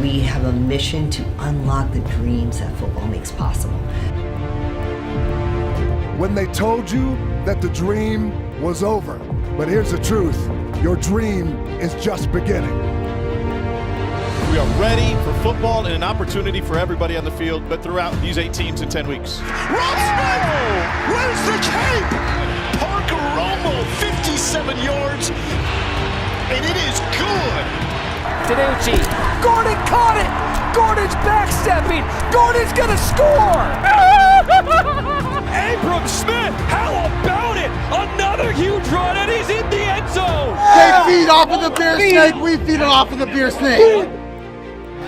We have a mission to unlock the dreams that football makes possible. When they told you that the dream was over, but here's the truth, your dream is just beginning. We are ready for football and an opportunity for everybody on the field, but throughout these 8 teams in 10 weeks. Rob Smith! Where's the cape? Parker Romo, 57 yards, and it is good. Danucci, Gordon caught it! Gordon's backstepping! Gordon's gonna score! Abram Smith, how about it? Another huge run, and he's in the end zone! They feed off of the beer snake, we feed it off of the beer snake.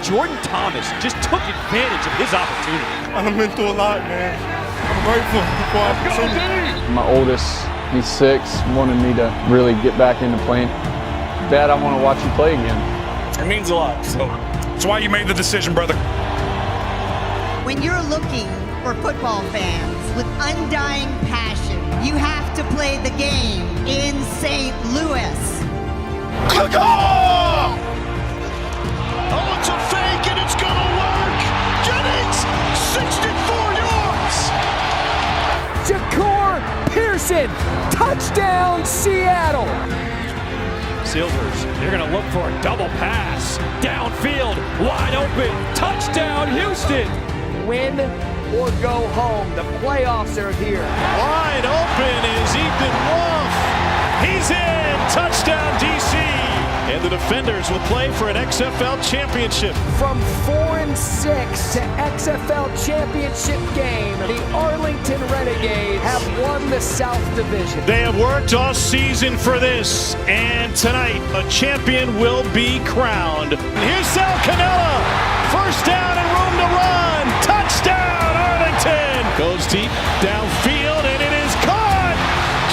Jordan Thomas just took advantage of his opportunity. I've been through a lot, man. I'm grateful for the opportunity. My oldest, he's 6, wanted me to really get back into playing. Dad, I want to watch you play again. It means a lot, so that's why you made the decision, brother. When you're looking for football fans with undying passion, you have to play the game in St. Louis. Oh, it's a fake and it's gonna work! Jennings, 64 yards! Shakur Pearson, touchdown Seattle! Silvers, they're gonna look for a double pass. Downfield, wide open, touchdown Houston! Win or go home, the playoffs are here. Wide open is Ethan Wolf. He's in, touchdown DC. And the defenders will play for an XFL championship. From 4-6 to XFL championship game, the Arlington Renegades have won the South Division. They have worked all season for this, and tonight a champion will be crowned. Here's Sal Cannella, first down and room to run, touchdown Arlington! Goes deep downfield and it is caught!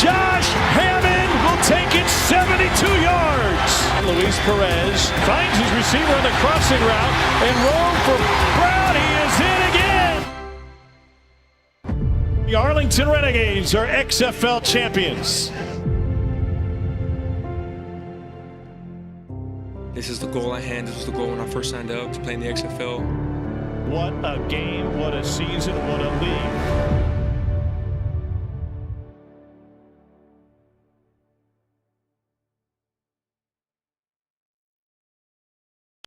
Josh Hammond will take it 72 yards! Luis Perez finds his receiver on the crossing route and roam for Brown. He is in again! The Arlington Renegades are XFL champions. This is the goal at hand. This was the goal when I first signed up to play in the XFL. What a game, what a season, what a league.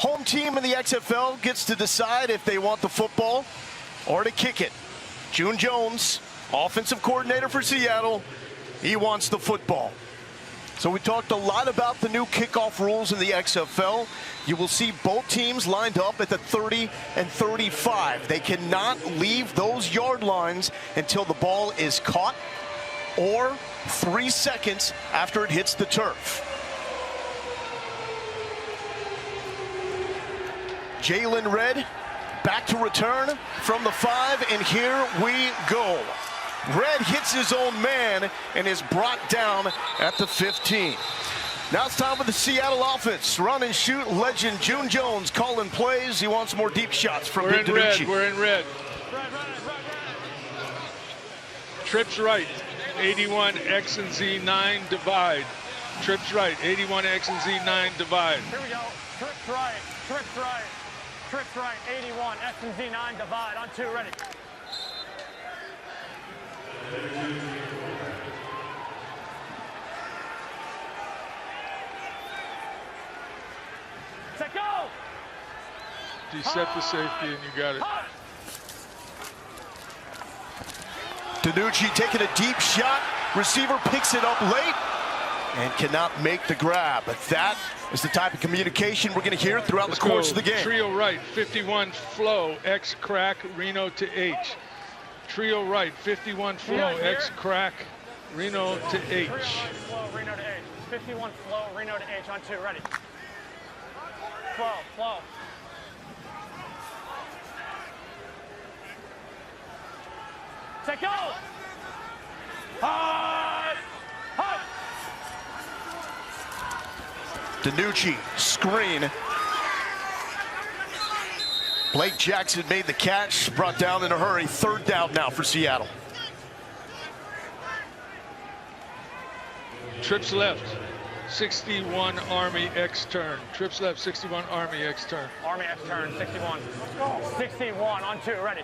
Home team in the XFL gets to decide if they want the football or to kick it. June Jones, offensive coordinator for Seattle, he wants the football. So we talked a lot about the new kickoff rules in the XFL. You will see both teams lined up at the 30 and 35. They cannot leave those yard lines until the ball is caught or 3 seconds after it hits the turf. Jalen Red back to return from the 5, and here we go. Red hits his own man and is brought down at the 15. Now it's time for the Seattle offense. Run and shoot legend June Jones calling plays. He wants more deep shots from We're in red. Danucci. We're in red. Trips right. 81 X and Z 9 divide. Trips right. 81 X and Z 9 divide. Here we go. Trips right. Trips right. Trips right. 81 X and Z 9 divide. On 2, ready. Set go! You set the safety and you got it. Danucci taking a deep shot. Receiver picks it up late and cannot make the grab. But that is the type of communication we're going to hear throughout the course of the game. Trio right, 51 flow, X crack, Reno to H. Trio right, 51 flow, X crack, Reno to H. 51 flow, Reno to H. 51 flow, Reno to H. On 2, ready. Flow, flow. Set go! Hot! Hot! Danucci, screen. Blake Jackson made the catch, brought down in a hurry. 3rd down now for Seattle. Trips left. 61 Army X turn. Trips left, 61 Army X turn. Army X turn, 61. 61 on 2, ready.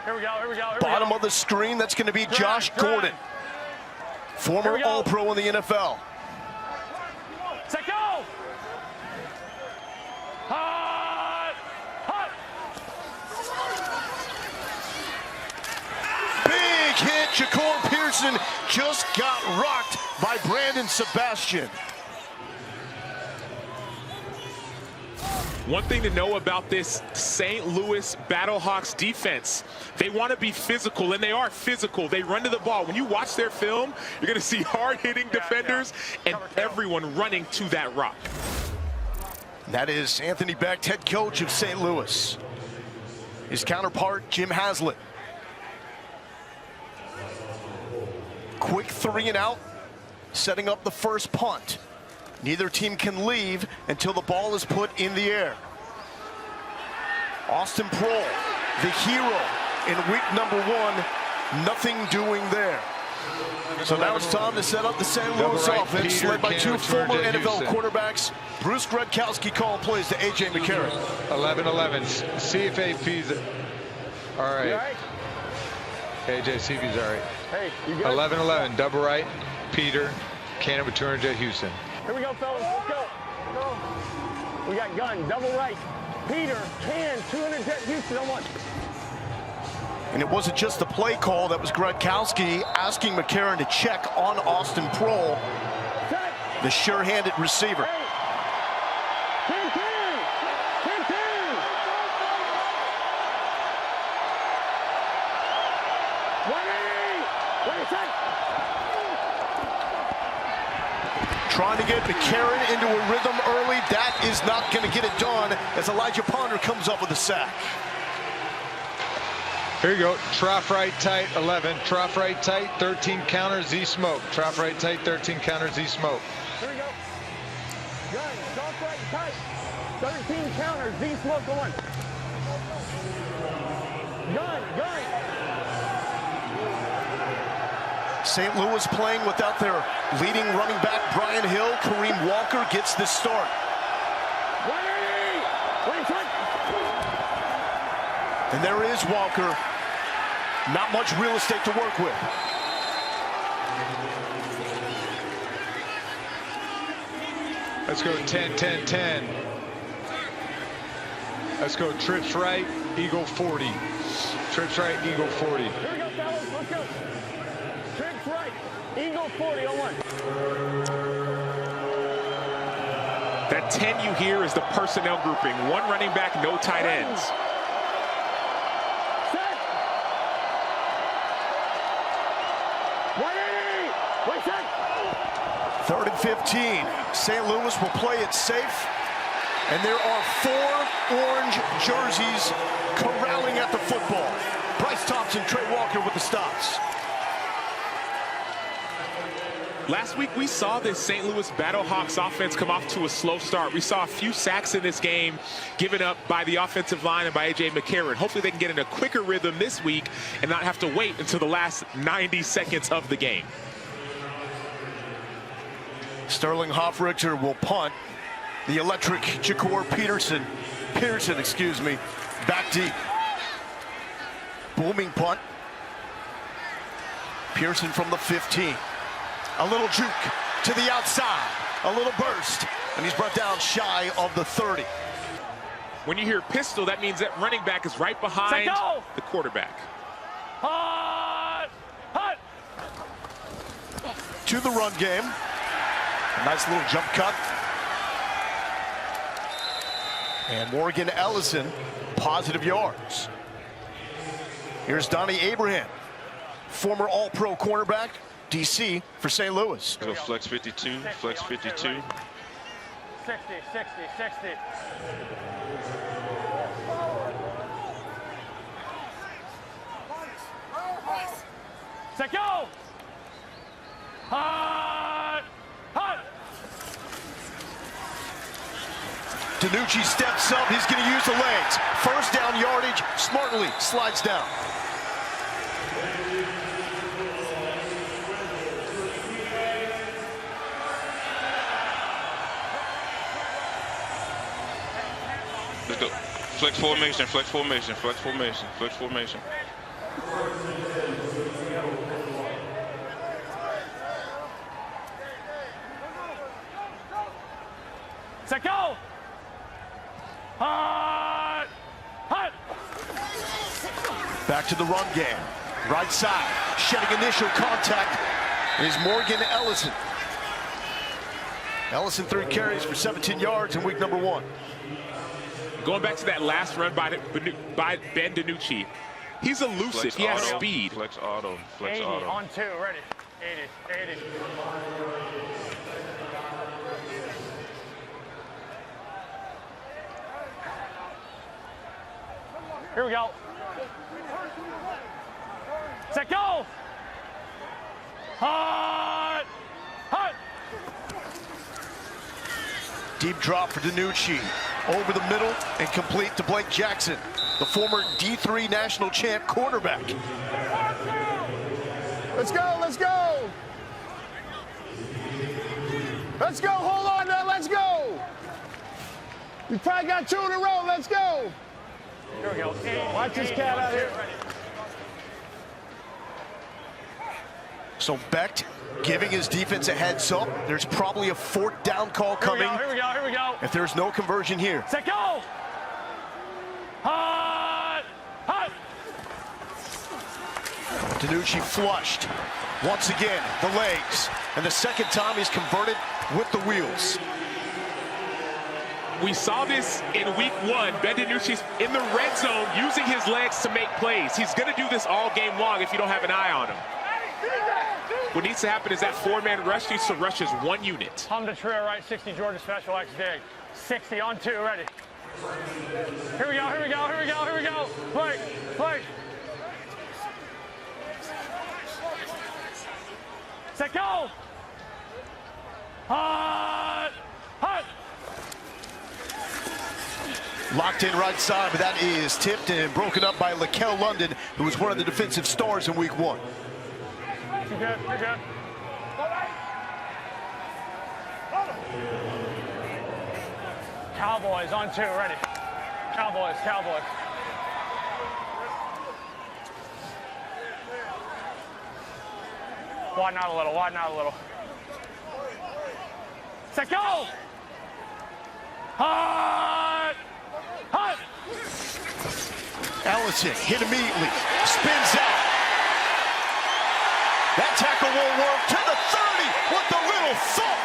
Here we go, here we go, here Bottom we go. of the screen, that's going to be Josh Gordon, former All-Pro in the NFL. Set, go! Hot! Hot! Big hit. Ja'Cour Pearson just got rocked by Brandon Sebastian. One thing to know about this St. Louis Battlehawks defense, they want to be physical, and they are physical. They run to the ball. When you watch their film, you're going to see hard-hitting defenders and everyone running to that rock. That is Anthony Becht, head coach of St. Louis. His counterpart, Jim Haslett. Quick 3 and out, setting up the first punt. Neither team can leave until the ball is put in the air. Austin Prohl, the hero in week number 1, nothing doing there. So now it's time to set up the St. Louis offense, led by 2 former NFL quarterbacks. Bruce Gradkowski calling plays to A.J. McCarron. 11-11, see if AP's all right. AJ, see if he's all right. Hey, you good? 11-11, double right, Peter, Cannon with 200 Jet Houston. Here we go, fellas, let's go. Go. We got gun, double right. Peter, can, 200 Jet Houston on 1. And it wasn't just the play call, that was Gradkowski asking McCarron to check on Austin Prohl, the sure-handed receiver. Trying to get McCarron into a rhythm early. That is not going to get it done as Elijah Ponder comes up with a sack. Here you go. Trough right tight, 11. Trough right tight, 13 counter, Z smoke. Trough right tight, 13 counter, Z smoke. Here we go. Gun, trough right tight, 13 counter, Z smoke on 1. Gun. St. Louis playing without their leading running back, Brian Hill. Kareem Walker gets the start. And there is Walker. Not much real estate to work with. Let's go 10-10-10. Let's go trips right, Eagle 40. Trips right, Eagle 40. Here we go, fellas, let's go. Trips right, Eagle 40 on 1. That 10 you hear is the personnel grouping. 1 running back, no tight ends. Set. 180. Wait, set. 3rd and 15. St. Louis will play it safe. And there are 4 orange jerseys corralling at the football. Bryce Thompson, Trey Walker with the stops. Last week, we saw this St. Louis Battlehawks offense come off to a slow start. We saw a few sacks in this game given up by the offensive line and by A.J. McCarron. Hopefully, they can get in a quicker rhythm this week and not have to wait until the last 90 seconds of the game. Sterling Hoffrichter will punt. The electric Ja'Cour Pearson, back deep. Booming punt. Pearson from the 15. A little juke to the outside. A little burst. And he's brought down shy of the 30. When you hear pistol, that means that running back is right behind the quarterback. Hot! Hot! To the run game. A nice little jump cut. And Morgan Ellison, positive yards. Here's Donnie Abraham, former All-Pro cornerback, DC for St. Louis. Go flex 52, flex 52. 60, 60, 60. Set, go! Hot! Hot! DiNucci steps up. He's going to use the legs. First down yardage. Smartly slides down. Let's go. Flex formation, flex formation, flex formation, flex formation. Set, go! Hot! Hot! Back to the run game. Right side, shedding initial contact is Morgan Ellison. Ellison 3 carries for 17 yards in week number 1. Going back to that last run by Ben DiNucci, he's elusive. Flex he has auto, speed. Flex auto. Flex 80 auto. on 2, ready. 80, 80. Here we go. Set, go! Hot! Hot! Deep drop for DiNucci. Over the middle and complete to Blake Jackson, the former D3 national champ quarterback. Let's go, let's go! Let's go, hold on there, let's go! You probably got 2 in a row, let's go! Here we go. Watch this cat out here. So Becht giving his defense a heads up. There's probably a 4th down call coming. Here we go, here we go. If there's no conversion here. Set, go! Hot! Hot! DiNucci flushed. Once again, the legs. And the second time he's converted with the wheels. We saw this in week 1. Ben DiNucci's in the red zone using his legs to make plays. He's going to do this all game long if you don't have an eye on him. What needs to happen is that 4-man rush needs to rush as 1 unit. Hum to trio right, 60 Georgia special X dig. 60 on 2, ready. Here we go, here we go, here we go, here we go. Play, play. Set, go! Hot! Hot! Locked in right side, but that is tipped and broken up by Lakel London, who was one of the defensive stars in week 1. You're good, you're good. Cowboys on 2, ready. Cowboys, Cowboys. Widen out a little, widen out a little. Set, go! Hot! Hot! Ellison hit immediately, spins out. That tackle won't work to the 30 with the little thump.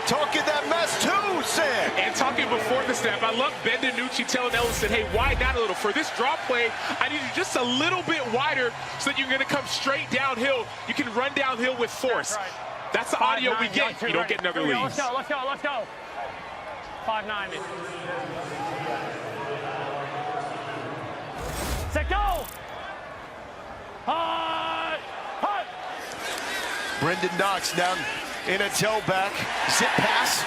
Talking that mess too, Sam. And talking before the snap, I love Ben DiNucci telling Ellison, hey, widen out a little. For this drop play, I need you just a little bit wider so that you're going to come straight downhill. You can run downhill with force. That's the audio we get. You don't get another lead. Let's go, let's go, let's go. 590. Set, go! Hot! Hot! Brendan Knox down in a tailback, zip pass,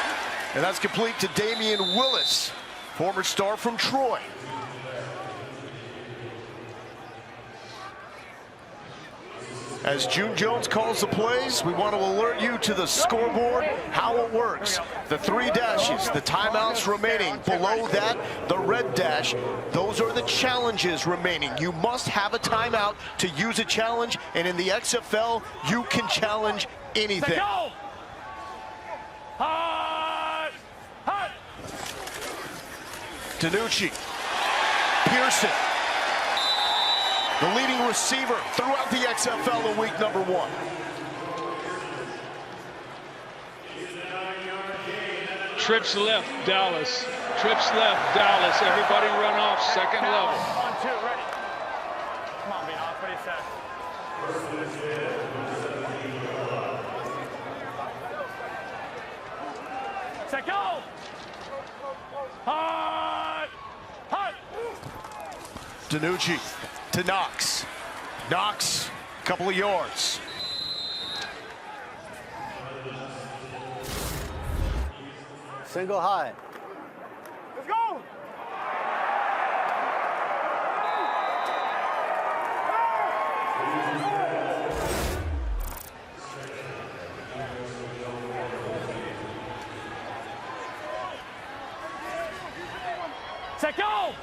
and that's complete to Damian Willis, former star from Troy. As June Jones calls the plays, we want to alert you to the scoreboard, how it works. The 3 dashes, the timeouts remaining. Below that, the red dash. Those are the challenges remaining. You must have a timeout to use a challenge, and in the XFL, you can challenge anything. Hot! Hot! DiNucci, Pearson, the leading receiver throughout the XFL in week number 1. Trips left, Dallas. Trips left, Dallas. Everybody run off, second level. On 2, ready. Come on, being off, what he said. Set, go! Hot! Hot! DiNucci to Knox. Knox, couple of yards. Single high. Let's go! Set, go!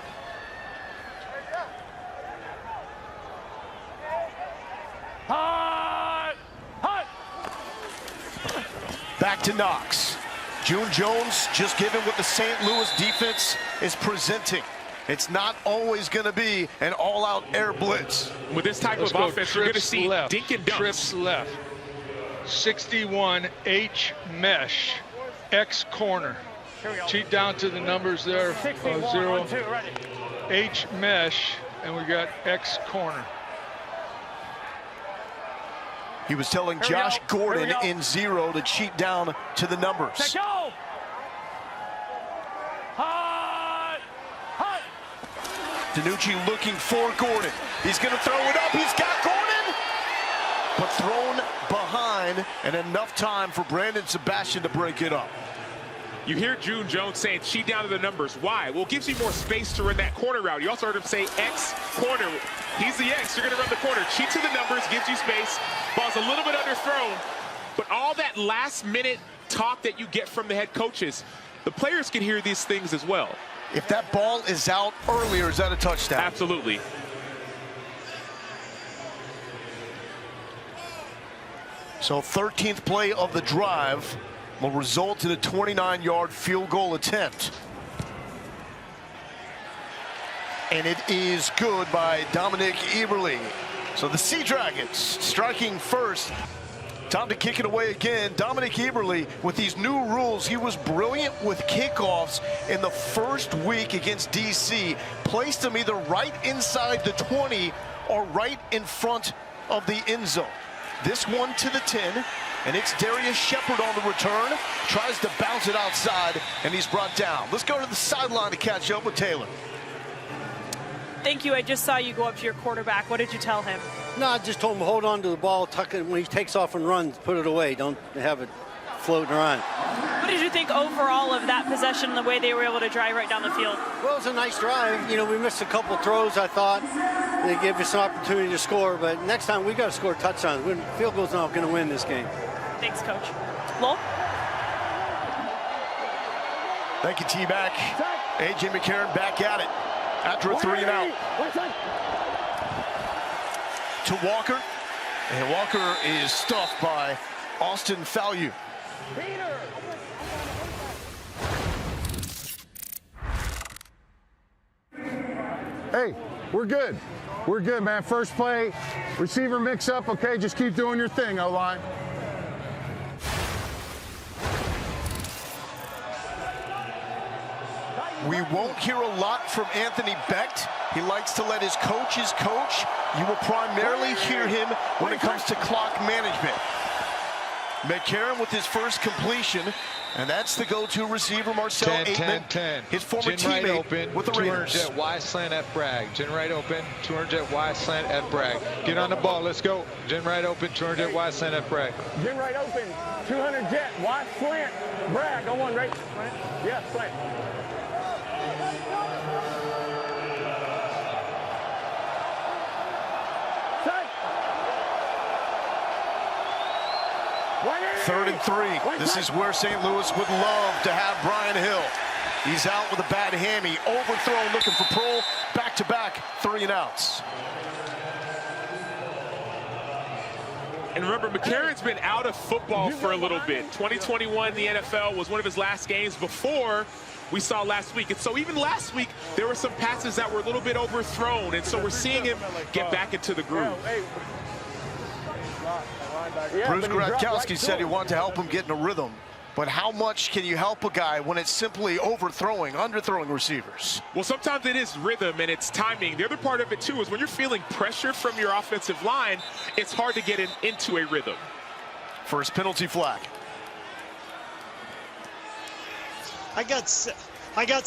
Hut! Hut! Back to Knox. June Jones just given what the St. Louis defense is presenting. It's not always going to be an all-out air blitz. With this type of offense, you're going to see dink and dunks. Trips left. 61 H mesh X corner. Cheat down to the numbers there. 0 H mesh, and we got X corner. He was telling Josh Gordon in 0 to cheat down to the numbers. Set, go! Hut! Hut! DiNucci looking for Gordon. He's going to throw it up. He's got Gordon, but thrown behind, and enough time for Brandon Sebastian to break it up. You hear June Jones saying cheat down to the numbers. Why? Well, it gives you more space to run that corner route. You also heard him say X corner. He's the X. You're going to run the corner. Cheat to the numbers, gives you space. Ball's a little bit underthrown. But all that last-minute talk that you get from the head coaches, the players can hear these things as well. If that ball is out earlier, is that a touchdown? Absolutely. So 13th play of the drive will result in a 29-yard field goal attempt. And it is good by Dominic Eberle. So the Sea Dragons striking first. Time to kick it away again. Dominic Eberle, with these new rules, he was brilliant with kickoffs in the first week against DC. Placed them either right inside the 20 or right in front of the end zone. This one to the 10, and it's Darius Shepard on the return. Tries to bounce it outside, and he's brought down. Let's go to the sideline to catch up with Taylor. Thank you. I just saw you go up to your quarterback. What did you tell him? No, I just told him hold on to the ball, tuck it when he takes off and runs, put it away. Don't have it floating around. What did you think overall of that possession and the way they were able to drive right down the field? Well, it was a nice drive. You know, we missed a couple throws, I thought. They gave us an opportunity to score, but next time we got to score touchdowns. Field goal's not going to win this game. Thanks, Coach. Lowell? Thank you, T-Back. A.J. McCarron back at it after a 3-and-out. To Walker, and Walker is stuffed by Austin Fallu. Hey, we're good. We're good, man. First play, receiver mix up, okay? Just keep doing your thing, O-line. We won't hear a lot from Anthony Becht. He likes to let his coaches coach. You will primarily hear him when it comes to clock management. McCarron with his first completion, and that's the go-to receiver, Marcel Aitman, 10. his former Gin right teammate open, with the 200 Raiders. jet Y slant F Bragg. Gin right open, 200 jet Y slant F Bragg. Get on the ball, let's go. Gin right open, 200 jet Y slant F Bragg. Gin right open, 200 jet, Y slant, Bragg, on one, right? Yeah, slant. Third and 3. This is where St. Louis would love to have Brian Hill. He's out with a bad hammy. Overthrown, looking for Pearl. Back-to-back 3-and-outs. And remember, McCarron's been out of football for a little bit. 2021 in the NFL was one of his last games before we saw last week. And so even last week, there were some passes that were a little bit overthrown. And so we're seeing him get back into the groove. Bruce Gradkowski said he wanted to help him get in a rhythm. But how much can you help a guy when it's simply overthrowing, underthrowing receivers? Well, sometimes it is rhythm and it's timing. The other part of it, too, is when you're feeling pressure from your offensive line, it's hard to get into a rhythm. First penalty flag. I got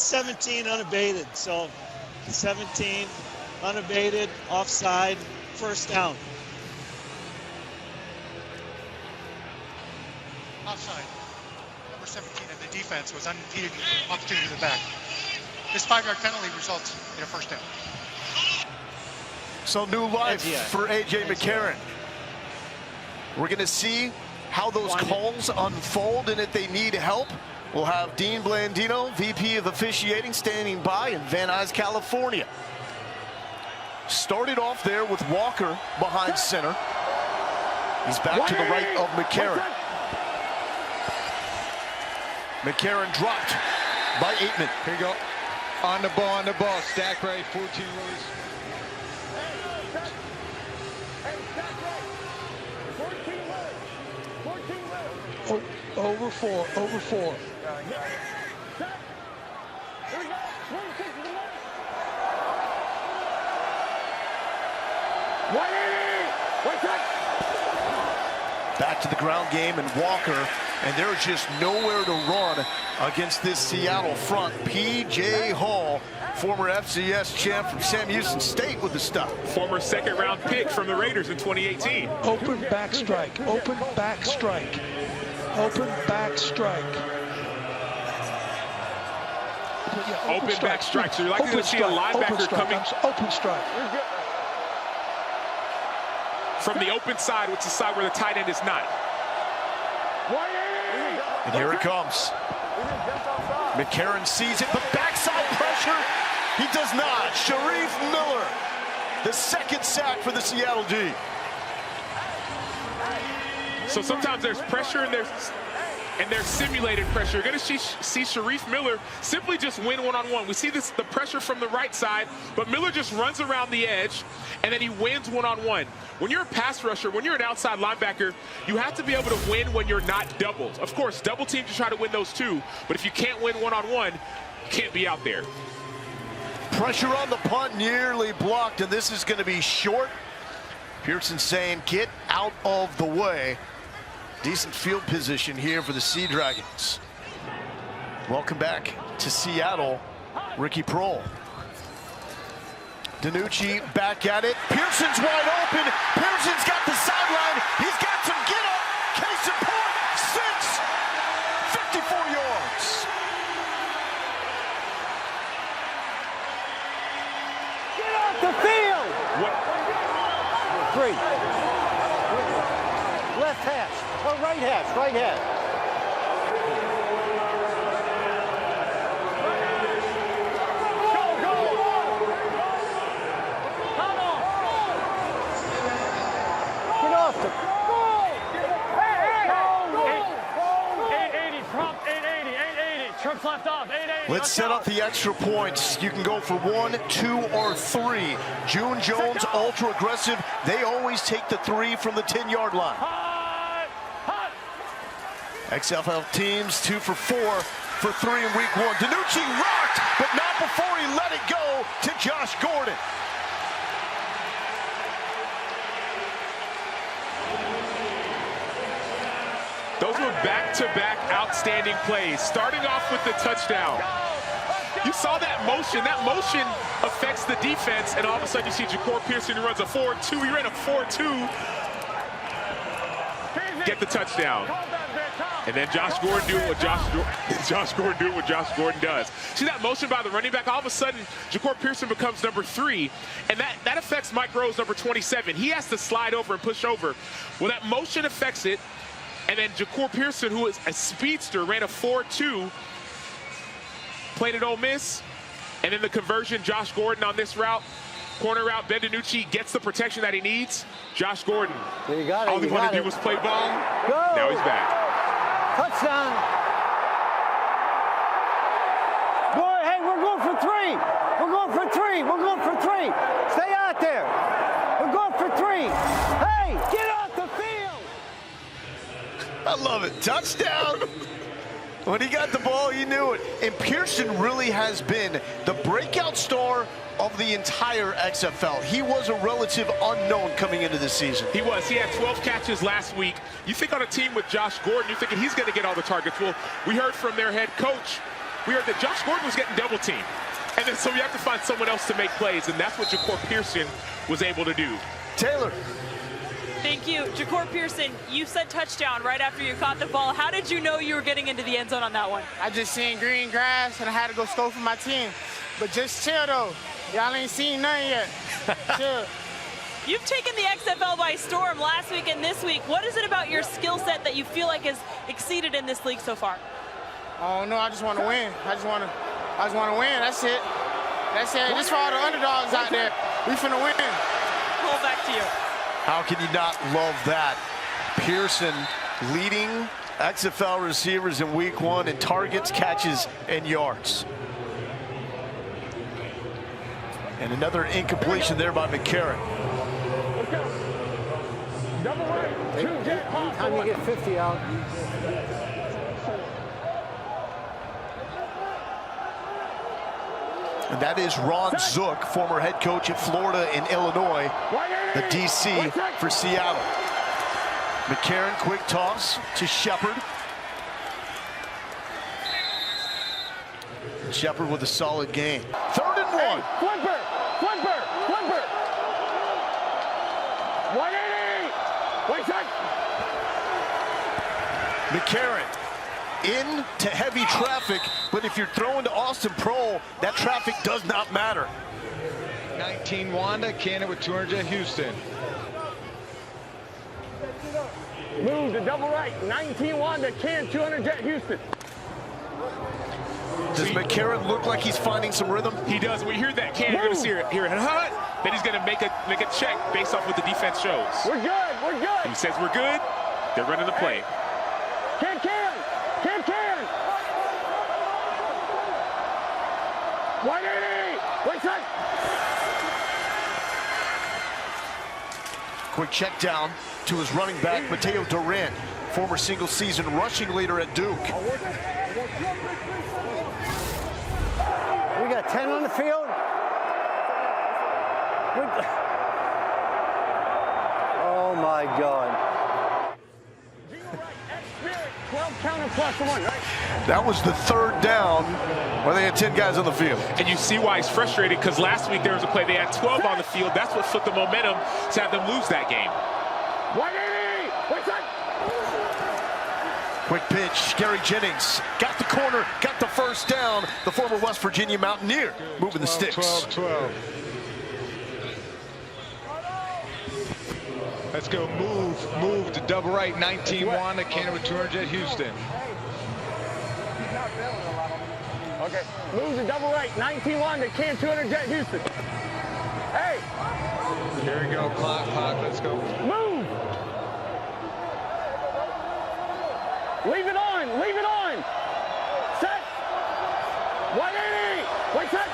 17 unabated, so 17 unabated, offside, first down. Offside. Number 17 of the defense was unimpeded opportunity to the back. This 5-yard penalty results in a first down. So new life for A.J. McCarron. We're going to see how those calls unfold, and if they need help, We'll have Dean Blandino, VP of Officiating, standing by in Van Nuys, California. Started off there with Walker behind center. He's back to the right of McCarron. McCarron dropped by Aitman. Here you go. On the ball, stack right, 14 rows. Oh, over four. 180. Back to the ground game and Walker, and there's just nowhere to run against this Seattle front. P.J. Hall, former FCS champ from Sam Houston State with the stop. Former second-round pick from the Raiders in 2018. Open back strike. Open back strike. Open back strike. Open back strike. So you're likely to see a linebacker coming. Open strike. From the open side, which is the side where the tight end is not. And here it comes. McCarron sees it, but backside pressure, he does not. Sharif Miller, the second sack for the Seattle D. So sometimes there's pressure and there's simulated pressure. You're going to see Sharif Miller simply just win one-on-one. We see the pressure from the right side, but Miller just runs around the edge, and then he wins one-on-one. When you're a pass rusher, when you're an outside linebacker, you have to be able to win when you're not doubled. Of course, double teams, you try to win those too, but if you can't win one-on-one, you can't be out there. Pressure on the punt, nearly blocked, and this is going to be short. Pearson saying, get out of the way. Decent field position here for the Sea Dragons. Welcome back to Seattle, Ricky Prohl. DiNucci back at it. Pearson's wide open. Pearson's got the sideline. He's got some get up. Case in point, 54 yards. Get off the field. What? 3. Left hash. Or right hash. Right hash. Let's set up the extra points. You can go for 1, 2, or 3. June Jones, ultra aggressive. They always take the 3 from the 10-yard line. XFL teams 2 for 4 for 3 in week 1. DiNucci rocked, but not before he let it go to Josh Gordon. Those were back-to-back outstanding plays, starting off with the touchdown. You saw that motion. That motion affects the defense, and all of a sudden you see Ja'Cour Pearson who runs a 4-2. He ran a 4-2. Get the touchdown. And then Josh Gordon doing what Josh Gordon does. See that motion by the running back? All of a sudden, Ja'Cour Pearson becomes number 3, and that affects Mike Rose, number 27. He has to slide over and push over. Well, that motion affects it. And then Ja'Cour Pearson, who is a speedster, ran a 4-2, played at Ole Miss. And then the conversion, Josh Gordon on this route, corner route, Ben DiNucci gets the protection that he needs. Josh Gordon, There you got it. all he wanted to do was play ball. Go. Now he's back. Touchdown. Boy, hey, we're going for 3. We're going for 3. We're going for 3. Stay out there. We're going for 3. Hey, get off the field. I love it. Touchdown. When he got the ball, he knew it. And Pearson really has been the breakout star of the entire XFL. He was a relative unknown coming into this season. He was. He had 12 catches last week. You think on a team with Josh Gordon, you're thinking he's going to get all the targets. Well, we heard from their head coach, we heard that Josh Gordon was getting double teamed. And then so you have to find someone else to make plays, and that's what Ja'Cour Pearson was able to do. Taylor. Thank you. Ja'Cour Pearson, you said touchdown right after you caught the ball. How did you know you were getting into the end zone on that one? I just seen green grass, and I had to go score for my team. But just chill, though. Y'all ain't seen nothing yet. Chill. You've taken the XFL by storm last week and this week. What is it about your skill set that you feel like has exceeded in this league so far? Oh no, I just want to win. I just want to win. That's it. That's it. Just for all the underdogs out there. We finna win. Pull back to you. How can you not love that? Pearson leading XFL receivers in week 1 in targets, catches, and yards. And another incompletion there by McCarron. Double right. 2 jet off. Anytime you get 50 out. And that is Ron Zook, former head coach at Florida and Illinois, the DC for Seattle. McCarron, quick toss to Shepard. Shepard with a solid game. 3rd and 1. Hey, flipper. 180. Wait, check. McCarron into heavy traffic, but if you're throwing to Austin Prohl, that traffic does not matter. 19 Wanda, Cannon with 200 jet Houston. Move to double right. 19 Wanda, Can 200 jet Houston. Does McCarron look like he's finding some rhythm? He does. We hear that. Cannon, you're going to see it here. Then he's going to make a check based off what the defense shows. We're good. He says we're good. They're running the play. Can. 180. Wait, check. Quick check down to his running back, Mateo Durant, former single-season rushing leader at Duke. We got 10 on the field. Oh my God. 12 counter plus 1, right? That was the 3rd down where they had 10 guys on the field. And you see why he's frustrated, because last week there was a play they had 12 on the field. That's what flipped the momentum to have them lose that game. 180. What's that? Quick pitch, Gary Jennings got the corner, got the 1st down. The former West Virginia Mountaineer moving the sticks. 12. Let's go. Move to double right. 19 Wanda, Cannon with 200 jet Houston. Okay, move to double right. 19 Wanda, Can 200 jet Houston. Hey. Here we go. Clock. Let's go. Move. Leave it on. Set. 180. Wait, set.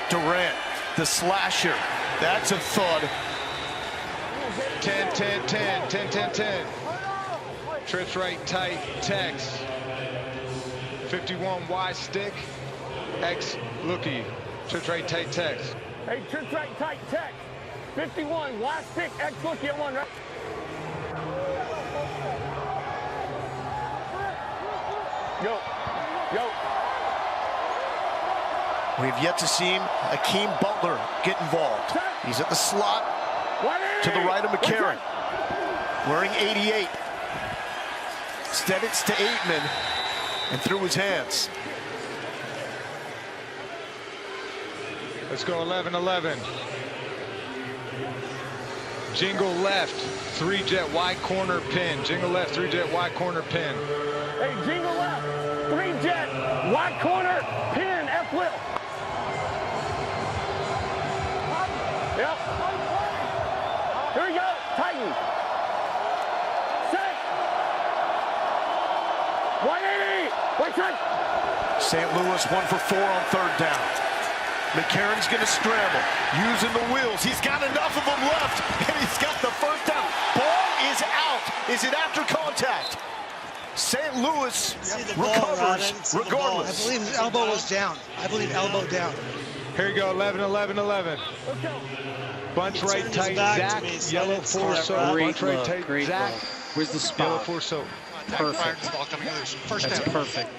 Durant, the slasher. That's a thud. 10. Trips right tight, Tex. 51 Y stick, X looky. Trips right tight, Tex. Hey, trips right tight, Tex. 51 Y stick, X looky at 1, right? Go. We've yet to see Akeem Butler get involved. He's at the slot to the right of McCarron, wearing 88. Steditz to Aitman, and through his hands. Let's go 11. Jingle left, 3 jet wide corner pin. Jingle left, 3 jet wide corner pin. Hey, jingle left, 3 jet wide corner pin, F Will. Yep. Here we go, Titan. Set. 180. Wait, set. St. Louis 1 for 4 on 3rd down. McCarron's going to scramble, using the wheels. He's got enough of them left, and he's got the 1st down. Ball is out. Is it after contact? St. Louis recovers regardless. I believe his elbow was down. Elbow down. Here we go, 11. Bunch right tight, Zach. Yellow 4-so. Bunch right tight, Zach. Where's the spot? Yellow 4-so. Perfect. That's perfect.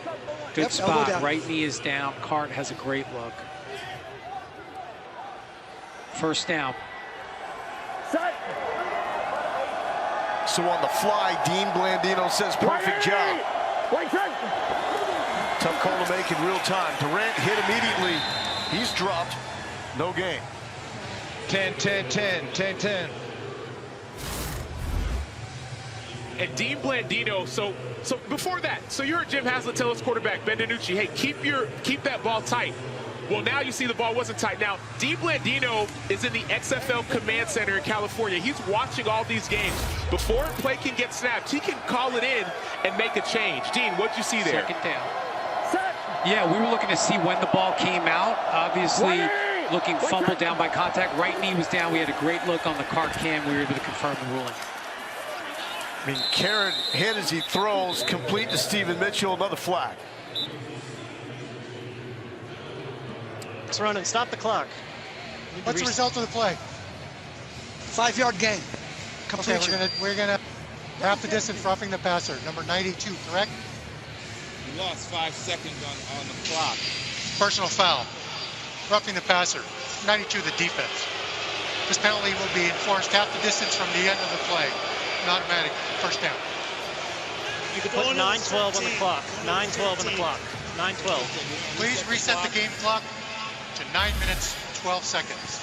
Good spot. Right knee is down. Cart has a great look. 1st down. Set. So on the fly, Dean Blandino says perfect job. Wait, set. Tough call to make in real time. Durant hit immediately. He's dropped. No gain. 10. And Dean Blandino, so before that, so you heard Jim Haslett tell his quarterback, Ben DiNucci, hey, keep that ball tight. Well, now you see the ball wasn't tight. Now, Dean Blandino is in the XFL Command Center in California. He's watching all these games. Before a play can get snapped, he can call it in and make a change. Dean, what'd you see there? Second down. Yeah, we were looking to see when the ball came out. Obviously, looking fumbled down by contact. Right knee was down. We had a great look on the cart cam. We were able to confirm the ruling. I mean, Karen hit as he throws, complete to Stephen Mitchell, another flag. Let's run and stop the clock. What's the result of the play? 5-yard gain. Completion. Okay, we're gonna half the distance roughing the passer, number 92, correct? You lost 5 seconds on the clock. Personal foul. Roughing the passer, 92 the defense. This penalty will be enforced half the distance from the end of the play. An automatic first down. You could put 9-12 on the clock. 9-12 on the clock. 9-12. Please reset the game clock to 9 minutes, 12 seconds.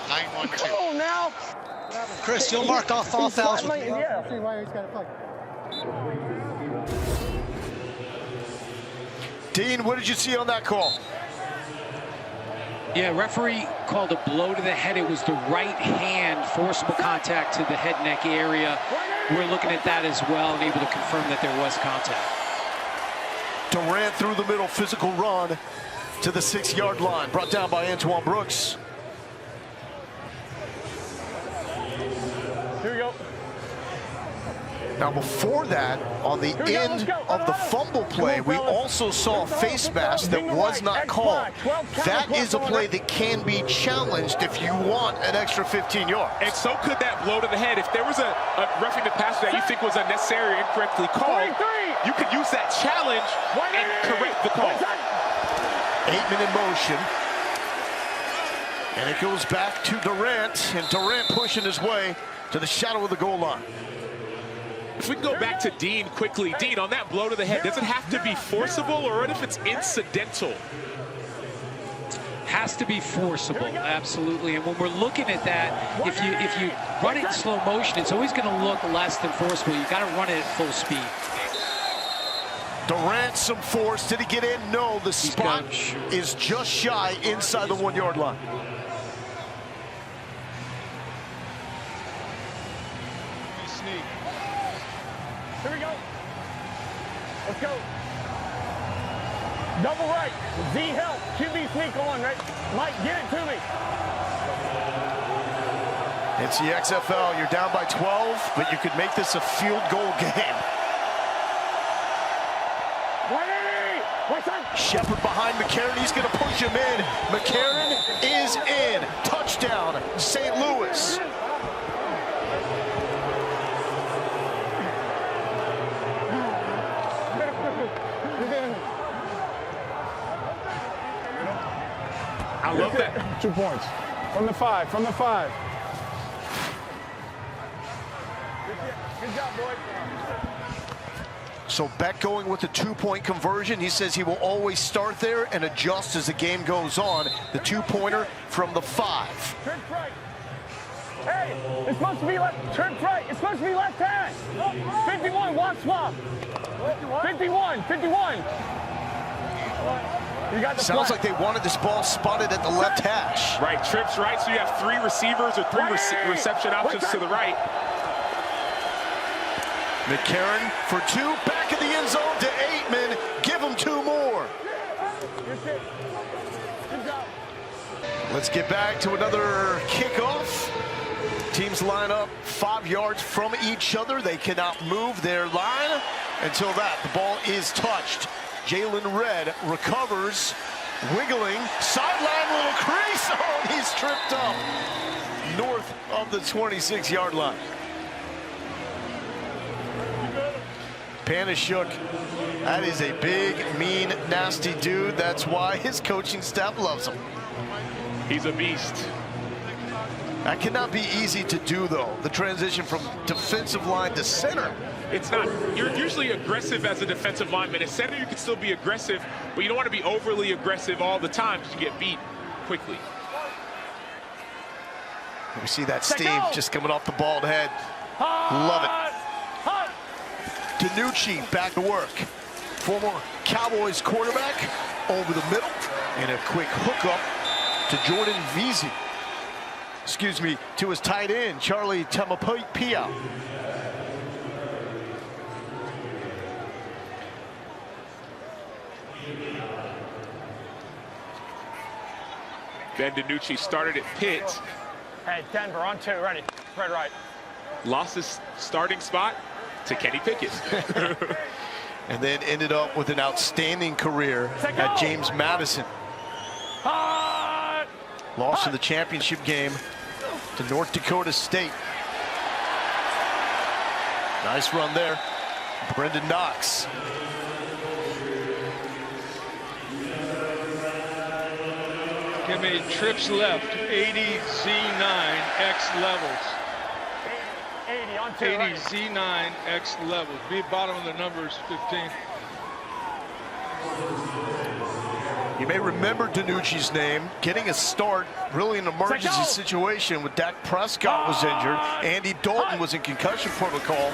9-1-2. Come on now. Chris, you'll mark off all fouls. Yeah. See why he's got to play. Dean, what did you see on that call? Yeah, referee called a blow to the head. It was the right hand, forcible contact to the head neck area. We're looking at that as well and able to confirm that there was contact. Durant through the middle, physical run to the 6-yard line, brought down by Antoine Brooks. Here we go. Now before that, on the end of the fumble play, we also saw a face mask that was not called. That is a play that can be challenged if you want an extra 15 yards. And so could that blow to the head. If there was a roughing the passer that you think was unnecessary or incorrectly called, you could use that challenge and correct the call. 8-man in motion. And it goes back to Durant, and Durant pushing his way to the shadow of the goal line. If we can go back to Dean quickly. Dean, on that blow to the head, does it have to be forcible, or what if it's incidental? Has to be forcible, absolutely. And when we're looking at that, if you run it in slow motion, it's always going to look less than forcible. You got to run it at full speed. Durant, some force. Did he get in? No, the spot is just shy inside the 1-yard line. Here we go. Let's go. Double right. Z help. QB sneak on, right? Mike, get it to me. It's the XFL. You're down by 12, but you could make this a field goal game. Shepard behind McCarron. He's going to push him in. McCarron is in. Touchdown, St. Louis. I love that. 2 points. From the 5, from the 5. Good job, boy. So Beck going with the 2-point conversion. He says he will always start there and adjust as the game goes on. The 2-pointer from the 5. Turn right. Hey, it's supposed to be left. Turn right. It's supposed to be left hand. 51, walk swap. 51. You got the Sounds flag. like they wanted this ball spotted at the left hash. Right, trips right, so you have 3 receivers or 3 reception options to the right. McCarron for 2, back in the end zone to 8-man. Give him 2 more. Let's get back to another kickoff. Teams line up 5 yards from each other. They cannot move their line until that. The ball is touched. Jalen Red recovers, wiggling, sideline, little crease. Oh, he's tripped up north of the 26-yard line. Panashuk, that is a big, mean, nasty dude. That's why his coaching staff loves him. He's a beast. That cannot be easy to do, though, the transition from defensive line to center. It's not. You're usually aggressive as a defensive lineman. At center, you can still be aggressive, but you don't want to be overly aggressive all the time because you get beat quickly. We see that Steve just coming off the bald head. Love it. DiNucci back to work. Former Cowboys quarterback over the middle. And a quick hookup to Jordan Veazey. Excuse me, to his tight end, Charlie Tamapia. Ben DiNucci started at Pitt. Hey, Denver on 2, ready. Red right. Lost his starting spot to Kenny Pickett. And then ended up with an outstanding career at James Madison. Lost in the championship game to North Dakota State. Nice run there. Brendan Knox. Give me trips left, 80 Z9 X levels. 80 on 2, 80 right. Z9 X levels. Be bottom of the numbers, 15. You may remember DiNucci's name, getting a start, really an emergency situation when Dak Prescott was injured. Andy Dalton was in concussion protocol.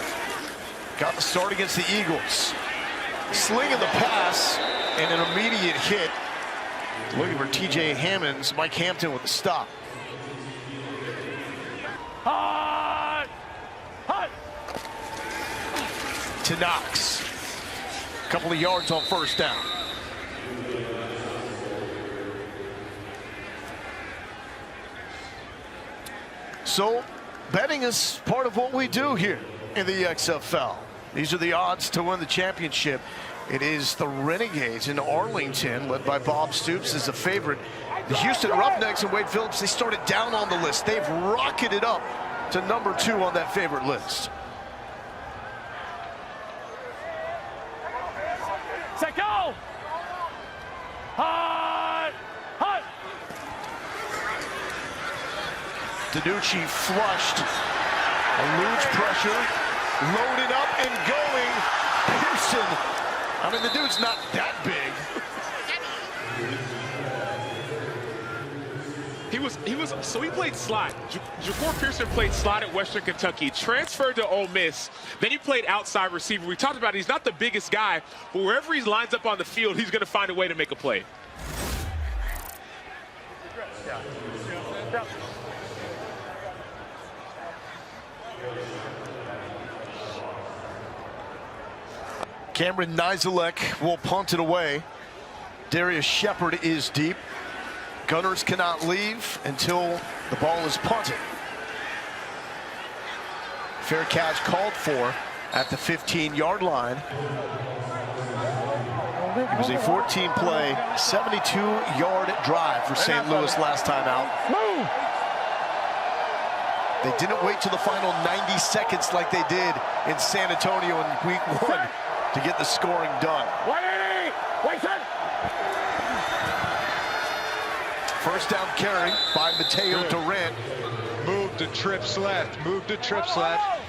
Got the start against the Eagles. Slinging the pass and an immediate hit. Looking for TJ Hammonds, Mike Hampton with the stop. Hot! Hot! To Knox. Couple of yards on first down. So, betting is part of what we do here in the XFL. These are the odds to win the championship. It is the Renegades in Arlington, led by Bob Stoops, as a favorite. The Houston Roughnecks and Wade Phillips, they started down on the list. They've rocketed up to number 2 on that favorite list. Set go! Hot! Hot! DiNucci flushed. Eludes pressure. Loaded up and going. Pearson. I mean, the dude's not that big. So he played slot. Jacour Pearson played slot at Western Kentucky, transferred to Ole Miss, then he played outside receiver. We talked about it, he's not the biggest guy, but wherever he lines up on the field, he's going to find a way to make a play. Cameron Nizelek will punt it away. Darius Shepard is deep. Gunners cannot leave until the ball is punted. Fair catch called for at the 15-yard line. It was a 14-play, 72-yard drive for St. Louis last time out. They didn't wait till the final 90 seconds like they did in San Antonio in week 1 to get the scoring done. 180! Wait, set! First down carry by Mateo Durant. Move to trips left. Move to trips left.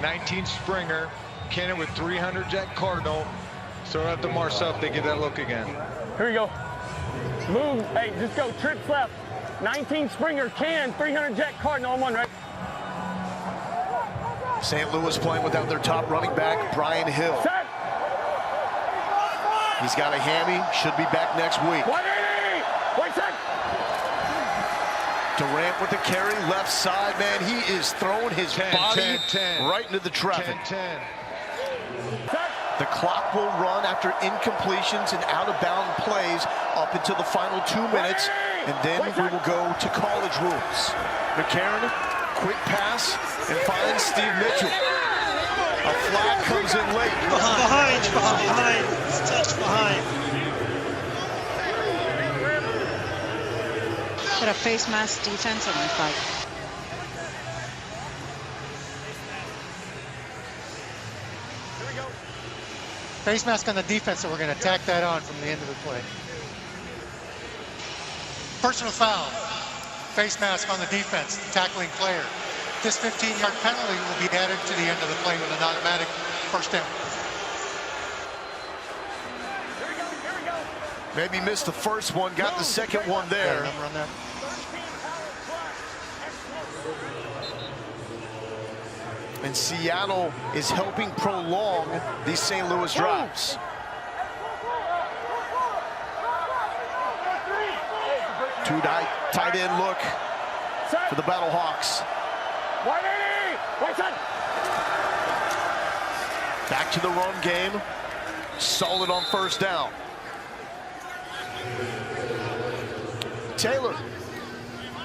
19 Springer. Cannon with 300 Jack Cardinal. So at the Marcel, they give that look again. Here we go. Move. Hey, just go. Trips left. 19 Springer, Can, 300 Jack Cardinal on 1, right? St. Louis playing without their top running back, Brian Hill. Set. He's got a hammy. Should be back next week. 180! Wait, set. Durant with the carry, left side, man. He is throwing his body 10. right into the traffic. 10. The clock will run after incompletions and out-of-bound plays up until the final 2 minutes, and then we will go to college rules. McCarron, quick pass, and finds Steve Mitchell. A flag comes in late. Behind. It's touched behind. Got a face mask defense on my fight. Face mask on the defense, so we're going to tack that on from the end of the play. Personal foul. Face mask on the defense, tackling player. This 15-yard penalty will be added to the end of the play with an automatic first down. Maybe missed the first one, got the second one there. Number on that. And Seattle is helping prolong these St. Louis drives. Two tight end look for the Battlehawks. Back to the run game. Solid on first down. Taylor.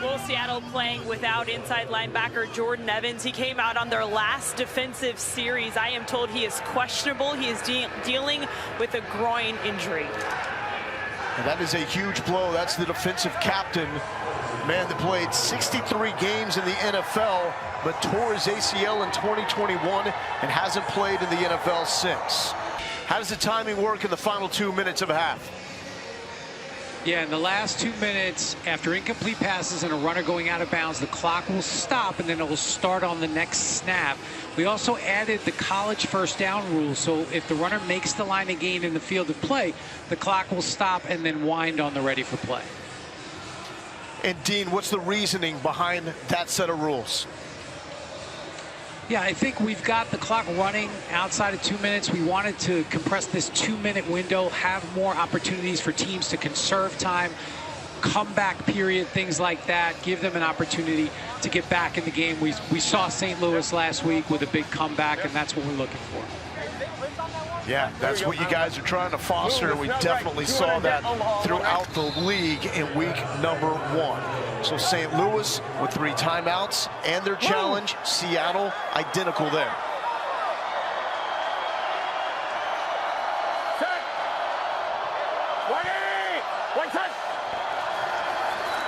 Well, Seattle playing without inside linebacker Jordan Evans. He came out on their last defensive series. I am told he is questionable. He is dealing with a groin injury. And that is a huge blow. That's the defensive captain, man that played 63 games in the NFL, but tore his ACL in 2021 and hasn't played in the NFL since. How does the timing work in the final 2 minutes of a half? Yeah, in the last 2 minutes, after incomplete passes and a runner going out of bounds, the clock will stop and then it will start on the next snap. We also added the college first down rule, so if the runner makes the line of gain in the field of play, the clock will stop and then wind on the ready for play. And Dean, what's the reasoning behind that set of rules? Yeah, I think we've got the clock running outside of 2 minutes. We wanted to compress this 2 minute window, have more opportunities for teams to conserve time, comeback period, things like that, give them an opportunity to get back in the game. We saw St. Louis last week with a big comeback, and that's what we're looking for. Yeah, that's what you guys are trying to foster. We definitely saw that throughout the league in week number 1. So St. Louis with 3 timeouts and their challenge. Seattle identical there.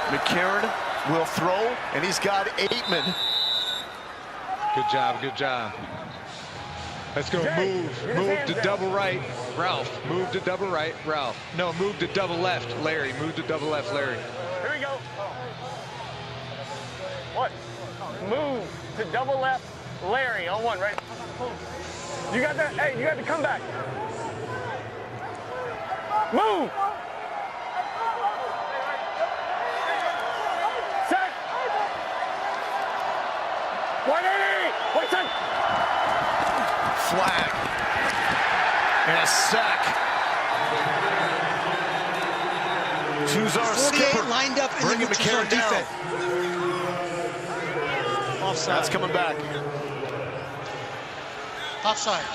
McCarron will throw, and he's got Aitman. Good job, good job. Let's go. Move to double right, Ralph. Move to double right, Ralph. No, move to double left, Larry. Move to double left, Larry. Here we go. What? Move to double left, Larry on 1, right? You got that? Hey, you got the comeback. Move. Set. 180. Wait, set. Flag and a sack. Tuzar skipper lined up in bringing the McCarron down. Offside. That's coming back. Offside.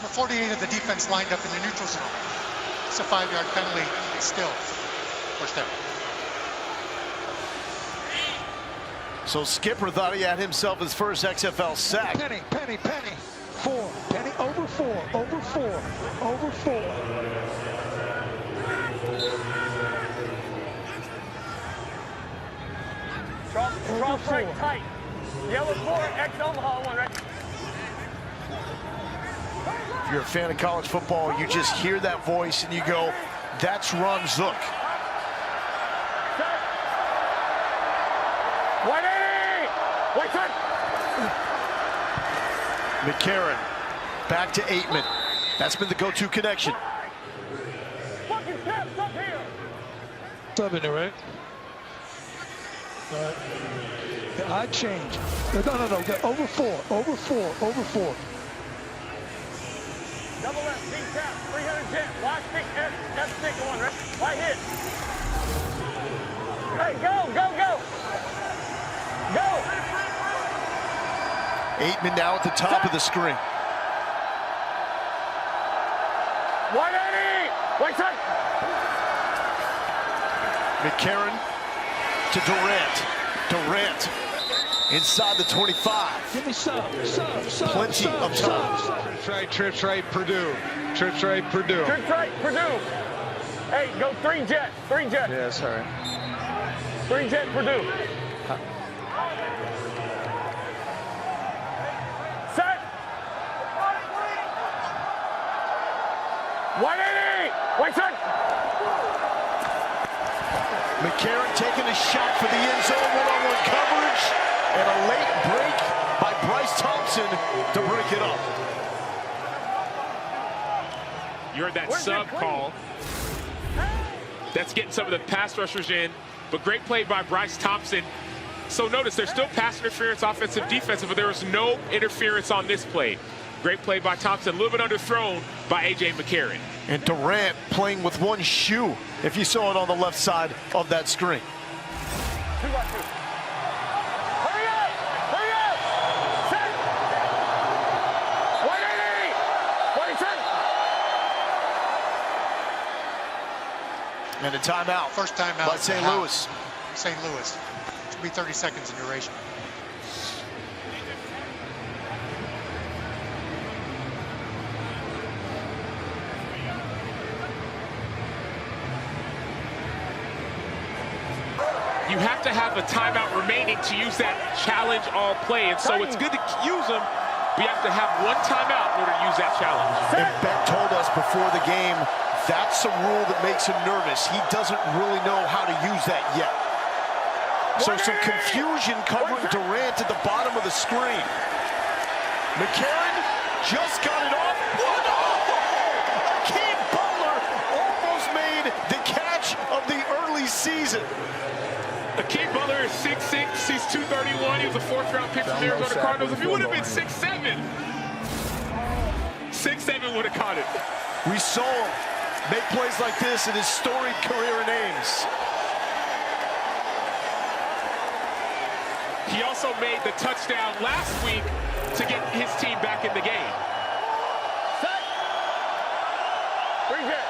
The 48 of the defense lined up in the neutral zone. It's a 5-yard penalty still. First down. So Skipper thought he had himself his first XFL sack. Penny. 4. Penny over 4. Over 4. Over 4. Cross right tight. Yellow 4, X Omaha 1, right? If you're a fan of college football, you just hear that voice and you go, that's Ron Zook. 180! Wait, set! McCarron back to Aitman. That's been the go-to connection. Fucking snaps up here! Sub in there, right? Yeah, I change. No. Over 4. Over 4. Over 4. Double left, deep tap, 300 jet, Y stick, F stick on, right? Y hit. Hey, go! Aitman now at the top of the screen. 180! Wait, set! McCarron to Durant inside the 25. Give me sub. Plenty of time. Trips right, Purdue. Trips right, Purdue. Hey, go 3 jet. Yeah, sorry. 3 jet, Purdue. Set! 180! Wait, set! McCarron taking a shot for the end zone, one-on-one coverage, and a late break by Bryce Thompson to break it up. You heard that sub call. That's getting some of the pass rushers in, but great play by Bryce Thompson. So notice there's still pass interference, offensive, defensive, but there was no interference on this play. Great play by Thompson, a little bit underthrown by A.J. McCarron. And Durant playing with one shoe, if you saw it on the left side of that screen. 2 by 2. Hurry up! Hurry up! Set! 180! 40 turn! And a timeout. First timeout by St. Louis. St. Louis. Should be 30 seconds in duration. You have to have a timeout remaining to use that challenge all play. And so it's good to use them, but you have to have one timeout in order to use that challenge. And Beck told us before the game, that's a rule that makes him nervous. He doesn't really know how to use that yet. So some confusion covering Durant at the bottom of the screen. McCarron just got it off. What? Oh! Akeem Butler almost made the catch of the early season. Akeem Butler is 6'6", he's 231. He was a 4th-round pick from the Arizona Cardinals. If he would have been 6'7", 6'7" would have caught it. We saw him make plays like this in his storied career in Ames. He also made the touchdown last week to get his team back in the game. Set! Bring it!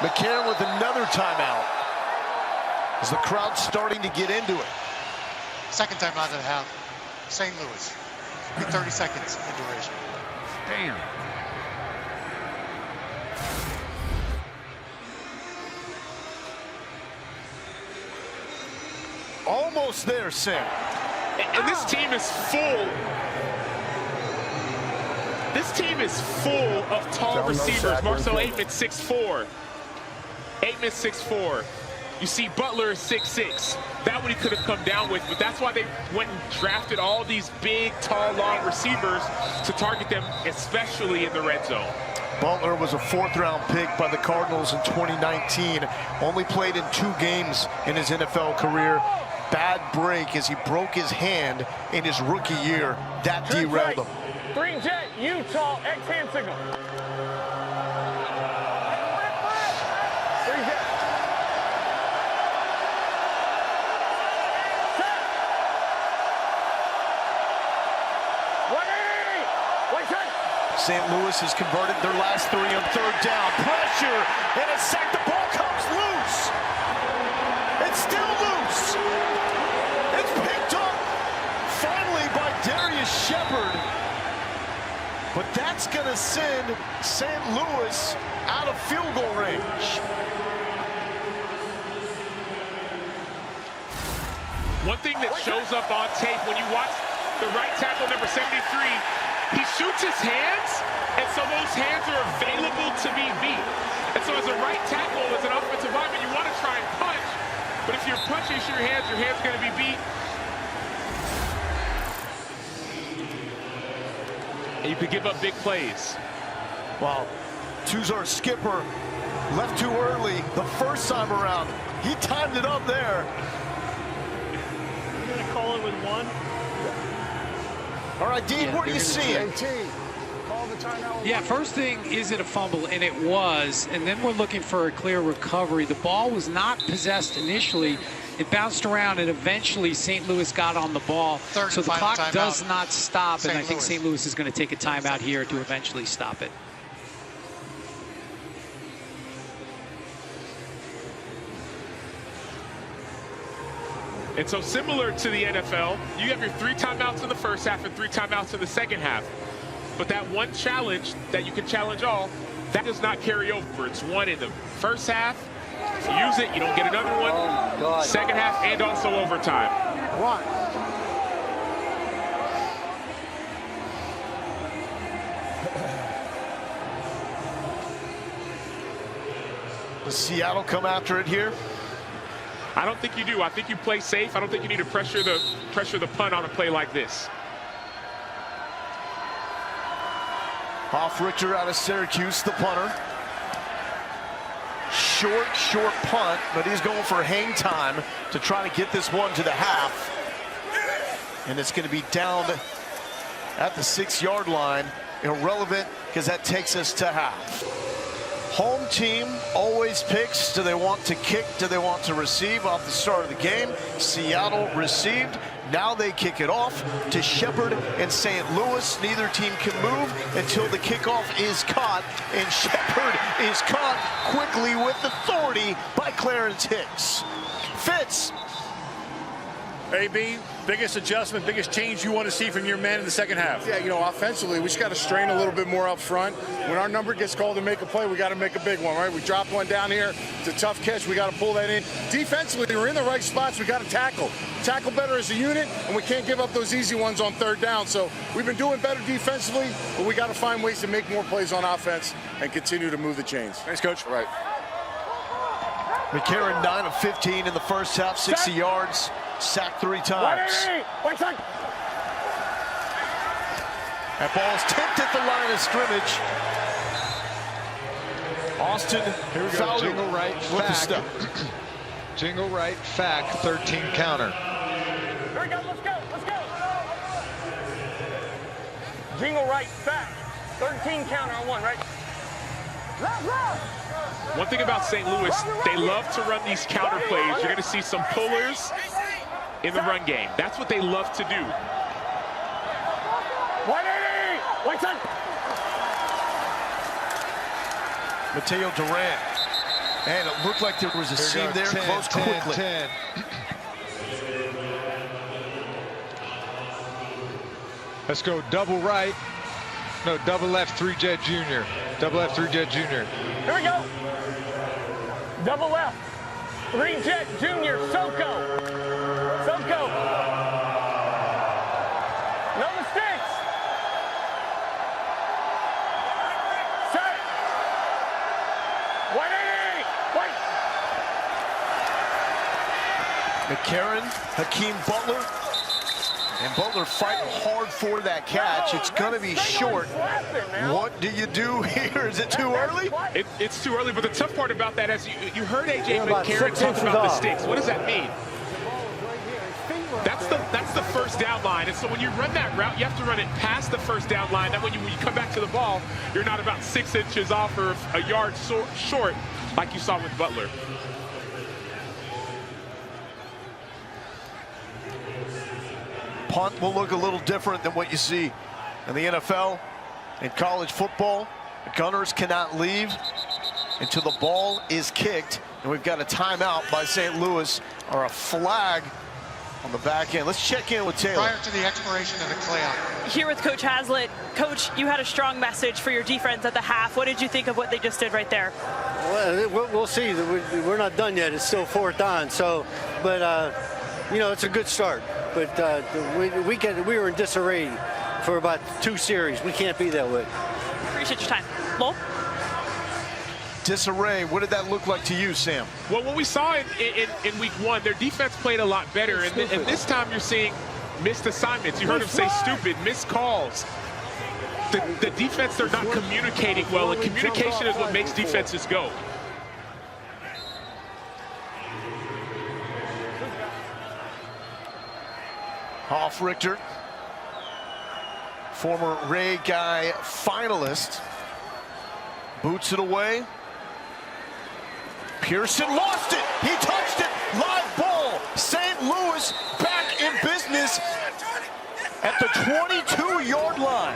McCarron with another timeout as the crowd's starting to get into it. Second timeout of the half. St. Louis. Should be 30 seconds in duration. Damn. Almost there, Sam. And this team is full. This team is full of tall receivers. Marcel Aitman, 6'4". Aitman, 6'4". You see Butler is 6'6". That one he could have come down with, but that's why they went and drafted all these big, tall, long receivers to target them, especially in the red zone. Butler was a 4th-round pick by the Cardinals in 2019. Only played in 2 games in his NFL career. Bad break as he broke his hand in his rookie year. That derailed him. Green jet, Utah, X-hand signal. Green jet. Set. 180. White turn. St. Louis has converted their last 3 on 3rd down. Pressure and a sack. The ball comes loose. It's still loose. It's picked up finally by Darius Shepard. But that's going to send St. Louis out of field goal range. One thing that shows up on tape when you watch the right tackle, number 73, he shoots his hands, and so those hands are available to be beat. And so as a right tackle, as an offensive lineman, you want to try and punch, but if you're punching your hands are going to be beat. And you could give up big plays. Well, Tuzar skipper left too early the first time around. He timed it up there. You're going to call it with 1? All right, Dean, what are you seeing? Yeah, first thing, is it a fumble? And it was. And then we're looking for a clear recovery. The ball was not possessed initially. It bounced around, and eventually St. Louis got on the ball. So the clock does not stop, and I think St. Louis is going to take a timeout here to eventually stop it. And so similar to the NFL, you have your 3 timeouts in the first half and 3 timeouts in the second half. But that one challenge that you can challenge all, that does not carry over. It's 1 in the first half. Use it, you don't get another one. Second half and also overtime. 1. Does Seattle come after it here? I don't think you do. I think you play safe. I don't think you need to pressure the punt on a play like this. Hoff Richter out of Syracuse, the punter. short punt, but he's going for hang time to try to get this one to the half. And it's going to be down at the 6-yard line. Irrelevant, because that takes us to half. Home team always picks. Do they want to kick? Do they want to receive off the start of the game? Seattle received. Now they kick it off to Shepherd and St. Louis. Neither team can move until the kickoff is caught. And Shepherd is caught quickly with authority by Clarence Hicks. Fitz. AB, biggest adjustment, biggest change you want to see from your men in the second half? Yeah, you know, offensively, we just got to strain a little bit more up front. When our number gets called to make a play, we got to make a big one, right? We dropped one down here. It's a tough catch. We got to pull that in. Defensively, we're in the right spots. We got to tackle. Tackle better as a unit, and we can't give up those easy ones on third down. So we've been doing better defensively, but we got to find ways to make more plays on offense and continue to move the chains. Thanks, Coach. All right. McCarron 9 of 15 in the first half, 60 yards. Sacked 3 times. That ball's tipped at the line of scrimmage. Austin, here we go. Jingle right, with the step. Jingle right, fact, 13 counter. Here we go, let's go. Jingle right, fact, 13 counter on 1, right? One thing about St. Louis, they love to run these counter plays. You're going to see some pullers in the run game. That's what they love to do. 180! What's up? Mateo Durant. And it looked like there was a seam there. 10, Close 10, quickly. 10. Let's go double right. No, double left, 3-jet junior. Double left, 3-jet junior. Here we go. Double left. 3-jet junior. Soko. No mistakes. Set. 180. Wait. McCarron, Hakeem Butler. And Butler fighting hard for that catch. It's going to be short. What do you do here? Is it too early? It's too early, but the tough part about that is you heard A.J. McCarron talk about the sticks. What does that mean? That's the first down line. And so when you run that route, you have to run it past the first down line. That when you come back to the ball, you're not about 6 inches off or a yard short like you saw with Butler. Punt will look a little different than what you see in the NFL and college football. The Gunners cannot leave until the ball is kicked. And we've got a timeout by St. Louis or a flag on the back end. Let's check in with Taylor. Prior to the expiration of the clock. Here with Coach Haslett. Coach, you had a strong message for your defense at the half. What did you think of what they just did right there? Well, we'll see. We're not done yet. It's still 4th on. So, but you know, it's a good start. But we were in disarray for about 2 series. We can't be that way. Appreciate your time. Lowell? Disarray, what did that look like to you, Sam? Well, what we saw in week 1, their defense played a lot better. And this time you're seeing missed assignments. You heard him say stupid, missed calls. The defense, they're not communicating well. And communication is what makes defenses go. Hoff-Richter, former Ray Guy finalist, boots it away. Pearson lost it. He touched it. Live ball. St. Louis back in business at the 22-yard line.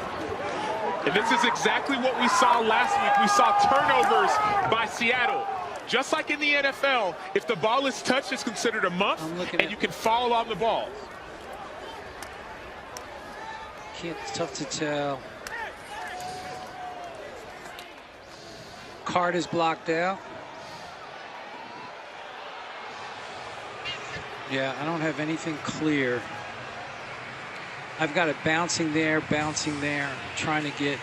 And this is exactly what we saw last week. We saw turnovers by Seattle. Just like in the NFL, if the ball is touched, it's considered a muff, and you can foul on the ball. It's tough to tell. Card is blocked out. Yeah, I don't have anything clear. I've got it bouncing there, trying to get.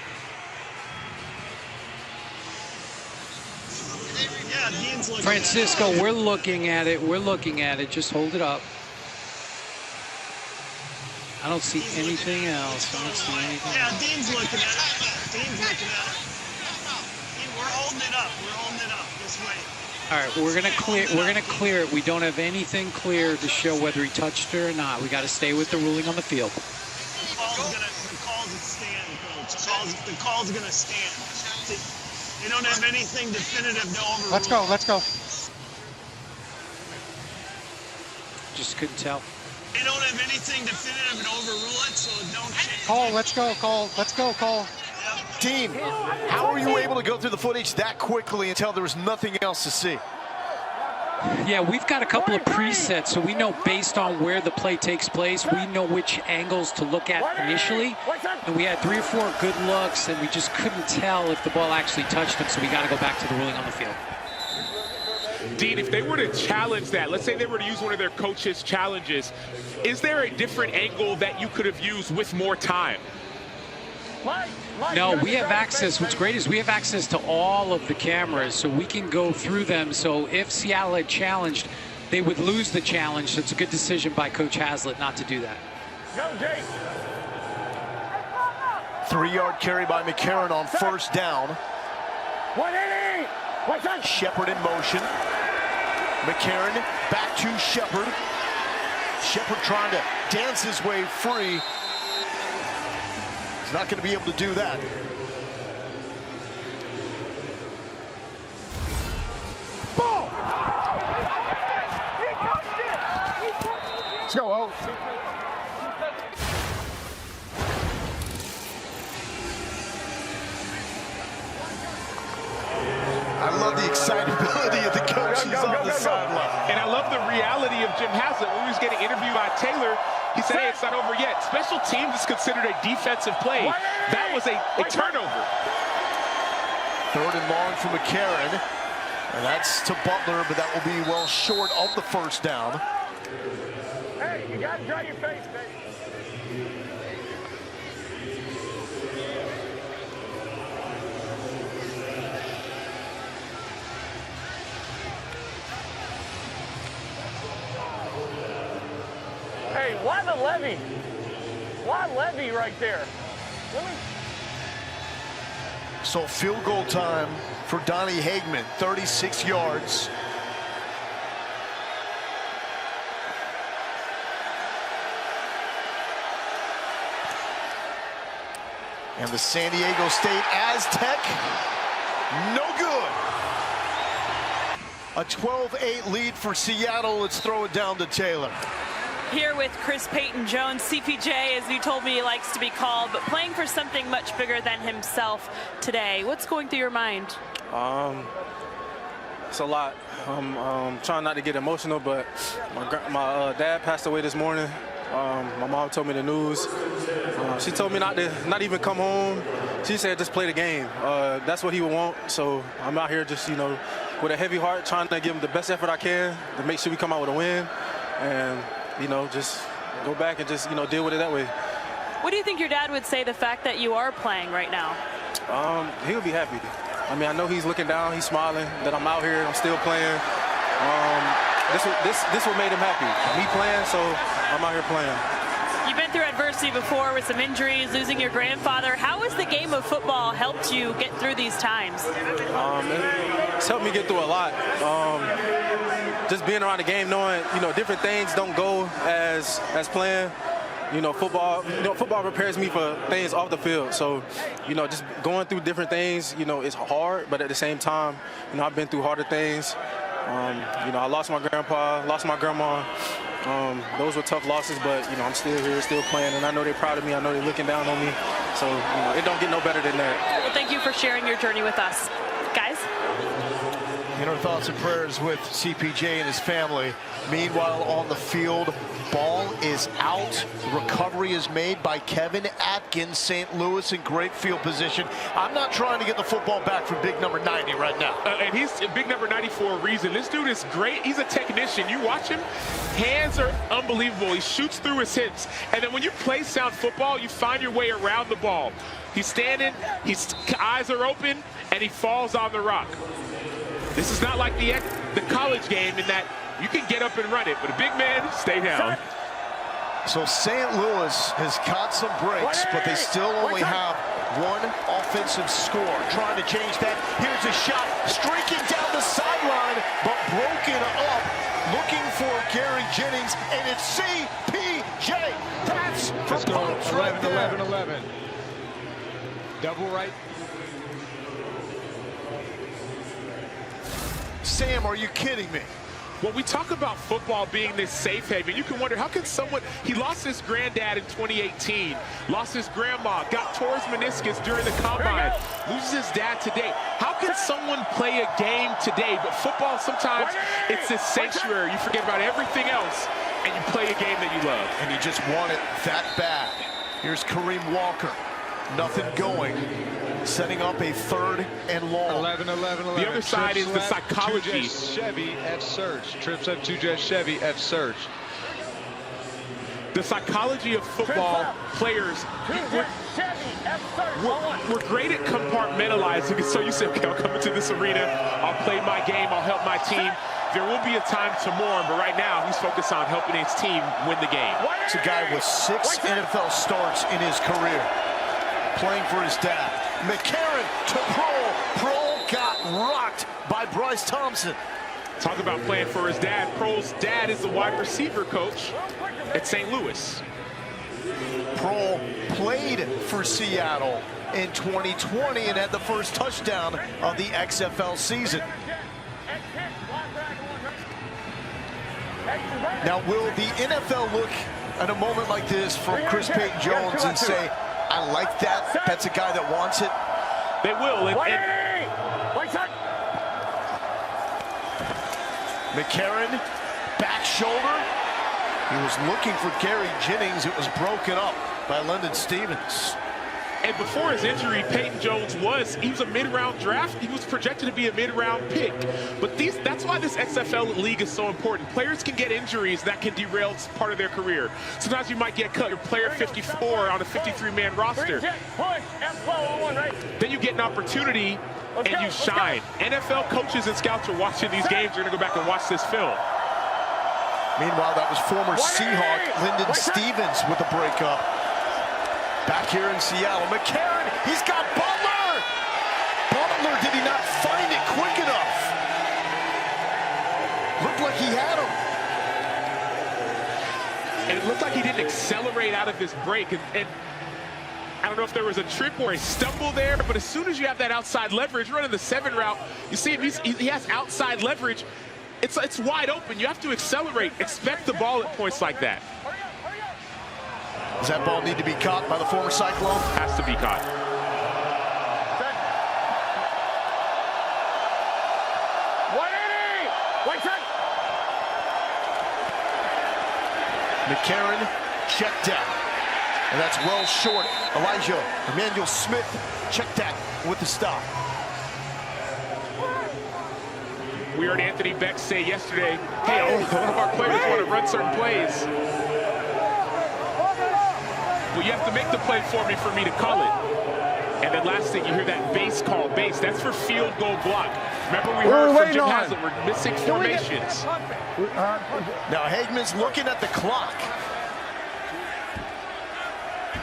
Francisco, we're looking at it. Just hold it up. I don't see anything else. Yeah, Dean's looking at it. We're holding it up. This way. All right, we're gonna clear it. We don't have anything clear to show whether he touched it or not. We got to stay with the ruling on the field. The call's gonna stand, Coach. The call's gonna stand. They don't have anything definitive to overrule. Let's go. Let's go. Just couldn't tell. They don't have anything definitive to overrule it, so don't change. Cole, let's go, Cole. Let's go, Cole. Dean, how were you able to go through the footage that quickly until there was nothing else to see? Yeah, we've got a couple of presets, so we know based on where the play takes place, we know which angles to look at initially. And we had 3 or 4 good looks, and we just couldn't tell if the ball actually touched him, so we got to go back to the ruling on the field. Dean, if they were to challenge that, let's say they were to use one of their coaches' challenges, is there a different angle that you could have used with more time? No, we have access. What's great is we have access to all of the cameras, so we can go through them. So if Seattle had challenged, they would lose the challenge. So it's a good decision by Coach Haslett not to do that. Go, Jake. 3-yard carry by McCarron on first down. 180. What's that? Shepard in motion. McCarron back to Shepard. Shepard trying to dance his way free. He's not going to be able to do that. Ball. Let's go, O. I love the excitability of the coaches on the sideline. And I love the reality of Jim Haslett. When he was getting interviewed by Taylor, he said, hey, it's not over yet. Special teams is considered a defensive play. That was a turnover. 3rd and long for McCarron. And that's to Butler, but that will be well short of the first down. Hey, you got to dry your face, baby. Hey, why the levy? Why levy right there? So field goal time for Donnie Hagman, 36 yards. And the San Diego State Aztec, no good. A 12-8 lead for Seattle. Let's throw it down to Taylor. Here with Chris Payton-Jones, CPJ, as you told me he likes to be called, but playing for something much bigger than himself today. What's going through your mind? It's a lot. I'm trying not to get emotional, but my dad passed away this morning. My mom told me the news. She told me not even come home. She said just play the game. That's what he would want. So I'm out here just, with a heavy heart, trying to give him the best effort I can to make sure we come out with a win. And just go back and just, deal with it that way. What do you think your dad would say the fact that you are playing right now? He'll be happy. I mean, I know he's looking down, he's smiling that I'm out here, I'm still playing. This what made him happy. Me playing, so I'm out here playing. You've been through adversity before with some injuries, losing your grandfather. How has the game of football helped you get through these times? It's helped me get through a lot. Just being around the game, knowing different things don't go as planned. Football prepares me for things off the field. So, just going through different things, it's hard, but at the same time, I've been through harder things. I lost my grandpa, lost my grandma. Those were tough losses, but I'm still here, still playing, and I know they're proud of me. I know they're looking down on me. So, it don't get no better than that. Well, thank you for sharing your journey with us. Guys? In our thoughts and prayers with CPJ and his family. Meanwhile, on the field, ball is out. Recovery is made by Kevin Atkins. St. Louis in great field position. I'm not trying to get the football back from big number 90 right now. And he's big number 90 for a reason. This dude is great. He's a technician. You watch him, hands are unbelievable. He shoots through his hips. And then when you play sound football, you find your way around the ball. He's standing, his eyes are open, and he falls on the rock. This is not like the college game in that you can get up and run it, but a big man, stay down. So St. Louis has caught some breaks, but they still only have One offensive score. Trying to change that. Here's a shot. Streaking down the sideline, but broken up. Looking for Gary Jennings, and it's CPJ. That's Let's for go. Pops 11, right there. 11, 11. Double right. Sam, are you kidding me? When we talk about football being this safe haven, you can wonder, how can someone, he lost his granddad in 2018, lost his grandma, got tore his meniscus during the combine, loses his dad today. How can someone play a game today? But football, sometimes it's this sanctuary. You forget about everything else, and you play a game that you love. And you just want it that bad. Here's Kareem Walker. Nothing going. Setting up a 3rd and long. 11, 11, 11. The other side is the psychology. Chevy, F search. Trips up 2 Jet Chevy, F search. The psychology of football players, we're great at compartmentalizing. So you say, okay, I'll come into this arena, I'll play my game, I'll help my team. There will be a time to mourn, but right now he's focused on helping his team win the game. It's a guy with 6 NFL starts in his career, playing for his dad. McCarron to Prohl. Prohl got rocked by Bryce Thompson. Talk about playing for his dad. Prohl's dad is the wide receiver coach at St. Louis. Prohl played for Seattle in 2020 and had the first touchdown of the XFL season. Now, will the NFL look at a moment like this from Chris Payton-Jones and say, I like that, that's a guy that wants it? They will. McCarron, back shoulder. He was looking for Gary Jennings. It was broken up by Lyndon Stevens. And before his injury, Payton-Jones he was a mid-round draft. He was projected to be a mid-round pick. But that's why this XFL league is so important. Players can get injuries that can derail part of their career. Sometimes you might get cut. You're player 54 on a 53-man roster. Then you get an opportunity and you shine. NFL coaches and scouts are watching these games. They're going to go back and watch this film. Meanwhile, that was former Seahawk Lyndon Stevens with a breakup. Back here in Seattle, McCarron, he's got Butler! Butler, did he not find it quick enough? Looked like he had him. And it looked like he didn't accelerate out of his break. And I don't know if there was a trip or a stumble there, but as soon as you have that outside leverage, running the 7 route, you see him, he has outside leverage. It's wide open. You have to accelerate. Expect the ball at points like that. Does that ball need to be caught by the former Cyclone? Has to be caught. McCarron, check down. And that's well short. Emmanuel Smith, check that with the stop. We heard Anthony Beck say yesterday, hey, a lot of our players want to run certain plays. Well, you have to make the play for me to call it. And then last thing, you hear that base call. Base, that's for field goal block. Remember we heard from Jim Haslett, we're missing formations. Now Hagman's looking at the clock.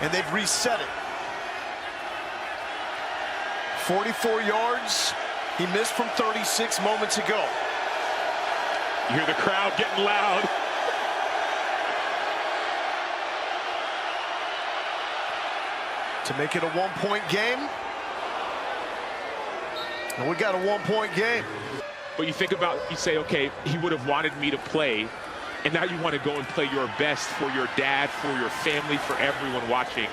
And they've reset it. 44 yards. He missed from 36 moments ago. You hear the crowd getting loud. To make it a one-point game. And we got a one-point game. But you think about, you say, okay, he would have wanted me to play. And now you want to go and play your best for your dad, for your family, for everyone watching.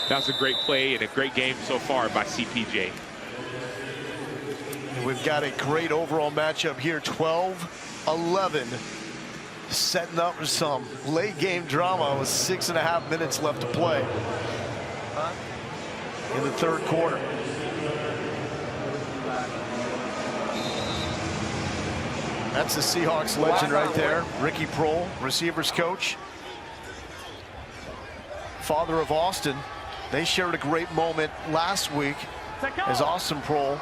That was a great play and a great game so far by CPJ. We've got a great overall matchup here, 12-11. Setting up for some late game drama with 6.5 minutes left to play in the 3rd quarter. That's the Seahawks legend right there, Ricky Prohl, receivers coach. Father of Austin. They shared a great moment last week as Austin Prohl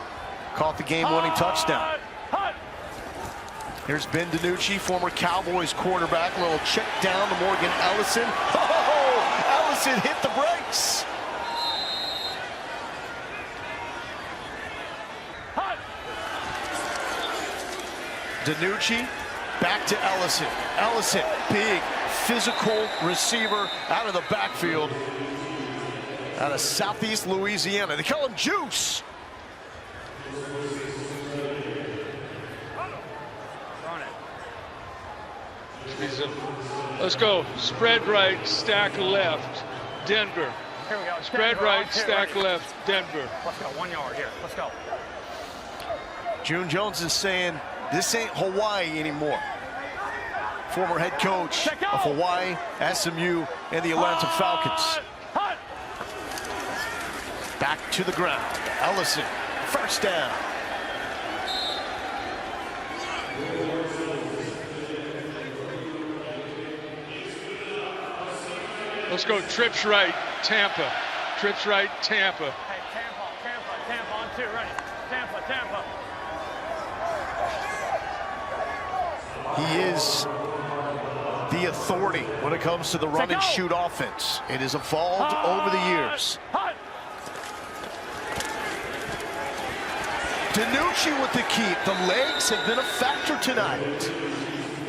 caught the game-winning touchdown. Here's Ben DiNucci, former Cowboys quarterback. A little check down to Morgan Ellison. Oh, Ellison hit the brakes. DiNucci back to Ellison. Ellison, big physical receiver out of the backfield. Out of Southeast Louisiana. They call him Juice. Let's go. Spread right, stack left. Denver. Here we go. Spread right, stack left. Denver. Let's go. 1 yard here. Let's go. June Jones is saying this ain't Hawaii anymore. Former head coach of Hawaii, SMU, and the Atlanta Falcons. Back to the ground. Ellison, first down. Let's go. Trips right, Tampa. Trips right, Tampa. Hey, Tampa on 2, ready. Tampa. He is the authority when it comes to the run and shoot offense. It has evolved over the years. DiNucci with the keep. The legs have been a factor tonight.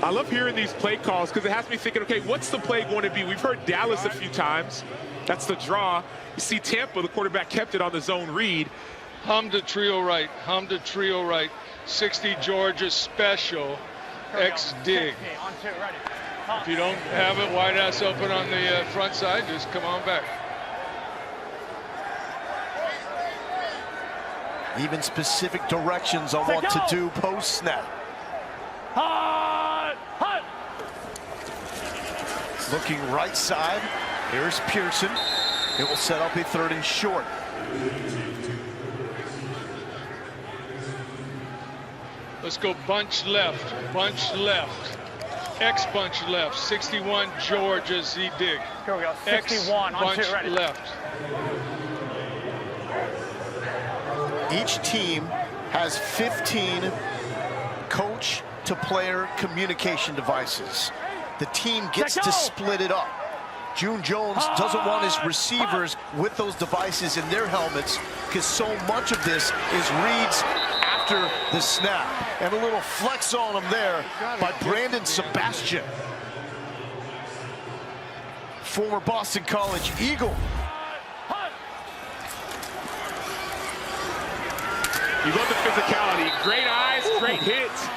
I love hearing these play calls because it has me thinking, okay, what's the play going to be? We've heard Dallas a few times. That's the draw. You see Tampa, the quarterback kept it on the zone read. Hum to trio right. Hum to trio right. 60 Georgia special. X dig. On 2, ready. If you don't have it wide ass open on the front side, just come on back. Even specific directions on what to do post snap. Looking right side. Here's Pearson. It will set up a 3rd and short. Let's go bunch left. X bunch left. 61 Georgia Z dig. Here we go. 61 on 2, ready. Left. Each team has 15 coach to player communication devices. The team gets to split it up. June Jones doesn't want his receivers with those devices in their helmets because so much of this is reads after the snap. And a little flex on him there by Brandon Sebastian. Former Boston College Eagle. You love the physicality. Great eyes, great hits.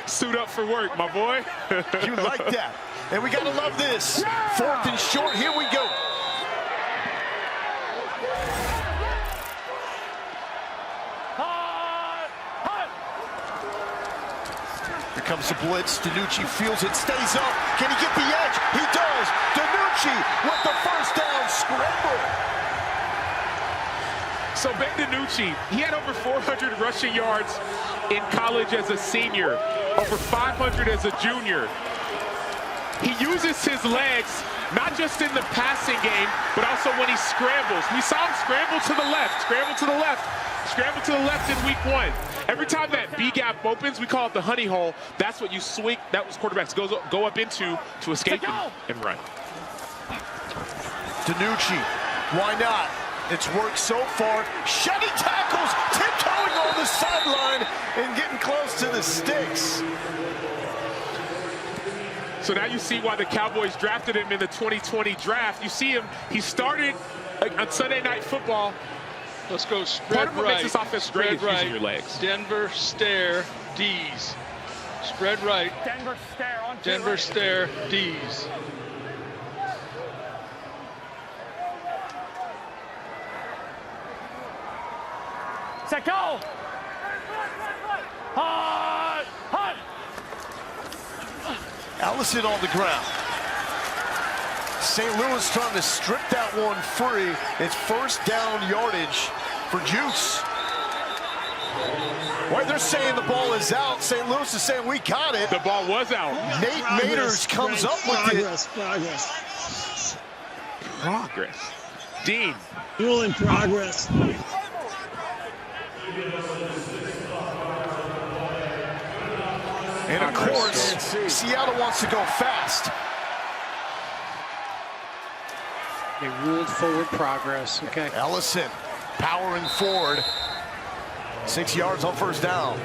Suit up for work, my boy. You like that. And we gotta love this. 4th and short, here we go. Here comes the blitz. DiNucci feels it, stays up. Can he get the edge? He does. DiNucci with the first down scramble. So Ben DiNucci, he had over 400 rushing yards in college as a senior, over 500 as a junior. He uses his legs, not just in the passing game, but also when he scrambles. We saw him scramble to the left, scramble to the left, scramble to the left in week 1. Every time that B gap opens, we call it the honey hole. That's what you swing, that was quarterbacks go up into to escape and run. DiNucci, why not? It's worked so far. Shedding tackles, tiptoeing on the sideline and getting close to the sticks. So now you see why the Cowboys drafted him in the 2020 draft. You see him, he started on Sunday Night Football. Let's go spread right. This offense great is using your legs. Denver stare D's. Spread right. Denver stare on 2, Denver ready. stare D's. Set go. Ellison on the ground. St. Louis trying to strip that one free. It's first down yardage for Juice. Well, they're saying the ball is out. St. Louis is saying we got it. The ball was out. Nate Maters comes up with it. Progress. Dean. Still in progress. And of course, Seattle wants to go fast. They ruled forward progress. Okay. Ellison powering forward. 6 yards on first down.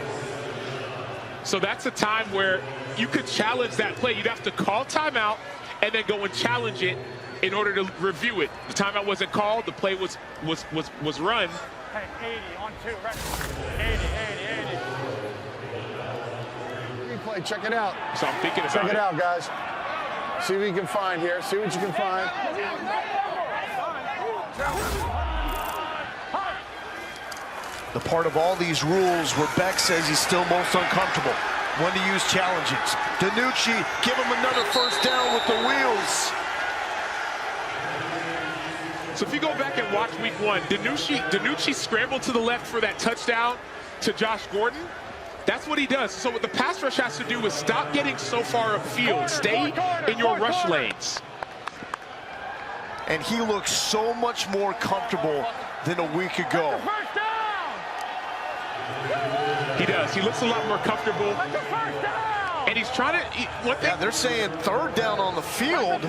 So that's a time where you could challenge that play. You'd have to call timeout and then go and challenge it in order to review it. The timeout wasn't called. The play was run. Hey, 80 on 2, ready. 80. Replay, check it out. So I'm thinking about Check it out, guys. See what you can find here. See what you can find. The part of all these rules where Beck says he's still most uncomfortable when to use challenges. DiNucci, give him another first down with the wheels. So if you go back and watch week 1, DiNucci scrambled to the left for that touchdown to Josh Gordon. That's what he does. So what the pass rush has to do is stop getting so far upfield. Stay in your rush lanes. And he looks so much more comfortable than a week ago. He does. He looks a lot more comfortable. And he's trying to... Yeah, they're saying third down on the field.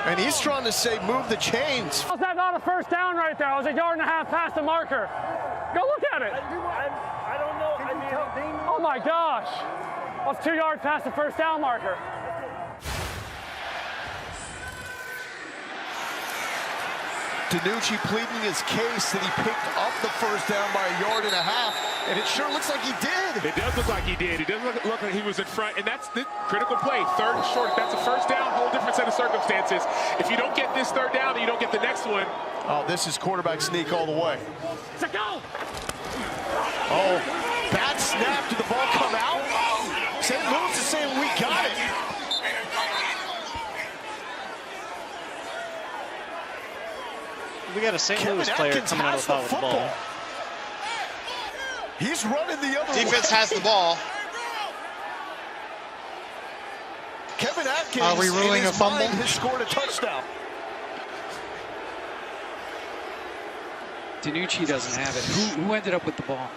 And he's trying to say move the chains. How's that not a first down right there? I was 1.5 yards past the marker. Go look at it. I don't know. Oh my gosh. I was 2 yards past the first down marker. DiNucci pleading his case that he picked up the first down by 1.5 yards, and it sure looks like he did. It does look like he did. It does look like he was in front, and that's the critical play. Third and short. That's a first down, whole different set of circumstances. If you don't get this third down, you don't get the next one. Oh, this is quarterback sneak all the way. Let's go. Oh, bad snap. Did the ball come out? St. Louis is saying we got it. We got a St. Louis player coming out of the foul with the ball. He's running the other way. Defense has the ball. Kevin Atkins, Are we ruling in his a fumble? mind, has scored a touchdown. DiNucci doesn't have it. Who ended up with the ball?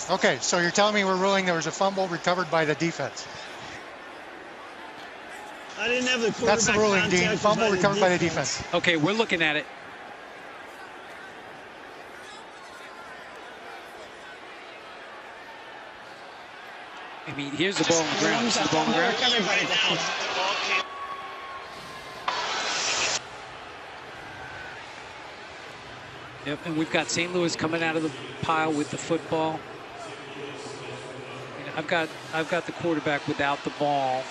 Okay, so you're telling me we're ruling there was a fumble recovered by the defense. I didn't have the quarterback. That's the ruling, Dean. contact Fumble by the recovered by the defense. Okay, we're looking at it. I mean, here's the ball on the ground. See the ball on the ground? Yep, and we've got St. Louis coming out of the pile with the football. And I've got the quarterback without the ball.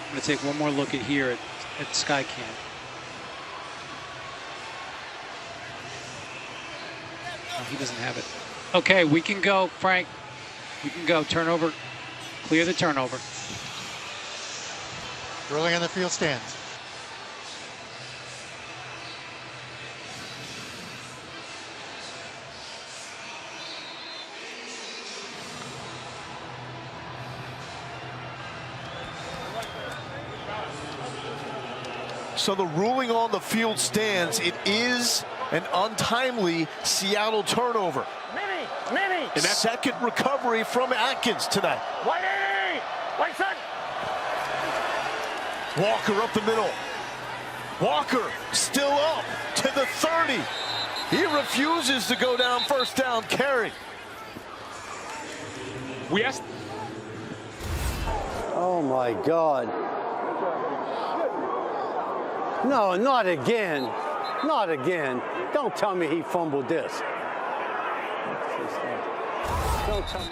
I'm going to take one more look at here at Skycam. Oh, he doesn't have it. Okay, we can go, Frank. We can go. Turnover. Clear the turnover. Ruling on the field stands. So the ruling on the field stands. It is an untimely Seattle turnover. Mini. And second recovery from Atkins tonight. White side. Walker up the middle. Walker still up to the 30. He refuses to go down first down carry. We asked. Oh my God. No, not again. Not again. Don't tell me he fumbled this. Don't tell me.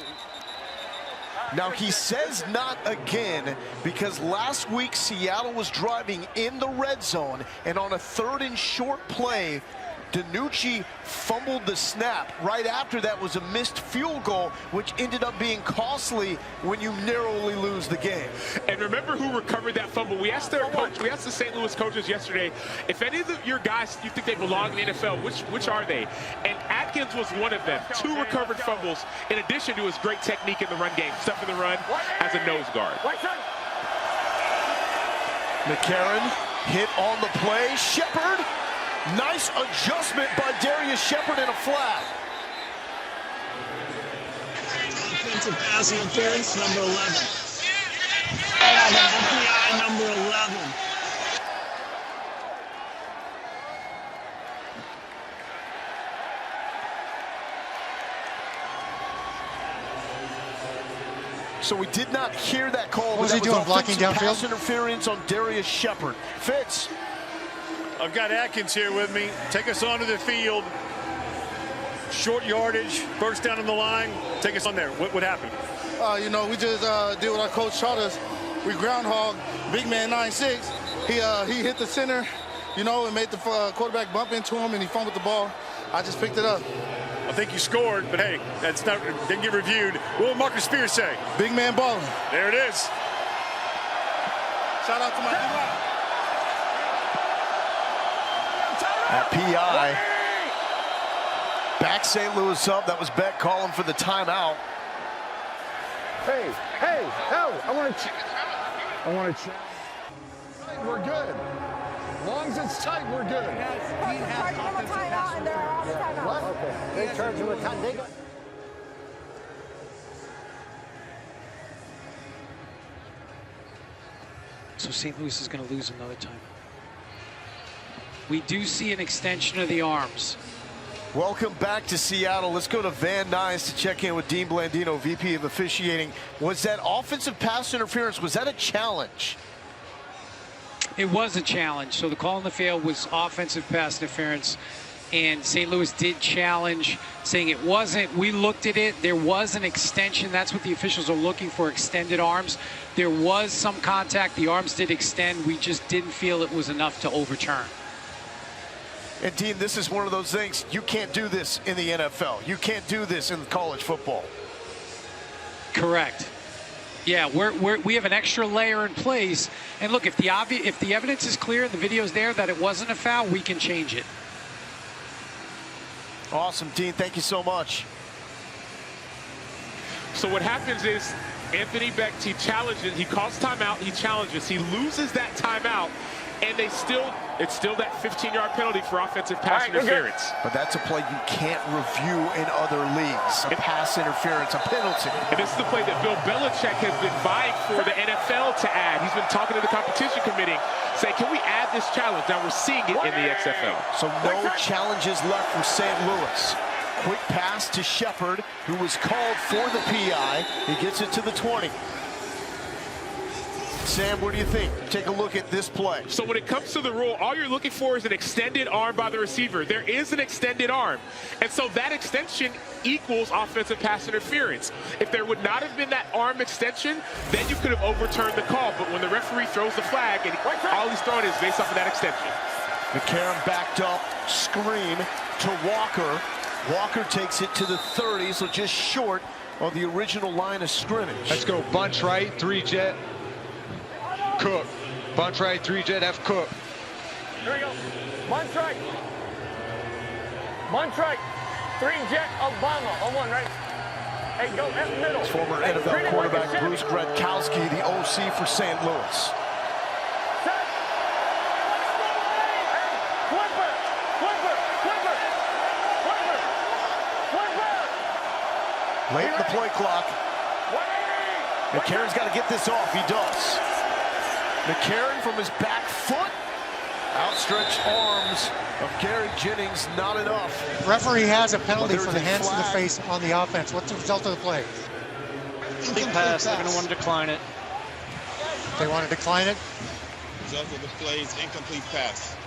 Now he says not again because last week Seattle was driving in the red zone, and on a third and short play, DiNucci fumbled the snap. Right after that was a missed field goal, which ended up being costly when you narrowly lose the game. And remember who recovered that fumble? We asked their coach, we asked the St. Louis coaches yesterday, if any of your guys you think they belong in the NFL, which are they? And Atkins was one of them. 2 recovered fumbles in addition to his great technique in the run game. Stuff in the run as a nose guard. McCarron hit on the play. Shepard. Nice adjustment by Darius Shepard in a flag. Offensive pass interference, number 11. FBI number 11. So we did not hear that call. What was he doing, blocking downfield? Pass interference on Darius Shepard. Fitz. I've got Atkins here with me. Take us onto the field. Short yardage, first down on the line. Take us on there. What happened? You know, we just did what our coach taught us. We groundhog, big man 9'6". He hit the center, you know, and made the quarterback bump into him, and he fumbled the ball. I just picked it up. I think you scored, but hey, that's not didn't get reviewed. What will Marcus Spears say? Big man balling. There it is. Shout out to my D-line. That PI. Back St. Louis up. That was Beck calling for the timeout. Hey, I want to check. We're good. As long as it's tight, we're good. What? Okay. They charge him a timeout. So St. Louis is going to lose another time. We do see an extension of the arms. Welcome back to Seattle. Let's go to Van Nuys to check in with Dean Blandino, VP of Officiating. Was that offensive pass interference, was that a challenge? It was a challenge. So the call on the field was offensive pass interference, and St. Louis did challenge, saying it wasn't. We looked at it. There was an extension. That's what the officials are looking for, extended arms. There was some contact. The arms did extend. We just didn't feel it was enough to overturn. And Dean, this is one of those things, you can't do this in the NFL. You can't do this in college football. Correct. Yeah, we have an extra layer in place. And look, if the evidence is clear, the video's there that it wasn't a foul, we can change it. Awesome, Dean. Thank you so much. So what happens is Anthony Beck, he challenges, he calls timeout, he challenges, he loses that timeout, and it's still that 15-yard penalty for offensive pass interference. But that's a play you can't review in other leagues. A pass interference, a penalty. And this is the play that Bill Belichick has been vying for the NFL to add. He's been talking to the competition committee, saying, can we add this challenge? Now we're seeing it in the XFL. So no challenges left from St. Louis. Quick pass to Shepard, who was called for the PI. He gets it to the 20. Sam, what do you think? Take a look at this play. So when it comes to the rule, all you're looking for is an extended arm by the receiver. There is an extended arm. And so that extension equals offensive pass interference. If there would not have been that arm extension, then you could have overturned the call. But when the referee throws the flag, and all he's throwing is based off of that extension. McCarron backed up, screen to Walker. Walker takes it to the 30, so just short of the original line of scrimmage. Let's go bunch right, 3-jet. Cook. Bunch right, 3-jet, F Cook. Here we go. Bunch right. Bunch right. 3-jet, Obama on one, right? Hey, go F middle. Former NFL quarterback Bruce Gradkowski, the OC for St. Louis. Late in the play clock. McCarron's got to get this off. He does. McCarron from his back foot. Outstretched arms of Gary Jennings, not enough. Referee has a penalty for the hands to the face on the offense. What's the result of the play? Big pass. They're going to want to decline it. They want to decline it? Result of the play is incomplete pass.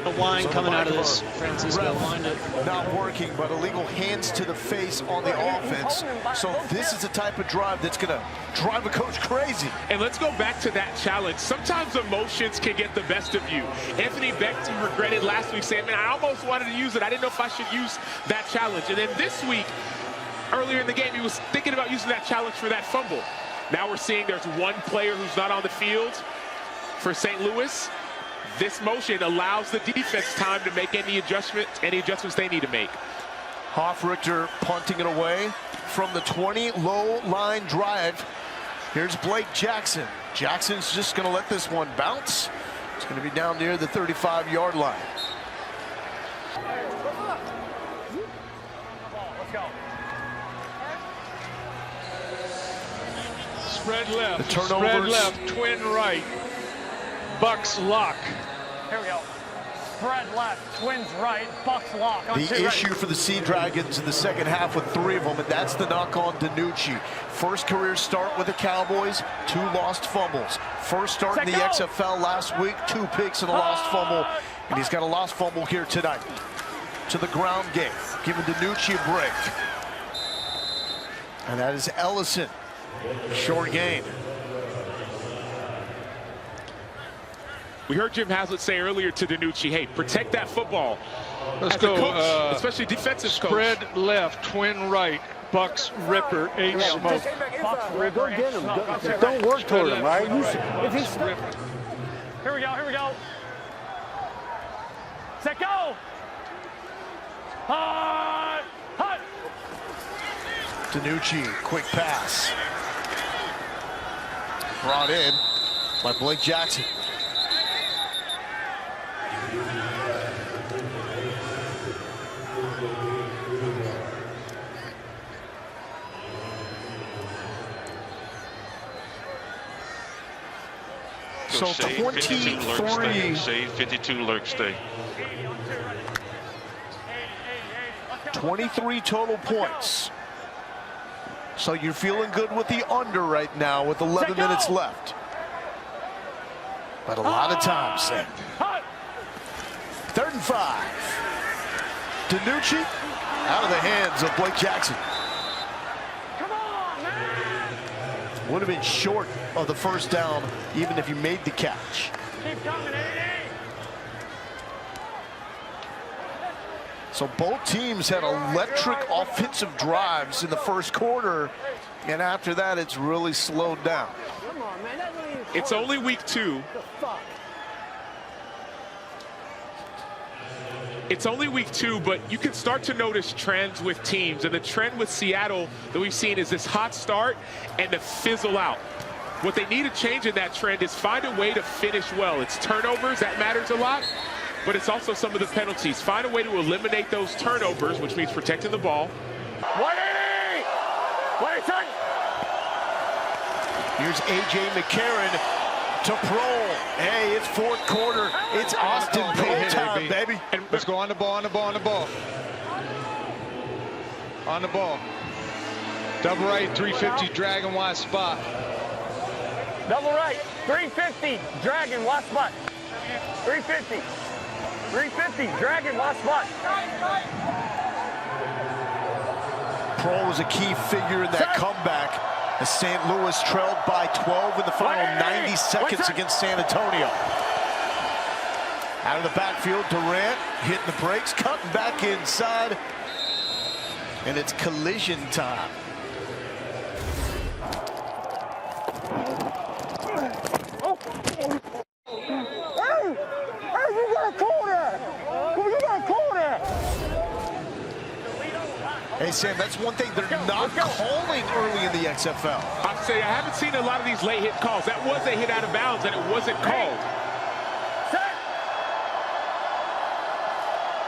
A whine coming out of this, Francisco. Wind it. Not working, but illegal hands to the face on the offense. So this is the type of drive that's going to drive a coach crazy. And let's go back to that challenge. Sometimes emotions can get the best of you. Anthony Beck regretted last week saying, man, I almost wanted to use it. I didn't know if I should use that challenge. And then this week, earlier in the game, he was thinking about using that challenge for that fumble. Now we're seeing there's one player who's not on the field for St. Louis. This motion allows the defense time to make any adjustments they need to make. Hofrichter punting it away from the 20, low line drive. Here's Blake Jackson. Jackson's just going to let this one bounce. It's going to be down near the 35-yard line. Let's go. Spread left. The turnovers. Spread left. Twin right. Bucks lock. Here we go. Spread left, twins right, Bucks lock. The issue for the Sea Dragons in the second half with 3 of them, and that's the knock on DiNucci. First career start with the Cowboys, 2 lost fumbles. First start in the XFL last week, 2 picks and a lost fumble, and he's got a lost fumble here tonight. To the ground game, giving DiNucci a break. And that is Ellison. Short gain. We heard Jim Haslett say earlier to DiNucci, hey, protect that football. Let's As a go. coach, especially defensive spread coach. left, twin right, Bucks Ripper, 8 smoke. Bucks Ripper, Go get him. Don't work toward him, right? If he's Here we go, here we go. Set, go! Hut! Hut! DiNucci, quick pass. Brought in by Blake Jackson. So 23. Shade 52 lurk stay. 23 total points. So you're feeling good with the under right now with 11 minutes left. But a lot of time, Sam. 3rd and 5. DiNucci out of the hands of Blake Jackson. Would have been short of the first down even if you made the catch. Keep coming, 80. So both teams had electric offensive drives in the first quarter, and after that it's really slowed down. It's only week 2. It's only week 2, but you can start to notice trends with teams. And the trend with Seattle that we've seen is this hot start and the fizzle out. What they need to change in that trend is find a way to finish well. It's turnovers, that matters a lot, but it's also some of the penalties. Find a way to eliminate those turnovers, which means protecting the ball. 180! Wait, son! Here's A.J. McCarron to Prohl. Hey, it's 4th quarter. It's Austin Prohl time, baby. And let's go on the ball, on the ball, on the ball. On the ball. Double right, 350, dragon wide spot. Double right, 350, dragon, last spot. 350. 350, dragon, last spot. Prohl was a key figure in that comeback as St. Louis trailed by 12 in the final 90 seconds against San Antonio. Out of the backfield, Durant hitting the brakes, cutting back inside, and it's collision time. Hey, Sam, that's one thing they're not calling early in the XFL. I'd say I haven't seen a lot of these late hit calls. That was a hit out of bounds, and it wasn't called. Set!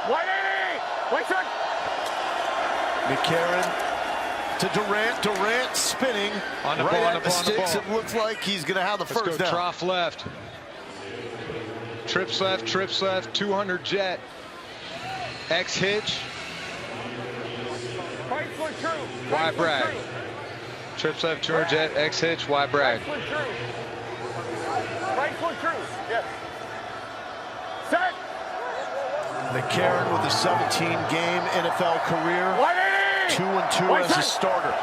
180! Wait, son! McCarron to Durant. Durant spinning On the right ball, at on the the ball, on the sticks. ball. It looks like he's going to have the Let's first go down. trough left. Trips left, 200 jet. X hitch. Right foot true. Y Right foot brag. true. Trips left, 200 jet, X hitch, Y brag. Right foot true. Right foot true. Yes. Set! McCarron with a 17-game NFL career. 2-2 as a starter.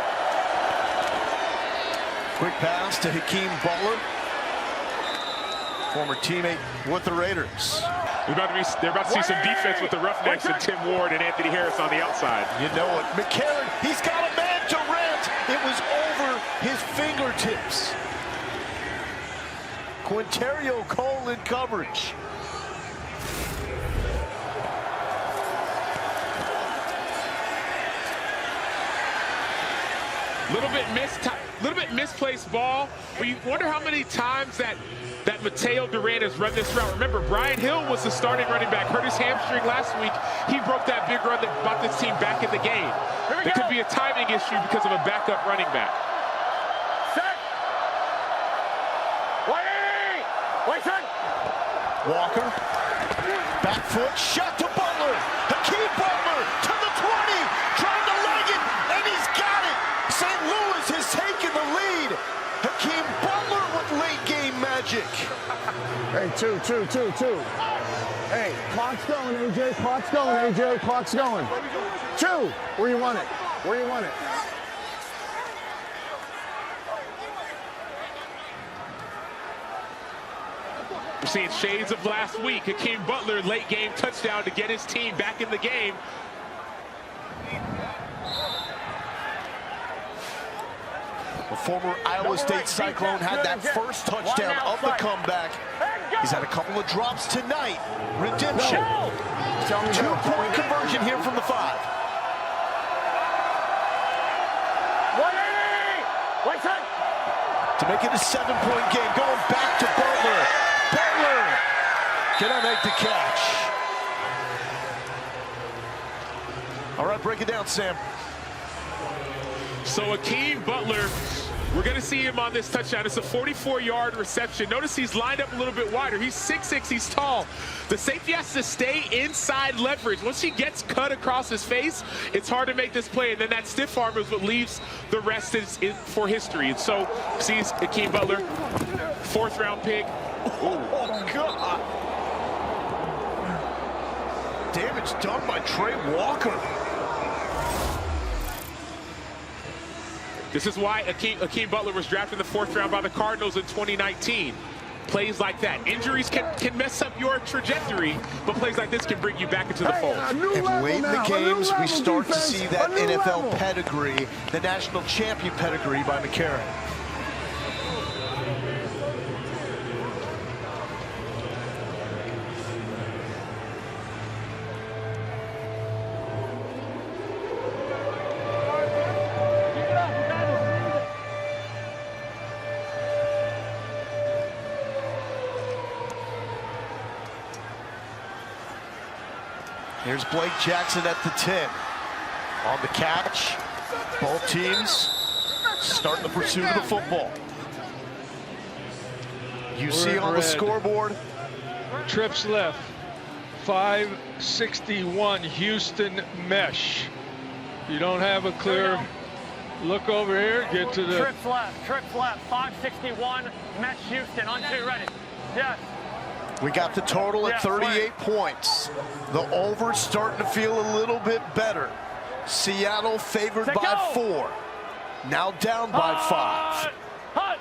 Quick pass to Hakeem Butler, former teammate with the Raiders. They're about to see some defense with the Roughnecks and Tim Ward and Anthony Harris on the outside. You know it. McCarron, he's got a man, Durant. It was over his fingertips. Quinterio Cole in coverage. Little bit misplaced ball, but you wonder how many times that Mateo Durant has run this route. Remember, Brian Hill was the starting running back, hurt his hamstring last week. He broke that big run that brought this team back in the game. There could be a timing issue because of a backup running back. Set! 180! Wait, son! foot, shot to Butler. Hakeem Butler to the 20, trying to leg it, and he's got it. St. Louis has taken the lead. Hakeem Butler with late game magic. Hey, two. Hey, clock's going, AJ. Clock's going, AJ. Clock's going. 2. Where you want it? Where you want it? We're seeing shades of last week. Hakeem Butler, late game touchdown to get his team back in the game. The former Iowa State Cyclone had that first touchdown of the comeback. He's had a couple of drops tonight. Redemption. 2-point conversion here from the 5. 180! To make it a 7-point game, going back to Butler. Butler cannot make the catch. All right, break it down, Sam. So Hakeem Butler, we're going to see him on this touchdown. It's a 44-yard reception. Notice he's lined up a little bit wider. He's 6'6", he's tall. The safety has to stay inside leverage. Once he gets cut across his face, it's hard to make this play. And then that stiff arm is what leaves the rest for history. And so, sees Hakeem Butler, 4th-round pick. Oh, God. Damage done by Trey Walker. This is why Hakeem Butler was drafted in the 4th round by the Cardinals in 2019. Plays like that. Injuries can mess up your trajectory, but plays like this can bring you back into the fold. And late in the games, we start to see that NFL pedigree, the national champion pedigree by McCarron. Here's Blake Jackson at the 10. On the catch. Both teams starting the pursuit of the football. You see on the scoreboard. Trips left. 561 Houston mesh. You don't have a clear look over here. Get to the Trips left. 561 mesh Houston on 2. Ready? Yes. We got the total at 38 points. The over's starting to feel a little bit better. Seattle favored by 4. Now down by 5.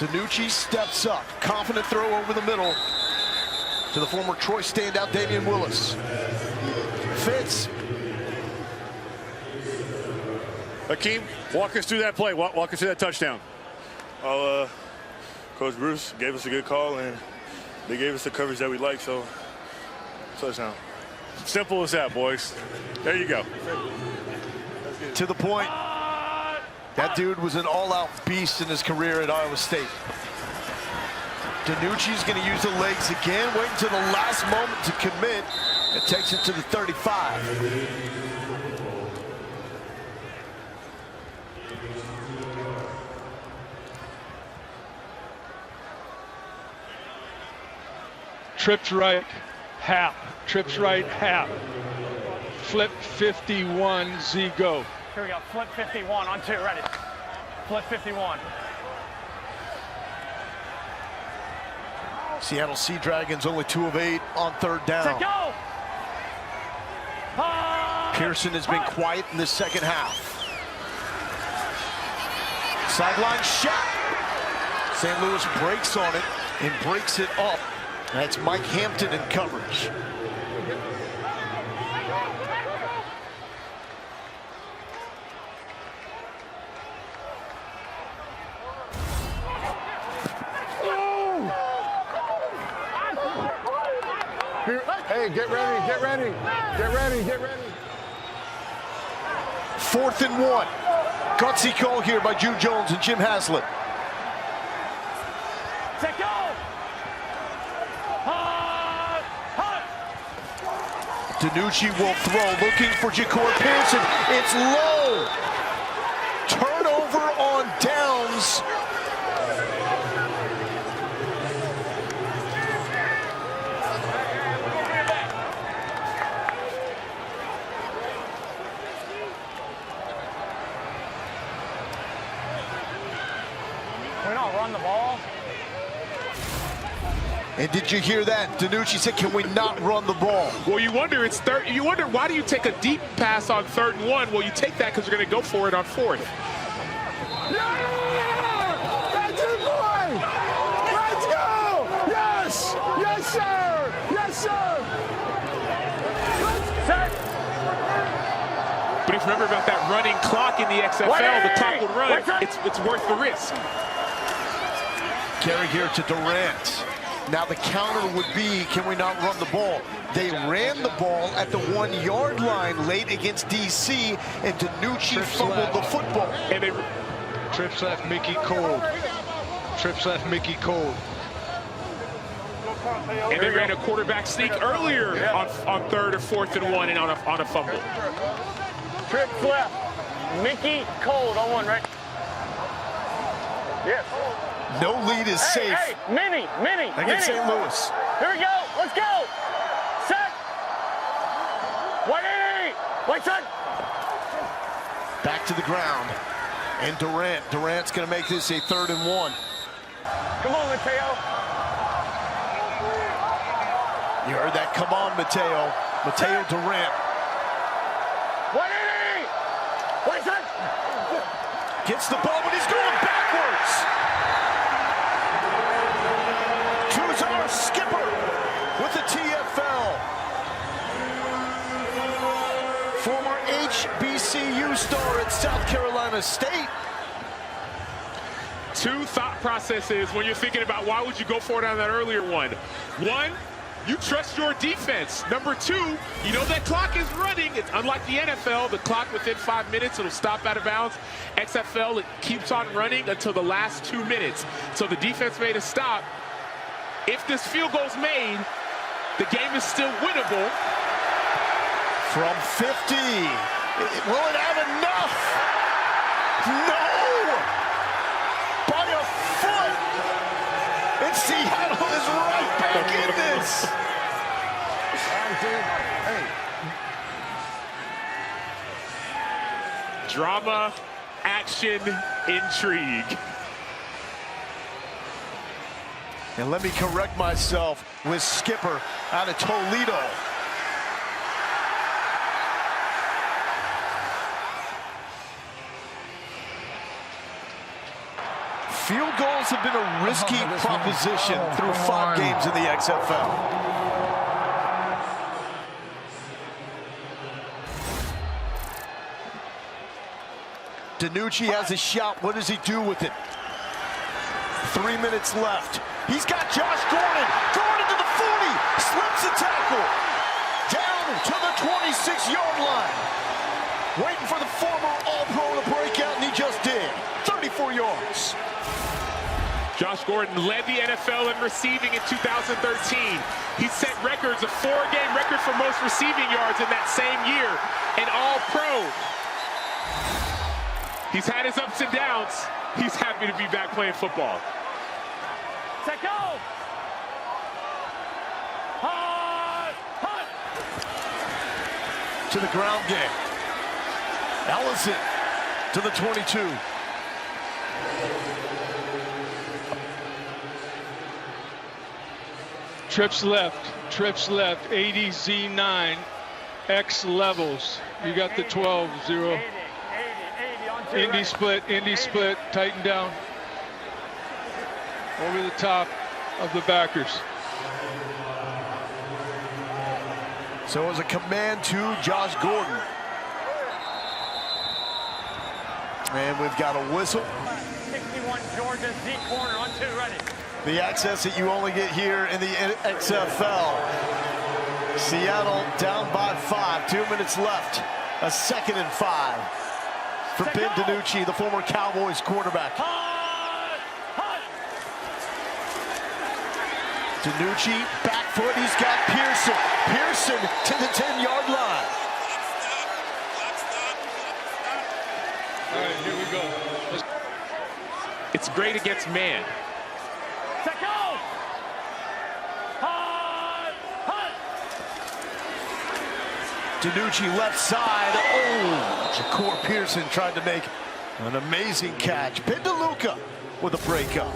DiNucci steps up. Confident throw over the middle to the former Troy standout Damian Willis. Fitz. Hakeem, walk us through that play. Walk us through that touchdown. Coach Bruce gave us a good call, and they gave us the coverage that we like, so touchdown. Simple as that, boys. There you go. To the point. That dude was an all-out beast in his career at Iowa State. DiNucci's going to use the legs again, wait until the last moment to commit. It takes it to the 35. trips right, Hap. Trips right, Hap. Flip 51, Z go. Here we go, flip 51 on 2, ready. Flip 51. Seattle Sea Dragons only 2 of 8 on 3rd down. Set, go! Pearson has been quiet in the second half. Sideline shot. St. Louis breaks on it and breaks it up. That's Mike Hampton in coverage. Hey, get ready, get ready, get ready, get ready. 4th and 1. Gutsy call here by June Jones and Jim Haslett. Set, go! DiNucci will throw, looking for Ja'Cory Pearson. It's low. Turnover on downs. run the ball? And did you hear that? DiNucci said, can we not run the ball? Well, you wonder it's third. You wonder why do you take a deep pass on 3rd and 1? Well, you take that because you're going to go for it on 4th. That's it, boy! Let's go! Yes! Yes, sir! Yes, sir! But if you remember about that running clock in the XFL, the clock would run. It's worth the risk. Carry here to Durant. Now the counter would be, can we not run the ball? They ran the ball at the 1-yard line late against DC, and DiNucci fumbled the football. And trips left Mickey cold. Trips left Mickey cold. And they ran a quarterback sneak earlier on 3rd or 4th and 1 and on a fumble. Trips left. Mickey cold on 1, right? Yes. No lead is safe. Hey, Mini. Against St. Louis. Here we go. Let's go. Set. 180. Wait, set. Back to the ground. And Durant's going to make this a 3rd and 1. Come on, Mateo. You heard that. Come on, Mateo. Mateo Durant. 180. Wait, set. Gets the ball, but he's going backwards. Our skipper with the TFL. Former HBCU star at South Carolina State. Two thought processes when you're thinking about why would you go for it on that earlier one. One, you trust your defense. Number 2, you know that clock is running. It's unlike the NFL, the clock within 5 minutes, it'll stop out of bounds. XFL, it keeps on running until the last 2 minutes. So the defense made a stop. If this field goal's made, the game is still winnable. From 50. Will it have enough? No! By a foot! And Seattle is right back in this. Drama, action, intrigue. And let me correct myself with Skipper out of Toledo. Field goals have been a risky proposition through 5 games in the XFL. DiNucci has a shot. What does he do with it? 3 minutes left. He's got Josh Gordon. Gordon to the 40. Slips the tackle. Down to the 26-yard line. Waiting for the former All-Pro to break out, and he just did. 34 yards. Josh Gordon led the NFL in receiving in 2013. He set records, a 4-game record for most receiving yards in that same year. An All-Pro. He's had his ups and downs. He's happy to be back playing football. Set go! Hot! To the ground game. Ellison to the 22. Trips left, 80Z9, X levels. You got the 12-0. Indy split, tighten down. Over the top of the backers. So it was a command to Josh Gordon. And we've got a whistle. 61 Georgia, Z corner on 2, ready. The access that you only get here in the XFL. Seattle down by 5, 2 minutes left. A 2nd and 5 for Ben DiNucci, the former Cowboys quarterback. DiNucci, back foot, he's got Pearson. Pearson to the 10-yard line. All right, here we go. It's great against man. Set go! DiNucci left side. Oh, Ja'Cour Pearson tried to make an amazing catch. Pindaluka with a breakup.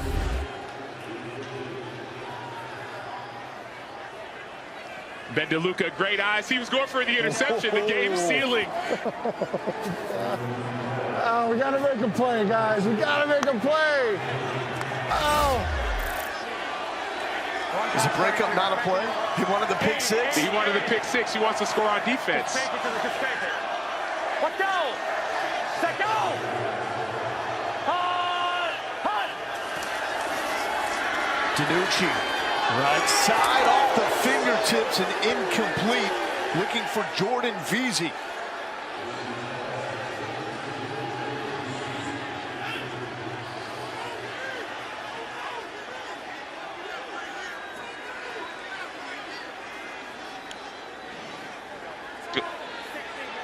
Ben DeLuca, great eyes. He was going for the interception, the game sealing. Oh, we gotta make a play, guys. We gotta make a play. Oh. Is a breakup not a play? He wanted the pick six? He wanted the pick six. He wants to score on defense. Let's go. Let's go. DiNucci, right side off the fingertips and incomplete. Looking for Jordan Veazey.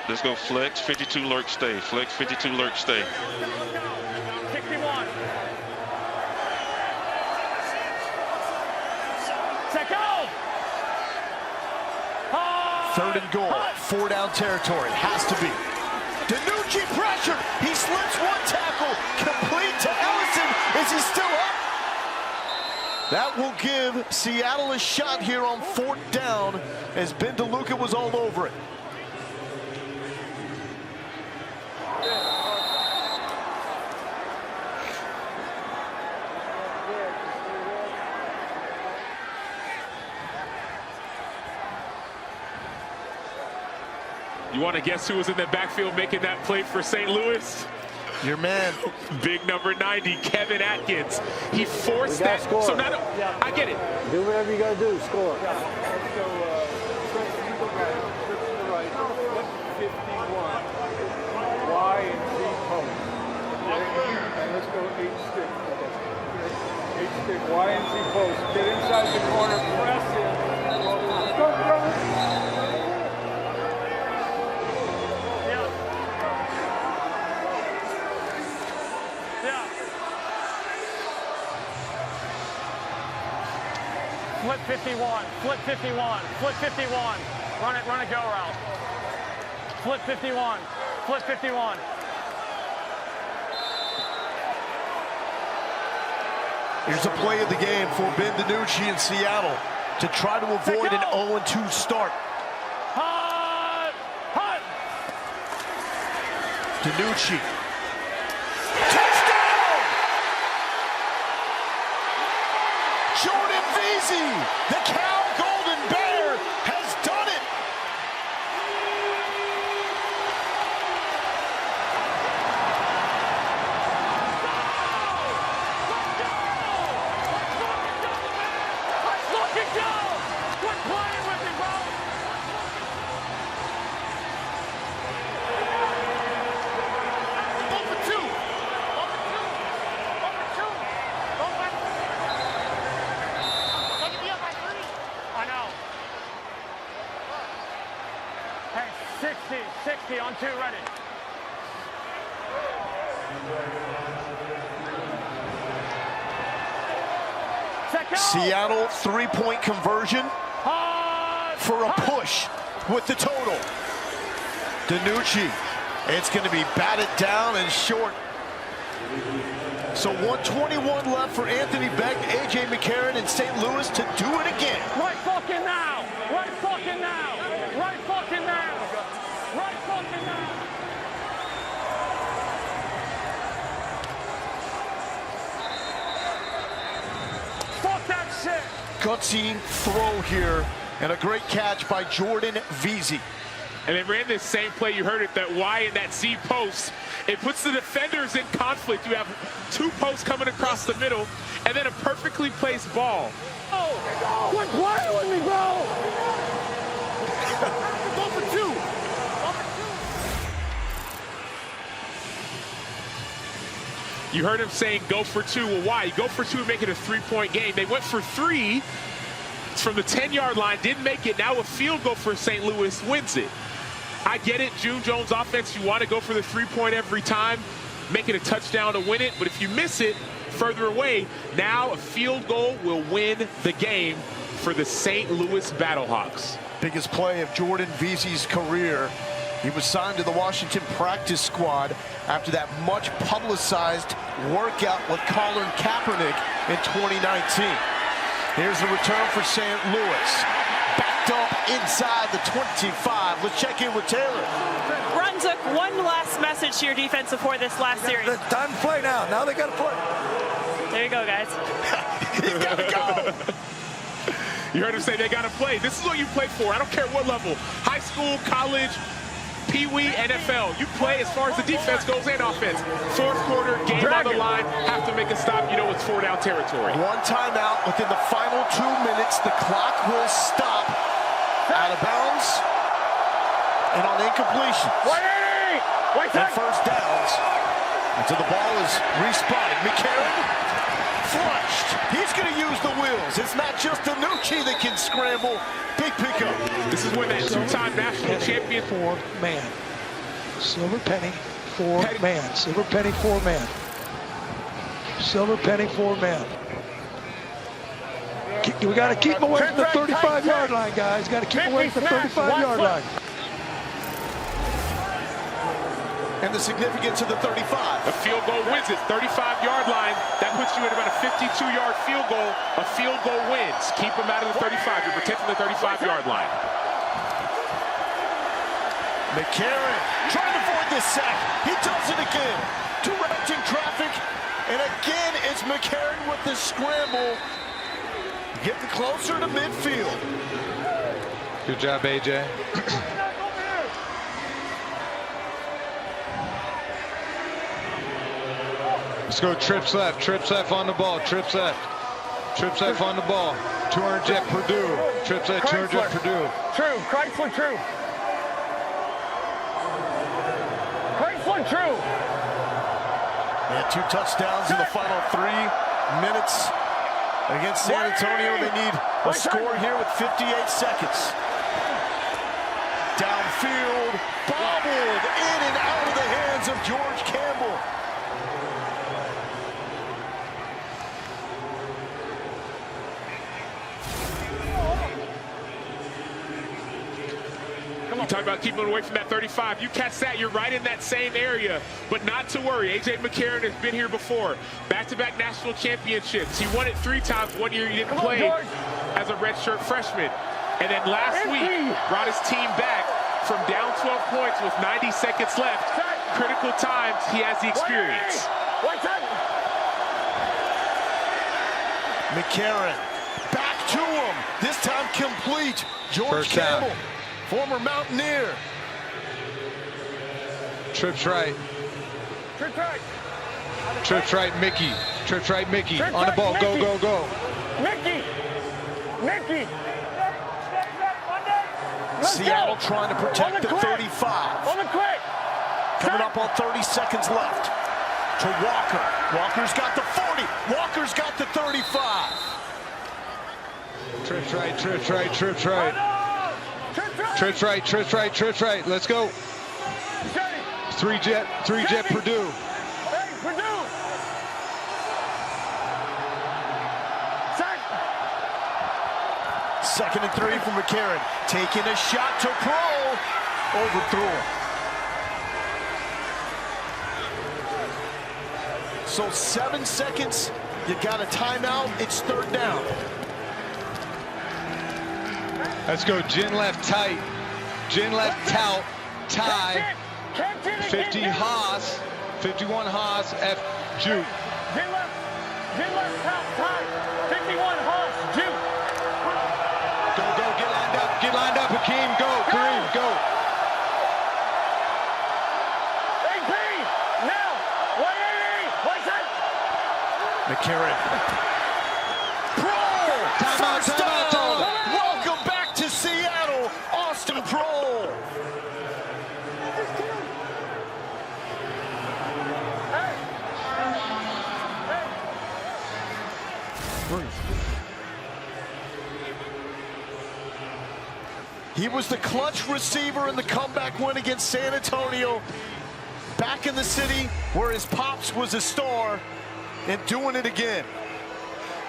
Let's go flex, 52 lurk stay. Flex, 52 lurk stay. 61. Let's go. Third and goal, 4 down territory, has to be. DiNucci pressured, he slips one tackle, complete to Ellison. Is he still up? That will give Seattle a shot here on 4th down as Ben DeLuca was all over it. You want to guess who was in the backfield making that play for St. Louis? Your man. Big number 90, Kevin Atkins. He forced that. Score. So not, I get it. Do whatever you got to do. Score. Let's go, right, 51. Y and Z post. And let's go 8 stick. 8 stick, Y and Z post. Get inside the corner, press in. Go, go. Flip 51, flip 51, flip 51. Run it, go route. Flip 51, flip 51. Here's a play of the game for Ben DiNucci in Seattle to try to avoid an 0-2 start. Hut! Hut! DiNucci. Jordan Veazey, the Cal Golden Bear, has done it. Let's fucking go! Quit playing with me, bro! Over 2! I know. Hey, 60 on 2, ready. Seattle 3-point conversion for a push with the total. DiNucci, it's going to be batted down and short. So 1:21 left for Anthony Beck, A.J. McCarron, and St. Louis to do it again. Right fucking now! Right fucking now! Right fucking now! Right fucking now! Fuck that shit! Gutsy throw here, and a great catch by Jordan Veazey. And they ran this same play, you heard it, that Y and that Z post. It puts the defenders in conflict. You have 2 posts coming across the middle, and then a perfectly placed ball. Oh, quit playing with me, bro! Go for 2! You heard him saying go for 2. Well, why? You go for 2 and make it a 3-point game. They went for 3 from the 10-yard line, didn't make it. Now a field goal for St. Louis wins it. I get it, June Jones offense, you want to go for the 3-point every time, make it a touchdown to win it, but if you miss it further away, now a field goal will win the game for the St. Louis Battlehawks. Biggest play of Jordan Veazey's career He was signed to the Washington practice squad after that much publicized workout with Colin Kaepernick in 2019. Here's the return for St. Louis. Backed up inside the 25. Let's check in with Taylor. Brunswick, one last message to your defense before this last series. It's time to play now. Now they got to play. There you go, guys. You got to go. You heard him say they got to play. This is what you play for. I don't care what level. High school, college, Pee-wee, NFL. You play as far as the defense goes and offense. Fourth quarter, game on the line. Have to make a stop. You know it's 4-down territory. One timeout within the final 2 minutes. The clock will stop. Out of bounds. And on incompletion. And first downs. Until the ball is respotted. McCarron flushed. He's going to use the wheels. It's not just Danucci that can scramble. Big pickup. This is when that two-time national champion. 4-man. Silver Penny, 4-man. Silver Penny, 4-man. Silver Penny, 4-man. We got to keep him away from the 35-yard line, guys. Got to keep him away from the 35-yard line. And the significance of the 35. A field goal wins it. 35-yard line. That puts you at about a 52-yard field goal. A field goal wins. Keep them out of the 35. You're protecting the 35-yard line. McCarron trying to avoid this sack. He does it again. Directing traffic. And again, it's McCarron with the scramble. Getting closer to midfield. Good job, AJ. Let's go trips left on the ball, trips left on the ball. 200 jet Purdue, trips left, 200 jet Purdue. True, Chrysler true. Chrysler true. They had 2 touchdowns in the final 3 minutes against San Antonio. They need a score here with 58 seconds. Downfield, bobbled in and out of the hands of George Campbell. You talk about keeping away from that 35. You catch that, you're right in that same area. But not to worry. A.J. McCarron has been here before. Back-to-back national championships. He won it 3 times. 1 year he didn't play as a redshirt freshman. And then last week, brought his team back from down 12 points with 90 seconds left. Critical times, he has the experience. McCarron back to him. This time complete. George Campbell. Former Mountaineer. Trips right. Trips right, Mickey. Trips right, Mickey. On the ball, go, go, go. Mickey. Seattle trying to protect the 35. On the quick. Coming up on 30 seconds left. To Walker. Walker's got the 40. Walker's got the 35. Trips right. Trips right. Let's go. 3 jet Purdue. Second and 3 from McCarron. Taking a shot to Pro. Overthrew him. So 7 seconds. You got a timeout. It's 3rd down. Let's go, Gin left tight. Gin left tout. Tie. 50 Haas. 51 Haas. F. Juke. Gin left top, tie. 51 Haas, Juke. Go, get lined up, Hakeem. Go, Kareem, go. AP, now. 180. What's that? McCarron. First down. Welcome back to Seattle, Austin Prohl. He was the clutch receiver in the comeback win against San Antonio. Back in the city where his pops was a star and doing it again.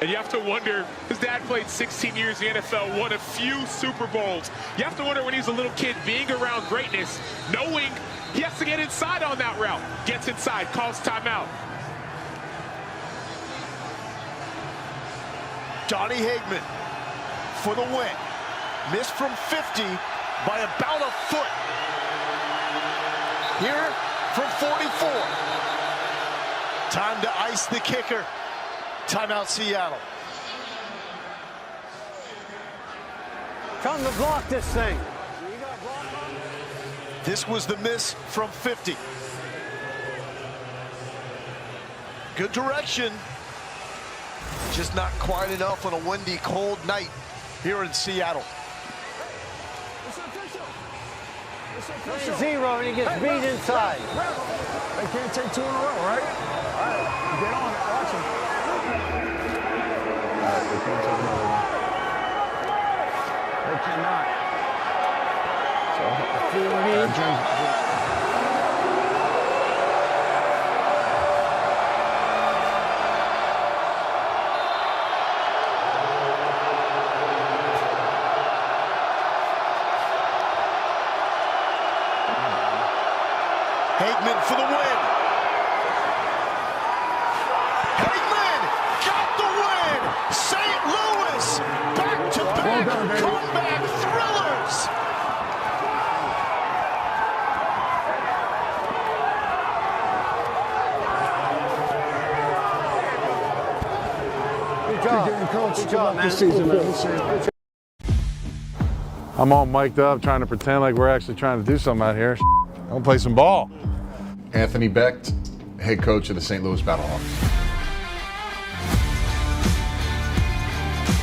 And you have to wonder, his dad played 16 years in the NFL, won a few Super Bowls. You have to wonder when he's a little kid, being around greatness, knowing he has to get inside on that route. Gets inside, calls timeout. Donnie Hageman for the win. Missed from 50 by about a foot. Here from 44. Time to ice the kicker. Timeout Seattle. Come to block this thing. This was the miss from 50. Good direction. Just not quite enough on a windy, cold night here in Seattle. 0 and he gets beat inside. They can't take 2 in a row, right? All right, get on it. Watch him. All right, they can't take another one. They cannot. So, Hageman for the win. Hageman got the win. St. Louis back-to-back comeback thrillers. Good job, Coach. Good job, man. This season, man. I'm all mic'd up, trying to pretend like we're actually trying to do something out here. I'm gonna play some ball. Anthony Becht, head coach of the St. Louis Battlehawks.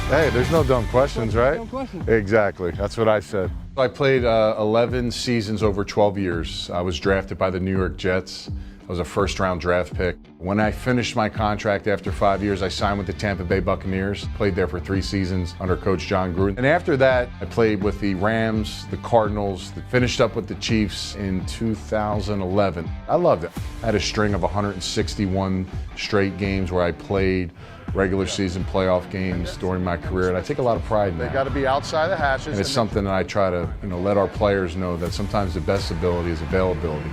Hey, there's no dumb questions, right? No questions. Exactly, that's what I said. I played 11 seasons over 12 years. I was drafted by the New York Jets. I was a first-round draft pick. When I finished my contract after 5 years, I signed with the Tampa Bay Buccaneers. Played there for 3 seasons under Coach John Gruden. And after that, I played with the Rams, the Cardinals, finished up with the Chiefs in 2011. I loved it. I had a string of 161 straight games where I played regular season playoff games during my career, and I take a lot of pride in that. They got to be outside the hashes. And it's something that I try to, let our players know that sometimes the best ability is availability.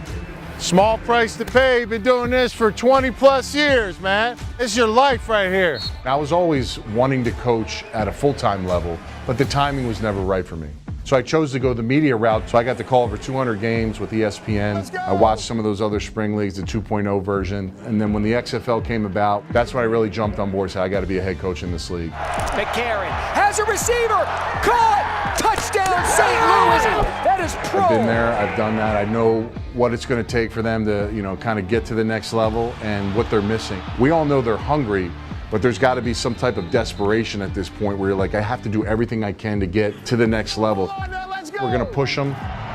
Small price to pay. Been doing this for 20 plus years, man. It's your life right here. I was always wanting to coach at a full-time level, but the timing was never right for me. So I chose to go the media route. So I got to call over 200 games with ESPN. I watched some of those other spring leagues, the 2.0 version. And then when the XFL came about, that's when I really jumped on board and said, I got to be a head coach in this league. McCarron has a receiver. Caught! Touchdown, St. Louis. That is pro. I've been there. I've done that. I know what it's going to take for them to, kind of get to the next level and what they're missing. We all know they're hungry, but there's got to be some type of desperation at this point where you're like, I have to do everything I can to get to the next level. Let's go. We're going to push them.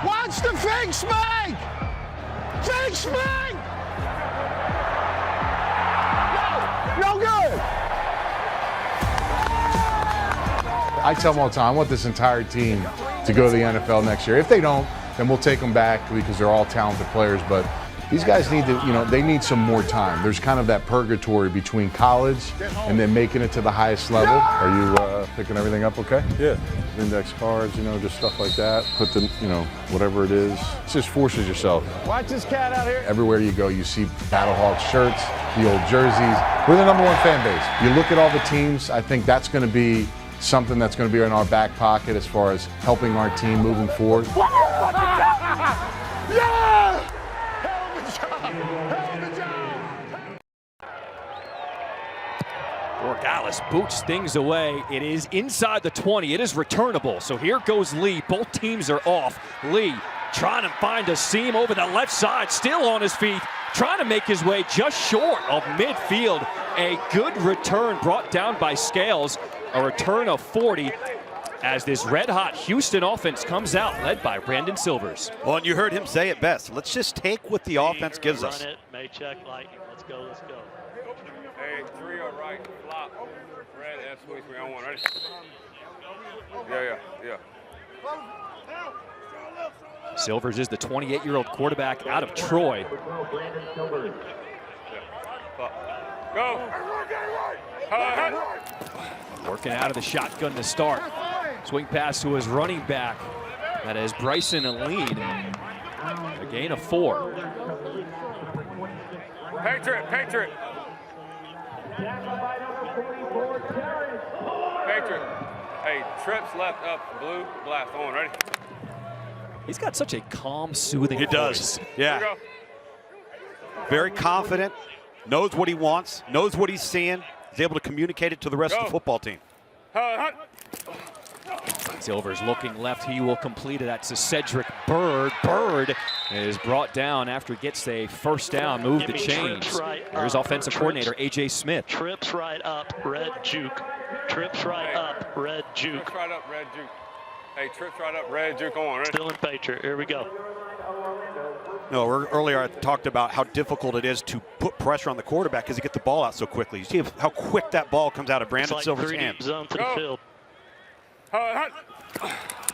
Watch the fake spike! Fake spike! No good! I tell them all the time, I want this entire team to go to the NFL next year. If they don't, then we'll take them back because they're all talented players. But these guys need to, they need some more time. There's kind of that purgatory between college and then making it to the highest level. Are you picking everything up okay? Yeah. Index cards, just stuff like that. Put the, whatever it is. It just forces yourself. Watch this cat out here. Everywhere you go, you see Battlehawks shirts, the old jerseys. We're the #1 fan base. You look at all the teams, I think that's going to be something that's going to be in our back pocket as far as helping our team moving forward. Yeah! Dallas boots things away. It is inside the 20. It is returnable. So here goes Lee. Both teams are off. Lee trying to find a seam over the left side. Still on his feet. Trying to make his way just short of midfield. A good return brought down by Scales. A return of 40 as this red-hot Houston offense comes out, led by Brandon Silvers. Well, and you heard him say it best. Let's just take what the offense gives us. Run it, may check lightning. Let's go, let's go. Hey, 3 on right, flop. Red, that's switch, we on 1, ready? Yeah. Silvers is the 28-year-old quarterback out of Troy. Go. Working out of the shotgun to start. Swing pass to his running back. That is Bryson Aline. A gain of 4. Patriot. Hey, trips left up, blue, blast on, ready? He's got such a calm, soothing He voice. does, yeah. Very confident, knows what he wants, knows what he's seeing, is able to communicate it to the rest of the football team. Silver's looking left. He will complete it. That's to Cedric Bird. Bird is brought down after he gets a first down. Move the chains. There's offensive coordinator A.J. Smith. Trips right up, red juke. Trips right up, red juke. Trips right up, red juke. Hey, trips right up, red juke on, ready? Still in Patriot. Here we go. No, earlier I talked about how difficult it is to put pressure on the quarterback because he gets the ball out so quickly. You see how quick that ball comes out of Brandon Silver's hands. Zone to the field.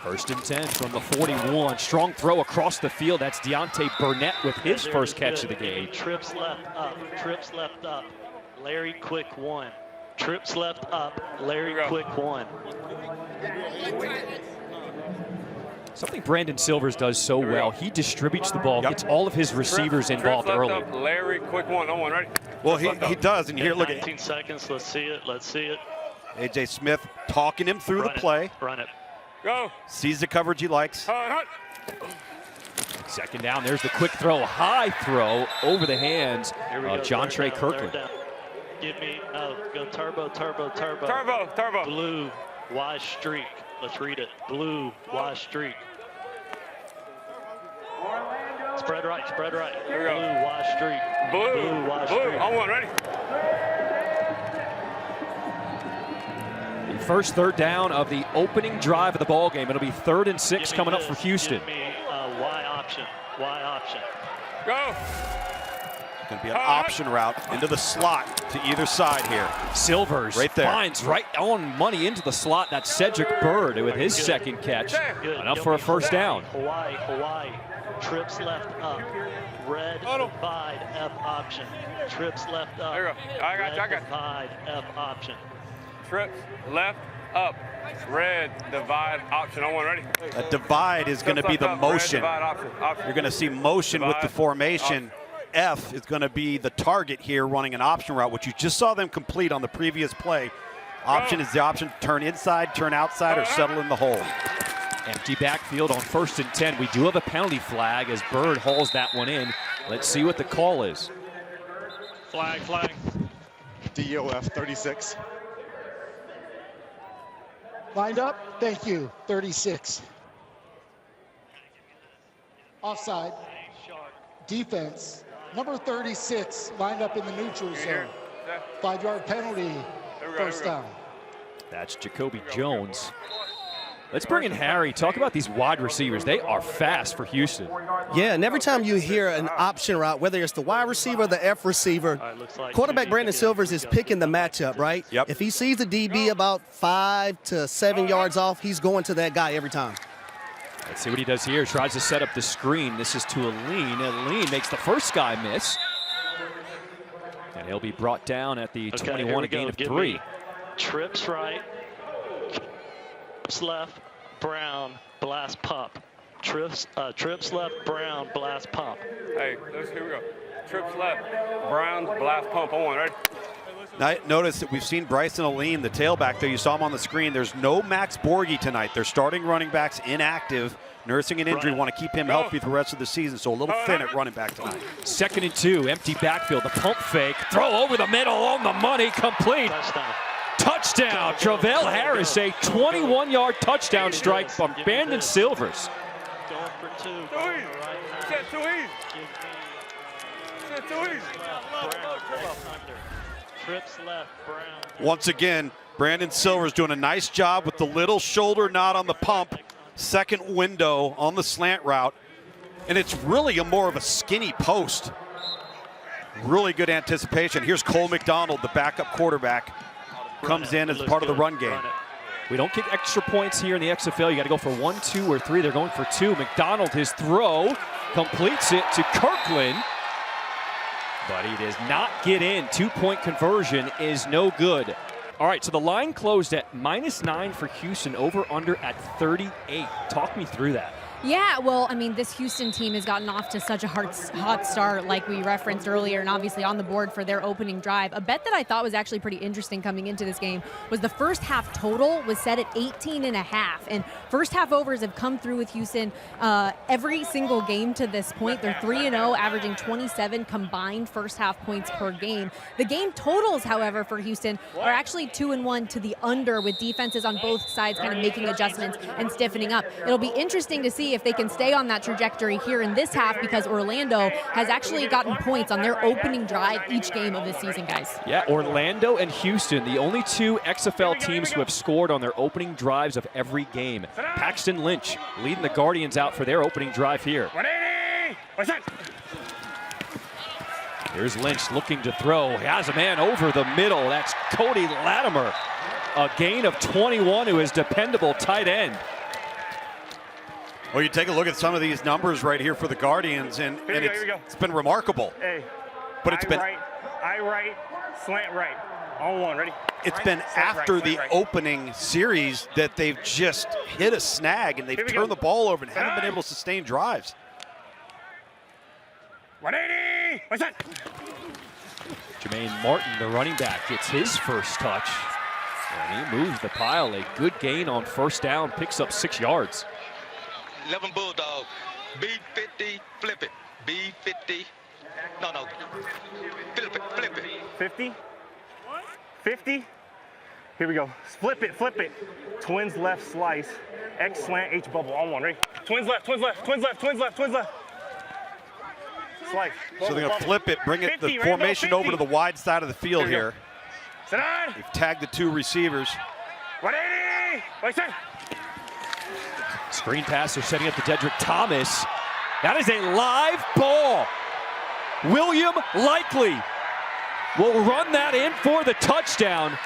First and 10 from the 41. Strong throw across the field. That's Deontay Burnett with his first catch of the game. Trips left up. Trips left up. Larry Quick 1. Trips left up. Larry Quick 1. Something Brandon Silvers does so well. He distributes the ball, gets all of his receivers involved early. Up, Larry Quick 1 on, ready? Well, he does, and here, look at 19 seconds. Let's see it. Let's see it. A.J. Smith talking him through the play. Run it. Go. Sees the coverage he likes. Second down, there's the quick throw, high throw over the hands of John Trey Kirkland. Give me, go turbo. Turbo. Blue, Y streak. Let's read it. Blue, Y streak. Spread right. Here we go. Blue, Y streak. Blue, Y streak. On one, ready? The first third down of the opening drive of the ball game. It'll be 3rd and 6 coming up for Houston. Give me Y option. Go. It's going to be an option route into the slot to either side here. Silvers right there. Finds right on money into the slot. That's Cedric Bird with his second catch. Enough for a first down. Hawaii. Trips left up. Red divide F option. Trips left up. There you go. I got you. Divide F option. Trips left up. Red divide option on one, ready? A divide is going to be the motion. Option. You're going to see motion with the formation. F is going to be the target here running an option route, which you just saw them complete on the previous play. Option is the option to turn inside, turn outside, or settle in the hole. Empty backfield on 1st and 10. We do have a penalty flag as Bird hauls that one in. Let's see what the call is. Flag. DOF 36. Lined up, thank you, 36. Offside, defense, number 36, lined up in the neutral zone. 5-yard penalty, first down. That's Jacoby Jones. Let's bring in Harry. Talk about these wide receivers. They are fast for Houston. Yeah, and every time you hear an option route, whether it's the wide receiver or the F receiver, quarterback Brandon Silvers is picking the matchup, right? Yep. If he sees the DB about 5 to 7 yards off, he's going to that guy every time. Let's see what he does here. Tries to set up the screen. This is to Aline. Aline makes the first guy miss. And he'll be brought down at the 21, a gain of 3. Trips right. Left, Brown, blast pump. Trips left, Brown, blast pump. Hey, here we go. Trips left, Brown, blast pump on one, ready? Now, notice that we've seen Bryson Aline, the tailback there. You saw him on the screen. There's no Max Borghi tonight. They're starting running backs inactive, nursing an injury. Want to keep him healthy for the rest of the season, so a little thin at running back tonight. 2nd and 2, empty backfield. The pump fake, throw over the middle, on the money, complete. Touchdown, Travell Harris, a 21-yard touchdown strike from Brandon Silvers. Going for 2. Too easy. Trips left, Brown. Once again, Brandon Silvers doing a nice job with the little shoulder nod on the pump. Second window on the slant route. And it's really more of a skinny post. Really good anticipation. Here's Cole McDonald, the backup quarterback. Comes in as part of the run game. We don't kick extra points here in the XFL. You got to go for 1, 2, or 3. They're going for 2. McDonald, his throw, completes it to Kirkland. But he does not get in. 2-point conversion is no good. All right, so the line closed at -9 for Houston, over/under at 38. Talk me through that. Yeah, well, I mean, this Houston team has gotten off to such a hot start, like we referenced earlier, and obviously on the board for their opening drive. A bet that I thought was actually pretty interesting coming into this game was the first half total was set at 18.5, and first half overs have come through with Houston every single game to this point. They're 3-0, averaging 27 combined first half points per game. The game totals, however, for Houston are actually 2-1 to the under, with defenses on both sides kind of making adjustments and stiffening up. It'll be interesting to see if they can stay on that trajectory here in this half, because Orlando has actually gotten points on their opening drive each game of this season, guys. Yeah, Orlando and Houston, the only two XFL teams who have scored on their opening drives of every game. Paxton Lynch leading the Guardians out for their opening drive here. Here's Lynch looking to throw. He has a man over the middle. That's Cody Latimer. A gain of 21 to his dependable tight end. Well, you take a look at some of these numbers right here for the Guardians, and it's been remarkable. Hey, but it's been I right, slant right. On one, ready? It's been after the opening series that they've just hit a snag and they've turned the ball over and haven't been able to sustain drives. 180! What's that? Jermaine Martin, the running back, gets his first touch. And he moves the pile. A good gain on first down, picks up 6 yards. 11 Bulldog, B50, flip it, B50, no, flip it. 50? 50? Here we go, flip it. Twins left slice, X slant, H bubble, on one, ready? Twins left. Slice. So they're gonna flip it, bring it, the formation over to the wide side of the field here. Sit on. They've tagged the 2 receivers. 180, wait, sir. Screen pass, they're setting up to Dedrick Thomas. That is a live ball. William Likely will run that in for the touchdown.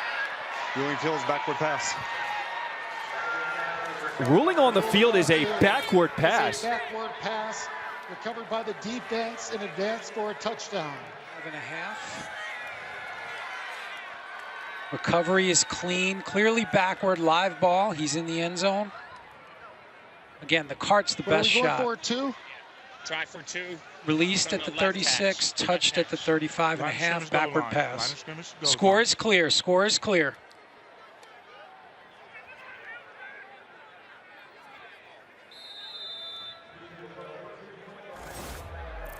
Ruling fields backward pass. Ruling on the field is a backward pass. It's a backward pass, recovered by the defense and advanced for a touchdown. 5.5. Recovery is clean, clearly backward, live ball. He's in the end zone. Again, the cart's the best shot. For 2? Try for 2. Released at the 36, touched at the 35.5, backward pass. Score is clear, score is clear.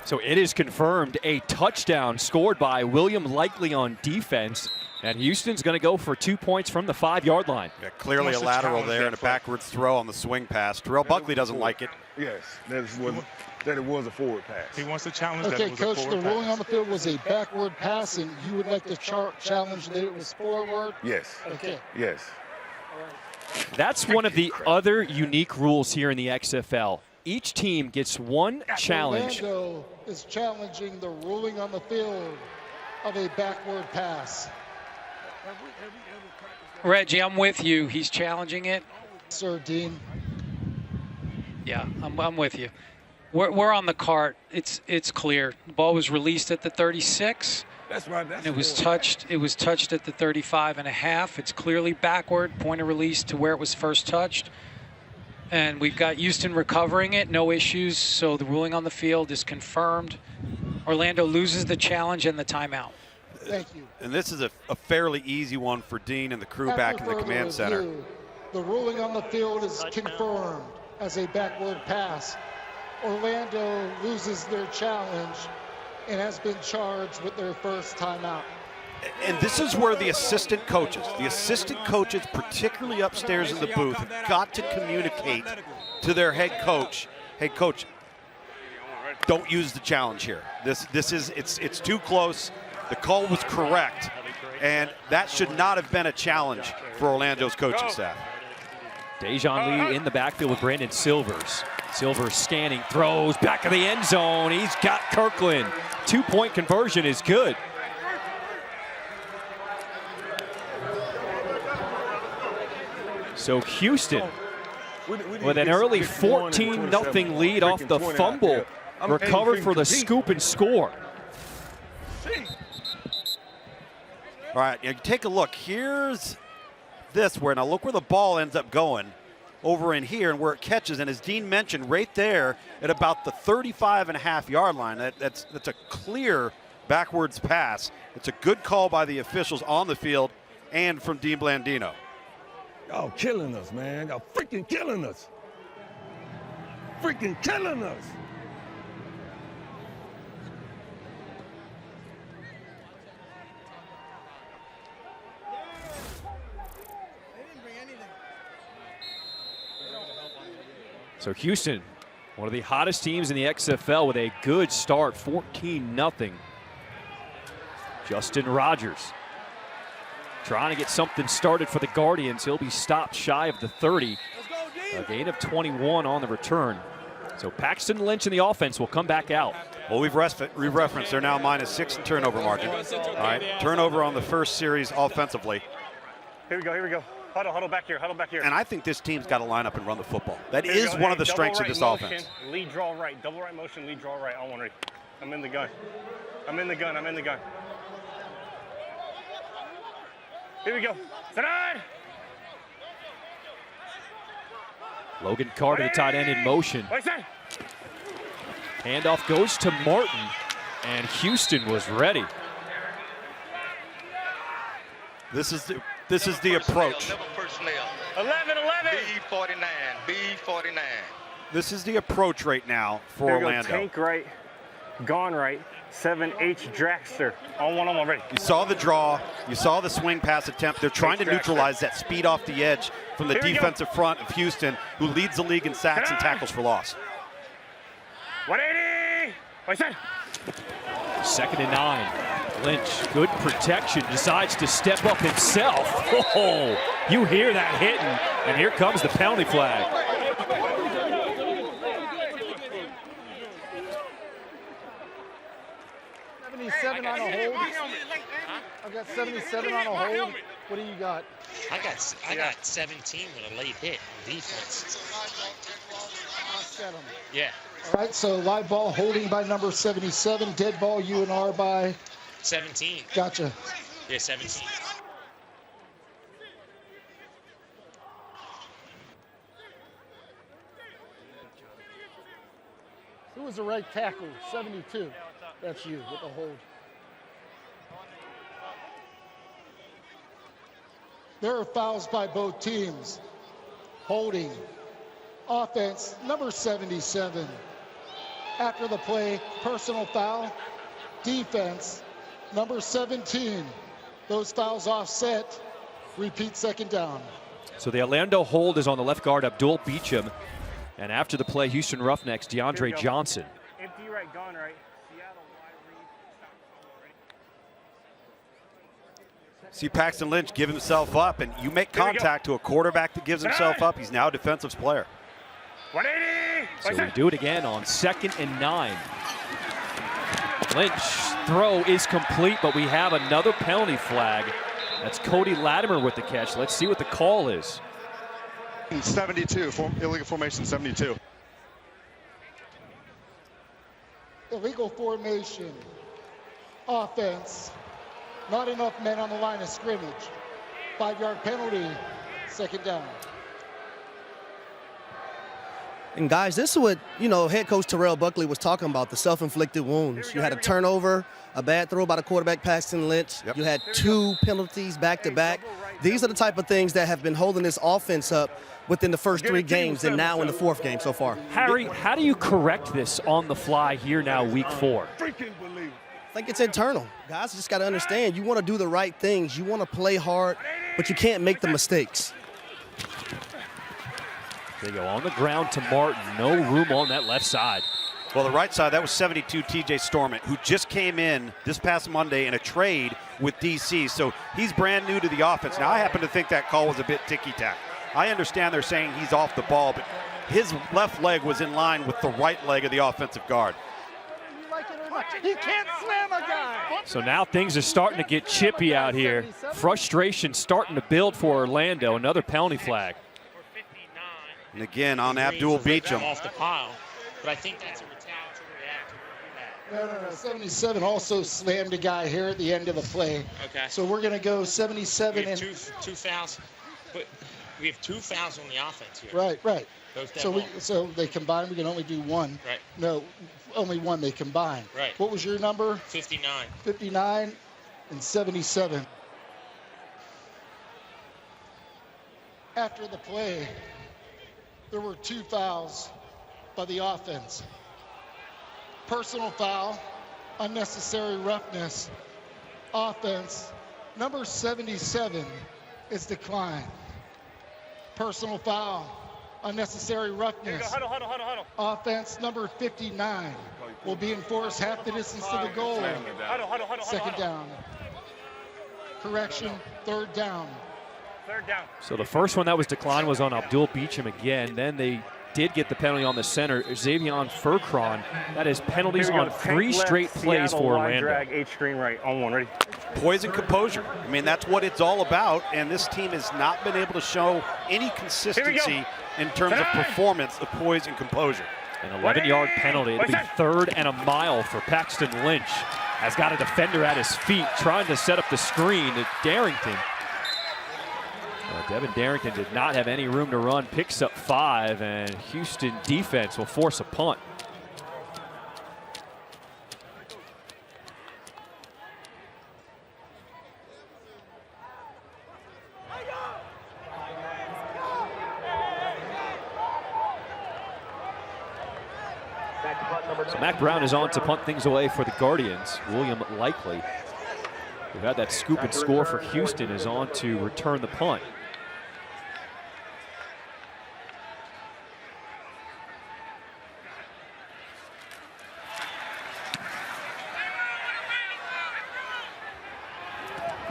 So it is confirmed, a touchdown scored by William Likely on defense. And Houston's going to go for 2 points from the 5-yard line. Yeah, clearly a lateral there and a backwards throw on the swing pass. Terrell Buckley doesn't like it. Yes, that it was a forward pass. He wants to challenge that it was a forward pass. Okay, Coach, the ruling on the field was a backward pass, and you would like to challenge that it was forward? Yes. Okay. Yes. That's one of the other unique rules here in the XFL. Each team gets one challenge. Orlando is challenging the ruling on the field of a backward pass. Reggie, I'm with you. He's challenging it. Sir Dean. Yeah, I'm with you. We're on the cart. It's clear. The ball was released at the 36. That's right. And it was touched. It was touched at the 35.5. It's clearly backward. Point of release to where it was first touched. And we've got Houston recovering it. No issues. So the ruling on the field is confirmed. Orlando loses the challenge and the timeout. Thank you. And this is a fairly easy one for Dean and the crew back in the command center. The ruling on the field is confirmed as a backward pass. Orlando loses their challenge and has been charged with their first timeout. And this is where the assistant coaches, particularly upstairs in the booth, have got to communicate to their head coach, hey coach, don't use the challenge here. It's too close. The call was correct, and that should not have been a challenge for Orlando's coaching staff. Dejon Lee in the backfield with Brandon Silvers. Silvers scanning, throws back of the end zone. He's got Kirkland. 2-point conversion is good. So Houston, with an early 14-0 lead off the fumble, recovered for the scoop and score. All right, you take a look. Here's this where, now look where the ball ends up going over in here and where it catches. And as Dean mentioned, right there at about the 35.5-yard line, that's a clear backwards pass. It's a good call by the officials on the field and from Dean Blandino. Y'all killing us, man. Y'all freaking killing us. Freaking killing us. So Houston, one of the hottest teams in the XFL with a good start, 14-0. Justin Rogers trying to get something started for the Guardians. He'll be stopped shy of the 30. A gain of 21 on the return. So Paxton Lynch and the offense will come back out. Well, we've referenced they're now -6 in turnover margin. All right, turnover on the first series offensively. Here we go. Huddle back here, And I think this team's got to line up and run the football. That is one of the strengths of this offense. Lead draw right, double right motion, lead draw right. On one ready. I'm in the gun. Here we go. Sit on! Logan Carter, the tight end, in motion. Handoff goes to Martin, and Houston was ready. This is the approach. 11. B49, B49. This is the approach right now for Orlando. Tank right, gone right, 7H Dragster. On one, ready. You saw the draw. You saw the swing pass attempt. They're trying to neutralize that speed off the edge from the defensive front of Houston, who leads the league in sacks and tackles for loss. 180. What's that? 2nd and 9. Lynch, good protection, decides to step up himself. Oh, you hear that hitting, and here comes the penalty flag. 77 on a hold. I've got 77 on a hold. What do you got? I got 17 with a late hit defense. Yeah. All right, so live ball holding by number 77, dead ball UNR by 17. Gotcha. Yeah, 17. Who was the right tackle? 72. That's you with the hold. There are fouls by both teams. Holding. Offense, number 77. After the play, personal foul. Defense, number 17. Those fouls offset. Repeat, second down. So the Orlando hold is on the left guard, Abdul Beecham. And after the play, Houston Roughnecks, DeAndre Johnson. Empty right, gone right. See Paxton Lynch give himself up, and you make contact to a quarterback that gives himself up. He's now a defensive player. 180. So we do it again on 2nd and 9. Lynch throw is complete, but we have another penalty flag. That's Cody Latimer with the catch. Let's see what the call is. 72, illegal formation 72. Illegal formation. Offense. Not enough men on the line of scrimmage. 5-yard penalty. Second down. And guys, this is what, head coach Terrell Buckley was talking about, the self-inflicted wounds. You had a turnover, a bad throw by the quarterback, Paxton Lynch. Yep. You had 2 penalties back-to-back. These are the type of things that have been holding this offense up within the first 3 games and now in the 4th game so far. Harry, how do you correct this on the fly here now, week 4? I think it's internal. Guys just got to understand, you want to do the right things. You want to play hard, but you can't make the mistakes. They go on the ground to Martin. No room on that left side. Well, the right side, that was 72 TJ Stormont, who just came in this past Monday in a trade with DC. So he's brand new to the offense. Now, I happen to think that call was a bit ticky-tack. I understand they're saying he's off the ball, but his left leg was in line with the right leg of the offensive guard. He can't slam a guy. So now things are starting to get chippy out here. Frustration starting to build for Orlando. Another penalty flag. And again on Abdul Beecham. Off the pile, but I think that's a retaliatory act. No. 77 also slammed a guy here at the end of the play. Okay. So we're going to go 77 we have and two fouls, but we have 2 fouls on the offense here. Right. So So they combine. We can only do one. Right. No, only one they combine. Right. What was your number? 59. 59 and 77. After the play, there were 2 fouls by the offense. Personal foul, unnecessary roughness. Offense, number 77 is declined. Personal foul, unnecessary roughness. Huddle. Offense, number 59 will be enforced half the distance to the goal. Huddle. Second down. Correction, third down. Third down. So the first one that was declined was on Abdul Beecham again. Then they did get the penalty on the center, Xavion Furcron. That is penalties on 3 straight plays for Orlando. Drag, H screen right, on 1, ready? Poise and composure. I mean, that's what it's all about, and this team has not been able to show any consistency in terms of performance of poise and composure. An 11-yard penalty. It'll be 3rd and a mile for Paxton Lynch. Has got a defender at his feet trying to set up the screen at Darrington. Devin Darrington did not have any room to run, picks up 5, and Houston defense will force a punt. So Mac Brown is on to punt things away for the Guardians. William Likely, who had that scoop and score for Houston, is on to return the punt.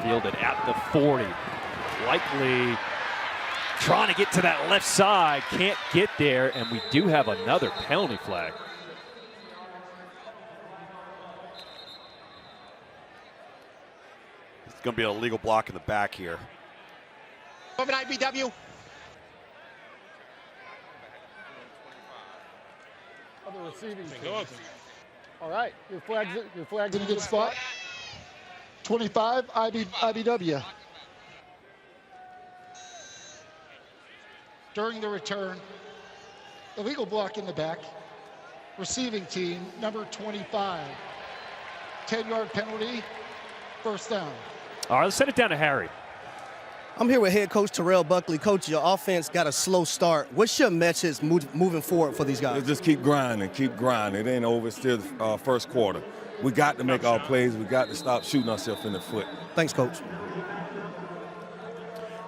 Fielded at the 40. Likely trying to get to that left side, can't get there, and we do have another penalty flag. It's going to be an illegal block in the back here. Over IBW. Other receiving team. All right, your flag's in a good spot. 25, IBW. During the return, illegal block in the back. Receiving team, number 25. 10-yard penalty, first down. All right, let's send it down to Harry. I'm here with head coach Terrell Buckley. Coach, your offense got a slow start. What's your message moving forward for these guys? Just keep grinding. It ain't over. It's still the first quarter. We got to make our plays. We got to stop shooting ourselves in the foot. Thanks, Coach.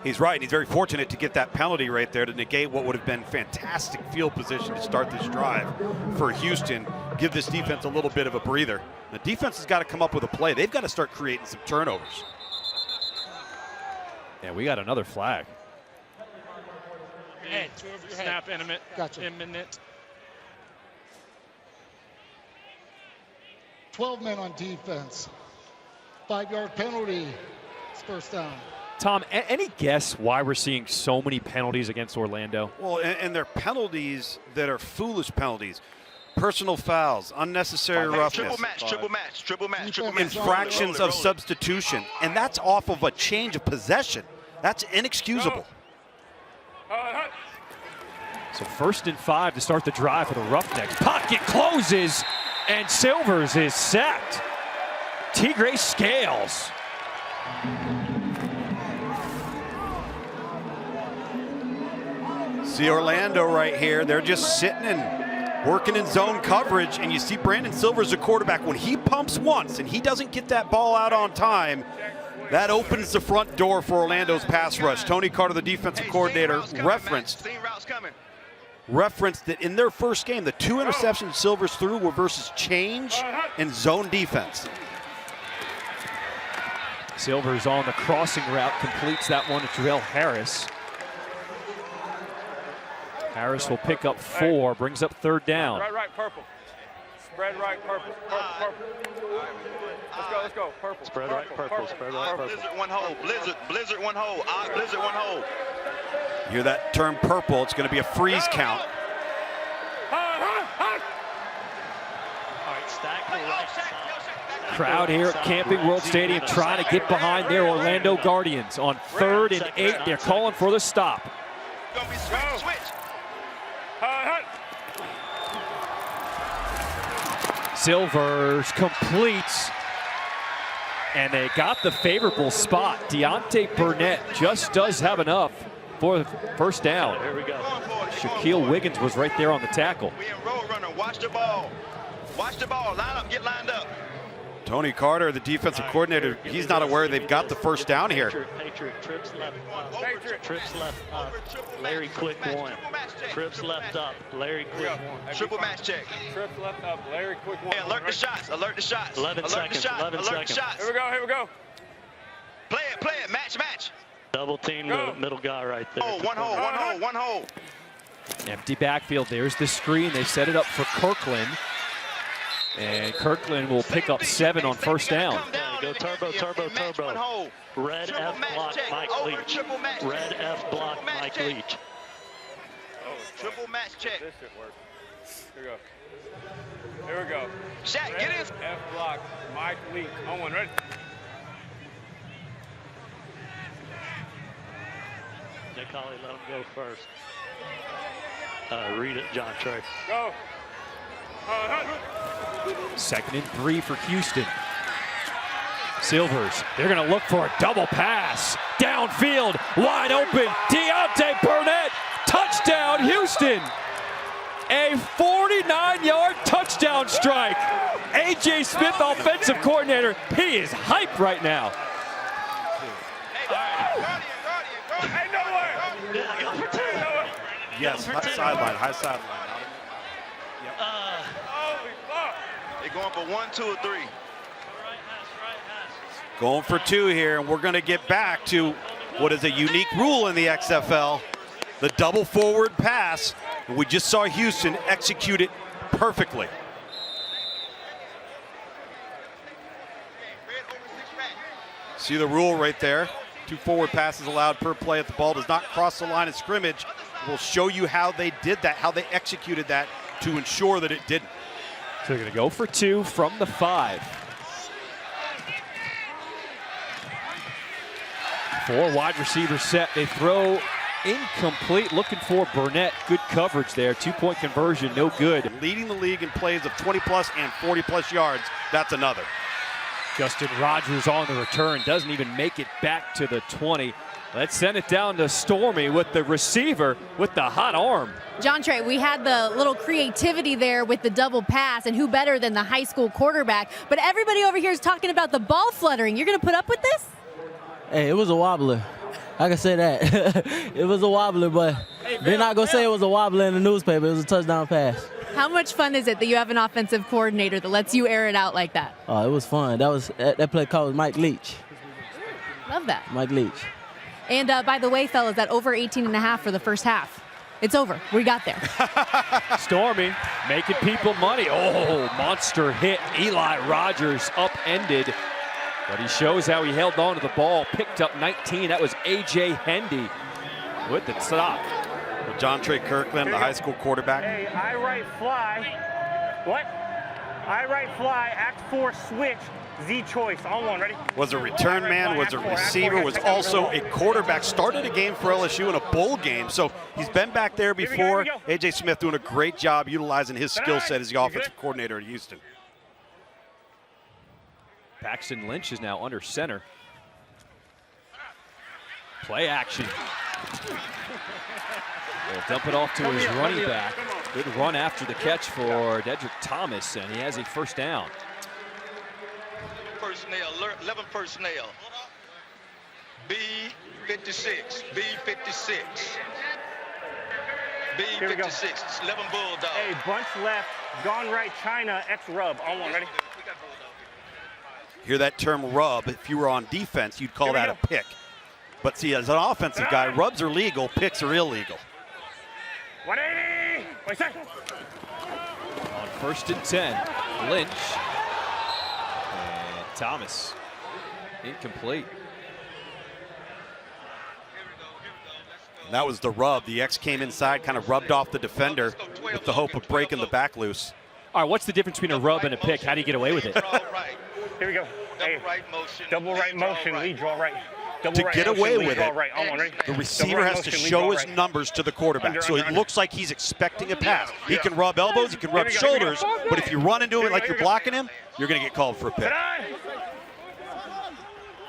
He's right. He's very fortunate to get that penalty right there to negate what would have been fantastic field position to start this drive for Houston. Give this defense a little bit of a breather. The defense has got to come up with a play. They've got to start creating some turnovers. And we got another flag. Snap imminent. Gotcha. Imminent. 12 men on defense. 5-yard penalty. It's first down. Tom, any guess why we're seeing so many penalties against Orlando? Well, and they're penalties that are foolish penalties. Personal fouls, unnecessary roughness. Triple match. Infractions of substitution. And that's off of a change of possession. That's inexcusable. So 1st and 5 to start the drive for the Roughnecks. Pocket closes, and Silvers is sacked. Tigre Scales. See Orlando right here. They're just sitting and working in zone coverage, and you see Brandon Silvers, the quarterback. When he pumps once and he doesn't get that ball out on time, that opens the front door for Orlando's pass rush. Tony Carter, the defensive coordinator, referenced that in their first game, the 2 interceptions Silvers threw were versus change and zone defense. Silvers on the crossing route, completes that one to Terrell Harris. Harris will pick up 4, brings up 3rd down. Right, purple. Spread right, purple. Let's go, purple. Spread right, purple. Spread right, purple. Blizzard one hole. Blizzard one hole. Blizzard one hole. You hear that term purple, it's going to be a freeze count. Crowd here at Camping World Stadium trying to get behind their Orlando Guardians. On 3rd and 8, they're calling for the stop. Silvers completes, and they got the favorable spot. Deontay Burnett just does have enough for the first down. Here we go. Shaquille Wiggins was right there on the tackle. We in road runner. Watch the ball. Watch the ball. Line up. Get lined up. Tony Carter, the defensive coordinator, he's not aware they've got the first down here. Patriot, trips left up. Trips left up. Larry quick one. Trips left up. Larry quick one. Triple match check. Trips left up. Larry quick one. Hey, alert the shots. Alert the shots. 11 alert seconds. The shots. 11 alert seconds. The shots. Here we go. Here we go. Play it. Play it. Match. Match. Double team the middle guy right there. Oh, one hole. One hole. One hole. Empty backfield. There's the screen. They set it up for Kirkland. And Kirkland will pick up 7 on first down. Go turbo, turbo, turbo. Red F block, Mike Leach. Red F block, Mike Leach. Triple match check. This should work. Here we go. Here we go. Shaq, get in. F block, Mike Leach. On one, ready? Nick Holly, let him go first. Read it, John Trey. Go. 2nd and 3 for Houston. Silvers, they're going to look for a double pass. Downfield, wide open. Deontay Burnett, touchdown Houston. A 49-yard touchdown strike. A.J. Smith, offensive coordinator, he is hyped right now. Yes, high sideline, high sideline. They're going for 1, 2, or 3. Going for 2 here, and we're going to get back to what is a unique rule in the XFL, the double forward pass. We just saw Houston execute it perfectly. See the rule right there. 2 forward passes allowed per play if the ball does not cross the line of scrimmage. We'll show you how they did that, how they executed that to ensure that it didn't. So they're going to go for 2 from the 5. 4 wide receivers set. They throw incomplete, looking for Burnett. Good coverage there. 2-point conversion, no good. Leading the league in plays of 20-plus and 40-plus yards. That's another. Justin Rogers on the return, doesn't even make it back to the 20. Let's send it down to Stormy with the receiver with the hot arm. John Trey, we had the little creativity there with the double pass, and who better than the high school quarterback? But everybody over here is talking about the ball fluttering. You're going to put up with this? Hey, it was a wobbler. I can say that. It was a wobbler, but they're not going to say it was a wobbler in the newspaper. It was a touchdown pass. How much fun is it that you have an offensive coordinator that lets you air it out like that? Oh, it was fun. That play called was Mike Leach. Love that. Mike Leach. And by the way, fellas, that over 18.5 for the first half. It's over. We got there. Stormy making people money. Oh, monster hit. Eli Rogers upended. But he shows how he held on to the ball. Picked up 19. That was A.J. Hendy with the stop. Well, John Trey Kirkland, the high school quarterback. Hey, I right fly. What? I right fly, act 4 switch, Z choice, on one, ready? Was a return man, was a receiver, was also a quarterback. Started a game for LSU in a bowl game, so he's been back there before. A.J. Smith doing a great job utilizing his skill set as the offensive coordinator at Houston. Paxton Lynch is now under center. Play action. He'll dump it off to his running back. Good run after the catch for Dedrick Thomas, and he has a first down. Personnel, 11 personnel. B56, B56. B56, 11 Bulldogs. Hey, bunch left, gone right, China, X rub, on one, ready? Hear that term rub, if you were on defense, you'd call that a pick. But see, as an offensive guy, rubs are legal, picks are illegal. 180! Wait a second. On 1st and 10, Lynch. And Thomas. Incomplete. That was the rub. The X came inside, kind of rubbed off the defender with the hope of breaking the back loose. All right, what's the difference between a rub and a pick? How do you get away with it? Here we go. Hey, double right motion, lead draw right. Double To right get motion, away lead with draw it, right. On one, ready? the receiver Double right has to motion, lead show draw his right. numbers to the quarterback. Under, So under, it under. looks like he's expecting a pass. He Yeah. can rub elbows, he can rub Here we go, here we go. shoulders, but if you run into him like you're blocking him, you're going to get called for a pick.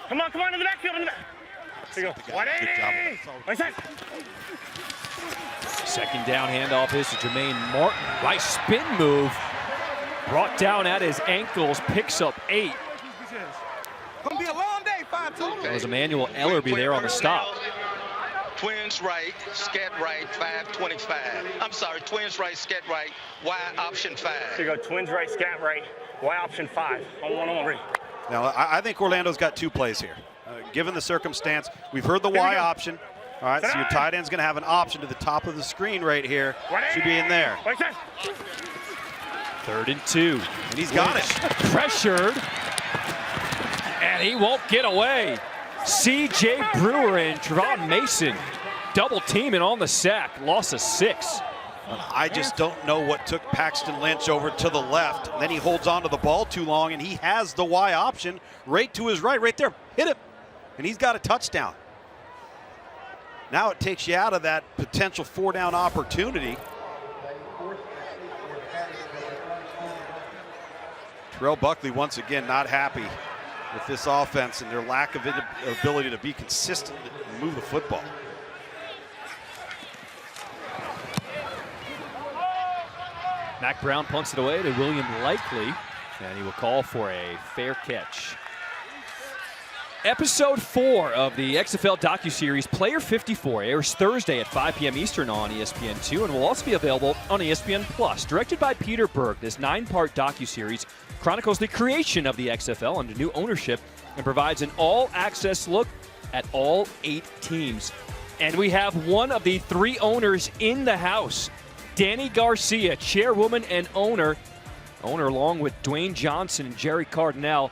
Come on, in the backfield, in the back. Here you go. 180. Right side. Second down handoff is to Jermaine Martin. Nice spin move. Brought down at his ankles, picks up 8. Gonna be a long day, 5-2. That was Emmanuel Ellerby there on the stop. Twins right, scat right, 525. I'm sorry, twins right, scat right, Y option 5. Here you go. Twins right, scat right, Y option 5. On one, ready. Now, I think Orlando's got 2 plays here. Given the circumstance, we've heard the Y option. All right, so your tight end's going to have an option to the top of the screen right here. Should be in there. 3rd and 2. And he's got it. Pressured. And he won't get away. C.J. Brewer and Trevon Mason double teaming on the sack. Loss of 6. I just don't know what took Paxton Lynch over to the left. And then he holds on to the ball too long, and he has the Y option right to his right there. Hit him. And he's got a touchdown. Now it takes you out of that potential 4-down opportunity. Terrell Buckley once again not happy with this offense and their lack of ability to be consistent and move the football. Mac Brown punts it away to William Likely, and he will call for a fair catch. Episode 4 of the XFL docuseries Player 54 airs Thursday at 5 p.m. Eastern on ESPN2 and will also be available on ESPN Plus. Directed by Peter Berg, this 9-part docuseries chronicles the creation of the XFL under new ownership and provides an all-access look at all 8 teams. And we have one of the 3 owners in the house, Danny Garcia, chairwoman and owner along with Dwayne Johnson and Jerry Cardinale.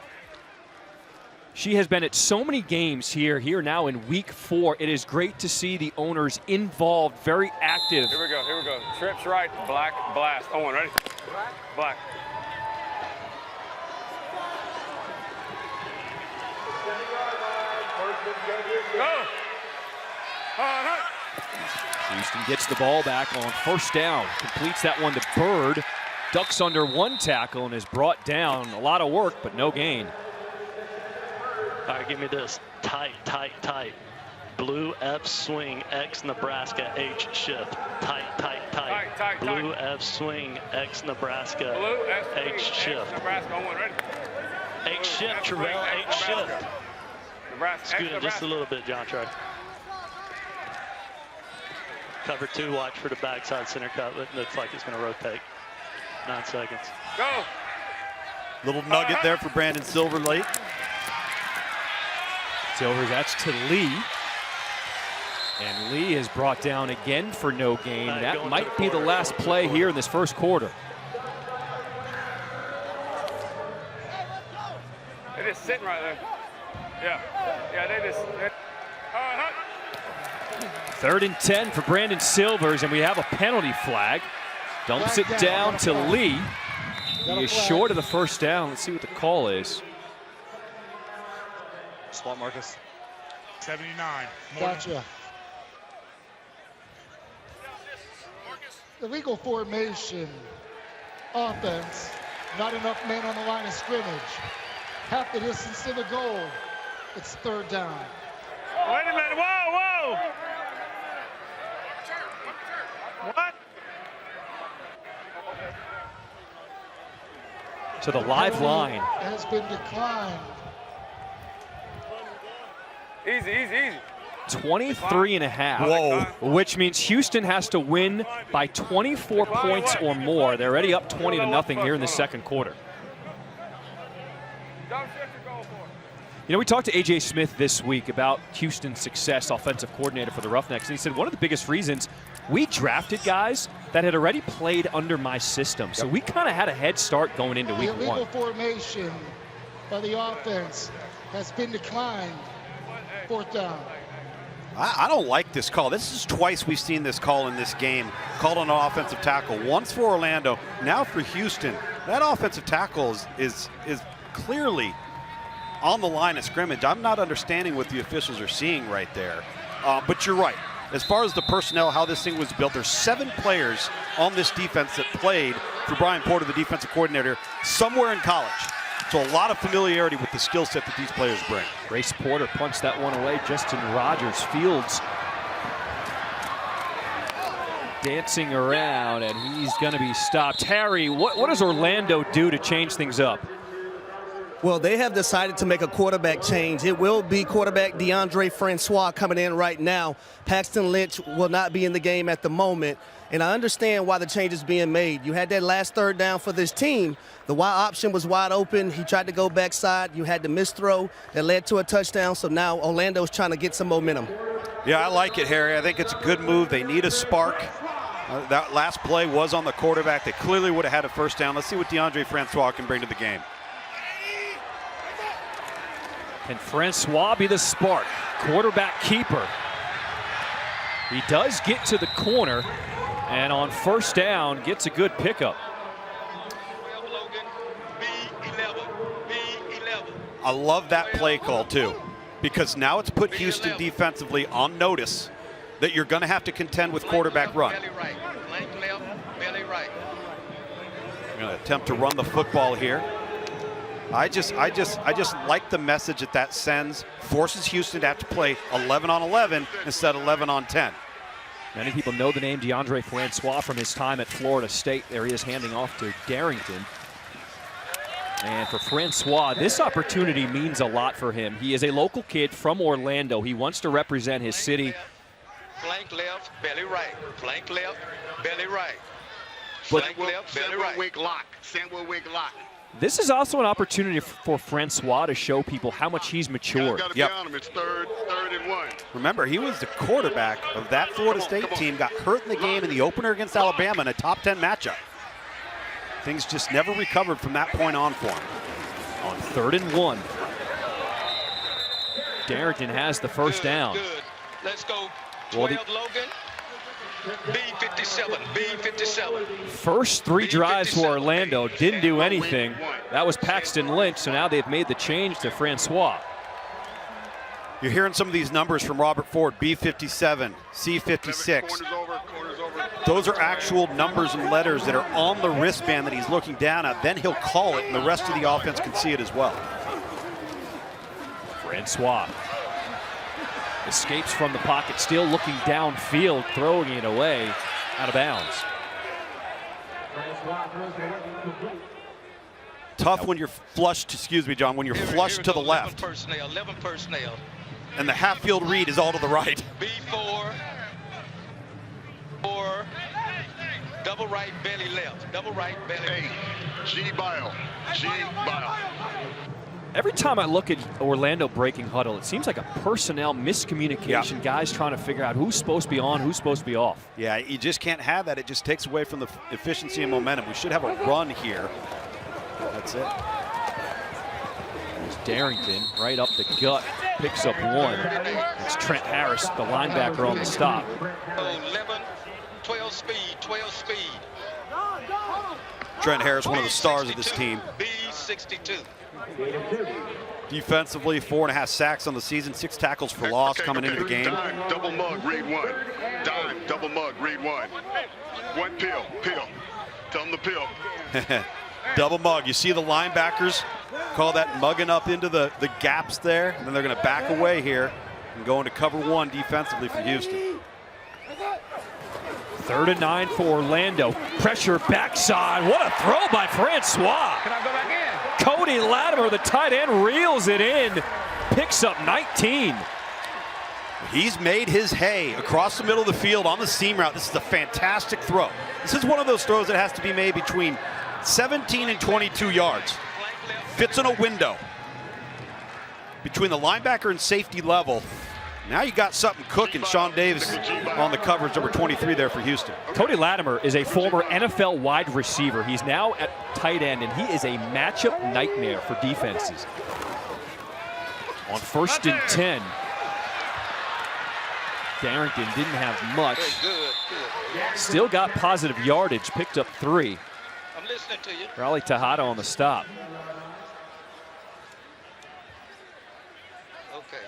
She has been at so many games here now in week 4. It is great to see the owners involved, very active. Here we go. Trips right, black, blast. On one, ready? Black. Go! Houston gets the ball back on 1st down, completes that one to Bird, ducks under 1 tackle and is brought down. A lot of work, but no gain. All right, give me this. Tight. Blue F swing, X Nebraska, H shift. Tight. Blue F swing, X Nebraska, H shift. Nebraska on one, ready? H shift, Travell, H shift. Nebraska. Scoot it just a little bit, John Trey. Cover 2, watch for the backside center cut. It looks like it's going to rotate. 9 seconds. Go! Little nugget there for Brandon Silver late. Silver, that's to Lee. And Lee is brought down again for no gain. That might be the last play here in this 1st quarter. They're just sitting right there. Yeah, they just... 3rd and 10 for Brandon Silvers, and we have a penalty flag. Dumps it down to Lee. He is short of the 1st down. Let's see what the call is. Spot Marcus. 79. Gotcha. Illegal formation offense. Not enough men on the line of scrimmage. Half the distance to the goal. It's 3rd down. Wait a minute. Whoa! What? So the live line has been declined. Easy. 23.5. Whoa. Which means Houston has to win by 24 points or more. They're already up 20-0 here in the 2nd quarter. You know, we talked to A.J. Smith this week about Houston's success, offensive coordinator for the Roughnecks, and he said one of the biggest reasons we drafted guys that had already played under my system. So we kind of had a head start going into week 1. The illegal formation by the offense has been declined. 4th down. I don't like this call. This is twice we've seen this call in this game, called on an offensive tackle. Once for Orlando, now for Houston. That offensive tackle is clearly on the line of scrimmage. I'm not understanding what the officials are seeing right there. But you're right. As far as the personnel, how this thing was built, there's 7 players on this defense that played for Brian Porter, the defensive coordinator, somewhere in college. So a lot of familiarity with the skill set that these players bring. Grace Porter punched that one away. Justin Rogers Fields dancing around, and he's going to be stopped. Harry, what does Orlando do to change things up? Well, they have decided to make a quarterback change. It will be quarterback DeAndre Francois coming in right now. Paxton Lynch will not be in the game at the moment. And I understand why the change is being made. You had that last third down for this team. The wide option was wide open. He tried to go backside. You had the missed throw that led to a touchdown. So now Orlando's trying to get some momentum. Yeah, I like it, Harry. I think it's a good move. They need a spark. That last play was on the quarterback. They clearly would have had a first down. Let's see what DeAndre Francois can bring to the game. Can Francois be the spark? Quarterback keeper. He does get to the corner, and on first down gets a good pickup. I love that play call too, because now it's put Houston defensively on notice that you're going to have to contend with quarterback run. You're going to attempt to run the football here. I just like the message that sends, forces Houston to have to play 11 on 11 instead of 11 on 10. Many people know the name DeAndre Francois from his time at Florida State. There he is handing off to Darrington. And for Francois, this opportunity means a lot for him. He is a local kid from Orlando. He wants to represent his city. Flank left, belly right. Flank left, belly right. Flank left, belly right. Wig lock. Sandwell wig lock. This is also an opportunity for Francois to show people how much he's matured. Yep. It's third and 1. Remember, he was the quarterback of that Florida State team, got hurt in the game in the opener against Alabama in a top 10 matchup. Things just never recovered from that point on for him. On 3rd and 1. Darrington has the first down. Good. Let's go. 12 Logan. B57, B57. First 3 drives for Orlando didn't do anything. That was Paxton Lynch, so now they've made the change to Francois. You're hearing some of these numbers from Robert Ford, B57, C56. Those are actual numbers and letters that are on the wristband that he's looking down at. Then he'll call it, and the rest of the offense can see it as well. Francois escapes from the pocket, still looking downfield, throwing it away out of bounds. Tough when you're flushed, excuse me, John, when you're flushed to the left. 11 personnel. And the half field read is all to the right. B4, 4, double right, belly left. Double right, belly left. G-Bio. Every time I look at Orlando breaking huddle, it seems like a personnel miscommunication. Yeah. Guys trying to figure out who's supposed to be on, who's supposed to be off. Yeah, you just can't have that. It just takes away from the efficiency and momentum. We should have a run here. That's it. There's Darrington right up the gut, picks up 1. It's Trent Harris, the linebacker, on the stop. 11, 12 speed, 12 speed. Trent Harris, one of the stars of this team. B62. Defensively, 4.5 sacks on the season, 6 tackles for loss coming into the game. Dime, double mug, read 1. Dime, double mug, read 1. 1 pill. Tell them the pill. Double mug. You see the linebackers call that mugging up into the gaps there, and then they're going to back away here and go into cover 1 defensively for Houston. 3rd and 9 for Orlando. Pressure backside. What a throw by Francois. Can I go back in? Cody Latimer, the tight end, reels it in. Picks up 19. He's made his hay across the middle of the field on the seam route. This is a fantastic throw. This is one of those throws that has to be made between 17 and 22 yards. Fits in a window between the linebacker and safety level. Now you got something cooking. Sean Davis on the coverage, number 23 there for Houston. Cody Latimer is a former NFL wide receiver. He's now at tight end, and he is a matchup nightmare for defenses. On 1st and 10. Darrington didn't have much. Good. Still got positive yardage, picked up 3. I'm listening to you. Raleigh Tejada on the stop. Okay.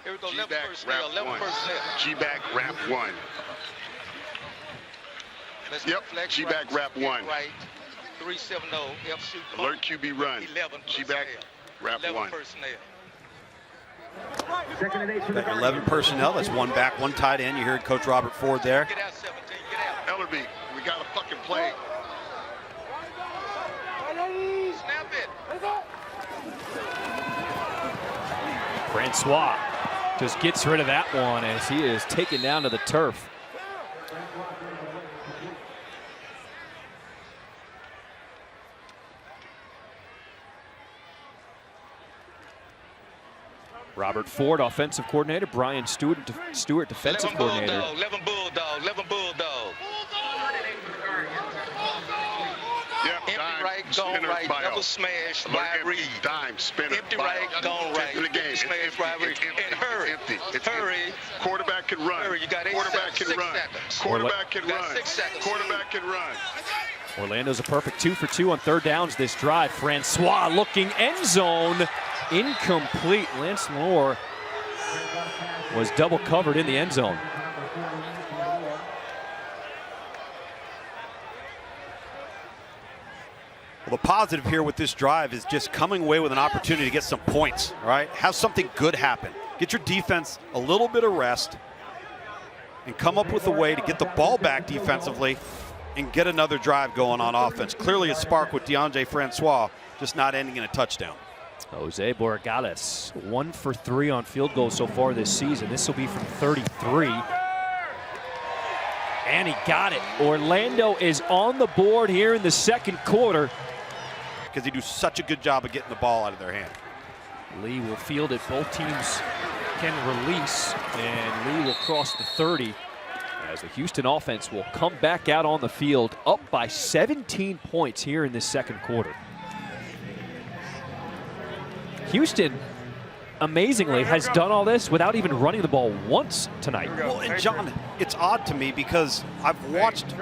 Here we go. 11 G-back, personnel. 11 1. personnel. G-back, wrap 1. Yep, G-back, wrap 1. Right. 370. F shoot. Alert QB run. 11 G-back, wrap 1. 11 personnel. Got 11 personnel. That's 1 back, 1 tight end. You heard Coach Robert Ford there. Get out 17. Get out. Ellerby, we got to fucking play. Snap it. Francois just gets rid of that one as he is taken down to the turf. Robert Ford, offensive coordinator. Brian Stewart, defensive coordinator. 11 Bulldog. 11 Bulldog. Yep, Empty dime, right, gone spinner, right, bio. double smash, Alert wide empty, read. dime, spinner, Empty bio. right, gone right. In the game, it's Smash, empty, wide read. it's empty, And hurry. It's empty. It's Hurry. empty. Quarterback can run. Hurry, you got 8 Quarterback seconds, can 6 run. seconds. Quarterback can You got run. 6 seconds. Quarterback can run. Orlando's a perfect 2 for 2 on 3rd downs this drive. Francois looking end zone. Incomplete. Lance Moore was double covered in the end zone. Well, the positive here with this drive is just coming away with an opportunity to get some points, all right? Have something good happen. Get your defense a little bit of rest and come up with a way to get the ball back defensively and get another drive going on offense. Clearly a spark with DeAndre Francois, just not ending in a touchdown. Jose Borregales, 1 for 3 on field goals so far this season. This will be from 33. And he got it. Orlando is on the board here in the second quarter. Because they do such a good job of getting the ball out of their hand. Lee will field it. Both teams can release, and Lee will cross the 30 as the Houston offense will come back out on the field up by 17 points here in this second quarter. Houston, amazingly, has done all this without even running the ball once tonight. Well, and John, it's odd to me because I've watched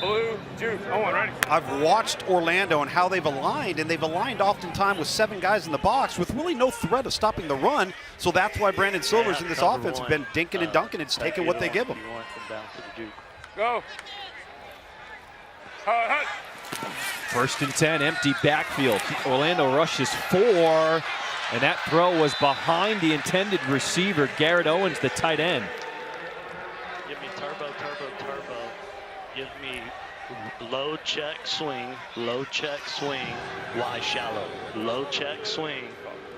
Blue, juice, Owen, ready? I've watched Orlando and how they've aligned, and they've aligned oftentimes with 7 guys in the box with really no threat of stopping the run. So that's why Brandon Silvers in this offense have been dinking and dunking. It's taking what they give them. Go. 1st and 10, empty backfield. Orlando rushes 4, and that throw was behind the intended receiver, Garrett Owens, the tight end. Give me turbo, turbo, turbo. Give me low check swing, low check swing, wide shallow. Low check swing,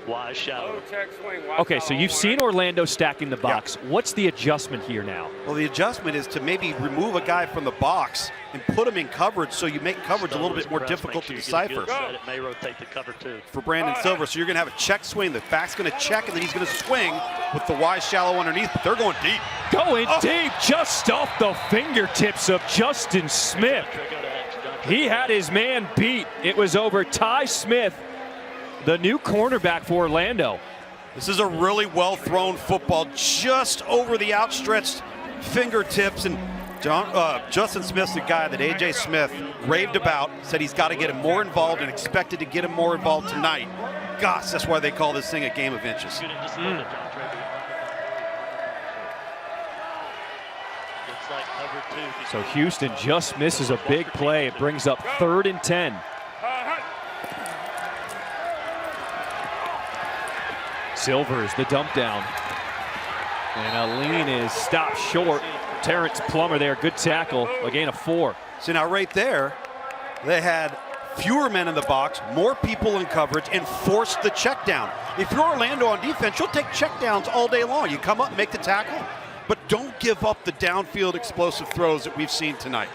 wide shallow. Low check swing, wide Okay, so you've seen Orlando stacking the box. Yeah. What's the adjustment here now? Well, the adjustment is to maybe remove a guy from the box and put him in coverage so you make coverage a little bit more difficult to decipher. It may rotate the cover too. For Brandon Silver, so you're going to have a check swing. The back's going to check, and then he's going to swing with the wide shallow underneath, but they're going deep. Going deep, just off the fingertips of Justin Smith. He had his man beat. It was over Ty Smith, the new cornerback for Orlando. This is a really well-thrown football, just over the outstretched fingertips, and Justin Smith's the guy that A.J. Smith raved about, said he's got to get him more involved and expected to get him more involved tonight. Gosh, that's why they call this thing a game of inches. So Houston just misses a big play. It brings up 3rd and 10. Silvers, the dump down. And a lean is stopped short. Terrence Plummer there, good tackle, a gain of 4. So now right there, they had fewer men in the box, more people in coverage, and forced the check down. If you're Orlando on defense, you'll take check downs all day long. You come up and make the tackle, but don't give up the downfield explosive throws that we've seen tonight.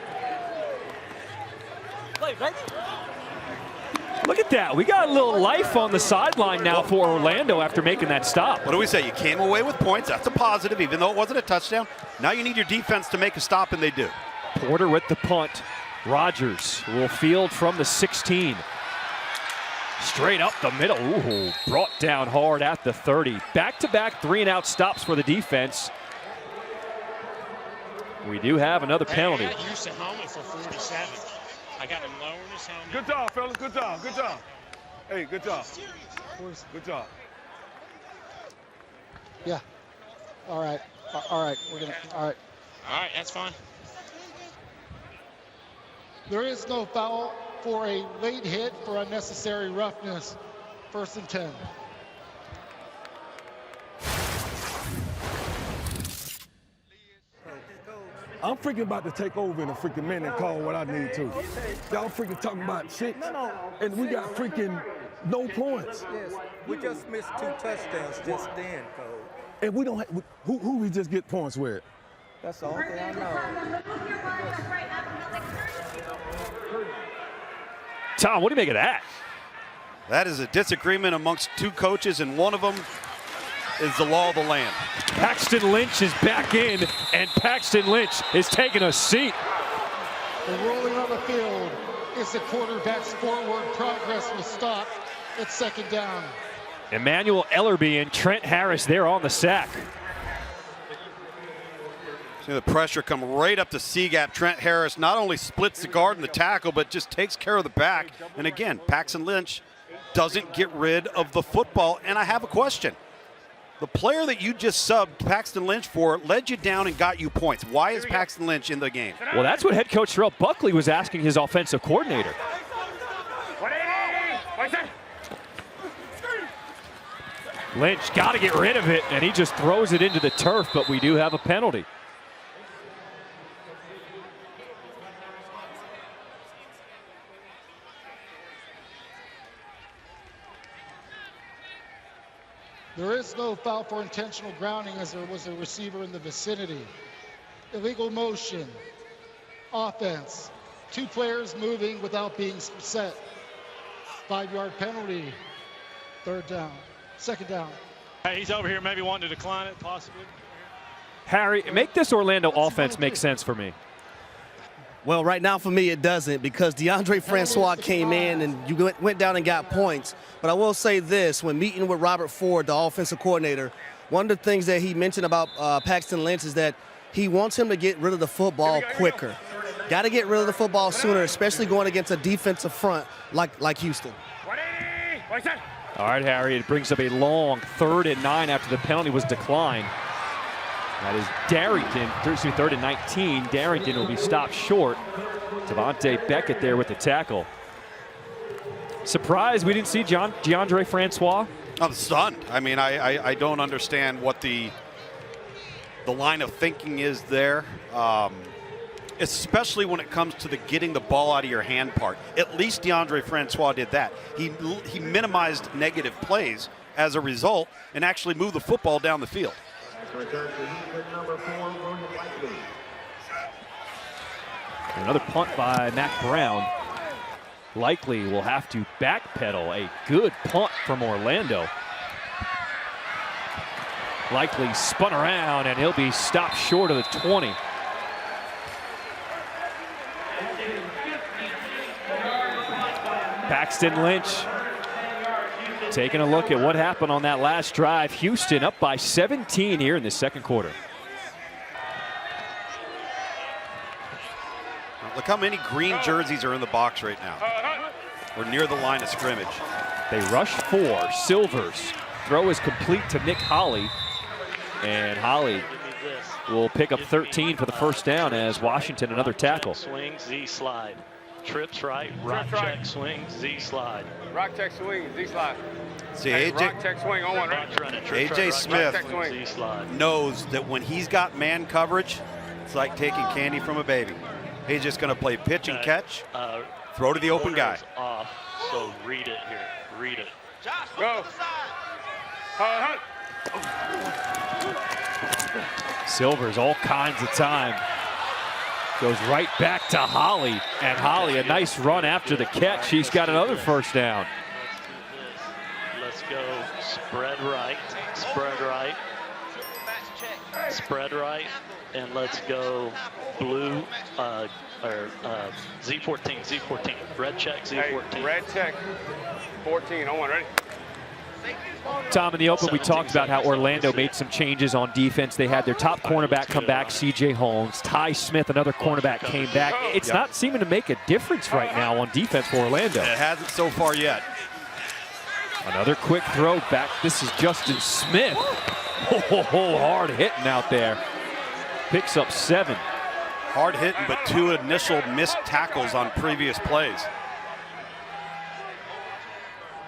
Look at that. We got a little life on the sideline now for Orlando after making that stop. What do we say? You came away with points. That's a positive, even though it wasn't a touchdown. Now you need your defense to make a stop, and they do. Porter with the punt. Rogers will field from the 16. Straight up the middle. Ooh, brought down hard at the 30. Back-to-back 3-and-out stops for the defense. We do have another penalty. I got used to helmet for 47. I got him lowering his helmet. Good job, fellas. Good job. Good job. Hey, good job. Good job. Yeah. All right. All right. We're gonna. All right. All right, that's fine. There is no foul for a late hit for unnecessary roughness. 1st and 10. I'm freaking about to take over in a freaking minute and call what I need to. Y'all freaking talking about shit, and we got freaking no points. Yes, we just missed 2 touchdowns just then, Cole. And we don't have, who we just get points with? That's the only thing I know. Tom, what do you make of that? That is a disagreement amongst 2 coaches, and one of them is the law of the land. Paxton Lynch is back in, and Paxton Lynch is taking a seat. The rolling on the field is the quarterback's forward progress was stopped at 2nd down. Emmanuel Ellerby and Trent Harris there on the sack. See the pressure come right up to C-gap. Trent Harris not only splits the guard and the tackle, but just takes care of the back. And again, Paxton Lynch doesn't get rid of the football. And I have a question. The player that you just subbed Paxton Lynch for led you down and got you points. Why is Paxton Lynch in the game? Well, that's what head coach Terrell Buckley was asking his offensive coordinator. Lynch got to get rid of it, and he just throws it into the turf, but we do have a penalty. There is no foul for intentional grounding as there was a receiver in the vicinity. Illegal motion. Offense. 2 players moving without being set. 5-yard penalty. 3rd down. 2nd down. Hey, he's over here maybe wanting to decline it, possibly. Harry, make this Orlando offense make sense for me. Well, right now for me it doesn't, because DeAndre Francois came in and you went down and got points. But I will say this, when meeting with Robert Ford, the offensive coordinator, one of the things that he mentioned about Paxton Lynch is that he wants him to get rid of the football quicker. Got to get rid of the football sooner, especially going against a defensive front like Houston. All right, Harry, it brings up a long 3rd and 9 after the penalty was declined. That is Darrington, 3rd and 19. Darrington will be stopped short. Devontae Beckett there with the tackle. Surprised we didn't see DeAndre Francois? I'm stunned. I mean, I don't understand what the line of thinking is there, especially when it comes to the getting the ball out of your hand part. At least DeAndre Francois did that. He minimized negative plays as a result and actually moved the football down the field. Another punt by Mac Brown. Likely will have to backpedal. A good punt from Orlando. Likely spun around, and he'll be stopped short of the 20. Paxton Lynch taking a look at what happened on that last drive. Houston up by 17 here in the 2nd quarter. Look how many green jerseys are in the box right now. We're near the line of scrimmage. They rush 4. Silvers. Throw is complete to Nick Holly. And Holly will pick up 13 for the 1st down as Washington another tackle. Swing, Z slide. Trips right, rock check, swing, Z slide. Rock check, swing, Z slide. See, hey, AJ, rock check, swing, on one, right? AJ Smith knows that when he's got man coverage, it's like taking candy from a baby. He's just going to play pitch and catch, throw to the open guy. Off, so read it here. Read it. Go. Silvers all kinds of time. Goes right back to Holly, and Holly a nice run after the catch. He's got another 1st down. Let's go spread right, spread right, spread right, and let's go blue Z14, Z14, red check, Z14. Hey, red check, 14, on one, ready? Tom, in the open, we talked about how Orlando made some changes on defense. They had their top cornerback come back, C.J. Holmes. Ty Smith, another cornerback, came back. It's not seeming to make a difference right now on defense for Orlando. It hasn't so far yet. Another quick throw back. This is Justin Smith. Oh, hard hitting out there. Picks up 7. Hard hitting, but 2 initial missed tackles on previous plays.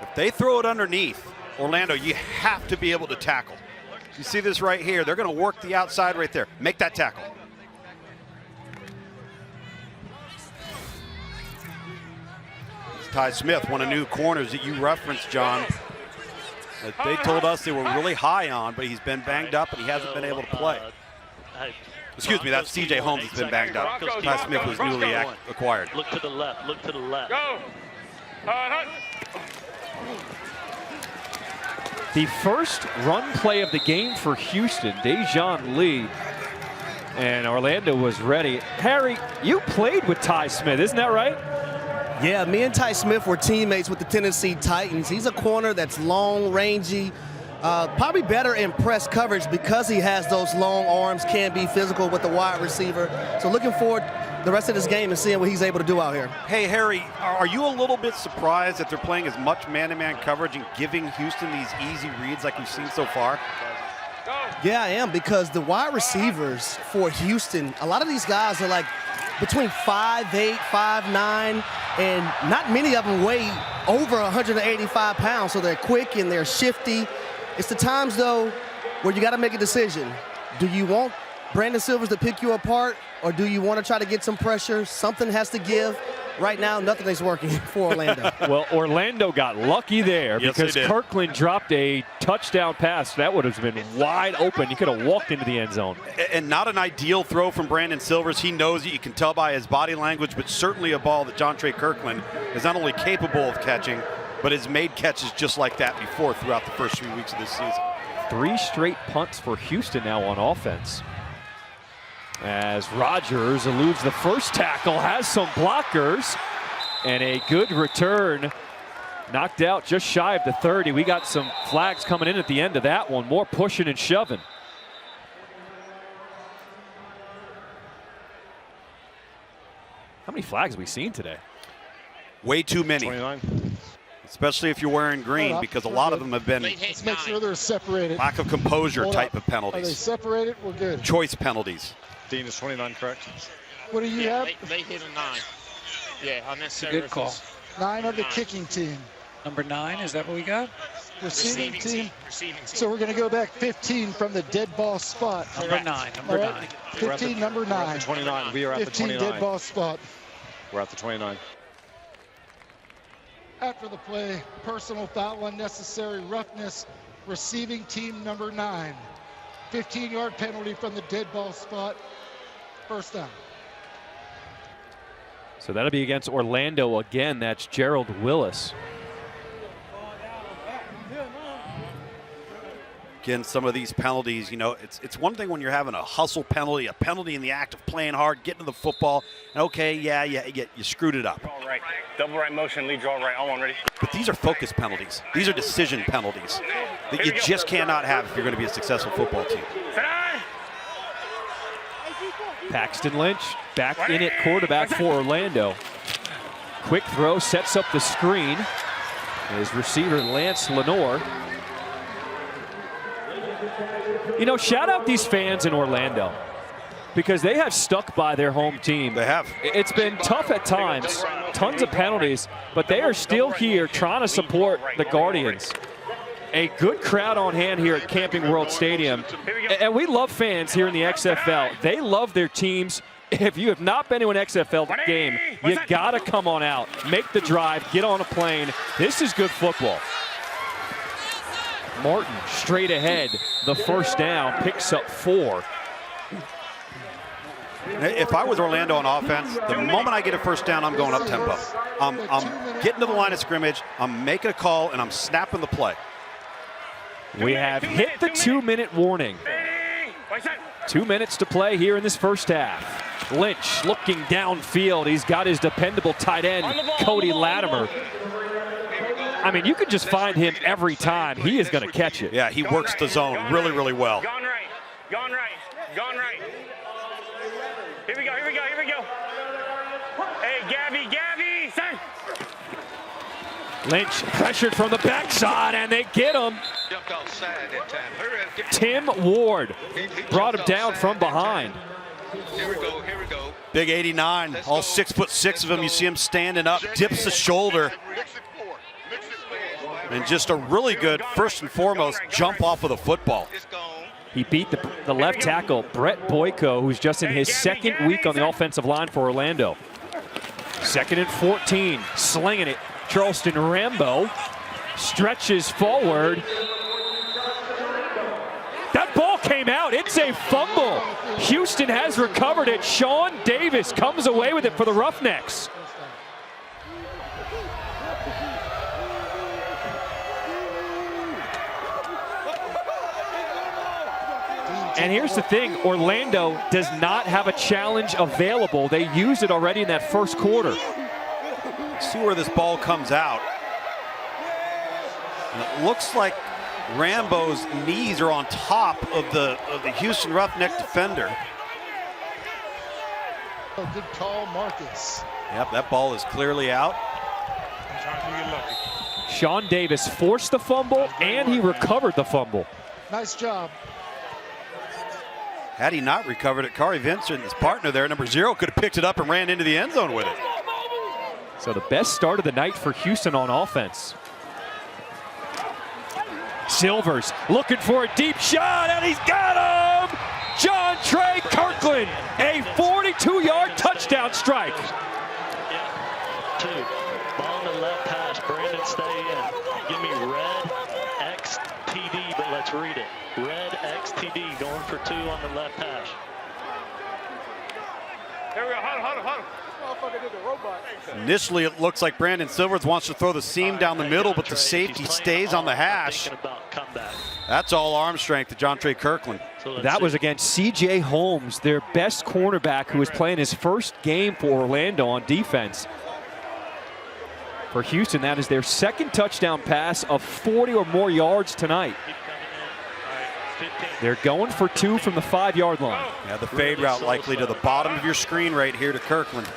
If they throw it underneath, Orlando, you have to be able to tackle. You see this right here. They're going to work the outside right there. Make that tackle. It's Ty Smith, one of the new corners that you referenced, John, that they told us they were really high on, but he's been banged up and he hasn't been able to play. Excuse me, that's C.J. Holmes has been banged up. Ty Smith was newly acquired. Look to the left. Look to the left. Go. The first run play of the game for Houston, Dejon Lee. And Orlando was ready. Harry, you played with Ty Smith, isn't that right? Yeah, me and Ty Smith were teammates with the Tennessee Titans. He's a corner that's long, rangy, probably better in press coverage because he has those long arms, can be physical with the wide receiver. So looking forward the rest of this game and seeing what he's able to do out here. Hey, Harry, are you a little bit surprised that they're playing as much man-to-man coverage and giving Houston these easy reads like we've seen so far? Yeah, I am, because the wide receivers for Houston, a lot of these guys are like between 5'8", 5'9", and not many of them weigh over 185 pounds, so they're quick and they're shifty. It's the times, though, where you got to make a decision. Do you want Brandon Silvers to pick you apart, or do you want to try to get some pressure? Something has to give. Right now, nothing is working for Orlando. Well, Orlando got lucky there because Kirkland dropped a touchdown pass. That would have been wide open. He could have walked into the end zone. And not an ideal throw from Brandon Silvers. He knows it. You can tell by his body language, but certainly a ball that John Trey Kirkland is not only capable of catching, but has made catches just like that before throughout the first 3 weeks of this season. 3 straight punts for Houston now on offense. As Rodgers eludes the first tackle, has some blockers, and a good return. Knocked out just shy of the 30. We got some flags coming in at the end of that one. More pushing and shoving. How many flags have we seen today? Way too many. 29. Especially if you're wearing green, because a lot of them have been Let's make sure they're separated. lack of composure type of Are they penalties. separated? We're good. Choice penalties. Dean is 29, correct? What do you have? They hit a 9. Yeah, unnecessary. Good call. 9 of the kicking team. Number 9, is that what we got? Receiving team. So we're going to go back 15 from the dead ball spot. Number 9. Number 9. 15, number 9. We're at the 29. We are at the 15 29. dead ball spot. We're at the 29. After the play, personal foul, unnecessary roughness, receiving team number 9. 15-yard penalty from the dead ball spot. First down. So that'll be against Orlando again. That's Gerald Willis. Again, some of these penalties, you know, it's one thing when you're having a hustle penalty, a penalty in the act of playing hard, getting to the football, and okay, yeah, you screwed it up. All right. Double right motion, lead draw right. All on, ready. But these are focus penalties. These are decision penalties that you just cannot have if you're going to be a successful football team. Paxton Lynch back in at quarterback for Orlando. Quick throw sets up the screen. His receiver Lance Lenore. You know, shout out these fans in Orlando because they have stuck by their home team. They have. It's been tough at times, tons of penalties, but they are still here trying to support the Guardians. A good crowd on hand here at Camping World Stadium. And we love fans here in the XFL. They love their teams. If you have not been to an XFL game, you got to come on out. Make the drive, get on a plane. This is good football. Martin straight ahead, the first down, picks up 4. If I was Orlando on offense, the moment I get a first down, I'm going up tempo. I'm getting to the line of scrimmage, I'm making a call, and I'm snapping the play. We have hit the 2-minute warning. 2 minutes to play here in this first half. Lynch looking downfield. He's got his dependable tight end, Cody Latimer. I mean, you can just find him every time. He is going to catch it. Yeah, he works the zone really, really well. Gone right. Gone right. Gone right. Here we go. Here we go. Here we go. Hey, Gabby, son. Lynch pressured from the backside, and they get him. Jumped offside that time. Hurry up, get Tim Ward brought him down from behind. Here we go. Here we go. Big 89, all 6'6" of him. You see him standing up, dips the shoulder. And just a really good, first and foremost, jump off of the football. He beat the left tackle, Brett Boyko, who's just in his second week on the offensive line for Orlando. 2nd and 14, slinging it. Charleston Rambo stretches forward. That ball came out. It's a fumble. Houston has recovered it. Sean Davis comes away with it for the Roughnecks. And here's the thing, Orlando does not have a challenge available. They used it already in that first quarter. See where this ball comes out. And it looks like Rambo's knees are on top of the Houston Roughneck defender. Oh, good call, Marcus. Yep, that ball is clearly out. Sean Davis forced the fumble, and he recovered the fumble. Nice job. Had he not recovered it, Kari Vincent, his partner there, number 0, could have picked it up and ran into the end zone with it. So the best start of the night for Houston on offense. Silvers looking for a deep shot, and he's got him! John Trey Kirkland, a 42-yard touchdown strike. Two, ball on the left hash, Brandon stay in. Give me red XTD, but let's read it. Red XTD going for 2 on the left hash. There we go. Huddle. Initially, it looks like Brandon Silvers wants to throw the seam down the middle, but the safety stays on the hash. That's all arm strength to John Trey Kirkland. That was against C.J. Holmes, their best cornerback, who was playing his first game for Orlando on defense. For Houston, that is their 2nd touchdown pass of 40 or more yards tonight. They're going for 2 from the 5-yard line. Yeah, the fade route likely to the bottom of your screen right here to Kirkland.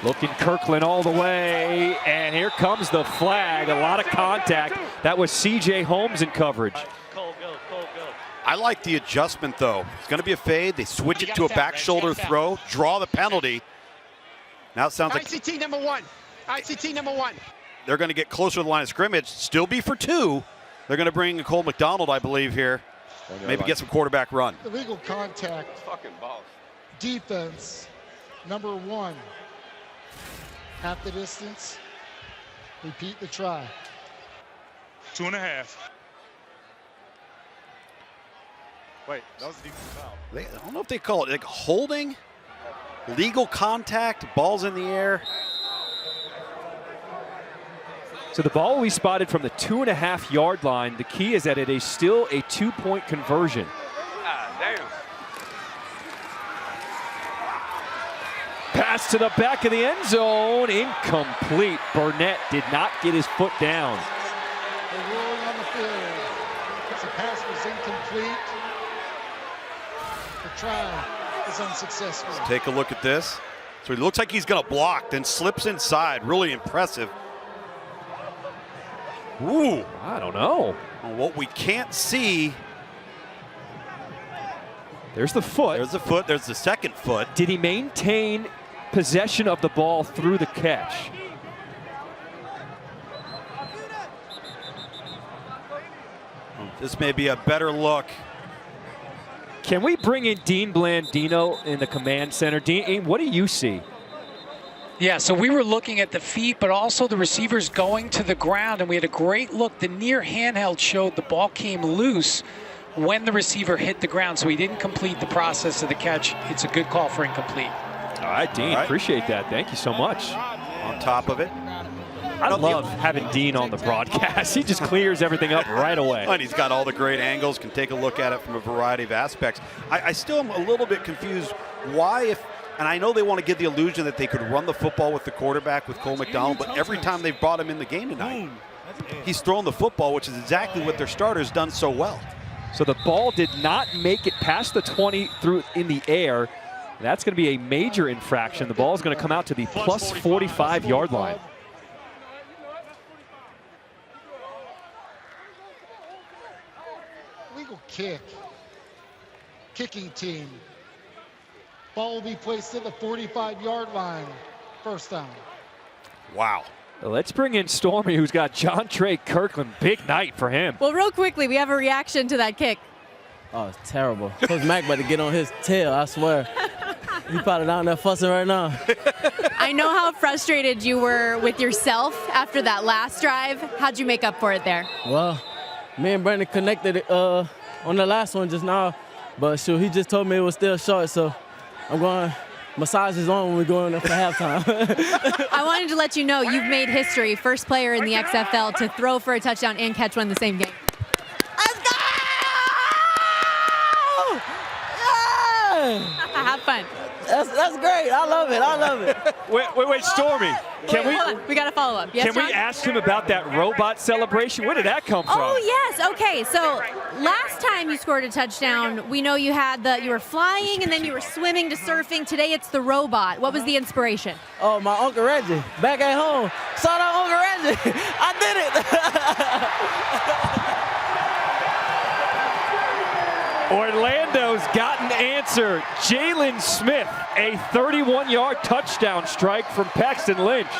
Looking Kirkland all the way, and here comes the flag. A lot of contact. That was C.J. Holmes in coverage. I like the adjustment, though. It's going to be a fade. They switch it to a back shoulder throw, draw the penalty. Now it sounds like ICT number 1. ICT number 1. They're going to get closer to the line of scrimmage, still be for 2. They're going to bring Cole McDonald, I believe, here. Maybe get some quarterback run. Illegal contact. Fucking balls. Defense, number 1. Half the distance. Repeat the try. 2.5. Wait, that was a defensive foul. I don't know if they call it like holding, legal contact, balls in the air. So the ball we spotted from the 2.5-yard line. The key is that it is still a 2-point conversion. Damn. Pass to the back of the end zone, incomplete. Burnett did not get his foot down. They're rolling on the field. The pass was incomplete. The try is unsuccessful. Let's take a look at this. So he looks like he's going to block, then slips inside. Really impressive. Ooh. I don't know. Well, what we can't see. There's the foot. There's the foot. There's the second foot. Did he maintain possession of the ball through the catch? This may be a better look. Can we bring in Dean Blandino in the command center? Dean, what do you see? Yeah, so we were looking at the feet, but also the receivers going to the ground, and we had a great look. The near handheld showed the ball came loose when the receiver hit the ground, so he didn't complete the process of the catch. It's a good call for incomplete. All right, Dean, appreciate that. Thank you so much. On top of it. I love having Dean on the broadcast. He just clears everything up right away. And he's got all the great angles, can take a look at it from a variety of aspects. I still am a little bit confused why, and I know they want to give the illusion that they could run the football with the quarterback with Cole McDonald, but every time they've brought him in the game tonight, he's throwing the football, which is exactly what their starter's done so well. So the ball did not make it past the 20 through in the air. That's going to be a major infraction. The ball is going to come out to the plus 45-yard line. Legal kick. Kicking team. Ball will be placed at the 45-yard line. First down. Wow. Let's bring in Stormy, who's got John Trey Kirkland. Big night for him. Well, real quickly, we have a reaction to that kick. Oh, it's terrible. Coach Mack about to get on his tail, I swear. He probably down there fussing right now. I know how frustrated you were with yourself after that last drive. How'd you make up for it there? Well, me and Brandon connected on the last one just now, but shoot, he just told me it was still short, so I'm going to massage his on when we go in there for halftime. I wanted to let you know you've made history. First player in the XFL to throw for a touchdown and catch one in the same game. Let's go! Yeah! Have fun. That's great. I love it. I love it. Wait, Stormy. Hold on. We got to follow up. Yes, can we John? ask him about that robot celebration? Where did that come from? Oh, yes. Okay. So last time you scored a touchdown, we know you were flying and then you were swimming to surfing. Today it's the robot. What was the inspiration? Oh, my Uncle Reggie. Back at home. Shout out Uncle Reggie. I did it. Orlando's got an answer. Jalen Smith, a 31-yard touchdown strike from Paxton Lynch.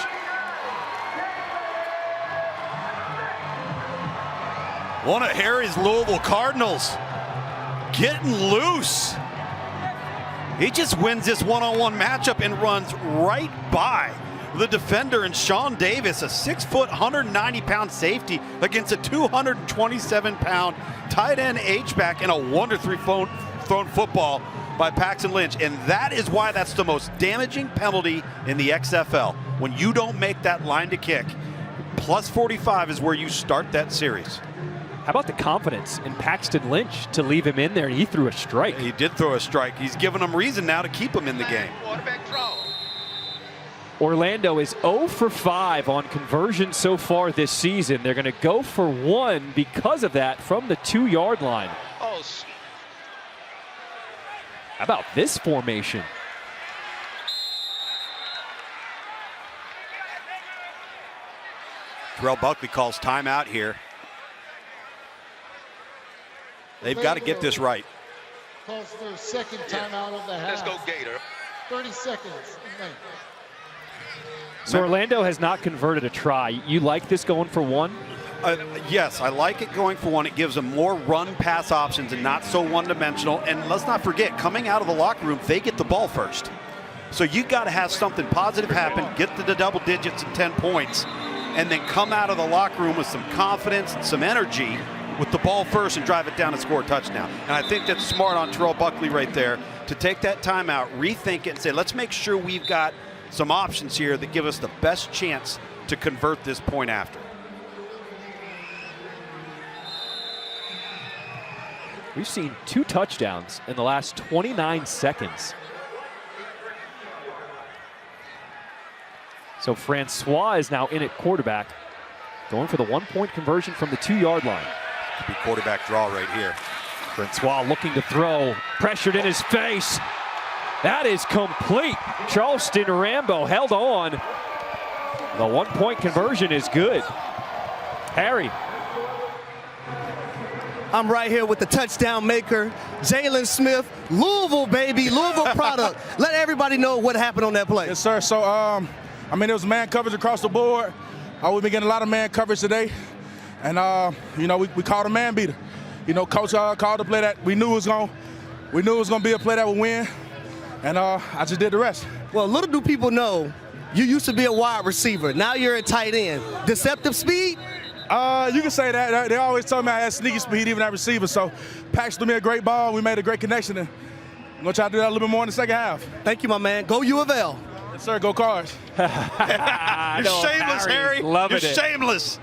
One of Harry's Louisville Cardinals getting loose. He just wins this one-on-one matchup and runs right by the defender and Sean Davis, a 6-foot, 190-pound safety against a 227-pound tight end H-back, and a wonderfully thrown football by Paxton Lynch. And that is why that's the most damaging penalty in the XFL. When you don't make that line to kick, plus 45 is where you start that series. How about the confidence in Paxton Lynch to leave him in there, and he threw a strike. He did throw a strike. He's given them reason now to keep him in the game. Orlando is 0 for 5 on conversion so far this season. They're going to go for 1 because of that from the 2-yard line. Oh. How about this formation? Terrell Buckley calls timeout here. They've got to get this right. Calls their second timeout of the half. Let's go Gator. 30 seconds in length. So Orlando has not converted a try. You like this going for 1? Yes, I like it going for 1. It gives them more run-pass options and not so one-dimensional. And let's not forget, coming out of the locker room, they get the ball first. So you got to have something positive happen, get to the double digits and 10 points, and then come out of the locker room with some confidence and some energy with the ball first and drive it down and score a touchdown. And I think that's smart on Terrell Buckley right there to take that timeout, rethink it, and say, let's make sure we've got some options here that give us the best chance to convert this point after. We've seen 2 touchdowns in the last 29 seconds. So Francois is now in at quarterback, going for the 1-point conversion from the 2-yard line. Could be quarterback draw right here. Francois looking to throw, pressured in his face. That is complete. Charleston Rambo held on. The 1-point conversion is good. Harry. I'm right here with the touchdown maker, Jalen Smith. Louisville, baby, Louisville product. Let everybody know what happened on that play. Yes, sir. So, I mean, it was man coverage across the board. We've been getting a lot of man coverage today. And, we called a man beater. Coach called a play that we knew it was going to be a play that would win. And I just did the rest. Well, little do people know, you used to be a wide receiver. Now you're a tight end. Deceptive speed? You can say that. They always tell me I had sneaky speed even at receiver. So Pax threw me a great ball. We made a great connection. And I'm going to try to do that a little bit more in the second half. Thank you, my man. Go U of L. Yes, sir. Go Cards. You're shameless, Harry. Loving You're shameless.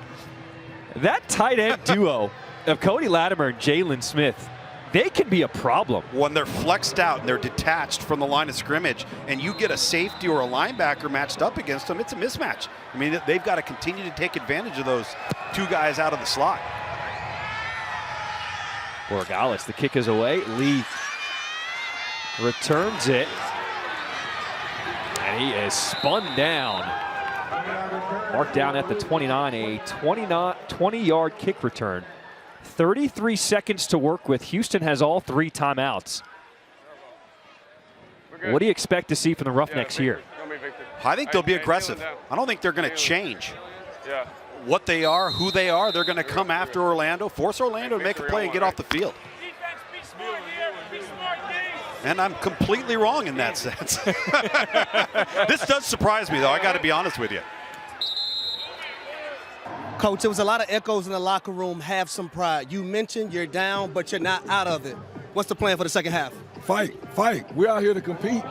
That tight end duo of Cody Latimer and Jalen Smith, they can be a problem. When they're flexed out and they're detached from the line of scrimmage and you get a safety or a linebacker matched up against them, it's a mismatch. I mean, they've got to continue to take advantage of those two guys out of the slot. Borregales, the kick is away. Lee returns it. And he is spun down. Marked down at the 29, a 20-yard kick return. 33 seconds to work with. Houston has all 3 timeouts. What do you expect to see from the Roughnecks here? I think they'll be aggressive. I don't think they're going to change what they are, who they are. They're going to come after Orlando, force Orlando to make a play and get off the field. And I'm completely wrong in that sense. This does surprise me, though. I got to be honest with you. Coach, there was a lot of echoes in the locker room. Have some pride. You mentioned you're down, but you're not out of it. What's the plan for the second half? Fight. We're out here to compete,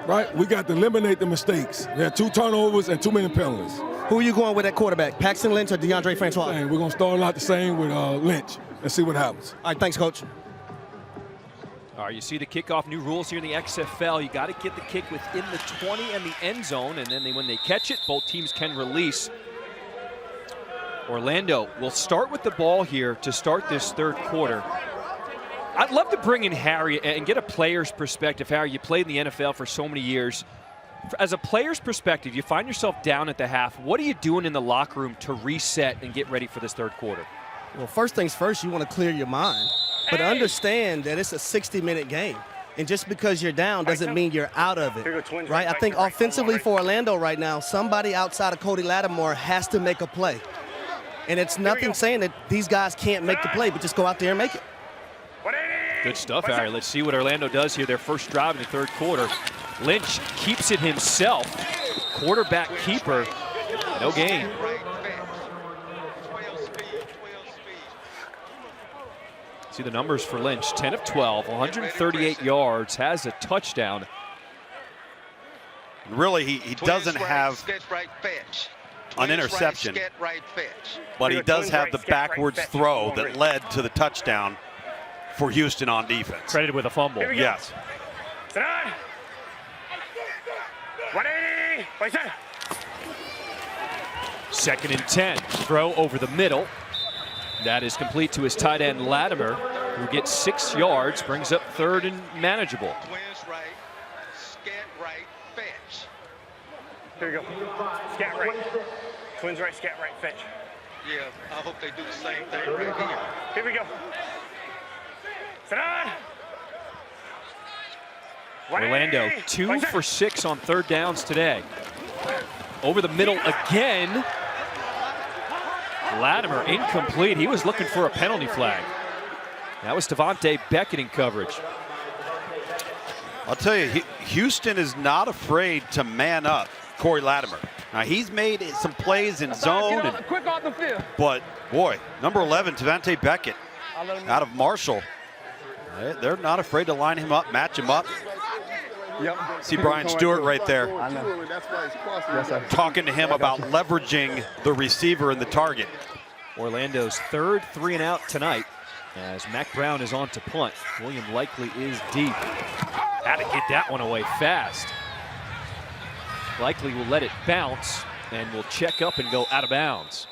right? We got to eliminate the mistakes. We had 2 turnovers and too many penalties. Who are you going with at quarterback, Paxton Lynch or DeAndre Francois? We're going to start out the same with Lynch and see what happens. All right, thanks, Coach. All right, you see the kickoff, new rules here in the XFL. You got to get the kick within the 20 and the end zone, and then when they catch it, both teams can release. Orlando will start with the ball here to start this third quarter. I'd love to bring in Harry and get a player's perspective. Harry, you played in the NFL for so many years. As a player's perspective, you find yourself down at the half. What are you doing in the locker room to reset and get ready for this third quarter? Well, first things first, you want to clear your mind. But understand that it's a 60-minute game. And just because you're down doesn't mean you're out of it, right? I think offensively for Orlando right now, somebody outside of Cody Lattimore has to make a play. And it's nothing saying that these guys can't make the play, but just go out there and make it. Good stuff, Harry. Let's see what Orlando does here. Their first drive in the third quarter. Lynch keeps it himself. Quarterback keeper, no gain. See the numbers for Lynch, 10 of 12, 138 yards, has a touchdown. Really, he doesn't have an interception, but he does have the backwards throw that led to the touchdown for Houston on defense. Credited with a fumble. Yes. 180. Second and 10, throw over the middle. That is complete to his tight end Latimer, who gets 6 yards, brings up third and manageable. Twins right, scat right, fetch. Here we go. Scat right. Twins right, scat right, fetch. Yeah, I hope they do the same thing right here. Here we go. Sit down. Orlando 2 for 6 on third downs today. Over the middle again. Latimer incomplete. He was looking for a penalty flag. That was Devontae Beckett in coverage. I'll tell you, Houston is not afraid to man up Corey Latimer. Now, he's made some plays in zone. Quick off the field. But, boy, number 11, Devontae Beckett, out of Marshall. They're not afraid to line him up, match him up. Yep. See Brian Stewart right there talking to him about leveraging the receiver and the target. Orlando's third 3-and-out tonight as Mac Brown is on to punt. William Likely is deep. Had to get that one away fast. Likely will let it bounce and will check up and go out of bounds.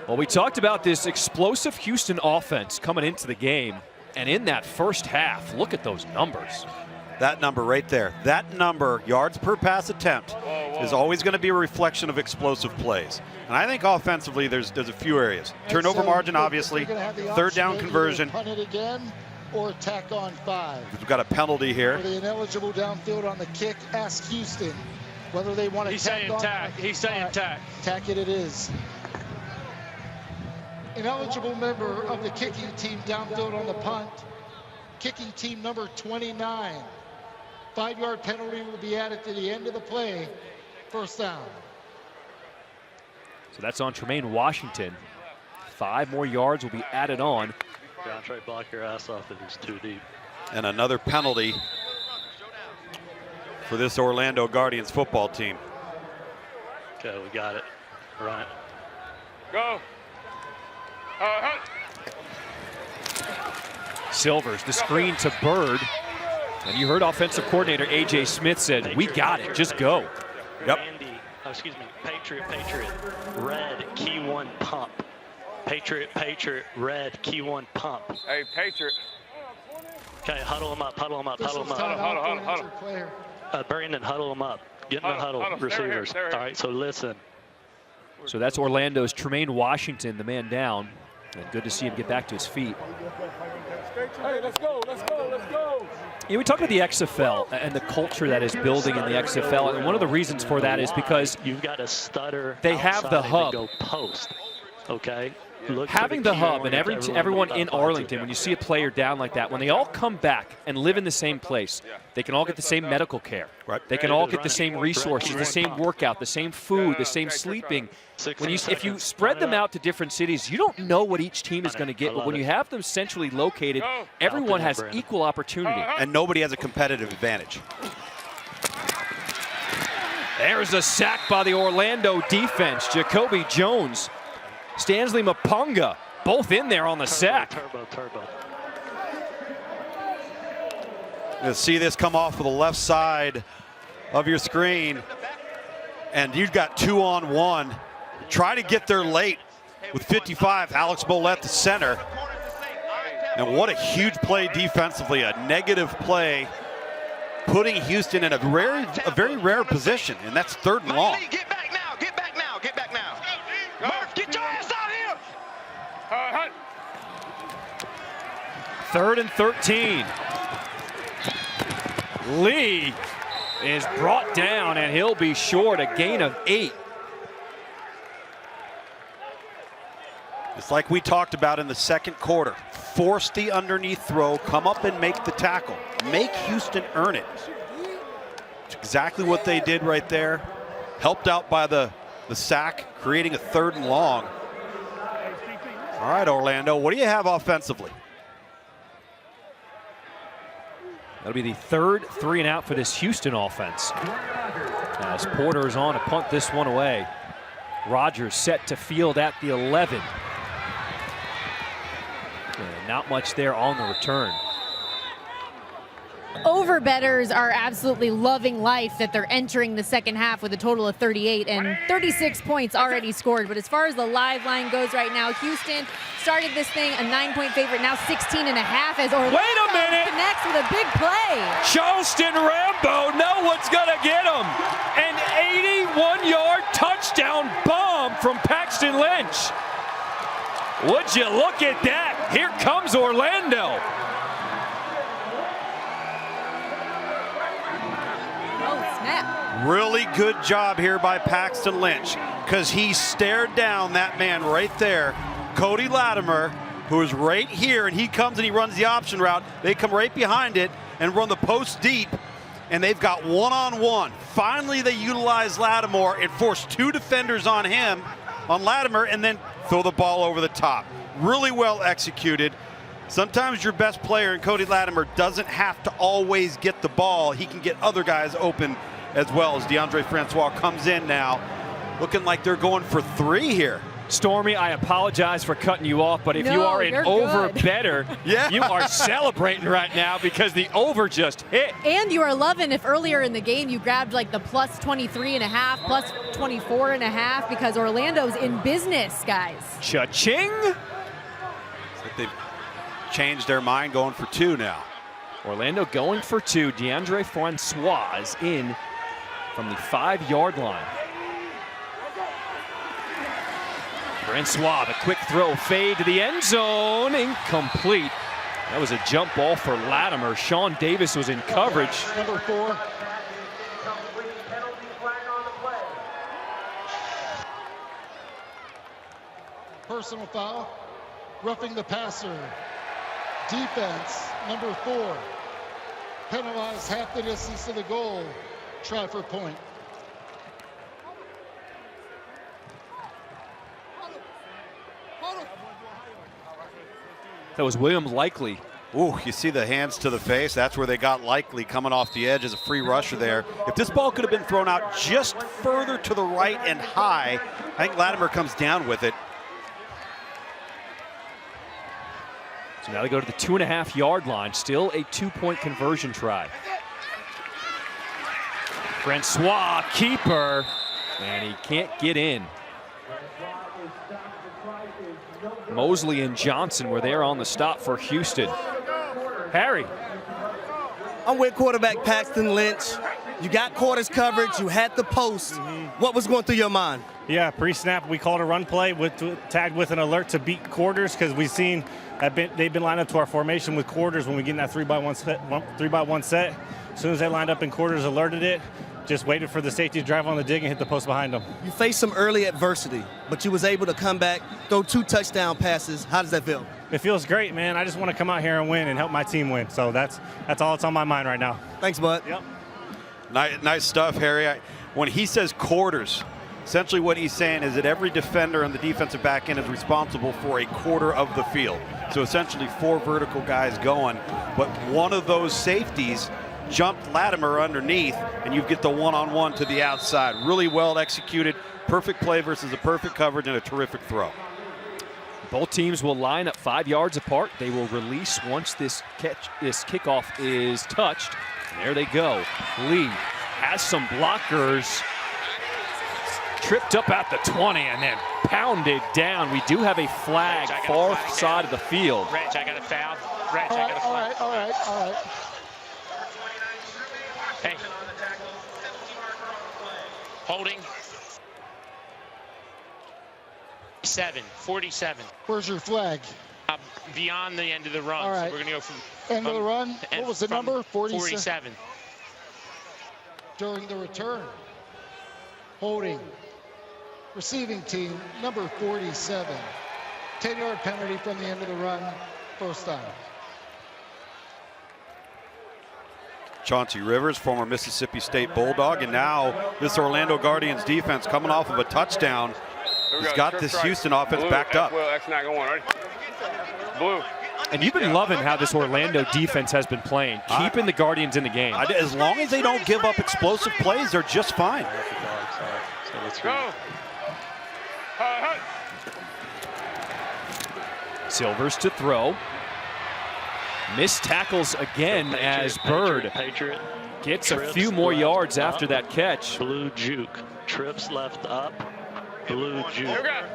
Well, we talked about this explosive Houston offense coming into the game. And in that first half, look at those numbers. That number right there, that number, yards per pass attempt, is always going to be a reflection of explosive plays. And I think offensively, there's a few areas. Turnover margin, obviously. Third down conversion. Punt it again or tack on 5. We've got a penalty here. For the ineligible downfield on the kick, ask Houston whether they want to tack on. He's saying tack. Tack it is. Ineligible member of the kicking team downfield on the punt. Kicking team number 29. 5-yard penalty will be added to the end of the play. First down. So that's on Tremaine Washington. 5 more yards will be added on. Try to block your ass off if he's too deep. And another penalty for this Orlando Guardians football team. Okay, we got it. Run it. Go. Silvers, the screen to Bird. And you heard offensive coordinator A.J. Smith said, we got it, just go. Yep. Patriot, red, key one, pump. Patriot, red, key one, pump. Hey, Patriot. Okay, huddle them up. Huddle. Brandon, huddle them up. Get in the huddle, receivers. They're here. All right, so listen. So that's Orlando's Tremaine Washington, the man down. And good to see him get back to his feet. Hey, let's go. Yeah, we talk about the XFL and the culture that is building in the XFL, and one of the reasons for that is because you've got to stutter. They have the hub. Go post. Okay. Having the hub and everyone in Arlington, when you see a player down like that, when they all come back and live in the same place, they can all get the same medical care. Right. They can all get the same resources, the same workout, the same food, the same sleeping. If you spread them out to different cities, you don't know what each team is going to get. But when you have them centrally located, everyone has equal opportunity. And nobody has a competitive advantage. There's a sack by the Orlando defense. Jacoby Jones, Stanley Mapunga, both in there on the sack. Turbo. You'll see this come off of the left side of your screen, and you've got 2-on-1. Try to get there late with 55. Alex Bolette, the center. And what a huge play defensively, a negative play, putting Houston in a very rare position, and that's 3rd and long. Get back now. Murph, get your ass out here. 3rd and 13. Lee is brought down, and he'll be short, a gain of 8. It's like we talked about in the second quarter. Force the underneath throw, come up and make the tackle. Make Houston earn it. It's exactly what they did right there. Helped out by the sack, creating a 3rd and long. All right, Orlando, what do you have offensively? That'll be the 3rd 3-and-out for this Houston offense. As Porter is on to punt this one away. Rogers set to field at the 11. And not much there on the return. Overbetters are absolutely loving life that they're entering the second half with a total of 38 and 36 points already scored. But as far as the live line goes right now, Houston started this thing a 9-point favorite, now 16.5 as Orlando connects with a big play. Charleston Rambo, no one's gonna get him. An 81-yard touchdown bomb from Paxton Lynch. Would you look at that? Here comes Orlando. Really good job here by Paxton Lynch, because he stared down that man right there, Cody Latimer, who is right here, and he comes and he runs the option route. They come right behind it and run the post deep, and they've got 1-on-1. Finally, they utilize Lattimore and force 2 defenders on him, on Latimer, and then throw the ball over the top. Really well executed. Sometimes your best player in Cody Latimer doesn't have to always get the ball. He can get other guys open as well, as DeAndre Francois comes in now. Looking like they're going for 3 here. Stormy, I apologize for cutting you off, but if you are an over better, you are celebrating right now because the over just hit. And you are loving if earlier in the game you grabbed like the plus 23.5, plus 24.5, because Orlando's in business, guys. Cha-ching! It's like they've changed their mind, going for 2 now. Orlando going for 2. DeAndre Francois is in from the 5-yard line. Francois, the quick throw, fade to the end zone, incomplete. That was a jump ball for Latimer. Sean Davis was in coverage. Number 4. Personal foul, roughing the passer. Defense, number 4. Penalized half the distance to the goal. Try for point. That was William Likely. Ooh, you see the hands to the face. That's where they got Likely coming off the edge as a free rusher there. If this ball could have been thrown out just further to the right and high, I think Latimer comes down with it. So now they go to the 2.5-yard line. Still a 2-point conversion try. Francois, keeper, and he can't get in. Mosley and Johnson were there on the stop for Houston. Harry. I'm with quarterback Paxton Lynch. You got quarters coverage. You had the post. What was going through your mind? Yeah, pre-snap, we called a run play tagged with an alert to beat quarters because we've seen they've been lined up to our formation with quarters when we get in that 3-by-1 set. As soon as they lined up in quarters, alerted it. Just waited for the safety to drive on the dig and hit the post behind them. You faced some early adversity, but you was able to come back, throw 2 touchdown passes. How does that feel? It feels great, man. I just want to come out here and win and help my team win. So that's all that's on my mind right now. Thanks, bud. Yep. Nice stuff, Harry. When he says quarters, essentially what he's saying is that every defender on the defensive back end is responsible for a quarter of the field. So essentially 4 vertical guys going, but one of those safeties jumped Latimer underneath, and you get the one-on-one to the outside. Really well executed. Perfect play versus a perfect coverage and a terrific throw. Both teams will line up 5 yards apart. They will release once this kickoff is touched. And there they go. Lee has some blockers. Tripped up at the 20 and then pounded down. We do have a flag far side of the field. Reg, I got a foul. Reg, I got a foul. All right. Hey. Holding. 47. Where's your flag? Beyond the end of the run. All right. So we're going to go from end of the run. What was the number? 47. During the return. Holding. Receiving team, number 47. 10-yard penalty from the end of the run. First down. Chauncey Rivers, former Mississippi State Bulldog, and now this Orlando Guardians defense coming off of a touchdown. He's got this Houston offense backed up. X not going, ready? Blue. And you've been loving how this Orlando defense has been playing, keeping the Guardians in the game. As long as they don't give up explosive plays, they're just fine. Let's go. Silvers to throw. Missed tackles again as Bird gets a few more yards after that catch. Blue juke. Trips left up. Blue juke.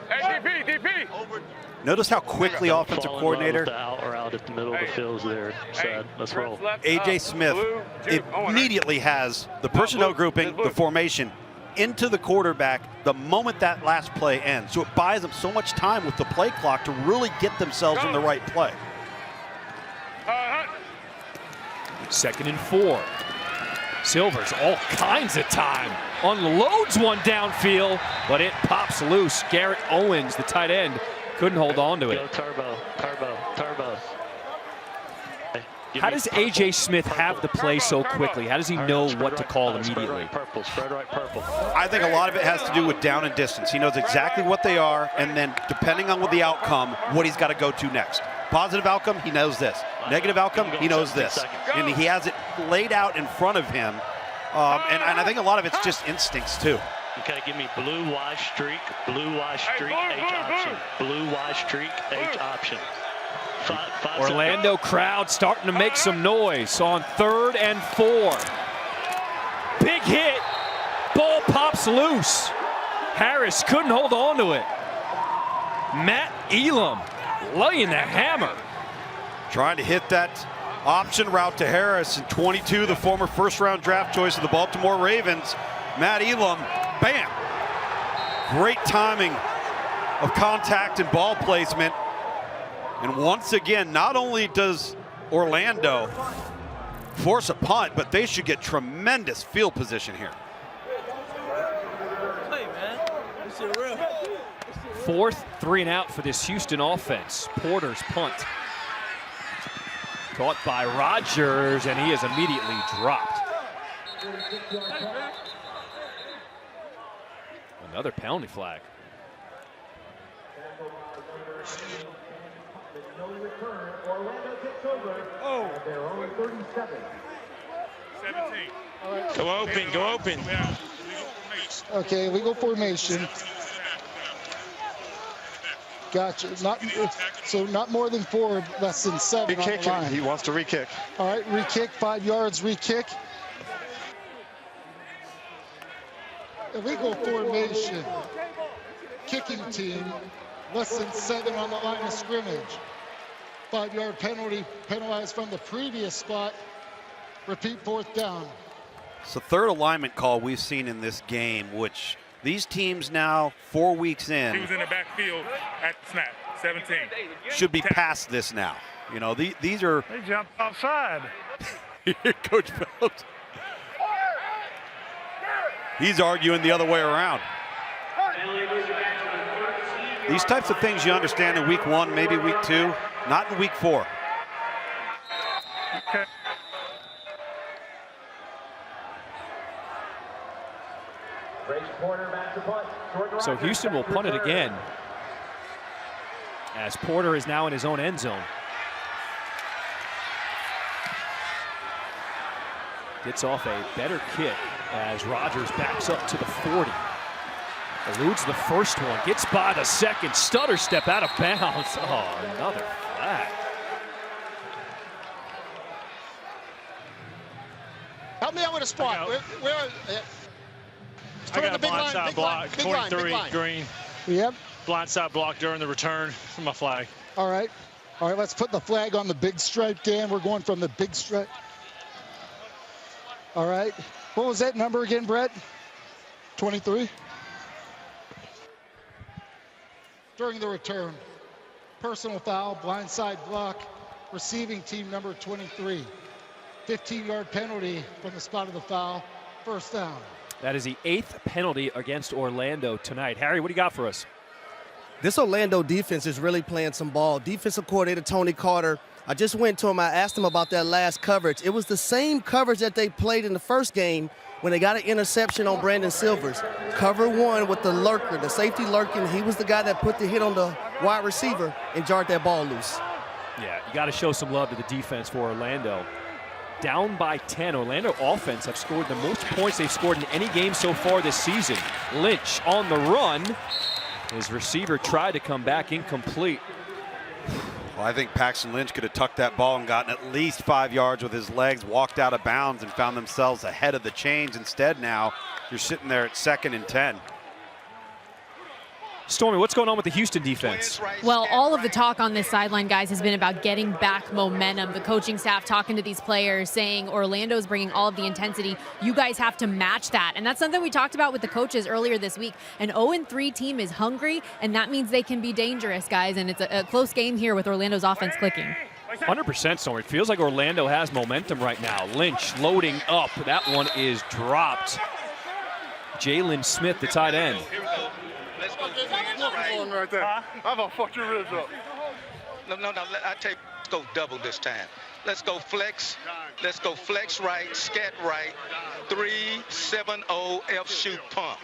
Hey, DP. Notice how quickly offensive coordinator out at the middle of the field there said, let's roll. AJ Smith immediately has the personnel grouping, the formation, into the quarterback the moment that last play ends. So it buys them so much time with the play clock to really get themselves in the right play. 2nd and 4. Silvers all kinds of time. Unloads one downfield, but it pops loose. Garrett Owens, the tight end, couldn't hold on to it. Go turbo. How does AJ Smith have the play so quickly? How does he know what to call immediately? Spread right purple. I think a lot of it has to do with down and distance. He knows exactly what they are, and then depending on what the outcome, what he's got to go to next. Positive outcome, he knows this. Negative outcome, he knows this. And he has it laid out in front of him. And I think a lot of it's just instincts, too. Okay, give me blue Y streak, H option. Blue Y streak, H option. Orlando crowd starting to make some noise on 3rd and 4. Big hit. Ball pops loose. Harris couldn't hold on to it. Matt Elam laying the hammer. Trying to hit that option route to Harris, and 22, the former first-round draft choice of the Baltimore Ravens. Matt Elam, bam. Great timing of contact and ball placement. And once again, not only does Orlando force a punt, but they should get tremendous field position here. Hey, man. This shit real. 4th 3 and out for this Houston offense. Porter's punt. Caught by Rodgers, and he is immediately dropped. Another penalty flag. Oh. 17. Go open. Okay, legal formation. Gotcha. Not more than 4, less than 7 on the line. He wants to re-kick. All right, re-kick, 5 yards, re-kick. Illegal formation. Kicking team, less than 7 on the line of scrimmage. 5-yard penalty, penalized from the previous spot. Repeat, 4th down. It's the third alignment call we've seen in this game, which these teams now, 4 weeks in, He was in the backfield at the snap, 17. should be past this now. You know, these are. They jumped offside. Coach Phelps. He's arguing the other way around. These types of things you understand in week 1, maybe week 2, not in week 4. Okay. So Houston will punt it again, as Porter is now in his own end zone. Gets off a better kick as Rodgers backs up to the 40. Eludes the first one, gets by the second, stutter step out of bounds. Oh, another flag. Help me out with a spot. I got a blindside block, 43, green. Yep. Blindside block during the return from a flag. All right. All right, let's put the flag on the big stripe, Dan. We're going from the big stripe. All right. What was that number again, Brett? 23? During the return, personal foul, blindside block, receiving team number 23. 15-yard penalty from the spot of the foul, 1st down. That is the 8th penalty against Orlando tonight. Harry, what do you got for us? This Orlando defense is really playing some ball. Defensive coordinator Tony Carter, I just went to him, I asked him about that last coverage. It was the same coverage that they played in the first game when they got an interception on Brandon Silvers. Cover 1 with the lurker, the safety lurking. He was the guy that put the hit on the wide receiver and jarred that ball loose. Yeah, you got to show some love to the defense for Orlando. Down by 10. Orlando offense have scored the most points they've scored in any game so far this season. Lynch on the run. His receiver tried to come back, incomplete. Well, I think Paxton Lynch could have tucked that ball and gotten at least 5 yards with his legs, walked out of bounds, and found themselves ahead of the chains. Instead, now you're sitting there at 2nd and 10. Stormy, what's going on with the Houston defense? Well, all of the talk on this sideline, guys, has been about getting back momentum. The coaching staff talking to these players, saying Orlando's bringing all of the intensity. You guys have to match that. And that's something we talked about with the coaches earlier this week. An 0-3 team is hungry, and that means they can be dangerous, guys. And it's a close game here with Orlando's offense clicking. 100%, Stormy. It feels like Orlando has momentum right now. Lynch loading up. That one is dropped. Jalen Smith, the tight end. Right there. I'm gonna fuck your ribs up. No. I tell you, let's go double this time. Let's go flex. Let's go flex right, scat right. 3-7-0 F shoot pump.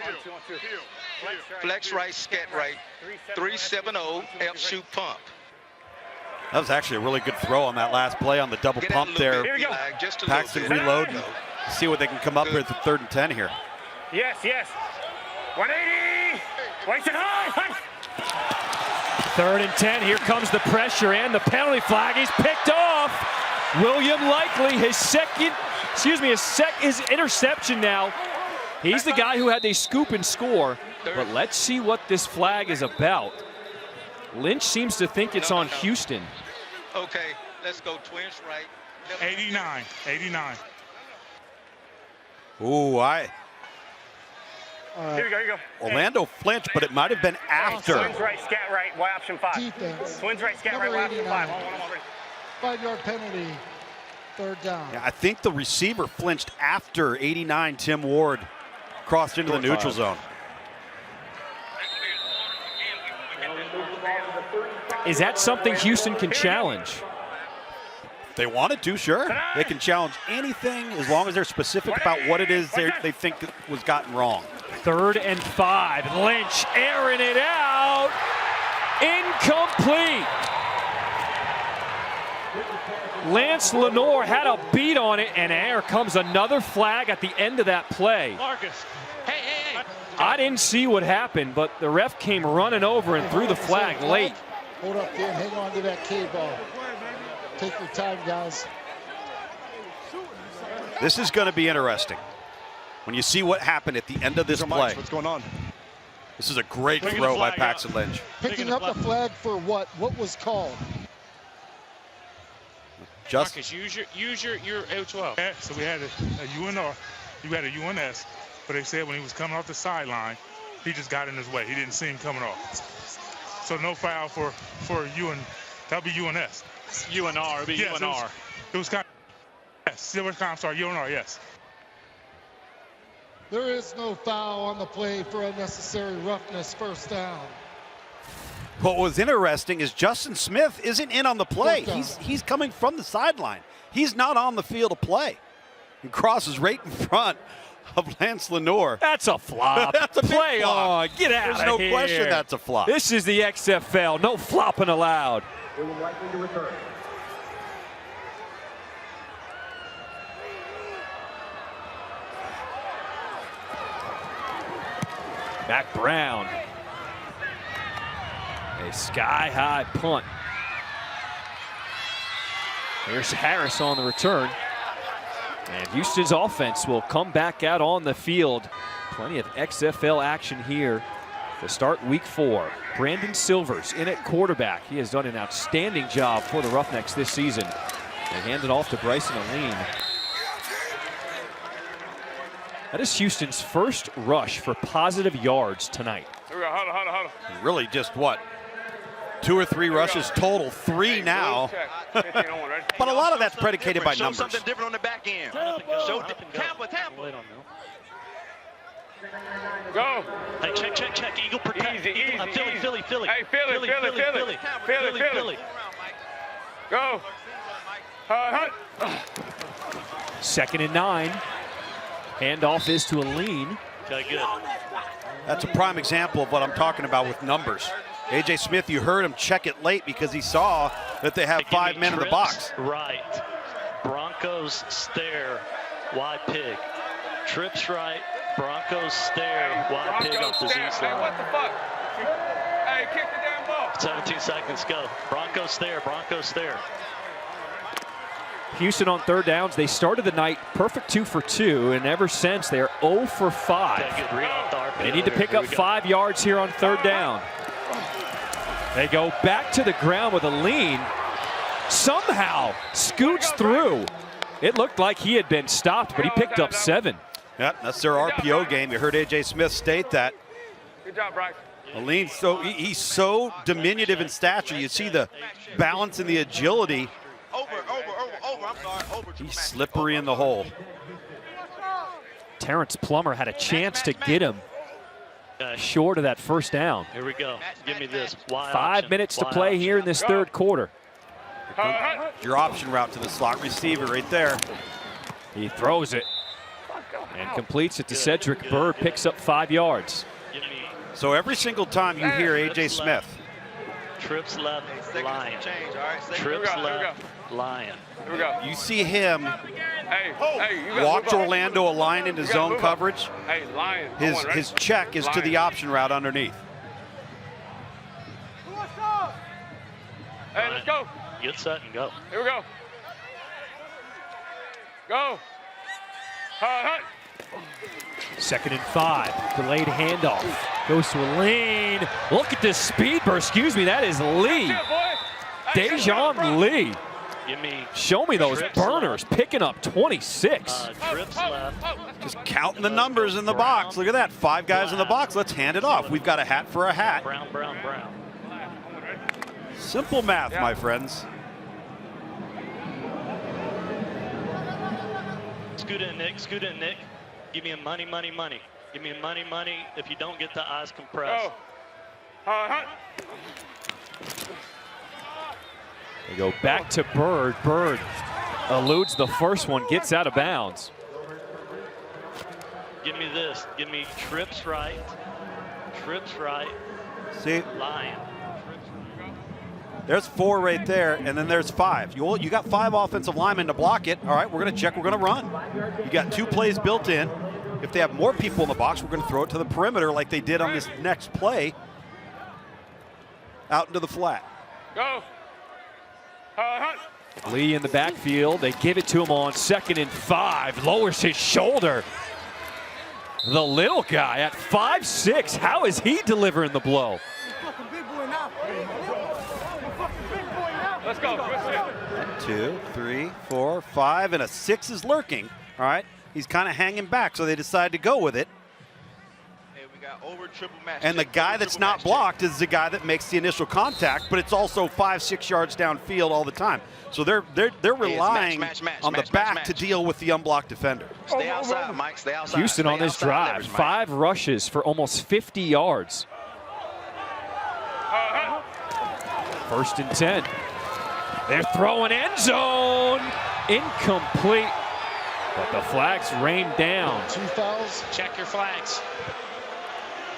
Flex right, scat right. 3-7-0 F shoot pump. That was actually a really good throw on that last play on the double pump there. Paxton reload and see what they can come up with at 3rd and 10 here. Yes. 180. Waste it high. 3rd and 10. Here comes the pressure and the penalty flag. He's picked off. William Likely, his interception now. He's the guy who had the scoop and score. But let's see what this flag is about. Lynch seems to think it's on Houston. Okay, let's go twins right. 89. Ooh, Here you go. Orlando flinched, but it might have been after. Twins right, scat right, Y option 5. Defense. Twins right, scat right, Y option 5. 5-yard penalty, 3rd down. Yeah, I think the receiver flinched after 89 Tim Ward crossed into the neutral zone. Is that something Houston can challenge? If they wanted to, sure. They can challenge anything as long as they're specific about what it is they think was gotten wrong. 3rd and 5. Lynch airing it out. Incomplete. Lance Lenore had a beat on it, and there comes another flag at the end of that play. Marcus. Hey. I didn't see what happened, but the ref came running over and threw the flag late. Hold up there, hang on to that K-ball. Take your time, guys. This is going to be interesting when you see what happened at the end of this play. What's going on? This is a great throw by Paxton Lynch. Picking up the flag for what? What was called? Just Marcus, use your L12. Yeah, so we had a UNR, you had a UNS, but they said when he was coming off the sideline, he just got in his way. He didn't see him coming off. So no foul for UN. That'll be UNS. UNR, it'll be yes, UNR. It was kind of, yes, I'm sorry, UNR, yes. There is no foul on the play for unnecessary roughness, first down. What was interesting is Justin Smith isn't in on the play. He's coming from the sideline. He's not on the field to play. And crosses right in front of Lance Lenoir. That's a flop. That's a big play flop. on. Get out There's of no here. question that's a flop. This is the XFL. No flopping allowed. It will likely to return. Mac Brown. A sky-high punt. Here's Harris on the return. And Houston's offense will come back out on the field. Plenty of XFL action here to start week 4. Brandon Silvers in at quarterback. He has done an outstanding job for the Roughnecks this season. They hand it off to Bryson Aline. That is Houston's first rush for positive yards tonight. Here we go, hold on. Really just what? 2 or 3 rushes total, 3 now. But a lot of that's predicated by numbers. Show something different on the back end. Show Tampa. Go. Hey, check. Eagle protect. Easy. Philly. Hey, Philly. Go. Hunt. 2nd and 9. Handoff is to Aline. Okay, good. That's a prime example of what I'm talking about with numbers. A.J. Smith, you heard him check it late because he saw that they have 5 men in the box. Right. Broncos stare. Wide pig. Trips right. Broncos stare. Wide pig off the Z side. Hey, what the fuck? Hey, kick the damn ball. 17 seconds go. Broncos stare. Houston on 3rd downs. They started the night perfect 2 for 2, and ever since they're 0 for 5. Good read off the RPO. They need to pick up 5 yards here on 3rd down. They go back to the ground with Aline. Somehow scoots through. It looked like he had been stopped, but he picked up 7. Yep, that's their RPO game. You heard A.J. Smith state that. Good job, Bryce. Aline, he's so diminutive in stature. You see the balance and the agility. Over. I'm sorry. He's slippery in the hole. Terrence Plummer had a chance to get him short of that 1st down. Here we go. Give me this. 5 minutes to play here in this 3rd quarter. Your option route to the slot receiver right there. He throws it and completes it to Cedric Bird, picks up 5 yards. So every single time you hear A.J. Smith. Trips left, Lion. Trips left, Lion. Here we go. You see him Hey, watch Orlando align into zone coverage. Hey, Lion. His check is to the option route underneath. Hey, let's go. Get set and go. Here we go. Go. Hunt. 2nd and 5. Delayed handoff. Goes to Aline. Look at this speed burst. Excuse me, that is Lee. Dejon Lee. Show me those burners. Picking up 26. Trips left. Just counting the numbers in the box. Look at that. 5 guys in the box. Let's hand it off. We've got a hat for a hat. Brown. Simple math, my friends. Scoot in, Nick. Give me a money. Give me a money. If you don't get the eyes compressed. Hunt. They go back to Bird. Bird eludes the first one, gets out of bounds. Give me this. Give me trips right. See? Lion. There's 4 right there, and then there's 5. You got 5 offensive linemen to block it. All right, we're going to check. We're going to run. You got 2 plays built in. if they have more people in the box, we're going to throw it to the perimeter like they did on this next play out into the flat. Go. Lee in the backfield. They give it to him on 2nd and 5. Lowers his shoulder. The little guy at 5'6". How is he delivering the blow? Let's go. 1, 2, 3, 4, 5, and a 6 is lurking. All right, he's kind of hanging back, so they decide to go with it. And the guy that's not blocked is the guy that makes the initial contact, but it's also 5-6 yards downfield all the time. So they're relying on the back to deal with the unblocked defender. Stay outside, Mike. Stay outside. Houston on this drive, 5 rushes for almost 50 yards. 1st and 10. They're throwing end zone. Incomplete. But the flags rain down. 2 fouls. Check your flags.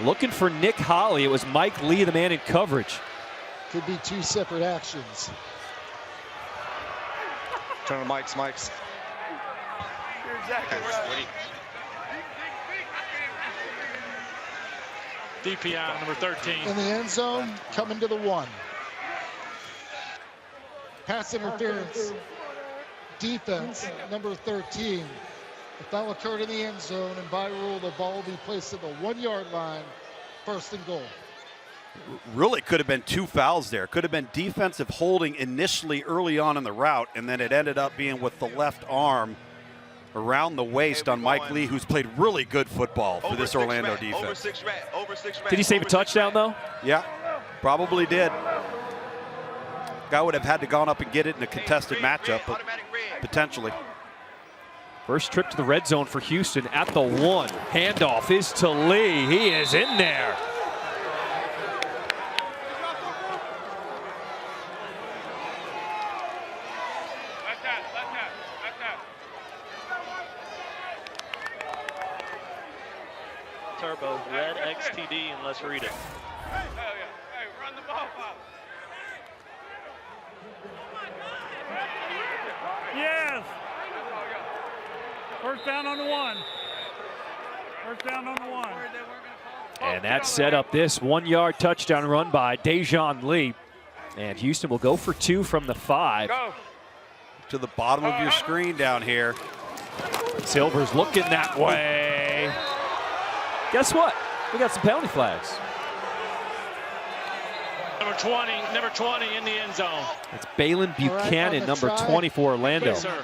Looking for Nick Holley. It was Mike Lee, the man in coverage. Could be 2 separate actions. Turn to Mike's. You're exactly right. DPI number 13. In the end zone, coming to the 1. Pass interference. Defense, number 13. The foul occurred in the end zone, and by rule, the ball will be placed at the 1-yard line, 1st and goal. Really could have been 2 fouls there. Could have been defensive holding initially early on in the route, and then it ended up being with the left arm around the waist on Mike Lee, who's played really good football for this Orlando defense. Did he save a touchdown, though? Yeah, probably did. Guy would have had to gone up and get it in a contested matchup, but potentially. First trip to the red zone for Houston at the 1. Handoff is to Lee. He is in there. Turbo, red XTD, and let's read it. Hey, run the ball, Bob. Yes. 1st down on the 1. 1st down on the 1. And that set up this 1-yard touchdown run by Dejon Lee. And Houston will go for 2 from the 5. Go. To the bottom of your screen down here. Silver's looking that way. Guess what? We got some penalty flags. Number 20 in the end zone. It's Balin Buchanan, number 20 for Orlando. Yes, sir.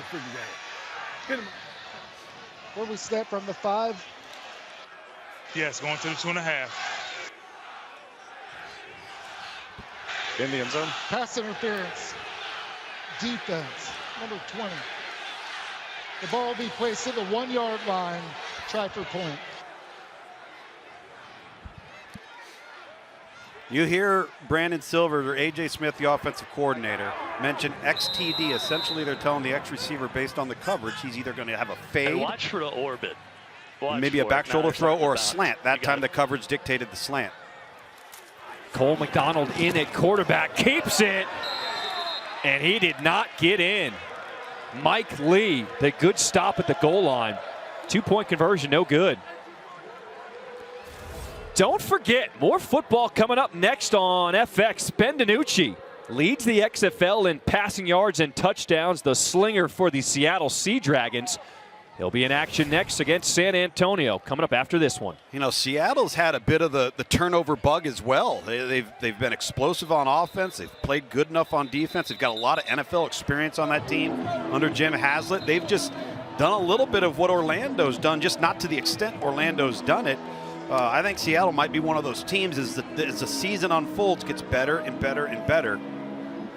Where we step from the 5. Yes, going to the 2.5. In the end zone. Pass interference. Defense, number 20. The ball will be placed at the 1-yard line. Try for point. You hear Brandon Silver or A.J. Smith, the offensive coordinator, mention XTD. Essentially, they're telling the X receiver based on the coverage, he's either going to have a fade. And watch for the orbit. Maybe a back shoulder throw or a slant. That time the coverage dictated the slant. Cole McDonald in at quarterback, keeps it, and he did not get in. Mike Lee, the good stop at the goal line. 2-point conversion, no good. Don't forget, more football coming up next on FX. Ben DiNucci leads the XFL in passing yards and touchdowns, the slinger for the Seattle Sea Dragons. He'll be in action next against San Antonio, coming up after this one. You know, Seattle's had a bit of the turnover bug as well. They've been explosive on offense. They've played good enough on defense. They've got a lot of NFL experience on that team under Jim Haslett. They've just done a little bit of what Orlando's done, just not to the extent Orlando's done it. I think Seattle might be one of those teams as the season unfolds, gets better and better and better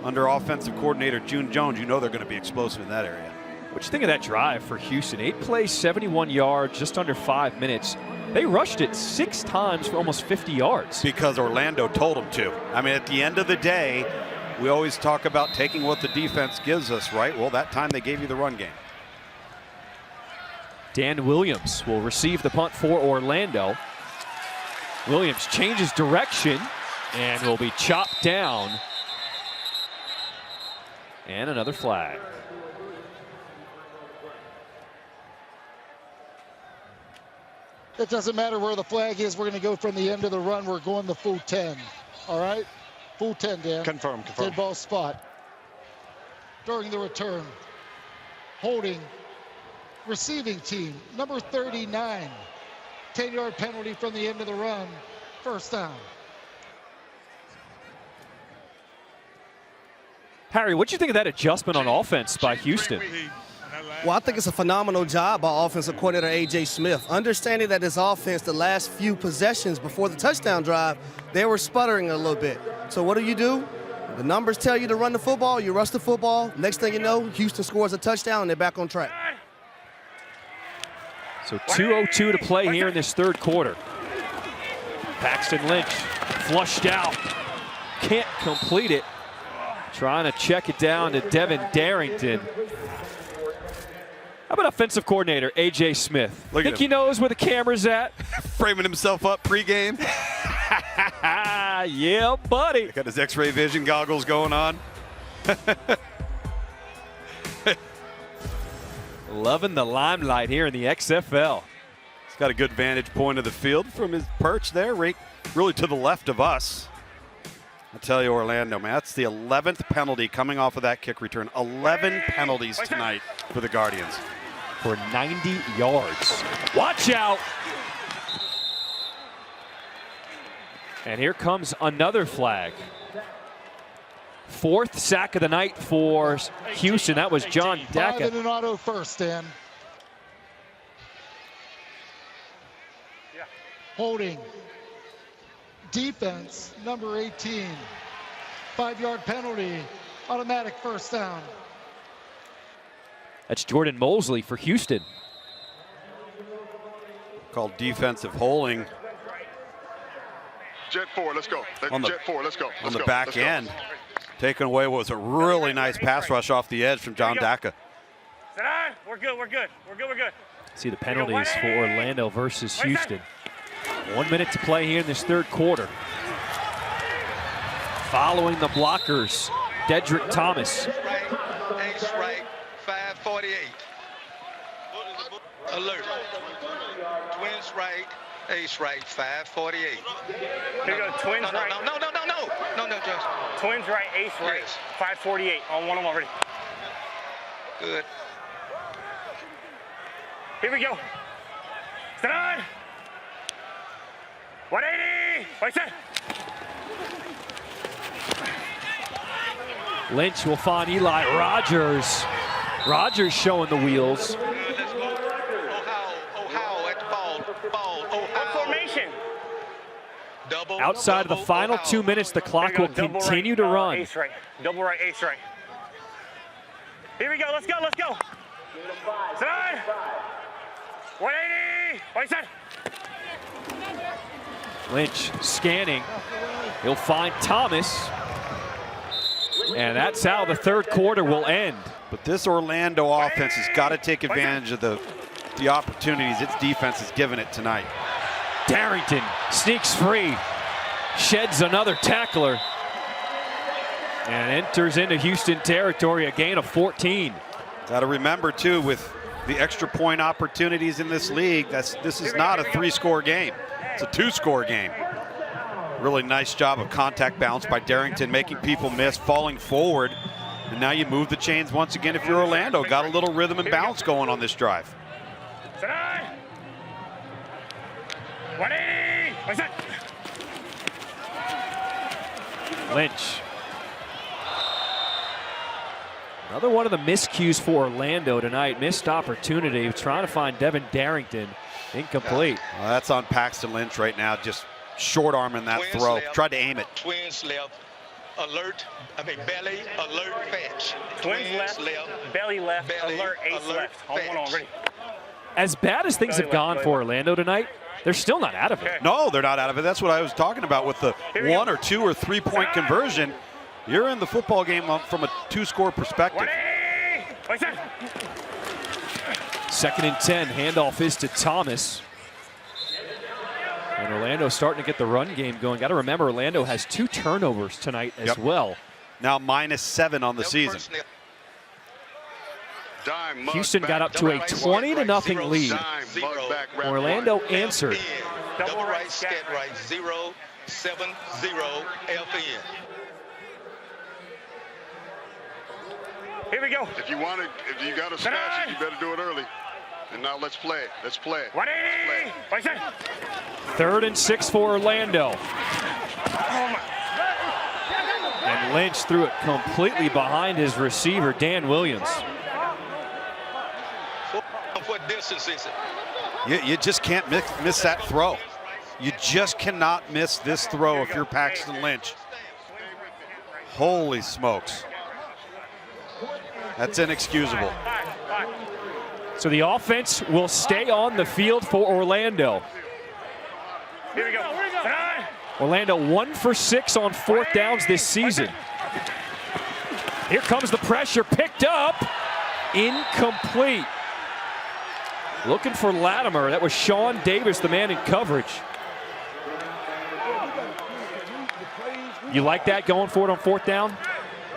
under offensive coordinator June Jones. You know they're going to be explosive in that area. What you think of that drive for Houston? 8 plays, 71 yards, just under 5 minutes. They rushed it 6 times for almost 50 yards. Because Orlando told them to. I mean, at the end of the day, we always talk about taking what the defense gives us, right? Well, that time they gave you the run game. Dan Williams will receive the punt for Orlando. Williams changes direction and will be chopped down. And another flag. It doesn't matter where the flag is. We're going to go from the end of the run. We're going the full 10. All right? Full 10, Dan. Confirm. Dead ball spot. During the return. Holding. Receiving team, number 39. 10-yard penalty from the end of the run. First down. Harry, what do you think of that adjustment on offense by Houston? Well, I think it's a phenomenal job by offensive coordinator A.J. Smith. Understanding that this offense, the last few possessions before the touchdown drive, they were sputtering a little bit. So what do? The numbers tell you to run the football, you rush the football. Next thing you know, Houston scores a touchdown and they're back on track. So 2:02 to play here in this third quarter. Paxton Lynch flushed out. Can't complete it. Trying to check it down to Devin Darrington. How about offensive coordinator A.J. Smith? Think he knows where the camera's at? Framing himself up pregame. Yeah, buddy. Got his X-ray vision goggles going on. Loving the limelight here in the XFL. He's got a good vantage point of the field from his perch there, right, really to the left of us. I'll tell you, Orlando, man, that's the 11th penalty coming off of that kick return. 11 penalties tonight for the Guardians. For 90 yards. Watch out. And here comes another flag. Fourth sack of the night for Houston. That was John Decker. 5 and an auto first, Dan. Holding. Defense, number 18. 5-yard penalty. Automatic first down. That's Jordan Mosley for Houston. Called defensive holding. Jet 4, let's go. Jet 4, let's go. On the back end. Taking away what was a really nice pass rush off the edge from John Daka. We're good. See the penalties for Orlando versus Houston. 1 minute to play here in this third quarter. Following the blockers, Dedrick Thomas. Ace right, 548. Alert. Twins right, ace right, 548. Here you go, twins right. No, Josh. Twins right, ace right, 548 on one of them already. Good. Here we go. Stand on. 180. Right set. Lynch will find Eli Rogers. Rogers showing the wheels. Let's go. Ohio at the ball. Ohio. Formation. Outside of the final 2 minutes, the clock will continue to run. Ace right. Double right, ace right. Here we go. Let's go. Stand on. 180. Right set. Lynch scanning. He'll find Thomas. And that's how the third quarter will end. But this Orlando offense has got to take advantage of the opportunities its defense has given it tonight. Darrington sneaks free, sheds another tackler, and enters into Houston territory, a gain of 14. Got to remember, too, with the extra point opportunities in this league, this is not a 3-score game. It's a 2-score game. Really nice job of contact balance by Darrington, making people miss, falling forward. And now you move the chains once again if you're Orlando. Got a little rhythm and bounce going on this drive. 180. Lynch. Another one of the miscues for Orlando tonight. Missed opportunity, trying to find Devin Darrington. Incomplete. Well, that's on Paxton Lynch right now, just short arming that throw. Left, tried to aim it. Twins left, belly, alert, fetch. Twins left, belly left, alert, ace left. On one already. As bad as things have gone for Orlando tonight, they're still not out of it. No, they're not out of it. That's what I was talking about with the 1 or 2 or 3 point conversion. You're in the football game from a 2-score perspective. 2nd and 10, handoff is to Thomas. And Orlando starting to get the run game going. Got to remember, Orlando has 2 turnovers tonight as well. Now -7 on the season. Dime, mug, Houston back, got up to a 20-0 lead. Dime, mug, back, wrap Orlando one. answered. Double right, scat right, 070 FN. Here we go. If you got a smash, you better do it early. And now let's play. Let's play. 180. 3rd and 6 for Orlando. And Lynch threw it completely behind his receiver, Dan Williams. What distance is it? You just can't miss that throw. You just cannot miss this throw if you're Paxton Lynch. Holy smokes. That's inexcusable. So the offense will stay on the field for Orlando. Here we go. Orlando 1 for 6 on 4th downs this season. Here comes the pressure, picked up, incomplete. Looking for Latimer. That was Sean Davis, the man in coverage. You like that going for it on 4th down?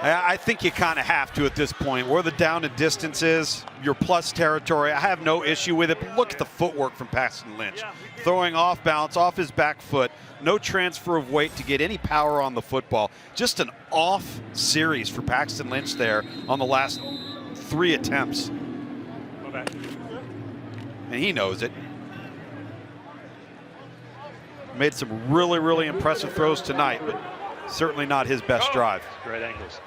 I think you kind of have to at this point. Where the down and distance is, your plus territory, I have no issue with it. But look at the footwork from Paxton Lynch. Throwing off balance, off his back foot. No transfer of weight to get any power on the football. Just an off series for Paxton Lynch there on the last 3 attempts. Okay. And he knows it. Made some really, really impressive throws tonight, but certainly not his best drive. Great angles.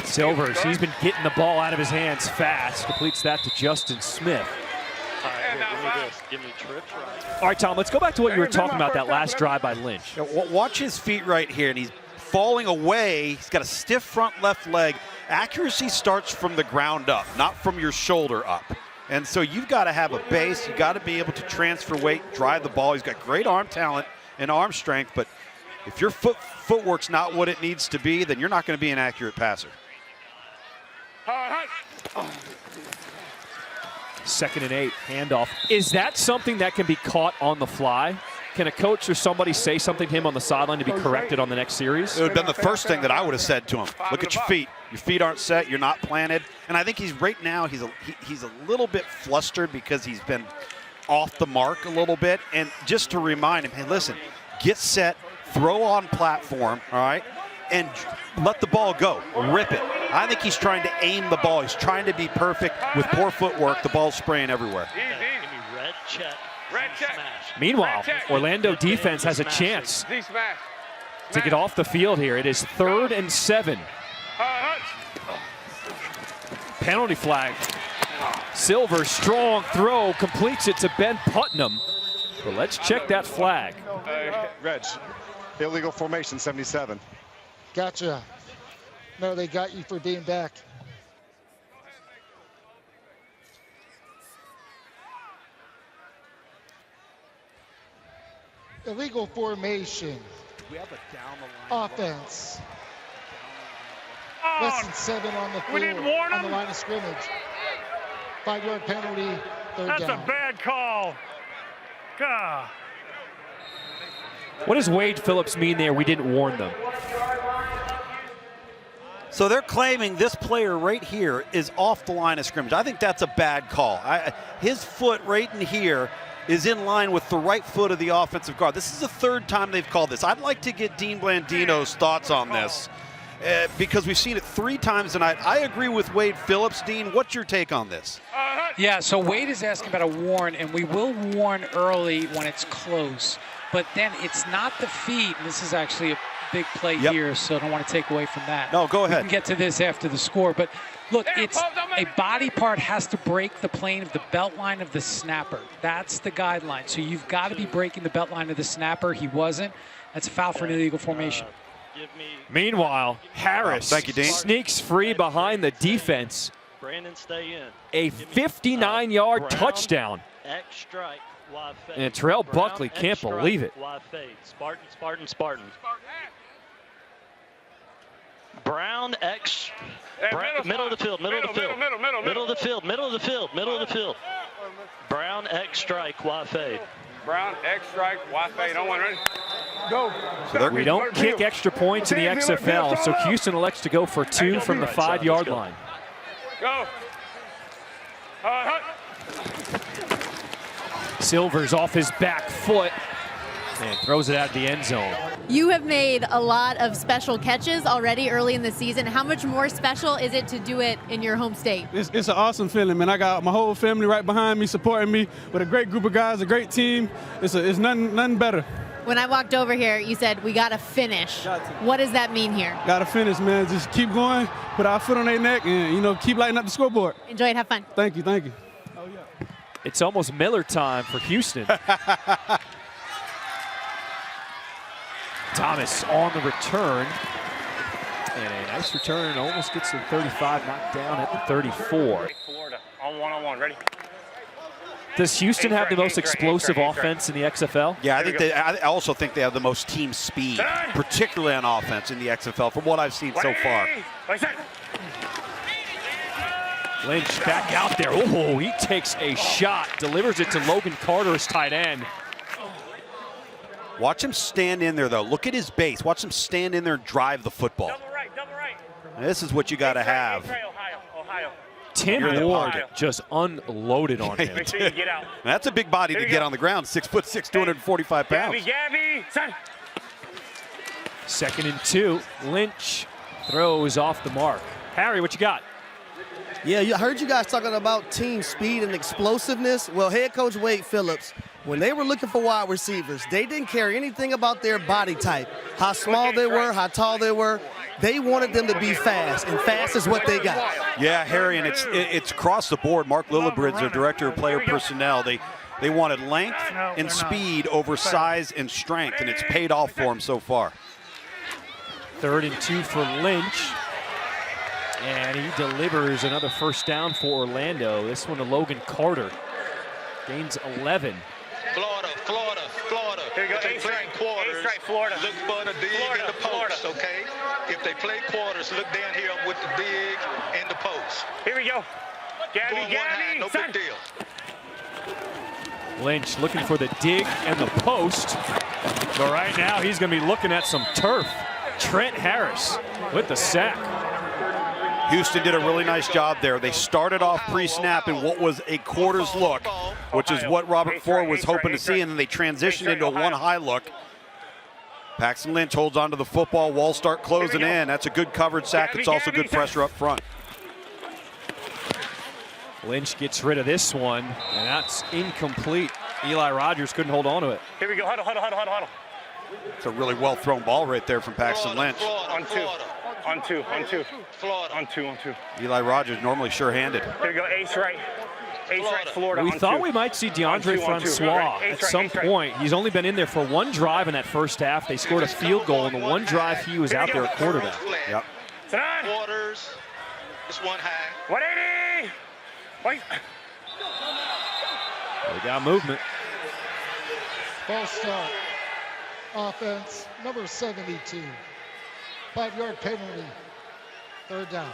Silvers, he's been getting the ball out of his hands fast. Completes that to Justin Smith. All right, give me this. Give me trips right. All right, Tom, let's go back to what you were talking about, that last drive by Lynch. Watch his feet right here, and he's falling away. He's got a stiff front left leg. Accuracy starts from the ground up, not from your shoulder up. And so you've got to have a base. You've got to be able to transfer weight, drive the ball. He's got great arm talent and arm strength, but if your footwork's not what it needs to be, then you're not going to be an accurate passer. 2nd and 8, handoff. Is that something that can be caught on the fly? Can a coach or somebody say something to him on the sideline to be corrected on the next series? It would have been the first thing that I would have said to him. Look at your feet. Your feet aren't set. You're not planted. And I think he's right now, he's a little bit flustered because he's been off the mark a little bit. And just to remind him, hey, listen, get set, throw on platform, all right, and let the ball go. Rip it. I think he's trying to aim the ball. He's trying to be perfect. With poor footwork, the ball's spraying everywhere. Give me red check. Red check. Smash. Meanwhile, Orlando defense has a chance to get off the field here. It is 3rd and 7. Penalty flag. Silver, strong throw, completes it to Ben Putnam. But let's check that flag. Reg, illegal formation, 77. Gotcha. No, they got you for being back. Illegal formation. We have a down the line offense. Less than 7 on the field. We didn't warn on the him. line of scrimmage. 5-yard penalty. 3rd That's down. a bad call. God. What does Wade Phillips mean there? We didn't warn them. So they're claiming this player right here is off the line of scrimmage. I think that's a bad call. His foot right in here is in line with the right foot of the offensive guard. This is the 3rd time they've called this. I'd like to get Dean Blandino's thoughts on this because we've seen it 3 times tonight. I agree with Wade Phillips. Dean, what's your take on this? Yeah, so Wade is asking about a warn, and we will warn early when it's close. But then it's not the feet, and this is actually a big play here, so I don't want to take away from that. No, go ahead. We can get to this after the score. But look, it's a body part has to break the plane of the belt line of the snapper. That's the guideline. So you've got to be breaking the belt line of the snapper. He wasn't. That's a foul for an illegal formation. Meanwhile, Harris thank you, Dean. sneaks free behind the defense. Brandon, stay in. A 59-yard touchdown. X strike, Y fade. And Terrell Brown, Buckley X can't strike, believe it. Y fade. Spartan, Spartan, Spartan. Brown, X. Middle of the field, middle of the field. Middle of the field, middle of the field, middle of the field. Brown, X strike, Y fade. Brown, X strike, Y fade. On one, ready? Go. So we don't kick extra points in the XFL, so Houston elects to go for 2 from the 5-yard line. Go. Silver's off his back foot and throws it out of the end zone. You have made a lot of special catches already early in the season. How much more special is it to do it in your home state? It's an awesome feeling, man. I got my whole family right behind me, supporting me with a great group of guys, a great team. It's nothing better. When I walked over here, you said, we got to finish. What does that mean here? Got to finish, man. Just keep going, put our foot on their neck, and, keep lighting up the scoreboard. Enjoy it. Have fun. Thank you. Thank you. Oh, yeah. It's almost Miller time for Houston. Thomas on the return. And a nice return. Almost gets to the 35, knocked down at the 34. Florida on one-on-one. Ready? Does Houston have the most explosive offense in the XFL? Yeah, I also think they have the most team speed, particularly on offense in the XFL, from what I've seen so far. Lynch back out there. Oh, he takes a shot, delivers it to Logan Carter, his tight end. Watch him stand in there, though. Look at his base. Watch him stand in there and drive the football. Double right. This is what you got to have. Ohio. Tim Ward just unloaded on him. Make sure you get out. That's a big body to get on the ground. 6'6", 245 pounds. Gabby, son. 2nd and 2. Lynch throws off the mark. Harry, what you got? Yeah, I heard you guys talking about team speed and explosiveness. Well, head coach Wade Phillips, when they were looking for wide receivers, they didn't care anything about their body type, how small they were, how tall they were. They wanted them to be fast, and fast is what they got. Yeah, Harry, and it's across the board. Mark Lillibridge, their director of player personnel, they wanted length and speed over size and strength, and it's paid off for them so far. 3rd and 2 for Lynch. And he delivers another first down for Orlando. This one to Logan Carter. Gains 11. Florida. Here you go. If they play quarters, Florida. look for the dig in the post, okay? If they play quarters, look down here with the dig and the post. Here we go. Gabby, no big deal. Lynch looking for the dig and the post. But right now, he's going to be looking at some turf. Trent Harris with the sack. Houston did a really nice job there. They started off pre-snap in what was a quarters look, which is what Robert Ford was hoping to see, and then they transitioned into a one-high look. Paxton Lynch holds onto the football. Walls start closing in. That's a good coverage sack. It's also good pressure up front. Lynch gets rid of this one, and that's incomplete. Eli Rogers couldn't hold on to it. Here we go. Huddle. It's a really well-thrown ball right there from Paxton Lynch. On two. Eli Rogers normally sure-handed. Here we go. Ace right, Florida. We thought we might see DeAndre Francois at some point. He's only been in there for one drive in that first half. They scored a field goal in the one drive he was out there at quarterback. Yep. Quarters. It's one high. 180. Wait. They got movement. False start. Offense, number 72. 5-yard penalty. 3rd down.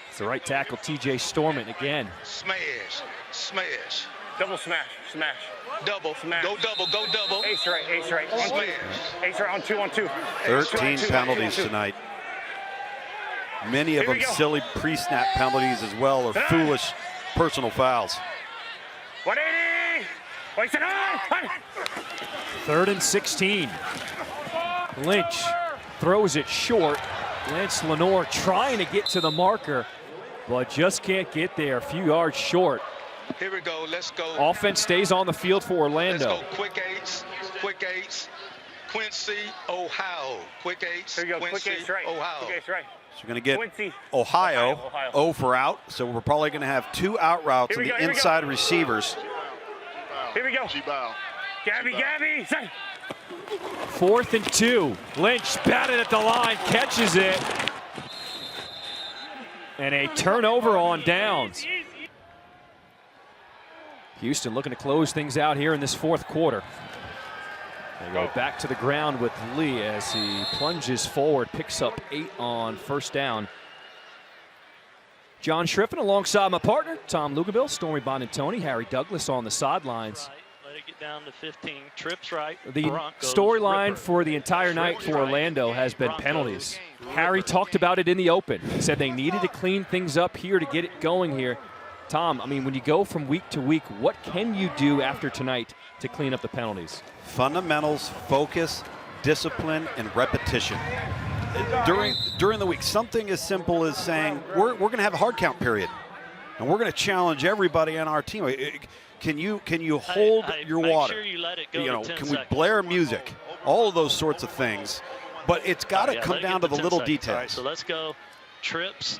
It's the right tackle, TJ Storman again. Smash. Double smash. Double. Smash. Go double. Ace right. Smash. Ace right on two. 13 penalties tonight. Many of them silly pre-snap penalties as well, or foolish personal fouls. 180. Wait, 3rd and 16. Lynch throws it short. Lance Lenore trying to get to the marker, but just can't get there. A few yards short. Here we go. Let's go. Offense stays on the field for Orlando. Let's go. Quick eights. Quincy, Ohio. Quick eights. Here we go. Quincy, Quick eights right. Ohio. Quick eights right. So we're going to get Quincy. Ohio 0 for out. So we're probably going to have 2 out routes on the inside receivers. Here we go. Gabby. 4th and 2. Lynch batted at the line, catches it. And a turnover on downs. Houston looking to close things out here in this 4th quarter. They go back to the ground with Lee as he plunges forward, picks up 8 on 1st down. John Shriffen alongside my partner, Tom Lugabill, Stormy Bonantoni, Harry Douglas on the sidelines. Let it get down to 15. Trips right. The Broncos, storyline Ripper. for the entire night for Orlando has been penalties. Harry talked about it in the open. He said they needed to clean things up here to get it going here. Tom, I mean, when you go from week to week, what can you do after tonight to clean up the penalties? Fundamentals, focus, discipline, and repetition. During the week, something as simple as saying, we're going to have a hard count period, and we're going to challenge everybody on our team. Can you hold your water? Sure you let it go to 10 can seconds. we blare music? All of those sorts of things. But it's got to come down to the little details. All right, so let's go. Trips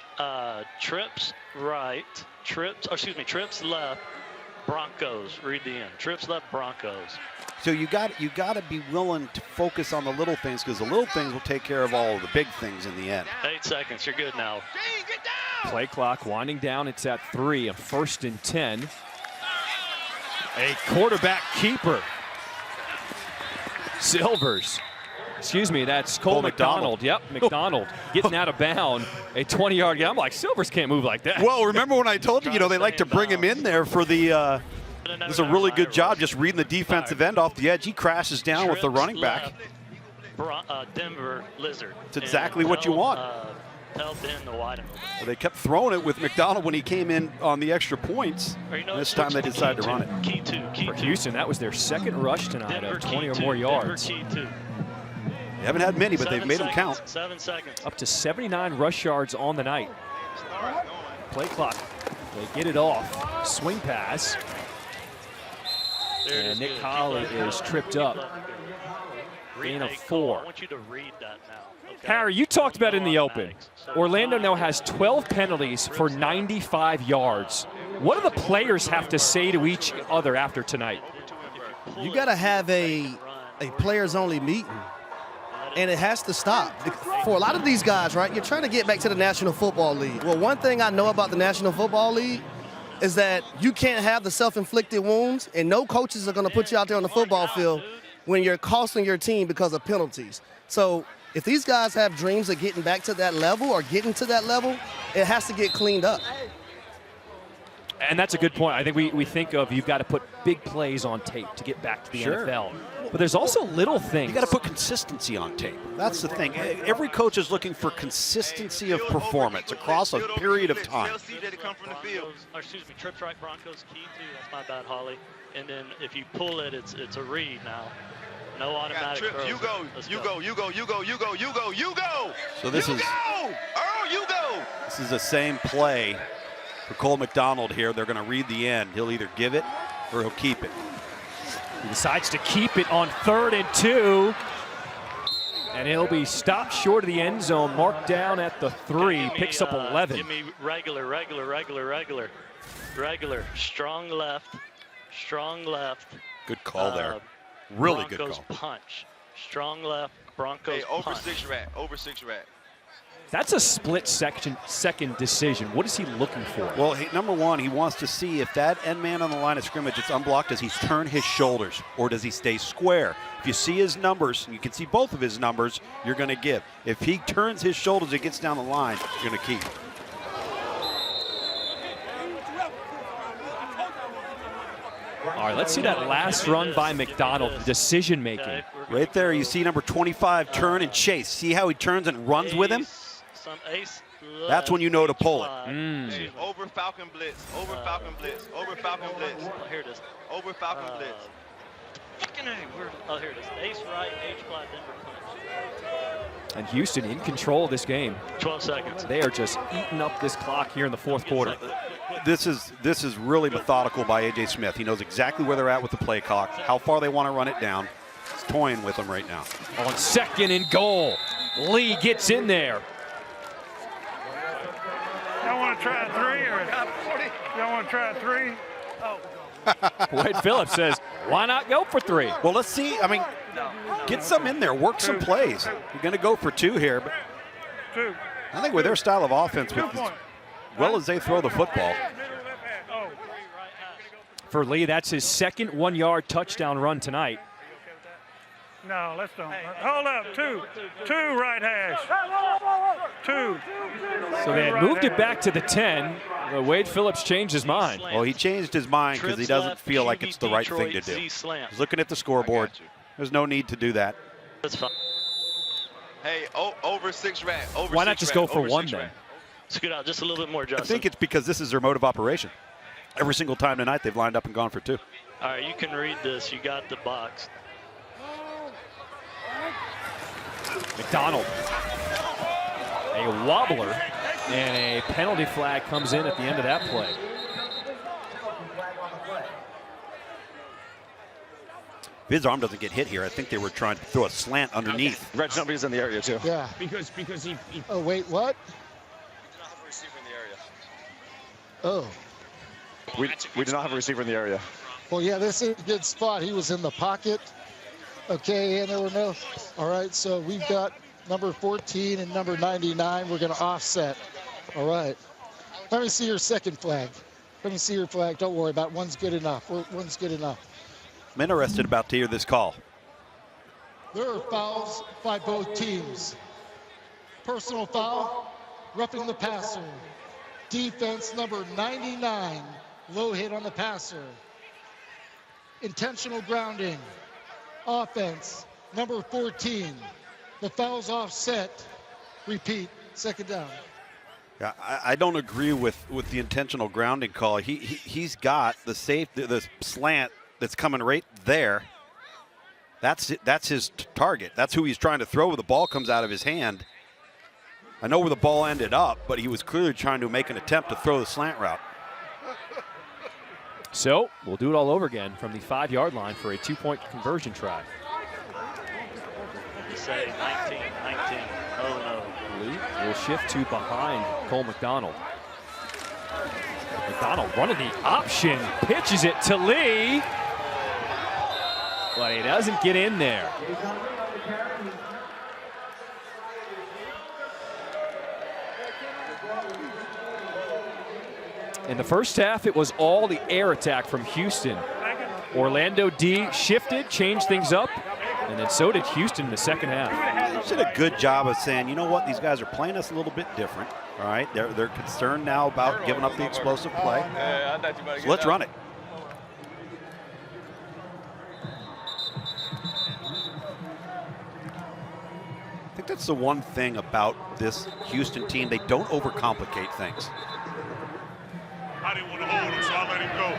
right. Trips left. Broncos. Read the end. Trips left. Broncos. So you got to be willing to focus on the little things, because the little things will take care of all of the big things in the end. 8 seconds. You're good now. Play clock winding down. It's at 3, a 1st and 10. A quarterback keeper. Silvers. Excuse me, that's Cole McDonald. Yep, McDonald getting out of bound. A 20-yard game. I'm like, Silvers can't move like that. Well, remember when I told you, they like to bring him in there for the does a really good job just reading the defensive end off the edge. He crashes down with the running back. Denver Lizard. It's exactly what you want. Tell Ben to widen. Well, they kept throwing it with McDonald when he came in on the extra points. This time they decided to run it. For Houston, that was their second rush tonight of 20 or more yards. They haven't had many, but they've made them count. 7 seconds. Up to 79 rush yards on the night. Play clock. They get it off. Swing pass. And Nick Colley is tripped up. Gain of 4. I want you to read that now. Okay? Harry, you talked about it in the open. Orlando now has 12 penalties for 95 yards. What do the players have to say to each other after tonight? You got to have a players-only meeting, and it has to stop. For a lot of these guys, right, you're trying to get back to the National Football League. Well, one thing I know about the National Football League is that you can't have the self-inflicted wounds, and no coaches are going to put you out there on the football field when you're costing your team because of penalties. So if these guys have dreams of getting back to that level or getting to that level, it has to get cleaned up. And that's a good point. I think we think of you've got to put big plays on tape to get back to the NFL. But there's also little things. You got to put consistency on tape. That's the thing. Every coach is looking for consistency of performance across a period of time. Trips right, Broncos key too. That's my bad, Holly. And then if you pull it, it's a read now. No automatic throws. You go. So this is This is the same play for Cole McDonald here. They're going to read the end. He'll either give it or he'll keep it. He decides to keep it on 3rd and 2. And he'll be stopped short of the end zone, marked down at the 3, picks up 11. Give me regular. Strong left. Good call there. Really good Broncos call. punch. Strong left, Broncos over punch. 6 rat. That's a split second decision. What is he looking for? Well, number one, he wants to see if that end man on the line of scrimmage is unblocked, does he turn his shoulders or does he stay square? If you see his numbers, you can see both of his numbers, you're going to give. If he turns his shoulders and gets down the line, you're going to keep. All right, let's see that last run by McDonald, the decision making. Right there, you see number 25 turn and chase. See how he turns and runs with him? That's when you know to pull it. Hey, over Falcon Blitz. Here it is. Over Falcon Blitz. Fucking A. Here it is. Ace right, H flat, Denver punch. And Houston in control of this game. 12 seconds. They are just eating up this clock here in the 4th quarter. This is really methodical by A.J. Smith. He knows exactly where they're at with the play clock, how far they want to run it down. He's toying with them right now. On 2nd and goal, Lee gets in there. Y'all want to try 3 or y'all want to try 3? Wade Phillips says, why not go for 3? Well, let's see. I mean, get some in there. Work some plays. You're going to go for 2 here. But 2. I think with their style of offense, with as well as they throw the football. For Lee, that's his second 1-yard touchdown run tonight. No, let's don't. Hold up. 2 right hash. 2. So they had moved it back to the 10. Wade Phillips changed his mind. Well, he changed his mind because he doesn't feel like it's the right thing to do. He's looking at the scoreboard. There's no need to do that. That's fine. Hey, over 6 rat. Why not just go for one then? Scoot out just a little bit more, Justin. I think it's because this is their mode of operation. Every single time tonight, they've lined up and gone for 2. All right, you can read this. You got the box. McDonald. A wobbler, and a penalty flag comes in at the end of that play. If his arm doesn't get hit here, I think they were trying to throw a slant underneath. Reg Numbers in the area, too. Yeah. Because he Oh, wait, what? Oh. We do not have a receiver in the area. Well, yeah, this is a good spot. He was in the pocket. Okay, and there were no. All right, so we've got number 14 and number 99. We're going to offset. All right. Let me see your second flag. Let me see your flag. Don't worry about it. One's good enough. One's good enough. I'm interested about to hear this call. There are fouls by both teams. Personal foul, roughing the passer. Defense number 99, low hit on the passer. Intentional grounding. Offense number 14. The foul's offset. Repeat, second down. Yeah, I don't agree with the intentional grounding call. He's got the the slant that's coming right there. That's his target. That's who he's trying to throw when the ball comes out of his hand. I know where the ball ended up, but he was clearly trying to make an attempt to throw the slant route. So we'll do it all over again from the 5-yard line for a 2-point conversion try. Say 19. Oh, no. Lee will shift to behind Cole McDonald. McDonald running the option, pitches it to Lee. But he doesn't get in there. In the first half, it was all the air attack from Houston. Orlando D shifted, changed things up, and then so did Houston in the second half. They did a good job of saying, you know what, these guys are playing us a little bit different. All right, they're concerned now about giving up the explosive play. So let's run it. I think that's the one thing about this Houston team. They don't overcomplicate things. I didn't want to hold him, so I let him go.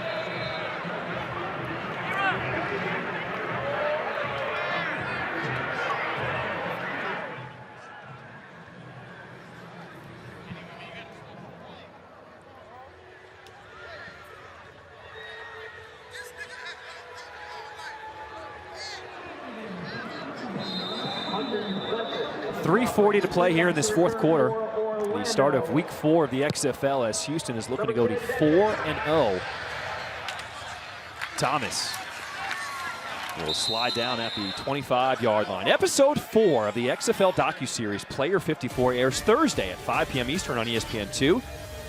.340 to play here in this fourth quarter. The start of week 4 of the XFL as Houston is looking to go to 4-0. Thomas will slide down at the 25-yard line. Episode 4 of the XFL docuseries Player 54 airs Thursday at 5 p.m. Eastern on ESPN2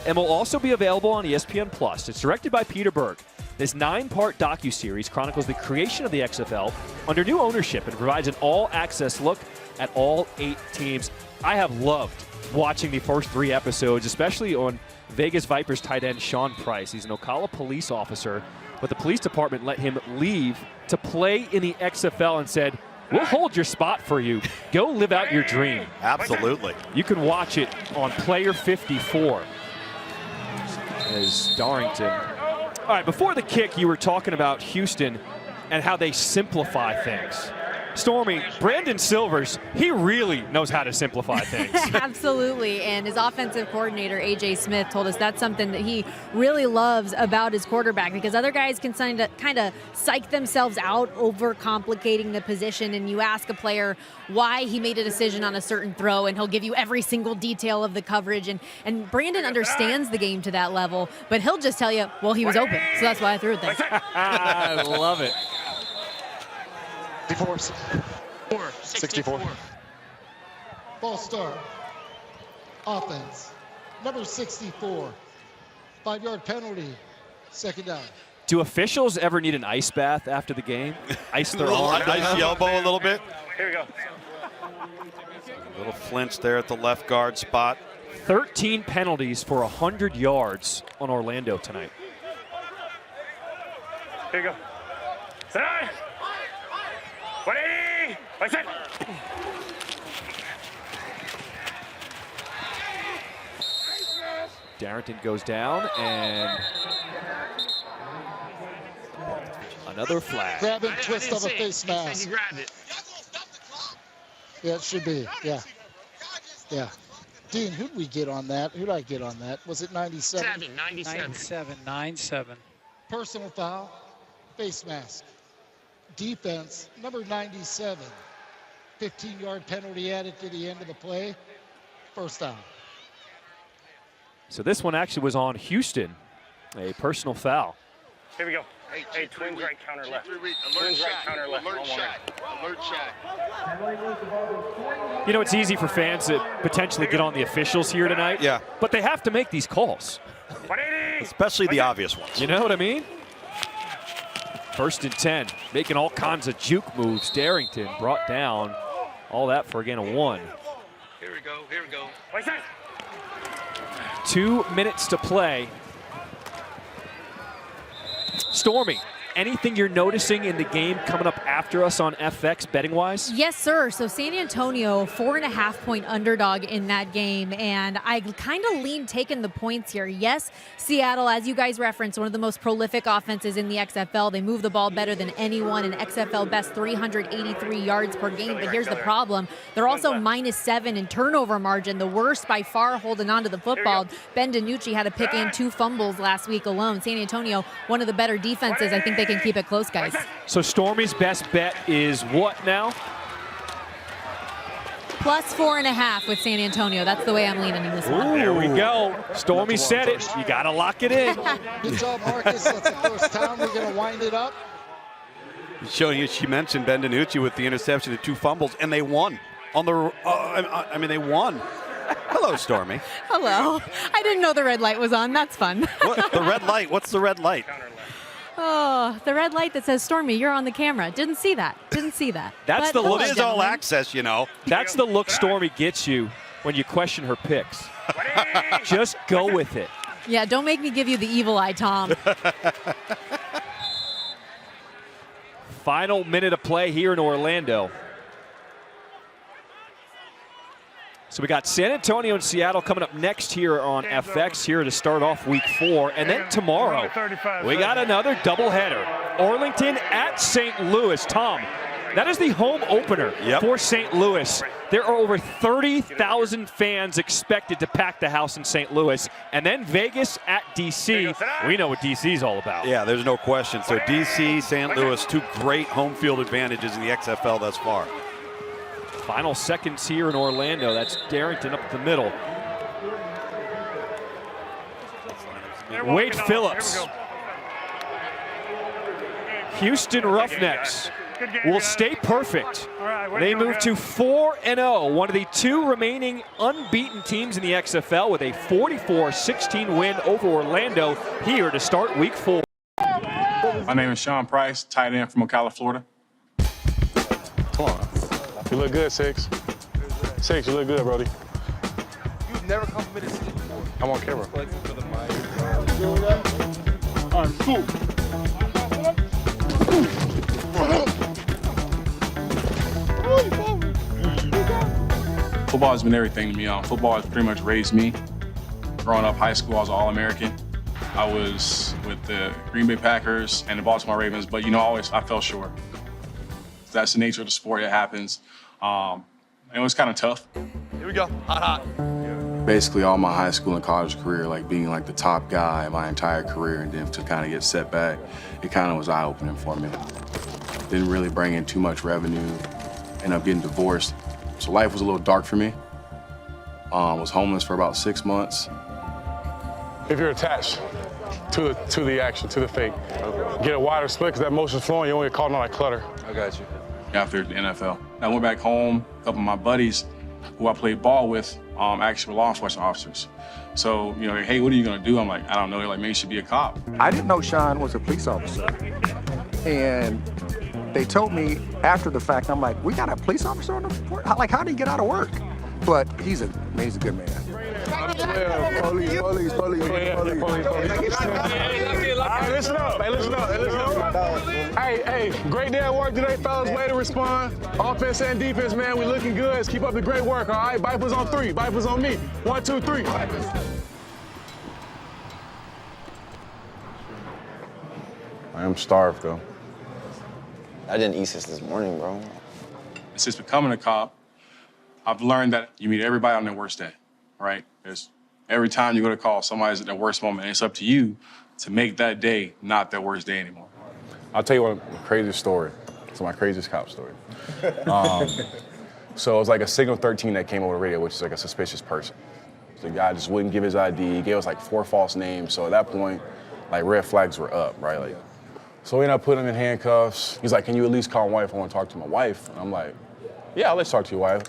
and will also be available on ESPN+. It's directed by Peter Berg. This 9-part docuseries chronicles the creation of the XFL under new ownership and provides an all-access look at all 8 teams. I have loved watching the first 3 episodes, especially on Vegas Vipers tight end Sean Price. He's an Ocala police officer, but the police department let him leave to play in the XFL and said, we'll hold your spot for you. Go live out your dream. Absolutely. You can watch it on Player 54 as Darrington. All right, before the kick, you were talking about Houston and how they simplify things. Stormy, Brandon Silvers, he really knows how to simplify things. Absolutely, and his offensive coordinator, A.J. Smith, told us that's something that he really loves about his quarterback because other guys can kind of psych themselves out over complicating the position, and you ask a player why he made a decision on a certain throw, and he'll give you every single detail of the coverage, and Brandon understands the game to that level, but he'll just tell you, well, he was open, so that's why I threw it there. I love it. 64. Ball start. Offense. Number 64. 5-yard penalty. Second down. Do officials ever need an ice bath after the game? Ice their arm? Ice the elbow a little bit. Here we go. A little flinch there at the left guard spot. 13 penalties for 100 yards on Orlando tonight. Here you go. Side. 20. Right set. Darrington goes down, and another flag. Grab and twist of a face mask. Yeah, it should be. Yeah. Yeah. Dean, who did we get on that? Who did I get on that? Was it 97? 97. Personal foul, face mask. Defense, number 97. 15-yard penalty added to the end of the play. First down. So this one actually was on Houston, a personal foul. Here we go. Hey, twins right, counter left. Twins right, counter left. Alert shot. Alert shot. You know, it's easy for fans to potentially get on the officials here tonight. Yeah. But they have to make these calls. Especially the obvious ones. You know what I mean? 1st and 10, making all kinds of juke moves. Darrington brought down. All that for, again, a 1. Here we go. Here we go. 2 minutes to play. Stormy, anything you're noticing in the game coming up after us on FX betting-wise? Yes, sir. So San Antonio, 4.5-point underdog in that game, and I kind of lean taking the points here. Yes, Seattle, as you guys referenced, one of the most prolific offenses in the XFL. They move the ball better than anyone, an XFL best 383 yards per game. But here's the problem. They're also -7 in turnover margin, the worst by far holding on to the football. Ben DiNucci had a pick and 2 fumbles last week alone. San Antonio, one of the better defenses. I think they can keep it close, guys. So Stormy's best bet is what now? +4.5 with San Antonio. That's the way I'm leaning in this one. There we go. Stormy said it. You got to lock it in. Good job, Marcus. That's the first time. We're going to wind it up. Showing you, she mentioned Ben DiNucci with the interception, the 2 fumbles, and they won. On the, I mean, they won. Hello, Stormy. Hello. I didn't know the red light was on. That's fun. What? The red light? What's the red light? Oh, the red light that says, Stormy, you're on the camera. Didn't see that. Didn't see that. That's but the look. It is all access, you know. That's the look Stormy gets you when you question her picks. Just go with it. Yeah, don't make me give you the evil eye, Tom. Final minute of play here in Orlando. So we got San Antonio and Seattle coming up next here on FX here to start off week 4. And then tomorrow, we got another doubleheader. Arlington at St. Louis. Tom, that is the home opener for St. Louis. There are over 30,000 fans expected to pack the house in St. Louis. And then Vegas at DC. We know what DC is all about. Yeah, there's no question. So DC, St. Louis, 2 great home field advantages in the XFL thus far. Final seconds here in Orlando. That's Darrington up the middle. Wade Phillips. Houston Roughnecks will stay perfect. They move to 4-0, one of the 2 remaining unbeaten teams in the XFL with a 44-16 win over Orlando here to start week 4. My name is Sean Price, tight end from Ocala, Florida. Come on. You look good, Six. Six, you look good, Brody. You've never complimented Six before. I'm on camera. All right, cool. Football has been everything to me. Football has pretty much raised me. Growing up high school, I was an All-American. I was with the Green Bay Packers and the Baltimore Ravens, but I fell short. That's the nature of the sport. It happens. It was kind of tough. Here we go. Hot. Basically, all my high school and college career, like being like the top guy my entire career, and then to kind of get set back, it kind of was eye-opening for me. Didn't really bring in too much revenue. Ended up getting divorced, so life was a little dark for me. Was homeless for about 6 months. If you're attached to the action, to the fake, get a wider split because that motion's flowing. You don't get caught on that clutter. I got you. After the NFL, I went back home. A couple of my buddies who I played ball with actually were law enforcement officers. So, hey, what are you gonna do? I'm like, I don't know. They're like, maybe you should be a cop. I didn't know Sean was a police officer. And they told me after the fact, I'm like, we got a police officer on the report? How did he get out of work? But he's a good man. Yeah, police. Hey, listen up. Hey, great day at work today, fellas. Way to respond. Offense and defense, man, we looking good. Let's keep up the great work, all right? Vipers on 3. Vipers on me. 1, 2, 3. I am starved, though. I didn't eat since this morning, bro. Since becoming a cop, I've learned that you meet everybody on their worst day, right? Every time you go to call, somebody's at their worst moment, and it's up to you to make that day not their worst day anymore. I'll tell you one craziest story. It's my craziest cop story. So it was like a signal 13 that came over the radio, which is like a suspicious person. So the guy just wouldn't give his ID. He gave us like 4 false names. So at that point, like red flags were up, right? Like, so we ended up putting him in handcuffs. He's like, can you at least call my wife? I want to talk to my wife. And I'm like, yeah, let's talk to your wife.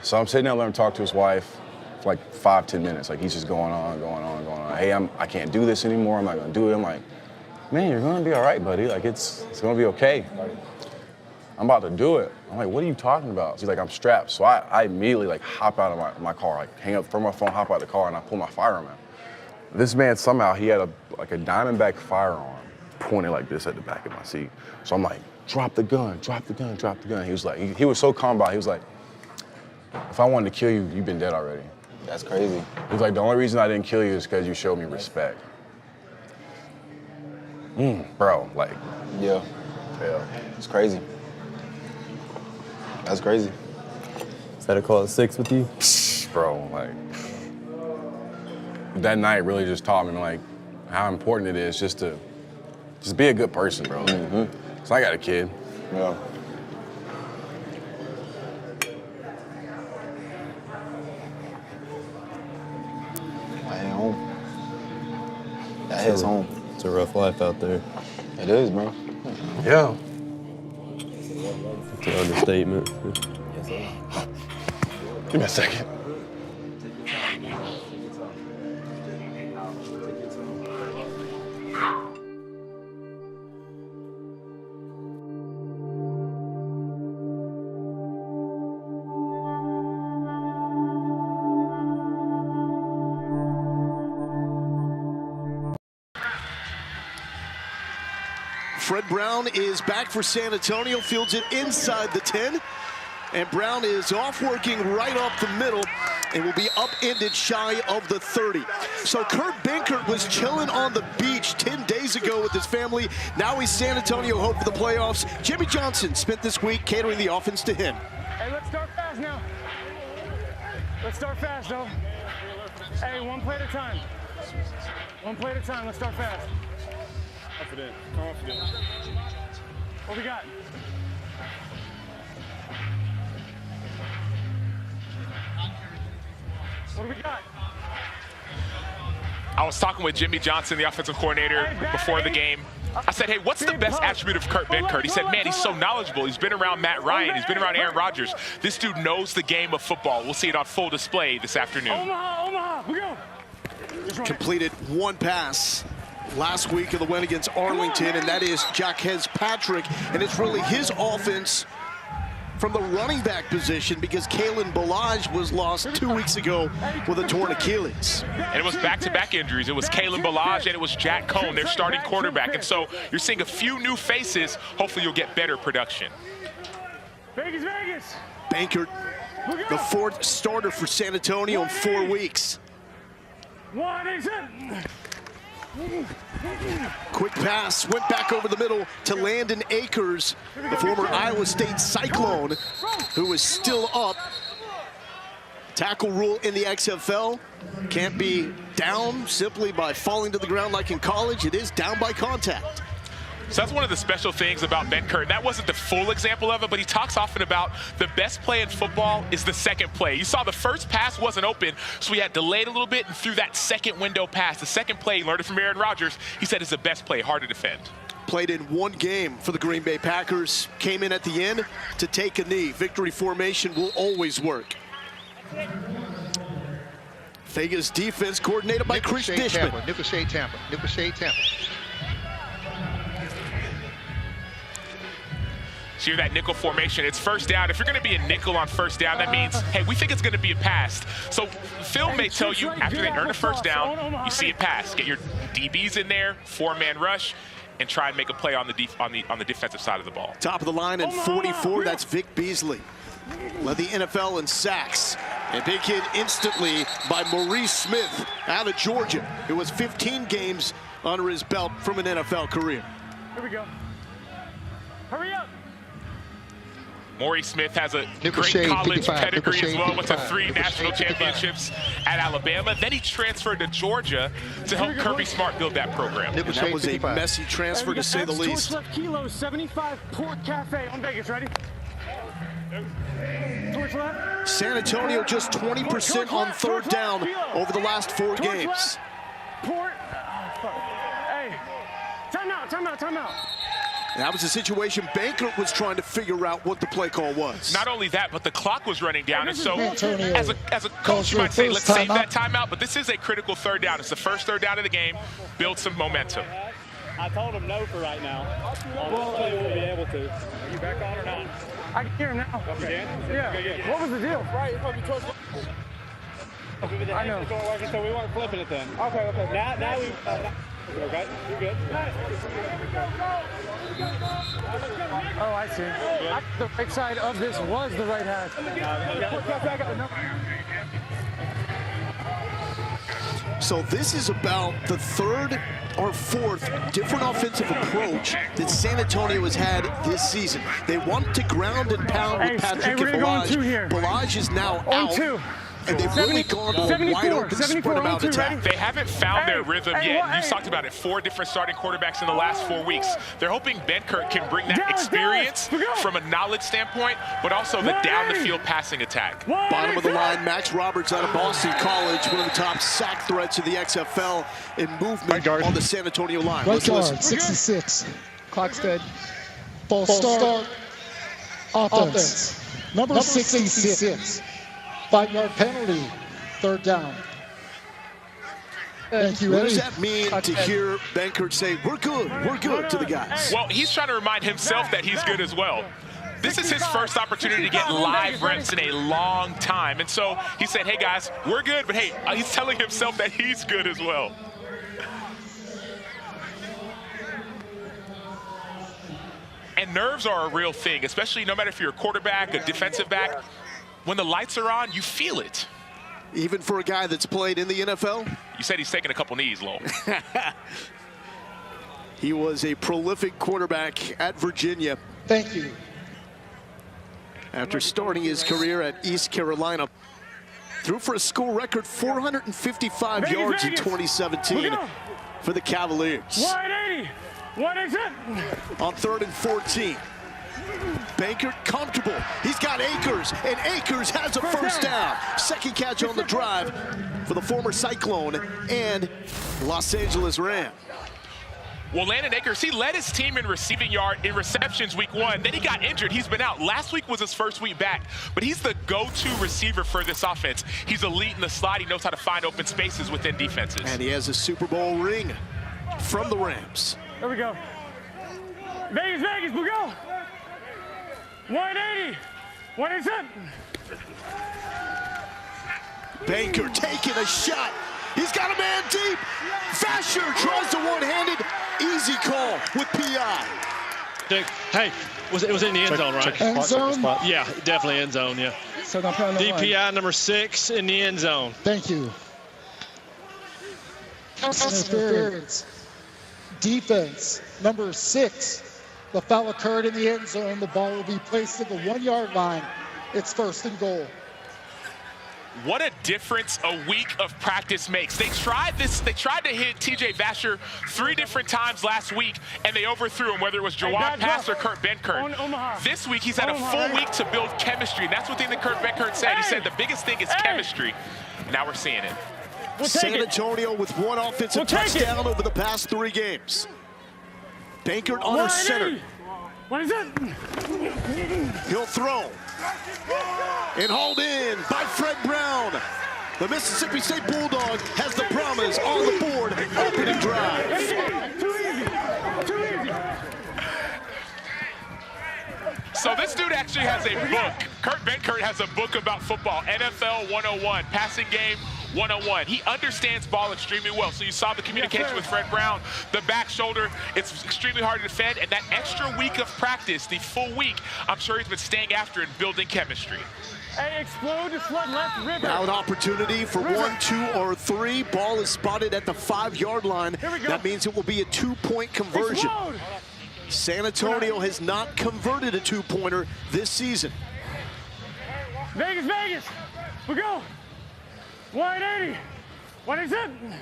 So I'm sitting there letting him talk to his wife for like 5-10 minutes. Like he's just going on. Hey, I can't do this anymore. I'm not gonna do it. I'm like, man, you're gonna be all right, buddy. Like it's gonna be okay. Like, I'm about to do it. I'm like, what are you talking about? She's like, I'm strapped. So I immediately like hop out of my car, like hang up, throw my phone, hop out of the car, and I pull my firearm out. This man somehow, he had a Diamondback firearm pointed like this at the back of my seat. So I'm like, drop the gun. He was like, he was so calm about it. He was like, if I wanted to kill you, you've been dead already. That's crazy. He was like, the only reason I didn't kill you is because you showed me respect. Bro, like. Yeah. It's crazy. That's crazy. Is that a call at 6 with you? Bro, like. That night really just taught me, like, how important it is just to be a good person, bro. Mm-hmm. So I got a kid. Yeah. That hits home. It's a rough life out there. It is, bro. Yeah. It's an understatement. Give me a second. Fred Brown is back for San Antonio, fields it inside the 10. And Brown is off working right up the middle and will be upended shy of the 30. So Kurt Benkert was chilling on the beach 10 days ago with his family. Now he's San Antonio hope for the playoffs. Jimmy Johnson spent this week catering the offense to him. Hey, let's start fast now. Let's start fast, though. Hey, one play at a time. One play at a time. Let's start fast. Confident. What we got? What do we got? I was talking with Jimmy Johnson, the offensive coordinator, before the game. I said, hey, what's the best attribute of Kurt Benkert? He said, man, he's so knowledgeable. He's been around Matt Ryan. He's been around Aaron Rodgers. This dude knows the game of football. We'll see it on full display this afternoon. Omaha, we go. Completed one pass last week of the win against Arlington, and that is Jaquez Patrick. And it's really his offense from the running back position because Kalen Ballage was lost 2 weeks ago with a torn Achilles. And it was back-to-back injuries. It was Kalen Ballage and it was Jack Cohn, their starting quarterback. And so you're seeing a few new faces. Hopefully you'll get better production. Vegas. Benkert, the 4th starter for San Antonio in 4 weeks. Quick pass, went back over the middle to Landon Akers, the former Iowa State Cyclone, who is still up. Tackle rule in the XFL can't be down simply by falling to the ground like in college. It is down by contact. So that's one of the special things about Benkert. That wasn't the full example of it, but he talks often about the best play in football is the second play. You saw the first pass wasn't open, so he had delayed a little bit and threw that second window pass. The second play, he learned it from Aaron Rodgers. He said is the best play, hard to defend. Played in one game for the Green Bay Packers. Came in at the end to take a knee. Victory formation will always work. Vegas defense coordinated by Chris Dishman. Nickel Tampa. So you're that nickel formation. It's first down. If you're going to be a nickel on first down, that means, hey, we think it's going to be a pass. So film may tell you after they earn a first down, you see a pass. Get your DBs in there, 4-man rush, and try and make a play on the defensive side of the ball. Top of the line in 44, that's Vic Beasley. Led the NFL in sacks. And big hit instantly by Maurice Smith out of Georgia. It was 15 games under his belt from an NFL career. Here we go. Hurry up. Maurice Smith has a Nickel great shade, college 55, pedigree nickel as shade, well. Went to 55, 3 nickel national shade, 55. championships at Alabama. Then he transferred to Georgia to help Kirby Smart build that program. And that was a messy transfer, to say the least. Torch left kilo, 75 Port Cafe on Vegas. Ready? Torch left. San Antonio just 20% on third down over the last 4 games. Port. Hey, time out. And that was a situation Bankert was trying to figure out what the play call was. Not only that, but the clock was running down. And so Antonio as a coach, you might say, let's save that timeout. But this is a critical third down. It's the first third down of the game. Build some momentum. I told him no for right now. On this play, we'll be able to. Are you back on or not? I can hear him now. Okay. Yeah. What was the deal? Right, it's going to be towards the I know. So we weren't flipping it then. Okay. Now we... okay, you're good. Oh, I see. The right side of this was the right hash. So this is about the third or fourth different offensive approach that San Antonio has had this season. They want to ground and pound with Patrick and Balaj. Balaj is now out. And they've really gone to a wide open spread about attack. They haven't found their rhythm yet. You talked about it, 4 different starting quarterbacks in the last 4 weeks. They're hoping Benkert can bring that experience from a knowledge standpoint, but also the down-the-field passing attack. Bottom of the line, Max Roberts out of Boston College, one of the top sack threats in the XFL in movement on the San Antonio line. Right guard, 66. Clock's dead. False start. Offense. Number 66. 5-yard penalty, third down. Thank you, What Eddie. does that mean to hear Benkert say, we're good to the guys? Well, he's trying to remind himself that he's good as well. This is his first opportunity to get live reps in a long time. And so he said, hey, guys, we're good. But, hey, he's telling himself that he's good as well. And nerves are a real thing, especially no matter if you're a quarterback, a defensive back. When the lights are on, you feel it. Even for a guy that's played in the NFL? You said he's taking a couple knees, Lowell. He was a prolific quarterback at Virginia. Thank you. After starting his career at East Carolina, threw for a school record 455 yards in 2017 for the Cavaliers. 180. What is it? On 3rd and 14. Bankert comfortable. He's got Akers, and Akers has a first down. Second catch on the drive for the former Cyclone and Los Angeles Ram. Well, Landon Akers, he led his team in receiving yard in receptions week 1. Then he got injured. He's been out. Last week was his first week back, but he's the go-to receiver for this offense. He's elite in the slot. He knows how to find open spaces within defenses. And he has a Super Bowl ring from the Rams. There we go. Vegas, we go. 180. What is it? Bankert taking a shot. He's got a man deep. Vasher tries to one-handed. Easy call with PI. Hey, it was in the end zone, right? End zone? Yeah, definitely end zone, yeah. So don't play on the DPI number 6 in the end zone. Thank you. Pass interference. Defense, number 6. The foul occurred in the end zone. The ball will be placed at the 1-yard line. It's 1st and goal. What a difference a week of practice makes. They tried to hit TJ Vasher 3 different times last week, and they overthrew him, whether it was Jawad Pass or Kurt Benkert. This week, he's had a full week to build chemistry. And that's one thing that Kurt Benkert said. He said the biggest thing is chemistry. Now we're seeing it. San Antonio with 1 offensive touchdown over the past 3 games. Bankert on center. What is it? He'll throw. And hauled in by Fred Brown. The Mississippi State Bulldog has the promise on the board. Opening drive. Too easy. So this dude actually has a book. Kurt Benkert has a book about football, NFL 101, passing game 101. He understands ball extremely well. So you saw the communication with Fred Brown, the back shoulder. It's extremely hard to defend. And that extra week of practice, the full week, I'm sure he's been staying after and building chemistry. Hey, explode the flood left river. Now an opportunity for 1, 2, or 3. Ball is spotted at the 5-yard line. That means it will be a 2-point conversion. Explode. San Antonio has not converted a 2-pointer this season. Vegas, Vegas. We go. 180. 180.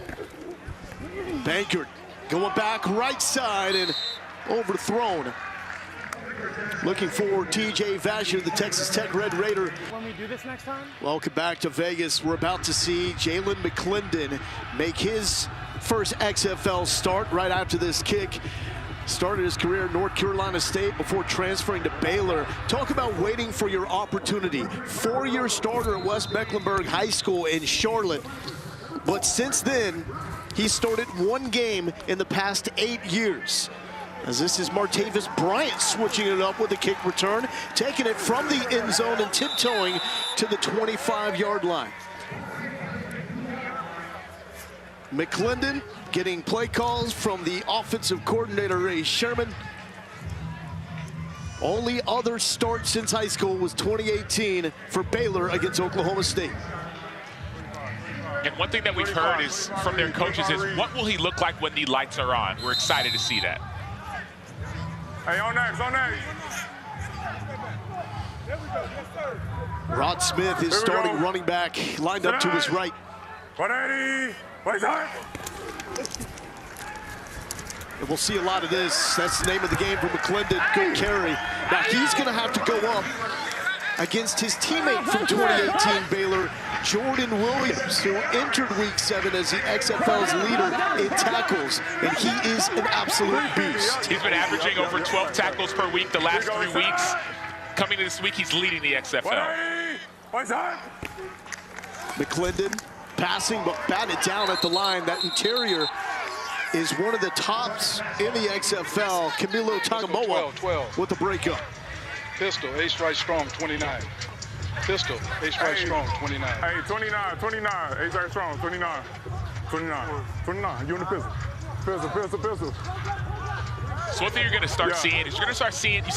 Benkert going back right side and overthrown. Looking for TJ Vasher, the Texas Tech Red Raider. When we do this next time? Welcome back to Vegas. We're about to see Jalen McClendon make his first XFL start right after this kick. Started his career at North Carolina State before transferring to Baylor. Talk about waiting for your opportunity. 4-year starter at West Mecklenburg High School in Charlotte. But since then, he started 1 game in the past 8 years. As this is Martavis Bryant switching it up with a kick return, taking it from the end zone and tiptoeing to the 25-yard line. McClendon getting play calls from the offensive coordinator, Ray Sherman. Only other start since high school was 2018 for Baylor against Oklahoma State. And one thing that we've heard is from their coaches is, what will he look like when the lights are on? We're excited to see that. Hey, on next, on next. Rod Smith is starting running back, lined up to his right. 180. And we'll see a lot of this. That's the name of the game for McClendon. Good carry. Now he's going to have to go up against his teammate from 2018 Baylor, Jordan Williams, who entered Week 7 as the XFL's leader in tackles, and he is an absolute beast. He's been averaging over 12 tackles per week the last 3 weeks. Coming to this week, he's leading the XFL. McClendon passing, but batted down at the line. That interior is one of the tops in the XFL. Camilo Tagamoa with the breakup. Pistol, ace right strong, 29. Pistol, ace right strong, 29. Hey, 29, ace right strong, 29. 29, you in the pistol. Pistol. So one thing you're going to start seeing is you saw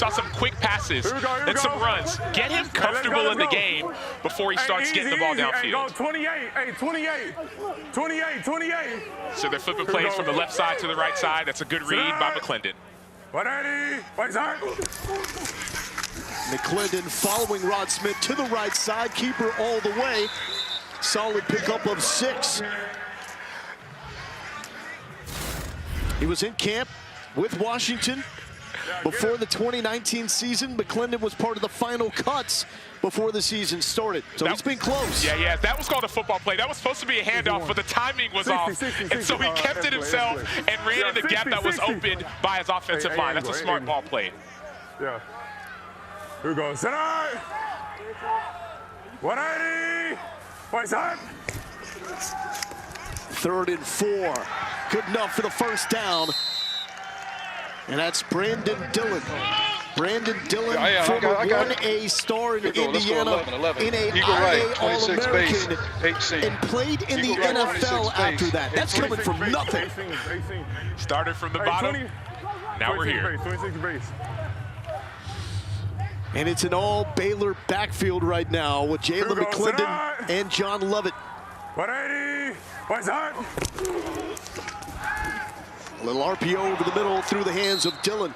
some quick passes and some runs. Get him comfortable in the game before he starts getting the ball downfield. Hey, 28. So they're flipping plays from the left side to the right side. That's a good read by McClendon. 180, right side. McClendon following Rod Smith to the right side, keeper all the way. Solid pickup of 6. He was in camp with Washington before the 2019 season. McClendon was part of the final cuts before the season started. So it's been close. Yeah, that was called a football play. That was supposed to be a handoff, but the timing was off. And so he kept it himself and ran in the gap that was opened by his offensive line. That's a smart ball play. Yeah. Here we go. Center. 180. Right side. 3rd and 4. Good enough for the first down. And that's Brandon Dillon. Brandon Dillon, former 1A star in Indiana, NAIA All-American, and played in the NFL after that. That's coming from nothing. Started from the bottom. Now we're here. 26 base. And it's an all Baylor backfield right now with Jalen McClendon and John Lovett. 180. Right side. A little RPO over the middle through the hands of Dillon.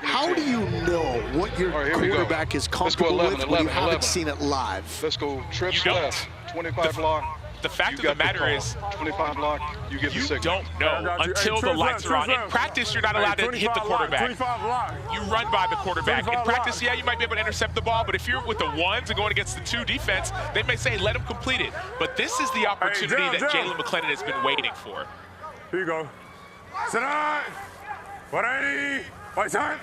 How do you know what your quarterback is comfortable with when you haven't seen it live? Let's go trips left, 25 block. The fact of the matter is, 25 block, you get the signal. You don't know until the lights are on. In practice, you're not allowed to hit the quarterback. You run by the quarterback. In practice, yeah, you might be able to intercept the ball, but if you're with the ones and going against the 2 defense, they may say, let him complete it. But this is the opportunity that Jalen McClendon has been waiting for. Here you go. Center. 180. Right side.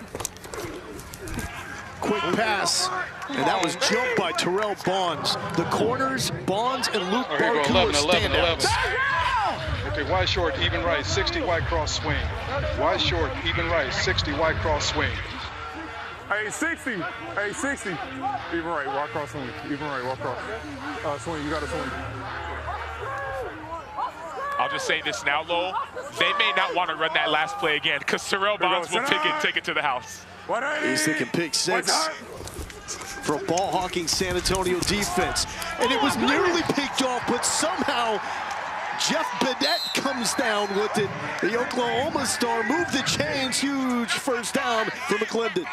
Quick pass, and that was jumped by Terrell Bonds. The corners, Bonds and Luke Barku are standouts. Okay, wide short, even right, 60 wide cross swing. Wide short, even right, 60 wide cross swing. Hey, 60. Hey, 60. Even right, walk across, swing. Even right, walk across. Swing, you got to swing. I'll just say this now, Lowell. They may not want to run that last play again because Terrell Bonds will take it to the house. He's thinking pick six for a ball-hawking San Antonio defense. And it was nearly picked off, but somehow Jeff Bedett comes down with it. The Oklahoma star moved the chains. Huge first down for McClendon.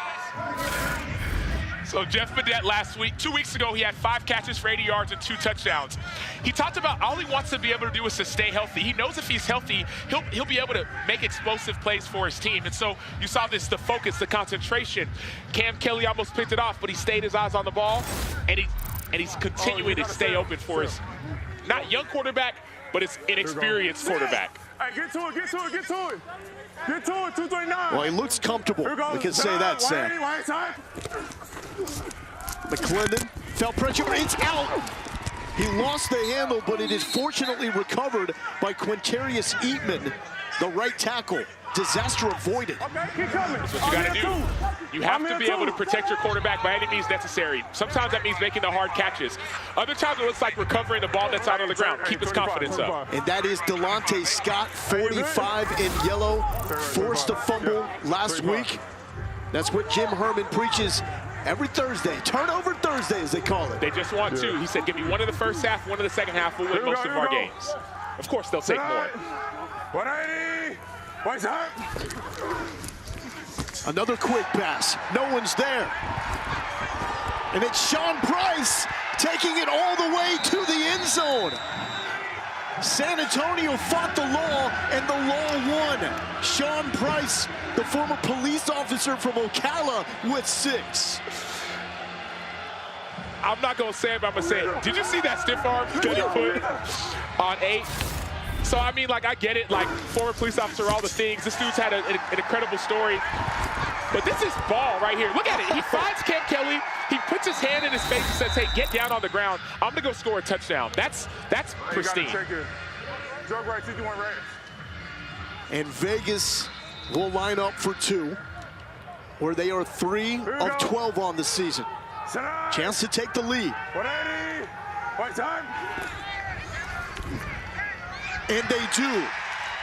So Jeff Bedett 2 weeks ago, he had 5 catches for 80 yards and 2 touchdowns. He talked about all he wants to be able to do is to stay healthy. He knows if he's healthy, he'll be able to make explosive plays for his team. And so you saw this, the focus, the concentration. Cam Kelly almost picked it off, but he stayed his eyes on the ball, and he's continuing to stay open for his not young quarterback, but his inexperienced quarterback. Hey, get to it, get to it, get to it. Get to it, 239. Well, he looks comfortable. We can say that, Sam. McClendon felt pressure. It's out. He lost the handle, but it is fortunately recovered by Quintarius Eatman, the right tackle. Disaster avoided. That's what you got to do. You have to be able to protect your quarterback by any means necessary. Sometimes that means making the hard catches. Other times it looks like recovering the ball that's out on the ground. Keep his confidence up. And that is Delonte Scott, 45 in yellow, forced a fumble last week. That's what Jim Herman preaches every Thursday. Turnover Thursday, as they call it. They just want 2. He said, give me 1 in the first half, 1 in the second half. We'll win most of our games. Of course, they'll take more. 180. What's up? Another quick pass. No one's there. And it's Sean Price taking it all the way to the end zone. San Antonio fought the law, and the law won. Sean Price, the former police officer from Ocala, with 6. I'm not going to say it, but I'm going to say it. Did you see that stiff arm gutted foot on 8? So, I mean, like, I get it, like, former police officer, all the things. This dude's had an incredible story. But this is ball right here. Look at it. He finds Cam Kelly. He puts his hand in his face and says, hey, get down on the ground. I'm going to go score a touchdown. That's pristine. Drug right, 51 right. And Vegas will line up for 2, where they are 3 of 12 on the season. Chance to take the lead. 180. What time? And they do.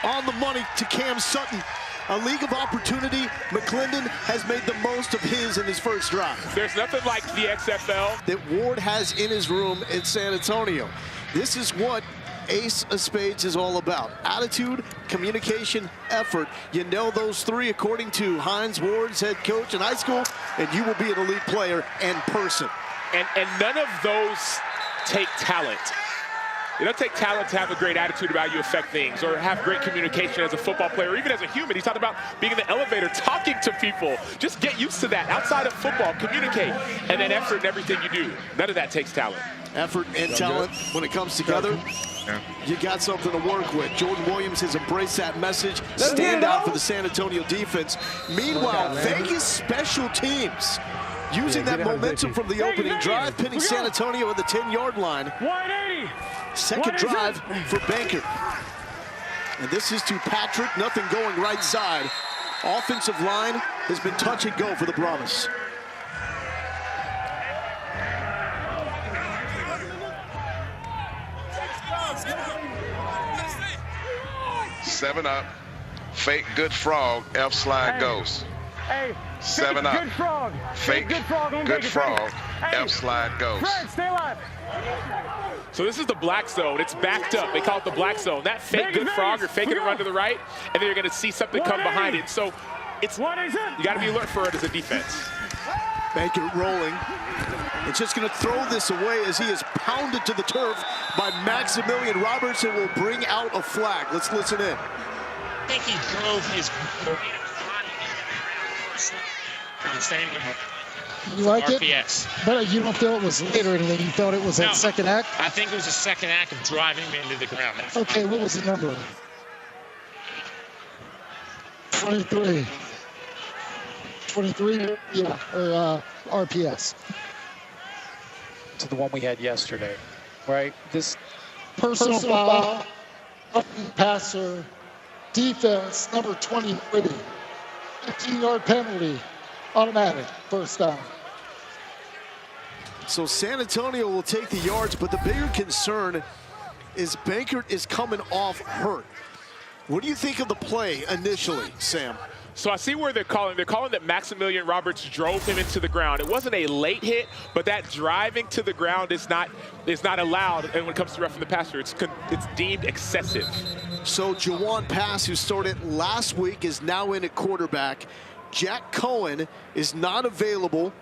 On the money to Cam Sutton. A league of opportunity. McClendon has made the most of his in his first drive. There's nothing like the XFL that Ward has in his room in San Antonio. This is what Ace of Spades is all about. Attitude, communication, effort. You know those 3 according to Hines Ward's head coach in high school, and you will be an elite player and person. And none of those take talent. It doesn't take talent to have a great attitude about how you affect things or have great communication as a football player or even as a human. He's talking about being in the elevator, talking to people. Just get used to that. Outside of football, communicate. And then effort in everything you do. None of that takes talent. Effort and talent, when it comes together, you got something to work with. Jordan Williams has embraced that message. Standout for the San Antonio defense. Meanwhile, Vegas special teams using that momentum from the opening drive, pinning San Antonio at the 10-yard line. 180. Second drive for Banker. And this is to Patrick, nothing going right side. Offensive line has been touch and go for the Brahmas. Seven up, fake good frog, F slide goes. Hey, 7 up, good frog. fake good frog, F slide goes. Fred, stay alive. So this is the black zone. It's backed up. They call it the black zone. That fake good frog, you're faking a run to the right, and then you're going to see something come behind it. So it's you got to be alert for it as a defense. Banker rolling. It's just going to throw this away as he is pounded to the turf by Maximilian Roberts and will bring out a flag. Let's listen in. I think he drove his for the same You like RPS. It? But you don't feel it was later and then you thought it was that second act? I think it was the second act of driving me into the ground. Okay, what was the number? 23. 23, yeah, or RPS. To the one we had yesterday, right? This personal foul, passer, defense, number 23. 15-yard penalty. Automatic, first down. So San Antonio will take the yards, but the bigger concern is Bankert is coming off hurt. What do you think of the play initially, Sam? So I see where they're calling. They're calling that Maximilian Roberts drove him into the ground. It wasn't a late hit, but that driving to the ground is not allowed. And when it comes to roughing the passer, it's deemed excessive. So Jawan Pass, who started last week, is now in at quarterback. Jack Cohen is not available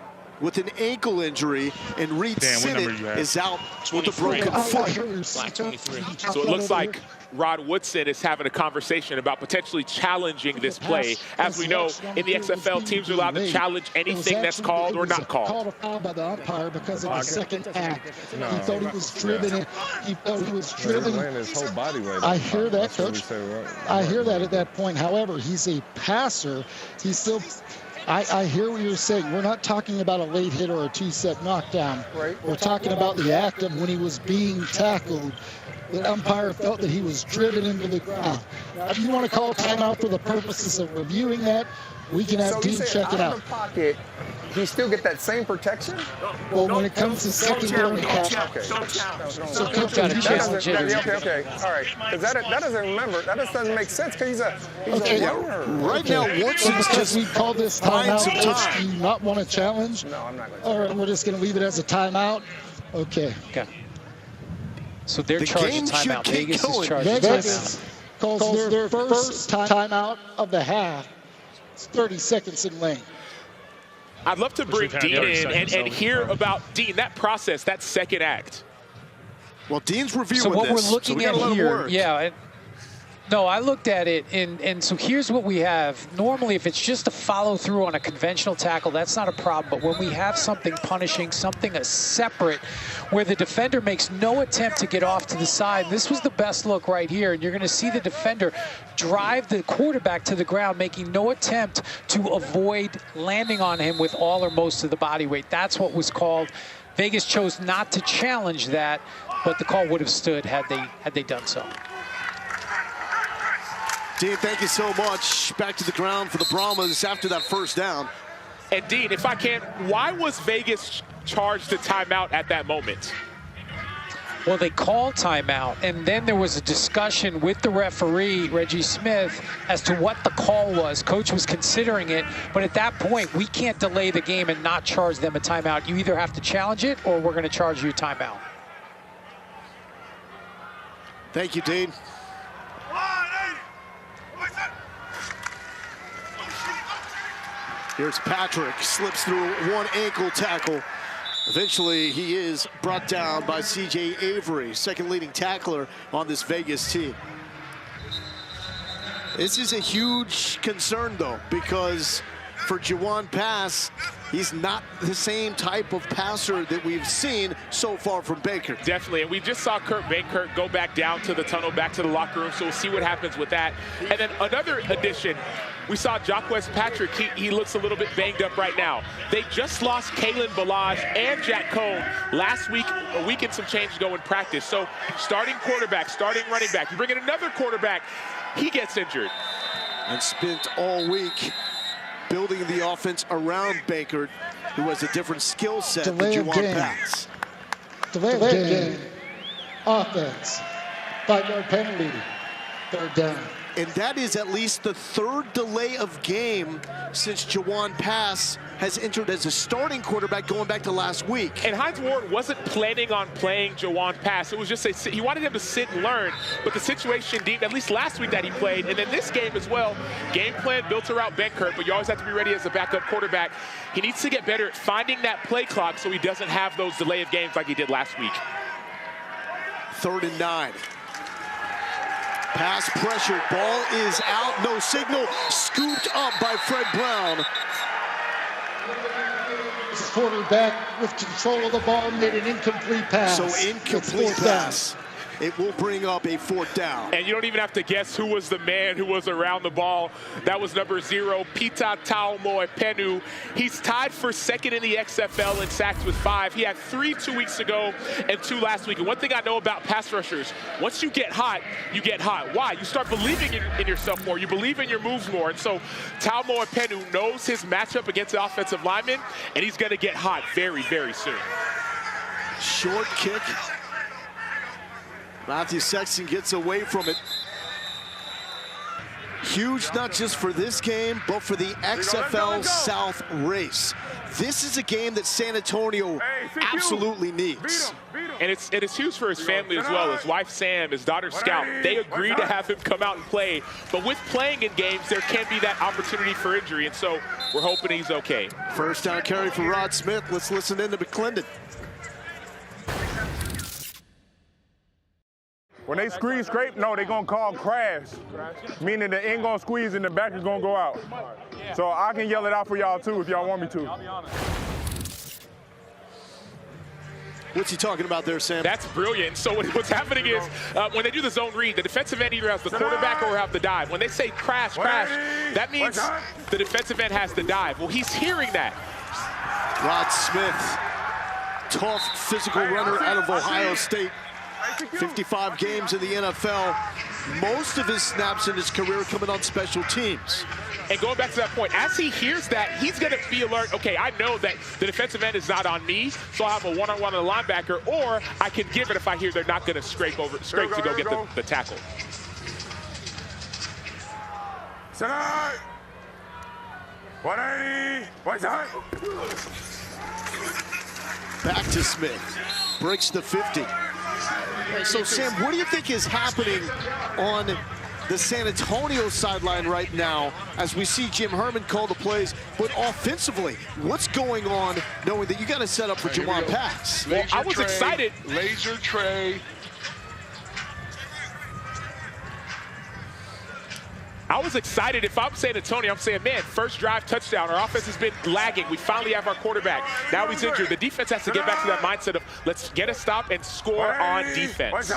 with an ankle injury, and Reed Sinnott is out with a broken foot. So it looks like Rod Woodson is having a conversation about potentially challenging this play. As we know, in the XFL, teams are allowed to challenge anything that's called or not called. Called a foul by the umpire because of the second act. He thought he was driven. He thought he was driven. His whole body weight. I hear that, Coach. I hear that at that point. However, he's a passer. He's still. I hear what you're saying. We're not talking about a late hit or a two-set knockdown. We're talking about the act of when he was being tackled. The umpire felt that he was driven into the ground. Now, if you want to call timeout for the purposes of reviewing that, we can have team check it out. Pocket, do you still get that same protection? Well, when it comes to secondary pass, so Coach, okay, all right. Because that doesn't make sense because he's a runner. Right now, Woodson's just we call this timeout. Do you not want to challenge? No, I'm not going to. All right, we're just going to leave it as a timeout. Okay. So they're charging timeout. Vegas is charging Vegas calls their first timeout of the half. It's 30 seconds in length. I'd love to bring Dean in and hear about, Dean, that process, that second act. Well, Dean's reviewing so what this, we're looking so at here, no, I looked at it, and so here's what we have. Normally, if it's just a follow-through on a conventional tackle, that's not a problem. But when we have something punishing, something separate, where the defender makes no attempt to get off to the side, this was the best look right here. And you're going to see the defender drive the quarterback to the ground, making no attempt to avoid landing on him with all or most of the body weight. That's what was called. Vegas chose not to challenge that, but the call would have stood had they done so. Dean, thank you so much. Back to the ground for the Brahmas after that first down. And Dean, if I can, why was Vegas charged a timeout at that moment? Well, they called timeout, and then there was a discussion with the referee, Reggie Smith, as to what the call was. Coach was considering it, but at that point, we can't delay the game and not charge them a timeout. You either have to challenge it, or we're going to charge you a timeout. Thank you, Dean. Here's Patrick, slips through one ankle tackle. Eventually, he is brought down by C.J. Avery, second leading tackler on this Vegas team. This is a huge concern, though, because for Jawan Pass, he's not the same type of passer that we've seen so far from Baker. Definitely, and we just saw Kurt Bankert go back down to the tunnel, back to the locker room, so we'll see what happens with that. And then another addition, we saw Jacquez Patrick. He looks a little bit banged up right now. They just lost Kalen Balaj and Jack Cohn last week, a week and some change ago in practice. So starting quarterback, starting running back. You bring in another quarterback, he gets injured. And spent all week building the offense around Baker, who has a different skill set than Jawan Pass. Delay of game. Offense. 5-yard penalty. Third down. And that is at least the third delay of game since Jawan Pass has entered as a starting quarterback going back to last week. And Hines Ward wasn't planning on playing Jawan Pass. It was just he wanted him to sit and learn. But the situation deemed, at least last week that he played, and then this game as well, game plan built around Bankert, but you always have to be ready as a backup quarterback. He needs to get better at finding that play clock so he doesn't have those delay of games like he did last week. 3rd and 9. Pass pressure, ball is out, no signal, scooped up by Fred Brown. This quarterback with control of the ball made an incomplete pass. So incomplete pass. it will bring up a 4th down. And you don't even have to guess who was the man who was around the ball. That was number 0, Pita Taumoepenu. He's tied for 2nd in the XFL in sacks with 5. He had 3 2 weeks ago and 2 last week. And one thing I know about pass rushers, once you get hot, you get hot. Why? You start believing in yourself more. You believe in your moves more. And so Taumoepenu knows his matchup against the offensive lineman, and he's going to get hot very, very soon. Short kick. Matthew Sexton gets away from it. Huge, not just for this game, but for the XFL South race. This is a game that San Antonio absolutely needs. And it's huge for his family as well. His wife, Sam, his daughter, Scout, they agreed to have him come out and play. But with playing in games, there can be that opportunity for injury. And so we're hoping he's okay. First down carry for Rod Smith. Let's listen in to McClendon. When they squeeze scrape, no, they're going to call crash, meaning the end going to squeeze and the back is going to go out. So I can yell it out for y'all, too, if y'all want me to. What's he talking about there, Sam? That's brilliant. So what's happening is when they do the zone read, the defensive end either has the quarterback or have the dive. When they say crash, crash, that means the defensive end has the dive. Well, he's hearing that. Rod Smith, tough physical runner out of Ohio State. 55 games in the NFL. Most of his snaps in his career coming on special teams. And going back to that point, as he hears that, he's going to be alert. Okay, I know that the defensive end is not on me, so I'll have a one-on-one on the linebacker, or I can give it if I hear they're not going to scrape to go get the tackle. Tonight, 180, right side. Back to Smith, breaks the 50. So, Sam, what do you think is happening on the San Antonio sideline right now as we see Jim Herman call the plays, but offensively, what's going on knowing that you got to set up for Jawan Pass? Well, I was excited. Laser tray. I was excited. If I'm San Antonio, I'm saying, man, first drive touchdown. Our offense has been lagging. We finally have our quarterback. Now he's injured. The defense has to get back to that mindset of let's get a stop and score on defense.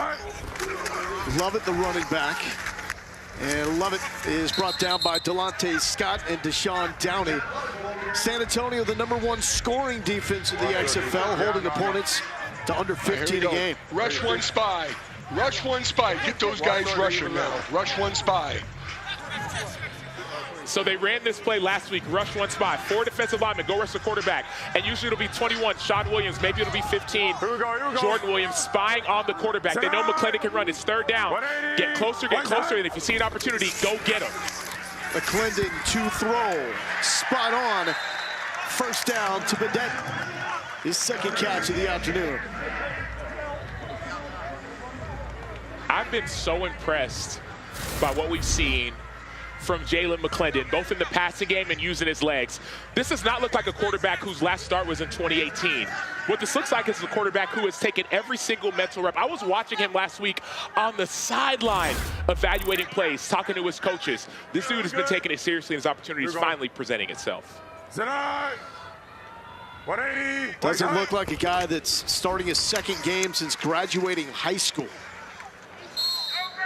Lovett, the running back. And Lovett is brought down by Delonte Scott and Deshaun Downey. San Antonio, the #1 scoring defense in the XFL, holding opponents to under 15 a game. Rush one spy. Rush one spy. Get those guys rushing now. Rush one spy. So they ran this play last week, rush one spot, 4 defensive linemen, go rush the quarterback. And usually it'll be 21, Sean Williams, maybe it'll be 15. Here we go. Jordan Williams spying on the quarterback. They know McClendon can run. It's 3rd down. Get closer, and if you see an opportunity, go get him. McClendon to throw, spot on. First down to Bedett. His 2nd catch of the afternoon. I've been so impressed by what we've seen from Jalen McClendon, both in the passing game and using his legs. This does not look like a quarterback whose last start was in 2018. What this looks like is a quarterback who has taken every single mental rep. I was watching him last week on the sideline evaluating plays, talking to his coaches. This dude has been taking it seriously, and his opportunity is finally presenting itself. Doesn't look like a guy that's starting his 2nd game since graduating high school.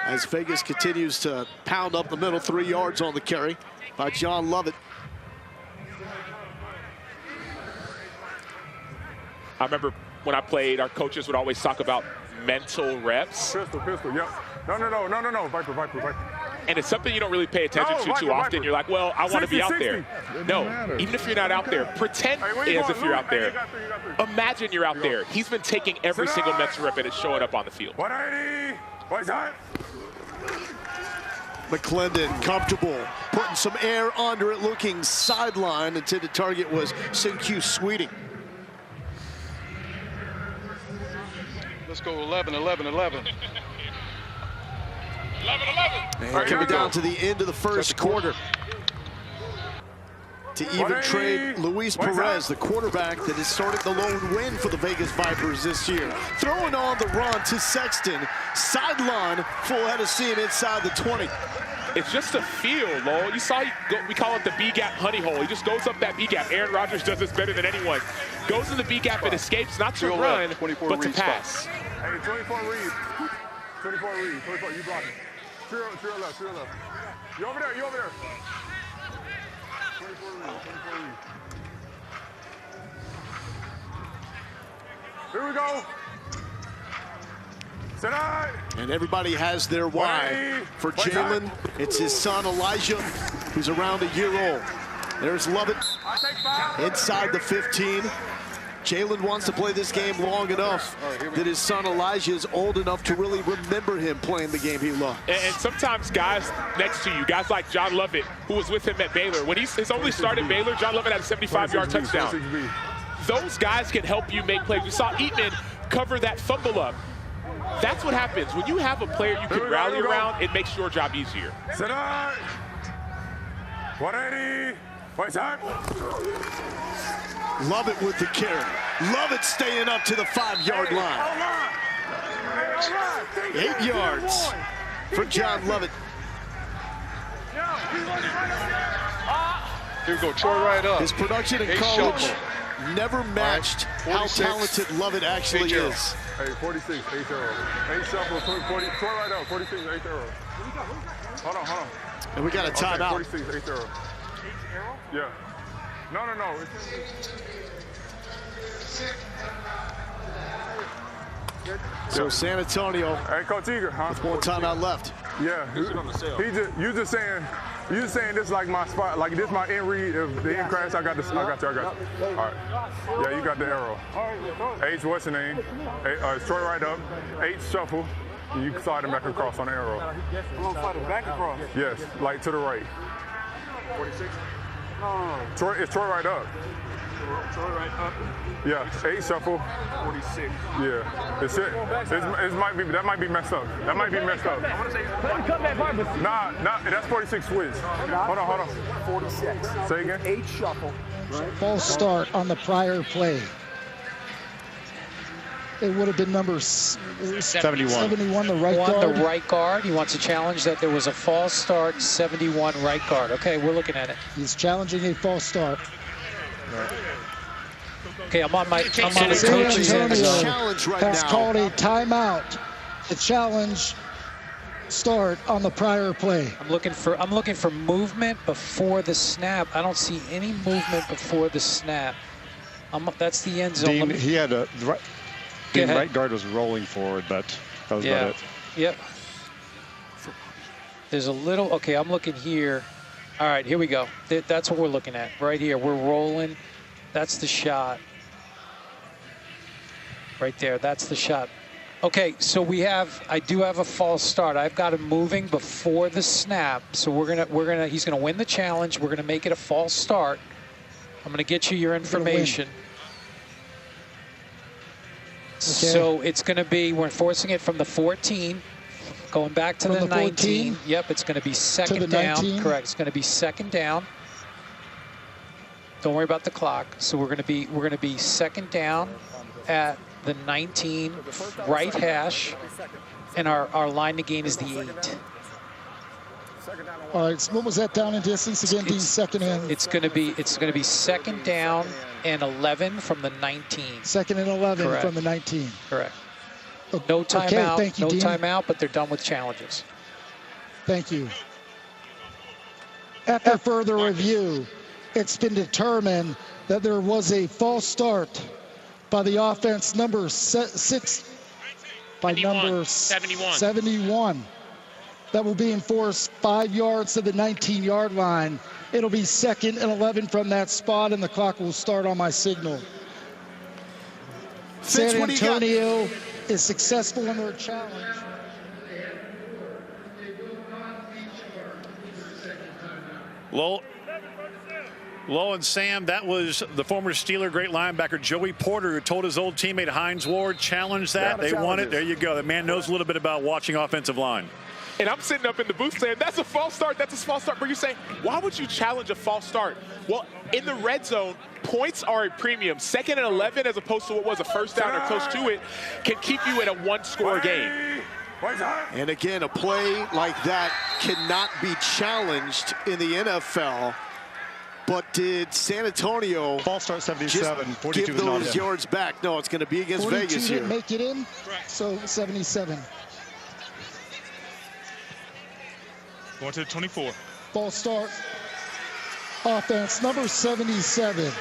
As Vegas continues to pound up the middle, 3 yards on the carry by John Lovett. I remember when I played, our coaches would always talk about mental reps. Pistol, yep. No, Viper. And it's something you don't really pay attention to too often. You're like, well, I want to be out there. No, even if you're not out there, pretend as if you're out there. Imagine you're out there. He's been taking every single mental rep and it's showing up on the field. McClendon comfortable, putting some air under it, looking sideline. Intended target was Sinque Sweeting. Let's go 11. Coming down to the end of the first quarter. To even trade Luis Perez, the quarterback that has started the lone win for the Vegas Vipers this year. Throwing on the run to Sexton. Sideline, full head of steam inside the 20. It's just a feel, Lowell. You saw, we call it the B-gap honey hole. He just goes up that B-gap. Aaron Rodgers does this better than anyone. Goes in the B-gap and escapes, not to run, but to pass. Hey, 24 read. 24 read. 24, you blocking. Trio left. You over there. 24 read. Here we go. Tonight. And everybody has their why. For Jalen, it's his son Elijah, who's around a year old. There's Lovett inside the 15. Jalen wants to play this game long enough that his son Elijah is old enough to really remember him playing the game he loved. And sometimes guys next to you, guys like John Lovett, who was with him at Baylor, when his only start at Baylor, John Lovett had a 75-yard touchdown. Those guys can help you make plays. We saw Eatman cover that fumble up. That's what happens. When you have a player you can rally around, it makes your job easier. Sit down. 180. Wait, time. Lovett with the carry. Lovett staying up to the 5-yard line. 8 yards for John Lovett. Here we go, Troy right up. His production in college never matched how talented Lovett actually is. Hey, 46, 8 arrow. 8 shuffle, 40, Troy right up, 46, 8 arrow. Hold on. And we got a timeout. 46, 8 arrow. Yeah. No. So San Antonio Coach Eager, with one timeout left. Yeah, you just saying this like my spot, like this my end read. If the end crash, I got you. All right. Yeah, you got the arrow. 8's what's the name? It's Troy right up. 8 shuffle. And you slide him back across on the arrow. Slide him back across? Yes, like to the right. 46? It's Troy right up. Troy right up. Yeah, 8 shuffle. 46. Yeah, that might be messed up. That might be messed up. I want to say, cut back hard, but Nah, that's 46 switch. Hold on. 46. Say again. 8 shuffle. False start on the prior play. It would have been number 71, the right guard. The right guard. He wants to challenge that there was a false start, 71 right guard. Okay, we're looking at it. He's challenging a false start. Okay, I'm on the coach's end zone. Challenge right has now. Called a timeout. The challenge start on the prior play. I'm looking for movement before the snap. I don't see any movement before the snap. That's the end zone. Dean, he had a right guard was rolling forward, but that was about it. Yep. There's a little. Okay, I'm looking here. All right, here we go. That's what we're looking at right here. We're rolling. That's the shot. Right there. That's the shot. Okay, so I do have a false start. I've got him moving before the snap. So he's gonna win the challenge. We're gonna make it a false start. I'm gonna get you your information. Okay. So it's gonna be, we're enforcing it from the 14, going back to the 19. 14? Yep, it's gonna be second down. 19? Correct, it's gonna be second down. Don't worry about the clock. So we're gonna be second down at the 19 right hash, and our line to gain is the 8. All right, so what was that down in distance again? Being second and it's going to be second down and 11 from the 19. Second and 11 Correct. from the 19. Correct. No timeout. Okay, thank you, no Dean. timeout, but they're done with challenges. Thank you. After further review, it's been determined that there was a false start by the offense number 6 by 71. That will be enforced 5 yards to the 19-yard line. It'll be second and 11 from that spot, and the clock will start on my signal. San Antonio is successful in their challenge. Low and Sam, that was the former Steeler great linebacker Joey Porter, who told his old teammate Hines Ward, challenge that. They won it. There you go. The man knows a little bit about watching offensive line. And I'm sitting up in the booth saying, that's a false start, that's a false start. But you're saying, why would you challenge a false start? Well, in the red zone, points are a premium. Second and 11, as opposed to what was a first down or close to it, can keep you in a one-score game. And again, a play like that cannot be challenged in the NFL. But did San Antonio false start 77, 42 give those yards back? No, it's going to be against 42 Vegas here. Didn't make it in, so 77. Going to the 24. False start. Offense, number 77.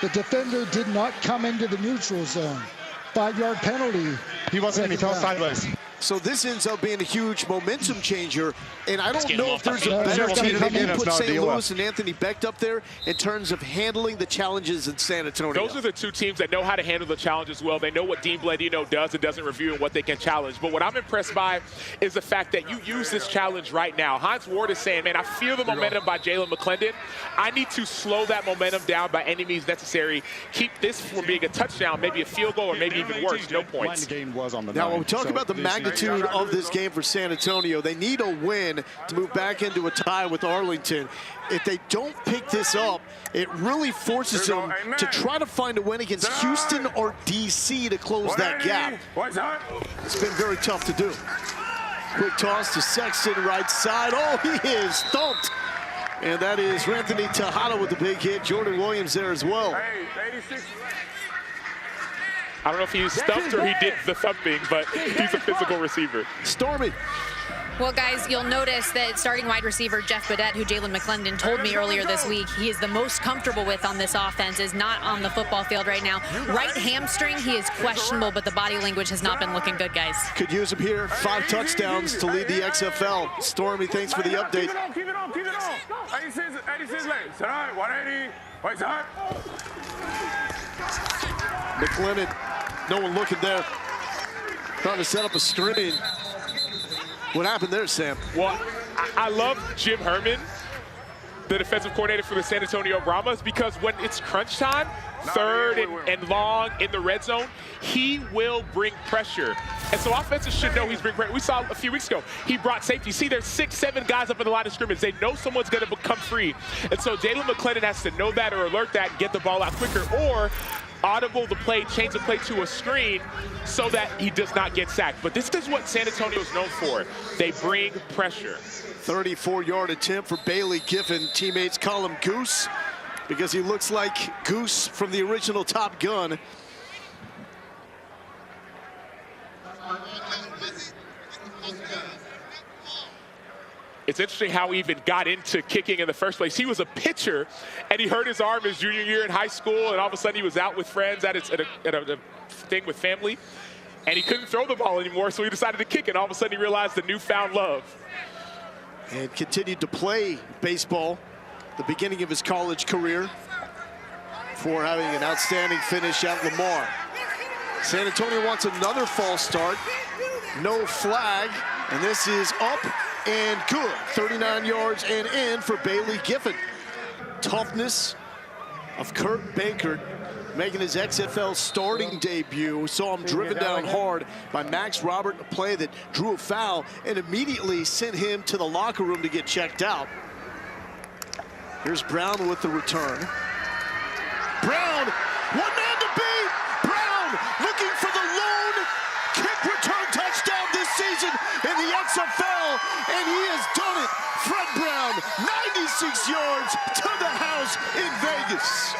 The defender did not come into the neutral zone. 5-yard penalty. He wasn't, he fell sideways. So this ends up being a huge momentum changer, and I don't know if there's a Yeah, better they're team gonna than come put in. St. Louis and Anthony Becht up there in terms of handling the challenges in San Antonio. Those are the two teams that know how to handle the challenges well. They know what Dean Blandino does and doesn't review and what they can challenge. But what I'm impressed by is the fact that you use this challenge right now. Hines Ward is saying, man, I feel the momentum by Jalen McClendon. I need to slow that momentum down by any means necessary. Keep this from being a touchdown, maybe a field goal, or maybe even worse, no points. Now, when we talk about the magnitude of this game for San Antonio, they need a win to move back into a tie with Arlington. If they don't pick this up, it really forces them to try to find a win against Houston or D.C. to close that gap. It's been very tough to do. Quick toss to Sexton, right side. Oh, he is thumped. And that is Anthony Tejada with the big hit. Jordan Williams there as well. I don't know if he stumped or he did the thumping, but he's a physical receiver. Stormy. Well, guys, you'll notice that starting wide receiver Jeff Badette, who Jalen McClendon told me earlier this week he is the most comfortable with on this offense, is not on the football field right now. Right hamstring, he is questionable, but the body language has not been looking good, guys. Could use him here. 5 touchdowns to lead the XFL. Stormy, thanks for the update. Keep it on. 86 legs. All right, 180. Right side. McClendon, no one looking there. Trying to set up a screen. What happened there, Sam? Well, I love Jim Herman, the defensive coordinator for the San Antonio Brahmas, because when it's crunch time, third and long in the red zone, he will bring pressure. And so offenses should know he's bringing pressure. We saw a few weeks ago, he brought safety. See, there's 6, 7 guys up in the line of scrimmage. They know someone's going to come free. And so Jalen McClendon has to know that or alert that and get the ball out quicker, or audible the play, change the play to a screen so that he does not get sacked. But this is what San Antonio is known for. They bring pressure. 34-yard attempt for Bailey Giffen. Teammates call him Goose because he looks like Goose from the original Top Gun. It's interesting how he even got into kicking in the first place. He was a pitcher, and he hurt his arm his junior year in high school, and all of a sudden he was out with friends at a thing with family, and he couldn't throw the ball anymore, so he decided to kick it. All of a sudden he realized the newfound love. And continued to play baseball the beginning of his college career before having an outstanding finish at Lamar. San Antonio wants another false start. No flag, and this is up and good. 39 yards and in for Bailey Giffen. Toughness of Kurt Bankert making his XFL starting debut. We saw him driven down hard by Max Robert, a play that drew a foul and immediately sent him to the locker room to get checked out. Here's Brown with the return. Brown, one man to beat. Brown looking for the lone kick return touchdown this season in the XFL, and he has done it. Fred Brown, 96 yards to the house in Vegas.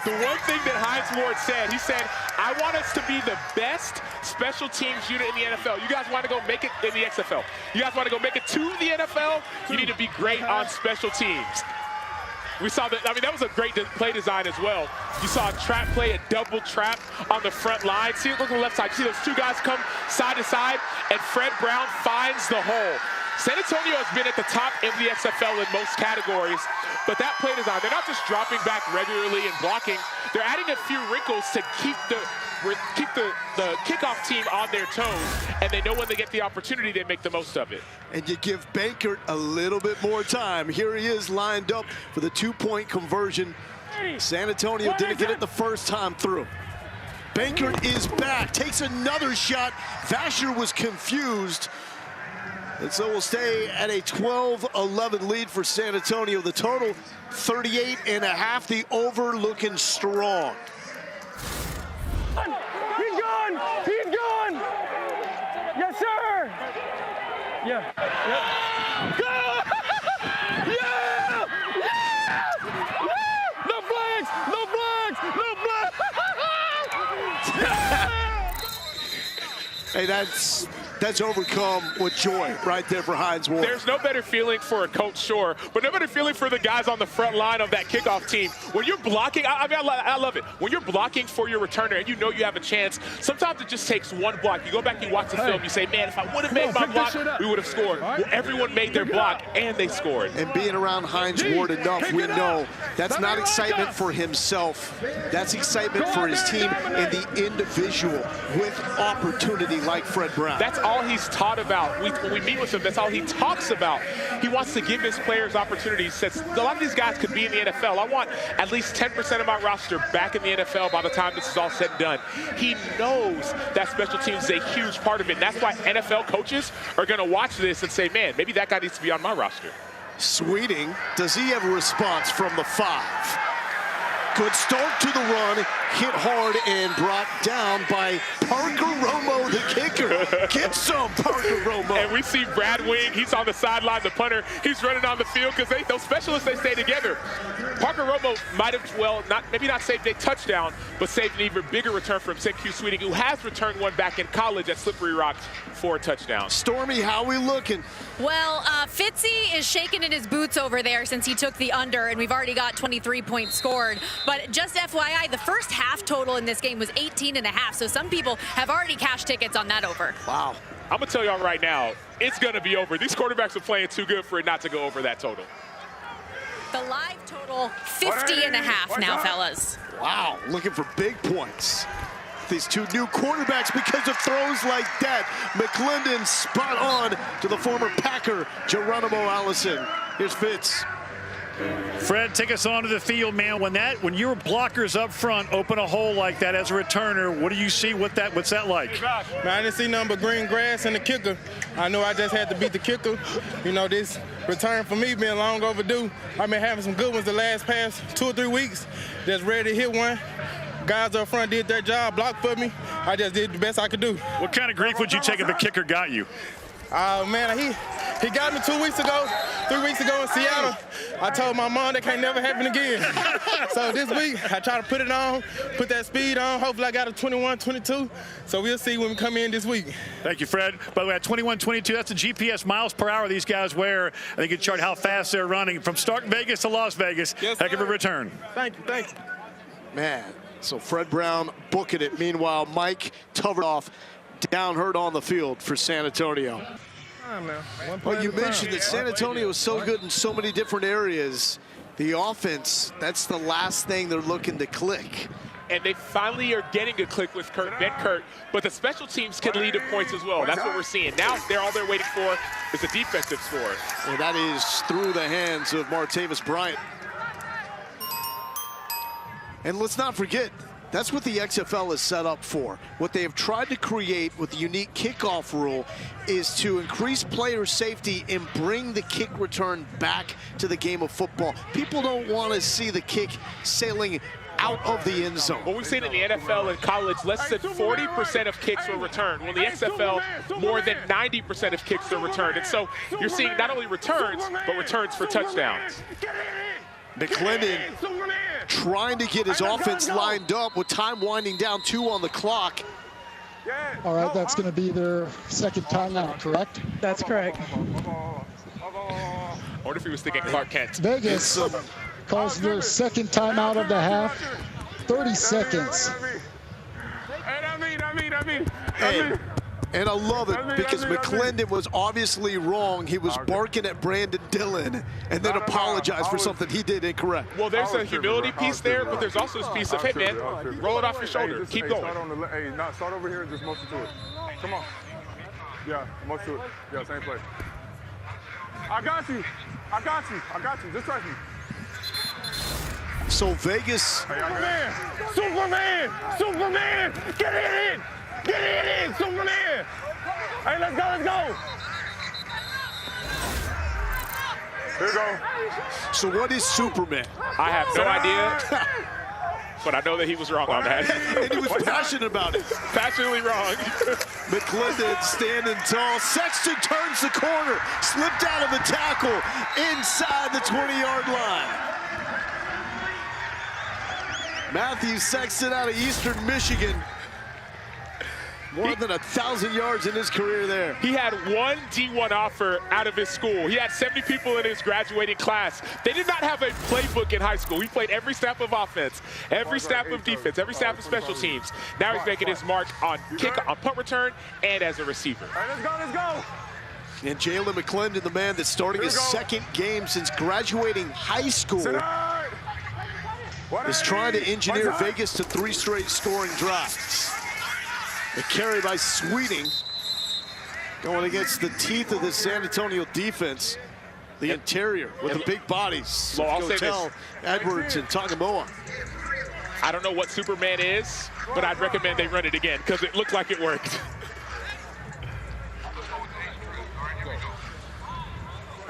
The one thing that Hines Ward said, he said, I want us to be the best special teams unit in the NFL. You guys want to go make it in the XFL. You guys want to go make it to the NFL, you need to be great on special teams. We saw that, I mean, that was a great play design as well. You saw a trap play, a double trap on the front line. See, look on the left side. You see those two guys come side to side, and Fred Brown finds the hole. San Antonio has been at the top of the XFL in most categories, but that play design, they're not just dropping back regularly and blocking. They're adding a few wrinkles to keep the kickoff team on their toes, and they know when they get the opportunity, they make the most of it. And you give Bankert a little bit more time. Here he is lined up for the two-point conversion. San Antonio didn't get it the first time through. Bankert is back, takes another shot. Vasher was confused. And so we'll stay at a 12-11 lead for San Antonio. The total, 38.5. The over looking strong. He's gone! He's gone! Yes, sir! Yeah. Yep. Go! Yeah! Yeah! No flags! No flags! No flags! Hey, that's that's overcome with joy right there for Hines Ward. There's no better feeling for a coach, sure, but no better feeling for the guys on the front line of that kickoff team. When you're blocking, I love it. When you're blocking for your returner and you know you have a chance, sometimes it just takes one block. You go back, you watch the film, you say, man, if I would have made my block, we would have scored. Well, everyone made their block, and they scored. And being around Hines Ward enough, we know that's not excitement for himself. That's excitement for his team and the individual with opportunity like Fred Brown. That's all he's taught about. When we meet with him, that's all he talks about. He wants to give his players opportunities. Says a lot of these guys could be in the NFL. I want at least 10% of my roster back in the NFL by the time this is all said and done. He knows that special teams is a huge part of it. That's why NFL coaches are going to watch this and say, man, maybe that guy needs to be on my roster. Sweeting, does he have a response from the 5? Good start to the run, hit hard and brought down by Parker Romo, the kicker. Get some, Parker Romo. And we see Brad Wing, he's on the sideline, the punter, he's running on the field because those specialists, they stay together. Parker Romo might have, well, maybe not saved a touchdown, but saved an even bigger return from Q Sweeting, who has returned one back in college at Slippery Rock for a touchdown. Stormy, how we looking? Well, Fitzy is shaking in his boots over there since he took the under, and we've already got 23 points scored. But just FYI, the first half total in this game was 18.5, so some people have already cashed tickets on that over. Wow. I'm going to tell y'all right now, it's going to be over. These quarterbacks are playing too good for it not to go over that total. The live total, 50.5 now, fellas. Wow, looking for big points. These two new quarterbacks because of throws like that. McClendon spot on to the former Packer, Geronimo Allison. Here's Fitz. Fred, take us onto the field, man. When your blockers up front open a hole like that as a returner, what do you see? What's that like? Man, I didn't see nothing but green grass and the kicker. I know I just had to beat the kicker. You know, this return for me being long overdue. I've been having some good ones the past 2 or 3 weeks. Just ready to hit one. Guys up front did their job, blocked for me. I just did the best I could do. What kind of grief would you take if the kicker got you? Man, he got me 2 weeks ago, 3 weeks ago in Seattle. I told my mom that can't never happen again. So this week, I try to put it on, put that speed on. Hopefully I got a 21, 22. So we'll see when we come in this week. Thank you, Fred. By the way, at 21, 22, that's the GPS miles per hour these guys wear. I think it chart how fast they're running from Stark Vegas to Las Vegas. Yes, heck of a return. Thank you. Man, so Fred Brown booking it. Meanwhile, Mike Tuvernoff down hurt on the field for San Antonio. Well, you mentioned that San Antonio is so good in so many different areas. The offense, that's the last thing they're looking to click. And they finally are getting a click with Ben Kurt, but the special teams can lead to points as well. That's what we're seeing. Now all they're waiting for is a defensive score. And that is through the hands of Martavis Bryant. And let's not forget, that's what the XFL is set up for. What they have tried to create with the unique kickoff rule is to increase player safety and bring the kick return back to the game of football. People don't want to see the kick sailing out of the end zone. Well, we've seen in the NFL and college, less than 40% of kicks were returned. Well, in the XFL, more than 90% of kicks are returned. And so you're seeing not only returns, but returns for touchdowns. McClendon trying to get his offense lined up with time winding down, 2 on the clock. All right, that's going to be their second timeout, correct? That's correct. I wonder if he was thinking Clark Kent. Vegas calls their second timeout of the half. 30 seconds. And I love it because McClendon was obviously wrong. He was barking at Brandon Dillon and then apologized for something he did incorrect. Well, there's a humility piece there, but there's also this piece of, hey, man, roll it off your shoulder. Keep going. Start over here and just motion to it. Come on. Yeah, motion to it. Yeah, same play. I got you. Just trust me. So Vegas. Superman! Get it in! Superman! Hey, let's go! Here we go. So what is Superman? I have no idea, but I know that he was wrong on that. And he was passionate about it. Passionately wrong. McClendon standing tall. Sexton turns the corner, slipped out of the tackle inside the 20-yard line. Matthew Sexton out of Eastern Michigan. More than 1,000 yards in his career there. He had one D1 offer out of his school. He had 70 people in his graduating class. They did not have a playbook in high school. He played every snap of offense, every snap of defense, every snap of special teams. Now he's making his mark on punt return and as a receiver. All right, let's go. And Jalen McClendon, the man that's starting his second game since graduating high school, is trying to engineer Vegas to 3 straight scoring drives. The carry by Sweeting going against the teeth of the San Antonio defense. The interior with the big bodies. Well, I'll say this. Edwards and Tagovailoa. I don't know what Superman is, but I'd recommend they run it again because it looked like it worked.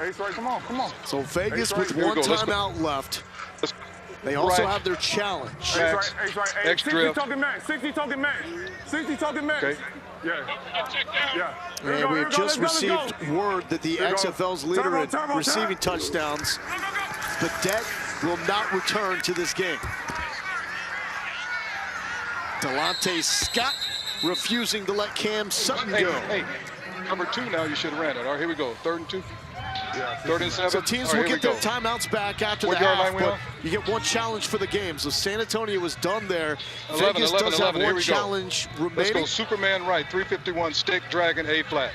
Ace, right, come on. So Vegas with one timeout left. They also have their challenge. Ace right. Hey, 60 talking max. 60 talking max. Okay. Yeah. And we have just received word that the XFL's leader in receiving touchdowns, Badet, will not return to this game. Delonte Scott refusing to let Cam Sutton go. Hey, number 2 now, you should have ran it. All right, here we go. 3rd and 2. Yeah. 3rd and 7. So teams will get their timeouts back after the half, but you get one challenge for the game. So San Antonio was done there. 11, Vegas 11, does 11. have Here one we challenge remaining. Let's go Superman right, 351, stick, dragon, A flat.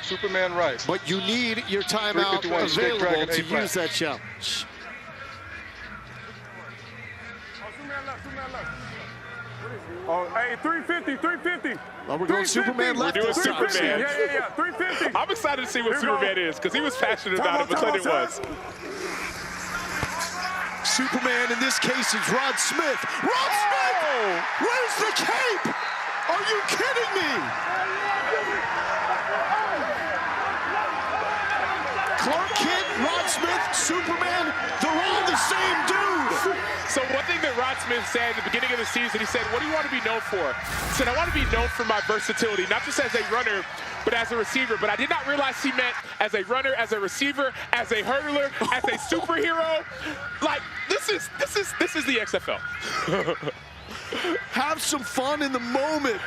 Superman right. But you need your timeout available to use that challenge. Oh, hey, 350. Well, we're going Superman left. We're doing Superman. Yeah, 350. I'm excited to see what Superman is because he was passionate about it, but McClendon was. Superman in this case is Rod Smith. Rod Smith! Where's the cape? Are you kidding me? Clark Kent, Rod Smith, Superman, they're all the same dude. So one thing that Rod Smith said at the beginning of the season, he said, what do you want to be known for? He said, I want to be known for my versatility, not just as a runner, but as a receiver. But I did not realize he meant as a runner, as a receiver, as a hurdler, as a superhero. Like, this is the XFL. Have some fun in the moment.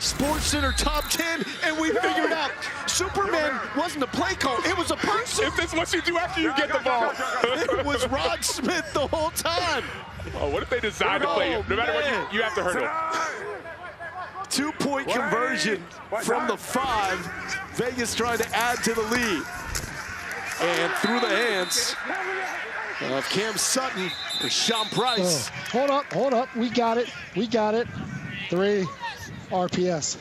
Sports Center top 10, and we figured out Superman wasn't a play call, it was a person. If this is what you do after you get the ball. It was Rod Smith the whole time. Oh, what if they decide to play him? No matter what, you have to hurdle. 2-point conversion from the 5. Vegas trying to add to the lead. And through the hands of Cam Sutton or Sean Price. Oh, hold up. We got it. 3 RPS.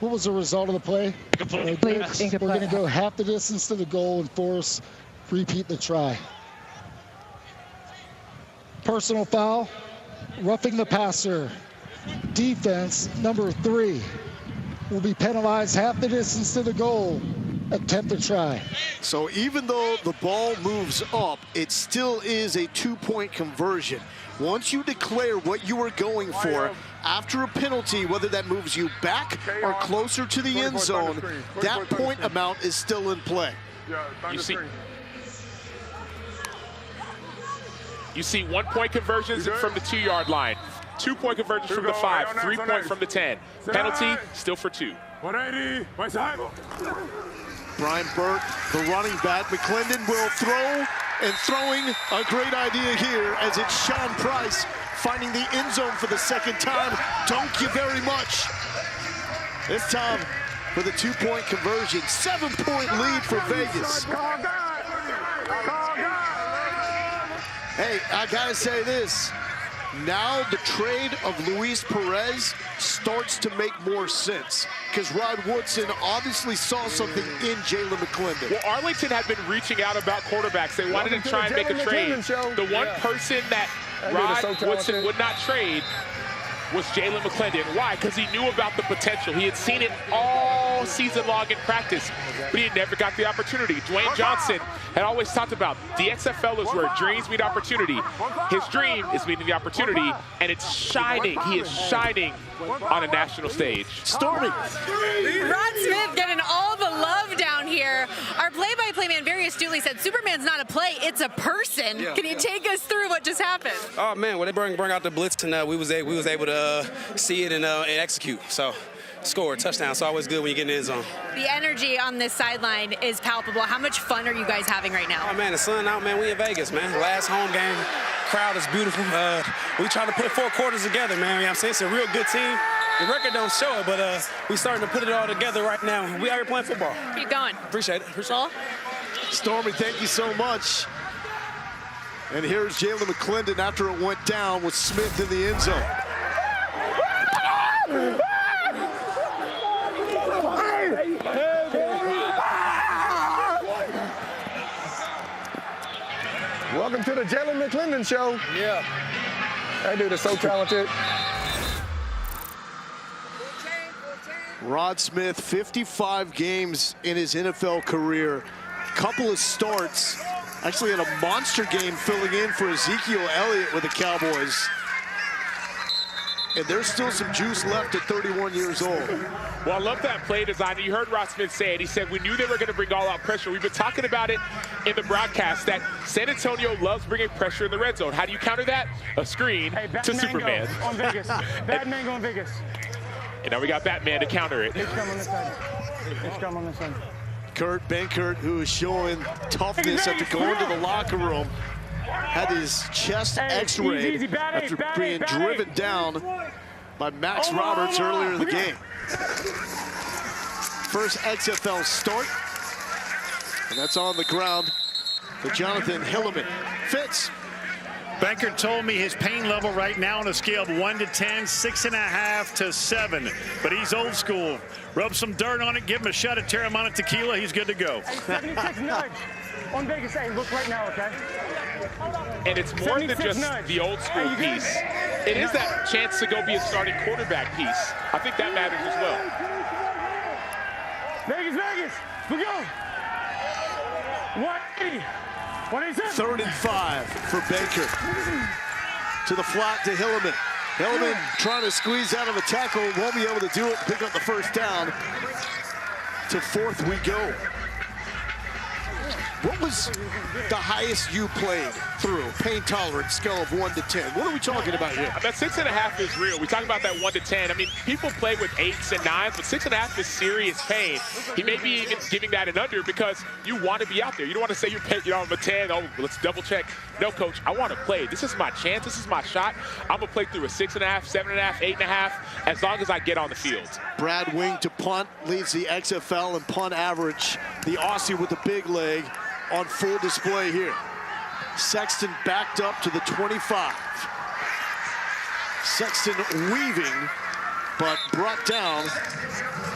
What was the result of the play? We're going to go half the distance to the goal and force repeat the try. Personal foul, roughing the passer. Defense, number 3, will be penalized half the distance to the goal. Attempt to try. So even though the ball moves up, it still is a 2-point conversion. Once you declare what you are going for, after a penalty, whether that moves you back or closer to the end zone, that point amount is still in play. You see 1-point conversions from the 2-yard line, 2-point conversions from the 5, 3-point from the 10. Penalty still for 2. 180. Right side. Brian Burt, the running back. McClendon will throw, and throwing a great idea here as it's Sean Price finding the end zone for the second time. Thank you very much. This time for the 2-point conversion. 7-point lead for Vegas. Hey, I gotta say this. Now the trade of Luis Perez starts to make more sense because Rod Woodson obviously saw something in Jalen McClendon. Well, Arlington had been reaching out about quarterbacks. They wanted to try and make a trade. The one person that Rod Woodson would not trade was Jalen McClendon. Why? Because he knew about the potential. He had seen it all season long in practice, but he had never got the opportunity. Dwayne Johnson had always talked about the XFL is where dreams meet opportunity. His dream is meeting the opportunity, and it's shining. He is shining on a national stage. Stormy. Rod Smith getting all the love down here. Our play-by-play play-by-play man very astutely said Superman's not a play, it's a person. Can you take us through what just happened? Oh man, well they bring out the blitz and we was able to see it and execute. So score, touchdown. It's always good when you get in the end zone. The energy on this sideline is palpable. How much fun are you guys having right now? Oh man, the sun out, man. We in Vegas, man. Last home game, crowd is beautiful. We trying to put 4 quarters together, man. You know what I'm saying? It's a real good team. The record don't show it, but we starting to put it all together right now. We out here playing football. Keep going. Appreciate it. Stormy, thank you so much. And here's Jalen McClendon after it went down with Smith in the end zone. Welcome to the Jalen McClendon Show. Yeah. That dude is so talented. Rod Smith, 55 games in his NFL career. Couple of starts. Actually had a monster game filling in for Ezekiel Elliott with the Cowboys. And there's still some juice left at 31 years old. Well, I love that play design. You heard Rod Smith say it. He said, we knew they were going to bring all-out pressure. We've been talking about it in the broadcast that San Antonio loves bringing pressure in the red zone. How do you counter that? A screen to Superman. On Vegas. Bad mango on Vegas. And now we got Batman to counter it. Let's come on this side. Let's come on this side. Kurt Benkert, who is showing toughness after going to the locker room, had his chest x-rayed after being driven down by Max Roberts earlier in the game. First XFL start, and that's on the ground for Jonathan Hilliman. Fitz. Benkert told me his pain level right now on a scale of 1 to 10, 6.5 to 7. But he's old school. Rub some dirt on it, give him a shot of Terramana tequila, he's good to go. 76 nudge on Vegas. Hey, look right now, okay? And it's more than just the old school piece. It is that chance to go be a starting quarterback piece. I think that matters as well. Vegas, we go. 180. 3rd and 5 for Baker. To the flat to Hilliman. Hilliman trying to squeeze out of a tackle, won't be able to do it, pick up the first down. To 4th we go. What was the highest you played through? Pain tolerance scale of 1 to 10. What are we talking about here? That 6.5 is real. We talk about that 1 to 10. I mean, people play with 8s and 9s, but 6.5 is serious pain. He may be even giving that an under because you want to be out there. You don't want to say I'm a 10. Oh, let's double check. No, coach, I want to play. This is my chance. This is my shot. I'm going to play through a 6.5, 7.5, 8.5, as long as I get on the field. Brad Wing to punt, leads the XFL in punt average. The Aussie with the big leg on full display here. Sexton backed up to the 25. Sexton weaving, but brought down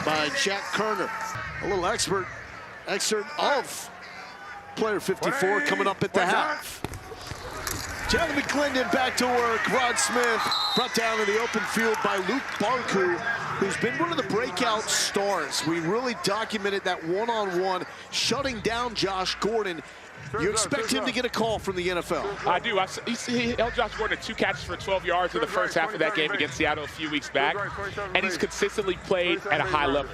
by Jack Kerner. A little excerpt of player 54 coming up at the half. Jalen McClendon back to work. Rod Smith brought down in the open field by Luke Barku, who's been one of the breakout stars. We really documented that one-on-one, shutting down Josh Gordon. You expect him to get a call from the NFL? I do. He held Josh Gordon to 2 catches for 12 yards in the first half of that game against Seattle a few weeks back, and he's consistently played at a high level.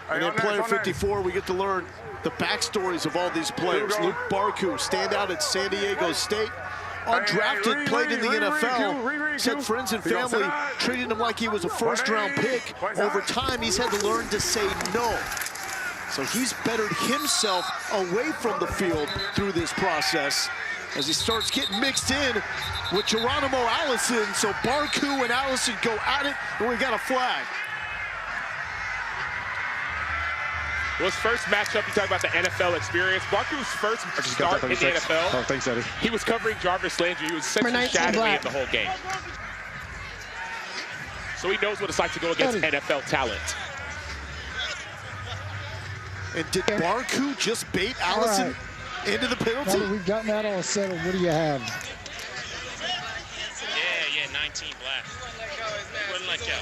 And then player 54, we get to learn the backstories of all these players. Luke Barku, standout at San Diego State, undrafted, played in the NFL, said friends and family treated him like he was a first-round pick. Over time, he's had to learn to say no. So he's bettered himself away from the field through this process as he starts getting mixed in with Geronimo Allison. So Barku and Allison go at it, and we got a flag. Well, his first matchup, you talk about the NFL experience. Barku's first start in the NFL. Oh, thanks, Eddie. He was covering Jarvis Landry. He was essentially shadowing him the whole game. So he knows what it's like to go against NFL talent. And did Barku just bait Allison into the penalty? Now that we've gotten that all settled, what do you have? Yeah, 19 black. Wouldn't let go.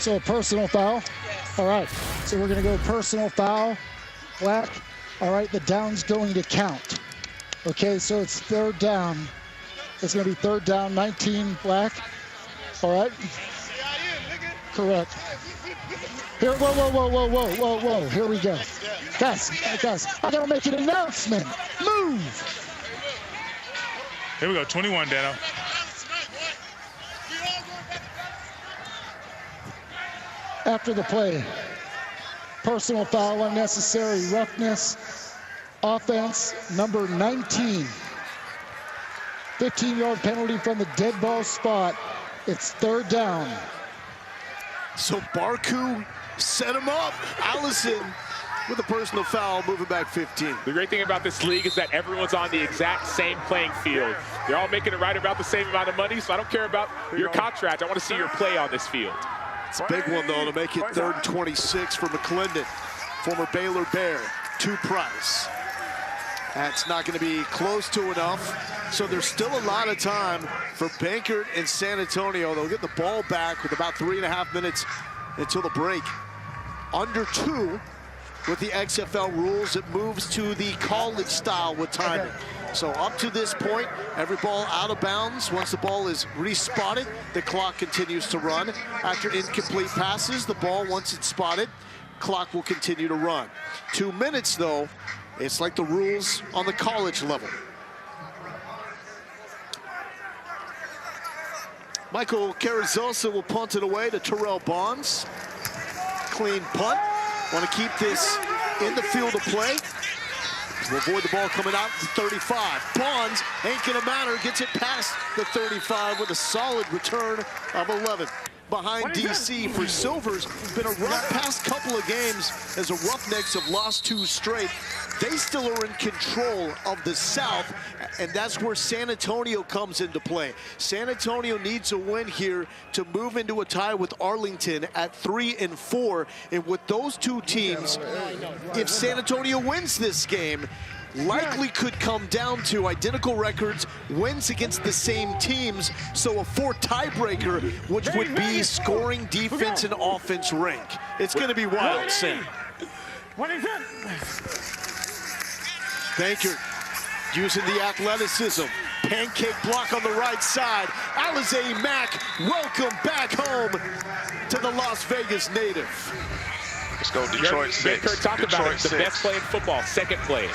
So a personal foul? All right, so we're gonna go personal foul, black. All right, the down's going to count. Okay, so it's 3rd down. It's gonna be 3rd down, 19 black. All right. Correct. Here, whoa. Here we go. Guys, I gotta make an announcement. Move. Here we go, 21, Dano. After the play, personal foul, unnecessary roughness, offense, number 19. 15-yard penalty from the dead ball spot. It's 3rd down. So Barku set him up. Allison with a personal foul, moving back 15. The great thing about this league is that everyone's on the exact same playing field. They're all making it right about the same amount of money, so I don't care about your contract. I want to see your play on this field. It's a big one, though, to make it 3rd and 26 for McClendon. Former Baylor Bear to Price. That's not going to be close to enough. So there's still a lot of time for Bankert and San Antonio. They'll get the ball back with about 3.5 minutes until the break. Under 2 with the XFL rules. It moves to the college style with timing. So up to this point, every ball out of bounds. Once the ball is respotted, the clock continues to run. After incomplete passes, the ball, once it's spotted, clock will continue to run. 2 minutes, though, it's like the rules on the college level. Michael Carrizosa will punt it away to Terrell Bonds. Clean punt. Want to keep this in the field of play. We'll avoid the ball coming out to 35. Bonds ain't gonna matter, gets it past the 35 with a solid return of 11. Behind DC for Silvers, been a rough past couple of games as the Roughnecks have lost 2 straight. They still are in control of the South, and that's where San Antonio comes into play. San Antonio needs a win here to move into a tie with Arlington at 3-4. And with those 2 teams, if San Antonio wins this game, likely could come down to identical records, wins against the same teams, so a 4th tiebreaker, which would be scoring, defense, and offense rank. It's going to be wild, Sam. Bankert using the athleticism. Pancake block on the right side. Alize Mack, welcome back home to the Las Vegas native. Let's go Detroit 6. Kurt talked about it, the best play in football, second play.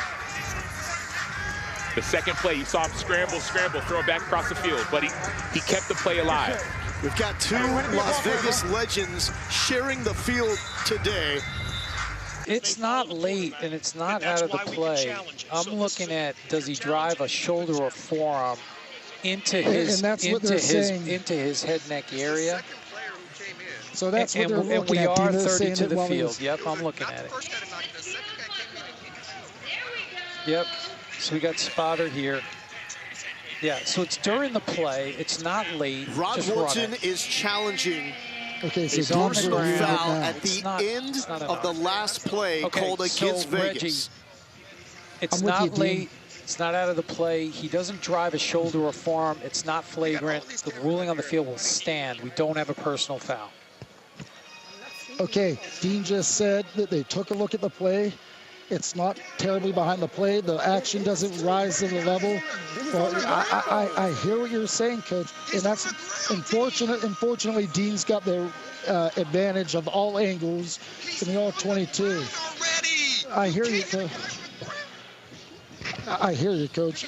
The second play, you saw him scramble, throw it back across the field, but he kept the play alive. We've got 2 Las Vegas legends sharing the field today. It's not late, and it's not out of the play. I'm looking at, does he drive a shoulder or forearm into his into his head neck area? So that's what they're looking at. And we are 30 to the field. Yep, I'm looking at it. Yep. So we got spotter here. Yeah, so it's during the play. It's not late. Rod Woolton is challenging. Okay, so personal foul at the end of the last play called against Vegas. It's not late. It's not out of the play. He doesn't drive a shoulder or forearm. It's not flagrant. The ruling on the field will stand. We don't have a personal foul. Okay, Dean just said that they took a look at the play. It's not terribly behind the play. The action doesn't rise to the level. Well, I hear what you're saying, Coach, and that's unfortunate. Unfortunately, Dean's got the advantage of all angles in the all-22. I hear you, Coach. I hear you, Coach.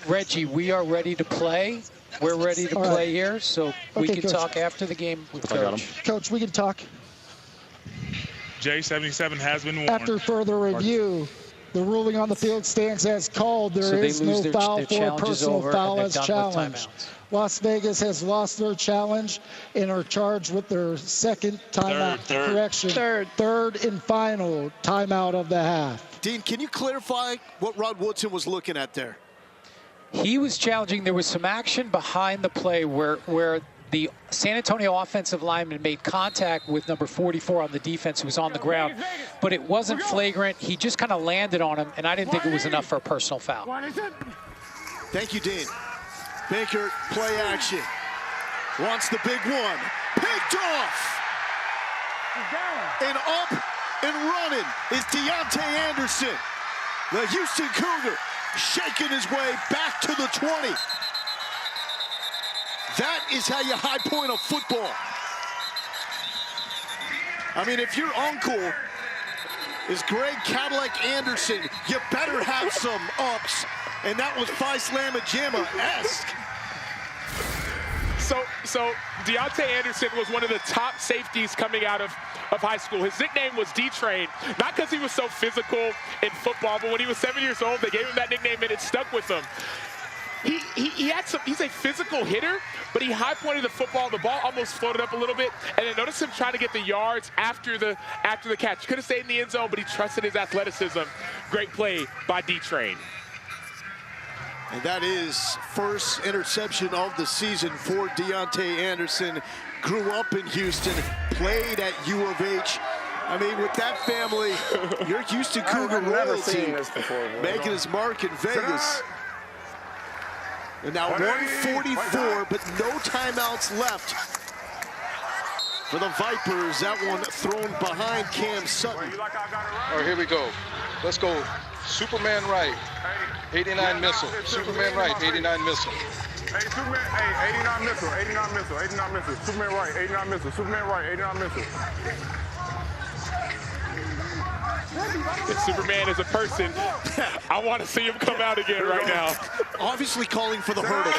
Reggie, we are ready to play. We're ready to play here, so we can talk after the game with Coach. Coach, we can talk. J77 has been warned. After further review, the ruling on the field stands as called. There is no foul for a personal foul as challenged. Las Vegas has lost their challenge and are charged with their second timeout. Correction. Third and final timeout of the half. Dean, can you clarify what Rod Woodson was looking at there? He was challenging. There was some action behind the play where the San Antonio offensive lineman made contact with number 44 on the defense who was on the ground, but it wasn't flagrant. He just kind of landed on him, and I didn't think it was enough for a personal foul. Thank you, Dean. Bankert, play action. Wants the big one. Picked off. And up and running is Deontay Anderson. The Houston Cougar shaking his way back to the 20. That is how you high point a football. I mean, if your uncle is Greg Cadillac Anderson, you better have some ups. And that was Phi Slamma Jamma-esque. So Deontay Anderson was one of the top safeties coming out of high school. His nickname was D-Train, not because he was so physical in football, but when he was 7 years old, they gave him that nickname and it stuck with him. He's a physical hitter, but he high pointed the football. The ball almost floated up a little bit, and then notice him trying to get the yards after the catch. Could have stayed in the end zone, but he trusted his athleticism. Great play by D-Train. And that is first interception of the season for Deontay Anderson. Grew up in Houston, played at U of H. I mean, with that family, you're Houston Cougar royalty, making his mark in Vegas. And now 144, but no timeouts left for the Vipers. That one thrown behind Cam Sutton. All right, here we go. Let's go. Superman right, 89 missile. Superman right, 89 missile. Hey, Superman, hey, 89 missile, 89 missile, 89 missile. Superman right, 89 missile. Superman right, 89 missile. If Superman is a person, I want to see him come out again right now. Obviously calling for the hurdle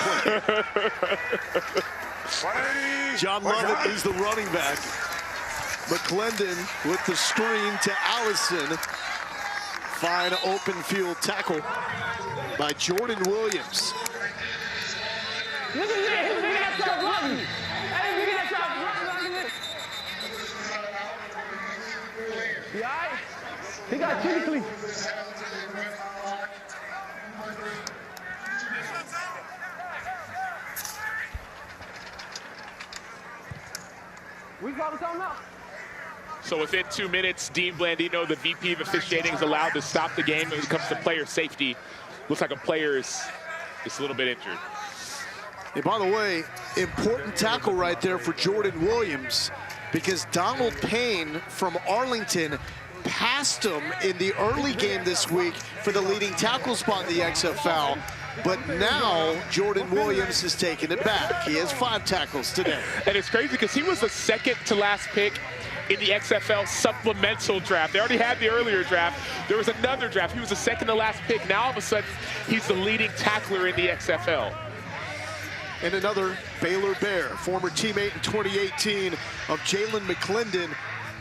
play. John Lovett is the running back. McClendon with the screen to Allison. Fine open field tackle by Jordan Williams. He got physically. We got something else. So within 2 minutes, Dean Blandino, the VP of officiating, is allowed to stop the game when it comes to player safety. Looks like a player is just a little bit injured. And by the way, important tackle right there for Jordan Williams, because Donald Payne from Arlington passed him in the early game this week for the leading tackle spot in the XFL. But now Jordan Williams has taken it back. He has 5 tackles today. And it's crazy because he was the second to last pick in the XFL supplemental draft. They already had the earlier draft. There was another draft. He was the second to last pick. Now all of a sudden, he's the leading tackler in the XFL. And another Baylor Bear, former teammate in 2018 of Jalen McClendon,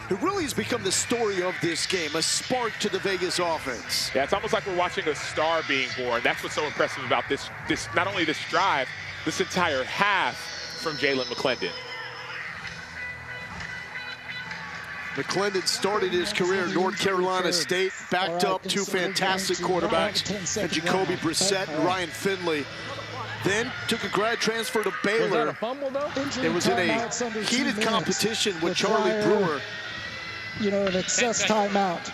who really has become the story of this game, a spark to the Vegas offense. Yeah, it's almost like we're watching a star being born. That's what's so impressive about this not only this drive, this entire half from Jalen McClendon. McClendon started his career at North Carolina State, backed up 2 fantastic quarterbacks, and Jacoby Brissett and Ryan Finley. Then took a grad transfer to Baylor. It was in a heated competition with Charlie Brewer. You know, an excess timeout.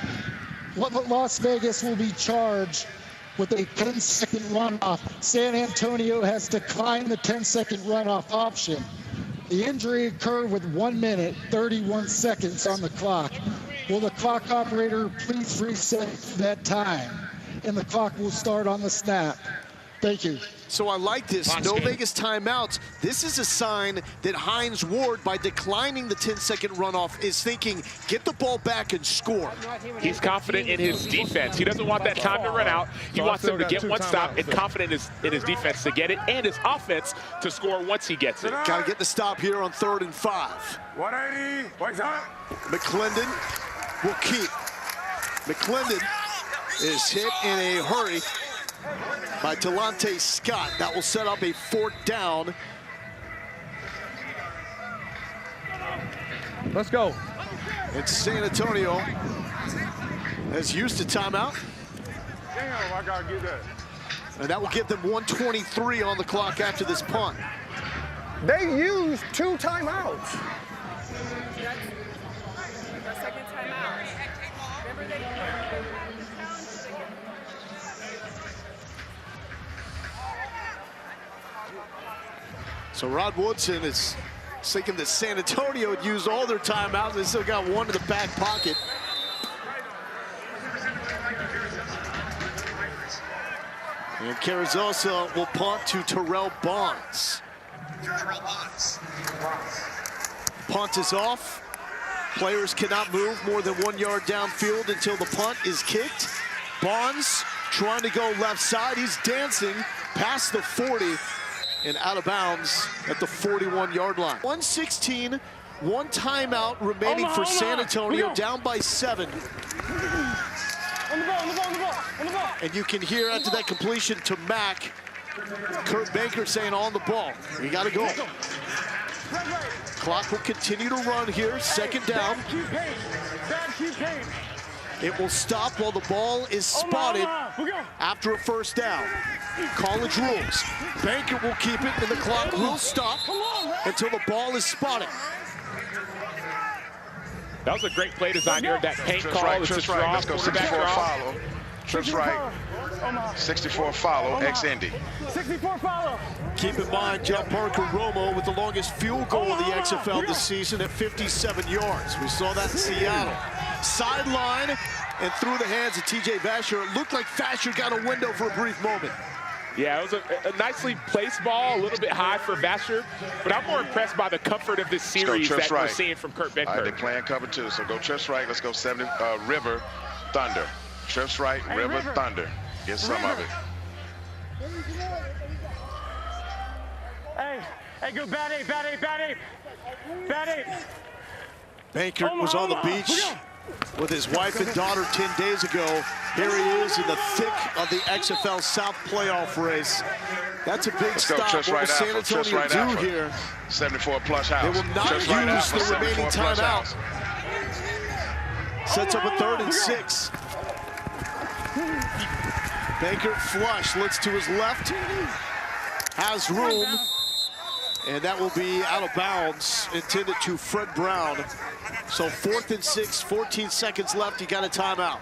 Las Vegas will be charged with a 10-second runoff. San Antonio has declined the 10-second runoff option. The injury occurred with 1 minute, 31 seconds on the clock. Will the clock operator please reset that time? And the clock will start on the snap. Thank you. So I like this. No Vegas timeouts. This is a sign that Hines Ward, by declining the 10-second runoff, is thinking, get the ball back and score. He's confident in his defense. He doesn't want that time to run out. He wants them to get one stop and confident in his defense to get it and his offense to score once he gets it. Got to get the stop here on 3rd and 5. 180. What's up? McClendon will keep. McClendon is hit in a hurry by Delonte Scott. That will set up a 4th down. Let's go. And San Antonio has used a timeout. Damn, I gotta get that. And that will give them 1:23 on the clock after this punt. They used 2 timeouts. So Rod Woodson is thinking that San Antonio had used all their timeouts. They still got 1 in the back pocket. And Carrizosa will punt to Terrell Bonds. Punt is off. Players cannot move more than 1 yard downfield until the punt is kicked. Bonds trying to go left side. He's dancing past the 40 and out of bounds at the 41-yard line. 1:16, one timeout remaining for San Antonio, down by 7. On the ball. And you can hear after that completion to Mack, Kurt Baker saying on the ball, we got to go. Clock will continue to run here, second down. It will stop while the ball is spotted after a first down. College rules. Baker will keep it and the clock will stop until the ball is spotted. That was a great play design here. That paint call. Right, it's a trips draw, right. Let's go 64 draw. follow. Trips right. 64 follow. Ex-Indy. 64 follow. Keep in mind, John Parker Romo with the longest field goal of the XFL this season at 57 yards. We saw that in Seattle. Sideline and through the hands of TJ Vasher. It looked like Vasher got a window for a brief moment. Yeah, it was a nicely placed ball, a little bit high for Vasher, but I'm more impressed by the comfort of this series that we're seeing from Kurt Benkert. All right, they're playing cover 2, so go trips right. Let's go 70, River, Thunder. Trips right, River, Thunder. Get some of it. Hey, go bad eight. Bankert was on the beach with his wife and daughter 10 days ago. Here he is in the thick of the XFL South playoff race. That's a big stop. What will San Antonio do here? 74 plus house. They will not use the remaining timeout. Sets up a 3rd and 6. Bankert flush, looks to his left, has room, and that will be out of bounds, intended to Fred Brown. So 4th and 6, 14 seconds left, you got a timeout.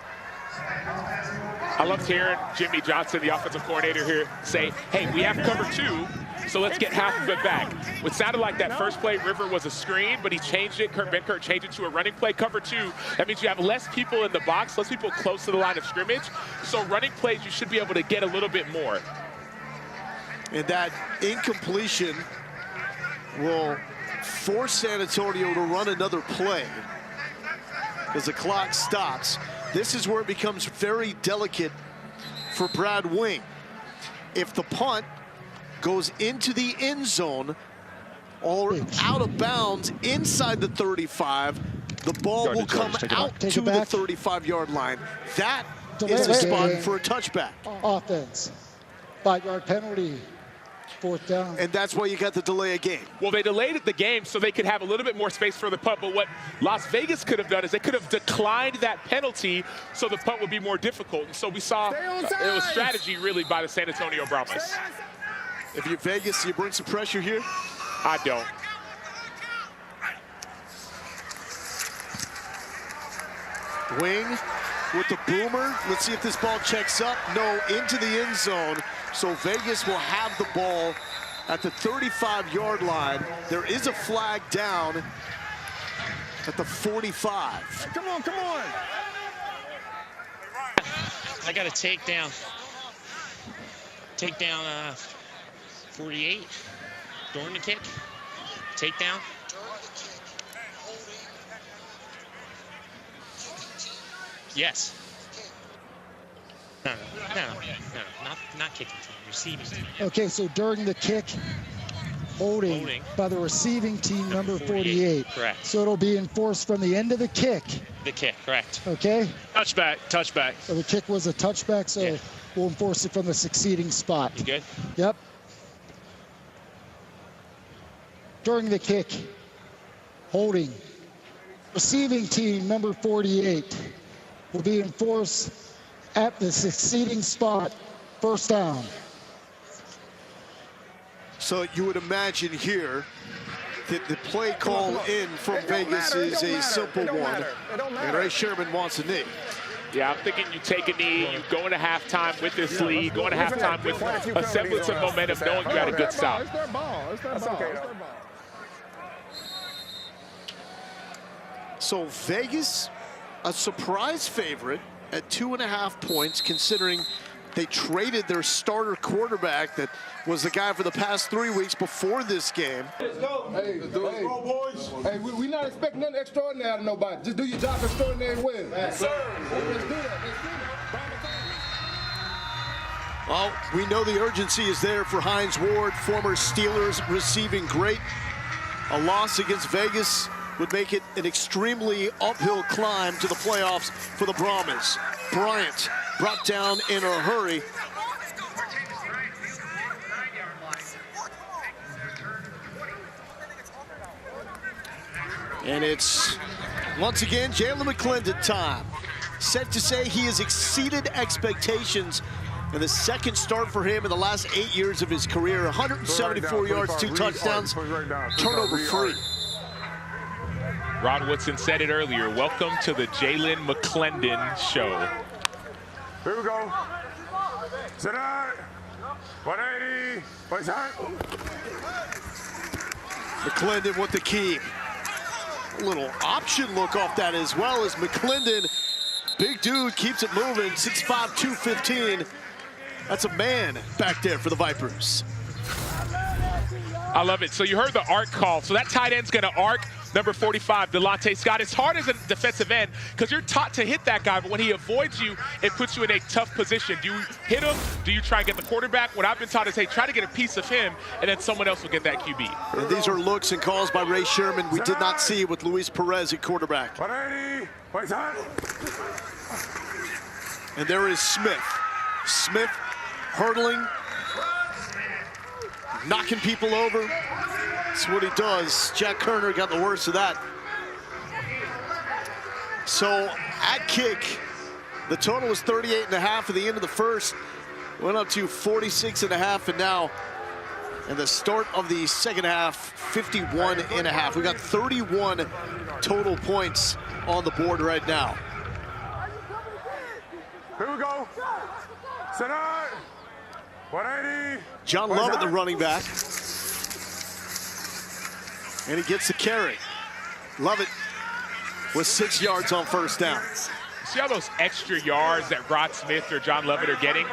I loved hearing Jimmy Johnson, the offensive coordinator here, say, hey, we have cover 2, so let's get half of it back. What sounded like that first play, River, was a screen, but he changed it. Kurt Benkert changed it to a running play, cover 2. That means you have less people in the box, less people close to the line of scrimmage. So running plays, you should be able to get a little bit more. And that incompletion will force San Antonio to run another play as the clock stops. This is where it becomes very delicate for Brad Wing. If the punt goes into the end zone or out of bounds inside the 35, the ball will come out to the 35-yard line. That is a spot for a touchback. Offense. 5-yard penalty. 4th down. And that's why you got the delay a game. Well, they delayed the game so they could have a little bit more space for the punt, but what Las Vegas could have done is they could have declined that penalty so the punt would be more difficult. And so we saw it was strategy really by the San Antonio Brahmas. If you're Vegas, you bring some pressure here? I don't. Wing with the boomer. Let's see if this ball checks up. No, into the end zone. So Vegas will have the ball at the 35-yard line. There is a flag down at the 45. Come on. I got a takedown. Takedown 48 during the kick. Takedown. Yes. No, not kicking team, receiving team. Okay, so during the kick, holding by the receiving team, number 48. Correct. So it'll be enforced from the end of the kick. The kick, correct. Okay. Touchback. So the kick was a touchback, so we'll enforce it from the succeeding spot. You good? Yep. During the kick, holding. Receiving team, number 48, will be enforced at the succeeding spot, 1st down. So you would imagine here that the play call in from Vegas is a simple one, and Ray Sherman wants a knee. Yeah, I'm thinking you take a knee, you go into halftime with this lead, go into halftime with a semblance of momentum, knowing you had a good stop. It's their ball. That's okay. So Vegas, a surprise favorite at 2.5 points, considering they traded their starter quarterback that was the guy for the past 3 weeks before this game. Let's go. Hey, let's go, boys. Hey, we not expecting nothing extraordinary out of nobody. Just do your job extraordinary well. Yes, sir. Let's do that. Well, we know the urgency is there for Hines Ward, former Steelers, receiving great. A loss against Vegas would make it an extremely uphill climb to the playoffs for the Brahmas. Bryant brought down in a hurry. And it's, once again, Jalen McClendon time. Set to say he has exceeded expectations in the second start for him in the last 8 years of his career. 174 yards, 2 touchdowns, turnover free. Rod Woodson said it earlier. Welcome to the Jalen McClendon Show. Here we go. Sit down. 180. Place high. McClendon with the key. A little option look off that as well as McClendon. Big dude keeps it moving. 6'5", 215. That's a man back there for the Vipers. I love it. So you heard the arc call. So that tight end's going to arc. Number 45, Delonte Scott. It's hard as a defensive end because you're taught to hit that guy, but when he avoids you, it puts you in a tough position. Do you hit him? Do you try and get the quarterback? What I've been taught is, hey, try to get a piece of him, and then someone else will get that QB. And these are looks and calls by Ray Sherman we did not see with Luis Perez at quarterback. 180. Place high. And there is Smith. Smith hurdling, knocking people over. That's what he does. Jack Kerner got the worst of that. So at kick, the total was 38.5 at the end of the first. Went up to 46.5, and now in the start of the second half, 51.5. We got 31 total points on the board right now. Here we go. Sit down. 180. John Lovett, the running back. And he gets the carry. Lovett with 6 yards on first down. See all those extra yards that Rod Smith or John Lovett are getting?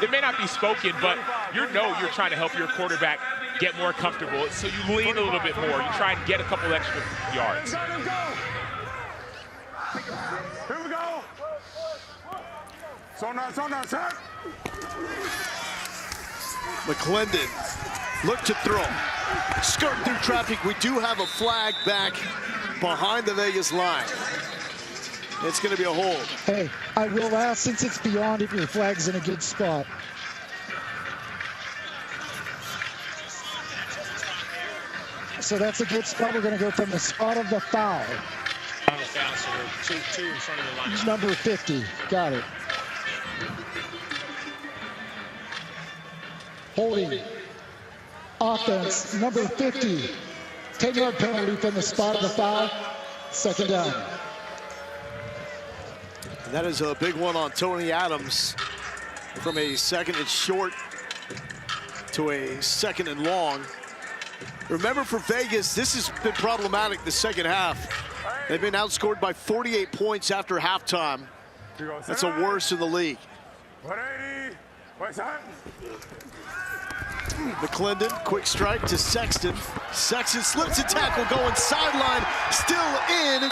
It may not be spoken, but you're trying to help your quarterback get more comfortable. So you lean a little bit more. You try and get a couple extra yards. Here we go. So now, set. McClendon, look to throw. Skirt through traffic. We do have a flag back behind the Vegas line. It's going to be a hold. Hey, I will ask, since it's beyond if your flag's in a good spot. So that's a good spot. We're going to go from the spot of the foul. So two in front of the line. Number 50. Got it. Holding. Offense, number 50. 10-yard penalty from the spot of the foul. Second down. And that is a big one on Tony Adams. From a second and short to a second and long. Remember, for Vegas, this has been problematic the second half. They've been outscored by 48 points after halftime. That's the worst in the league. 180. Place high. McClendon, quick strike to Sexton. Sexton slips a tackle, going sideline, still in.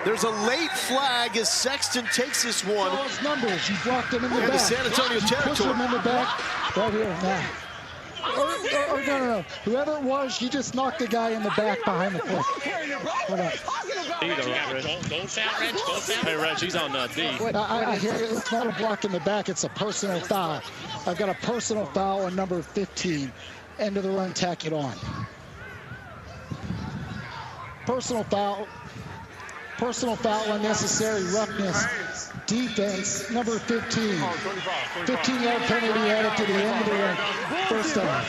There's a late flag as Sexton takes this one. Those numbers, you blocked them in the back. The San Antonio territory. Push them in the back. Right here now. No. Whoever it was, he just knocked the guy in the back behind the plate. Hold on. Hey, Reg, he's on D. I hear you. It's not a block in the back. It's a personal foul. I've got a personal foul on number 15. End of the run, tack it on. Personal foul. Personal foul, unnecessary roughness. Defense, number 15. 15-yard penalty added to the end of the run. First down.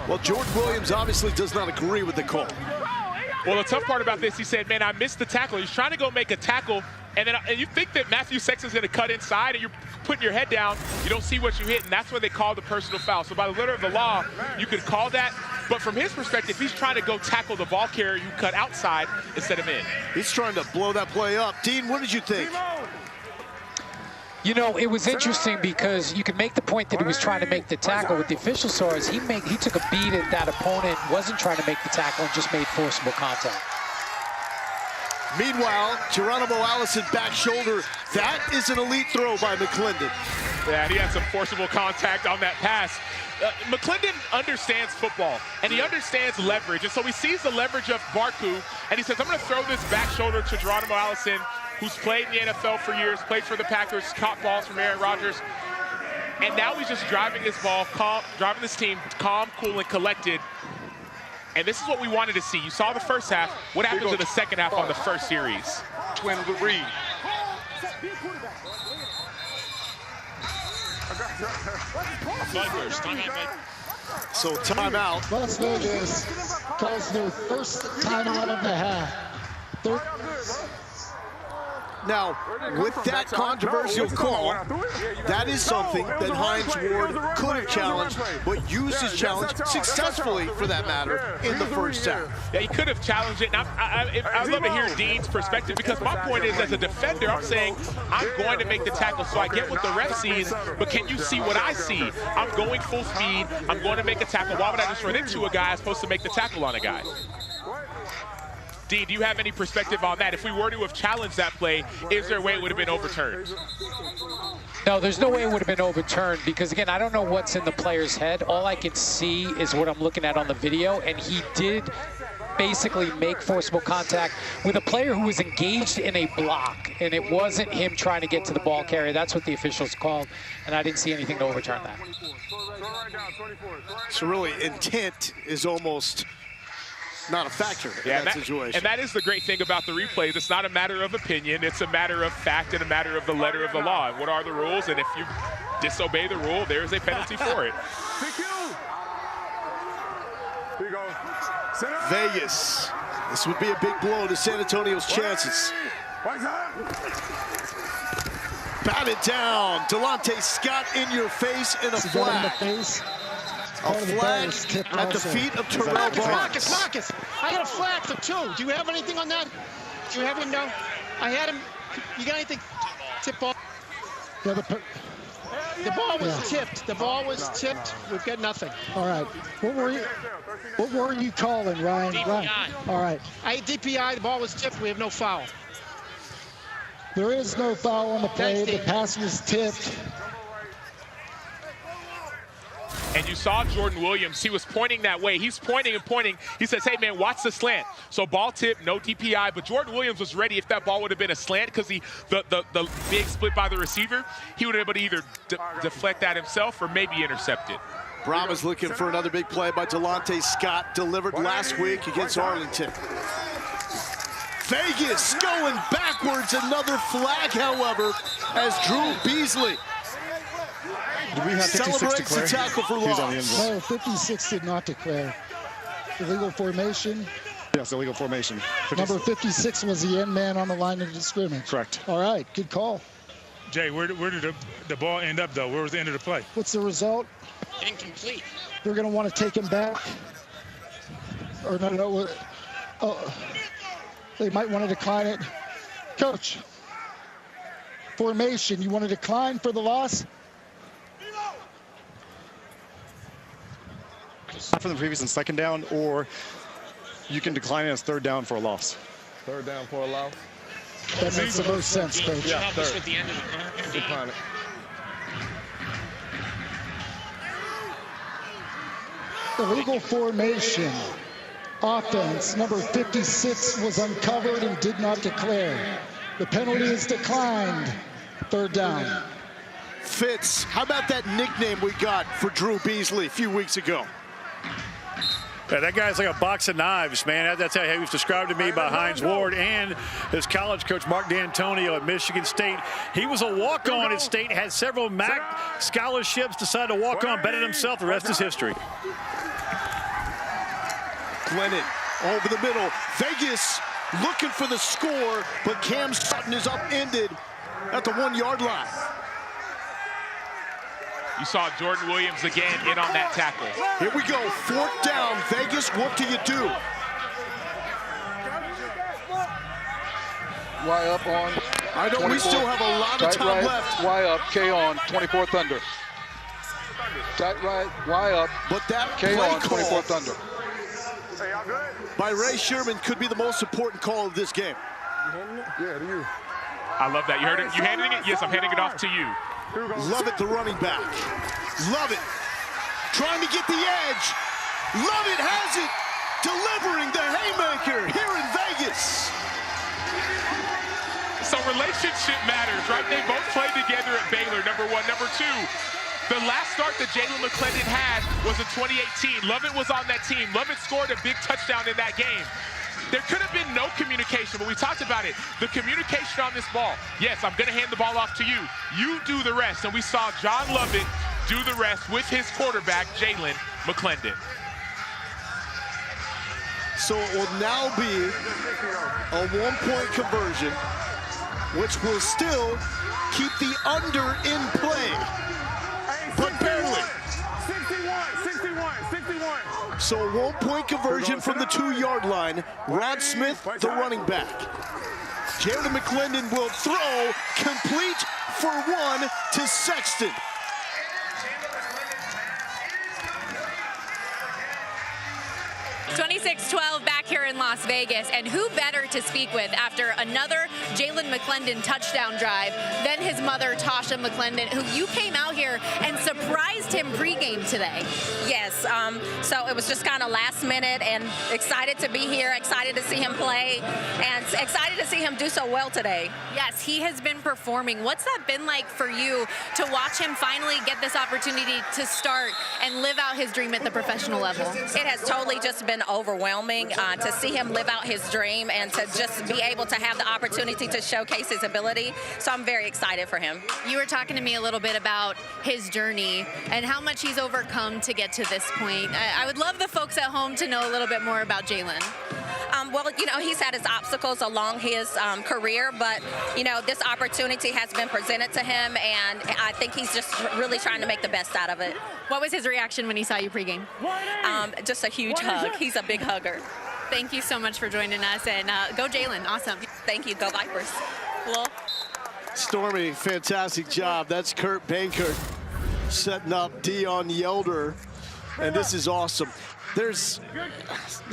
Well, George Williams obviously does not agree with the call. Well, the tough part about this, he said, man, I missed the tackle. He's trying to go make a tackle, and you think that Matthew Sexton's going to cut inside, and you're putting your head down. You don't see what you hit, and that's when they call the personal foul. So by the letter of the law, you could call that. But from his perspective, he's trying to go tackle the ball carrier. You cut outside instead of in. He's trying to blow that play up. Dean, what did you think? You know, it was interesting because you could make the point that he was trying to make the tackle. What the official saw is he took a beat at that opponent, wasn't trying to make the tackle, and just made forcible contact. Meanwhile, Geronimo Allison back shoulder. That is an elite throw by McClendon. Yeah, and he had some forcible contact on that pass. McClendon understands football, and he understands leverage. And so he sees the leverage of Barku, and he says, I'm going to throw this back shoulder to Geronimo Allison, who's played in the NFL for years, played for the Packers, caught balls from Aaron Rodgers. And now he's just driving this ball, driving this team calm, cool, and collected. And this is what we wanted to see. You saw the first half. What happens in the second half on the first series? Twin read. So timeout. Las Vegas calls their first timeout of the half. Now, with that controversial call, that is something that Hines Ward could have challenged, but used his challenge successfully, for that matter, in the first half. Yeah, he could have challenged it. And I'd love to hear Dean's perspective, because my point is, as a defender, I'm saying I'm going to make the tackle. So I get what the ref sees, but can you see what I see? I'm going full speed. I'm going to make a tackle. Why would I just run into a guy as opposed to make the tackle on a guy? Dean, do you have any perspective on that? If we were to have challenged that play, is there a way it would have been overturned? No, there's no way it would have been overturned because, again, I don't know what's in the player's head. All I can see is what I'm looking at on the video, and he did basically make forcible contact with a player who was engaged in a block, and it wasn't him trying to get to the ball carrier. That's what the officials called, and I didn't see anything to overturn that. So really, intent is almost not a factor in that situation. And that is the great thing about the replays. It's not a matter of opinion. It's a matter of fact and a matter of the letter of the law. What are the rules? And if you disobey the rule, there is a penalty for it. Vegas. This would be a big blow to San Antonio's chances. Batted down. Delonte Scott in your face in a flag. A flag at the feet of Terrell Barnes. Marcus, I got a flag for two. Do you have anything on that? Do you have him now? I had him. You got anything? Tip ball. Yeah, the ball was tipped. The ball was tipped. We've got nothing. All right. What were you calling, Ryan? DPI. Ryan. All right. DPI. The ball was tipped. We have no foul. There is no foul on the play. The pass was tipped. And you saw Jordan Williams, he was pointing that way. He's pointing and pointing. He says, hey, man, watch the slant. So ball tip, no DPI. But Jordan Williams was ready if that ball would have been a slant because the big split by the receiver, he would have been able to either deflect that himself or maybe intercept it. Brahma's looking for another big play by Delonte Scott, delivered last week against Arlington. Vegas going backwards. Another flag, however, as Drew Beasley do we have 56 celebrates the tackle for loss. No, 56 did not declare. Illegal formation. Yes, illegal formation. Number 56 was the end man on the line of the scrimmage. Correct. All right, good call. Jay, where did the ball end up, though? Where was the end of the play? What's the result? Incomplete. They're going to want to take him back. Or no. They might want to decline it. Coach, formation, you want to decline for the loss? Not from the previous and second down, or you can decline it as third down for a loss. Third down for a loss? That makes the most sense, Coach. Yeah, help us with the end of the decline it. Illegal formation. Offense, number 56 was uncovered and did not declare. The penalty is declined. Third down. Fitz, how about that nickname we got for Drew Beasley a few weeks ago? Yeah, that guy's like a box of knives, man. That's how he was described to me by Hines Ward and his college coach, Mark D'Antonio at Michigan State. He was a walk-on at State, had several MAC scholarships, decided to walk on, betted himself. The rest is history. Glennon over the middle. Vegas looking for the score, but Cam Sutton is upended at the 1-yard line. You saw Jordan Williams again in on that tackle. Here we go, fourth down. Vegas, what do you do? Y up on I know we still have a lot of time left. Y up, K on, 24 Thunder. Tight right, Y up, but that K play on, 24 call Thunder. by Ray Sherman could be the most important call of this game. Yeah, to you. I love that. You heard it? You handing it? Yes, I'm handing it off to you. Love it, the running back. Love it. Trying to get the edge. Love it, has it. Delivering the haymaker here in Vegas. So relationship matters, right? They both played together at Baylor, number one. Number two, the last start that Jaylon McClendon had was in 2018. Lovett was on that team. Lovett scored a big touchdown in that game. There could have been no communication, but we talked about it. The communication on this ball. Yes, I'm going to hand the ball off to you. You do the rest. And we saw John Lovett do the rest with his quarterback, Jaylon McClendon. So it will now be a one-point conversion, which will still keep the under in play, but barely. 61. So a one-point conversion from the 2-yard line. Rod Smith, the running back. Jaylon McClendon will throw, complete for one to Sexton. (26-12) back here in Las Vegas, and who better to speak with after another Jaylon McClendon touchdown drive than his mother, Tasha McClendon, who you came out here and surprised him pregame today. Yes, so it was just kind of last minute, and excited to be here, excited to see him play, and excited to see him do so well today. Yes, he has been performing. What's that been like for you to watch him finally get this opportunity to start and live out his dream at the professional level? It has totally just been overwhelming to see him live out his dream and to just be able to have the opportunity to showcase his ability. So I'm very excited for him. You were talking to me a little bit about his journey and how much he's overcome to get to this point. I would love the folks at home to know a little bit more about Jaylon. Well, you know, he's had his obstacles along his career, but, you know, this opportunity has been presented to him, and I think he's just really trying to make the best out of it. What was his reaction when he saw you pregame? Just a huge hug. He's a big hugger. Thank you so much for joining us, and go Jaylon. Awesome. Thank you. Go Vipers. Well, Stormy, fantastic job. That's Kurt Bankert setting up Dion Yelder, and this is awesome. There's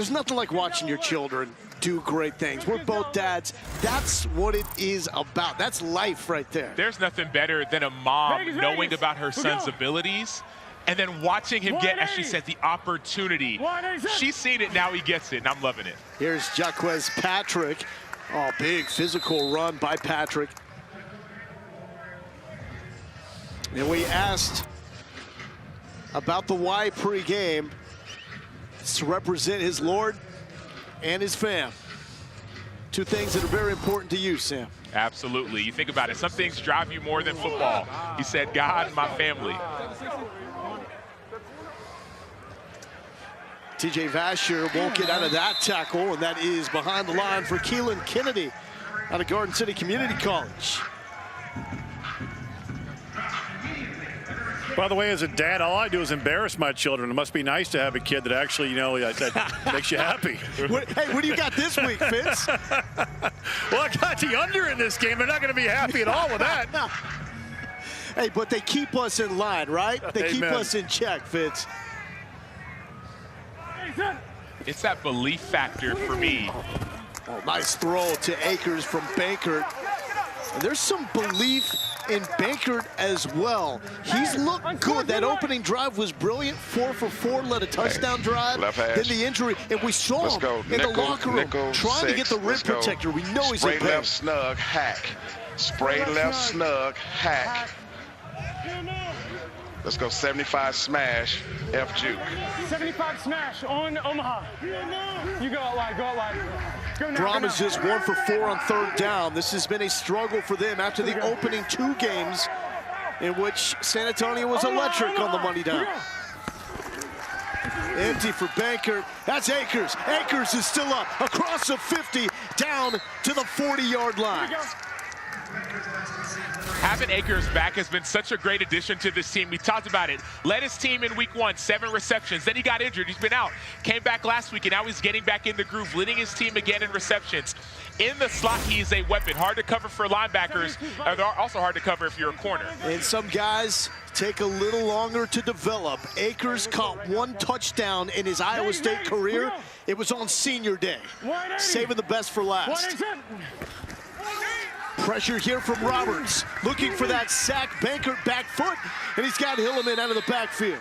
nothing like watching your children do great things. We're both dads. That's what it is about. That's life right there. There's nothing better than a mom knowing about her son's abilities and then watching him get, as she said, the opportunity. She's seen it, now he gets it, and I'm loving it. Here's Jaquez Patrick. Oh, big physical run by Patrick. And we asked about the why pregame. To represent his Lord and his fam. Two things that are very important to you, Sam. Absolutely. You think about it. Some things drive you more than football. He said, God, my family. TJ Vasher won't get out of that tackle, and that is behind the line for Keelan Kennedy out of Garden City Community College. By the way, as a dad, all I do is embarrass my children. It must be nice to have a kid that actually, you know, that makes you happy. Hey, what do you got this week, Fitz? Well, I got the under in this game. They're not going to be happy at all with that. Hey, but they keep us in line, right? They keep Amen. us in check, Fitz. It's that belief factor for me. Oh, nice throw to Akers from Bankert. And there's some belief in Bankert as well. He's looked good. That opening drive was brilliant. 4 for 4, led a touchdown drive. Left hash. Then the injury, and we saw him in the locker room trying to get the rim protector. We know he's in Spray pain. left snug, hack. Spray left snug, hack. Let's go 75 smash, F juke. 75 smash on Omaha. You go out wide, go out wide. Go now, Brom go is now. just 1 for 4 on third down. This has been a struggle for them after the opening 2 games in which San Antonio was electric on the money down. Empty for Bankert. That's Akers. Akers is still up across the 50 down to the 40-yard line. Having Akers back has been such a great addition to this team. We talked about it. Led his team in week 1, 7 receptions. Then he got injured. He's been out. Came back last week, and now he's getting back in the groove, leading his team again in receptions. In the slot, he is a weapon. Hard to cover for linebackers. They're also hard to cover if you're a corner. And some guys take a little longer to develop. Akers caught 1 touchdown in his Iowa State career. It was on senior day. Saving the best for last. Pressure here from Roberts, looking for that sack. Bankert back foot, and he's got Hilliman out of the backfield.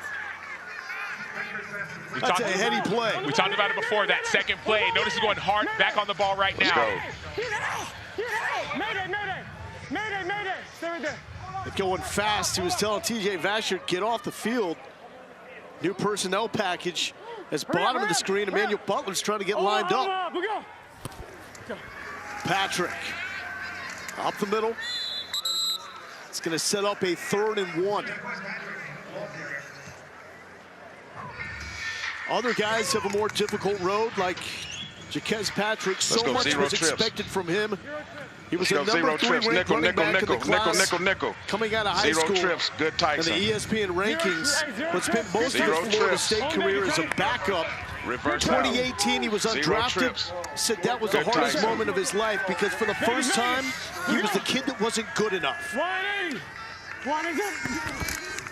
That's a heady play. We talked about it before, that second play. Notice he's going hard back on the ball right now. Mayday. Stay right there. Going fast. He was telling TJ Vasher, get off the field. New personnel package. As bottom of the screen, Emmanuel Butler's trying to get lined up. Patrick. Up the middle. It's going to set up a 3rd and 1. Other guys have a more difficult road, like Jaquez Patrick. So much was expected from him. He was a number 3 ranked running back in the class, coming out of high school. Trips. Good Tyson. And the ESPN rankings, but spent most of his Florida State career as a backup. In 2018, he was undrafted. Said that was the hardest moment of his life because for the first time, he was the kid that wasn't good enough.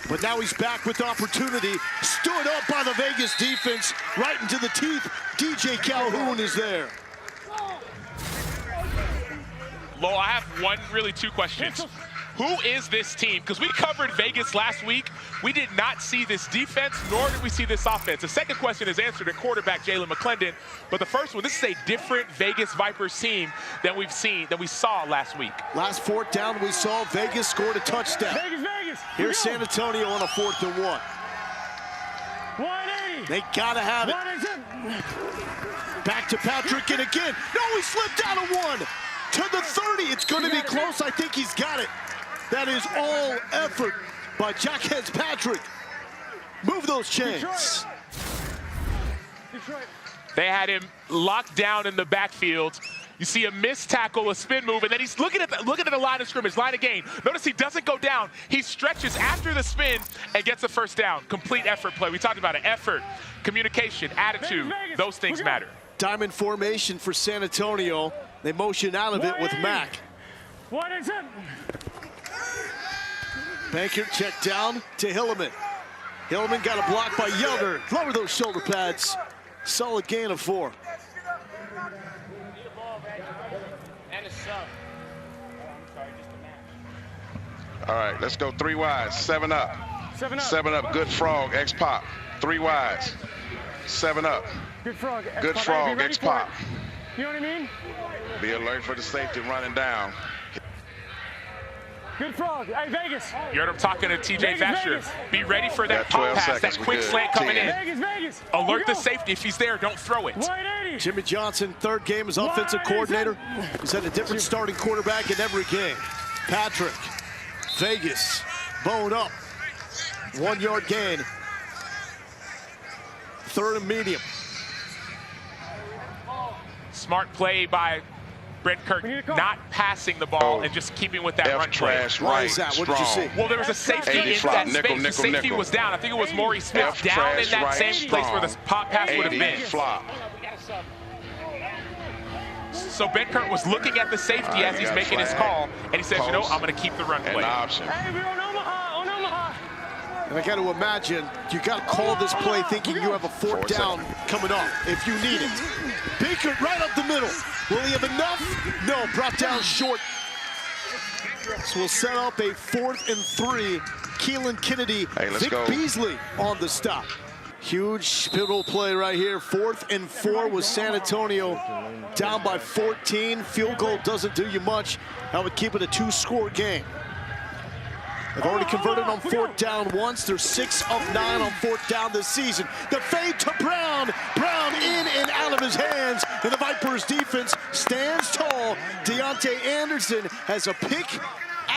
But now he's back with opportunity. Stood up by the Vegas defense, right into the teeth. DJ Calhoun is there. Lowell, I have really 2 questions. Who is this team? Because we covered Vegas last week. We did not see this defense, nor did we see this offense. The second question is answered at quarterback Jalen McClendon. But the first one, this is a different Vegas Vipers team than we saw last week. Last 4th down we saw, Vegas scored a touchdown. Vegas. Here's San Antonio on a 4th and 1. 180. They gotta have it. Back to Patrick, and again. No, he slipped out of 1. To the 30, it's going to be close. I think he's got it. That is all effort by Jaquez Patrick. Move those chains. They had him locked down in the backfield. You see a missed tackle, a spin move, and then he's looking at the line of scrimmage, line of gain. Notice he doesn't go down. He stretches after the spin and gets a first down. Complete effort play. We talked about it. Effort, communication, attitude. Those things matter. Diamond formation for San Antonio. They motion out of it with Mack. Bankert checked down to Hilliman. Hilliman got a block by Yelder. Lower those shoulder pads. Solid gain of 4. All right, let's go 3 wides. 7 up. 7 up. Good frog. X pop. 3 wides. 7 up. Good frog. Good frog. X pop. You know what I mean? Be alert for the safety running down. Good frog. Hey, Vegas. You heard him talking to TJ Vasher. Be ready for that pop pass, that quick slant coming in. Vegas. Alert the safety. If he's there, don't throw it. Jimmy Johnson, 3rd game as offensive coordinator. He's had a different starting quarterback in every game. Patrick, Vegas, bone up. 1-yard gain. 3rd and medium. Smart play by Brent Kirk, not passing the ball and just keeping with that run play. Why is that? What did you see? Well, there was a safety in that space. The safety was down. I think it was Maurice Smith down in that same place where the pop pass would have been. So Ben Kurt was looking at the safety as he's making his call, and he says, you know, I'm going to keep the run play. Hey, we're on Omaha. And I got to imagine you got to call this play thinking you have a 4th down coming up if you need it. Baker right up the middle. Will he have enough? No, brought down short. So we'll set up a 4th and 3. Keelan Kennedy, Vic Beasley on the stop. Huge pivotal play right here. 4th and 4 with San Antonio down by 14. Field goal doesn't do you much. That would keep it a 2-score game. They've already converted on 4th down once. They're 6 of 9 on 4th down this season. The fade to Brown. Brown in and out of his hands. And the Vipers defense stands tall. Deontay Anderson has a pick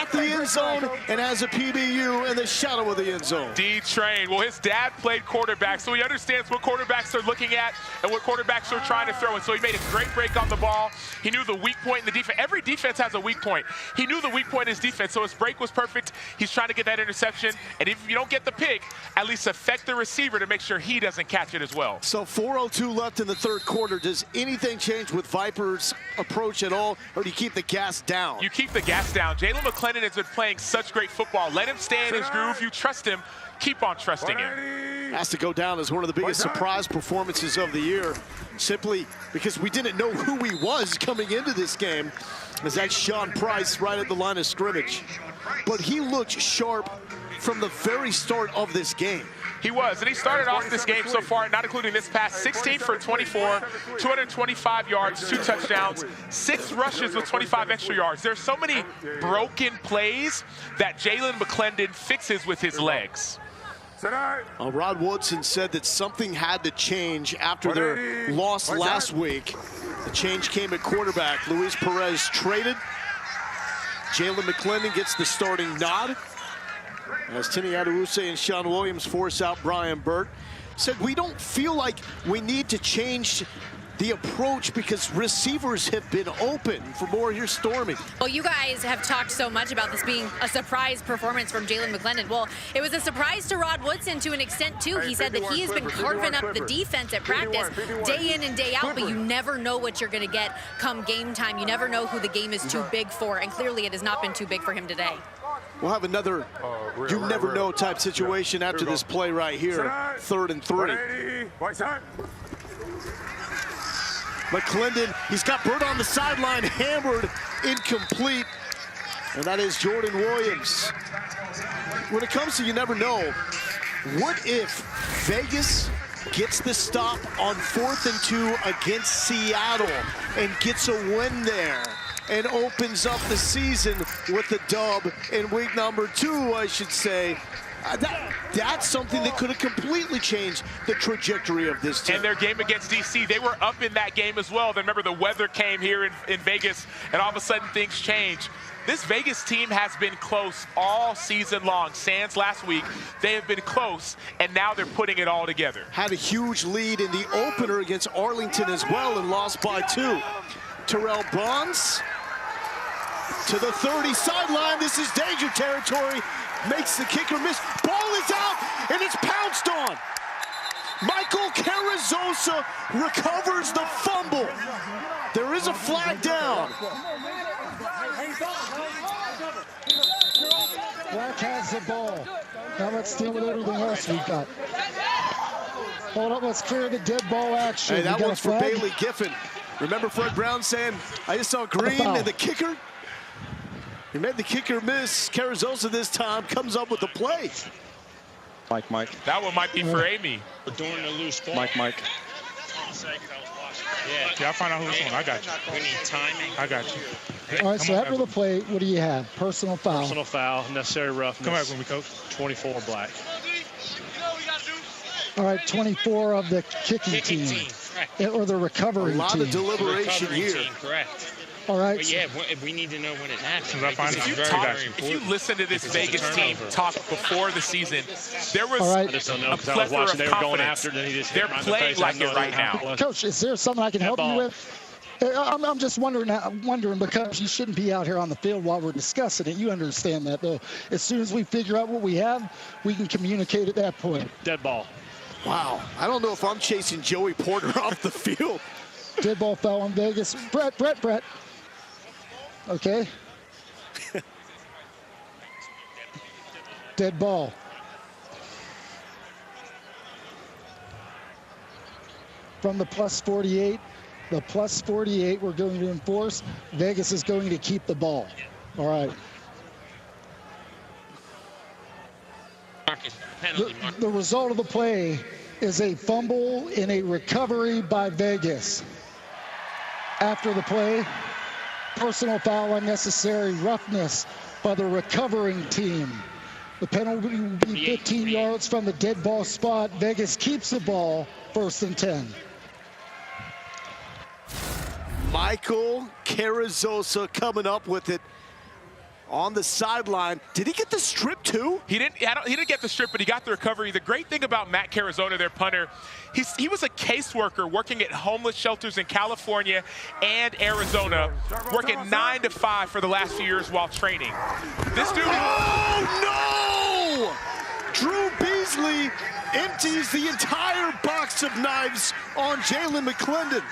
at the end zone and has a PBU in the shadow of the end zone. D-Train. Well, his dad played quarterback, so he understands what quarterbacks are looking at and what quarterbacks are trying to throw. And so he made a great break on the ball. He knew the weak point in the defense. Every defense has a weak point. He knew the weak point in his defense, so his break was perfect. He's trying to get that interception. And if you don't get the pick, at least affect the receiver to make sure he doesn't catch it as well. So 4:02 left in the third quarter. Does anything change with Viper's approach at all, or do you keep the gas down? You keep the gas down. Jalen McClendon has been playing such great football. Let him stay in his groove. You trust him. Keep on trusting him. Has to go down as one of the biggest surprise performances of the year, simply because we didn't know who he was coming into this game, as that's Sean Price right at the line of scrimmage. But he looked sharp from the very start of this game. He was, and he started off this game so far, not including this pass, 16 for 24, 225 yards, 2 touchdowns, 6 rushes with 25 extra yards. There's so many broken plays that Jalen McClendon fixes with his legs. Rod Woodson said that something had to change after their loss last week. The change came at quarterback. Luis Perez traded. Jalen McClendon gets the starting nod, as Tini Adewuse and Sean Williams force out Brian Burt. Said, we don't feel like we need to change the approach because receivers have been open. For more, here's Stormy. Well, you guys have talked so much about this being a surprise performance from Jalen McClendon. Well, it was a surprise to Rod Woodson to an extent, too. He said that he has been carving up the defense at practice day in and day out, but you never know what you're going to get come game time. You never know who the game is too big for, and clearly it has not been too big for him today. We'll have another you never know type situation after this play right here. 3rd and 3. McClendon, he's got Burt on the sideline, hammered, incomplete. And that is Jordan Williams. When it comes to you never know, what if Vegas gets the stop on 4th and 2 against Seattle and gets a win there and opens up the season with the dub in week number 2, I should say. That's something that could have completely changed the trajectory of this team. And their game against DC, they were up in that game as well. Then remember, the weather came here in Vegas, and all of a sudden things changed. This Vegas team has been close all season long. Sans last week, they have been close, and now they're putting it all together. Had a huge lead in the opener against Arlington as well and lost by 2. Terrell Bonds to the 30 sideline. This is danger territory. Makes the kicker miss. Ball is out, and it's pounced on. Michael Carrizosa recovers the fumble. There is a flag down. Black has the ball. Now let's deal with everything else we've got. Hold up, let's clear the dead ball action. Hey, that one's for Bailey Giffen. Remember Fred Brown saying, I just saw green and the kicker? He made the kicker miss. Carrizosa this time comes up with the play. Mike. That one might be for Amy. During the loose ball. Mike. Yeah, I'll find out who's on. I got you. We need timing. I got you. All right, so after the play, what do you have? Personal foul. Personal foul, necessary roughness. Come back with me, coach. 24 black. All right, 24 of the kicking team. Or the recovery team. A lot of deliberation here. Correct. All right. But yeah, we need to know when it happens. If you listen to this Vegas team talk before the season, there was I just don't know because I was watching. They were going after it, and he just hit him right in the face. They're playing like it right now. Coach, is there something I can help you with? I'm just wondering because you shouldn't be out here on the field while we're discussing it. You understand that, though. As soon as we figure out what we have, we can communicate at that point. Dead ball. Wow. I don't know if I'm chasing Joey Porter off the field. Dead ball foul in Vegas. Brett. Okay. Dead ball. From the plus 48. The plus 48 we're going to enforce. Vegas is going to keep the ball. All right. The result of the play is a fumble in a recovery by Vegas. After the play, personal foul, unnecessary roughness by the recovering team. The penalty will be 15 yards from the dead ball spot. Vegas keeps the ball, 1st and 10. Michael Carrizosa coming up with it. on the sideline. Did he get the strip too? He didn't get the strip, but he got the recovery. The great thing about Matt Carazona, their punter, he was a caseworker working at homeless shelters in California and Arizona, working 9 to 5 for the last few years while training. This dude. Oh no! Drew Beasley empties the entire box of knives on Jalen McClendon.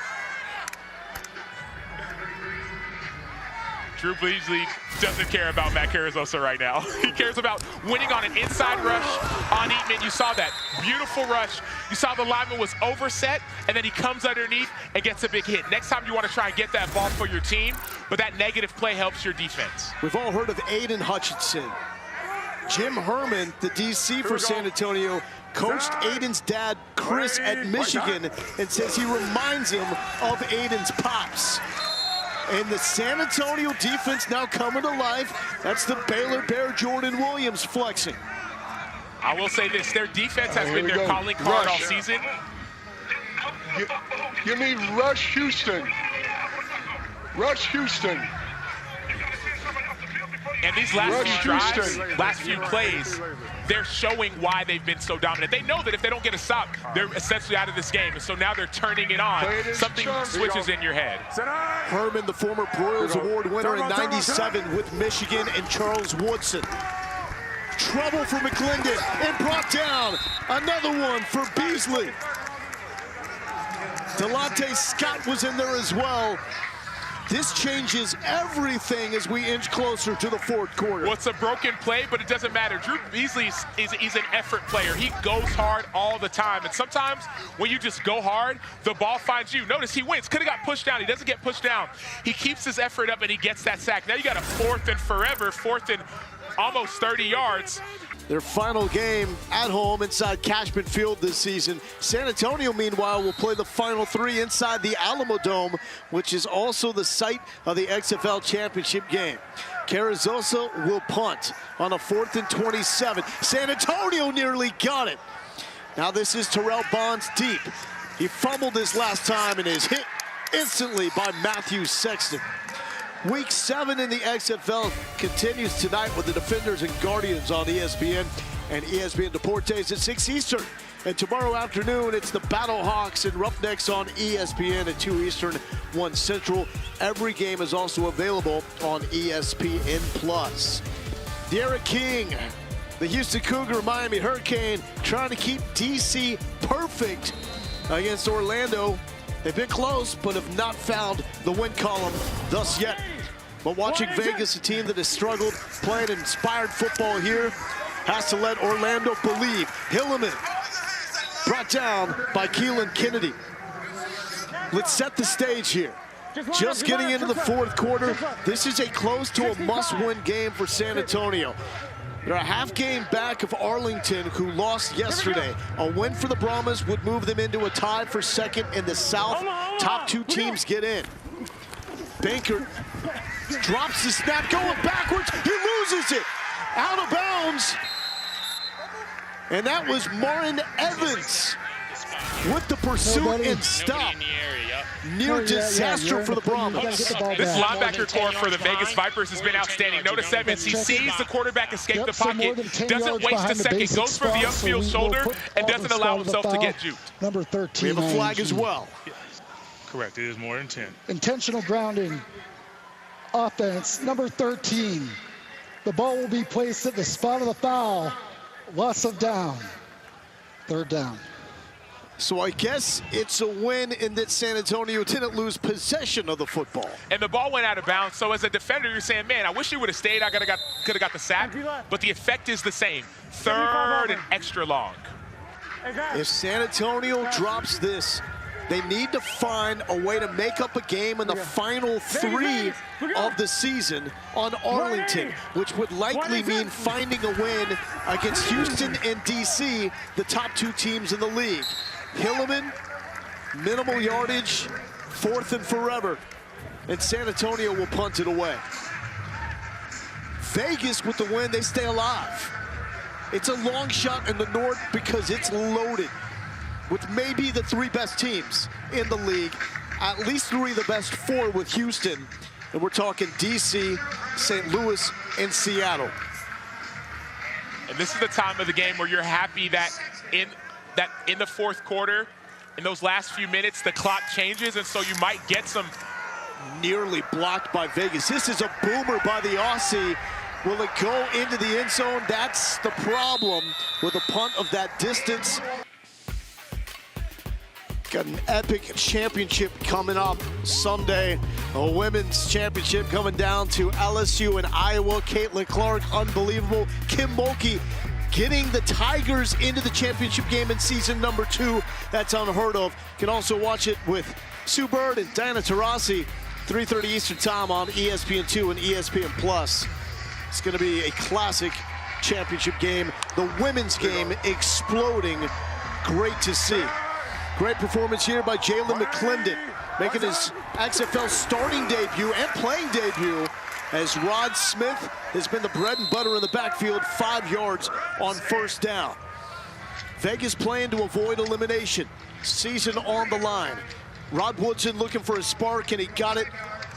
Drew Beasley doesn't care about Matt Carazona right now. He cares about winning on an inside rush on Eatman. You saw that beautiful rush. You saw the lineman was overset, and then he comes underneath and gets a big hit. Next time you want to try and get that ball for your team, but that negative play helps your defense. We've all heard of Aiden Hutchinson. Jim Herman, the DC for San Antonio, coached Aiden's dad, Chris, at Michigan, and says he reminds him of Aiden's pops. And the San Antonio defense now coming to life. That's the Baylor Bear Jordan Williams flexing. I will say this, their defense has been their calling card all season. Give me Rush Houston. Rush Houston. And these last few drives, last few plays, they're showing why they've been so dominant. They know that if they don't get a stop, they're essentially out of this game. And so now they're turning it on. Something switches in your head. Herman, the former Broyles Award winner in '97 with Michigan, and Charles Woodson. Trouble for McClendon, and brought down. Another one for Beasley. Delonte Scott was in there as well. This changes everything as we inch closer to the fourth quarter. Well, it's a broken play, but it doesn't matter. Drew Beasley is an effort player. He goes hard all the time. And sometimes when you just go hard, the ball finds you. Notice he wins. Could have got pushed down. He doesn't get pushed down. He keeps his effort up, and he gets that sack. Now you got a 4th and forever, 4th and almost 30 yards. Their final game at home inside Cashman Field this season. San Antonio, meanwhile, will play the final 3 inside the Alamo Dome, which is also the site of the XFL championship game. Carrizosa will punt on a 4th and 27. San Antonio nearly got it. Now this is Terrell Bonds deep. He fumbled this last time and is hit instantly by Matthew Sexton. Week 7 in the XFL continues tonight with the Defenders and Guardians on ESPN and ESPN Deportes at 6 Eastern. And tomorrow afternoon, it's the Battlehawks and Roughnecks on ESPN at 2 Eastern, 1 Central. Every game is also available on ESPN+. Derek King, the Houston Cougar, Miami Hurricane, trying to keep DC perfect against Orlando. They've been close, but have not found the win column thus yet. But watching Vegas, a team that has struggled, playing inspired football here, has to let Orlando believe. Hilliman brought down by Keelan Kennedy. Let's set the stage here. Just getting into the fourth quarter, this is a close to a must-win game for San Antonio. They're a half game back of Arlington, who lost yesterday. A win for the Brahmas would move them into a tie for second in the South. Top 2 teams get in. Baker drops the snap, going backwards. He loses it. Out of bounds. And that was Marin Evans with the pursuit and stop. Near disaster for the Brahmas. This linebacker core for the Vegas Vipers has been outstanding. Notice Evans, he sees the quarterback escape the pocket, doesn't waste a second, goes for the upfield shoulder, and doesn't allow himself to get juked. Number 13. We have a flag as well. Correct, it is more than 10. Intentional grounding. Offense, number 13. The ball will be placed at the spot of the foul. Loss of down. 3rd down. So I guess it's a win in that San Antonio didn't lose possession of the football. And the ball went out of bounds, so as a defender, you're saying, man, I wish you would have stayed. I could have got the sack, but the effect is the same. 3rd and extra long. If San Antonio drops this, they need to find a way to make up a game in the final 3 of the season on Arlington, which would likely mean finding a win against Houston and DC, the top 2 teams in the league. Hilliman, minimal yardage, 4th and forever, and San Antonio will punt it away. Vegas with the win, they stay alive. It's a long shot in the north because it's loaded with maybe the 3 best teams in the league, at least 3 of the best 4 with Houston. And we're talking DC, St. Louis, in Seattle. And this is the time of the game where you're happy that in the fourth quarter, in those last few minutes, the clock changes, and so you might get some. Nearly blocked by Vegas. This is a boomer by the Aussie. Will it go into the end zone? That's the problem with a punt of that distance. Got an epic championship coming up Sunday. A women's championship coming down to LSU and Iowa. Caitlin Clark, unbelievable. Kim Mulkey getting the Tigers into the championship game in season number 2. That's unheard of. You can also watch it with Sue Bird and Diana Taurasi, 3:30 Eastern time on ESPN2 and ESPN+. It's going to be a classic championship game. The women's game exploding. Great to see. Great performance here by Jalen McClendon, making his XFL starting debut and playing debut, as Rod Smith has been the bread and butter in the backfield, 5 yards on first down. Vegas playing to avoid elimination. Season on the line. Rod Woodson looking for a spark, and he got it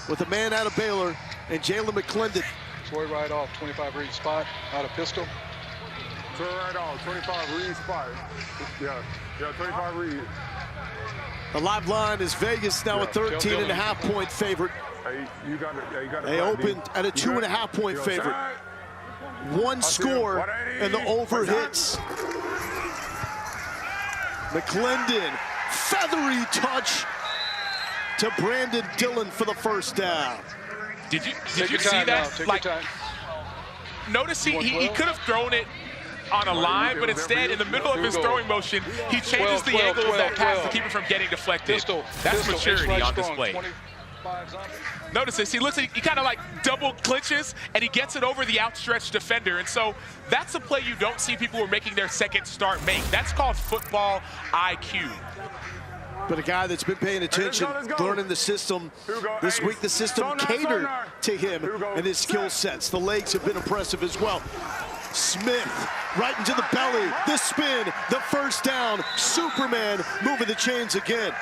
with a man out of Baylor and Jalen McClendon. Troy right off, 25 read spot, out of pistol. Troy right off, 25 read spot. Yeah, 25 read. The live line is Vegas now a 13.5-point favorite. Hey, you got it. They opened at a 2.5-point favorite. One score, and the over hits. McClendon, feathery touch to Brandon Dillon for the first down. Did you see that? Like, notice he could have thrown it on a line, but instead, in the middle of his throwing motion, he changes the angle of that pass to keep it from getting deflected. That's maturity on display. Notice this, he kind of like double clinches, and he gets it over the outstretched defender. And so that's a play you don't see people who are making their second start make. That's called football IQ. But a guy that's been paying attention, learning the system. This week, the system catered to him and his skill sets. The legs have been impressive as well. Smith, right into the belly, the spin, the first down. Superman moving the chains again.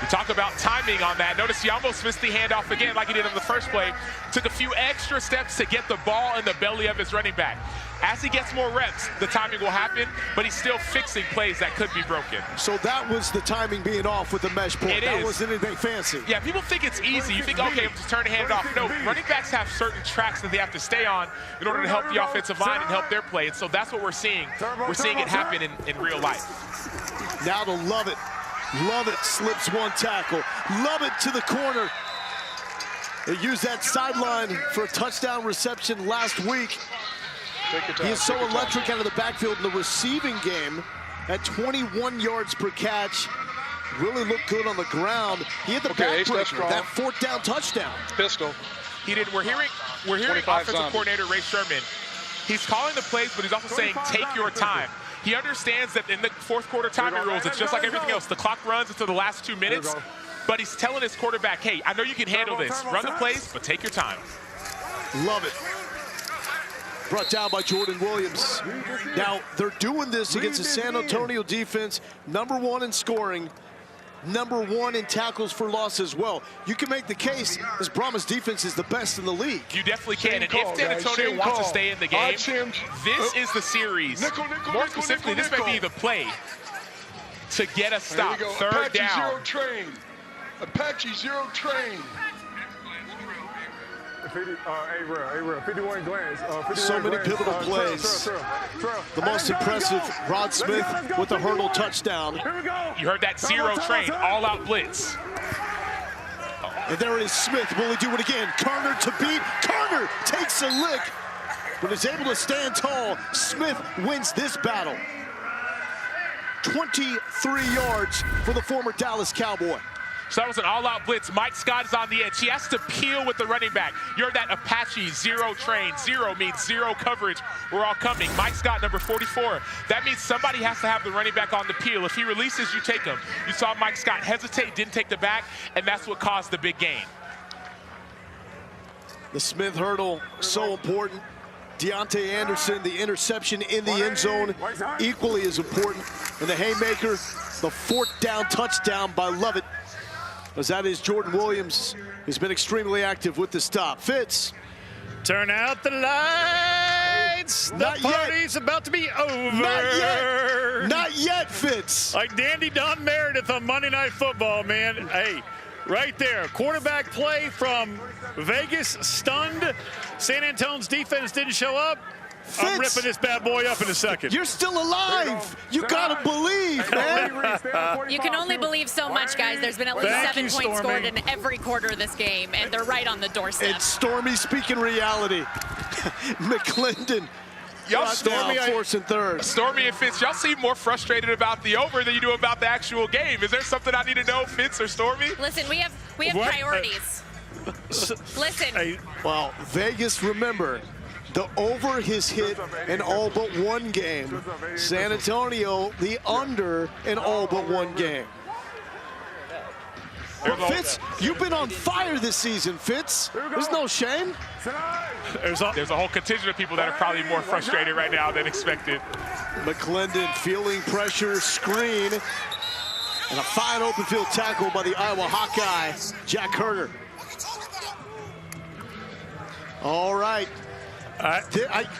You talk about timing on that. Notice he almost missed the handoff again like he did on the first play. Took a few extra steps to get the ball in the belly of his running back. As he gets more reps, the timing will happen, but he's still fixing plays that could be broken. So that was the timing being off with the mesh point. That wasn't anything fancy. Yeah, people think it's easy. You think, okay, just turn the hand off. No, running backs have certain tracks that they have to stay on in order to help the offensive line and help their play. And so that's what we're seeing. We're seeing it happen in real life. Now to Lovett. Lovett slips one tackle. Lovett to the corner. They used that sideline for a touchdown reception last week. He is so electric out of the backfield in the receiving game at 21 yards per catch. Really looked good on the ground. He hit the backbreaker, that 4th down touchdown. Pistol. He did. We're hearing offensive coordinator Ray Sherman. He's calling the plays, but he's also saying take your time. He understands that in the fourth quarter timing rules, it's just like everything else. The clock runs until the last 2 minutes, but he's telling his quarterback, hey, I know you can handle this. Run the plays, but take your time. Love it. Brought down by Jordan Williams. Now, they're doing this against the San Antonio defense, #1 in scoring, #1 in tackles for loss as well. You can make the case this Brahmas defense is the best in the league. You definitely can. And if San Antonio wants to stay in the game, this is the series. More specifically, this may be the play to get a stop. Third Apache down. Zero train. Apache Zero train. 51 glance. So many pivotal plays. The most impressive, Rod Smith with the hurdle touchdown. You heard that zero train, all-out blitz. And there it is, Smith. Will he do it again? Carter to beat. Carter takes a lick, but is able to stand tall. Smith wins this battle. 23 yards for the former Dallas Cowboy. So that was an all-out blitz. Mike Scott is on the edge. He has to peel with the running back. You heard that Apache zero train. Zero means zero coverage. We're all coming. Mike Scott, number 44. That means somebody has to have the running back on the peel. If he releases, you take him. You saw Mike Scott hesitate, didn't take the back, and that's what caused the big gain. The Smith hurdle, so important. Deontay Anderson, the interception in the end zone, equally as important. And the haymaker, the 4th down touchdown by Lovett. As that is Jordan Williams, who's been extremely active with the stop. Fitz, Turn out the lights. Not the party's about to be over. Not yet. Not yet, Fitz. Like Dandy Don Meredith on Monday Night Football, man. Hey, right there. Quarterback play from Vegas, stunned. San Antonio's defense didn't show up. Fitz, I'm ripping this bad boy up in a second. You're still alive. You gotta believe, man. You can only believe so much, guys. There's been at least 7 points scored in every quarter of this game, and they're right on the doorstep. It's Stormy speaking reality. McClendon. Y'all, Stormy, fourth and third. Stormy and Fitz, y'all seem more frustrated about the over than you do about the actual game. Is there something I need to know, Fitz or Stormy? Listen, we have priorities. Listen. Well, Vegas, remember, the over has hit in all but one game. San Antonio, the under in all but one game. Fitz, you've been on fire this season, Fitz. There's no shame. There's a whole contingent of people that are probably more frustrated right now than expected. McClendon feeling pressure, screen, and a fine open field tackle by the Iowa Hawkeye, Jack Herter. All right.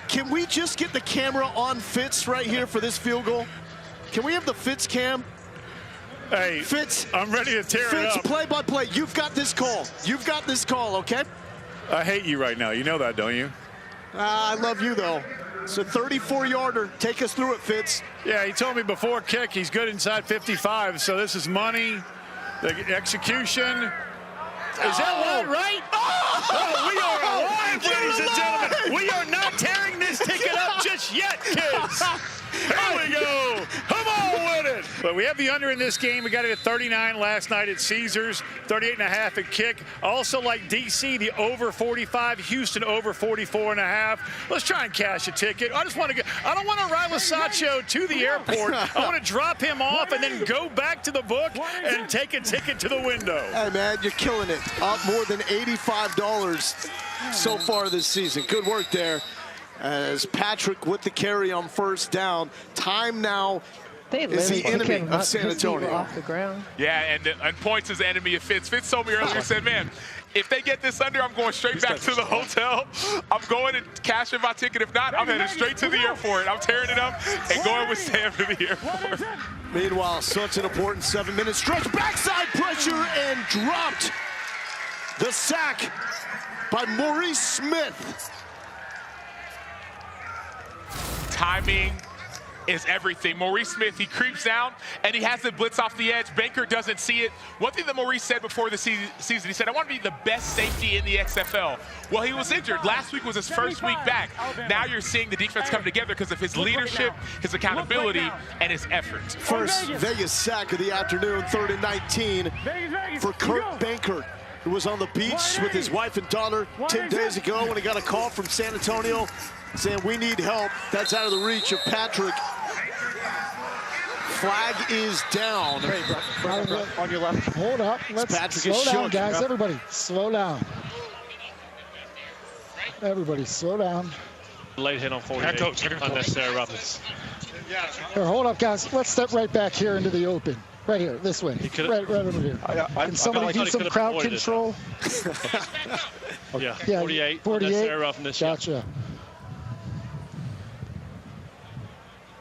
Can we just get the camera on Fitz right here for this field goal? Can we have the Fitz cam? Hey, Fitz, I'm ready to tear it up. Fitz, play-by-play. You've got this call. You've got this call, okay? I hate you right now. You know that, don't you? I love you, though. It's a 34-yarder. Take us through it, Fitz. Yeah, he told me before kick he's good inside 55, so this is money. The execution. Is that one right? Oh, we are alive, ladies and gentlemen. We are not tearing this ticket up just yet, kids. Here we go. Come on with it. But we have the under in this game. We got it at 39 last night at Caesars, 38.5 at kick. Also, like DC, the over 45, Houston over 44.5. Let's try and cash a ticket. I just want to get. I don't want to ride with Sacho to the airport. I want to drop him off and then go back to the book and take a ticket to the window. Hey, man, you're killing it. Up more than $85 so far this season. Good work there. As Patrick with the carry on first down. Time now is the enemy of San Antonio. Off the ground. Yeah, and points is the enemy of Fitz. Fitz told me earlier, said, man, if they get this under, I'm going straight back to the hotel. I'm going and cashing my ticket. If not, I'm heading straight to the airport. I'm tearing it up and going with Sam to the airport. Meanwhile, such an important 7-minute stretch. Backside pressure and dropped. The sack by Maurice Smith. Timing is everything. Maurice Smith, he creeps down and he has the blitz off the edge. Banker doesn't see it. One thing that Maurice said before the season, he said, I want to be the best safety in the XFL. Well, he was injured. Last week was his first week back. Now you're seeing the defense come together because of his leadership, his accountability, and his effort. First Vegas sack of the afternoon, 3rd and 19 for Kurt Banker, who was on the beach with his wife and daughter 10 days ago when he got a call from San Antonio saying, we need help. That's out of the reach of Patrick. Flag is down. On your left. Hold up. Let's slow down, guys. Everybody, slow down. Everybody, slow down. Late hit on 48. Unnecessary roughness. Here, hold up, guys. Let's step right back here into the open. Right here, this way. Right over here. Can somebody do some crowd control? Yeah, 48. 48. Unnecessary roughness. Gotcha.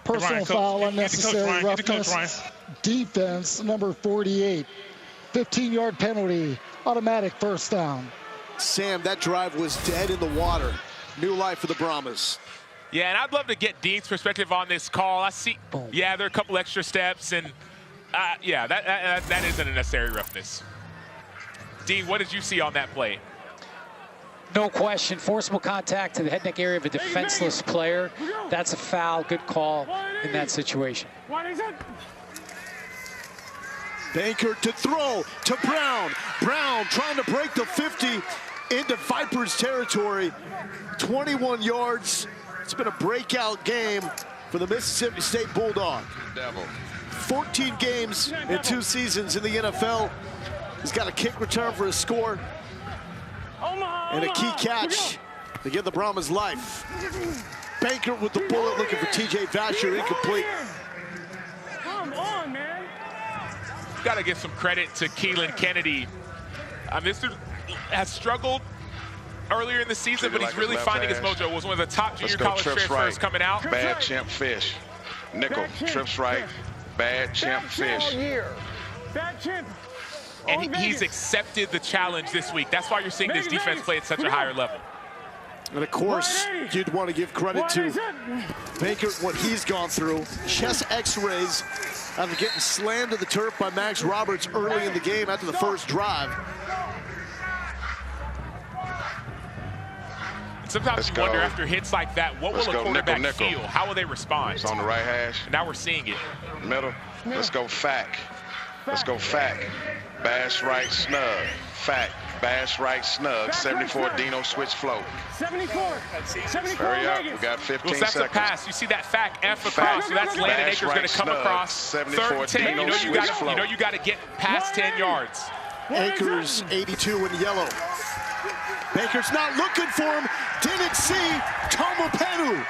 Personal foul, unnecessary roughness. Defense, number 48. 15-yard penalty, automatic first down. Sam, that drive was dead in the water. New life for the Brahmas. Yeah, and I'd love to get Dean's perspective on this call. I see, yeah, there are a couple extra steps, and yeah, that is an unnecessary roughness. Dean, what did you see on that play? No question, forcible contact to the head neck area of a defenseless player. That's a foul, good call in that situation. Banker to throw to Brown. Brown trying to break the 50 into Vipers territory. 21 yards. It's been a breakout game for the Mississippi State Bulldog. 14 games in 2 seasons in the NFL. He's got a kick return for a score. And a key catch to give the Brahmas life. Banker with the bullet looking for TJ Vasher, incomplete. Come on, man. Got to give some credit to Keelan Kennedy. This dude has struggled earlier in the season, but he's really finding his mojo. Was one of the top junior college transfers coming out. Bad champ fish. Nickel, trips right, bad champ fish. Bad champ. And he's accepted the challenge this week. That's why you're seeing this defense play at such a higher level. And of course, you'd want to give credit to Baker, what he's gone through. Chest x-rays after getting slammed to the turf by Max Roberts early in the game after the first drive. Sometimes you wonder after hits like that, what will a quarterback feel? How will they respond? It's on the right hash. Now we're seeing it. Middle. Let's go fack. Let's go fack. Bash right snug. Fack. Bash right snug. 74 Dino switch float. 74. 74. Hurry up. We got 15 that's seconds. A pass. You see that fack F across. So that's Landon Akers going to come across. 74 3rd 10. Dino switch float. You know you got to get past 10 yards. Akers 82 in yellow. Baker's not looking for him. Didn't see Tomopenu.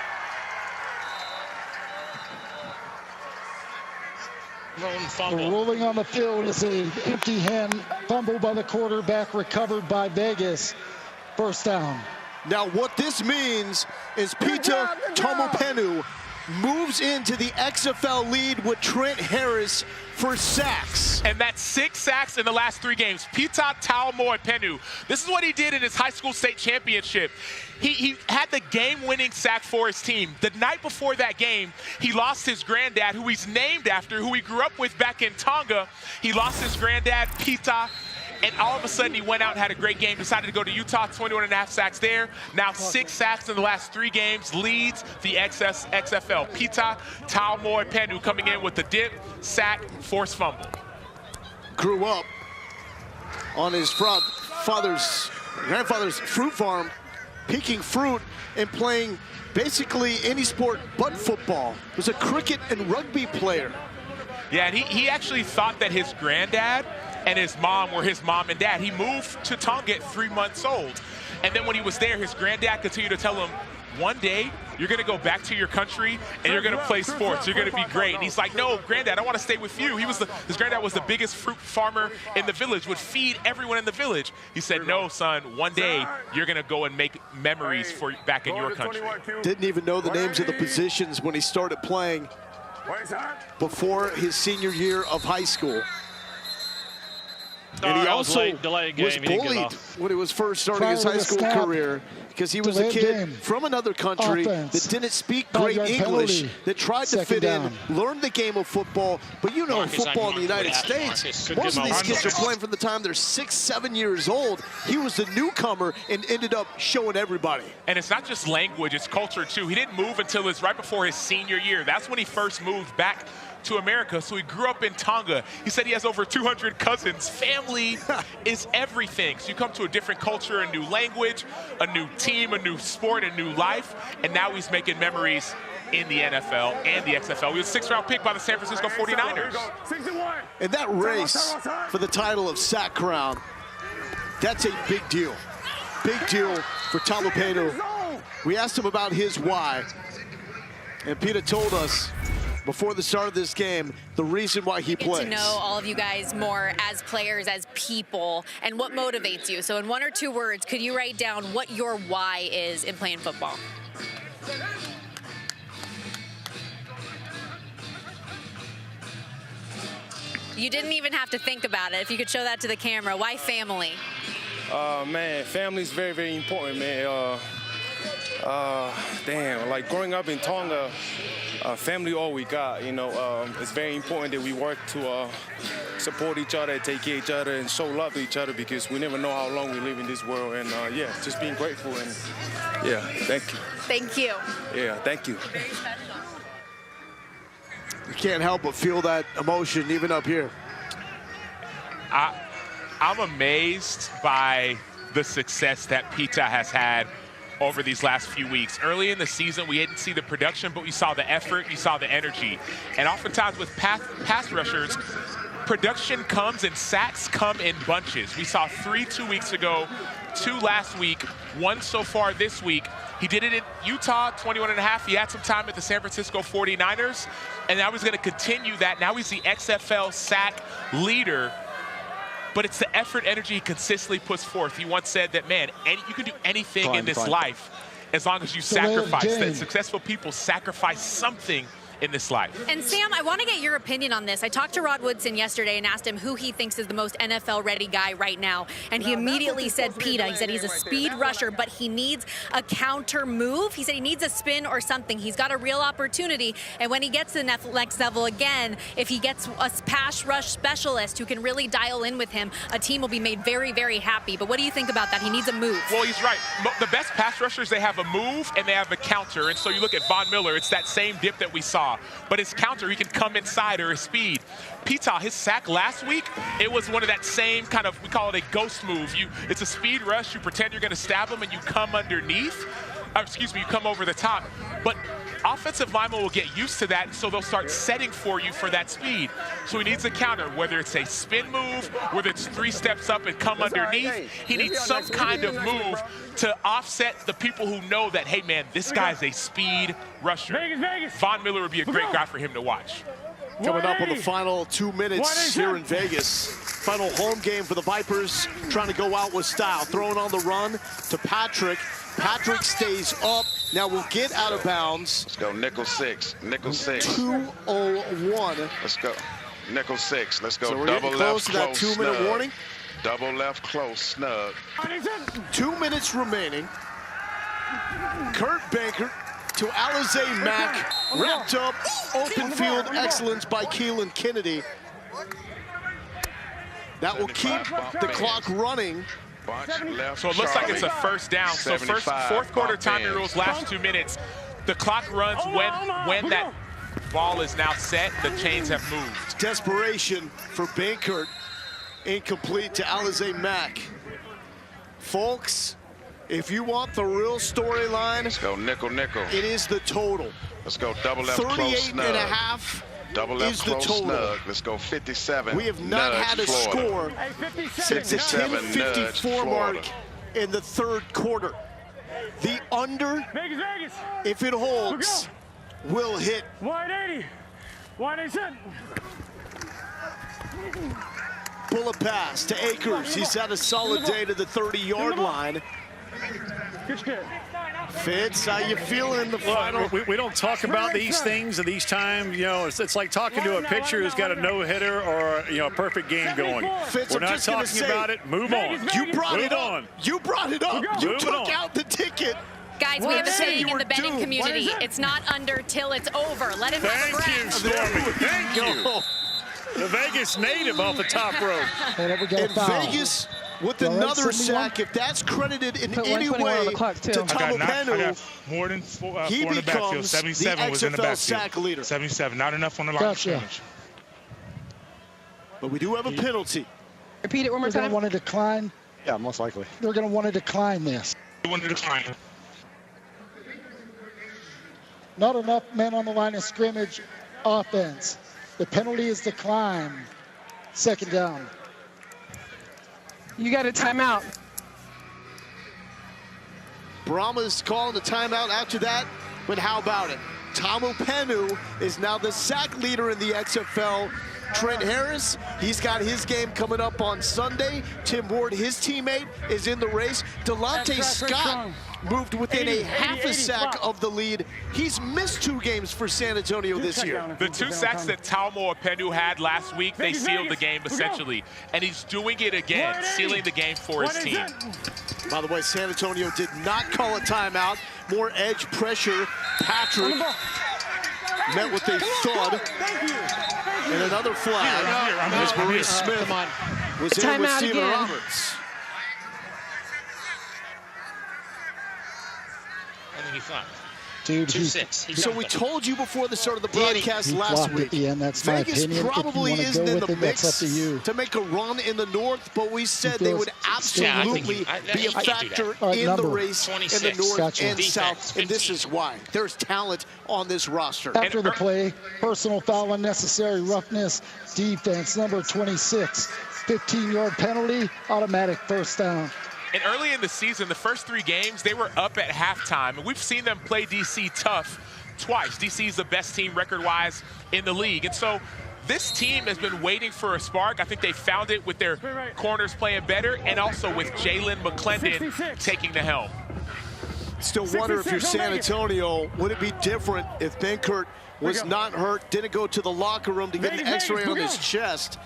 Rolling on the field is an empty hand fumble by the quarterback, recovered by Vegas. First down. Now what this means is Pita Tomopenu moves into the XFL lead with Trent Harris for sacks. And that's 6 sacks in the last 3 games. Pita Taumoi-Penu. This is what he did in his high school state championship. He had the game-winning sack for his team. The night before that game, he lost his granddad, who he's named after, who he grew up with back in Tonga. He lost his granddad, Pita, and all of a sudden he went out and had a great game, decided to go to Utah, 21.5 sacks there. Now 6 sacks in the last 3 games, leads the XFL. Pita Taumoi-Penu coming in with the dip, sack, forced fumble. Grew up on his grandfather's fruit farm, picking fruit and playing basically any sport but football. He was a cricket and rugby player. Yeah, and he actually thought that his granddad and his mom were his mom and dad. He moved to Tonga at 3 months old. And then when he was there, his granddad continued to tell him, one day, you're going to go back to your country and you're going to play sports. You're going to be great. And he's like, no, granddad, I want to stay with you. His granddad was the biggest fruit farmer in the village, would feed everyone in the village. He said, no, son, one day you're going to go and make memories for back in your country. Didn't even know the names of the positions when he started playing before his senior year of high school. And he also was bullied when he was first starting his high school career because he was a kid from another country that didn't speak great English, that tried to fit in, learned the game of football. But you know, football in the United States, most of these kids are playing from the time they're 6, 7 years old. He was the newcomer and ended up showing everybody. And it's not just language, it's culture too. He didn't move until right before his senior year. That's when he first moved back to America. So he grew up in Tonga. He said he has over 200 cousins. Family is everything. So you come to a different culture, a new language, a new team, a new sport, a new life, and now he's making memories in the NFL and the XFL. He was a 6th-round pick by the San Francisco 49ers. And that race for the title of Sack Crown, that's a big deal. Big deal for Tomopenu. We asked him about his why, and Peter told us before the start of this game, the reason why he plays. To know all of you guys more as players, as people, and what motivates you. So in 1 or 2 words, could you write down what your why is in playing football? You didn't even have to think about it. If you could show that to the camera. Why family? Man, family's very, very important, man. Damn, like growing up in Tonga, family all we got, you know. It's very important that we work to support each other, take care of each other, and show love to each other because we never know how long we live in this world. And yeah, just being grateful and yeah, thank you. Thank you. Yeah, thank you. You can't help but feel that emotion even up here. I'm amazed by the success that Pita has had over these last few weeks. Early in the season, we didn't see the production, but we saw the effort, you saw the energy. And oftentimes with pass rushers, production comes and sacks come in bunches. We saw 3 2 weeks ago, 2 last week, 1 so far this week. He did it in Utah, 21.5. He had some time at the San Francisco 49ers, and now he's going to continue that. Now he's the XFL sack leader. but it's the effort, energy he consistently puts forth. He once said that, man, you can do anything in this life as long as you sacrifice. That successful people sacrifice something in this life. And Sam, I want to get your opinion on this. I talked to Rod Woodson yesterday and asked him who he thinks is the most NFL-ready guy right now, and he immediately said Pita. He said he's a speed rusher, but he needs a counter move. He said he needs a spin or something. He's got a real opportunity, and when he gets to the next level again, if he gets a pass rush specialist who can really dial in with him, a team will be made very, very happy. But what do you think about that? He needs a move. Well, he's right. The best pass rushers, they have a move and they have a counter, and so you look at Von Miller, it's that same dip that we saw. But his counter, he can come inside, or his speed. Pita, his sack last week, it was one of that same kind of, we call it a ghost move. It's a speed rush. You pretend you're going to stab him and you come underneath. You come over the top. But offensive linemen will get used to that, so they'll start setting for you for that speed. So he needs a counter, whether it's a spin move, whether it's 3 steps up and come underneath. He needs some kind of move to offset the people who know that, hey, man, this guy's a speed rusher. Von Miller would be a great guy for him to watch. Coming up on the final 2 minutes here in Vegas. Final home game for the Vipers, trying to go out with style. Throwing on the run to Patrick. Patrick stays up. Now we'll get out of bounds. Let's go nickel 6. Nickel 6. 2:01. Let's go. Nickel 6. Let's go. So we're double getting left, close to that 2-minute snug. warning. Double left, close, snug. 2 minutes remaining. Kurt Bankert to Alize Mack. Wrapped up. Open field excellence by Keelan Kennedy. That will keep the clock running. So it looks like it's a first down. So fourth quarter timing rules, last 2 minutes. The clock runs when that ball is now set. The chains have moved. Desperation for Bankert. Incomplete to Alize Mack. Folks, if you want the real storyline, let's go nickel, nickel. It is the total. Let's go double left, close, snug. 38.5 double left, is the close, total. Snug. Let's go 57. We have not had a score since the 10:54 mark in the third quarter. The under, if it holds, will hit. 180. 180. Bullet pass to Akers. He's had a solid day to the 30-yard line. Fitz, how you feeling in the final? We don't talk about these things at these times. You know, it's like talking to a pitcher who's got a no-hitter or a perfect game going. Fitz, We're not talking about it. Move on. You brought it up. You brought it up. You took out the ticket. Guys, we have a saying in the betting community. It's not under till it's over. Let him have a breath. Thank you, Stormy. Thank you. The Vegas native off the top rope. And Vegas with another sack. If that's credited in any way to Talopanu, more than four he in the backfield. becomes 77 the was in the XFL backfield. sack leader. 77, not enough on the line of scrimmage. But we do have a penalty. Repeat it one more time. They're going to want to decline. Yeah, most likely. They're going to want to decline this. They want to decline. Not enough men on the line of scrimmage. Offense. The penalty is decline. Second down. You got a timeout. Brahma's calling the timeout after that, but how about it? Talopanu is now the sack leader in the XFL. Trent Harris, he's got his game coming up on Sunday. Tim Ward, his teammate, is in the race. Delonte Scott moved within a half a sack of the lead. He's missed 2 games for San Antonio this year. The 2 sacks that Talmo Apenu had last week, they sealed the game essentially. And he's doing it again, sealing the game for his team. By the way, San Antonio did not call a timeout. More edge pressure. Patrick met with a thud. And another flag as Maurice Smith was in with Steven Roberts. I think he flopped. Dude, 2-6. So we told you before the start of the broadcast last week, that's my Vegas opinion. probably isn't in the mix that's up to you. to make a run in the North, but we said they would absolutely be a factor in the race in the North and South, and this is why. There's talent on this roster. After the play, personal foul, unnecessary roughness, defense, number 26, 15-yard penalty, automatic first down. And early in the season, the first 3 games, they were up at halftime. And we've seen them play DC tough twice. DC is the best team record-wise in the league. And so this team has been waiting for a spark. I think they found it with their corners playing better and also with Jalen McClendon taking the helm. Still wonder if you're San Antonio, would it be different if Benkert was not hurt, didn't go to the locker room to get an x-ray on his chest?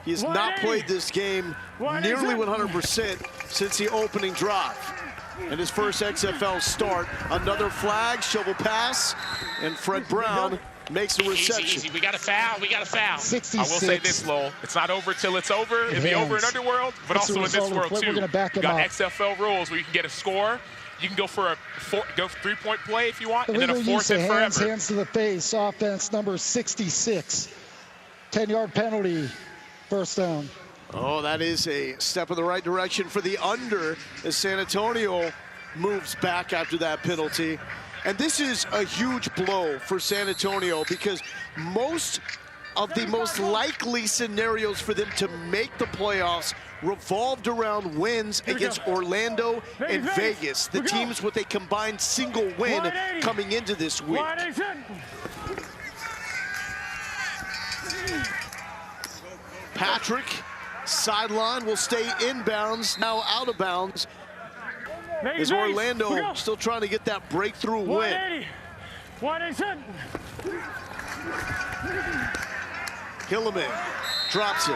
He has not played this game nearly 100% since the opening drive. And his first XFL start, another flag, shovel pass, and Fred Brown makes a reception. Easy. We got a foul. We got a foul. 66. I will say this, Lowell. It's not over till it's over. It'll be over in Underworld, but also in this world, too. You got XFL rules where you can get a score. You can go for a three-point play if you want, and then a fourth and forever. Hands to the face, offense number 66. 10-yard penalty, first down. Oh, that is a step in the right direction for the under as San Antonio moves back after that penalty. And this is a huge blow for San Antonio because most of the most likely scenarios for them to make the playoffs revolved around wins against Orlando and Vegas, the teams with a combined single win coming into this week. Patrick, sideline, will stay inbounds, now out of bounds. Is Orlando still trying to get that breakthrough win? Hilleman drops it.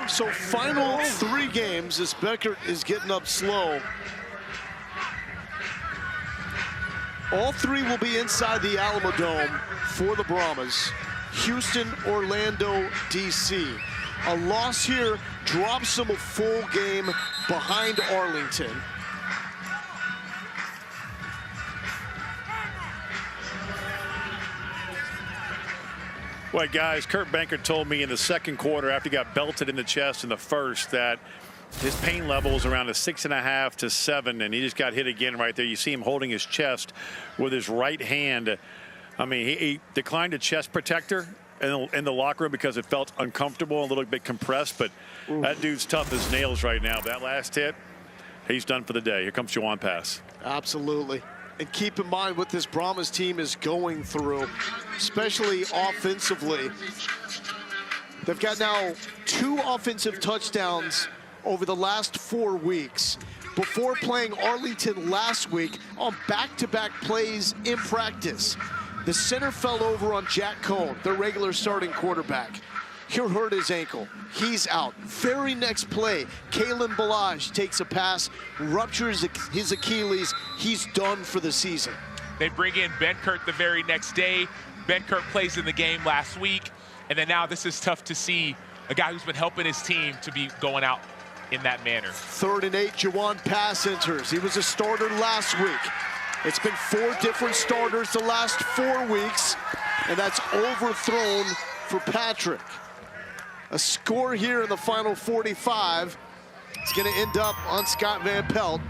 So final 3 games as Benkert is getting up slow. All 3 will be inside the Alamo Dome for the Brahmas. Houston, Orlando, DC. A loss here drops them a full game behind Arlington. Well, guys, Kurt Benkert told me in the second quarter after he got belted in the chest in the first that his pain level is around a 6.5 to 7, and he just got hit again right there. You see him holding his chest with his right hand. I mean, he declined a chest protector in the locker room because it felt uncomfortable, a little bit compressed, but that dude's tough as nails right now. That last hit, he's done for the day. Here comes Juwan Pass. Absolutely. And keep in mind what this Brahmas team is going through, especially offensively. They've got now 2 offensive touchdowns over the last 4 weeks before playing Arlington last week on back-to-back plays in practice. The center fell over on Jack Cohn, their regular starting quarterback. He hurt his ankle. He's out. Very next play, Kalen Balaj takes a pass, ruptures his Achilles. He's done for the season. They bring in Benkert the very next day. Benkert plays in the game last week. And then now this is tough to see a guy who's been helping his team to be going out in that manner. 3rd and 8, Juwan Pass enters. He was a starter last week. It's been 4 different starters the last 4 weeks, and that's overthrown for Patrick. A score here in the final 45. It's going to end up on Scott Van Pelt.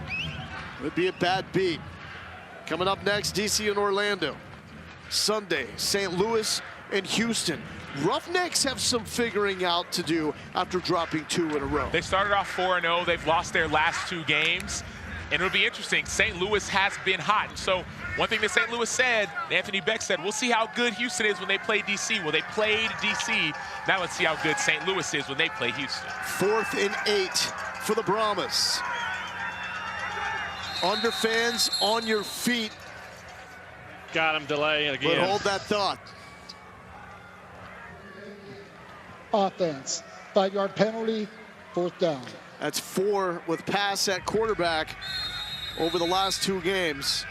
It would be a bad beat. Coming up next, DC and Orlando. Sunday, St. Louis and Houston. Roughnecks have some figuring out to do after dropping 2 in a row. They started off 4-0. They've lost their last 2 games. And it'll be interesting. St. Louis has been hot. So one thing that St. Louis said, Anthony Beck said, we'll see how good Houston is when they play DC. Well, they played DC. Now let's see how good St. Louis is when they play Houston. 4th and 8 for the Brahmas. Under fans, on your feet. Got him delaying again. But hold that thought. Offense, 5-yard penalty, 4th down. That's 4 with Pass at quarterback over the last 2 games.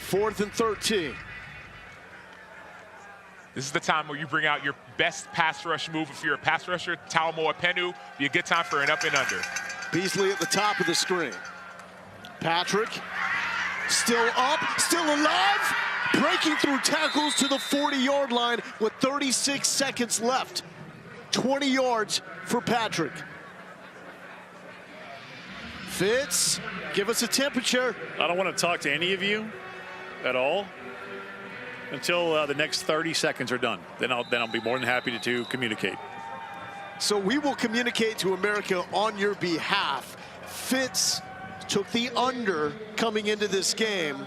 4th and 13. This is the time where you bring out your best pass rush move. If you're a pass rusher, Talmoa Penu, be a good time for an up and under. Beasley at the top of the screen. Patrick, still up, still alive, breaking through tackles to the 40-yard line with 36 seconds left. 20 yards for Patrick. Fitz, give us a temperature. I don't want to talk to any of you at all until the next 30 seconds are done. Then I'll be more than happy to communicate. So we will communicate to America on your behalf. Fitz took the under coming into this game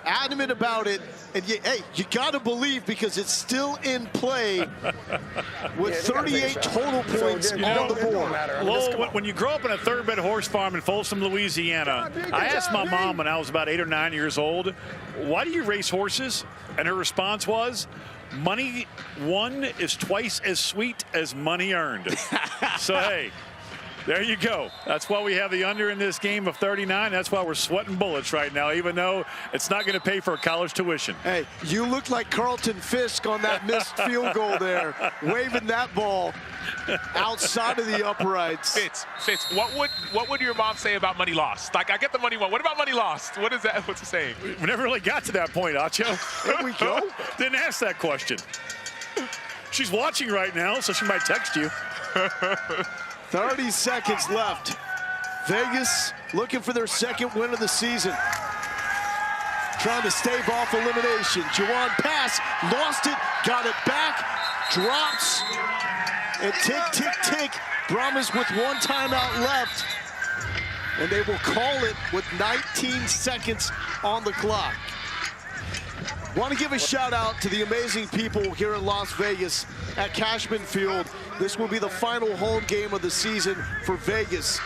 adamant about it. And hey, you got to believe because it's still in play with 38 total points on the board. Lowell, when you grow up in a third-bed horse farm in Folsom, Louisiana, I asked my mom when I was about 8 or 9 years old, why do you race horses? And her response was, money won is twice as sweet as money earned. So, hey. There you go. That's why we have the under in this game of 39. That's why we're sweating bullets right now, even though it's not going to pay for a college tuition. Hey, you look like Carlton Fisk on that missed field goal there, waving that ball outside of the uprights. Fitz, what would your mom say about money lost? Like, I get the money won. What about money lost? What is that? What's it saying? We never really got to that point, Acho. There we go. Didn't ask that question. She's watching right now, so she might text you. 30 seconds left. Vegas looking for their second win of the season. Trying to stave off elimination. Juwan pass, lost it, got it back, drops, and tick, tick, tick. Brahmas with 1 timeout left. And they will call it with 19 seconds on the clock. Want to give a shout out to the amazing people here in Las Vegas at Cashman Field. This will be the final home game of the season for Vegas.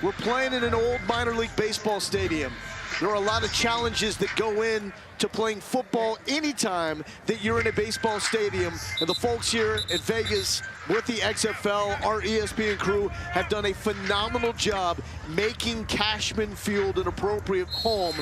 We're playing in an old minor league baseball stadium. There are a lot of challenges that go in to playing football anytime that you're in a baseball stadium. And the folks here at Vegas with the XFL, our ESPN crew, have done a phenomenal job making Cashman Field an appropriate home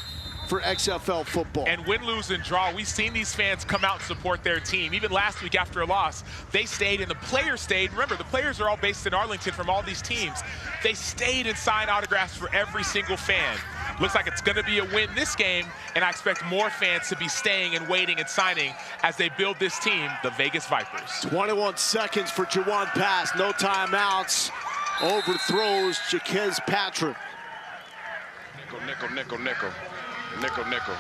for XFL football. And win, lose, and draw, we've seen these fans come out and support their team. Even last week after a loss, they stayed and the players stayed. Remember, the players are all based in Arlington from all these teams. They stayed and signed autographs for every single fan. Looks like it's going to be a win this game, and I expect more fans to be staying and waiting and signing as they build this team, the Vegas Vipers. 21 seconds for Juwan pass, no timeouts. Overthrows Jaquez Patrick. Nickel.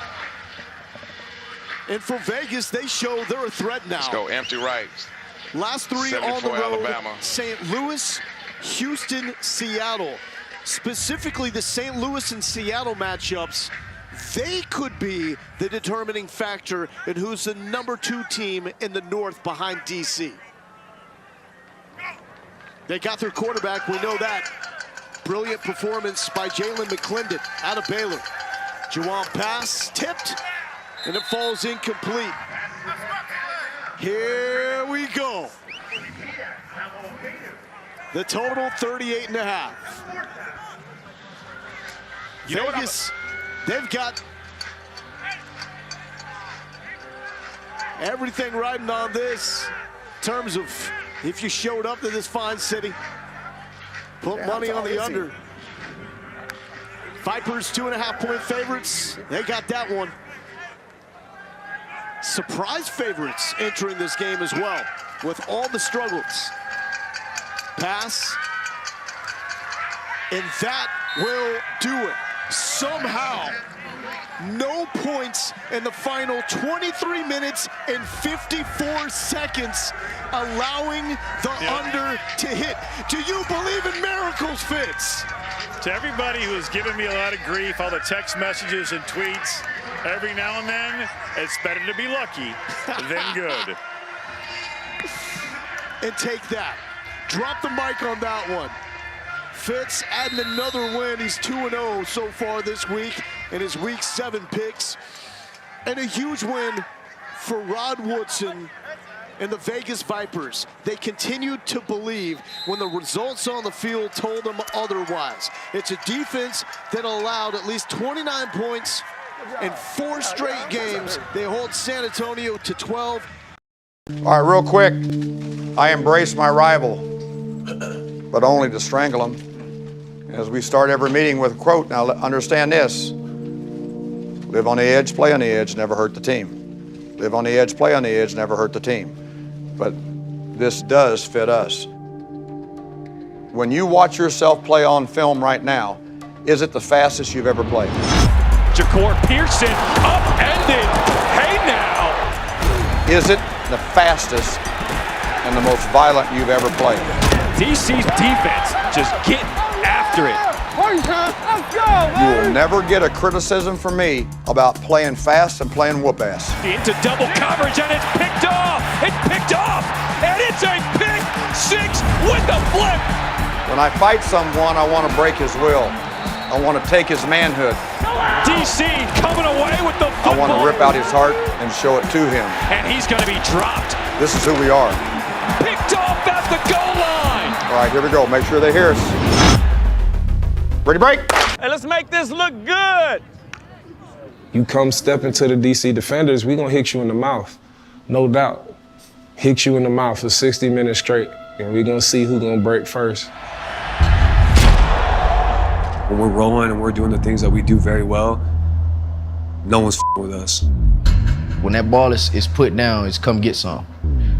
And for Vegas, they show they're a threat now. Let's go, empty rights. Last 3 on the road, Alabama. St. Louis, Houston, Seattle. Specifically, the St. Louis and Seattle matchups, they could be the determining factor in who's the #2 team in the North behind DC. They got their quarterback, we know that. Brilliant performance by Jalen McClendon out of Baylor. Juwan pass, tipped, and it falls incomplete. Here we go. The total 38.5. Vegas, they've got everything riding on this in terms of if you showed up to this fine city, put money on the under. Vipers 2.5-point favorites. They got that one. Surprise favorites entering this game as well with all the struggles. Pass. And that will do it. Somehow, no points in the final 23 minutes and 54 seconds, allowing the under to hit. Do you believe in miracles, Fitz? To everybody who has given me a lot of grief, all the text messages and tweets, every now and then, it's better to be lucky than good. And take that. Drop the mic on that one. Fitz adding another win. He's 2-0 so far this week in his Week 7 picks. And a huge win for Rod Woodson and the Vegas Vipers. They continued to believe when the results on the field told them otherwise. It's a defense that allowed at least 29 points in 4 straight games. They hold San Antonio to 12. All right, real quick. I embrace my rival, but only to strangle him. As we start every meeting with a quote, now understand this. Live on the edge, play on the edge, never hurt the team. Live on the edge, play on the edge, never hurt the team. But this does fit us. When you watch yourself play on film right now, is it the fastest you've ever played? Ja'Cour Pearson upended. Hey now. Is it the fastest and the most violent you've ever played? DC's defense just getting after it. Party time. Let's go, You baby. will never get a criticism from me about playing fast and playing whoop ass. Into double coverage, and it's picked off. It's picked off, and it's a pick six with the flip. When I fight someone, I want to break his will. I want to take his manhood. DC coming away with the football. I want to rip out his heart and show it to him. And he's going to be dropped. This is who we are. Picked off at the goal line. All right, here we go. Make sure they hear us. Ready, break. Hey, let's make this look good. You come step into the DC defenders, we gonna hit you in the mouth, no doubt. Hit you in the mouth for 60 minutes straight, and we gonna see who gonna break first. When we're rolling and we're doing the things that we do very well, no one's with us. When that ball is put down, it's come get some.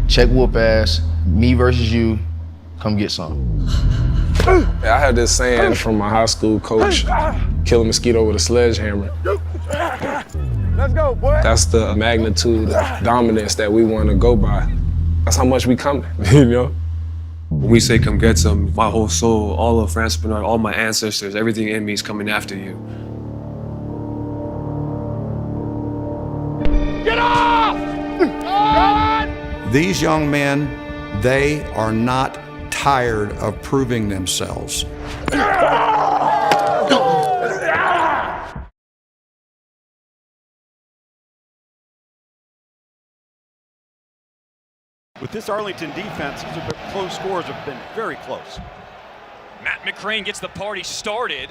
Check whoop ass, me versus you, come get some. I had this saying from my high school coach, kill a mosquito with a sledgehammer. Let's go, boy. That's the magnitude of dominance that we want to go by. That's how much we coming, you know? When we say come get some, my whole soul, all of France Bernard, all my ancestors, everything in me is coming after you. Get off! These young men, they are not tired of proving themselves. With this Arlington defense, these are close scores have been very close. Matt McCrane gets the party started.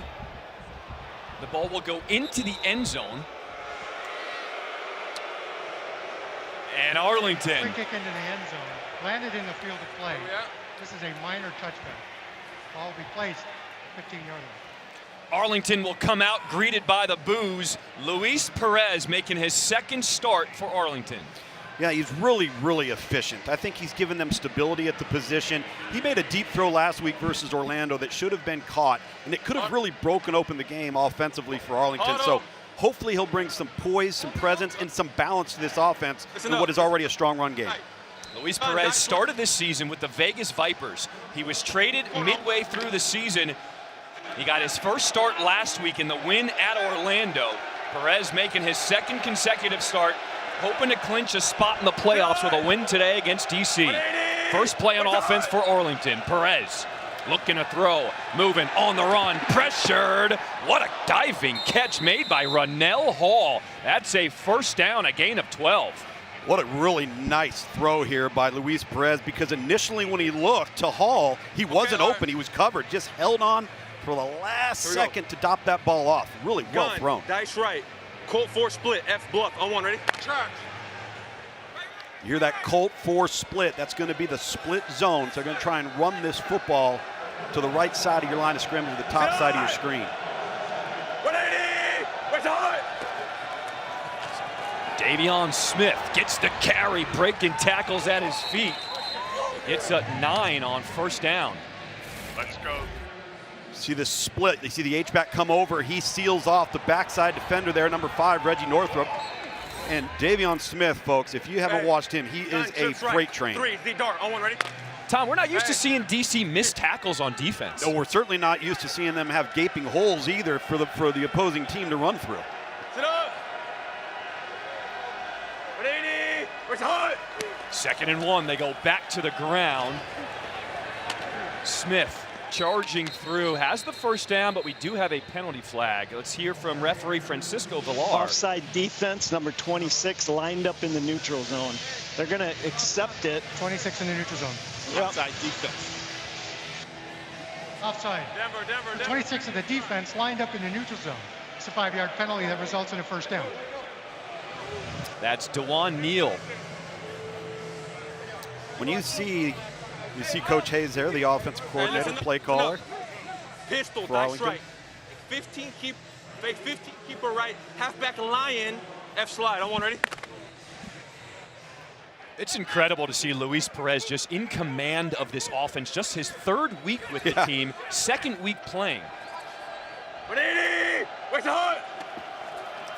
The ball will go into the end zone. And Arlington. Free kick into the end zone. Landed in the field of play. This is a minor touchback. Ball will be placed 15-yard line. Arlington will come out greeted by the boos. Luis Perez making his second start for Arlington. Yeah, he's really, really efficient. I think he's given them stability at the position. He made a deep throw last week versus Orlando that should have been caught, and it could have really broken open the game offensively for Arlington. So hopefully he'll bring some poise, some presence, and some balance to this offense in what is already a strong run game. Luis Perez started this season with the Vegas Vipers. He was traded midway through the season. He got his first start last week in the win at Orlando. Perez making his second consecutive start, hoping to clinch a spot in the playoffs with a win today against DC. First play on offense for Arlington. Perez looking to throw, moving on the run, pressured. What a diving catch made by Ronell Hall. That's a first down, a gain of 12. What a really nice throw here by Luis Perez, because initially when he looked to Hall, he wasn't open, he was covered, just held on for the last second to dop that ball off. Really well thrown. Dice right. Colt 4 split, F bluff, on one, ready? You hear that Colt 4 split, that's going to be the split zone. So they're going to try and run this football to the right side of your line of scrimmage, to the top side of your screen. 180! Where's the Davion Smith gets the carry, breaking tackles at his feet. Gets a 9 on first down. Let's go. See the split. You see the H-back come over. He seals off the backside defender there, number 5, Reggie Northrup. And Davion Smith, folks, if you haven't watched him, he is a freight train. 3, the dart, on one, ready? Tom, we're not used to seeing DC miss tackles on defense. No, we're certainly not used to seeing them have gaping holes either for the opposing team to run through. Sit up! 180! Where's the hut? 2nd and 1, they go back to the ground. Smith charging through, has the first down, but we do have a penalty flag. Let's hear from referee Francisco Villar. Offside defense, number 26, lined up in the neutral zone. They're going to accept it. 26 in the neutral zone. Yep. Offside defense. Offside. Denver. 26 of the defense lined up in the neutral zone. It's a 5-yard penalty that results in a first down. That's DeJuan Neal. When you see Coach Hayes there, the offensive coordinator, play caller. Pistol, dice right. 15 keep keeper right. Halfback lion, F slide. On one, ready? It's incredible to see Luis Perez just in command of this offense. Just his 3rd week with the team, 2nd week playing. 180! Where's the hut?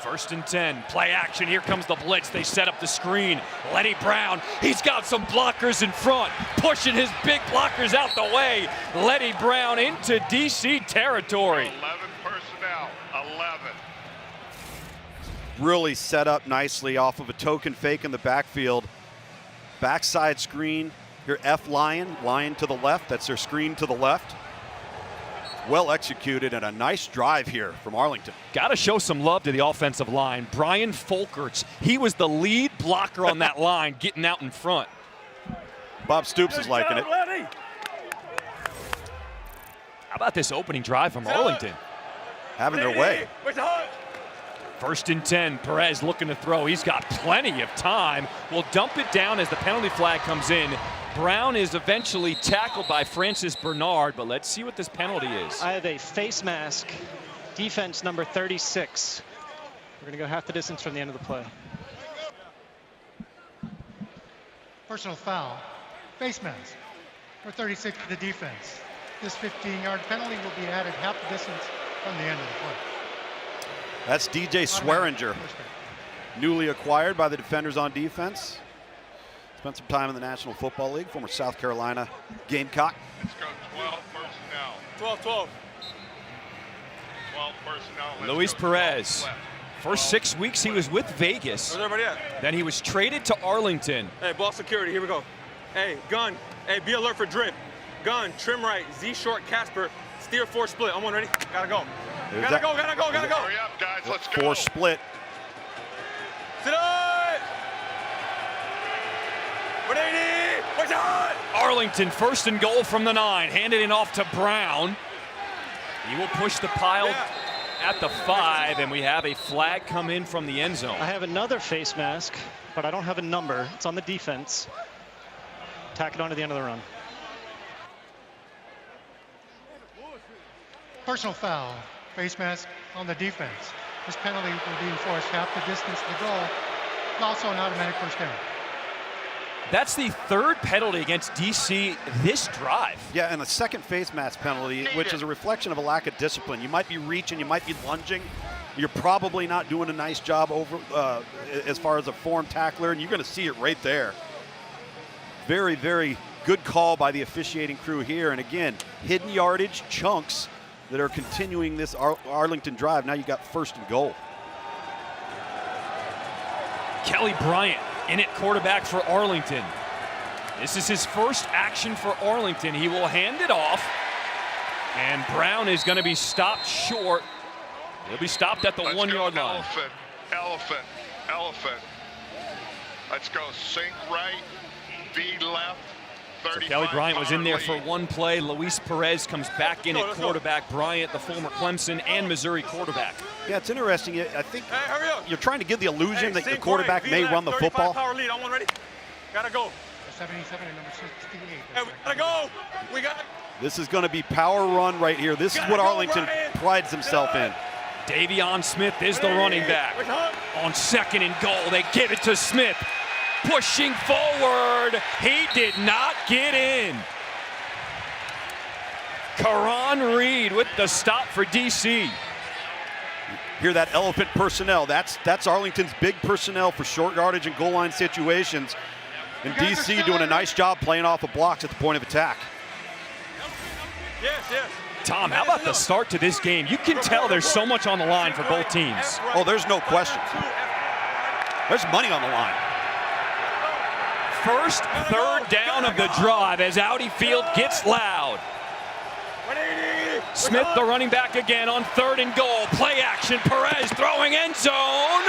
First and 10, play action, here comes the blitz, they set up the screen. Letty Brown, he's got some blockers in front, pushing his big blockers out the way. Letty Brown into DC territory. 11 personnel, 11. Really set up nicely off of a token fake in the backfield. Backside screen, here F Lion to the left, that's their screen to the left. Well executed and a nice drive here from Arlington. Got to show some love to the offensive line. Brian Folkerts, he was the lead blocker on that line, getting out in front. Bob Stoops is liking it. How about this opening drive from Arlington? Having their way. First and 10, Perez looking to throw. He's got plenty of time. Will dump it down as the penalty flag comes in. Brown is eventually tackled by Francis Bernard, but let's see what this penalty is. I have a face mask, defense number 36. We're going to go half the distance from the end of the play. Personal foul, face mask, for 36 to the defense. This 15-yard penalty will be added half the distance from the end of the play. That's DJ Swearinger, newly acquired by the Defenders on defense. Spent some time in the National Football League, former South Carolina Gamecock. Let's go 12 personnel. 12. 12 personnel. Luis Perez. First 6 weeks he was with Vegas. Where's everybody at? Then he was traded to Arlington. Hey, ball security, here we go. Hey, gun. Hey, be alert for drip. Gun, trim right, Z short, Casper, steer 4 split. I'm on ready. Gotta go. Gotta go. Hurry up, guys. Let's go. 4 split. Sit up! 180! What's on? Arlington first and goal from the 9. Handed it off to Brown. He will push the pile at the 5, and we have a flag come in from the end zone. I have another face mask, but I don't have a number. It's on the defense. Tack it on to the end of the run. Personal foul, face mask on the defense. This penalty will be enforced half the distance to the goal. Also an automatic first down. That's the 3rd penalty against DC this drive. Yeah, and the second face mask penalty, which is a reflection of a lack of discipline. You might be reaching, you might be lunging. You're probably not doing a nice job over as far as a form tackler, and you're going to see it right there. Very, very good call by the officiating crew here. And again, hidden yardage chunks that are continuing this Arlington drive. Now you got first and goal. Kelly Bryant in at quarterback for Arlington. This is his first action for Arlington. He will hand it off, and Brown is going to be stopped short. He'll be stopped at the 1-yard line. Elephant. Let's go sink right, V left. So Kelly Bryant was in there for 1 play. Luis Perez comes back in at quarterback. Bryant, the former Clemson and Missouri quarterback. Yeah, it's interesting. I think you're trying to give the illusion that the quarterback may run the football. Power lead. I'm on ready. Gotta go. 77 and number 68. Hey, we gotta go. We got. This is going to be power run right here. This is what Arlington prides himself in. Davion Smith is the running back. On 2nd and goal, they give it to Smith. Pushing forward, he did not get in. Karan Reed with the stop for DC. Hear that elephant personnel. That's Arlington's big personnel for short yardage and goal line situations. And DC doing a nice job playing off of blocks at the point of attack. Yes. Tom, how about the start to this game? You can tell there's so much on the line for both teams. Oh, there's no question. There's money on the line. First 3rd down of the drive as Audi Field gets loud. Smith, the running back again on 3rd and goal. Play action, Perez throwing end zone.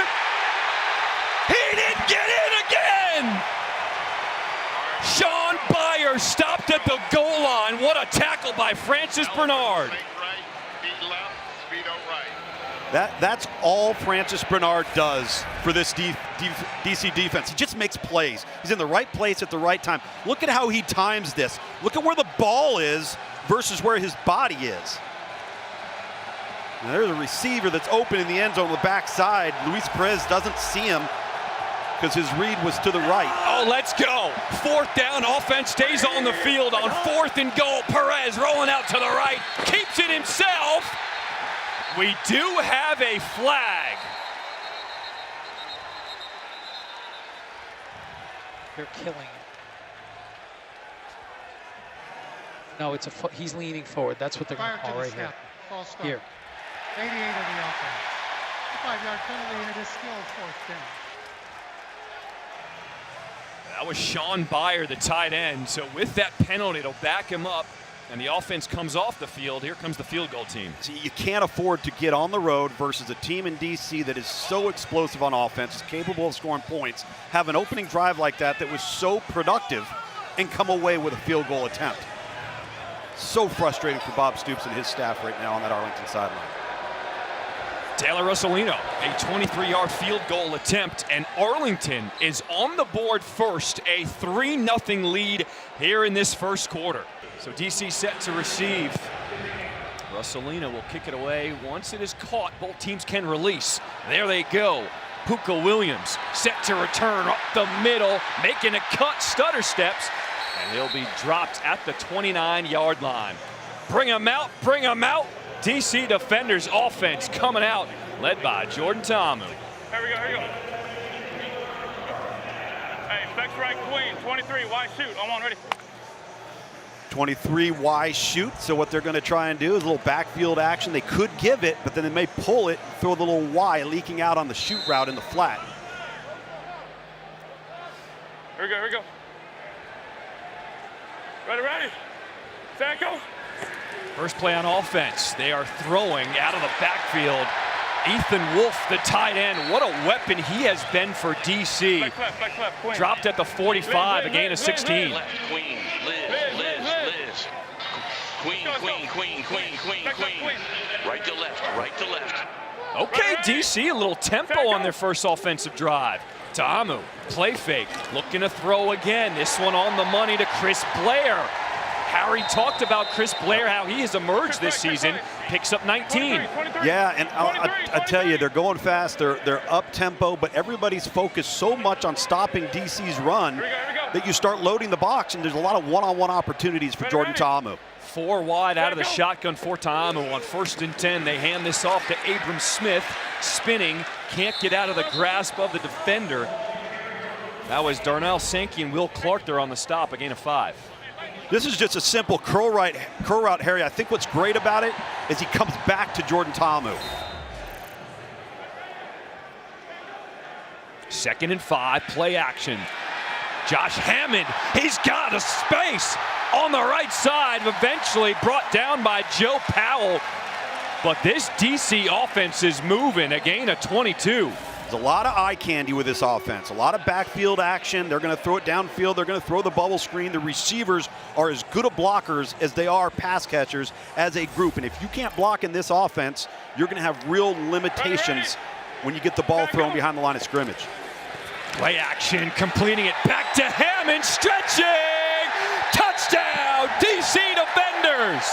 He didn't get in again. Sean Byer stopped at the goal line. What a tackle by Francis Bernard. That's all Francis Bernard does for this DC defense. He just makes plays. He's in the right place at the right time. Look at how he times this. Look at where the ball is versus where his body is. Now there's a receiver that's open in the end zone on the backside. Luis Perez doesn't see him because his read was to the right. Oh, let's go. 4th down, offense stays on the field on 4th and goal. Perez rolling out to the right, keeps it himself. We do have a flag. They're killing it. No, it's he's leaning forward. That's what they're going to call right here. False start. Here. 88 of the offense. A 5-yard penalty, and it is still 4th down. That was Sean Byer, the tight end. So with that penalty, it'll back him up, and the offense comes off the field. Here comes the field goal team. See, you can't afford to get on the road versus a team in D.C. that is so explosive on offense, is capable of scoring points, have an opening drive like that was so productive, and come away with a field goal attempt. So frustrating for Bob Stoops and his staff right now on that Arlington sideline. Taylor Russolino, a 23-yard field goal attempt, and Arlington is on the board first, a 3-0 lead here in this first quarter. So DC set to receive. Russolino will kick it away. Once it is caught, both teams can release. There they go. Puka Williams set to return up the middle, making a cut, stutter steps, and he'll be dropped at the 29-yard line. Bring him out, bring him out. DC defenders offense coming out, led by Jordan Ta'amu. Here we go, here we go. Hey, flex right queen, 23, wide shoot. I'm on, ready. 23 Y shoot. So what they're going to try and do is a little backfield action. They could give it, but then they may pull it, throw the little Y leaking out on the shoot route in the flat. Here we go, here we go. Ready, ready. Sanko. First play on offense. They are throwing out of the backfield. Ethan Wolf, the tight end. What a weapon he has been for DC. Flex left, Queen. Dropped at the 45, a gain of 16. Left, Queen, Liz. Queen. Right to left. Okay, DC, a little tempo on their first offensive drive. Ta'amu, play fake, looking to throw again. This one on the money to Chris Blair. Harry talked about Chris Blair, how he has emerged this season, picks up 19. Yeah, and I tell you, they're going fast, they're up-tempo, but everybody's focused so much on stopping DC's run that you start loading the box, and there's a lot of one-on-one opportunities for Jordan Ta'amu. 4 wide out of the shotgun for Ta'amu on 1st and 10. They hand this off to Abram Smith, spinning, can't get out of the grasp of the defender. That was Darnell Sankey and Will Clark there on the stop, a gain of 5. This is just a simple curl route, Harry. I think what's great about it is he comes back to Jordan Ta'amu. 2nd and 5, play action. Josh Hammond, he's got a space on the right side, eventually brought down by Joe Powell. But this DC offense is moving, a gain of 22. There's a lot of eye candy with this offense, a lot of backfield action. They're going to throw it downfield. They're going to throw the bubble screen. The receivers are as good of blockers as they are pass catchers as a group. And if you can't block in this offense, you're going to have real limitations when you get the ball thrown behind the line of scrimmage. Play action, completing it back to Hammond, stretching! Touchdown, DC defenders!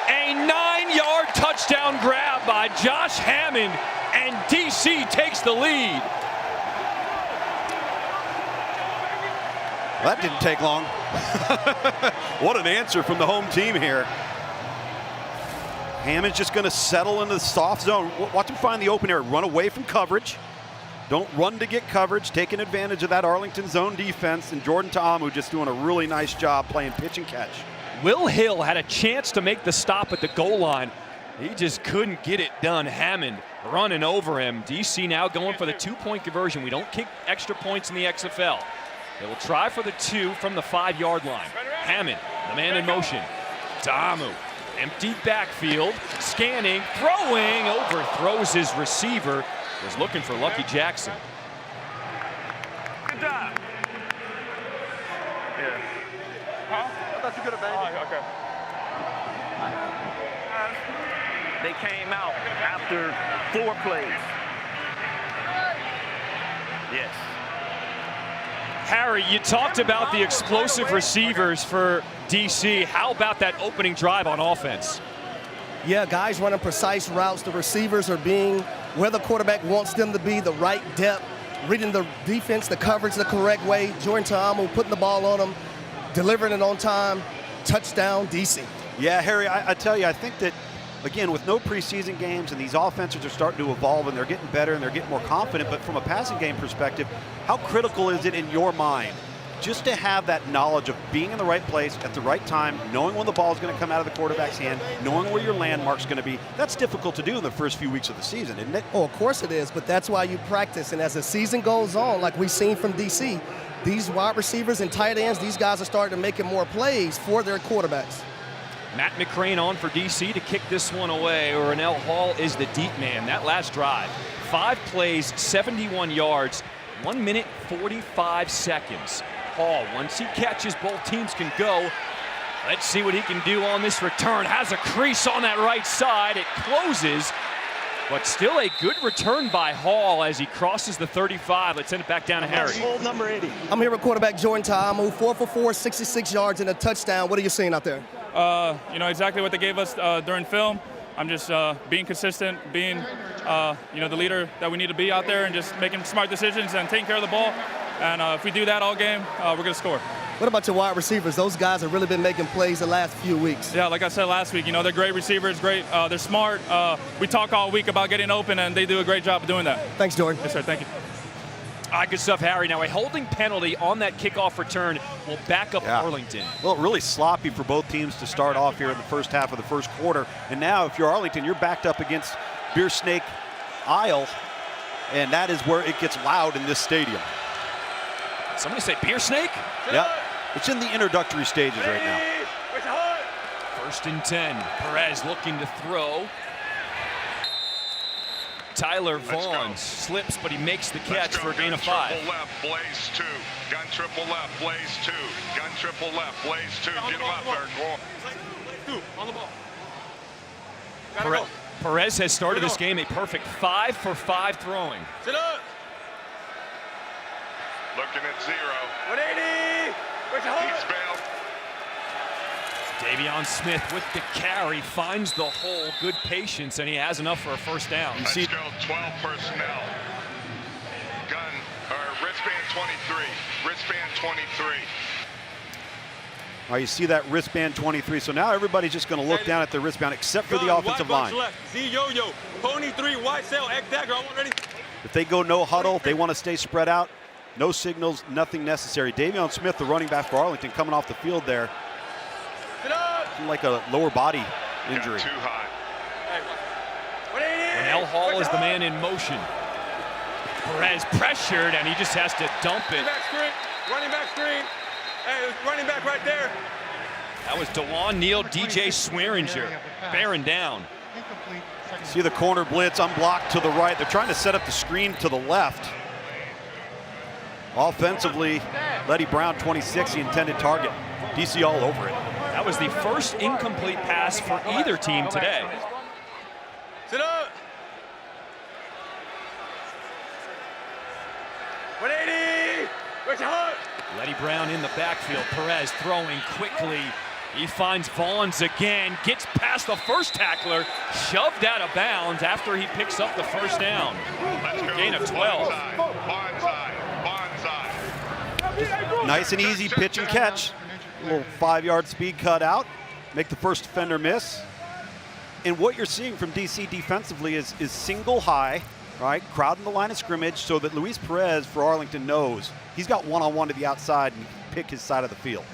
A 9-yard touchdown grab by Josh Hammond, and DC takes the lead. That didn't take long. What an answer from the home team here. Hammond's just going to settle into the soft zone. Watch him find the open area, run away from coverage. Don't run to get coverage, taking advantage of that Arlington zone defense, and Jordan Ta'amu just doing a really nice job playing pitch and catch. Will Hill had a chance to make the stop at the goal line. He just couldn't get it done. Hammond running over him. DC now going for the 2-point conversion. We don't kick extra points in the XFL. They will try for the 2 from the 5-yard line. Hammond, the man in motion. Ta'amu, empty backfield, scanning, throwing, overthrows his receiver. Was looking for Lucky Jackson. Good job. Yeah. Huh? I thought you could have banged it. Okay. They came out after 4 plays. Yes. Harry, you talked about the explosive receivers for DC. How about that opening drive on offense? Yeah, guys running precise routes. The receivers are being where the quarterback wants them to be, the right depth, reading the defense, the coverage the correct way. Jordan Ta'amu putting the ball on them, delivering it on time. Touchdown, DC. Yeah, Harry, I tell you, I think that again, with no preseason games, and these offenses are starting to evolve, and they're getting better, and they're getting more confident, but from a passing game perspective, how critical is it in your mind just to have that knowledge of being in the right place at the right time, knowing when the ball is going to come out of the quarterback's hand, knowing where your landmark's going to be? That's difficult to do in the first few weeks of the season, isn't it? Oh, of course it is, but that's why you practice. And as the season goes on, like we've seen from DC, these wide receivers and tight ends, these guys are starting to make more plays for their quarterbacks. Matt McCrane on for DC to kick this one away. Ronell Hall is the deep man. That last drive, 5 plays, 71 yards, 1 minute, 45 seconds. Hall, once he catches, both teams can go. Let's see what he can do on this return. Has a crease on that right side. It closes, but still a good return by Hall as he crosses the 35. Let's send it back down to Harry. Old number 80. I'm here with quarterback Jordan Ta'amu, 4 for 4, 66 yards and a touchdown. What are you seeing out there? You know, exactly what they gave us during film. I'm just being consistent, being, you know, the leader that we need to be out there and just making smart decisions and taking care of the ball. And if we do that all game, we're going to score. What about your wide receivers? Those guys have really been making plays the last few weeks. Yeah, like I said last week, you know, they're great receivers, great. They're smart. We talk all week about getting open, and they do a great job of doing that. Thanks, Jordan. Yes, sir. Thank you. All right, good stuff, Harry. Now, a holding penalty on that kickoff return will back up Arlington. Well, really sloppy for both teams to start off here in the first half of the first quarter. And now, if you're Arlington, you're backed up against Beer Snake Isle, and that is where it gets loud in this stadium. Somebody say Beer Snake? Yeah, it's in the introductory stages right now. 1st and 10. Perez looking to throw. Tyler Vaughn slips, but he makes the catch for a gain of 5. Triple left, Blaze 2. Gun triple left, Blaze 2. Gun triple left, Blaze 2. Get him up there, go on. On the ball. Perez has started this game a perfect 5 for 5 throwing. Sit up. Looking at 0. 180. Where's your He's bailed. Davion Smith with the carry, finds the hole, good patience, and he has enough for a first down. Let's go 12 personnel. Gun, or wristband 23. Wristband 23. All right, you see that wristband 23. So now everybody's just going to look down at their wristband except for the offensive line. Left. Z yo-yo. Pony 3, white cell, X dagger. I want ready. If they go no huddle, they want to stay spread out. No signals, nothing necessary. Davion Smith, the running back for Arlington, coming off the field there. Like a lower body injury. Too high. Ronell Hall is the man in motion. Perez pressured, and he just has to dump it. Running back screen. Hey, running back right there. That was DeJuan Neal, DJ Swearinger bearing down. See the corner blitz unblocked to the right. They're trying to set up the screen to the left. Offensively, Letty Brown, 26, the intended target. DC all over it. That was the first incomplete pass for either team today. Sit up. 180. Where's your heart? Letty Brown in the backfield. Perez throwing quickly. He finds Vaughns again, gets past the first tackler, shoved out of bounds after he picks up the first down. Gain of 12. Nice and easy pitch and catch. A little 5-yard speed cut out, make the first defender miss. And what you're seeing from DC defensively is single high, right? Crowding the line of scrimmage so that Luis Perez for Arlington knows he's got one-on-one to the outside and pick his side of the field.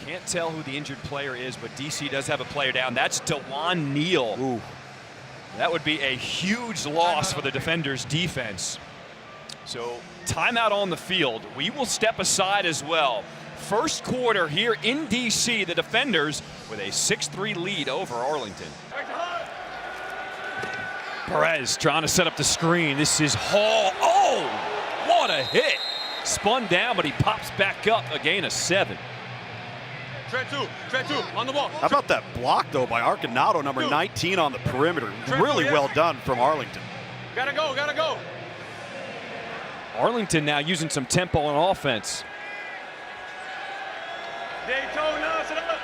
Can't tell who the injured player is, but DC does have a player down. That's DeJuan Neal. Ooh. That would be a huge loss for the defenders' defense. So timeout on the field. We will step aside as well. First quarter here in DC, the defenders with a 6-3 lead over Arlington. Perez trying to set up the screen. This is Hall. Oh, what a hit. Spun down, but he pops back up, a gain of 7. Trent 2, on the ball. How about that block, though, by Arcanado, number 19 on the perimeter. Really well done from Arlington. Gotta go. Arlington now using some tempo on offense. Daytona, sit up.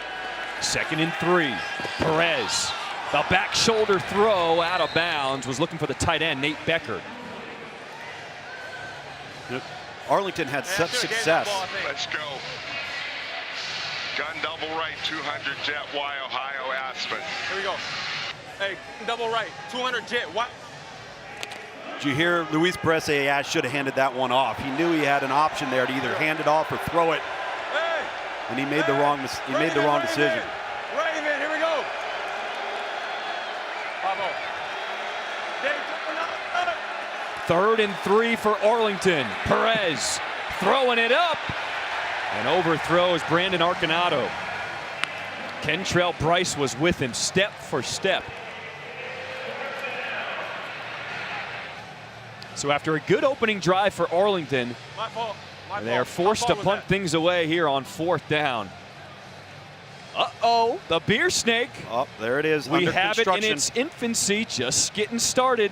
2nd and 3. Perez, the back shoulder throw out of bounds, was looking for the tight end, Nate Becker. Arlington had such success. Let's go. Gun double right, 200 Jet Y, Ohio, Aspen. Here we go. Hey, double right, 200 jet. What? Did you hear Luis Perez say, yeah, I should have handed that one off? He knew he had an option there to either hand it off or throw it, and he made the wrong decision. Raven, here we go. Bravo. 3rd and 3 for Arlington. Perez throwing it up and overthrows Brandon Arconado. Kentrell Bryce was with him step for step. So after a good opening drive for Arlington, they're forced to punt things away here on 4th down. Uh-oh, the beer snake. Oh, there it is. We under have it construction. in its infancy, just getting started.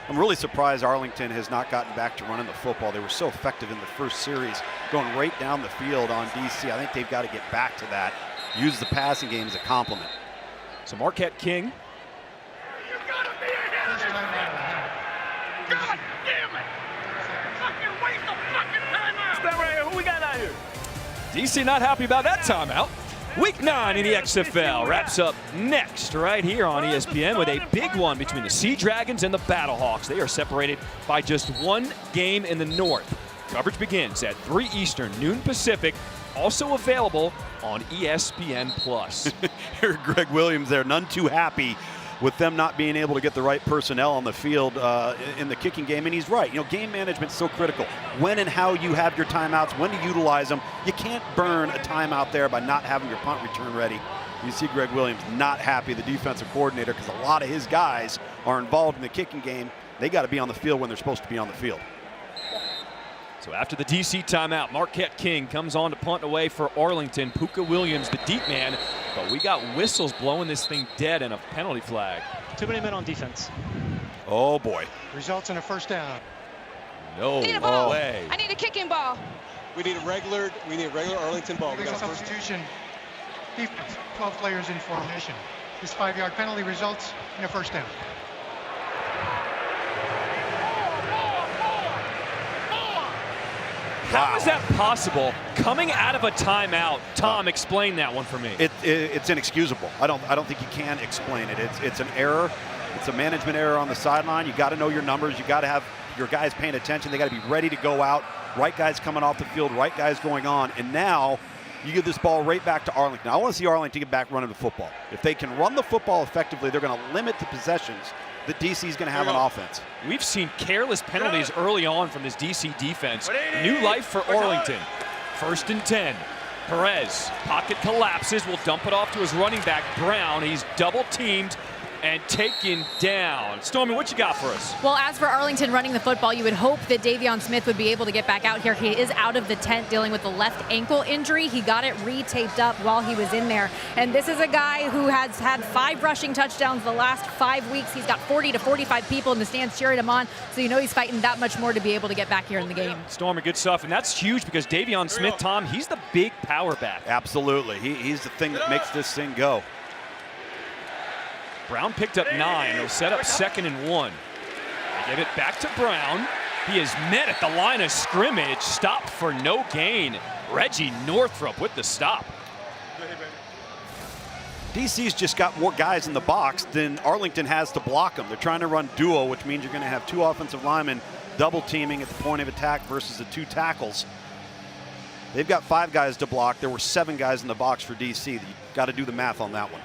I'm really surprised Arlington has not gotten back to running the football. They were so effective in the first series, going right down the field on DC. I think they've got to get back to that. Use the passing game as a complement. So Marquette King. God damn it! Fucking waste of fucking timeout! Stand right here. Who we got out here? DC not happy about that timeout. Week 9 in the XFL wraps up next right here on ESPN with a big one between the Sea Dragons and the Battlehawks. They are separated by just 1 game in the north. Coverage begins at 3 Eastern, noon Pacific, also available on ESPN+. Here, Greg Williams there, none too happy with them not being able to get the right personnel on the field in the kicking game. And he's right. You know, game management's so critical. When and how you have your timeouts, when to utilize them. You can't burn a timeout there by not having your punt return ready. You see Greg Williams not happy, the defensive coordinator, because a lot of his guys are involved in the kicking game. They got to be on the field when they're supposed to be on the field. So after the DC timeout, Marquette King comes on to punt away for Arlington. Puka Williams, the deep man. But we got whistles blowing this thing dead and a penalty flag. Too many men on defense. Oh, boy. Results in a first down. No need a ball. way. I need a kicking ball. We need a regular Arlington ball. We got a substitution. Defense, 12 players in formation. This 5-yard penalty results in a first down. How is that possible? Coming out of a timeout, Tom, explain that one for me. It's inexcusable. I don't think you can explain it. It's an error. It's a management error on the sideline. You got to know your numbers. You got to have your guys paying attention. They got to be ready to go out. Right guys coming off the field. Right guys going on. And now you give this ball right back to Arlington. I want to see Arlington get back running the football. If they can run the football effectively, they're going to limit the possessions that DC is going to have on offense. We've seen careless penalties early on from this DC defense. New life for Arlington. 1st and 10. Perez, pocket collapses, will dump it off to his running back, Brown. He's double teamed and taken down. Stormy, what you got for us? Well, as for Arlington running the football, you would hope that Davion Smith would be able to get back out here. He is out of the tent dealing with the left ankle injury. He got it re-taped up while he was in there. And this is a guy who has had 5 rushing touchdowns the last 5 weeks. He's got 40 to 45 people in the stands cheering him on. So you know he's fighting that much more to be able to get back here in the game. Stormy, good stuff. And that's huge because Davion Smith, Tom, he's the big power back. Absolutely. He's the thing that makes this thing go. Brown picked up 9. They'll set up 2nd and 1. They give it back to Brown. He is met at the line of scrimmage. Stopped for no gain. Reggie Northrup with the stop. DC's just got more guys in the box than Arlington has to block them. They're trying to run duo, which means you're going to have 2 offensive linemen double teaming at the point of attack versus the 2 tackles. They've got 5 guys to block. There were 7 guys in the box for DC. You got to do the math on that one.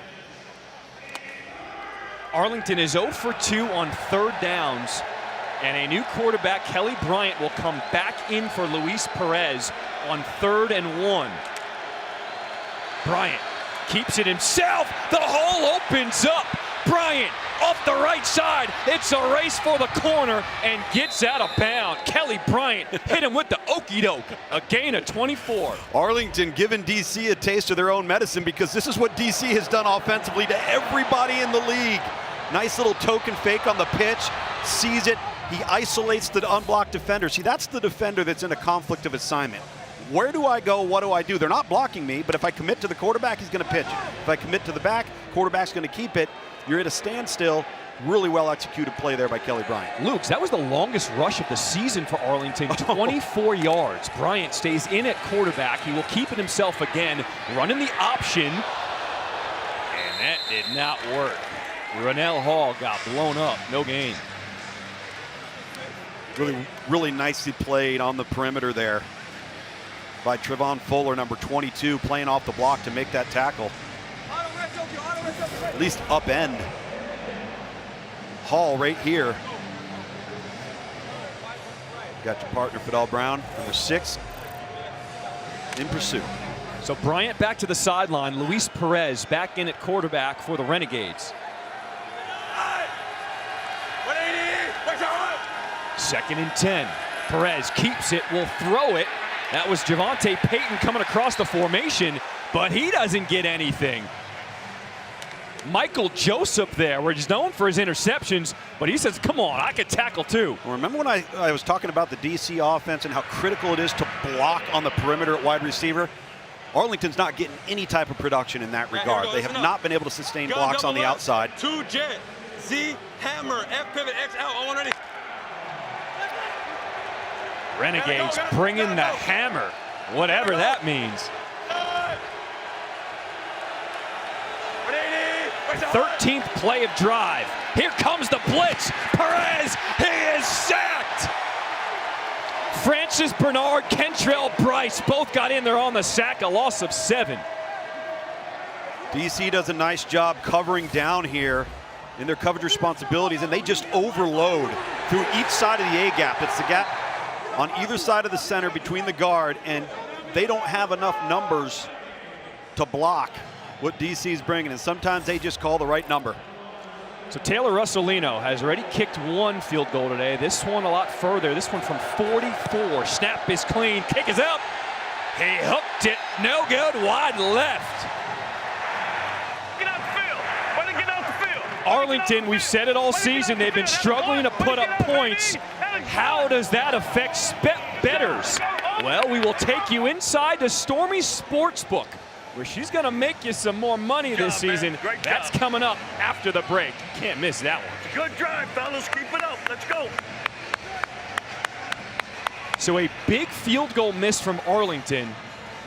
Arlington is 0 for 2 on 3rd downs, and a new quarterback, Kelly Bryant, will come back in for Luis Perez on 3rd and 1. Bryant keeps it himself. The hole opens up. Bryant off the right side. It's a race for the corner and gets out of bounds. Kelly Bryant hit him with the okey doke. A gain of 24. Arlington giving DC a taste of their own medicine because this is what DC has done offensively to everybody in the league. Nice little token fake on the pitch, sees it, he isolates the unblocked defender. See, that's the defender that's in a conflict of assignment. Where do I go? What do I do? They're not blocking me, but if I commit to the quarterback, he's going to pitch it. If I commit to the back, quarterback's going to keep it. You're at a standstill. Really well executed play there by Kelly Bryant. Lukes, that was the longest rush of the season for Arlington, 24 yards. Bryant stays in at quarterback. He will keep it himself again, running the option. And And that did not work. Ronnell Hall got blown up. No gain. Really nicely played on the perimeter there by Trevon Fuller, number 22, playing off the block to make that tackle. At least upend. Hall right here. Got your partner, Fidel Brown, number 6, in pursuit. So Bryant back to the sideline. Luis Perez back in at quarterback for the Renegades. 2nd and 10. Perez keeps it, will throw it. That was Javonte Payton coming across the formation, but he doesn't get anything. Michael Joseph there, where he's known for his interceptions, but he says, come on, I could tackle too. Well, remember when I was talking about the DC offense and how critical it is to block on the perimeter at wide receiver? Arlington's not getting any type of production in that regard. They have not been able to sustain blocks on the outside. 2 jet, Z, hammer, F pivot, X out, on ready. Renegades bringing the hammer, whatever that means. 13th play of drive. Here comes the blitz. Perez, he is sacked. Francis Bernard, Kentrell Bryce both got in there on the sack, a loss of 7. DC does a nice job covering down here in their coverage responsibilities, and they just overload through each side of the A gap. It's the gap on either side of the center between the guard, and they don't have enough numbers to block what DC's bringing, and sometimes they just call the right number. So Taylor Russolino has already kicked 1 field goal today. This one a lot further. This one from 44. Snap is clean. Kick is up. He hooked it. No good. Wide left. Get out the field. Why they get out the field? Arlington, we've said it all season, they've been struggling to put up points. How does that affect bettors? Well, we will take you inside the Stormy Sportsbook, where she's going to make you some more money this season. That's coming up after the break. Can't miss that one. Good drive, fellas. Keep it up. Let's go. So a big field goal miss from Arlington.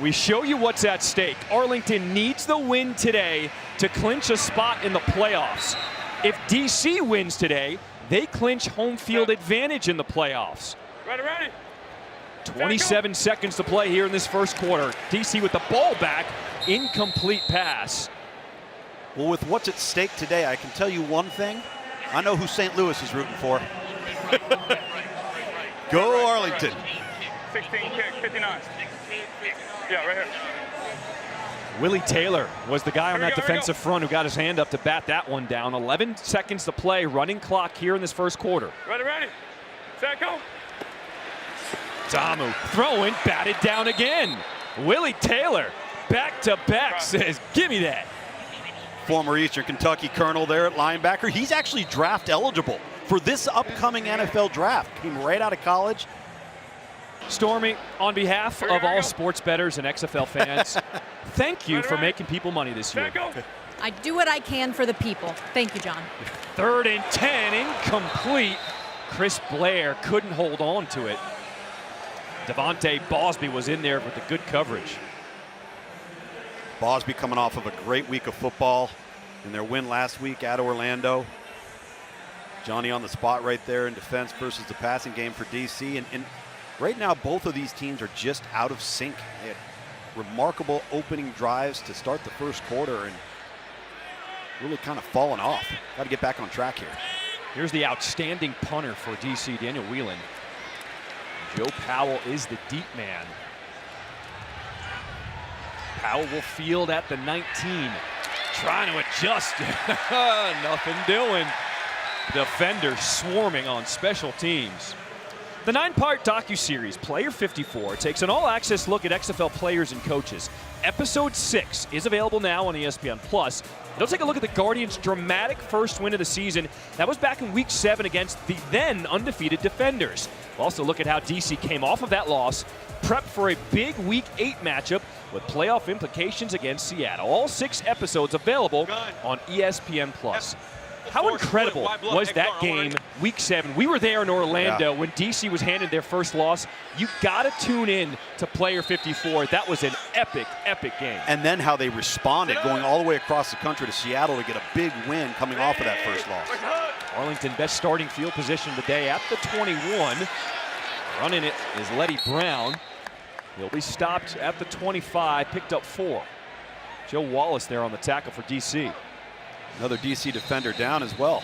We show you what's at stake. Arlington needs the win today to clinch a spot in the playoffs. If DC wins today, they clinch home field advantage in the playoffs. Ready. 27 seconds to play here in this first quarter. DC with the ball back. Incomplete pass. Well, with what's at stake today, I can tell you one thing. I know who St. Louis is rooting for. Go Arlington. 16 kick, 59. Yeah, right here. Willie Taylor was the guy on that defensive front who got his hand up to bat that one down. 11 seconds to play, running clock here in this first quarter. Ready. Set, go. Tamu throwing, batted down again. Willie Taylor, back-to-back, says, give me that. Former Eastern Kentucky Colonel there at linebacker. He's actually draft eligible for this upcoming NFL draft. Came right out of college. Stormy, on behalf of all sports bettors and XFL fans, thank you for making people money this year. I do what I can for the people. Thank you, John. 3rd and 10, incomplete. Chris Blair couldn't hold on to it. Devontae Bosby was in there with the good coverage. Bosby coming off of a great week of football in their win last week at Orlando. Johnny on the spot right there in defense versus the passing game for DC. And right now, both of these teams are just out of sync. They had remarkable opening drives to start the first quarter and really kind of fallen off. Got to get back on track here. Here's the outstanding punter for DC, Daniel Whelan. Joe Powell is the deep man. Powell will field at the 19. Trying to adjust. Nothing doing. Defenders swarming on special teams. The 9-part docuseries, Player 54, takes an all-access look at XFL players and coaches. Episode 6 is available now on ESPN+. It'll take a look at the Guardians' dramatic first win of the season. That was back in Week 7 against the then undefeated Defenders. We'll also look at how DC came off of that loss, prepped for a big Week 8 matchup with playoff implications against Seattle. All 6 episodes available on ESPN+. How incredible was that game, Week 7? We were there in Orlando when DC was handed their first loss. You got to tune in to Player 54. That was an epic, epic game. And then how they responded, going all the way across the country to Seattle to get a big win coming off of that first loss. Arlington, best starting field position today at the 21. Running it is Letty Brown. He'll be stopped at the 25, picked up 4. Joe Wallace there on the tackle for DC. Another DC defender down as well.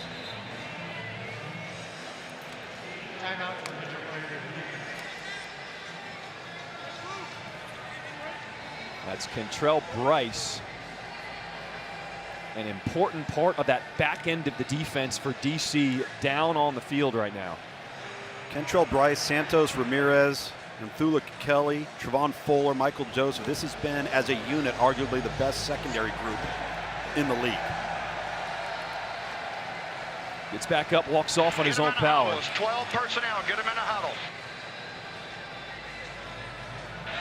That's Kentrell Bryce. An important part of that back end of the defense for DC down on the field right now. Kentrell Bryce, Santos Ramirez, Nthula Kelly, Trevon Fuller, Michael Joseph. This has been, as a unit, arguably the best secondary group in the league. Gets back up, walks off on his own power. 12 personnel, get him in a huddle.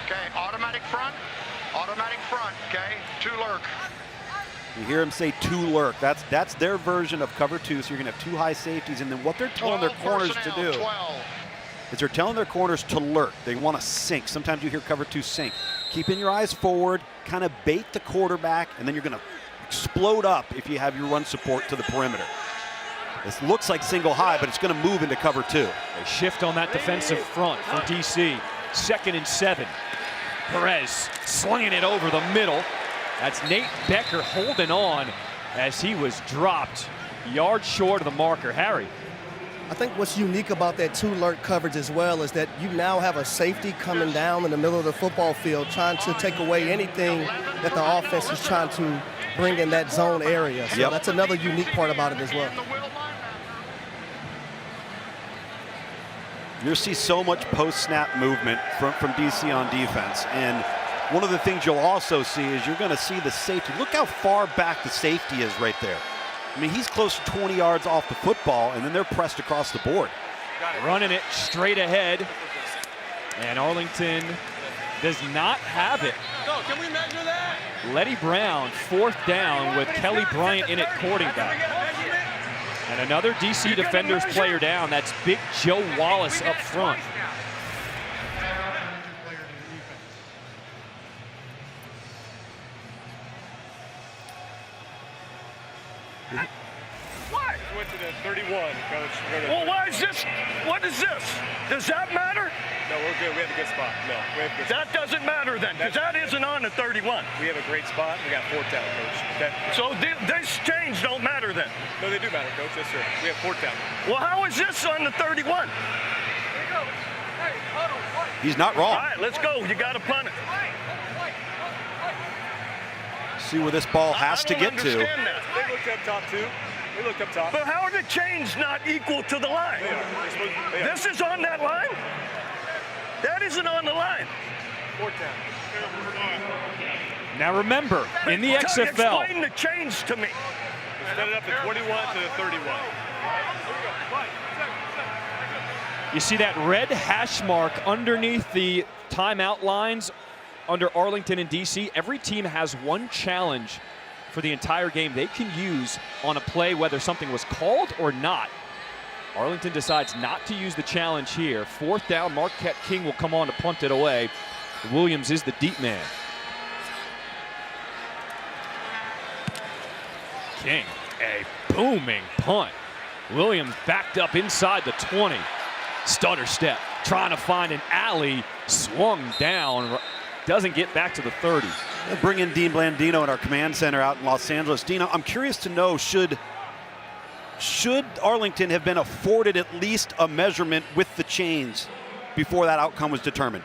Okay, automatic front, okay, 2 lurk. You hear him say 2 lurk. That's their version of cover 2, so you're gonna have 2 high safeties, and then what they're telling their corners to do is they're telling their corners to lurk. They wanna sink. Sometimes you hear cover 2 sink. Keeping your eyes forward, kind of bait the quarterback, and then you're gonna explode up if you have your run support to the perimeter. This looks like single high, but it's going to move into cover 2. A shift on that defensive front for DC. 2nd and 7. Perez slinging it over the middle. That's Nate Becker holding on as he was dropped yards short of the marker. Harry. I think what's unique about that 2 lurk coverage as well is that you now have a safety coming down in the middle of the football field trying to take away anything that the offense is trying to bring in that zone area. So that's another unique part about it as well. You'll see so much post-snap movement from DC on defense. And one of the things you'll also see is you're going to see the safety. Look how far back the safety is right there. I mean, he's close to 20 yards off the football, and then they're pressed across the board. Running it straight ahead. And Arlington does not have it. Can we measure that? Letty Brown, 4th down with Kelly Bryant in at quarterback. And another DC Defenders player down. That's Big Joe Wallace up front. What? Went to the 31, Coach. Well, why is this? What is this? Does that matter? No, we're good. We have a good spot. No, we have a good spot. That doesn't matter then, because that isn't on the 31. We have a great spot. We got 4th down, Coach. Okay? So this change don't matter then? No, they do matter, Coach. Yes, sir. We have 4th down. Well, how is this on the 31? He's not wrong. All right, let's go. You got to punt it. See where this ball has to get to. They looked up top, too. They looked up top. But how are the chains not equal to the line? They are. This is on that line? That isn't on the line. 4th down. Now remember, in the XFL. Explain the change to me. Set it up at 21 to the 31. You see that red hash mark underneath the timeout lines under Arlington and DC. Every team has 1 challenge for the entire game they can use on a play, whether something was called or not. Arlington decides not to use the challenge here. 4th down, Marquette King will come on to punt it away. Williams is the deep man. King, a booming punt. Williams backed up inside the 20. Stutter step, trying to find an alley, swung down, doesn't get back to the 30. We'll bring in Dean Blandino in our command center out in Los Angeles. Dean, I'm curious to know, should Arlington have been afforded at least a measurement with the chains before that outcome was determined?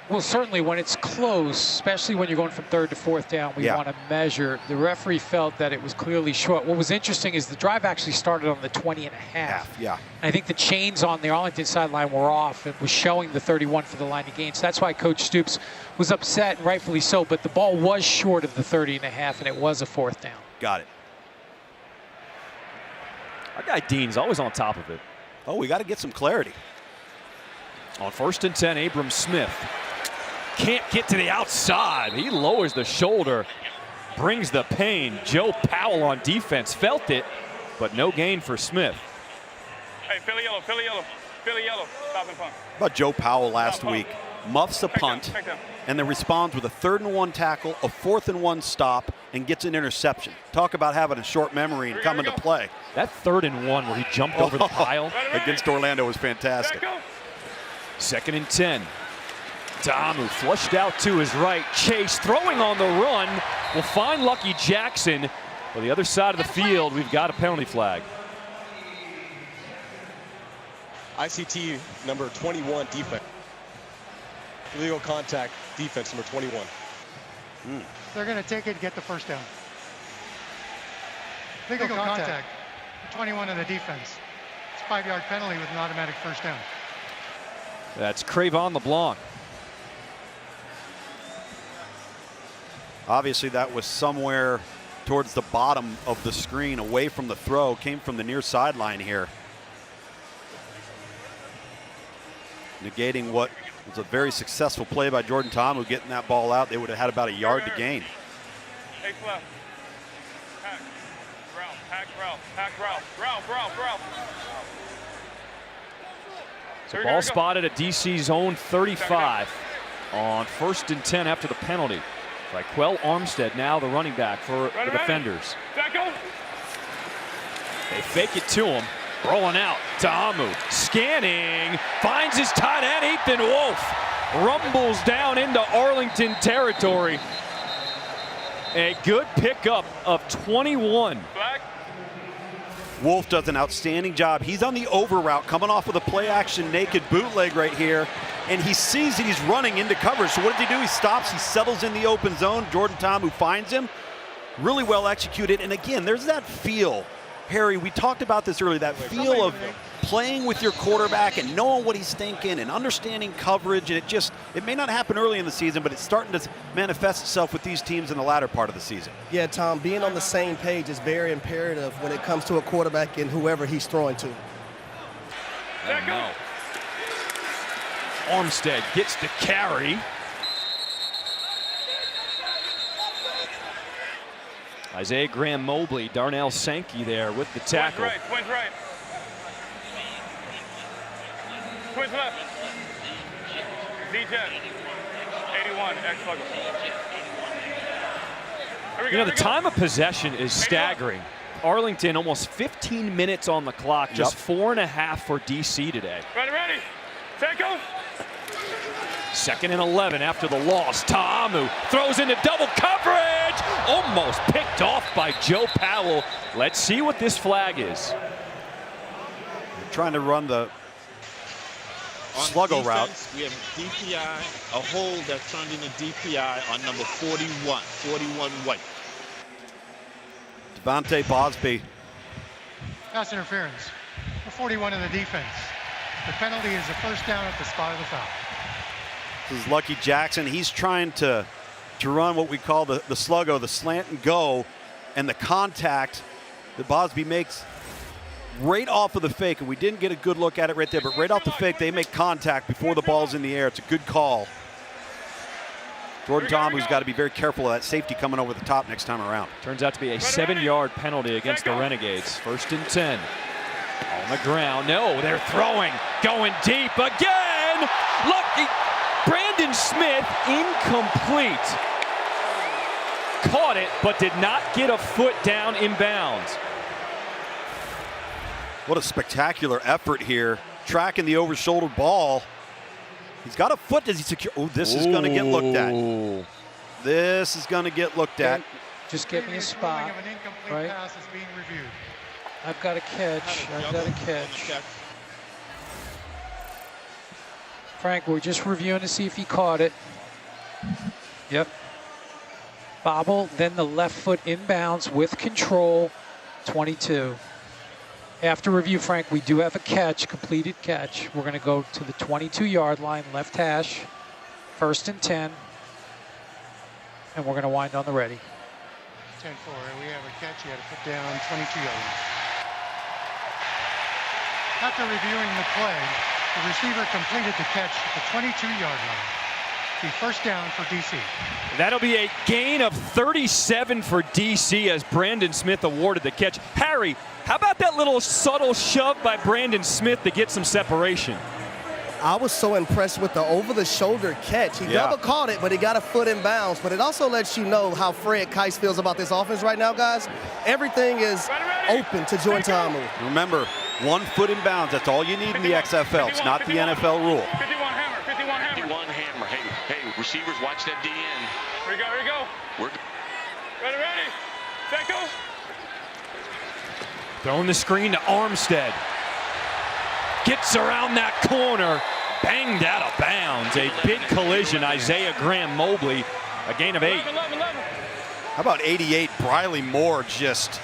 Well, certainly when it's close, especially when you're going from 3rd to 4th down, we want to measure. The referee felt that it was clearly short. What was interesting is the drive actually started on the 20 and a half. Yeah. I think the chains on the Arlington sideline were off. It was showing the 31 for the line of gain. So that's why Coach Stoops was upset, and rightfully so. But the ball was short of the 30 and a half, and it was a 4th down. Got it. Our guy Dean's always on top of it. Oh, we got to get some clarity. On 1st and 10, Abram Smith. Can't get to the outside. He lowers the shoulder, brings the pain. Joe Powell on defense felt it, but no gain for Smith. Hey, Philly yellow, Philly yellow, Philly yellow. Stop and punt. How about Joe Powell last week? Muffs a punt Take down. and then responds with a 3rd and 1 tackle, a 4th and 1 stop, and gets an interception. Talk about having a short memory and coming to play. That 3rd and 1 where he jumped over the pile against Orlando was fantastic. 2nd and 10. Damu flushed out to his right. Chase throwing on the run will find Lucky Jackson. On the other side of the field, we've got a penalty flag. ICT number 21 defense. Illegal contact defense number 21. They're going to take it to get the first down. Legal contact. 21 of the defense. It's a 5-yard penalty with an automatic first down. That's Cravon LeBlanc. Obviously, that was somewhere towards the bottom of the screen, away from the throw, came from the near sideline here. Negating what was a very successful play by Jordan Tamu getting that ball out. They would have had about a yard to gain. Hey, left. Pack. Ralph. Pack Ralph. So ball spotted at DC's own 35 on 1st and 10 after the penalty. Raquel Armstead now the running back for the defenders. They fake it to him. Rolling out, Tamu scanning, finds his tight end, Ethan Wolf. Rumbles down into Arlington territory. A good pickup of 21. Wolf does an outstanding job. He's on the over route, coming off with a play action naked bootleg right here. And he sees that he's running into coverage. So what does he do? He stops, he settles in the open zone. Jordan Tamu finds him. Really well executed. And again, there's that feel. Harry, we talked about this earlier, that feel of playing with your quarterback and knowing what he's thinking and understanding coverage. And it may not happen early in the season, but it's starting to manifest itself with these teams in the latter part of the season. Yeah, Tom, being on the same page is very imperative when it comes to a quarterback and whoever he's throwing to. No. Armstead gets the carry. Isaiah Graham Mobley, Darnell Sankey there with the tackle. Twins right. Twins left. DJ. 81, X-Slugger. You know, the time of possession is staggering. Arlington almost 15 minutes on the clock, just 4.5 for DC today. Ready. Take off. 2nd and 11 after the loss. Tamu throws into double coverage. Almost picked off by Joe Powell. Let's see what this flag is. They're trying to run the sluggo route. We have DPI, a hold that turned into DPI on number 41 White. Devontae Bosby. Pass interference for 41 in the defense. The penalty is a first down at the spot of the foul. This is Lucky Jackson. He's trying to run what we call the sluggo, the slant and go, and the contact that Bosby makes right off of the fake. And we didn't get a good look at it right there, but right off the fake, they make contact before the ball's in the air. It's a good call. Jordan Tamu's got to be very careful of that safety coming over the top next time around. Turns out to be a 7-yard penalty against the Renegades. 1st and 10. On the ground. No, they're throwing. Going deep again. Look, Brandon Smith incomplete. Caught it, but did not get a foot down inbounds. What a spectacular effort here. Tracking the over-shoulder ball. He's got a foot. Does he secure? Oh, this is going to get looked at. This is going to get looked at. Just get me a spot, right? Pass is being reviewed. I've got a catch. Frank, we're just reviewing to see if he caught it. Yep. Bobble, then the left foot inbounds with control, 22. After review, Frank, we do have a catch, completed catch. We're going to go to the 22-yard line, left hash, 1st and 10. And we're going to wind on the ready. 10-4, we have a catch. He had to put down 22-yard line. After reviewing the play, the receiver completed the catch at the 22-yard line. Be first down for DC. That'll be a gain of 37 for DC as Brandon Smith awarded the catch. Harry, how about that little subtle shove by Brandon Smith to get some separation? I was so impressed with the over-the-shoulder catch. He double caught it, but he got a foot in bounds. But it also lets you know how Fred Kice feels about this offense right now, guys. Everything is open to Jordan Ta'amu. Remember, 1 foot in bounds. That's all you need in the XFL. It's not the NFL rule. 51 hammer. Hey, receivers, watch that DN. Here we go. We're Ready. Set, go. Throwing the screen to Armstead. Gets around that corner, banged out of bounds. A big collision, Isaiah Graham Mobley, a gain of 8. How about 88, Briley Moore just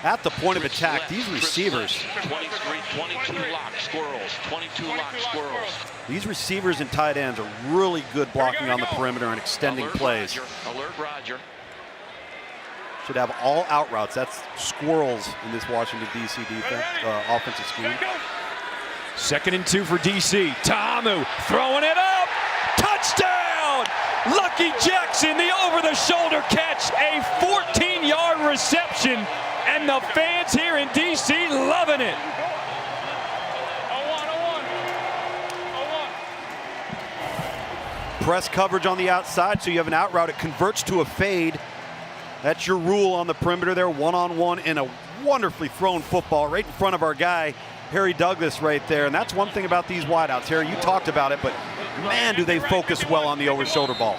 at the point of attack. These receivers. 22 lock squirrels. 22 lock squirrels. These receivers and tight ends are really good blocking on the perimeter and extending plays. Alert Roger. Should have all out routes. That's squirrels in this Washington, D.C. defense, offensive scheme. 2nd and 2 for DC. Ta'amu throwing it up. Touchdown! Lucky Jackson, the over-the-shoulder catch. A 14-yard reception. And the fans here in DC loving it. Press coverage on the outside, so you have an out route. It converts to a fade. That's your rule on the perimeter there. One-on-one and a wonderfully thrown football right in front of our guy, Harry Douglas, right there. And that's one thing about these wideouts. Harry, you talked about it, but man, do they focus well on the over-shoulder ball.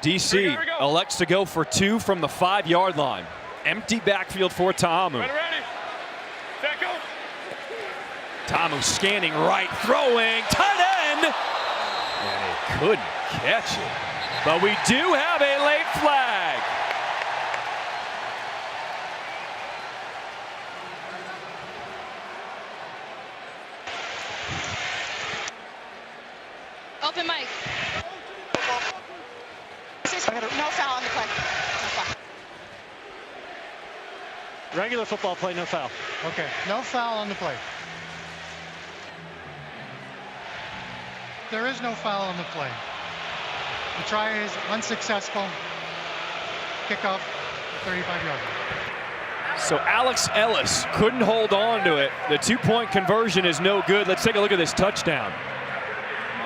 DC elects to go for 2 from the 5-yard line. Empty backfield for Ta'amu. Ta'amu scanning right, throwing, tight end! And he couldn't catch it. But we do have a late flag. Open mic. No foul on the play. No foul. Regular football play, no foul. Okay, no foul on the play. There is no foul on the play. The try is unsuccessful. Kickoff, 35-yard line. So Alex Ellis couldn't hold on to it. The 2-point conversion is no good. Let's take a look at this touchdown.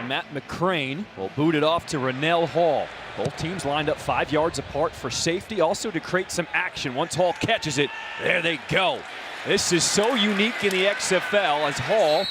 Matt McCrane will boot it off to Rennell Hall. Both teams lined up 5 yards apart for safety, also to create some action. Once Hall catches it, there they go. This is so unique in the XFL as Hall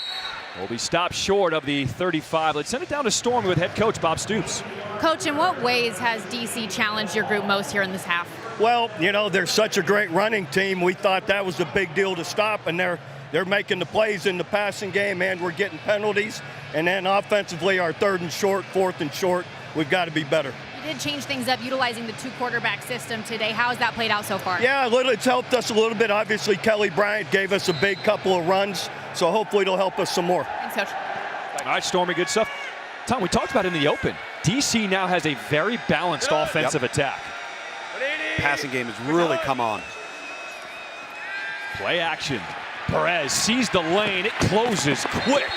will be stopped short of the 35. Let's send it down to Stormy with head coach Bob Stoops. Coach, in what ways has DC challenged your group most here in this half? Well, you know, they're such a great running team. We thought that was a big deal to stop, and they're making the plays in the passing game, and we're getting penalties. And then offensively, our 3rd and short, 4th and short, we've got to be better. You did change things up utilizing the 2-quarterback system today. How has that played out so far? Yeah, it's helped us a little bit. Obviously, Kelly Bryant gave us a big couple of runs, so hopefully it'll help us some more. Thanks, Coach. All right, Stormy, good stuff. Tom, we talked about it in the open. DC now has a very balanced offensive attack. Passing game has really come on. Play action. Perez sees the lane. It closes quick.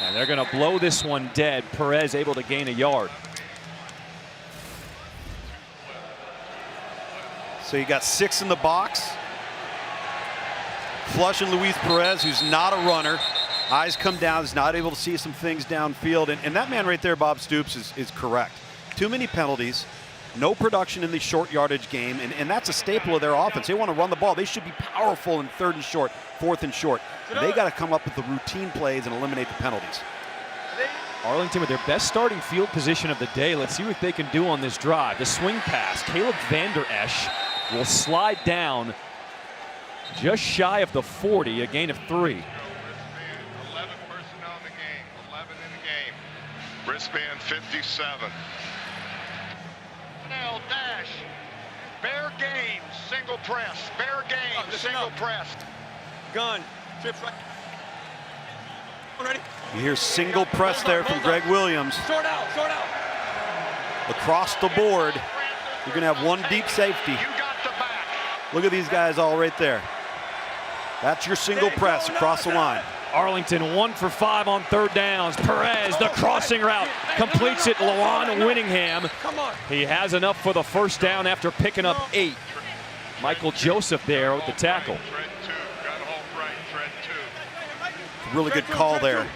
And they're going to blow this one dead. Perez able to gain a yard. So you got 6 in the box. Flushing Luis Perez, who's not a runner. Eyes come down, is not able to see some things downfield. And that man right there, Bob Stoops, is correct. Too many penalties, no production in the short yardage game, and that's a staple of their offense. They want to run the ball. They should be powerful in 3rd and short, 4th and short. They got to come up with the routine plays and eliminate the penalties. Arlington with their best starting field position of the day. Let's see what they can do on this drive. The swing pass. Caleb Vander Esch will slide down just shy of the 40, a gain of 3. 11 personnel in the game, 11 in the game. Wristband 57. Dash. Bear game, single press. Bear game, single press. Gun. Trips right. Ready? You hear single press there from Greg Williams. Short out. Across the board, you're going to have one deep safety. Look at these guys all right there. That's your single press across the line. Arlington 1 for 5 on third downs. Perez, the crossing route, completes it. Lawan Winningham. He has enough for the first down after picking up 8. Michael Joseph there with the tackle. Really good call there.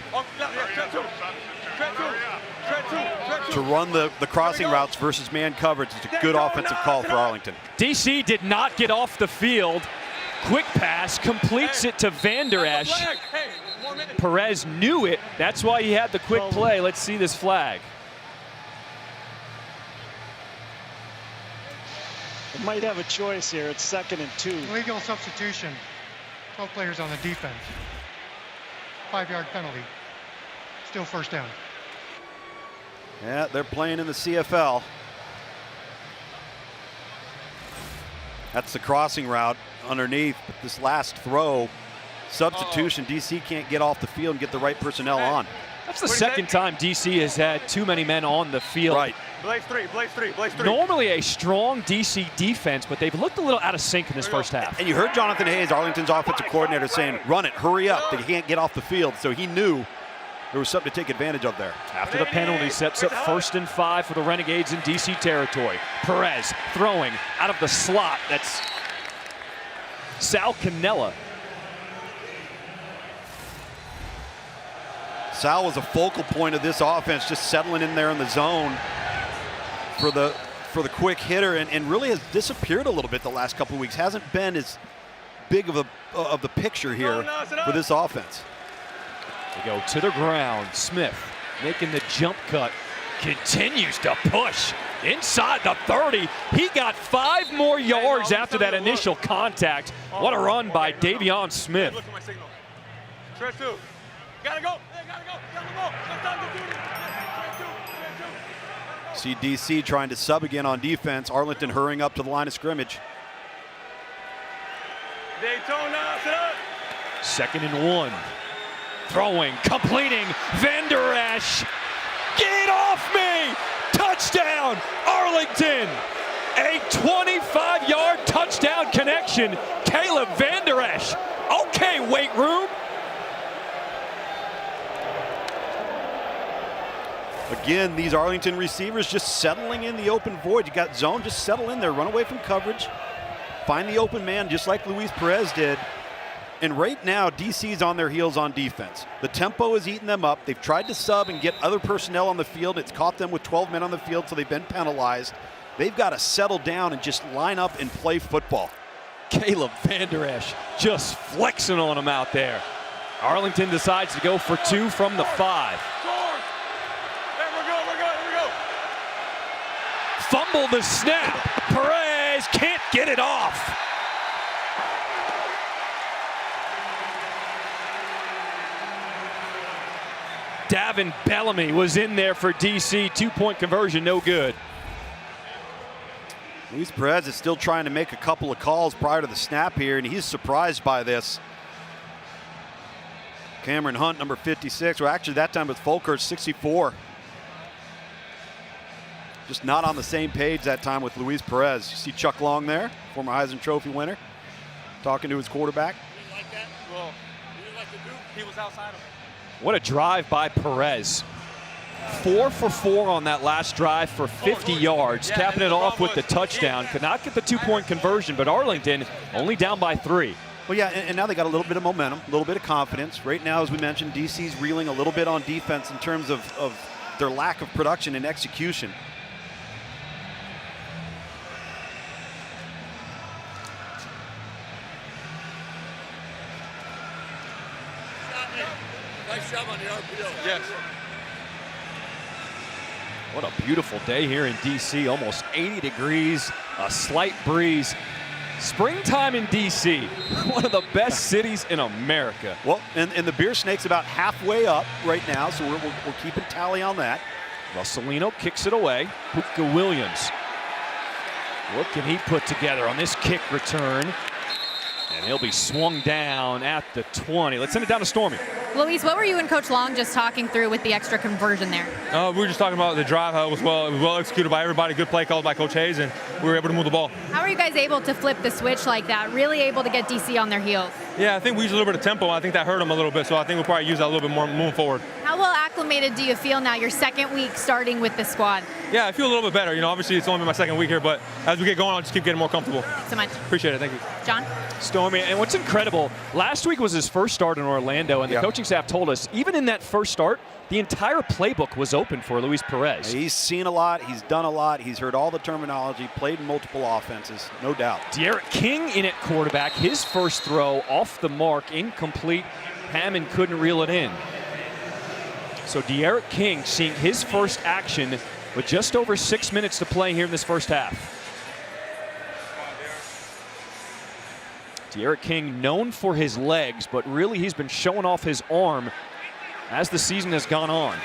To run the crossing routes versus man coverage is a good offensive call for Arlington. DC did not get off the field. Quick pass, completes it to Van Der Esch. Perez knew it. That's why he had the quick play. Let's see this flag. They might have a choice here. It's 2nd and 2. Illegal substitution. 12 players on the defense. 5-yard penalty. Still first down. Yeah, they're playing in the CFL. That's the crossing route underneath. But this last throw, substitution, DC can't get off the field and get the right personnel on. That's the second time DC has had too many men on the field. Right. Blaze three. Normally a strong DC defense, but they've looked a little out of sync in this first half. And you heard Jonathan Hayes, Arlington's offensive coordinator, saying, run it, hurry up. They can't get off the field. So he knew there was something to take advantage of there. After the penalty, sets up 1st and 5 for the Renegades in DC territory. Perez throwing out of the slot. That's Sal Cannella. Sal was a focal point of this offense, just settling in there in the zone for the quick hitter, and really has disappeared a little bit the last couple of weeks. Hasn't been as big of the picture here for this offense. They go to the ground. Smith making the jump cut, continues to push inside the 30. He got 5 more yards after that initial contact. What a run by Davion Smith. Look at my signal. Stretch 2. Gotta go. Gotta go. Got the ball. That's time to do it. See DC trying to sub again on defense. Arlington hurrying up to the line of scrimmage. Daytona, sit up. 2nd and 1. Throwing, completing, Van Der Esch. Get off me! Touchdown, Arlington! A 25-yard touchdown connection. Caleb Van Der Esch. Okay, weight room. Again, these Arlington receivers just settling in the open void. You got zone, just settle in there, run away from coverage, find the open man just like Luis Perez did. And right now, DC's on their heels on defense. The tempo is eating them up. They've tried to sub and get other personnel on the field. It's caught them with 12 men on the field, so they've been penalized. They've got to settle down and just line up and play football. Caleb Van Der Esch just flexing on him out there. Arlington decides to go for 2 from the 5. Fumble the snap. Perez can't get it off. Davin Bellamy was in there for DC. 2-point conversion, no good. Luis Perez is still trying to make a couple of calls prior to the snap here, and he's surprised by this. Cameron Hunt, number 56, or actually that time with Folkers, 64. Just not on the same page that time with Luis Perez. You see Chuck Long there, former Heisman Trophy winner, talking to his quarterback. You didn't like that? Well, you didn't like the Duke. He was outside of him. What a drive by Perez. 4 for 4 on that last drive for 50 yards, capping it off with the touchdown. Could not get the 2-point conversion, but Arlington only down by 3. Well, yeah, and now they got a little bit of momentum, a little bit of confidence. Right now, as we mentioned, DC's reeling a little bit on defense in terms of their lack of production and execution. Nice job on the RPO. Yes. What a beautiful day here in DC. Almost 80 degrees, a slight breeze. Springtime in DC, one of the best cities in America. Well, and the Beer Snake's about halfway up right now, so we're keeping tally on that. Russolino kicks it away. Puka Williams. What can he put together on this kick return? And he'll be swung down at the 20. Let's send it down to Stormy. Luis, what were you and Coach Long just talking through with the extra conversion there? We were just talking about the drive, how it was well executed by everybody, good play called by Coach Hayes, and we were able to move the ball. How are you guys able to flip the switch like that, really able to get DC on their heels? Yeah, I think we used a little bit of tempo, and I think that hurt them a little bit, so I think we'll probably use that a little bit more moving forward. How well acclimated do you feel now, your second week starting with the squad? Yeah, I feel a little bit better. You know, obviously it's only been my second week here, but as we get going, I'll just keep getting more comfortable. Thanks so much. Appreciate it. Thank you. John? Stormy, and what's incredible, last week was his first start in Orlando, and the coaching staff told us, even in that first start, the entire playbook was open for Luis Perez. He's seen a lot, he's done a lot, he's heard all the terminology, played in multiple offenses, no doubt. De'Aaron King in at quarterback, his first throw off the mark, incomplete. Hammond couldn't reel it in. So De'Aaron King seeing his first action with just over 6 minutes to play here in this first half. De'Aaron King known for his legs, but really he's been showing off his arm as the season has gone on.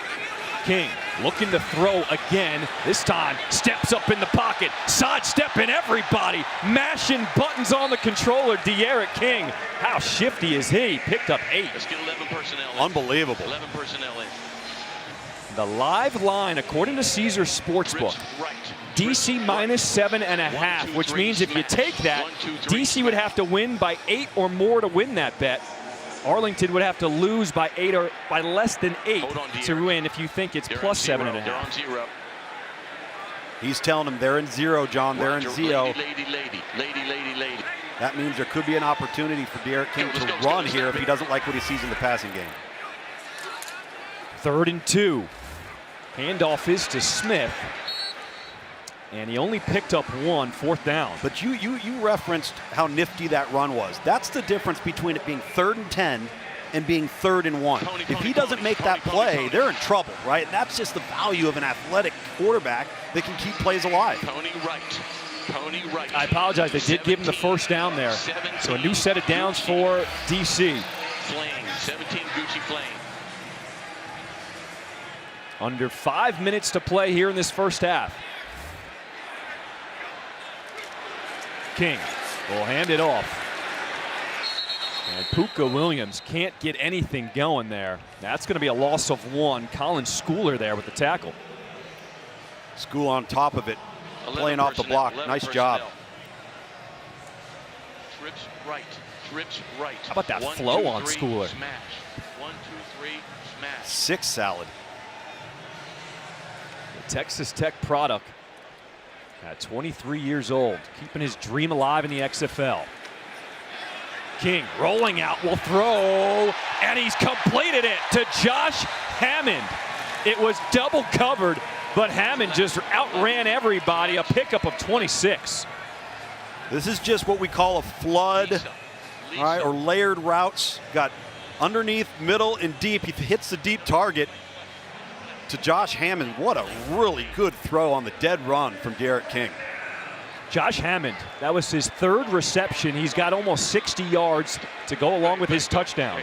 King looking to throw again. This time steps up in the pocket, sidestepping everybody, mashing buttons on the controller. De'Aaron King, how shifty is he? Picked up 8. Let's get 11 personnel in. Unbelievable. 11 personnel in. The live line, according to Caesars Sportsbook, DC minus 7.5, which means if you take that, DC would have to win by 8 or more to win that bet. Arlington would have to lose by 8 or by less than 8 to win if you think it's plus 7.5. They're on 0. He's telling them they're in 0, John. They're in 0. Lady. That means there could be an opportunity for De'Aaron King to run here if he doesn't like what he sees in the passing game. 3rd and 2. Handoff is to Smith. And he only picked up 1, 4th down. But you referenced how nifty that run was. That's the difference between it being 3rd and 10 and being 3rd and 1. If he doesn't make that play, they're in trouble, right? And that's just the value of an athletic quarterback that can keep plays alive. Pony right. I apologize. They did give him the first down there. 17, so a new set of downs for DC. Flame, 17 Gucci Flame. Under 5 minutes to play here in this first half. King will hand it off. And Puka Williams can't get anything going there. That's going to be a loss of 1. Colin Schooler there with the tackle. School on top of it, playing off the block. Nice job. Trips right. How about that flow on Schooler? Smash. 1, 2, 3, smash. 6 salad. The Texas Tech product at 23 years old, keeping his dream alive in the XFL. King rolling out, will throw, and he's completed it to Josh Hammond. It was double covered, but Hammond just outran everybody, a pickup of 26. This is just what we call a flood, all right, or layered routes. Got underneath, middle, and deep. He hits the deep target to Josh Hammond. What a really good throw on the dead run from De'Aaron King. Josh Hammond, that was his 3rd reception. He's got almost 60 yards to go along with his touchdown.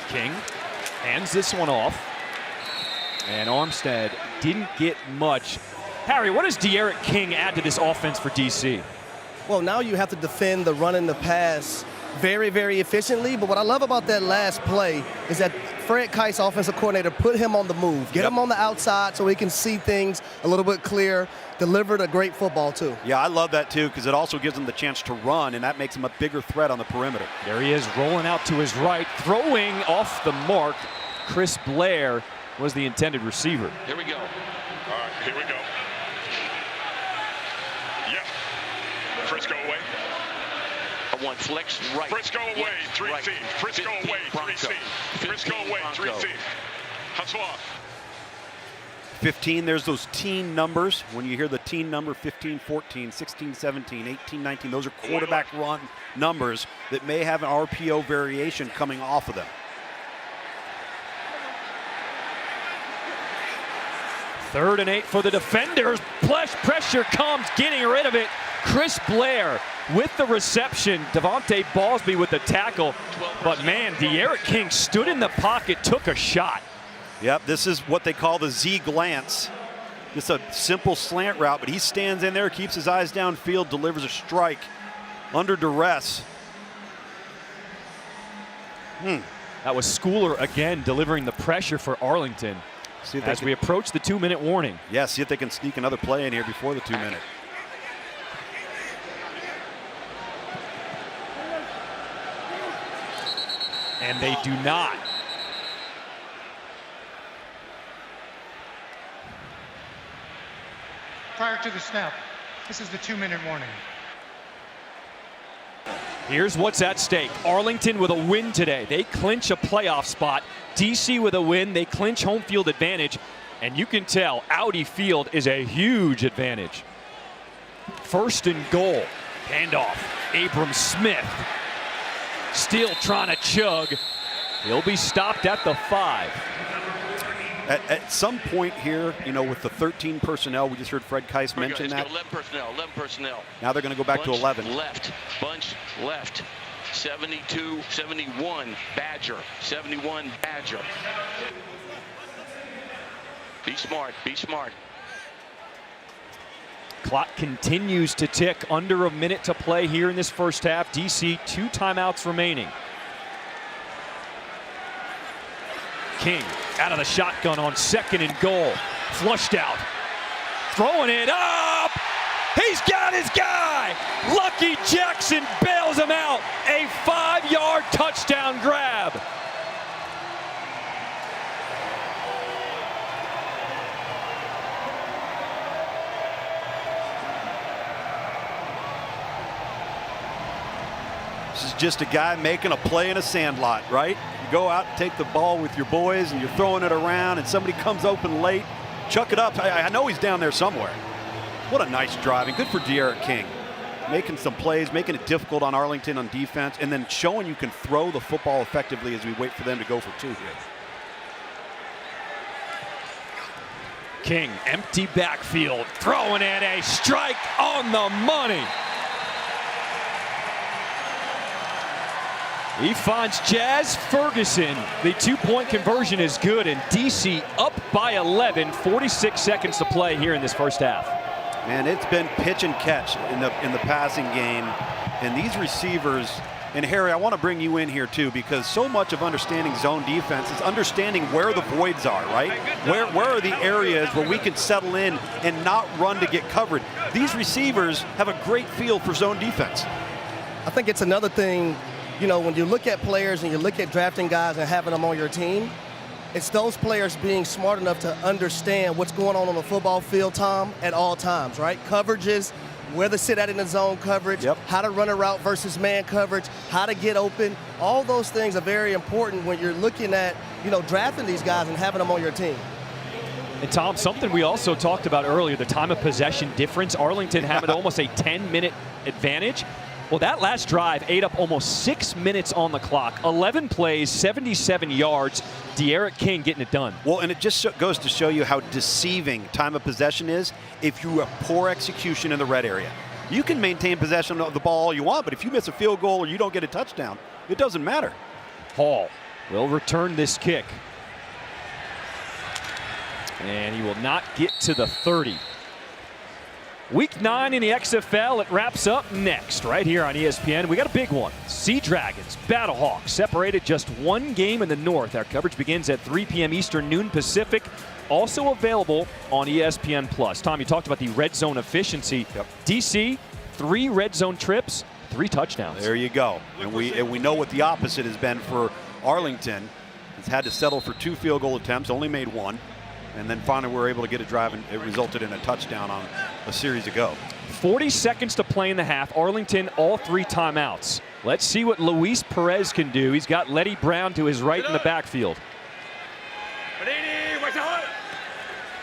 King hands this one off. And Armstead didn't get much. Harry, what does De'Aaron King add to this offense for DC? Well, now you have to defend the run and the pass very, very efficiently. But what I love about that last play is that Fred Kite's offensive coordinator put him on the move, get him on the outside so he can see things a little bit clearer, delivered a great football too. Yeah, I love that too because it also gives him the chance to run, and that makes him a bigger threat on the perimeter. There he is rolling out to his right, throwing off the mark. Chris Blair was the intended receiver. Here we go. All right, here we go. Yep. Frisco away. One flex right. Frisco away, 3 right. seam. Frisco away, 3 seam. Frisco away, 3 seam. Hustle off. 15, there's those teen numbers. When you hear the teen number 15, 14, 16, 17, 18, 19, those are quarterback run numbers that may have an RPO variation coming off of them. Third and 8 for the defenders. Pressure comes, getting rid of it. Chris Blair with the reception. Devontae Ballsby with the tackle. But man, De'Aaron King stood in the pocket, took a shot. Yep, this is what they call the Z glance. Just a simple slant route, but he stands in there, keeps his eyes downfield, delivers a strike under duress. That was Schooler again delivering the pressure for Arlington as we approach the 2-minute warning. Yeah, see if they can sneak another play in here before the 2-minute. And they do not. Prior to the snap, this is the 2-minute warning. Here's what's at stake. Arlington with a win today. They clinch a playoff spot. DC with a win. They clinch home field advantage. And you can tell Audi Field is a huge advantage. First and goal. Handoff. Abram Smith. Still trying to chug. He'll be stopped at the 5. At some point here, you know, with the 13 personnel, we just heard Fred Keiss mention that. 11 personnel. Now they're going to go back to 11. Left, bunch left. 72, 71, Badger. 71, Badger. Be smart, be smart. Clock continues to tick. Under a minute to play here in this first half. DC 2 timeouts remaining. King out of the shotgun on 2nd and goal. Flushed out. Throwing it up. He's got his guy. Lucky Jackson bails him out. A 5-yard touchdown grab. This is just a guy making a play in a sandlot, right? You go out and take the ball with your boys and you're throwing it around and somebody comes open late. Chuck it up. I know he's down there somewhere. What a nice driving. Good for D'Eriq King. Making some plays, making it difficult on Arlington on defense, and then showing you can throw the football effectively as we wait for them to go for 2 here. King, empty backfield, throwing it, a strike on the money. He finds Jazz Ferguson. The 2-point conversion is good, and DC up by 11. 46 seconds to play here in this first half. Man, it's been pitch and catch in the passing game, and these receivers. And Harry, I want to bring you in here too, because so much of understanding zone defense is understanding where the voids are, right? Where are the areas where we can settle in and not run to get covered? These receivers have a great feel for zone defense. I think it's another thing. You know, when you look at players and you look at drafting guys and having them on your team, it's those players being smart enough to understand what's going on the football field, Tom, at all times, right? Coverages, where to sit at in the zone coverage, how to run a route versus man coverage, how to get open. All those things are very important when you're looking at, you know, drafting these guys and having them on your team. And Tom, something we also talked about earlier, the time of possession difference. Arlington having almost a 10-minute advantage. Well, that last drive ate up almost 6 minutes on the clock. 11 plays, 77 yards. D'Eriq King getting it done. Well, and it just goes to show you how deceiving time of possession is if you have poor execution in the red area. You can maintain possession of the ball all you want, but if you miss a field goal or you don't get a touchdown, it doesn't matter. Hall will return this kick. And he will not get to the 30. Week 9 in the XFL, it wraps up next right here on ESPN. We got a big one. Sea Dragons, Battlehawks, separated just 1 game in the north. Our coverage begins at 3 p.m. Eastern, noon Pacific. Also available on ESPN+. Tom, you talked about the red zone efficiency. DC, 3 red zone trips, 3 touchdowns. There you go. And we know what the opposite has been for Arlington. It's had to settle for 2 field goal attempts, only made 1. And then finally we were able to get a drive, and it resulted in a touchdown on a series ago. 40 seconds to play in the half. Arlington, all 3 timeouts. Let's see what Luis Perez can do. He's got Letty Brown to his right in the backfield.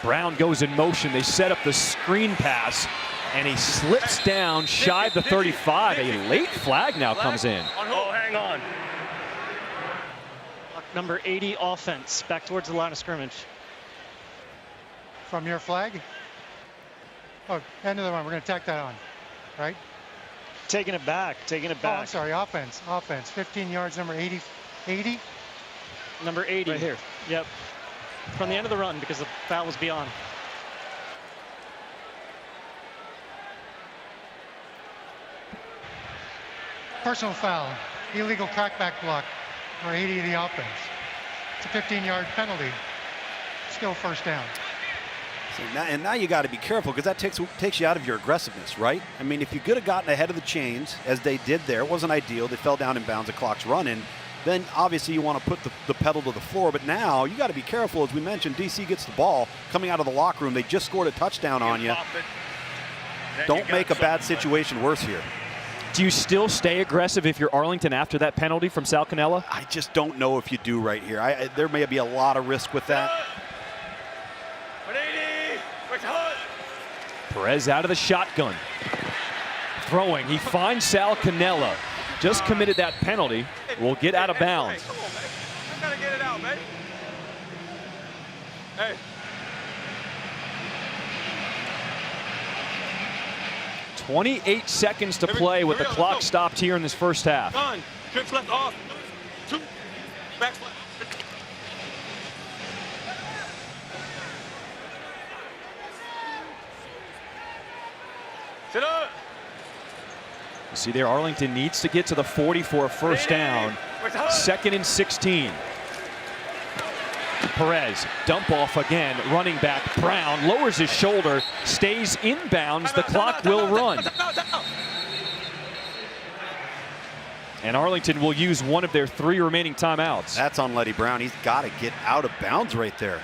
Brown goes in motion. They set up the screen pass, and he slips down shy of the 35. A late flag now comes in. Oh, hang on. Number 80 offense, back towards the line of scrimmage. From your flag? Oh, end of the run. We're going to tack that on, right? Taking it back, taking it back. Oh, I'm sorry, offense. 15 yards, number 80. 80? Number 80. Right here. Yep. From the end of the run, because the foul was beyond. Personal foul, illegal crackback block for 80 of the offense. It's a 15-yard penalty. Still first down. And now you got to be careful because that takes you out of your aggressiveness, right? I mean, if you could have gotten ahead of the chains, as they did there, it wasn't ideal. They fell down in bounds, the clock's running. Then obviously you want to put the pedal to the floor. But now you got to be careful. As we mentioned, DC gets the ball coming out of the locker room. They just scored a touchdown on you. Don't make a bad situation worse here. Do you still stay aggressive if you're Arlington after that penalty from Sal Cannella? I just don't know if you do right here. There may be a lot of risk with that. Perez out of the shotgun. Throwing, he finds Sal Cannella. Just committed that penalty. Will get out of bounds. I gotta get it out, man. Hey. 28 seconds to play with the clock stopped here in this first half. Gun, trips left off. 2, back. Sit up. You see there, Arlington needs to get to the 40 for a first down. 2nd and 16. Perez, dump off again, running back Brown, lowers his shoulder, stays inbounds, the clock will run. And Arlington will use one of their 3 remaining timeouts. That's on Letty Brown. He's got to get out of bounds right there.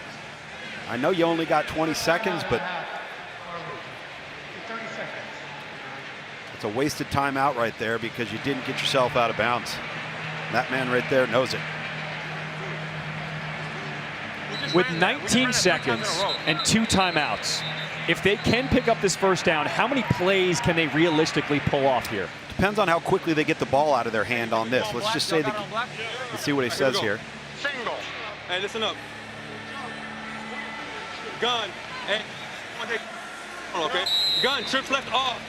I know you only got 20 seconds, but it's a wasted timeout right there because you didn't get yourself out of bounds. That man right there knows it. With 19 seconds and 2 timeouts, if they can pick up this first down, how many plays can they realistically pull off here? Depends on how quickly they get the ball out of their hand on this. Let's just say let's see what he says here. Single. Hey, listen up. Gun. Hey. Okay. Gun. Trips left off.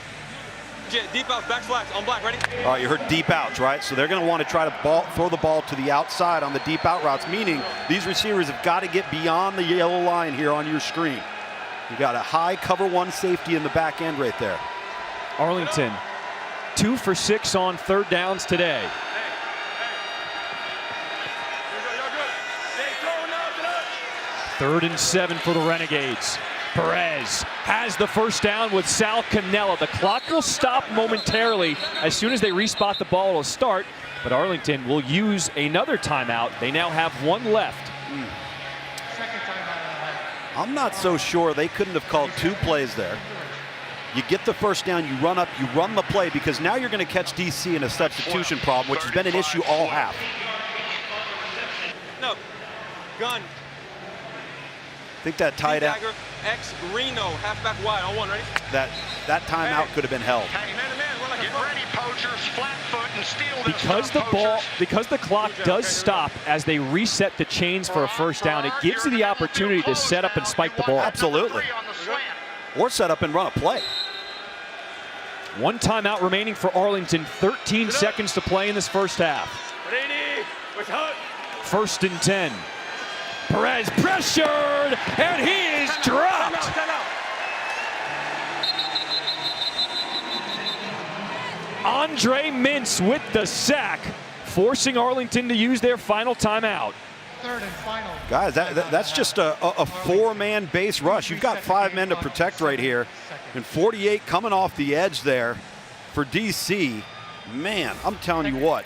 Deep outs, back slacks on black. Ready? All right, you heard deep outs, right? So they're going to want to try to throw the ball to the outside on the deep out routes, meaning these receivers have got to get beyond the yellow line here on your screen. You got a high cover 1 safety in the back end right there. Arlington, 2 for 6 on 3rd downs today. Third and 7 for the Renegades. Perez has the first down with Sal Cannella. The clock will stop momentarily. As soon as they respot the ball, it'll start. But Arlington will use another timeout. They now have 1 left. I'm not so sure they couldn't have called 2 plays there. You get the first down, you run up, you run the play, because now you're going to catch DC in a substitution problem, which has been an issue all half. No. Gun. I think that tight end. X Reno, halfback wide on 1, ready? That timeout could have been held. Hey, man to man, we're like Get ready, poachers, flat foot and steal this. Because the clock does stop as they reset the chains for a first down, it gives you the opportunity to set up and spike the ball. Absolutely. Or set up and run a play. 1 timeout remaining for Arlington, 13 seconds to play in this first half. 1st and 10. Perez pressured, and he is dropped. Andre Mintz with the sack, forcing Arlington to use their final timeout. 3rd and final. Guys, that's just a 4-man base rush. You've got 5 men to protect right here, and 48 coming off the edge there for DC. Man, I'm telling you what.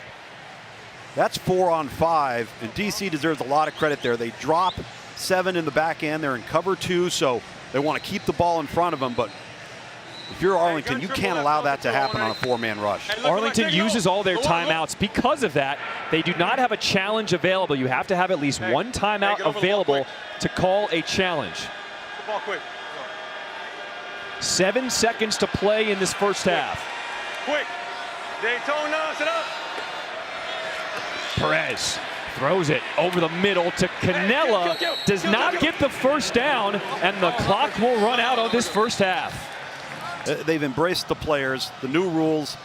That's 4 on 5, and DC deserves a lot of credit there. They drop 7 in the back end. They're in cover 2, so they want to keep the ball in front of them. But if you're Arlington, you can't allow that to happen on a 4-man rush. Arlington uses all their timeouts. Because of that, they do not have a challenge available. You have to have at least 1 timeout available to call a challenge. 7 seconds to play in this first half. Quick. Daytona, sit up. Perez throws it over the middle to Cannella. Does not get the first down, and the clock will run out on this first half. They've embraced the players, the new rules,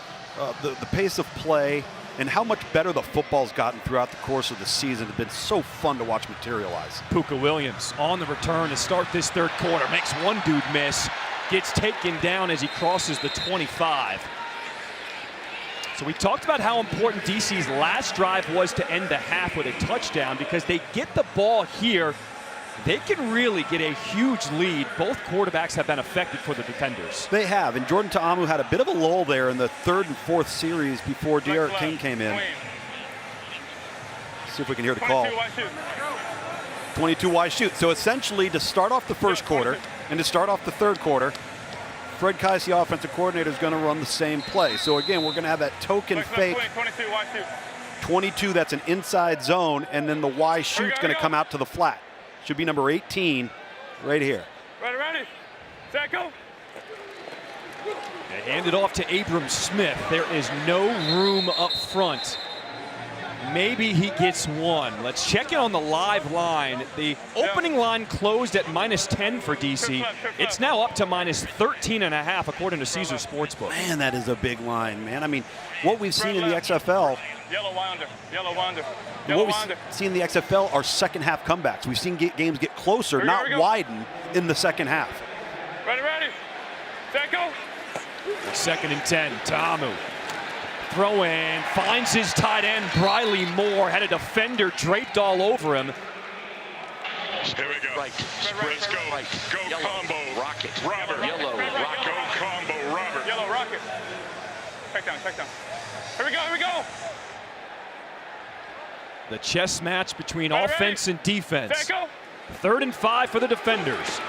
the pace of play, and how much better the football's gotten throughout the course of the season. It's been so fun to watch materialize. Puka Williams on the return to start this 3rd quarter. Makes one dude miss. Gets taken down as he crosses the 25. So we talked about how important DC's last drive was to end the half with a touchdown, because they get the ball here, they can really get a huge lead. Both quarterbacks have been affected for the defenders. They have, and Jordan Ta'amu had a bit of a lull there in the 3rd and 4th series before Derek King came in. See if we can hear the call. 22 wide shoot. So essentially, to start off the first quarter and to start off the 3rd quarter, Fred Kais, the offensive coordinator, is going to run the same play. So again, we're going to have that token fake 22, that's an inside zone, and then the Y shoot's going to come out to the flat. Should be number 18 right here. Ready. Set, go. And hand it off to Abram Smith. There is no room up front. Maybe he gets one. Let's check in on the live line. The opening line closed at -10 for DC. It's now up to -13.5 according to Caesars Sportsbook. Man, that is a big line, man. I mean, what we've seen in the XFL, Yellow wander. what we've seen in the XFL are second half comebacks. We've seen games get closer, not widen in the second half. Ready. Set, go. 2nd and 10, Ta'amu. Throw in, finds his tight end, Briley Moore, had a defender draped all over him. Here we go. Right. Let's go. Right. Go Yellow. combo. Rocket. Robert. Yellow. Rocket. Go combo. Robert. Yellow rocket. Check down. Here we go. The chess match between offense and defense. Set, go. 3rd and 5 for the defenders.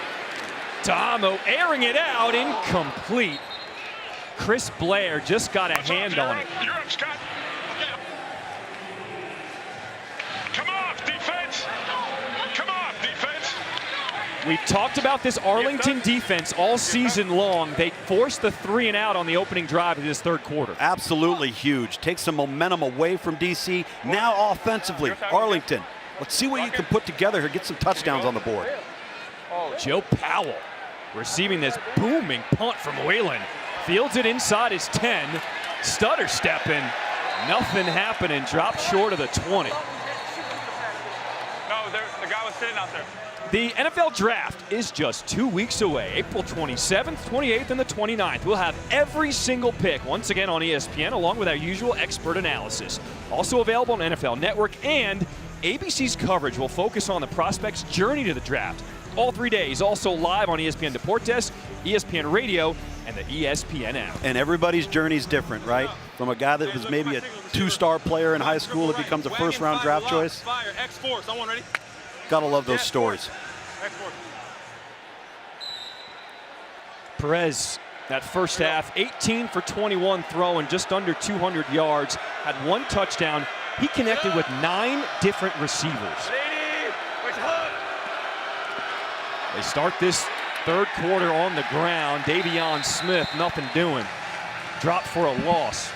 Ta'amu airing it out, incomplete. Chris Blair just got a hand on it. You're up, Scott. Come off, defense. We've talked about this Arlington defense all season long. They forced the 3 and out on the opening drive of this 3rd quarter. Absolutely huge. Take some momentum away from DC. Now offensively, Arlington. Let's see what you can put together here. Get some touchdowns on the board. Joe Powell receiving this booming punt from Whalen. Fields it inside his 10. Stutter stepping. Nothing happening. Dropped short of the 20. No, the guy was sitting out there. The NFL Draft is just 2 weeks away, April 27th, 28th, and the 29th. We'll have every single pick once again on ESPN, along with our usual expert analysis. Also available on NFL Network, and ABC's coverage will focus on the prospects' journey to the draft. All 3 days, also live on ESPN Deportes, ESPN Radio, and the ESPN app. And everybody's journey is different, right? From a guy that was maybe a 2-star player in high school that becomes a first-round draft choice. Fire, X4, someone ready? Gotta love those stories. Perez, that first half, 18 for 21 throwing, just under 200 yards, had 1 touchdown. He connected with 9 different receivers. They start this 3rd quarter on the ground. Davion Smith, nothing doing. Dropped for a loss.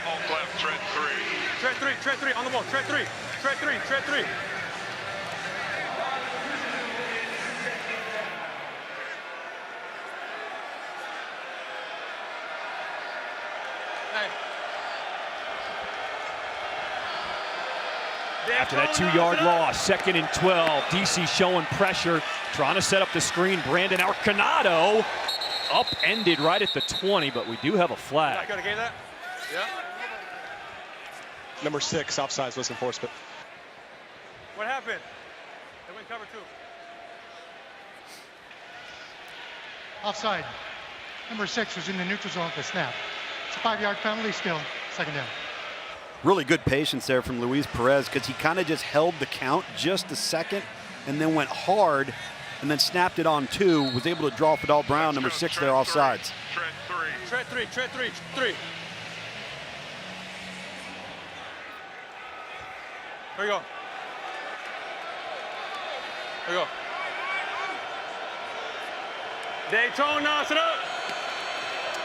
Off left, tread 3. Tread 3, on the ball, tread 3. After that 2-yard loss, 2nd and 12. DC showing pressure, trying to set up the screen. Brandon Arconado upended right at the 20, but we do have a flag. I gotta get that? Yeah. Number 6, offsides was enforcement. What happened? They went cover 2. Offside. Number 6 was in the neutral zone at the snap. It's a 5-yard penalty still, 2nd down. Really good patience there from Luis Perez, because he kind of just held the count just a second and then went hard and then snapped it on 2, was able to draw Fidel Brown, number 6 there offsides. Tread 3. Here we go. Daytona, sit up.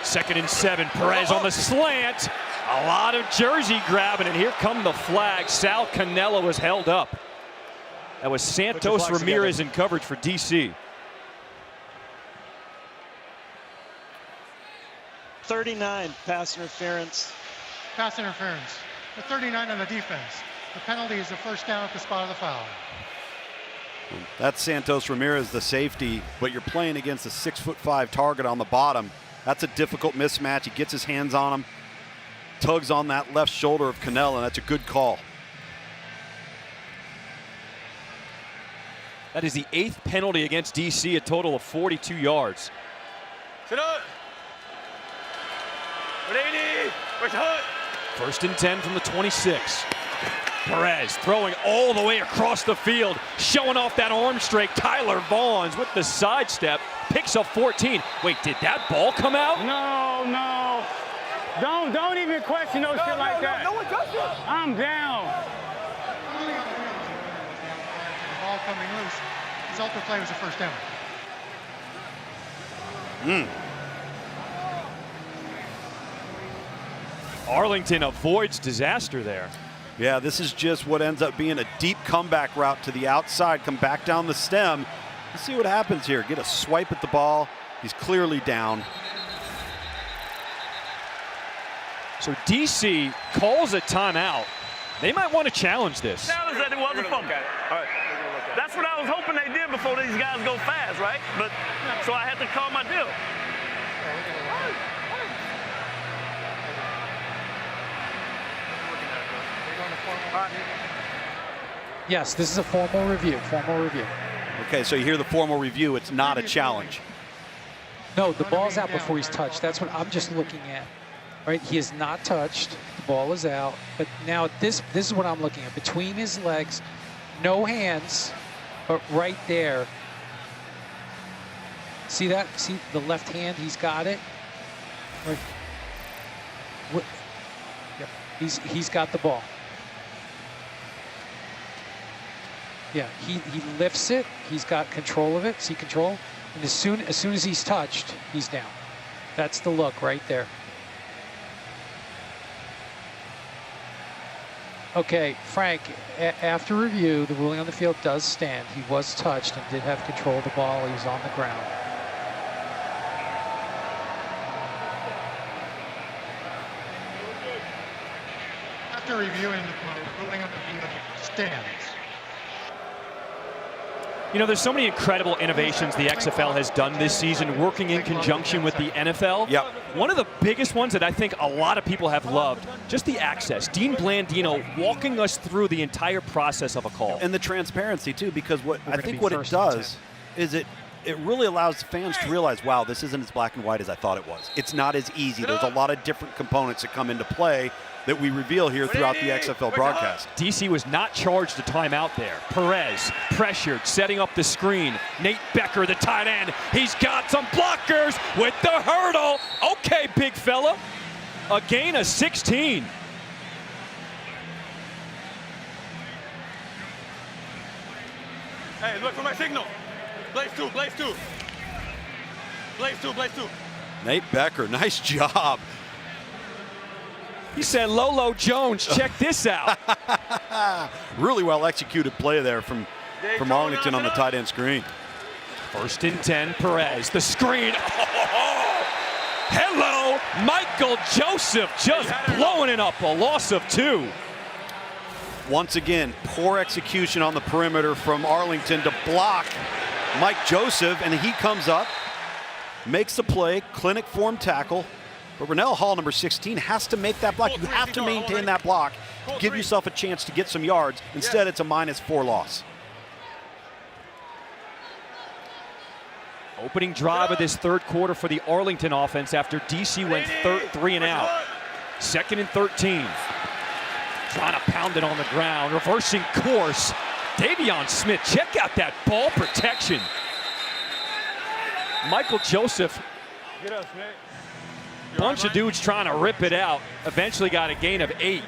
2nd and 7, Perez on the slant. A lot of jersey grabbing, and here come the flags. Sal Canelo was held up. That was Santos Ramirez in coverage for DC. 39, pass interference. Pass interference. The 39 on the defense. The penalty is the first down at the spot of the foul. That's Santos Ramirez, the safety, but you're playing against a 6'5" target on the bottom. That's a difficult mismatch. He gets his hands on him, tugs on that left shoulder of Cannell, and that's a good call. That is the 8th penalty against DC, a total of 42 yards. Sit up. Where's Hood? 1st and 10 from the 26. Perez throwing all the way across the field, showing off that arm strength. Tyler Vaughns with the sidestep, picks up 14. Wait, did that ball come out? No. Don't even question no shit like that. No one touched it. I'm down. The ball coming loose. Result of play was a first down. Arlington avoids disaster there. Yeah, this is just what ends up being a deep comeback route to the outside. Come back down the stem. Let's see what happens here. Get a swipe at the ball. He's clearly down. So DC calls a timeout. They might want to challenge this. Challenge that it wasn't fumble. That's what I was hoping they did before these guys go fast, right? But so I had to call my deal. Yes, this is a formal review. Okay, so you hear the formal review. It's not a challenge. No, the ball's out before he's touched. That's what I'm just looking at. Right, he is not touched. The ball is out. But now this is what I'm looking at. Between his legs, no hands, but right there. See that? See the left hand? He's got it. Right. Yep. He's got the ball. Yeah, he lifts it. He's got control of it. See control? And as soon as he's touched, he's down. That's the look right there. Okay, Frank, after review, the ruling on the field does stand. He was touched and did have control of the ball. He was on the ground. After reviewing the ruling on the field stands. You know, there's so many incredible innovations the XFL has done this season, working in conjunction with the NFL. Yep. One of the biggest ones that I think a lot of people have loved, just the access. Dean Blandino walking us through the entire process of a call. And the transparency, too, because what I think what it does is it really allows fans to realize, wow, this isn't as black and white as I thought it was. It's not as easy. There's a lot of different components that come into play that we reveal here throughout the XFL broadcast. DC was not charged a timeout there. Perez pressured, setting up the screen. Nate Becker, the tight end. He's got some blockers with the hurdle. Okay, big fella. A gain of 16. Hey, look for my signal. Blaze 2, Blaze 2. Blaze 2, Blaze 2. Nate Becker, nice job. He said, Lolo Jones, check this out. Really well executed play there from Arlington on the tight end screen. 1st and 10, Perez, the screen. Oh, hello, Michael Joseph just blowing it up, a loss of 2. Once again, poor execution on the perimeter from Arlington to block Mike Joseph, and he comes up, makes the play, clinic form tackle. But Rennell Hall, number 16, has to make that block. You have to maintain that block, give yourself a chance to get some yards. Instead, it's a -4 loss. Opening drive of this third quarter for the Arlington offense after DC went 3 and out. 2nd and 13. Trying to pound it on the ground, reversing course. Davion Smith, check out that ball protection. Michael Joseph. Get up, Smith. Bunch of dudes trying to rip it out. Eventually got a gain of 8.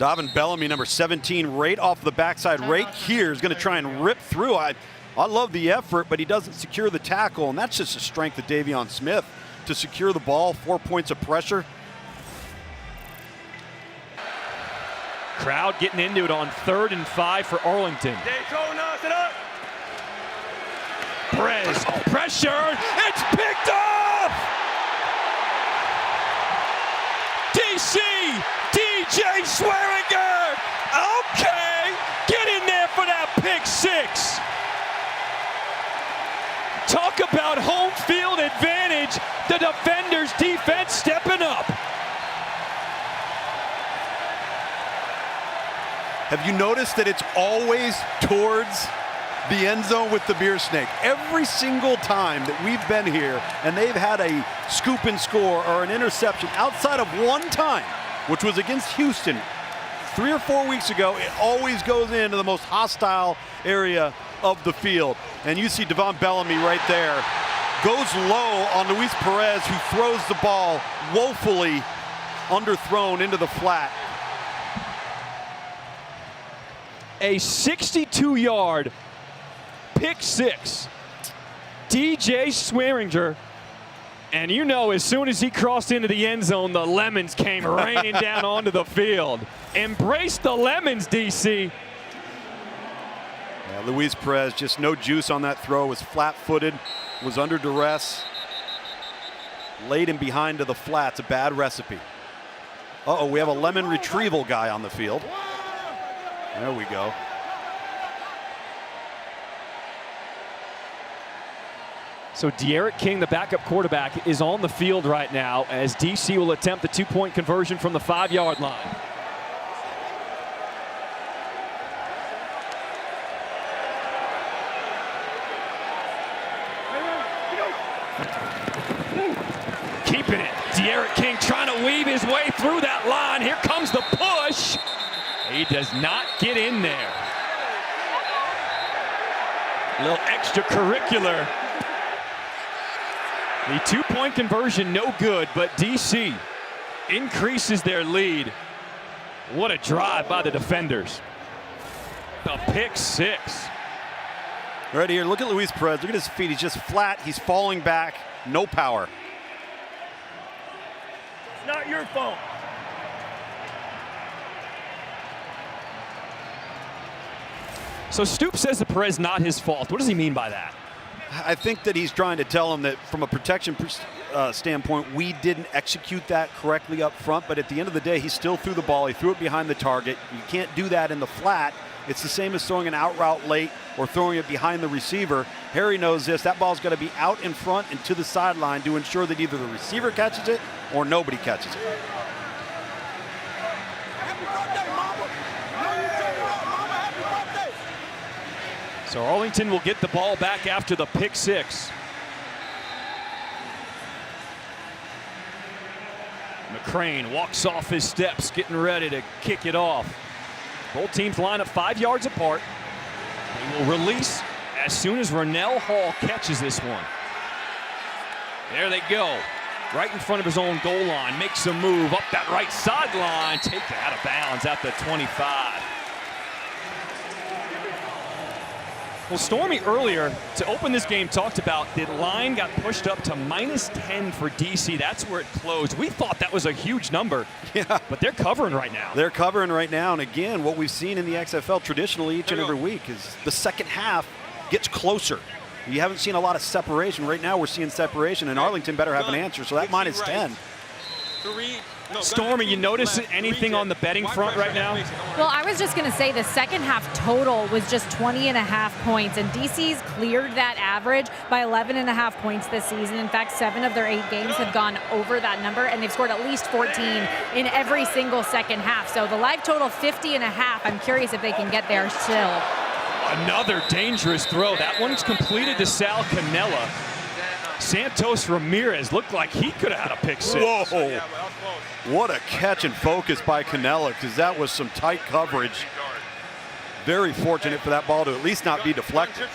Davin Bellamy, number 17, right off the backside, right here, is going to try and rip through. I love the effort, but he doesn't secure the tackle, and that's just the strength of Davion Smith to secure the ball. 4 points of pressure. Crowd getting into it on 3rd and 5 for Arlington. Daytona, sit up. Perez, pressure, it's picked off! DC, DJ Swearinger, okay, get in there for that pick 6. defenders' defense stepping up. Have you noticed that it's always towards the end zone with the beer snake? Every single time that we've been here and they've had a scoop and score or an interception outside of one time, which was against Houston 3 or 4 weeks ago, it always goes into the most hostile area of the field. And you see Devon Bellamy right there, goes low on Luis Perez, who throws the ball woefully underthrown into the flat. A 62-yard pick six. DJ Swearinger. And you know, as soon as he crossed into the end zone, the lemons came raining down onto the field. Embrace the lemons, DC. Yeah, Luis Perez, just no juice on that throw, was flat-footed, was under duress, laid him behind to the flats, a bad recipe. Uh-oh, we have a lemon retrieval guy on the field. There we go. So De'Aaron King, the backup quarterback, is on the field right now as DC will attempt the 2-point conversion from the 5-yard line. Keeping it. De'Aaron King trying to weave his way through that line. Here comes the push. He does not get in there. A little extracurricular. The 2-point conversion no good, but DC increases their lead. What a drive by the defenders. The pick six. Right here, look at Luis Perez. Look at his feet. He's just flat. He's falling back. No power. It's not your fault. So Stoop says that Perez not his fault. What does he mean by that? I think that he's trying to tell him that from a protection standpoint, we didn't execute that correctly up front, but at the end of the day, he still threw the ball. He threw it behind the target. You can't do that in the flat. It's the same as throwing an out route late or throwing it behind the receiver. Harry knows this. That ball's got to be out in front and to the sideline to ensure that either the receiver catches it or nobody catches it. So Arlington will get the ball back after the pick six. McCrane walks off his steps, getting ready to kick it off. Both teams line up 5 yards apart. They will release as soon as Rennell Hall catches this one. There they go. Right in front of his own goal line. Makes a move up that right sideline. Take it out of bounds at the 25. Well, Stormy earlier to open this game talked about the line got pushed up to -10 for DC. That's where it closed. We thought that was a huge number, but they're covering right now. They're covering right now, and again, what we've seen in the XFL traditionally each and every week is the second half gets closer. You haven't seen a lot of separation. Right now we're seeing separation, and Arlington better have an answer, so that -10. Stormy, you notice anything on the betting front right now? Well, I was just going to say the second half total was just 20.5 points, and DC's cleared that average by 11.5 points this season. In fact, 7 of their 8 games have gone over that number, and they've scored at least 14 in every single second half. So the live total 50.5. I'm curious if they can get there still. Another dangerous throw. That one's completed to Sal Cannella. Santos Ramirez looked like he could have had a pick six. Whoa. What a catch and focus by Cannella, because that was some tight coverage. Very fortunate for that ball to at least not be deflected.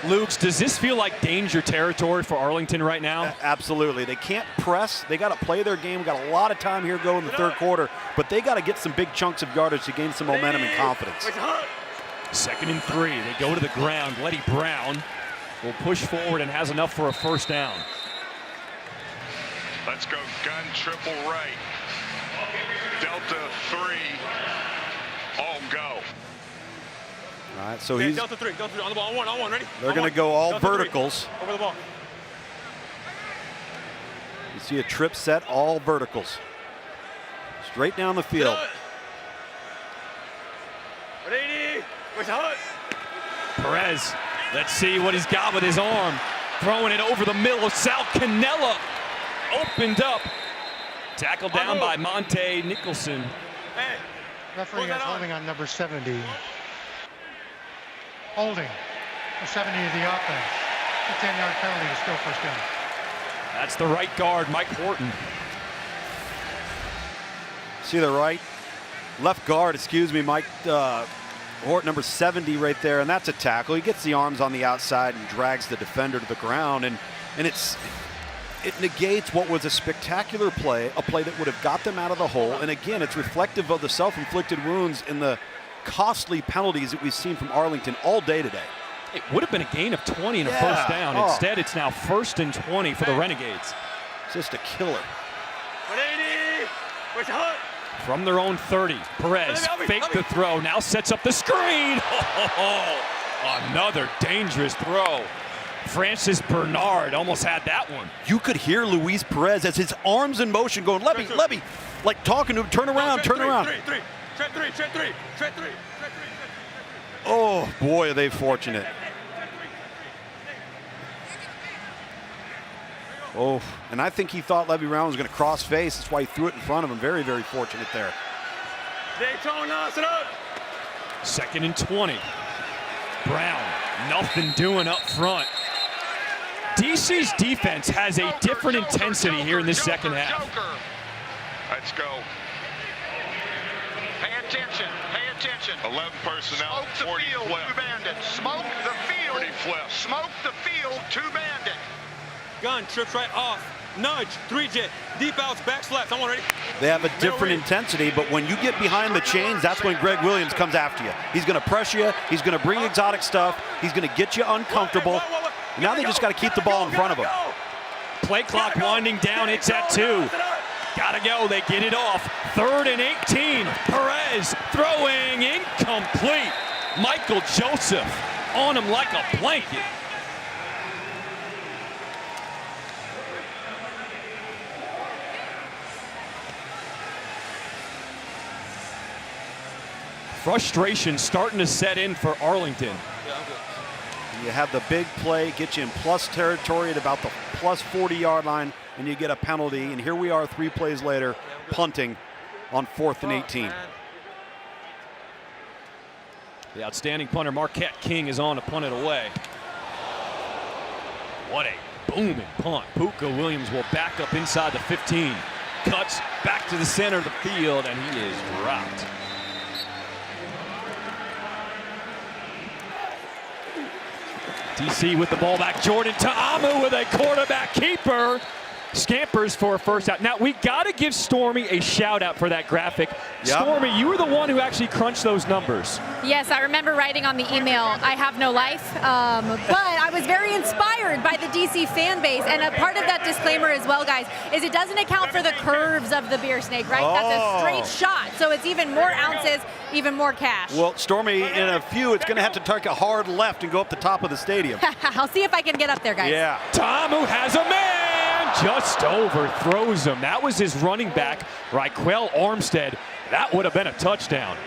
Luke, does this feel like danger territory for Arlington right now? Absolutely. They can't press. They got to play their game. We've got a lot of time here to go in the third quarter, but they got to get some big chunks of yardage to gain some momentum and confidence. 2nd and 3. They go to the ground. Letty Brown will push forward and has enough for a first down. Let's go gun triple right. Delta 3. All go. All right, so he's Delta 3 on the ball. On one, ready? They're going to go all Delta verticals. 3. Over the ball. You see a trip set, all verticals. Straight down the field. Ready? Where's the hut? Perez, let's see what he's got with his arm. Throwing it over the middle of Sal Cannella. Opened up. Tackled down by Monte Nicholson. Hey, referee is holding on number 70. Holding for 70 of the offense. A 10-yard penalty to still first down. That's the right guard, Mike Horton. See the left guard, excuse me, Mike Horton, number 70 right there, and that's a tackle. He gets the arms on the outside and drags the defender to the ground, and it negates what was a spectacular play, a play that would have got them out of the hole. And again, it's reflective of the self-inflicted wounds and the costly penalties that we've seen from Arlington all day today. It would have been a gain of 20 and a first down. Instead, it's now 1st and 20 for the Renegades. Just a killer. From their own 30, Perez faked the throw, now sets up the screen. Another dangerous throw. Francis Bernard almost had that one. You could hear Luis Perez as his arms in motion going, Levy, like talking to him, turn around. Tread three. Oh, boy, are they fortunate. Oh, and I think he thought Levy Brown was going to cross face. That's why he threw it in front of him. Very, very fortunate there. Daytona, sit up. 2nd and 20. Brown, nothing doing up front. DC's defense has a different intensity here in this second half. Let's go. Pay attention. 11 personnel, 40 flip. 2 bandits. Smoke the field. 40 flip. Smoke the field. 2 bandit. Gun trips right off. Nudge, 3-jet, deep outs, back slaps. I'm ready. They have a different intensity, but when you get behind the chains, that's when Greg Williams comes after you. He's going to press you. He's going to bring exotic stuff. He's going to get you uncomfortable. Now they just got to keep the ball in front of them. Play clock winding down. It's at 2. Gotta go. They get it off. 3rd and 18. Perez throwing incomplete. Michael Joseph on him like a blanket. Frustration starting to set in for Arlington. You have the big play, get you in plus territory at about the plus 40-yard line, and you get a penalty. And here we are 3 plays later, punting on 4th and 18. The outstanding punter Marquette King is on to punt it away. What a booming punt. Puka Williams will back up inside the 15. Cuts back to the center of the field, and he is dropped. DC with the ball back. Jordan Ta'amu with a quarterback keeper. Scampers for a first out. Now, we got to give Stormy a shout out for that graphic. Yep. Stormy, you were the one who actually crunched those numbers. Yes, I remember writing on the email, I have no life. But I was very inspired by the DC fan base. And a part of that disclaimer as well, guys, is it doesn't account for the curves of the beer snake, right? Oh. That's a straight shot. So it's even more ounces, even more cash. Well, Stormy, in a few, it's going to have to take a hard left and go up the top of the stadium. I'll see if I can get up there, guys. Yeah. Ta'amu has a man. Just overthrows him. That was his running back, Raquel Armstead. That would have been a touchdown.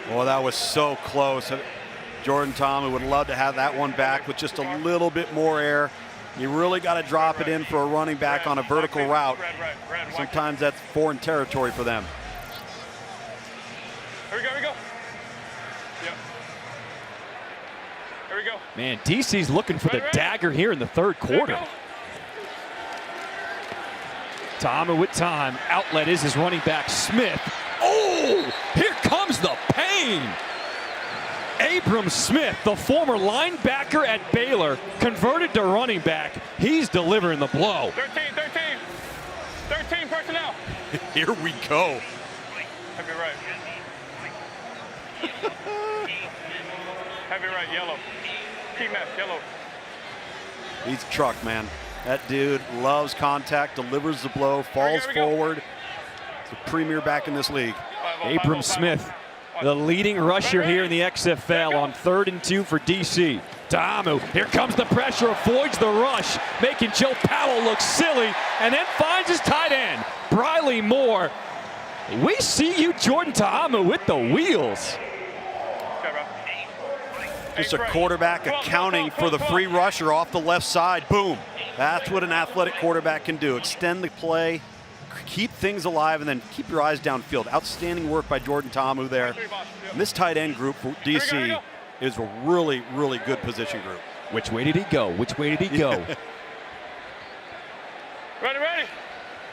Well, that was so close. Jordan Ta'amu would love to have that one back with just a little bit more air. You really got to drop it in for a running back on a vertical route. Sometimes that's foreign territory for them. Here we go. Yep. Here we go. Man, DC's looking for the dagger here in the 3rd quarter. Ta'amu with time. Outlet is his running back, Smith. Oh, here comes the pain. Abram Smith, the former linebacker at Baylor, converted to running back. He's delivering the blow. 13 personnel. Here we go. Heavy right. Heavy right, yellow. Key mess, yellow. He's a truck, man. That dude loves contact, delivers the blow, falls forward. It's a premier back in this league. Abram Smith, the leading rusher here in the XFL on 3rd and 2 for DC. Ta'amu, here comes the pressure, avoids the rush, making Joe Powell look silly, and then finds his tight end, Briley Moore. We see you, Jordan Ta'amu, with the wheels. Just a quarterback accounting for the free rusher off the left side. Boom. That's what an athletic quarterback can do. Extend the play, keep things alive, and then keep your eyes downfield. Outstanding work by Jordan Ta'amu there. And this tight end group for DC is a really, really good position group. Which way did he go? Which way did he go? Ready.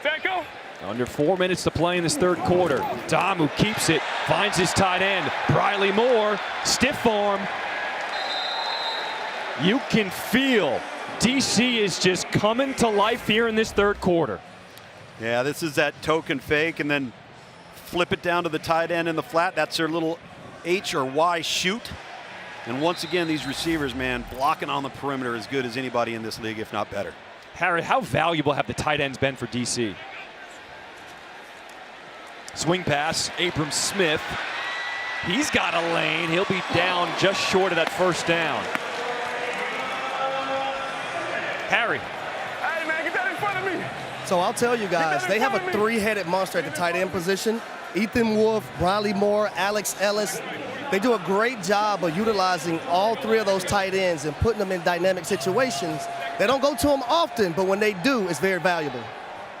Set, go. Under 4 minutes to play in this third quarter. Ta'amu keeps it, finds his tight end. Briley Moore, stiff arm. You can feel DC is just coming to life here in this third quarter. Yeah, this is that token fake and then flip it down to the tight end in the flat. That's their little H or Y shoot. And once again, these receivers, man, blocking on the perimeter as good as anybody in this league, if not better. Harry, how valuable have the tight ends been for DC? Swing pass, Abram Smith. He's got a lane. He'll be down just short of that first down. Harry. Hey, man, get that in front of me. So I'll tell you guys, they have a three-headed monster at the tight end position. Ethan Wolf, Briley Moore, Alex Ellis. They do a great job of utilizing all three of those tight ends and putting them in dynamic situations. They don't go to them often, but when they do, it's very valuable.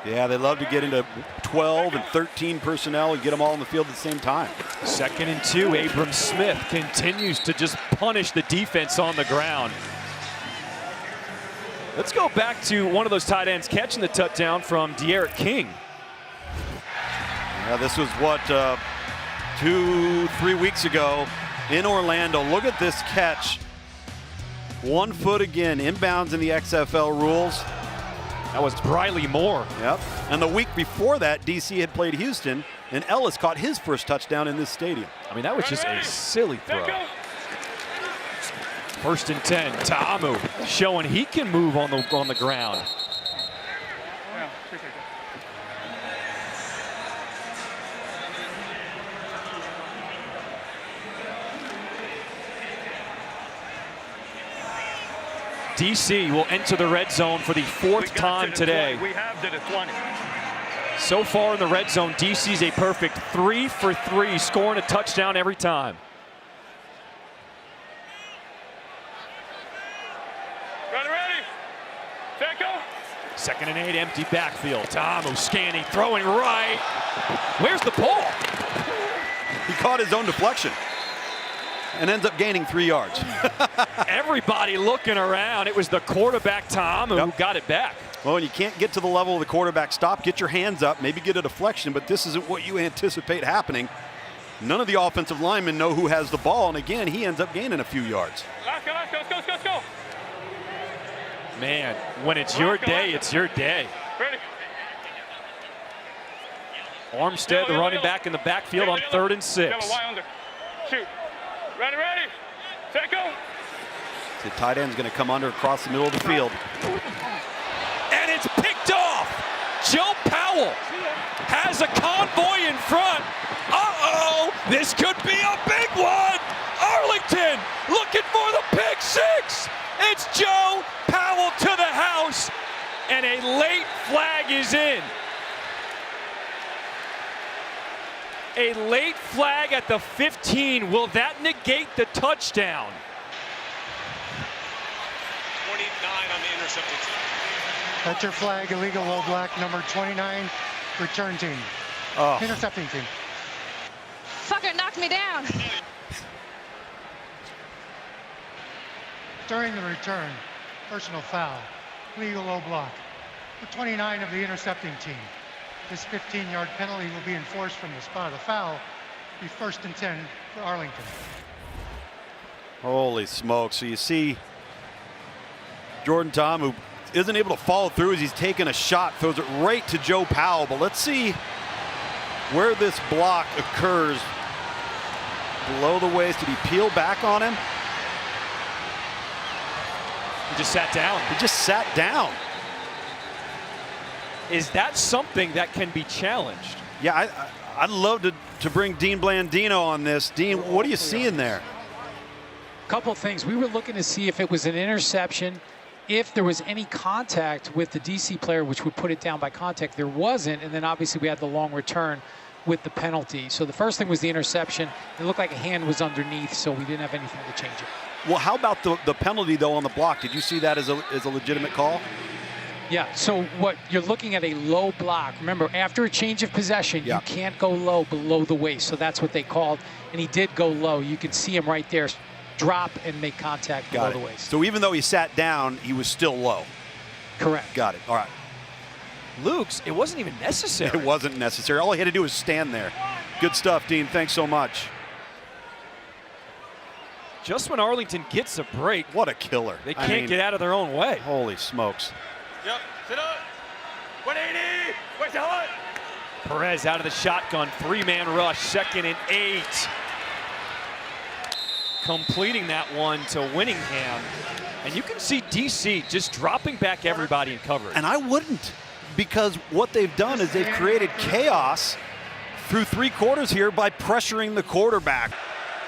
Yeah, they love to get into 12 and 13 personnel and get them all on the field at the same time. 2nd and 2, Abram Smith continues to just punish the defense on the ground. Let's go back to one of those tight ends catching the touchdown from De'Aaron King. Yeah, this was what, 2-3 weeks ago in Orlando. Look at this catch. 1 foot again, inbounds in the XFL rules. That was Briley Moore. Yep. And the week before that, DC had played Houston, and Ellis caught his first touchdown in this stadium. I mean, that was just a silly throw. 1st and 10, Ta'amu showing he can move on the ground. DC will enter the red zone for the 4th time today. We have to the 20. So far in the red zone, DC's a perfect 3 for 3, scoring a touchdown every time. Ready. Set, go. 2nd and 8, empty backfield. Ta'amu scanning, throwing right. Where's the ball? He caught his own deflection and ends up gaining 3 yards. Everybody looking around. It was the quarterback, Ta'amu, who got it back. Well, when you can't get to the level of the quarterback stop, get your hands up, maybe get a deflection, but this isn't what you anticipate happening. None of the offensive linemen know who has the ball, and again, he ends up gaining a few yards. Let's go. Man, when it's your day, it's your day. Ready. Armstead, the running back in the backfield on 3rd and 6. Yellow, Y under. Shoot. Ready. Set, go. The tight end's going to come under across the middle of the field. And it's picked off. Joe Powell has a convoy in front. Uh-oh, this could be a big one. Arlington looking for the pick 6. It's Joe Powell to the house, and a late flag is in. A late flag at the 15. Will that negate the touchdown? 29 on the intercepted team. That's your flag, illegal low black, number 29, return team. Oh. Intercepting team. Fucker knocked me down. During the return, personal foul, legal low block. For 29 of the intercepting team. This 15-yard penalty will be enforced from the spot of the foul. Be 1st and 10 for Arlington. Holy smokes. So you see Jordan Ta'amu isn't able to follow through as he's taking a shot, throws it right to Joe Powell. But let's see where this block occurs. Below the waist. Did he peel back on him? He just sat down. He just sat down. Is that something that can be challenged? Yeah, I'd love to bring Dean Blandino on this. Dean, what are you seeing there? Couple things. We were looking to see if it was an interception, if there was any contact with the DC player, which would put it down by contact. There wasn't, and then obviously we had the long return with the penalty. So the first thing was the interception. It looked like a hand was underneath, so we didn't have anything to change it. Well, how about the penalty, though, on the block? Did you see that as a legitimate call? Yeah, so what you're looking at a low block. Remember, after a change of possession, you can't go low below the waist. So that's what they called, and he did go low. You can see him right there drop and make contact below the waist. So even though he sat down, he was still low. Correct. Got it. All right. Luke's, it wasn't even necessary. It wasn't necessary. All he had to do was stand there. Good stuff, Dean. Thanks so much. Just when Arlington gets a break, what a killer. They can't get out of their own way. Holy smokes. Yep, sit up. 180. Where's the hunt? Perez out of the shotgun, 3-man rush, 2nd and 8. Completing that one to Winningham. And you can see DC just dropping back everybody in coverage. And I wouldn't, because what they've done is they've created chaos through 3 quarters here by pressuring the quarterback.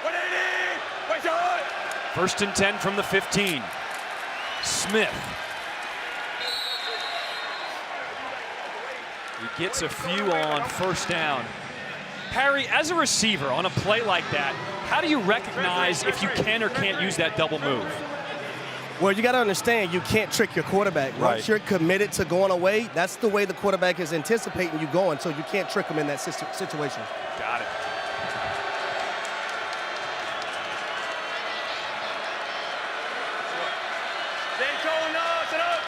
180. Where's the hunt? 1st and 10 from the 15. Smith. He gets a few on 1st down. Harry, as a receiver on a play like that, how do you recognize if you can or can't use that double move? Well, you got to understand, you can't trick your quarterback. Once you're committed to going away, that's the way the quarterback is anticipating you going, so you can't trick him in that situation. Got it. Sit up.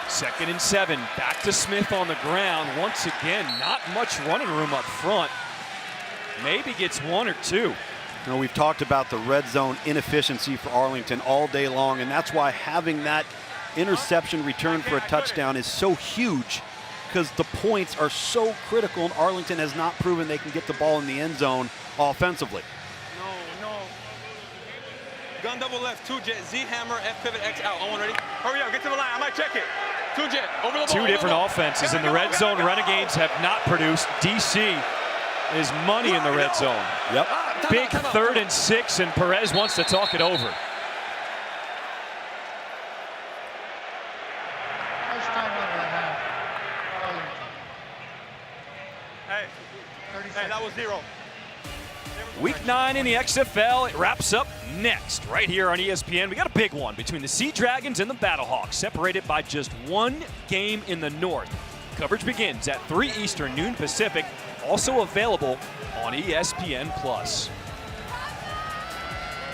2nd and 7, back to Smith on the ground. Once again, not much running room up front. Maybe gets 1 or 2. You know, we've talked about the red zone inefficiency for Arlington all day long, and that's why having that interception return for a touchdown is so huge, because the points are so critical, and Arlington has not proven they can get the ball in the end zone offensively. No. Gun double left, 2-jet, Z hammer, F pivot, X out. On ready? Hurry up, get to the line. I might check it. 2-jet, over the ball. 2 different offenses in the red zone. Renegades have not produced. DC is money in the red zone. Yep. Big 3rd and 6, and Perez wants to talk it over. First time out of the half. Arlington. Hey, that was 0. Week 9 in the XFL. It wraps up next right here on ESPN. We got a big one between the Sea Dragons and the Battlehawks, separated by just 1 game in the north. Coverage begins at 3 Eastern, noon Pacific. Also available on ESPN+.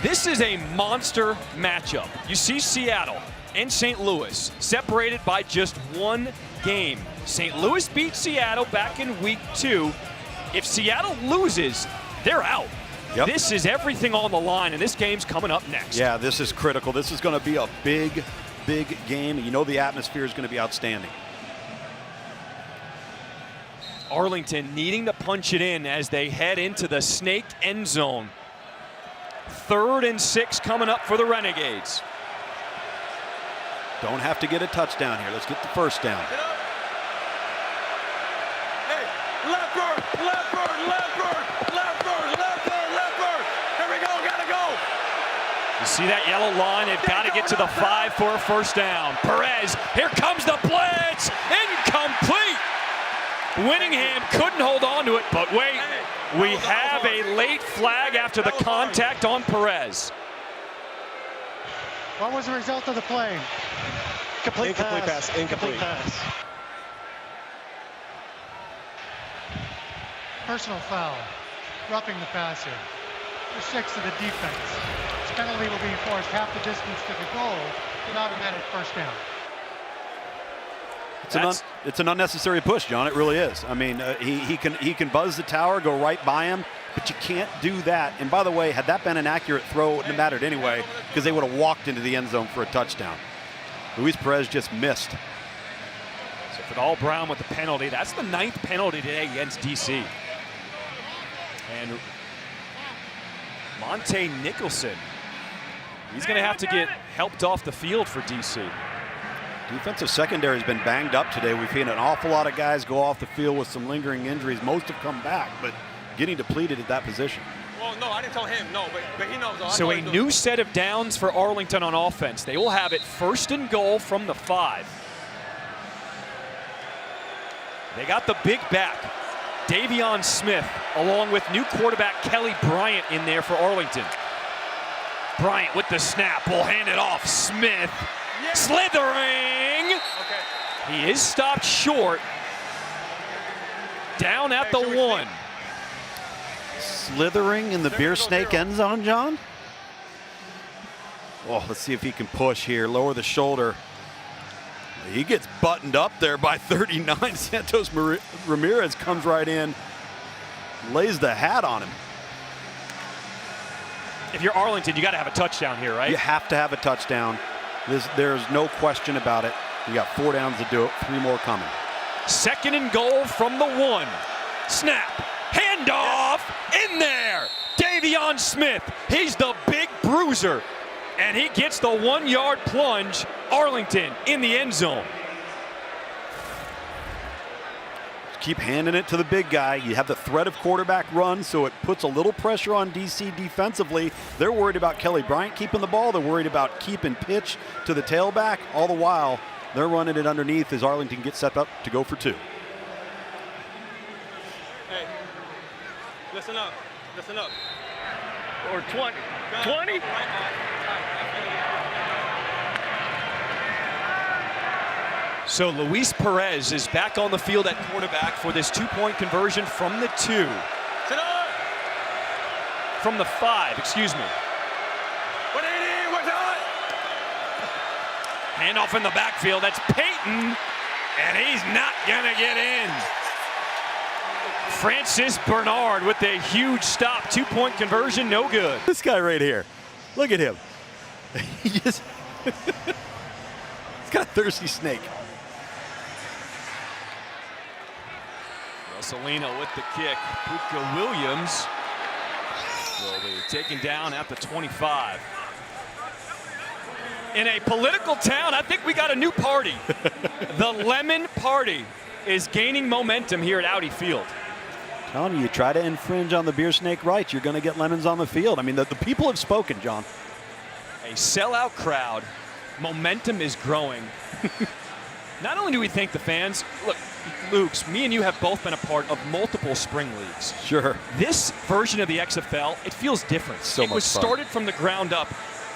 This is a monster matchup. You see Seattle and St. Louis separated by just 1 game. St. Louis beat Seattle back in week 2. If Seattle loses, they're out. Yep. This is everything on the line, and this game's coming up next. Yeah, this is critical. This is going to be a big game. You know the atmosphere is going to be outstanding. Arlington needing to punch it in as they head into the snaked end zone. 3rd and 6 coming up for the Renegades. Don't have to get a touchdown here. Let's get the 1st down. Hey, left bird. Here we go, gotta go. You see that yellow line? They've got to get to the 5 for a 1st down. Perez, here comes the blitz. Incomplete. Winningham couldn't hold on to it, but wait, we have a late flag after the contact on Perez. What was the result of the play? Incomplete pass. Personal foul. Roughing the passer. For 6 of the defense. This penalty will be enforced half the distance to the goal with automatic 1st down. It's an unnecessary push, John. It really is. I mean, he can buzz the tower, go right by him, but you can't do that. And by the way, had that been an accurate throw, it wouldn't have mattered anyway, because they would have walked into the end zone for a touchdown. Luis Perez just missed. So Fidel Brown with the penalty. That's the 9th penalty today against DC. And Monte Nicholson, he's going to have to get helped off the field for DC. Defensive secondary has been banged up today. We've seen an awful lot of guys go off the field with some lingering injuries. Most have come back, but getting depleted at that position. Well, no, I didn't tell him, no, but he knows. So a new set of downs for Arlington on offense. They will have it 1st and goal from the 5. They got the big back, Davion Smith, along with new quarterback Kelly Bryant in there for Arlington. Bryant with the snap, will hand it off. Smith slithering. Okay. He is stopped short. Down at the 1. Slithering in the beer snake end zone, John. Oh, let's see if he can push here. Lower the shoulder. He gets buttoned up there by 39. Santos Ramirez comes right in, lays the hat on him. If you're Arlington, you got to have a touchdown here, right? You have to have a touchdown. There's no question about it. You got 4 downs to do it, 3 more coming. 2nd and goal from the 1. Snap, handoff, in there. Davion Smith, he's the big bruiser. And he gets the 1-yard plunge. Arlington in the end zone. Keep handing it to the big guy. You have the threat of quarterback run, so it puts a little pressure on DC defensively. They're worried about Kelly Bryant keeping the ball. They're worried about keeping pitch to the tailback. All the while, they're running it underneath as Arlington gets set up to go for 2. Hey, listen up. Listen up. Or 20. 20? So Luis Perez is back on the field at quarterback for this 2-point conversion from the 2. From the 5, excuse me. 180, what's on? Handoff in the backfield, that's Peyton, and he's not gonna get in. Francis Bernard with a huge stop, 2-point conversion, no good. This guy right here, look at him. He just, he's got a thirsty snake. Salino with the kick. Puka Williams will be taken down at the 25. In a political town, I think we got a new party. The Lemon Party is gaining momentum here at Audi Field. Telling you, try to infringe on the beer snake rights, you're going to get lemons on the field. I mean, the people have spoken, John. A sellout crowd. Momentum is growing. Not only do we thank the fans, look, Luke's, me and you have both been a part of multiple spring leagues. Sure. This version of the XFL, it feels different. It was started from the ground up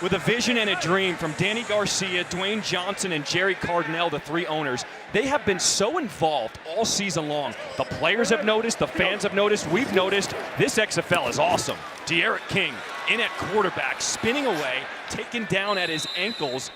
with a vision and a dream from Danny Garcia, Dwayne Johnson, and Jerry Cardinale, the 3 owners. They have been so involved all season long. The players have noticed, the fans have noticed, we've noticed. This XFL is awesome. De'Aaron King in at quarterback, spinning away, taken down at his ankles.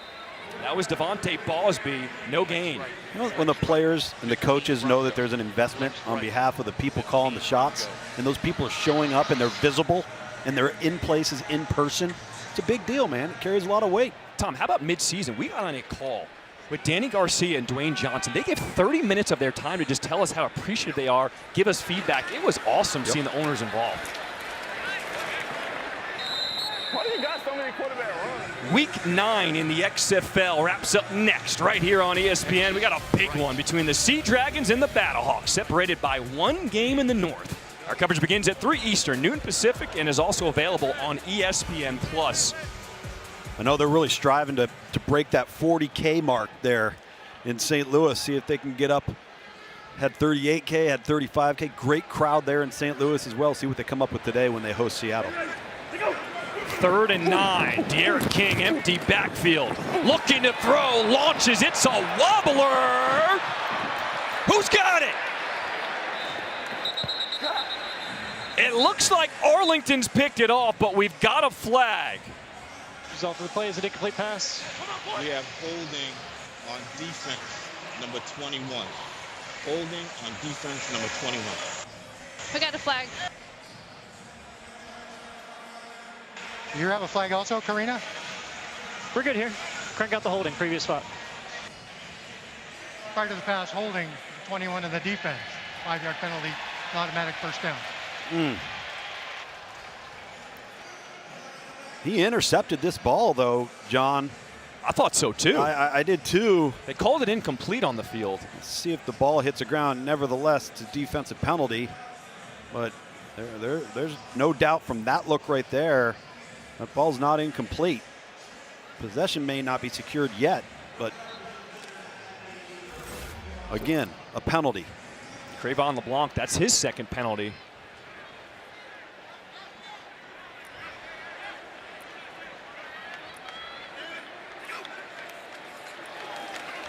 That was Devontae Bosby, no gain. You know, when the players and the coaches know that there's an investment on behalf of the people calling the shots, and those people are showing up and they're visible and they're in places in person, it's a big deal, man. It carries a lot of weight. Tom, how about mid-season? We got on a call with Danny Garcia and Dwayne Johnson. They gave 30 minutes of their time to just tell us how appreciative they are, give us feedback. It was awesome seeing the owners involved. Why do you got so many quarterback runs? Week 9 in the XFL wraps up next right here on ESPN. We got a big one between the Sea Dragons and the Battlehawks, separated by 1 game in the north. Our coverage begins at 3 Eastern, noon Pacific, and is also available on ESPN+. I know they're really striving to break that 40K mark there in St. Louis, see if they can get up. Had 38K, had 35K. Great crowd there in St. Louis as well. See what they come up with today when they host Seattle. 3rd and 9. De'Aaron King, empty backfield. Looking to throw, launches. It's a wobbler. Who's got it? It looks like Arlington's picked it off, but we've got a flag. Result of the play is an incomplete pass. We have holding on defense, number 21. Holding on defense, number 21. We got a flag. You have a flag also, Karina? We're good here. Crank out the holding, previous spot. Prior to the pass, holding 21 in the defense. 5-yard penalty, automatic first down. He intercepted this ball, though, John. I thought so, too. I did, too. They called it incomplete on the field. Let's see if the ball hits the ground. Nevertheless, it's a defensive penalty. But there's no doubt from that look right there, that ball's not incomplete. Possession may not be secured yet, but again, a penalty. Crayvon LeBlanc, that's his 2nd penalty.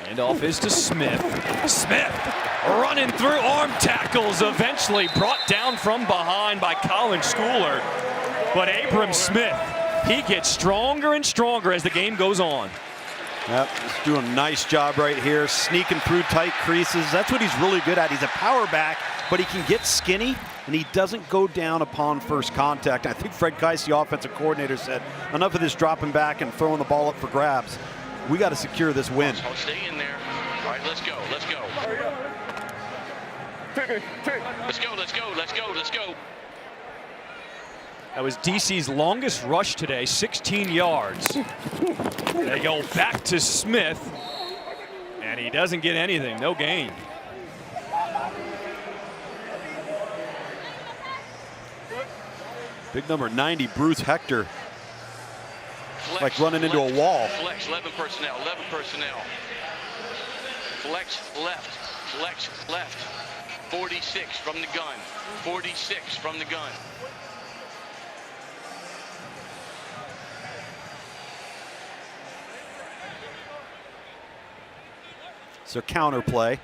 Handoff is to Smith. Smith running through arm tackles, eventually brought down from behind by Colin Schooler. But Abram Smith, he gets stronger and stronger as the game goes on. Yep, he's doing a nice job right here, sneaking through tight creases. That's what he's really good at. He's a power back, but he can get skinny, and he doesn't go down upon first contact. I think Fred Keiss, the offensive coordinator, said, enough of this dropping back and throwing the ball up for grabs. We got to secure this win. So stay in there. All right, let's go, let's go. Let's go, let's go, let's go, let's go. That was DC's longest rush today, 16 yards. They go back to Smith, and he doesn't get anything, no gain. Big number 90, Bruce Hector. Flex, like running into a wall. Flex, 11 personnel, 11 personnel. Flex left, flex left. 46 from the gun, 46 from the gun. So counter play.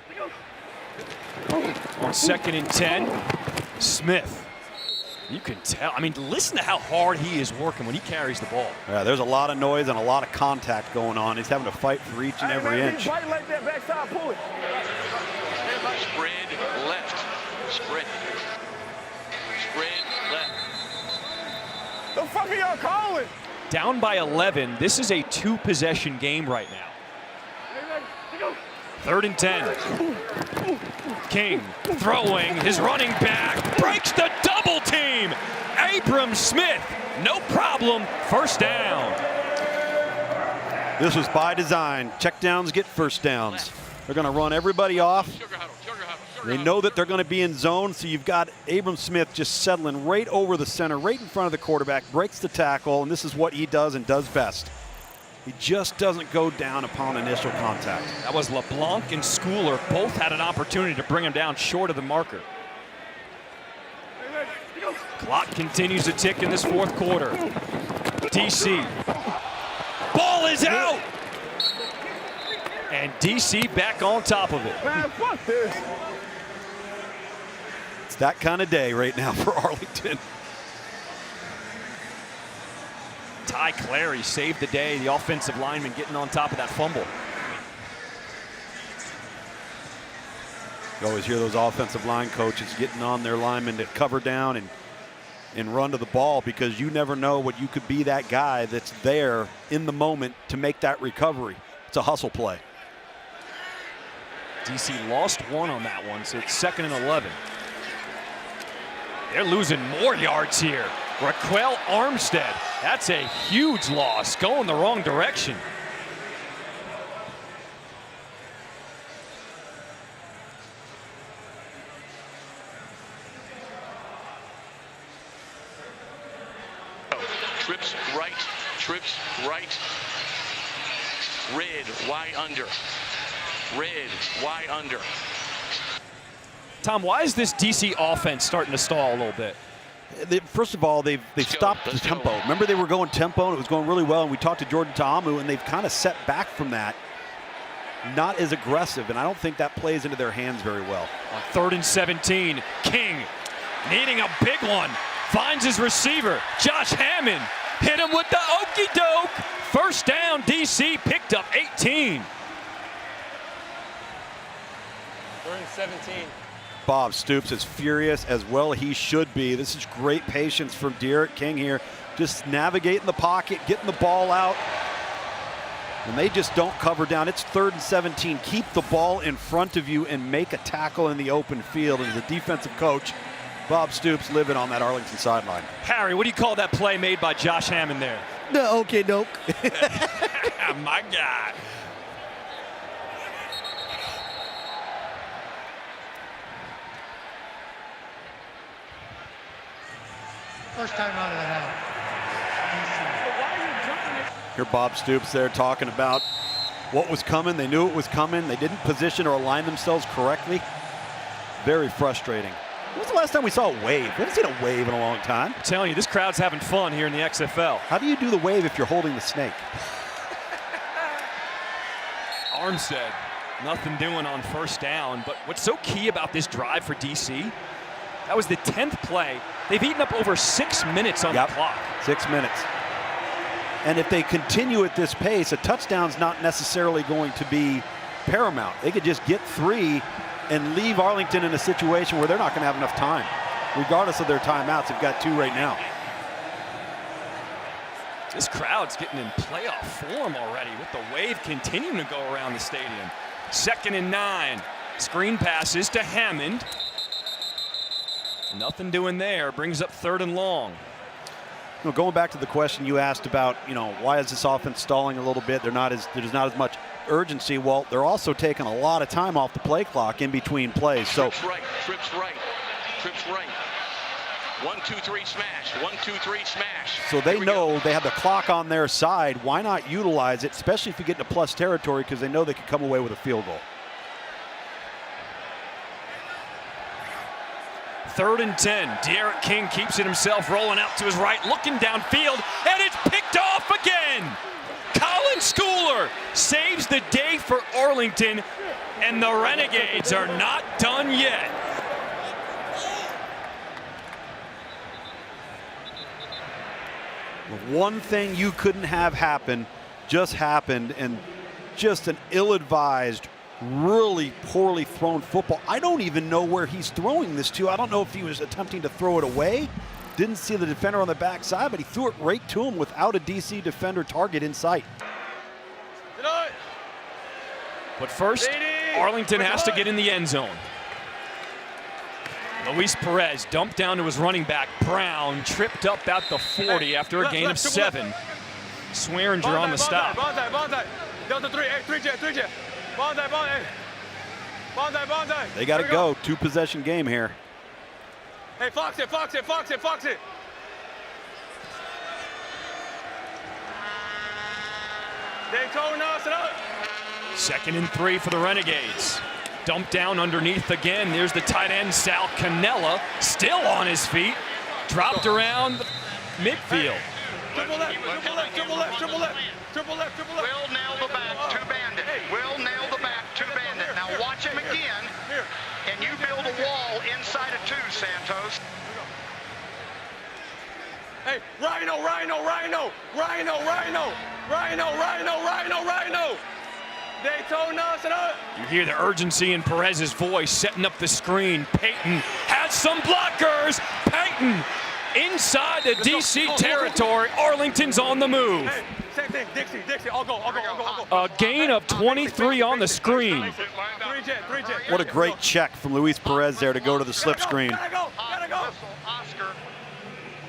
On 2nd and 10, Smith. You can tell. I mean, listen to how hard he is working when he carries the ball. Yeah, there's a lot of noise and a lot of contact going on. He's having to fight for each and every inch. Right like that backside, pull it. Spread left. Spread. Spread left. The fuck are y'all calling? Down by 11. This is a 2-possession game right now. 3rd and 10. King throwing, his running back breaks the double team. Abram Smith, no problem, 1st down. This was by design. Check downs get first downs. They're going to run everybody off. They know that they're going to be in zone, so you've got Abram Smith just settling right over the center, right in front of the quarterback, breaks the tackle, and this is what he does and does best. He just doesn't go down upon initial contact. That was LeBlanc and Schooler. Both had an opportunity to bring him down short of the marker. Clock continues to tick in this 4th quarter. DC. Ball is out! And DC back on top of it. Man, fuck this. It's that kind of day right now for Arlington. Ty Clary saved the day, the offensive lineman getting on top of that fumble. You always hear those offensive line coaches getting on their linemen to cover down and run to the ball, because you never know what you could be that guy that's there in the moment to make that recovery. It's a hustle play. DC lost 1 on that one, so it's 2nd and 11. They're losing more yards here. Raquel Armstead, that's a huge loss, going the wrong direction. Trips right. Red, Y under. Red, Y under. Tom, why is this DC offense starting to stall a little bit? First of all, they've stopped the tempo. Remember, they were going tempo and it was going really well, and we talked to Jordan Ta'amu, and they've kind of set back from that. Not as aggressive, and I don't think that plays into their hands very well. On 3rd and 17, King needing a big one. Finds his receiver, Josh Hammond. Hit him with the okey doke. 1st down, DC picked up 18. 3rd and 17. Bob Stoops is furious, as well he should be. This is great patience from Derek King here. Just navigating the pocket, getting the ball out. And they just don't cover down. It's 3rd and 17. Keep the ball in front of you and make a tackle in the open field. And as a defensive coach, Bob Stoops living on that Arlington sideline. Harry, what do you call that play made by Josh Hammond there? The okay doke. My God. First time out of the half. Here Bob Stoops there talking about what was coming. They knew it was coming. They didn't position or align themselves correctly. Very frustrating. When was the last time we saw a wave? We haven't seen a wave in a long time. I'm telling you, this crowd's having fun here in the XFL. How do you do the wave if you're holding the snake? Armstead Nothing doing on first down, but what's so key about this drive for DC, that was the 10th play. They've eaten up over 6 minutes on the clock. 6 minutes. And if they continue at this pace, a touchdown's not necessarily going to be paramount. They could just get 3 and leave Arlington in a situation where they're not going to have enough time. Regardless of their timeouts, they've got 2 right now. This crowd's getting in playoff form already with the wave continuing to go around the stadium. 2nd and 9. Screen passes to Hammond. Nothing doing there. Brings up 3rd and long. You know, going back to the question you asked about, why is this offense stalling a little bit? There's not as much urgency. Well, they're also taking a lot of time off the play clock in between plays. So trips right, trips right. 1, 2, 3 smash. 1, 2, 3 smash. So they know they have the clock on their side. Why not utilize it, especially if you get into plus territory, because they know they can come away with a field goal. 3rd and 10. De'Aaron King keeps it himself, rolling out to his right, looking downfield, and it's picked off again. Colin Schooler saves the day for Arlington, and the Renegades are not done yet. One thing you couldn't have happen just happened, and just an ill-advised, really poorly thrown football. I don't even know where he's throwing this to. I don't know if he was attempting to throw it away. Didn't see the defender on the backside, but he threw it right to him without a DC defender target in sight. But first, Arlington has to get in the end zone. Luis Perez dumped down to his running back. Brown tripped up at the 40 after a gain of 7. Swearinger on the stop. Delta 3, 3 jet. They got to go. 2-possession game here. Hey, Fox it. Daytona, sit up. 2nd and 3 for the Renegades. Dumped down underneath again. There's the tight end, Sal Cannella, still on his feet. Dropped around midfield. Triple left. Will nail the back, 2 bandit. Will nail the back, 2 bandit. Now watch him again, and you build a wall inside of 2, Santos. Hey, Rhino. Daytona, sit up. You hear the urgency in Perez's voice, setting up the screen. Peyton has some blockers. Peyton inside the DC territory. Arlington's on the move. Hey, same thing, Dixie. I'll go. A gain of 23 on the screen. 3 jet. What a great check from Luis Perez there to go to the slip screen. Gotta go.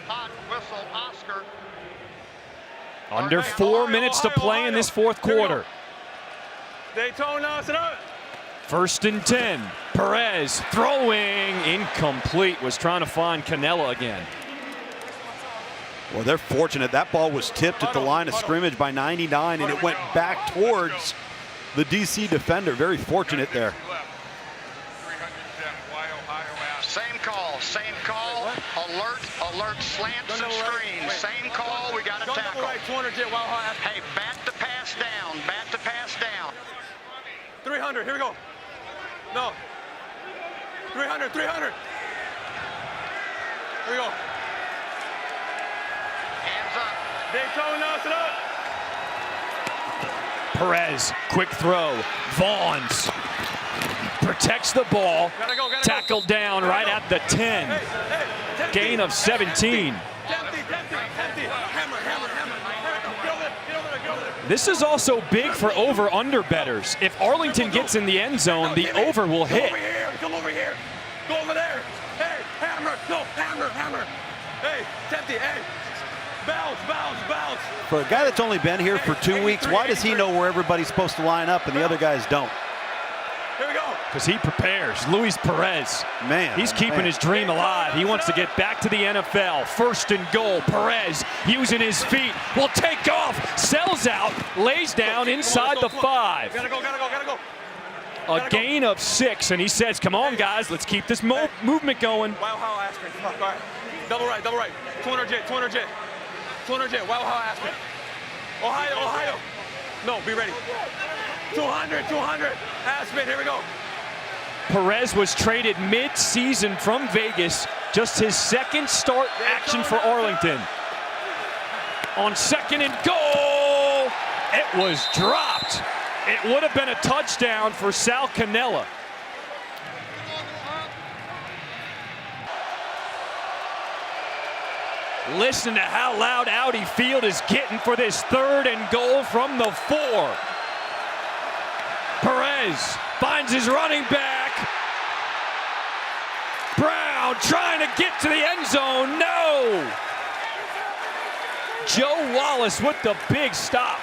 Hot whistle, Oscar. Under 4 minutes to play in this 4th quarter. Daytona, sit up. 1st and 10. Perez throwing incomplete. Was trying to find Cannella again. Well, they're fortunate. That ball was tipped at the line of scrimmage by 99, and it went back towards the DC defender. Very fortunate there. Same call. Alert, slants and screens. Same call, we got a tackle. Hey, bat the pass down. 300, here we go. No. 300. Here we go. Hands up. Daytona, sit up. Perez, quick throw. Vaughns protects the ball. Tackled down right at the 10. Gain of 17. This is also big for over-under bettors. If Arlington gets in the end zone, the over will hit. Come over here. Go over there. Hey, hammer. No, hammer. Hey, Tempty, hey. Bounce. For a guy that's only been here for 2 weeks, why does he know where everybody's supposed to line up and the other guys don't? Here we go. Because he prepares. Luis Perez. Man. He's keeping his dream alive. He wants to get back to the NFL. 1st and goal. Perez using his feet. Will take off. Sells out. Lays down inside the 5. Gotta go. A gain of 6. And he says, come on, guys. Let's keep this movement going. Wow, how Aspen. All right. Double right. 200 jet. 200 jet. Wow, how Aspen. Ohio. No, be ready. 200, 200. Half spin, here we go. Perez was traded mid-season from Vegas, just his second start action for Arlington. On 2nd and goal, it was dropped. It would have been a touchdown for Sal Cannella. Listen to how loud Audi Field is getting for this 3rd and goal from the 4. Perez finds his running back. Brown trying to get to the end zone. No! Joe Wallace with the big stop.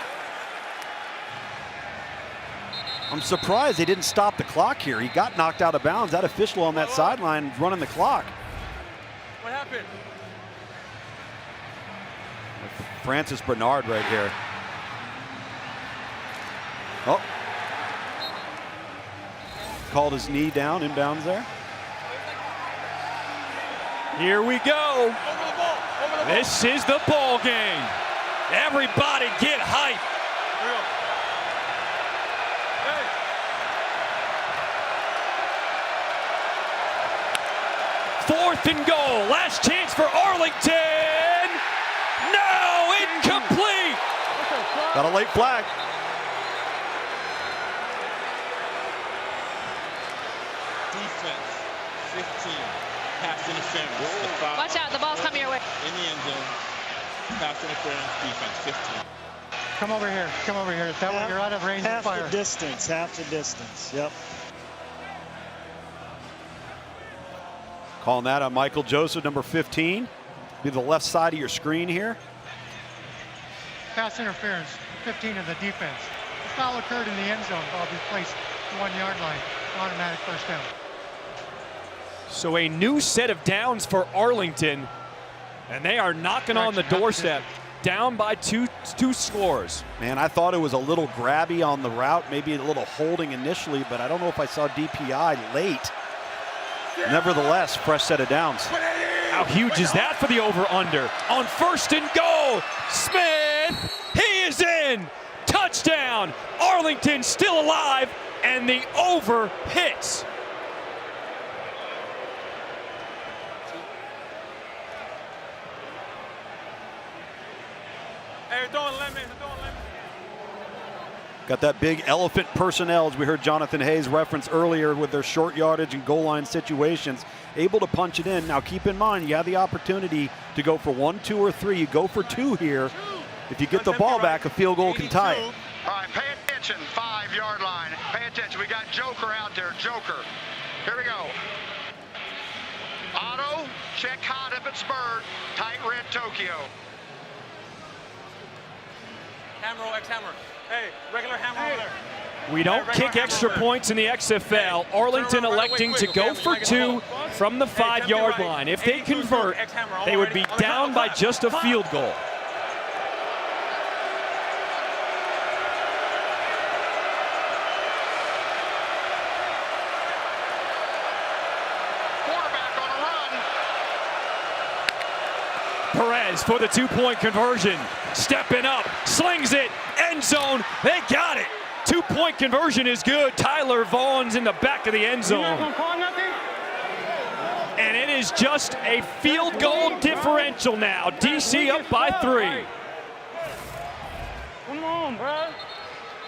I'm surprised they didn't stop the clock here. He got knocked out of bounds. That official on that sideline running the clock. What happened? Francis Bernard right here. Oh. Called his knee down, inbounds there. Here we go. This is the ball game. Everybody get hype. Fourth and goal. Last chance for Arlington. No, incomplete. Got a late flag. Defense, 15. Pass interference. Watch out, the ball's coming your way. In the end zone. Pass interference, defense, 15. Come over here. Come over here. That way you're out of range of fire. Half the distance. Half the distance. Yep. Calling that on Michael Joseph, number 15. Be the left side of your screen here. Pass interference, 15 of the defense. The foul occurred in the end zone. Ball be placed at the 1-yard line. Automatic first down. So a new set of downs for Arlington, and they are knocking on the doorstep. Down by two scores. Man, I thought it was a little grabby on the route, maybe a little holding initially, but I don't know if I saw DPI late. Nevertheless, fresh set of downs. How huge is that for the over-under? On 1st and goal, Smith, he is in. Touchdown, Arlington still alive, and the over hits. Hey, throwing lemon, throwing lemon. Got that big elephant personnel, as we heard Jonathan Hayes reference earlier, with their short yardage and goal line situations, able to punch it in. Now keep in mind, you have the opportunity to go for 1, 2, or 3. You go for 2 here. If you get the ball back, a field goal can tie it. All right, pay attention, 5-yard line. Pay attention, we got Joker out there, Joker. Here we go. Otto, check hot if it's Bird, tight red Tokyo. Hammer, X-hammer. Hey, regular hammer over there. We don't kick extra points in the XFL. Arlington electing to go for 2 from the 5-yard line. If they convert, they would be down by just a field goal. Perez for the 2-point conversion. Stepping up, slings it, end zone, they got it. 2-point conversion is good. Tyler Vaughn's in the back of the end zone. And it is just a field goal differential now. DC up by 3. Come on, bro.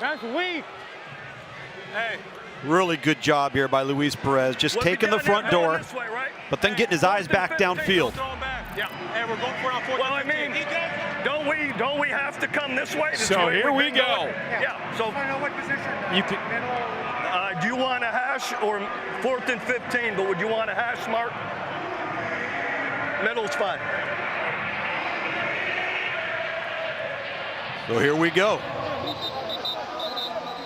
That's weak. Hey. Really good job here by Luis Perez, just taking the front door, but then getting his eyes back downfield. Yeah, and we're going for it on 4th. Well, I mean, don't we have to come this way? So here we go. Yeah. So what position? You can. Do you want a hash or 4th and 15? But would you want a hash, Mark? Middle's fine. So here we go.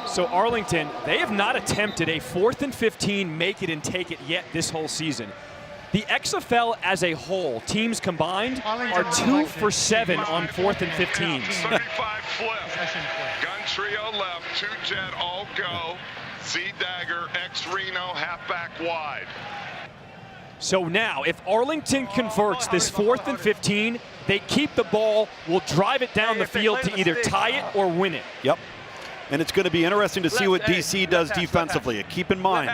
So Arlington, they have not attempted a 4th and 15 make it and take it yet this whole season. The XFL as a whole, teams combined, are 2 for 7 on 4th and 15s. 35 flip. Gun trio left, 2 jet, all go. Z dagger, X Reno, halfback wide. So now, if Arlington converts this 4th and 15, they keep the ball, will drive it down the field to either tie it or win it. Yep. And it's going to be interesting to see what DC does defensively. Keep in mind,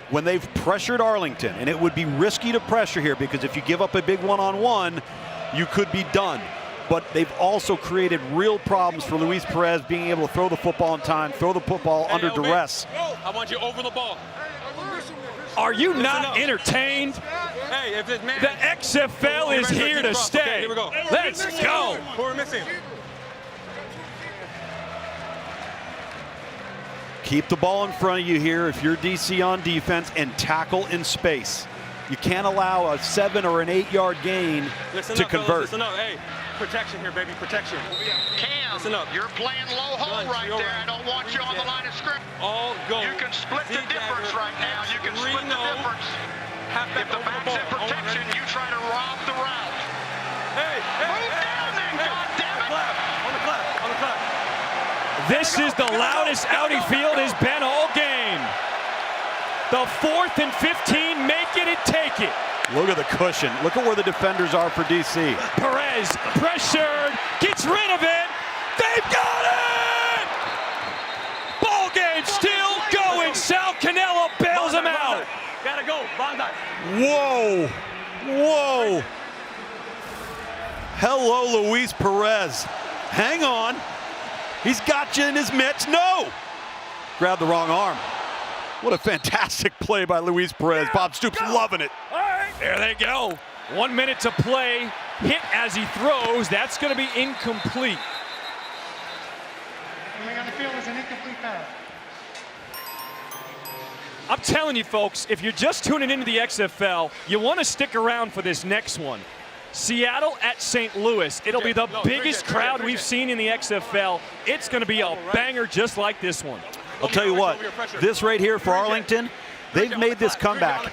when they've pressured Arlington, and it would be risky to pressure here because if you give up a big one-on-one, you could be done. But they've also created real problems for Luis Perez being able to throw the football in time, throw the football under duress. I want you over the ball. Are you not entertained? Hey, if this man, the XFL is here to stay. Okay, here we go. Let's go. Who are we missing? Keep the ball in front of you here if you're DC on defense and tackle in space. You can't allow a 7 or an 8 yard gain Listen to up, convert. Listen up, hey, protection here, baby, protection. Cam, you're playing low hole right there. I don't want you on the line of scrimmage. All go. You can split the difference right now. You can split the difference. If the back's in protection, you try to rob the route. Hey, move down then, goddammit! On the clap, on the clap. This is the loudest Audi Field has been all game. The 4th and 15, make it and take it. Look at the cushion. Look at where the defenders are for DC. Perez pressured, gets rid of it. They've got it! Ball game still going. Sal Cannella bails him out. Gotta go, Bondi. Whoa, whoa. Hello, Luis Perez. Hang on. He's got you in his mitts. No! Grabbed the wrong arm. What a fantastic play by Luis Perez. Bob Stoops loving it. There they go. 1 minute to play. Hit as he throws. That's going to be incomplete. Coming on the field is an incomplete pass. I'm telling you, folks, if you're just tuning into the XFL, you want to stick around for this next one. Seattle at St. Louis. It'll be the biggest crowd we've seen in the XFL. It's going to be a banger just like this one. I'll tell you what, this right here for Arlington, they've made this comeback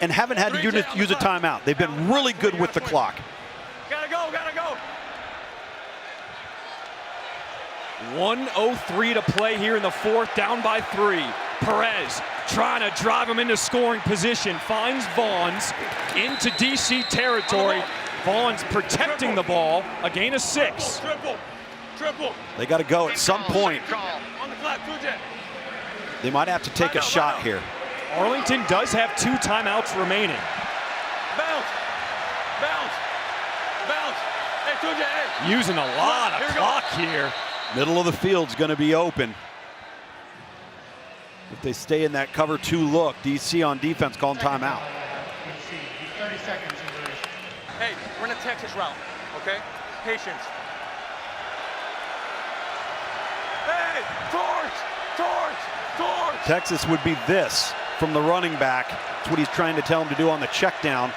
and haven't had to use a timeout. They've been really good with the clock. Gotta go, gotta go. 1:03 to play here in the 4th, down by 3. Perez trying to drive him into scoring position, finds Vaughns into DC territory. Vaughns protecting the ball, a gain of 6. Triple. They got to go at some point. On the clap, They might have to take a shot here. Arlington does have 2 timeouts remaining. Bounce. Hey, Tujay, hey. Using a lot of clock here. Middle of the field's going to be open. If they stay in that cover 2 look, DC on defense calling timeout. 30 seconds. Hey, we're in a Texas route, okay? Patience. Hey, torch! Texas would be this from the running back. That's what he's trying to tell him to do on the check down.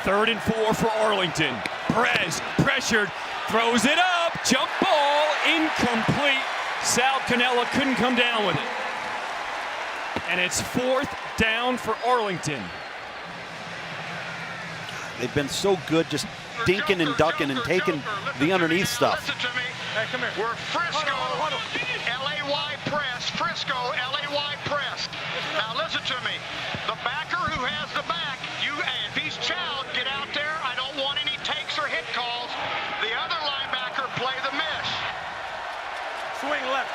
3rd and 4 for Arlington. Perez pressured, throws it up, jump ball, incomplete. Sal Cannella couldn't come down with it. And it's 4th down for Arlington. They've been so good just dinking and ducking and taking the underneath stuff. Listen to me. Hey, come here. We're Frisco, LAY press. Frisco, LAY press. Now listen to me. The backer who has the back, if he's chowed, get out there. I don't want any takes or hit calls. The other linebacker play the mesh. Swing left.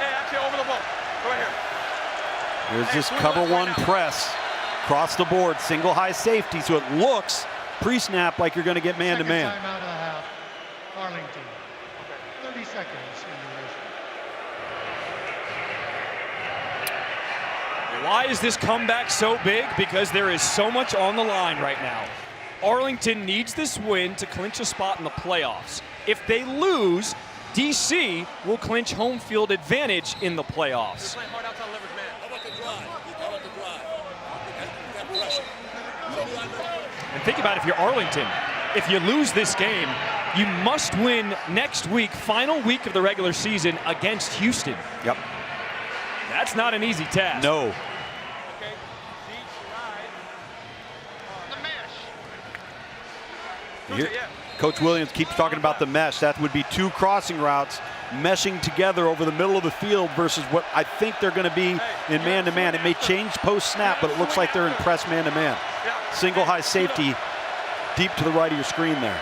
Hey, actually over the ball. Go right here. Here's this cover 1 press. Across the board, single high safety, so it looks pre-snap like you're going to get man-to-man. Timeout of the half. Arlington. 30 seconds in duration. Why is this comeback so big? Because there is so much on the line right now. Arlington needs this win to clinch a spot in the playoffs. If they lose, DC will clinch home field advantage in the playoffs. And think about it, if you're Arlington, if you lose this game, you must win next week, final week of the regular season against Houston. Yep. That's not an easy task. No. Here, Coach Williams keeps talking about the mesh. That would be 2 crossing routes meshing together over the middle of the field versus what I think they're going to be in man-to-man. It may change post-snap, but it looks like they're in press man-to-man. Single high safety deep to the right of your screen there.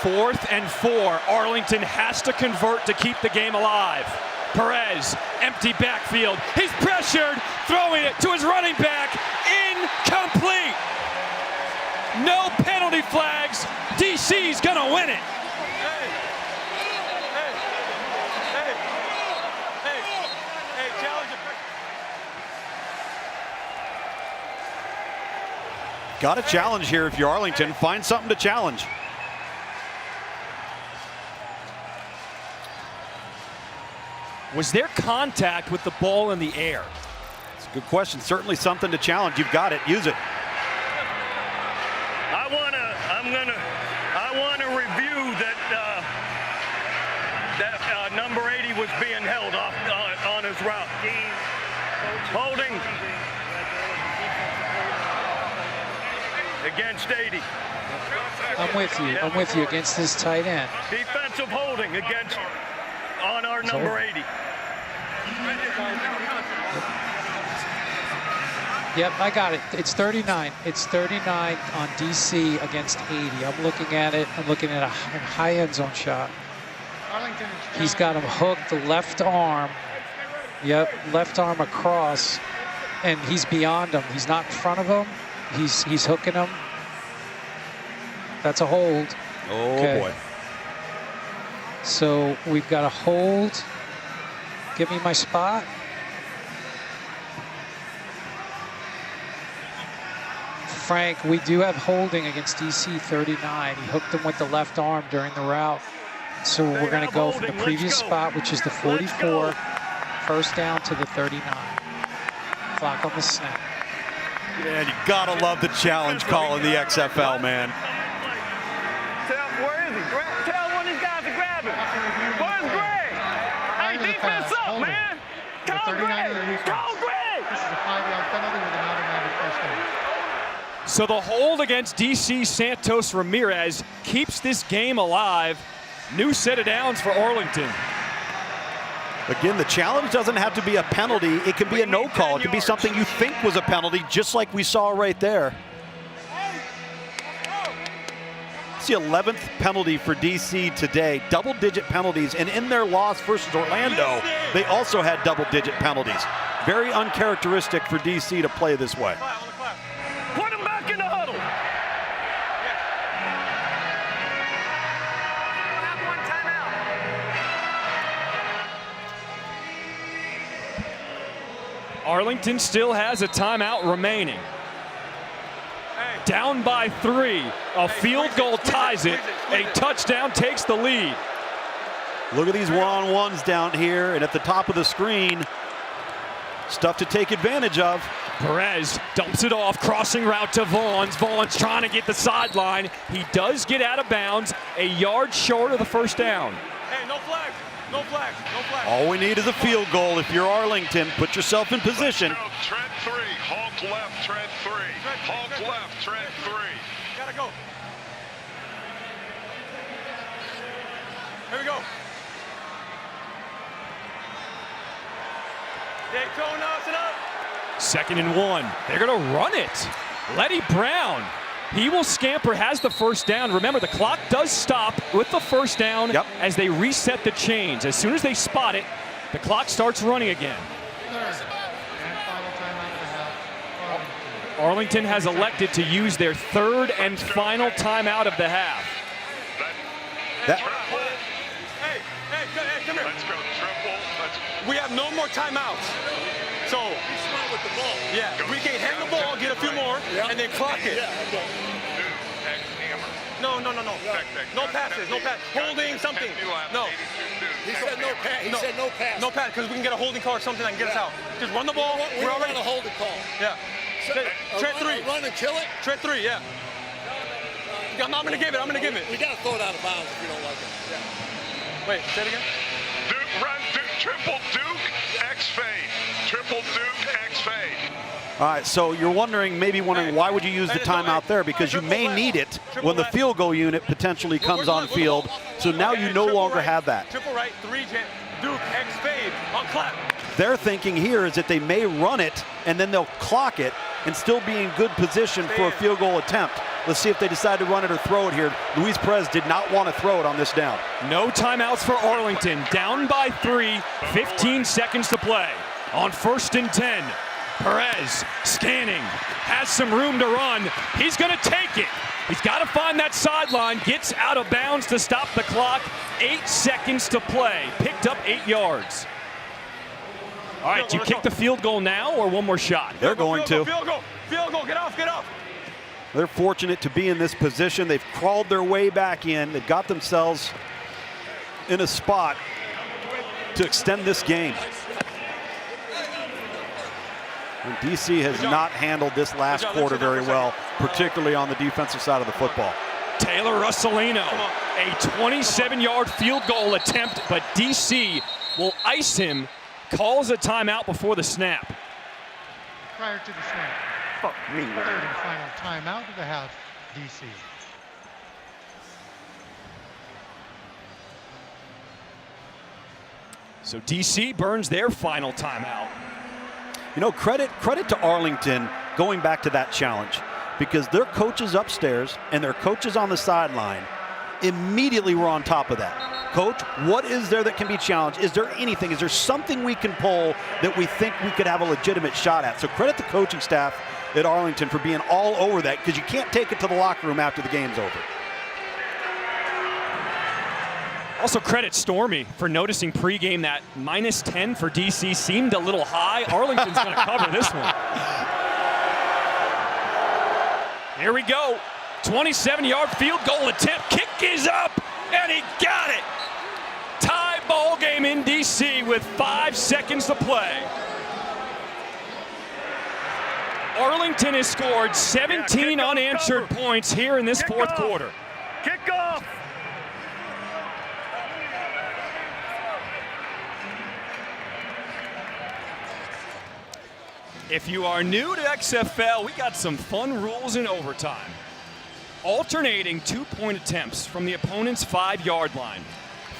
4th and 4. Arlington has to convert to keep the game alive. Perez, empty backfield. He's pressured, throwing it to his running back. Incomplete. No penalty flags. DC's gonna win it. Got a challenge here if you're Arlington. Find something to challenge. Was there contact with the ball in the air? It's a good question. Certainly something to challenge. You've got it. Use it. I want to review that number 80 was being held off on his route. Holding against 80. I'm with you against this tight end. Defensive holding on our number 80. Yep, I got it. It's 39. It's 39 on DC against 80. I'm looking at it. I'm looking at a high end zone shot. He's got him hooked, the left arm. Yep, left arm across, and he's beyond him. He's not in front of him. He's hooking him. That's a hold. Oh, okay. Boy. So we've got a hold. Give me my spot. Frank, we do have holding against DC 39. He hooked him with the left arm during the route. So we're going to go from the previous spot, which is the 44, first down to the 39. Clock on the snap. Man, you gotta love the challenge call in the XFL, man. Where is he? Tell one of these guys to grab him. Where's Greg? Hey, defense up, man. Call Greg. Call Greg. This is a 5-yard penalty with an automatic first down. So the hold against DC Santos Ramirez keeps this game alive. New set of downs for Arlington. Again, the challenge doesn't have to be a penalty. It can be a no call. It can be something you think was a penalty, just like we saw right there. It's the 11th penalty for DC today. Double-digit penalties, and in their loss versus Orlando, they also had double-digit penalties. Very uncharacteristic for DC to play this way. Put him back in the huddle. Arlington still has a timeout remaining. Down by 3. A field goal ties it. A touchdown takes the lead. Look at these one-on-ones down here, and at the top of the screen, stuff to take advantage of. Perez dumps it off, crossing route to Vaughn's. Vaughn's trying to get the sideline. He does get out of bounds, a yard short of the first down. Hey, no flag. No flag. No flag. All we need is a field goal. If you're Arlington, put yourself in position. Tread 3, Hulk left, tread 3. Hulk left, tread 3. Gotta go. Here we go. Daytona, sit up. 2nd and 1. They're going to run it. Letty Brown. He will scamper, has the first down. Remember, the clock does stop with the first down as they reset the chains. As soon as they spot it, the clock starts running again. Arlington has elected to use their 3rd and final timeout of the half. Hey, come here. Let's go triple. We have no more timeouts. So, with the ball. Yeah, we can hang the ball, get a few more, and then clock it. No. No passes, no pass. Holding something. No. He said no pass. He said no pass. No pass, because we can get a holding call or something that can get us out. Just run the ball. We're already a holding call. Yeah. Tread 3. Run and kill it? Tread 3, yeah. I'm going to give it. We got to throw it out of bounds if you don't like it. Yeah. Wait, say it again. Duke, run, Duke, triple Duke, X fade. Triple Duke, X fade. All right, so you're maybe wondering why would you use the timeout there? Because you may need it when the field goal unit potentially comes on field. So now you no longer have that. Triple right, 3 Duke, X fade on clap. Their thinking here is that they may run it and then they'll clock it and still be in good position for a field goal attempt. Let's see if they decide to run it or throw it here. Luis Perez did not want to throw it on this down. No timeouts for Arlington. Down by 3, 15 seconds to play. On 1st and 10, Perez scanning, has some room to run. He's going to take it. He's got to find that sideline, gets out of bounds to stop the clock. 8 seconds to play, picked up 8 yards. All right, do you kick the field goal now or one more shot? They're going to. Field goal, get off. They're fortunate to be in this position. They've crawled their way back in. They've got themselves in a spot to extend this game. And DC has not handled this last quarter very well, particularly on the defensive side of the football. Taylor Russolino, a 27-yard field goal attempt, but DC will ice him, calls a timeout before the snap. Prior to the snap. Fuck me. Third and final timeout of the half, DC. So DC burns their final timeout. You know, credit to Arlington going back to that challenge, because their coaches upstairs and their coaches on the sideline immediately were on top of that. Coach, what is there that can be challenged? Is there anything? Is there something we can pull that we think we could have a legitimate shot at? So credit the coaching staff at Arlington for being all over that, because you can't take it to the locker room after the game's over. Also credit Stormy for noticing pregame that -10 for DC seemed a little high. Arlington's going to cover this one. Here we go. 27-yard field goal attempt. Kick is up, and he got it. Tie ball game in DC with 5 seconds to play. Arlington has scored 17 unanswered points here in this fourth quarter. Kick off. If you are new to XFL, we got some fun rules in overtime. Alternating 2-point attempts from the opponent's 5-yard line.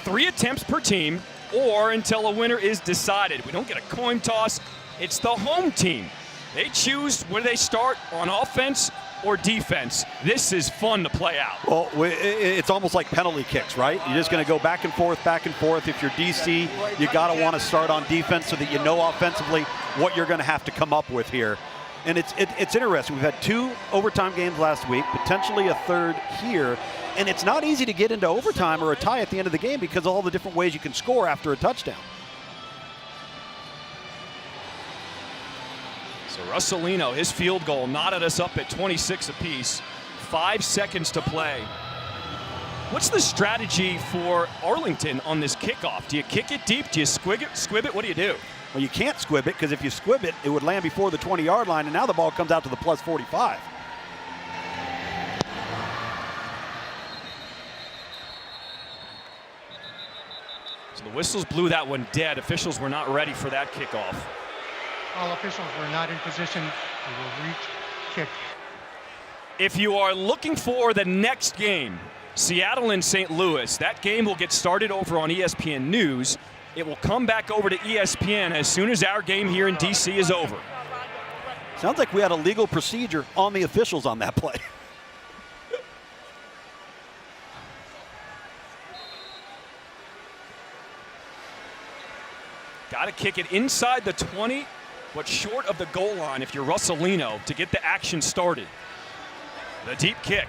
3 attempts per team, or until a winner is decided. We don't get a coin toss. It's the home team. They choose where they start on offense or defense. This is fun to play out. Well, it's almost like penalty kicks, right? You're just going to go back and forth. If you're DC, you got to want to start on defense so that you know offensively what you're going to have to come up with here. And it's interesting. We've had 2 overtime games last week, potentially a third here. And it's not easy to get into overtime or a tie at the end of the game because of all the different ways you can score after a touchdown. So Russolino, his field goal knotted us up at 26 apiece. 5 seconds to play. What's the strategy for Arlington on this kickoff? Do you kick it deep? Do you squib it? What do you do? Well, you can't squib it, because if you squib it, it would land before the 20-yard line, and now the ball comes out to the plus 45. So the whistles blew that one dead. Officials were not ready for that kickoff. All officials were not in position. They will reach kick. If you are looking for the next game, Seattle and St. Louis, that game will get started over on ESPN News. It will come back over to ESPN as soon as our game here in DC is over. Sounds like we had a legal procedure on the officials on that play. Got to kick it inside the 20, but short of the goal line if you're Russolino to get the action started. The deep kick.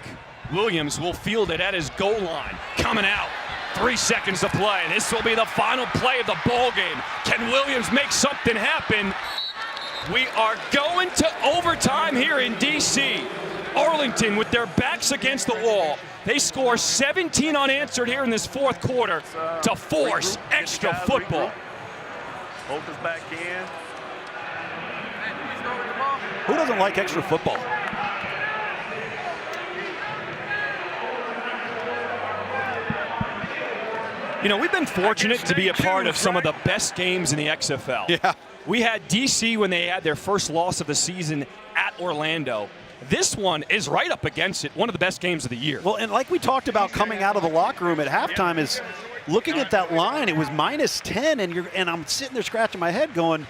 Williams will field it at his goal line. Coming out. 3 seconds to play. This will be the final play of the ball game. Can Williams make something happen? We are going to overtime here in DC. Arlington with their backs against the wall. They score 17 unanswered here in this fourth quarter to force extra football. Hold us back in. Who doesn't like extra football? You know, we've been fortunate to be a part of some of the best games in the XFL. Yeah. We had DC when they had their first loss of the season at Orlando. This one is right up against it, one of the best games of the year. Well, and like we talked about coming out of the locker room at halftime, is looking at that line, it was -10, and I'm sitting there scratching my head going,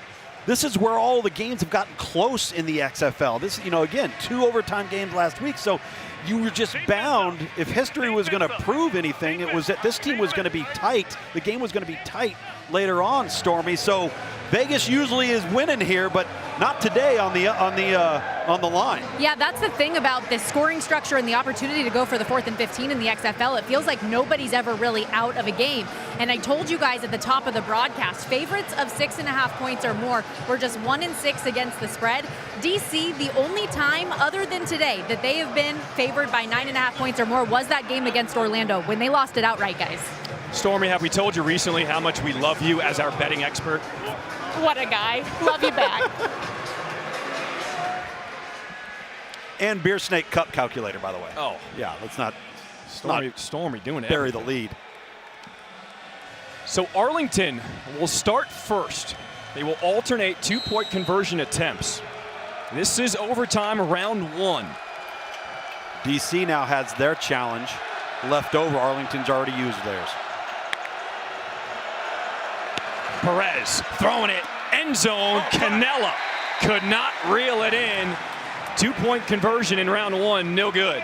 this is where all the games have gotten close in the XFL. This, you know, again, 2 overtime games last week. So you were just bound. If history was going to prove anything, it was that this team was going to be tight. The game was going to be tight later on, Stormy. So Vegas usually is winning here, but not today on the line. Yeah, that's the thing about this scoring structure and the opportunity to go for the 4th and 15 in the XFL. It feels like nobody's ever really out of a game. And I told you guys at the top of the broadcast, favorites of 6.5 points or more were just 1-6 against the spread. DC, the only time other than today that they have been favored by 9.5 points or more was that game against Orlando when they lost it outright, guys. Stormy, have we told you recently how much we love you as our betting expert? What a guy. Love you back. And Beer Snake Cup calculator, by the way. Oh. Yeah, let's not Stormy doing it. Bury the lead. So Arlington will start first. They will alternate 2-point conversion attempts. This is overtime round 1. DC now has their challenge left over. Arlington's already used theirs. Perez throwing it, end zone. Canella could not reel it in. 2-point conversion in round 1, no good.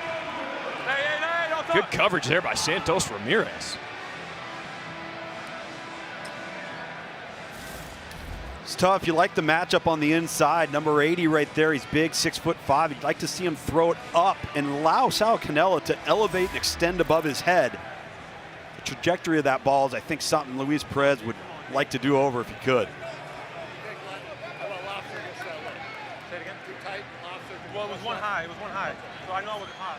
Good coverage there by Santos Ramirez. It's tough. You like the matchup on the inside. Number 80 right there. He's big, 6'5". You'd like to see him throw it up and allow Sal Canella to elevate and extend above his head. The trajectory of that ball is, I think, something Luis Perez would like to do over if he could. Well, it was one high. So I know it was hot.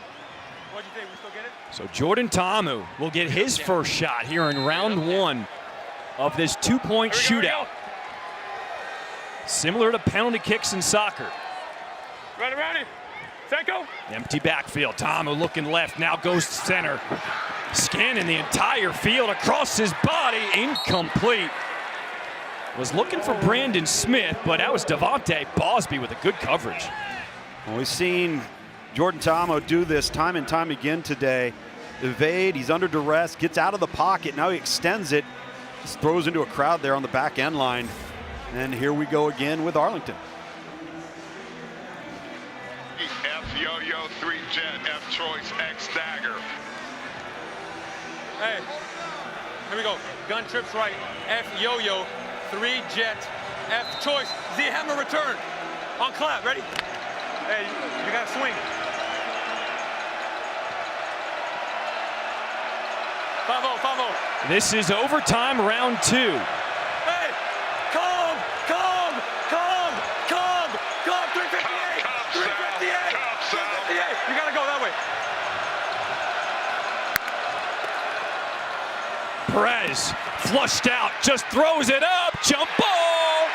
What'd you think? We still get it? So Jordan Ta'amu will get his first shot here in round 1 of this 2-point shootout. Similar to penalty kicks in soccer. Ready. Senko. Empty backfield. Ta'amu looking left, now goes to center. Scanning the entire field across his body, incomplete. Was looking for Brandon Smith, but that was Devontae Bosby with a good coverage. Well, we've seen Jordan Ta'amu do this time and time again today. Evade, he's under duress, gets out of the pocket, now he extends it, just throws into a crowd there on the back end line. And here we go again with Arlington. F yo-yo, 3 jet, F choice, X dagger. Hey, here we go. Gun trips right, F yo-yo, 3 jet, F choice, Z hammer return. On clap, ready? Hey, you gotta swing. 5-0. This is overtime round 2. Hey, calm, 358, 358. You gotta go that way. Perez flushed out, just throws it up, jump ball,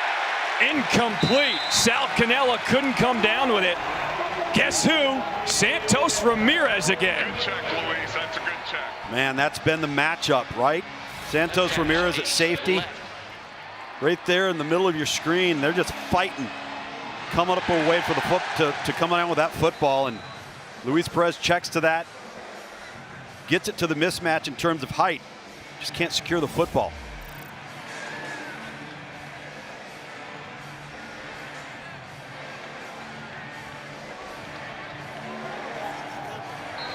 incomplete. Sal Canella couldn't come down with it. Guess who? Santos Ramirez again. Good check, Luis. That's a good check. Man, that's been the matchup, right? Santos Ramirez at safety. Right there in the middle of your screen. They're just fighting. Coming up away for the foot to come out with that football. And Luis Perez checks to that. Gets it to the mismatch in terms of height. Just can't secure the football.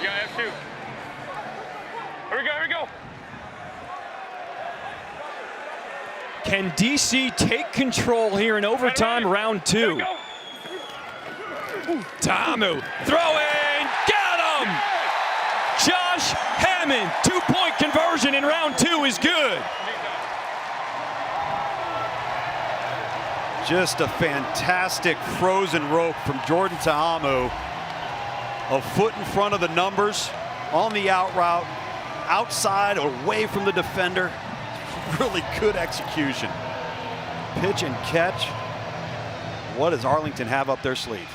Yeah, F2. Here we go. Can DC take control here in overtime round 2? Ta'amu throwing, got him! Josh Hammond, 2-point conversion in round 2 is good. Just a fantastic frozen rope from Jordan Ta'amu. A foot in front of the numbers, on the out route, outside, away from the defender. Really good execution. Pitch and catch. What does Arlington have up their sleeve?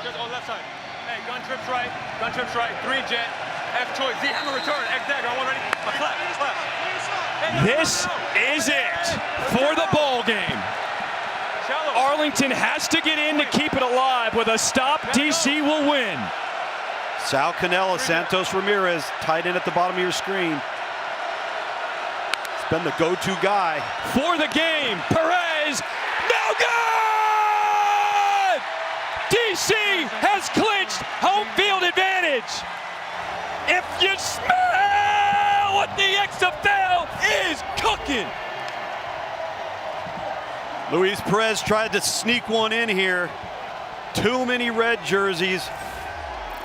Just on left side. Hey, gun trips right, 3 jet, F choice, Z hammer return, X dagger. I want ready. Clap. Hey, this is it for the ball game. Arlington has to get in to keep it alive. With a stop, DC will win. Sal Canella, Santos Ramirez, tight end at the bottom of your screen. It's been the go-to guy. For the game, Perez, no good! DC has You smell what the XFL is cooking. Luis Perez tried to sneak one in here. Too many red jerseys.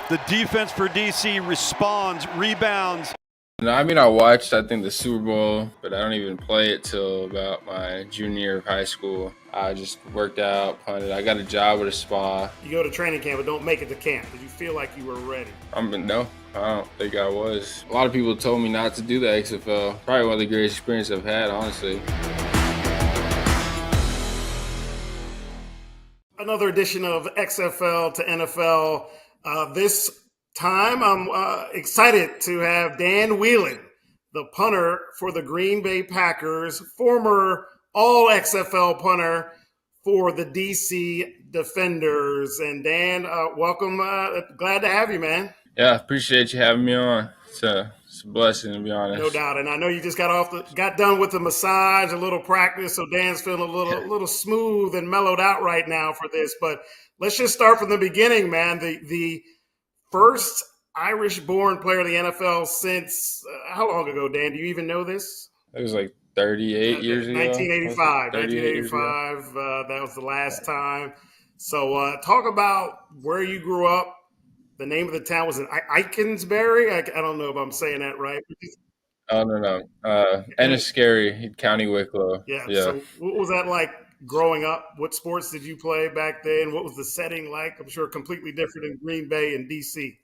The defense for DC responds, rebounds. No, I mean, I watched, I think, the Super Bowl, but I don't even play it till about my junior year of high school. I just worked out, punted. I got a job with a spa. You go to training camp but don't make it to camp. Did you feel like you were ready? No, I don't think I was. A lot of people told me not to do the XFL. Probably one of the greatest experiences I've had, honestly. Another edition of XFL to NFL. This time, I'm excited to have Dan Whelan, the punter for the Green Bay Packers, former all XFL punter for the DC Defenders. And Dan, welcome. Glad to have you, man. Yeah, appreciate you having me on. It's a blessing, to be honest. No doubt. And I know you just got done with the massage, a little practice, so Dan's feeling a little smooth and mellowed out right now for this. But let's just start from the beginning, man. The first Irish-born player of the NFL since how long ago, Dan? Do you even know this? It was like 38 years ago. 1985. 1985. That was the last time. So talk about where you grew up. The name of the town was in Ikensbury. I don't know if I'm saying that right. Oh, no. Enniskerry, County Wicklow. Yeah. So what was that like growing up? What sports did you play back then? What was the setting like? I'm sure completely different in Green Bay and D.C.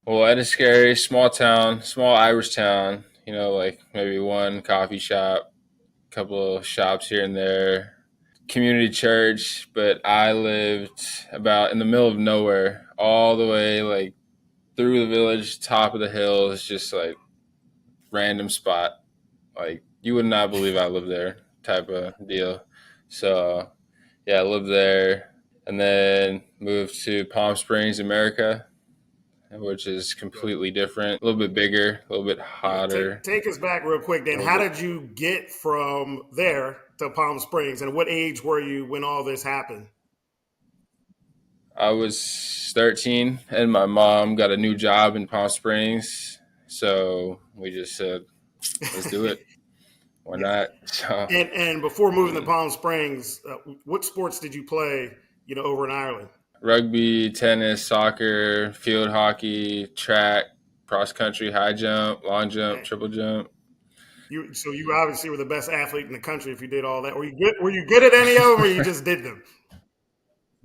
Well, Enniskerry, small town, small Irish town. You know, like maybe one coffee shop, a couple of shops here and there. Community church, but I lived about in the middle of nowhere, all the way like through the village, top of the hills, just like random spot. Like you would not believe I lived there type of deal. So yeah, I lived there and then moved to Palm Springs, America, which is completely different, a little bit bigger, a little bit hotter. Take us back real quick, Dan. How did you get from there to Palm Springs, and what age were you when all this happened? I was 13, and my mom got a new job in Palm Springs, so we just said, let's do it. Why not? So, and before moving to Palm Springs, what sports did you play, over in Ireland? Rugby, tennis, soccer, field hockey, track, cross country, high jump, long jump, triple jump. So you obviously were the best athlete in the country if you did all that. Were you good at any of them, or you just did them?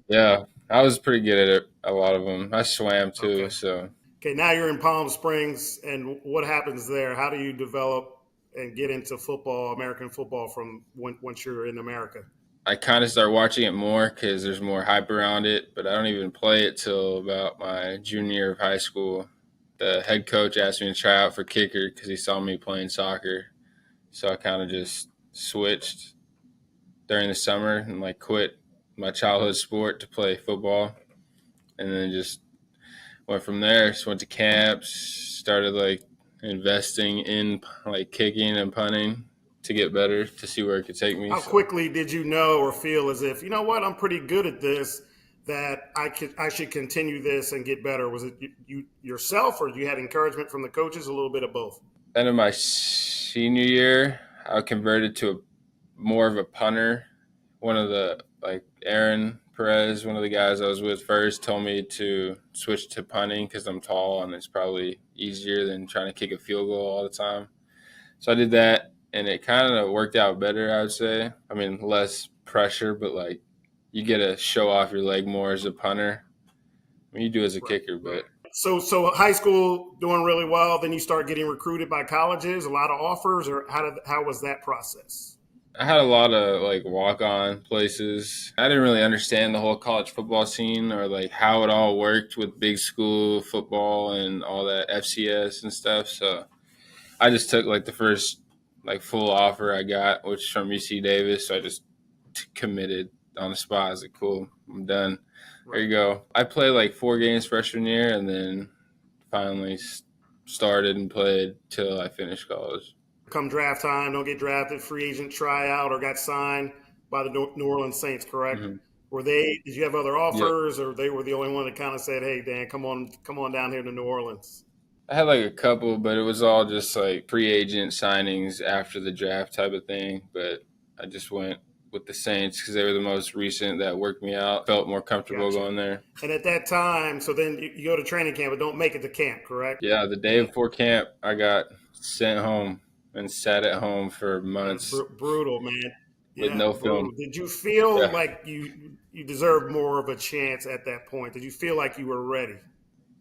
Yeah, I was pretty good at it, a lot of them. I swam too, so. Okay, now you're in Palm Springs, and what happens there? How do you develop and get into football, American football, from once you're in America? I kind of start watching it more because there's more hype around it, but I don't even play it till about my junior year of high school. The head coach asked me to try out for kicker because he saw me playing soccer. So I kind of just switched during the summer and quit my childhood sport to play football. And then just went from there. Just went to camps, started investing in kicking and punting to get better, to see where it could take me. How quickly did you know or feel as if, I'm pretty good at this, that I should continue this and get better? Was it you yourself, or you had encouragement from the coaches? A little bit of both. End of my senior year, I converted to more of a punter. One of the Aaron Perez, one of the guys I was with first, told me to switch to punting because I'm tall and it's probably easier than trying to kick a field goal all the time. So I did that, and it kind of worked out better, I would say. I mean, less pressure, but you get to show off your leg more as a punter. I mean, you do as a kicker, but. So high school doing really well, then you start getting recruited by colleges, a lot of offers, or how was that process? I had a lot of walk-on places. I didn't really understand the whole college football scene or how it all worked with big school football and all that FCS and stuff. So I just took the first full offer I got, which is from UC Davis. So I just committed on the spot. I was like, cool, I'm done. There you go. I played 4 games freshman year and then finally started and played till I finished college. Come draft time, don't get drafted, free agent tryout, or got signed by the New Orleans Saints, correct? Mm-hmm. Did you have other offers, or they were the only one that kind of said, hey, Dan, come on down here to New Orleans? I had like a couple, but it was all just like free agent signings after the draft type of thing. But I just went with the Saints because they were the most recent that worked me out. Felt more comfortable going there. And at that time, so then you go to training camp, but don't make it to camp, correct? Yeah, the day before camp, I got sent home and sat at home for months. Brutal, man. With Yeah, no brutal. film. Did you feel Yeah. like you deserved more of a chance at that point? Did you feel like you were ready?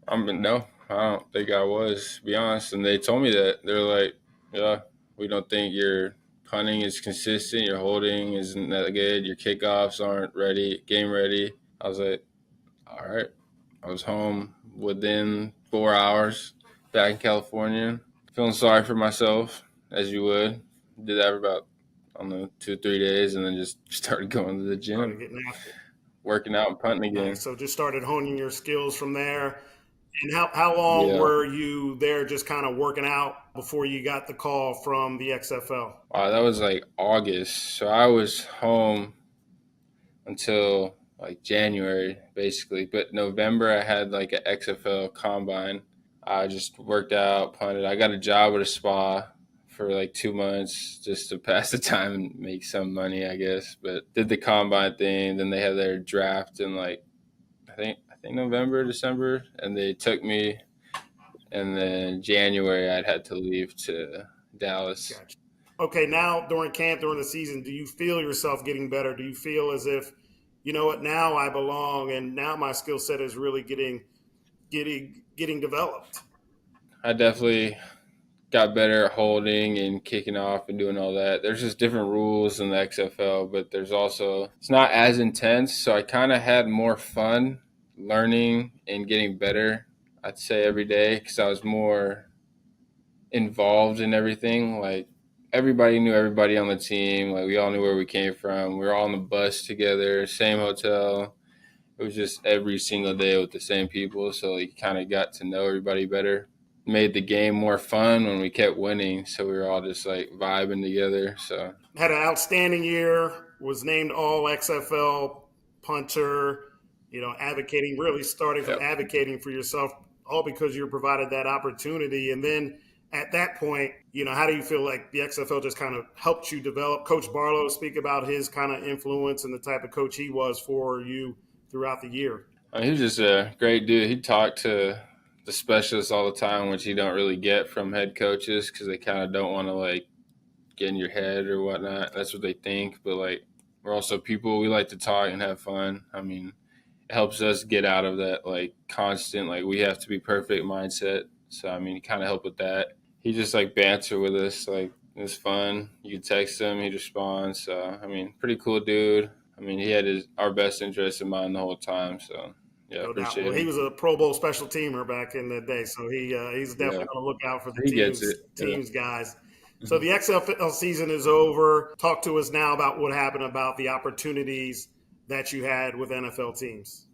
No, I don't think I was, to be honest. And they told me that. They're like, yeah, we don't think your punting is consistent. Your holding isn't that good. Your kickoffs aren't ready, game ready. I was like, all right. I was home within 4 hours back in California, feeling sorry for myself, as you would. Did that for about, I don't know, 2-3 days, and then just started going to the gym, Started getting after it. working out and punting again. Nice. So just started honing your skills from there. And how long were you there just kind of working out before you got the call from the XFL? That was like August. So I was home until like January, basically. But November, I had like an XFL combine. I just worked out, punted. I got a job at a spa for like 2 months just to pass the time and make some money, I guess. But did the combine thing. Then they had their draft in like, I think November, December, and they took me. And then January, I'd had to leave to Dallas. Gotcha. Okay, now during camp, during the season, do you feel yourself getting better? Do you feel as if, you know what, now I belong and now my skill set is really getting developed? I definitely got better at holding and kicking off and doing all that. There's just different rules in the XFL, but there's also, it's not as intense. So I kind of had more fun learning and getting better, I'd say, every day because I was more involved in everything. Like everybody knew everybody on the team. Like we all knew where we came from. We were all on the bus together, same hotel. It was just every single day with the same people. So you kind of got to know everybody better. Made the game more fun when we kept winning. So we were all just like vibing together. So had an outstanding year, was named all XFL punter, advocating, really starting from advocating for yourself, all because you were provided that opportunity. And then at that point, how do you feel like the XFL just kind of helped you develop? Coach Barlow speak about his kind of influence and the type of coach he was for you throughout the year. He was just a great dude. He talked to the specialists all the time, which you don't really get from head coaches because they kind of don't want to like get in your head or whatnot. That's what they think. But like, we're also people, we like to talk and have fun. I mean, it helps us get out of that like constant, like we have to be perfect mindset. So, I mean, he kind of helped with that. He just like banter with us. Like, it was fun. You could text him, he'd respond. So, I mean, pretty cool dude. I mean, he had our best interest in mind the whole time. So, yeah, no doubt. appreciate Well, it. he was a Pro Bowl special teamer back in the day, so he's definitely going to look out for the teams guys. So the XFL season is over. Talk to us now about what happened, about the opportunities that you had with NFL teams.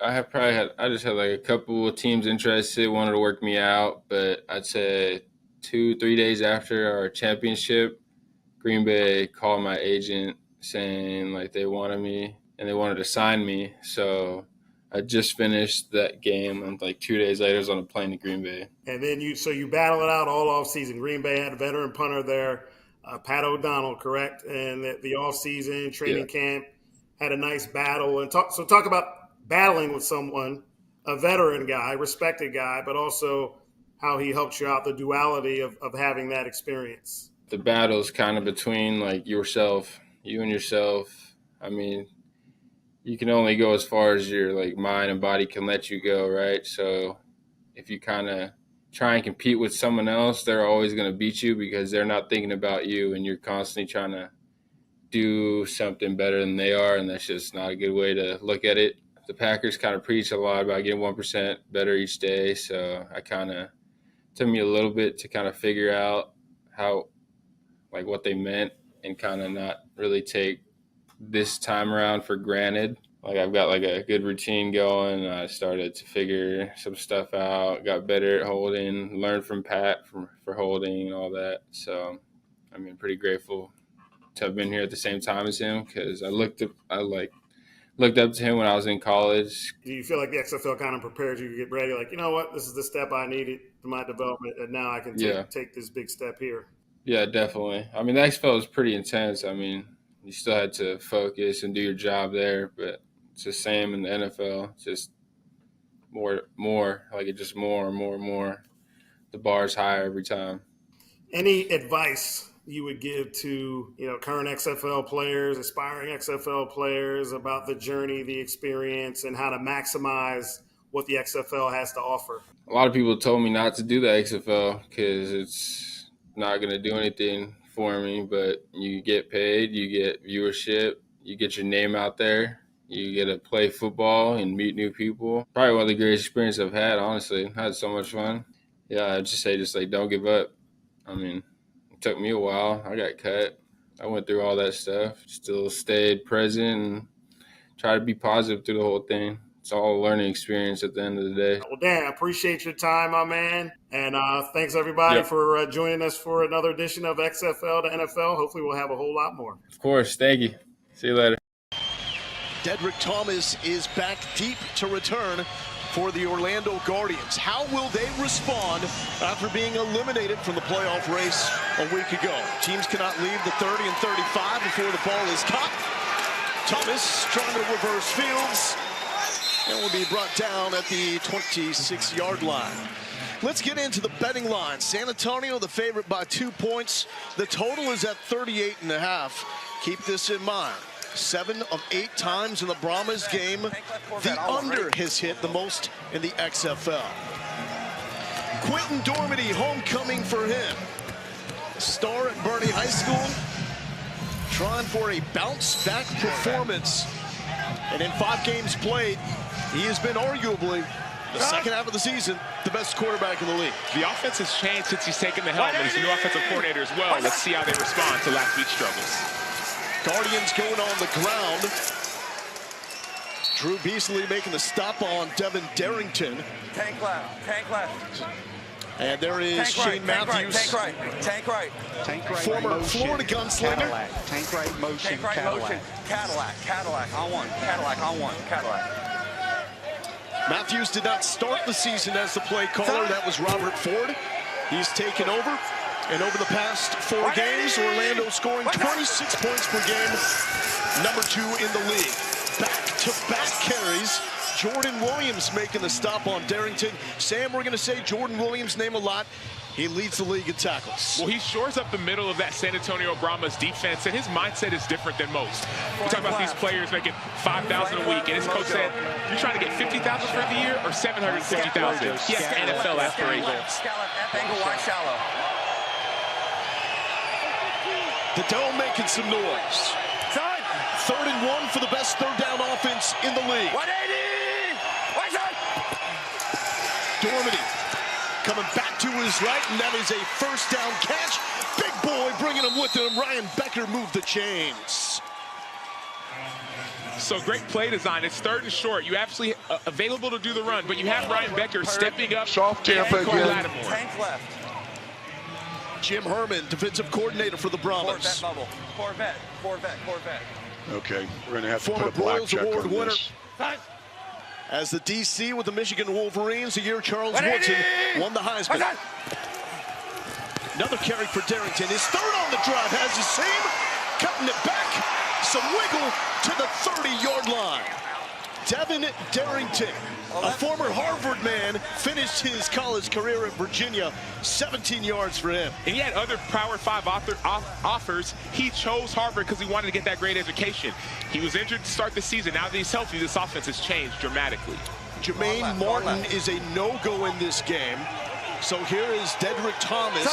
I just had like a couple of teams interested, wanted to work me out, but I'd say 2-3 days after our championship, Green Bay called my agent saying like they wanted me and they wanted to sign me. So I just finished that game, and like 2 days later, I was on a plane to Green Bay. And then you battle it out all off season. Green Bay had a veteran punter there, Pat O'Donnell, correct? And the off season training camp had a nice battle. And talk about battling with someone, a veteran guy, respected guy, but also how he helped you out, the duality of having that experience. The battle's kind of between like you and yourself. I mean, you can only go as far as your like mind and body can let you go, right? So if you kind of try and compete with someone else, they're always going to beat you because they're not thinking about you and you're constantly trying to do something better than they are, and that's just not a good way to look at it. The Packers kind of preach a lot about getting 1% better each day, so took me a little bit to kind of figure out how, like, what they meant and kind of not really take this time around for granted. Like, I've got like a good routine going. I started to figure some stuff out, got better at holding, learned from Pat for holding and all that. So, I mean, pretty grateful to have been here at the same time as him because I looked looked up to him when I was in college. Do you feel like the XFL kind of prepares you to get ready? Like, you know what, this is the step I needed to my development, and now I can take this big step here. Yeah, definitely. I mean, the XFL was pretty intense. I mean, you still had to focus and do your job there, but it's the same in the NFL. It's just more, like it just more and more and more. The bar's higher every time. Any advice you would give to, current XFL players, aspiring XFL players about the journey, the experience, and how to maximize what the XFL has to offer? A lot of people told me not to do the XFL because it's not going to do anything for me, but you get paid, you get viewership, you get your name out there, you get to play football and meet new people. Probably one of the greatest experiences I've had, honestly. I had so much fun. Yeah, I'd just say don't give up. I mean, it took me a while. I got cut. I went through all that stuff. Still stayed present and tried to be positive through the whole thing. It's all a learning experience at the end of the day. Well, Dan, I appreciate your time, my man. And thanks, everybody, for joining us for another edition of XFL to NFL. Hopefully we'll have a whole lot more. Of course. Thank you. See you later. Dedrick Thomas is back deep to return for the Orlando Guardians. How will they respond after being eliminated from the playoff race a week ago? Teams cannot leave the 30 and 35 before the ball is caught. Thomas trying to reverse fields and will be brought down at the 26-yard line. Let's get into the betting line. San Antonio, the favorite by 2 points. The total is at 38.5. Keep this in mind. 7 of 8 times in the Brahmas game, the under has hit the most in the XFL. Quentin Dormady, homecoming for him. Star at Bernie High School, trying for a bounce-back performance. And in 5 games played, he has been arguably, the second half of the season, the best quarterback in the league. The offense has changed since he's taken the helm, and he's the new offensive coordinator as well. Let's see how they respond to last week's struggles. Guardians going on the ground. Drew Beasley making the stop on Devin Darrington. Tank left. And there is Shane Matthews. Tank right. Former motion, Florida gunslinger. Cadillac. Tank right motion, Cadillac. On one. Cadillac. Matthews did not start the season as the play caller. That was Robert Ford. He's taken over. And over the past 4 games, Orlando scoring 26 points per game, number 2 in the league. Back-to-back carries. Jordan Williams making the stop on Darrington. Sam, we're going to say Jordan Williams' name a lot. He leads the league in tackles. Well, he shores up the middle of that San Antonio Brahmas defense, and his mindset is different than most. We talk about these players making $5,000 a week, and his coach said, you're trying to get $50,000 for the year or $750,000? He has NFL aspirations. Scallop, angle wide, shallow. The Dome making some noise. 3rd and 1 for the best third down offense in the league. 180! Dormady coming back to his right, and that is a first down catch. Big boy bringing him with him. Ryan Becker moved the chains. So great play design. It's 3rd and short. You actually available to do the run, but you have Ryan Becker stepping up. Soft Tampa again. Tank left. Jim Herman, defensive coordinator for the Brahmas. Corvette. Okay, we're going to have to Former put a black Broyles check Award on winner. this. As the DC with the Michigan Wolverines, the year Charles Woodson won the Heisman. Another carry for Darrington. His 3rd on the drive has the same. Cutting it back. Some wiggle to the 30-yard line. Devin Darrington, a former Harvard man, finished his college career at Virginia. 17 yards for him. And he had other Power 5 offers. He chose Harvard because he wanted to get that great education. He was injured to start the season. Now that he's healthy, this offense has changed dramatically. Jermaine Martin is a no-go in this game. So here is Dedrick Thomas,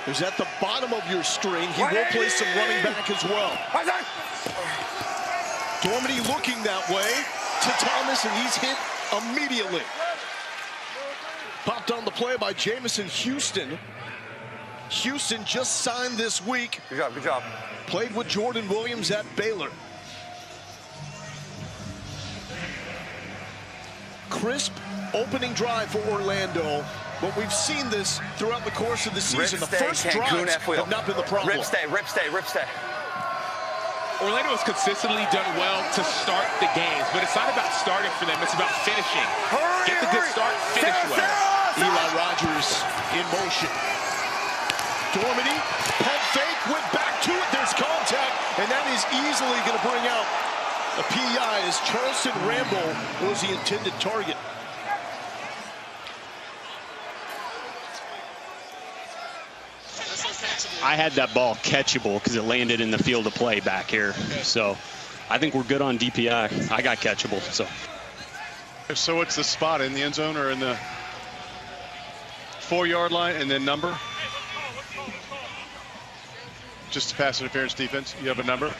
who's at the bottom of your string. He will play some running back as well. Dormady looking that way to Thomas, and he's hit immediately. Popped on the play by Jamison Houston. Houston just signed this week. Good job. Played with Jordan Williams at Baylor. Crisp opening drive for Orlando, but we've seen this throughout the course of the season. The first drives have not been the problem. Rip stay. Orlando has consistently done well to start the games, but it's not about starting for them. It's about finishing. Get the good start, finish well. Eli Rogers in motion. Dormady, pump fake, went back to it. There's contact, and that is easily going to bring out a PI as Charleston Rambo was the intended target. I had that ball catchable because it landed in the field of play back here. So I think we're good on DPI. I got catchable. So what's the spot, in the end zone or in the 4-yard line, and then number? Just pass interference defense. You have a number?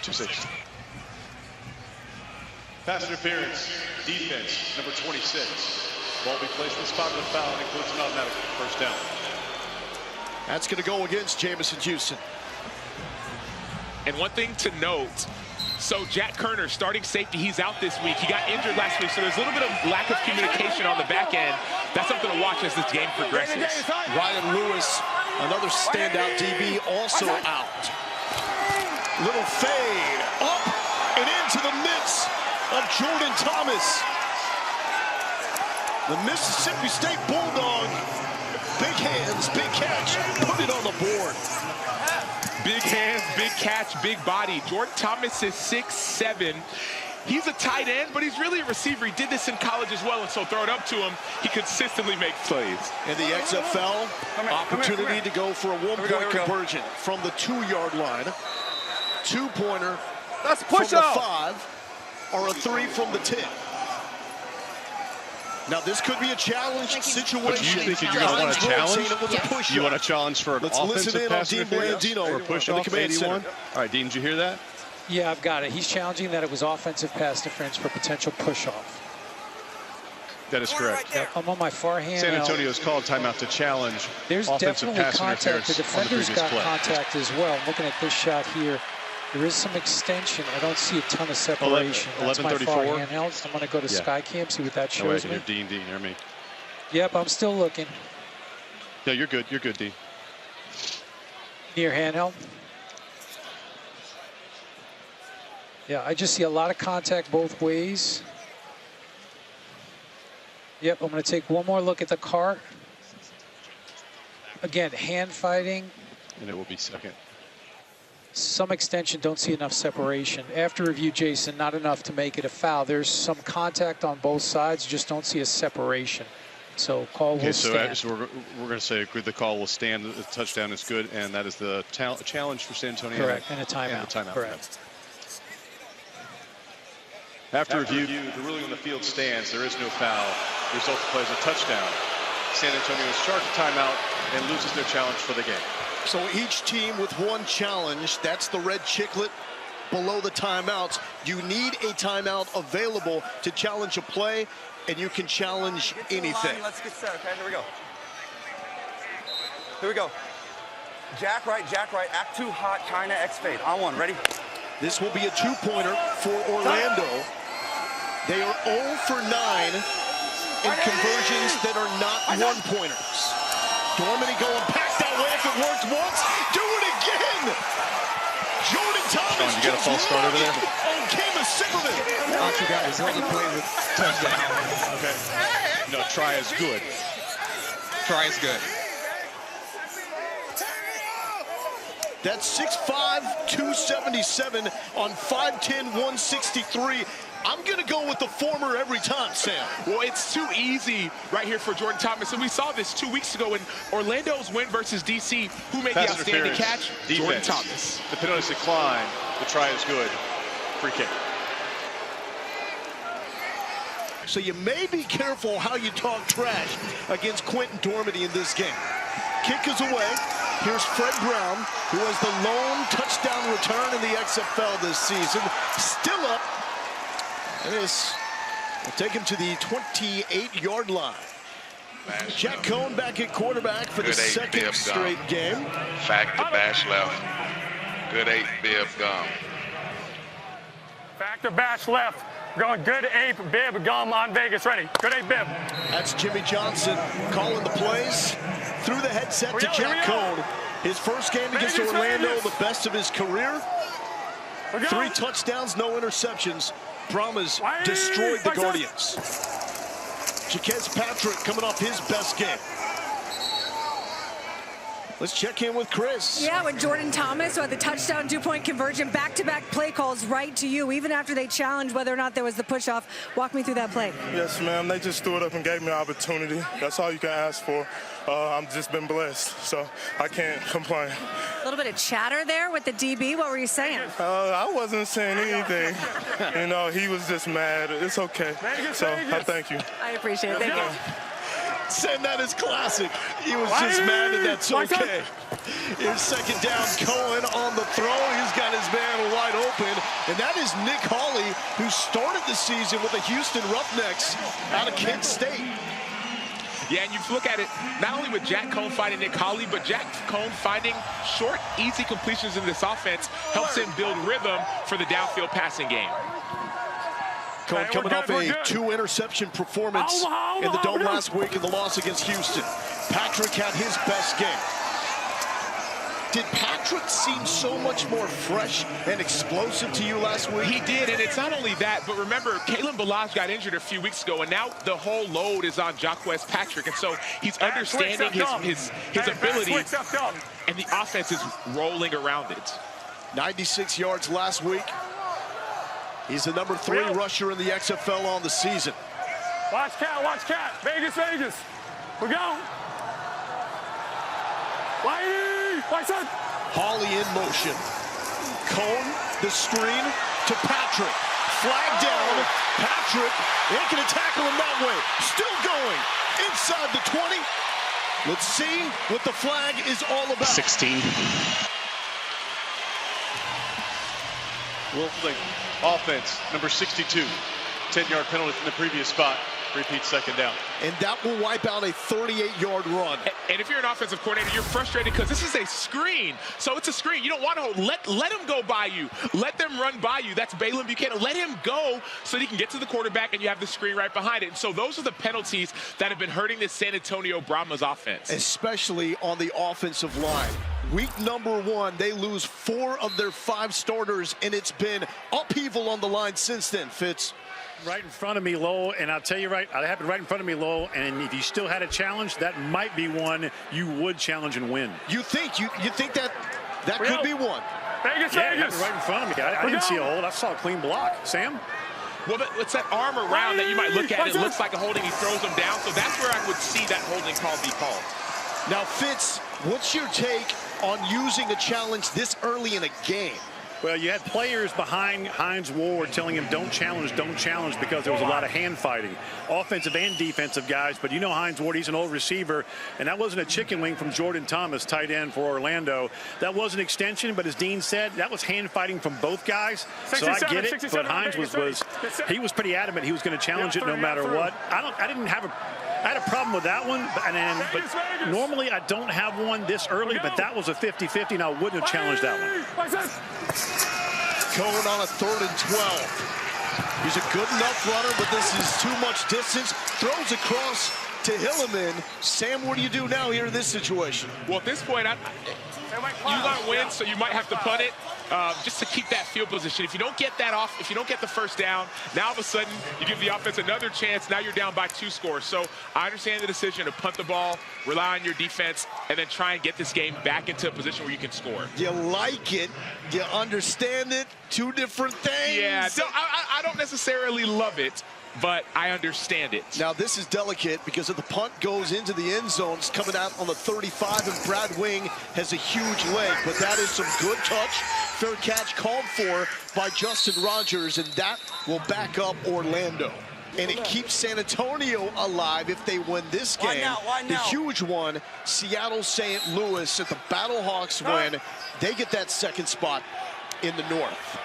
2-6. Pass interference defense, number 26. Ball be placed in the spot of the foul and includes an automatic first down. That's going to go against Jamison Houston. And one thing to note, so Jack Kerner, starting safety, he's out this week. He got injured last week, so there's a little bit of lack of communication on the back end. That's something to watch as this game progresses. Ryan Lewis, another standout DB, also out. Little fade, up and into the midst of Jordan Thomas. The Mississippi State Bulldog. Big hands, big catch, put it on the board. Big hands, big catch, big body. Jordan Thomas is 6'7". He's a tight end, but he's really a receiver. He did this in college as well, and so throw it up to him, he consistently makes plays. And the XFL, opportunity to go for a one-point conversion from the 2-yard line. 2-pointer from the 5, or a 3 from the 10. Now, this could be a challenge situation. But you think you're going to want to challenge? You want to challenge for an offensive pass interference or a push-off, 81? All right, Dean, did you hear that? Yeah, I've got it. He's challenging that it was offensive pass interference for potential push-off. That is correct. Yep, I'm on my far hand. San Antonio's called timeout to challenge offensive pass interference. The defender's got contact as well. Looking at this shot here, there is some extension. I don't see a ton of separation. 11:34. I'm going to go to Skycam, see what that shows me. Dean, hear me. Yep, I'm still looking. Yeah, you're good. You're good, Dean. Near handheld. Yeah, I just see a lot of contact both ways. Yep, I'm going to take one more look at the cart. Again, hand fighting. And it will be second. Some extension, don't see enough separation. After review, Jason, not enough to make it a foul. There's some contact on both sides, just don't see a separation. So call will stand. So we're going to say the call will stand. The touchdown is good, and that is the challenge for San Antonio. Correct, and a timeout. And a timeout. Correct. After review, the ruling on the field stands. There is no foul. The result of the play is a touchdown. San Antonio is charged a timeout and loses their challenge for the game. So each team with one challenge. That's the red chiclet below the timeouts. You need a timeout available to challenge a play, and you can challenge anything. Let's get set, okay? Here we go. Here we go. Jack right, act 2 hot, China, X fade. On 1, ready? This will be a 2-pointer for Orlando. They are 0 for 9 in conversions that are not 1-pointers. Dormady going back that way. If it worked once, do it again. Jordan Thomas. You got a false start over there? On Kama Zimmerman. All you got is held the play with touchdown. Okay. No, try is good. Try is good. That's 6'5", 277 on 5'10", 163. I'm going to go with the former every time, Sam. Well, it's too easy right here for Jordan Thomas. And we saw this 2 weeks ago in Orlando's win versus D.C. Who made the outstanding catch? Defense. Jordan Thomas. The penalty decline. The try is good. Free kick. So you may be careful how you talk trash against Quentin Dormady in this game. Kick is away. Here's Fred Brown, who has the lone touchdown return in the XFL this season. Still up. And this will take him to the 28-yard line. Jack Cohn back at quarterback for the second straight game. Back to bash left. Good 8, bib gum. Back to bash left. Going good 8, bib gum on Vegas. Ready. Good 8, bib. That's Jimmy Johnson calling the plays through the headset to Jack Cohn. His first game against Orlando, the best of his career. 3 touchdowns, no interceptions. Brahmas destroyed the Guardians. Jaquez Patrick coming off his best game. Let's check in with Chris. Yeah, with Jordan Thomas, who had the touchdown 2-point conversion, back-to-back play calls right to you, even after they challenged whether or not there was the push-off. Walk me through that play. Yes, ma'am. They just threw it up and gave me an opportunity. That's all you can ask for. I've just been blessed, so I can't complain. A little bit of chatter there with the DB. What were you saying? I wasn't saying anything. You know, he was just mad. It's okay. So I thank you. I appreciate it. Thank you. Saying that is classic. He was just mad and that's okay. Here's second down. Cohen on the throw. He's got his man wide open. And that is Nick Hawley, who started the season with the Houston Roughnecks out of Kent State. Yeah, and you look at it, not only with Jack Cohn finding Nick Hawley, but Jack Cohn finding short, easy completions in this offense helps him build rhythm for the downfield passing game. Cohen coming off a 2-interception performance in the Dome last week in the loss against Houston. Patrick had his best game. Did Patrick seem so much more fresh and explosive to you last week? He did, and it's not only that, but remember, Kalen Ballage got injured a few weeks ago, and now the whole load is on Jaquez Patrick, and so he's understanding his ability, and the offense is rolling around it. 96 yards last week. He's the number 3 rusher in the XFL on the season. Watch Cat. Vegas. We're going. Watch that. Hawley in motion. Cohn, the screen to Patrick. Flag down. Patrick ain't gonna tackle him that way. Still going inside the 20. Let's see what the flag is all about. 16. Wolfling, offense, number 62. 10-yard penalty from the previous spot. Repeat second down. And that will wipe out a 38-yard run. And if you're an offensive coordinator, you're frustrated because this is a screen. So it's a screen. You don't want to let him go by you. Let them run by you. That's Balaam Buchanan. Let him go so that he can get to the quarterback and you have the screen right behind it. And so those are the penalties that have been hurting this San Antonio Brahmas offense. Especially on the offensive line. Week number 1, they lose 4 of their 5 starters, and it's been upheaval on the line since then, Fitz. Right in front of me, Lowell, and I'll tell you right, it happened right in front of me, Lowell, and if you still had a challenge, that might be one you would challenge and win. You think that could be one? Vegas. It happened right in front of me. I didn't see a hold. I saw a clean block. Sam? Well, it's that arm around that you might look at. It looks like a holding. He throws him down. So that's where I would see that holding call be called. Now, Fitz, what's your take on using a challenge this early in a game? Well, you had players behind Hines Ward telling him don't challenge, because there was a lot of hand fighting. Offensive and defensive guys, but you know Hines Ward, he's an old receiver, and that wasn't a chicken wing from Jordan Thomas, tight end for Orlando. That was an extension, but as Dean said, that was hand fighting from both guys. So I get it, but Hines was pretty adamant he was going to challenge it no matter what. I had a problem with that one, but normally I don't have one this early, but that was a 50-50, and I wouldn't have challenged that one. Cohen on a 3rd and 12. He's a good enough runner, but this is too much distance. Throws across to Hilliman. Sam, what do you do now here in this situation? Well, at this point, you got to win, so you might have to punt it just to keep that field position. If you don't get that off, if you don't get the first down, now all of a sudden you give the offense another chance. Now you're down by 2 scores. So I understand the decision to punt the ball, rely on your defense, and then try and get this game back into a position where you can score. You like it. You understand it. 2 different things. Yeah, so I don't necessarily love it, but I understand it. Now, this is delicate because if the punt goes into the end zone, it's coming out on the 35, and Brad Wing has a huge leg. But that is some good touch. Fair catch called for by Justin Rogers, and that will back up Orlando. And it keeps San Antonio alive if they win this game. Why now? The huge one, Seattle St. Louis, if the Battlehawks win, they get that 2nd spot in the North.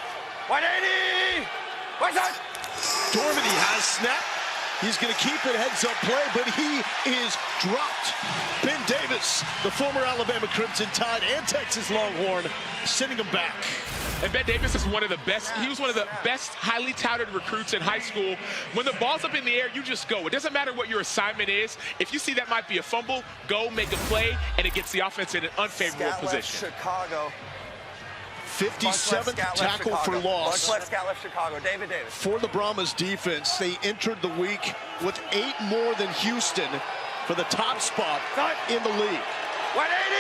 180! What's that? Dormady has snap. He's going to keep it heads-up play, but he is dropped. Ben Davis, the former Alabama Crimson Tide and Texas Longhorn, sending him back. And Ben Davis is one of the best. He was one of the best highly touted recruits in high school. When the ball's up in the air, you just go. It doesn't matter what your assignment is. If you see that might be a fumble, go make a play, and it gets the offense in an unfavorable position. Chicago. 57th tackle for loss. Bunch left, scout left Chicago. David Davis. For the Brahmas defense, they entered the week with 8 more than Houston for the top spot in the league. 180!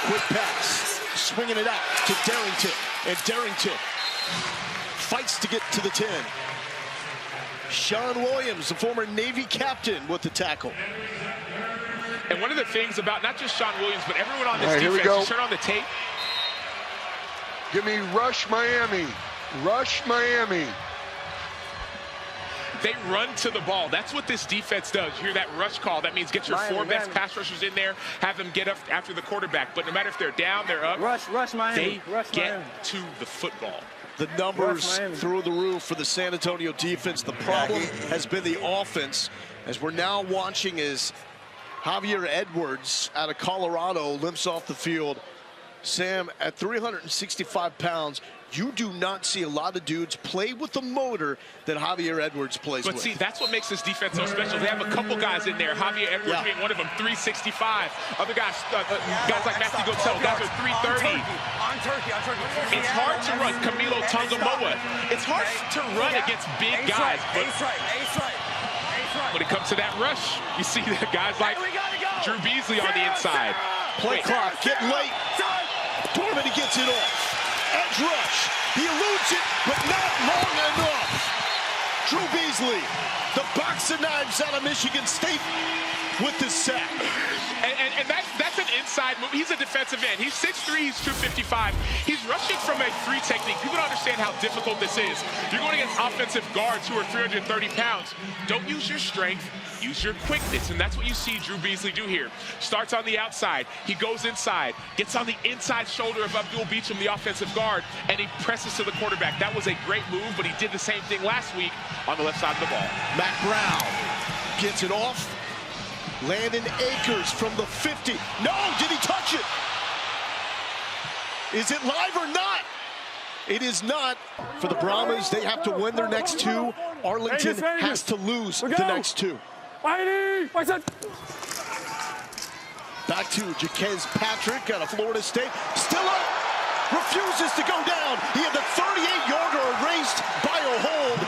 Quick pass, swinging it out to Darrington, and Darrington fights to get to the 10. Sean Williams, the former Navy captain, with the tackle. And one of the things about not just Sean Williams, but everyone on this Here we defense, go. you turn on the tape. Give me rush Miami. Rush Miami. They run to the ball. That's what this defense does. You hear that rush call. That means get your 4 best pass rushers in there, have them get up after the quarterback. But no matter if they're down, they're up, Rush Miami. they get to the football. The numbers through the roof for the San Antonio defense. The problem has been the offense, as we're now watching as Javier Edwards out of Colorado limps off the field. Sam, at 365 pounds, you do not see a lot of dudes play with the motor that Javier Edwards plays with. But see, that's what makes this defense so special. They have a couple guys in there, Javier Edwards being one of them, 365. Other guys, guys like Matthew Gotel, guys are 330. On turkey. It's hard to run. Camilo Tongamoa. It's hard to run against big guys. But when it comes to that rush, you see the guys like Drew Beasley on the inside. Play clock, get late. Dorman gets it off. Edge rush. He eludes it, but not long enough. Drew Beasley, the box of knives out of Michigan State, with the sack. And that's an inside move. He's a defensive end. He's 6'3", he's 255. He's rushing from a 3 technique. People don't understand how difficult this is. You're going against offensive guards who are 330 pounds. Don't use your strength, use your quickness. And that's what you see Drew Beasley do here. Starts on the outside. He goes inside, gets on the inside shoulder of Abdul Beacham, the offensive guard, and he presses to the quarterback. That was a great move, but he did the same thing last week on the left side of the ball. Matt Brown gets it off. Landon Akers from the 50. No, did he touch it? Is it live or not? It is not. For the Brahmas, they have to win their next 2. Arlington has to lose the next 2. Back to Jaquez Patrick out of Florida State. Still up. Refuses to go down. He had the 38-yarder erased by a hold,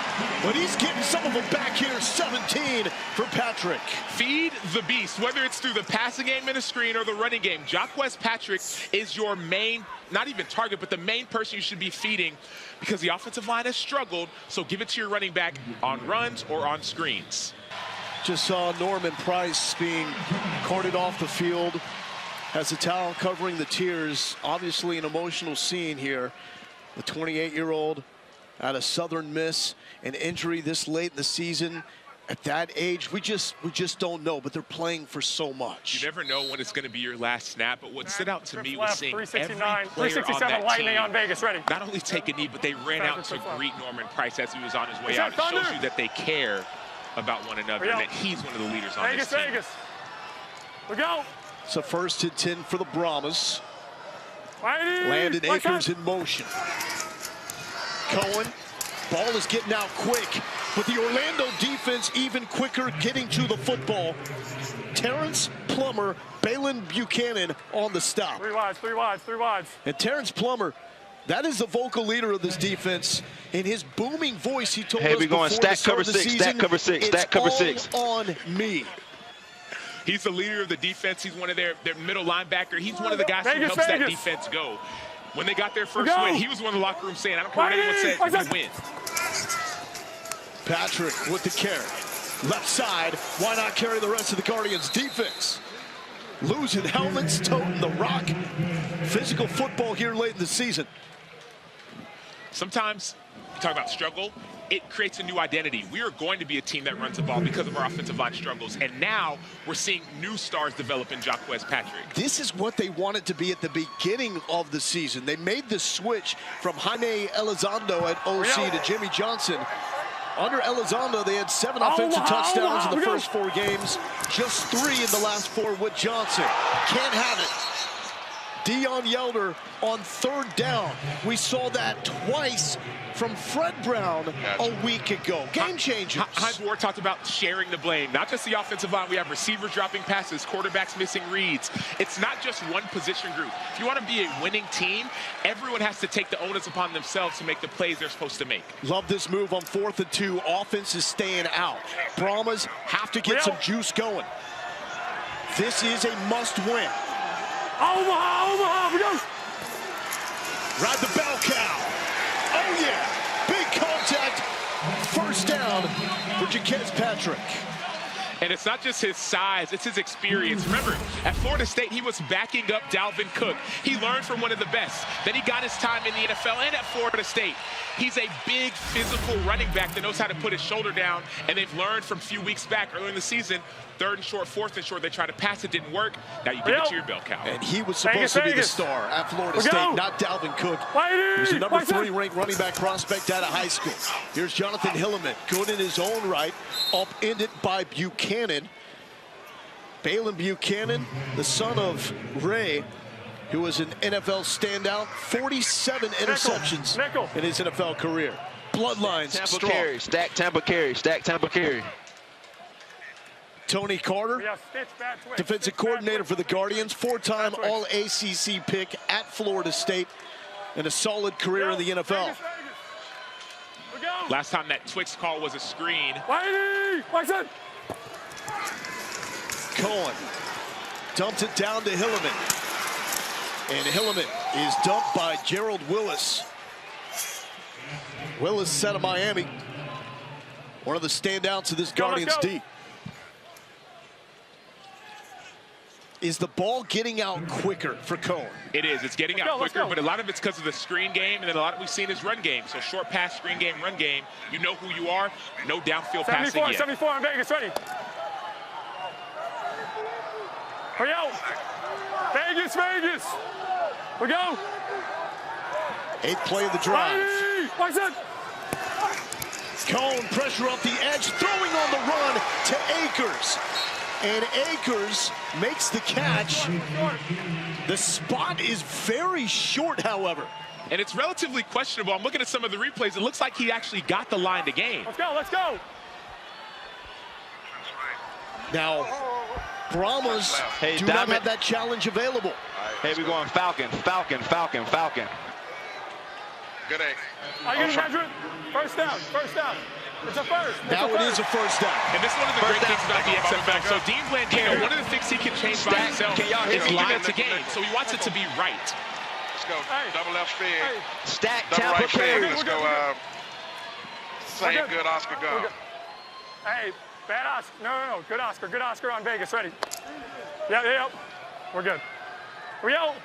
but he's getting some of them back here. 17 for Patrick. Feed the beast, whether it's through the passing game in a screen or the running game. Jaquez Patrick is your main, not even target, but the main person you should be feeding, because the offensive line has struggled. So give it to your running back on runs or on screens. Just saw Norman Price being carted off the field. Has a towel covering the tears. Obviously an emotional scene here. The 28-year-old out of Southern Miss, an injury this late in the season. At that age, we just don't know, but they're playing for so much. You never know when it's going to be your last snap, but what stood out to me was left, seeing 369, every player 367 on that Lightning team on Vegas, ready. not only take a knee, but they ran out to greet Norman Price as he was on his way out. It shows you that they care about one another and that he's one of the leaders on this team. Vegas. We go. So first and 10 for the Brahmas. Landon Akers in motion. Cohen, ball is getting out quick, but the Orlando defense even quicker getting to the football. Terrence Plummer, Balin Buchanan on the stop. 3 wides. And Terrence Plummer, that is the vocal leader of this defense. In his booming voice, he told us we going before stack cover 6, stack cover 6, stack cover 6. On me. He's the leader of the defense. He's one of their middle linebacker. He's one of the guys who helps that defense go. When they got their first win, he was one of the locker room saying, I don't care what anyone says, we win. Patrick with the carry. Left side, why not carry the rest of the Guardians defense? Losing helmets, toting the rock. Physical football here late in the season. Sometimes you talk about struggle, it creates a new identity. We are going to be a team that runs the ball because of our offensive line struggles. And now we're seeing new stars develop in Jaquez Patrick. This is what they wanted to be at the beginning of the season. They made the switch from Jaime Elizondo at OC to Jimmy Johnson. Under Elizondo, they had 7 offensive touchdowns in the first 4 games, just 3 in the last 4 with Johnson. Can't have it. Dion Yelder on 3rd down. We saw that twice from Fred Brown a week ago. Game changers. Hines Ward talked about sharing the blame. Not just the offensive line. We have receivers dropping passes, quarterbacks missing reads. It's not just one position group. If you want to be a winning team, everyone has to take the onus upon themselves to make the plays they're supposed to make. Love this move on 4th and 2. Offense is staying out. Brahmas have to get some juice going. This is a must-win. Omaha, we go. Ride the bell cow. Oh, yeah. Big contact. 1st down for Jaquez Patrick. And it's not just his size, it's his experience. Remember, at Florida State, he was backing up Dalvin Cook. He learned from one of the best. Then he got his time in the NFL and at Florida State. He's a big, physical running back that knows how to put his shoulder down, and they've learned from a few weeks back early in the season, 3rd and short, 4th and short, they tried to pass, it didn't work. Now you give it to your bell cow. And he was supposed to be the star at Florida State, not Dalvin Cook. He was a number 3 ranked running back prospect out of high school. Here's Jonathan Hilliman, good in his own right, upended by Buchanan. Balin Buchanan, the son of Ray, who was an NFL standout, 47 interceptions in his NFL career. Bloodlines Tampa strong. carry, stack Tampa carry, stack Tampa carry. Tony Carter, defensive coordinator for the Guardians, 4-time All-ACC pick at Florida State, and a solid career in the NFL. Last time that Twix call was a screen. Cohen dumped it down to Hilliman. And Hilliman is dumped by Gerald Willis. Willis set of Miami. One of the standouts of this Guardians D. Is the ball getting out quicker for Cohen? It is. It's getting out quicker, but a lot of it's because of the screen game, and then a lot of we've seen is run game. So short pass, screen game, run game. You know who you are. No downfield passing yet. 74 on Vegas, ready. We go. Vegas, Vegas. We go. 8th play of the drive. Watch it. Cohen, pressure up the edge, throwing on the run to Akers. And Akers makes the catch. The spot is very short, however. And it's relatively questionable. I'm looking at some of the replays. It looks like he actually got the line to gain. Let's go, let's go. Now, Brahmas do not have that challenge available. Hey, we're going Falcon, Falcon, Falcon, Falcon. Good A. Are you going to measure it? First down, first down. It's a first. Now it is a 1st down. And this is one of the great things about the XFL. So Dean Blandino, one of the things he can change by himself is line to gain. So he wants it to be right. Let's go. Double left fade. Stack Double Tampa right fade. carry. Let's go. Same good Oscar go. Hey, bad Oscar. No. Good Oscar on Vegas. Ready. Yeah. We're good. We go.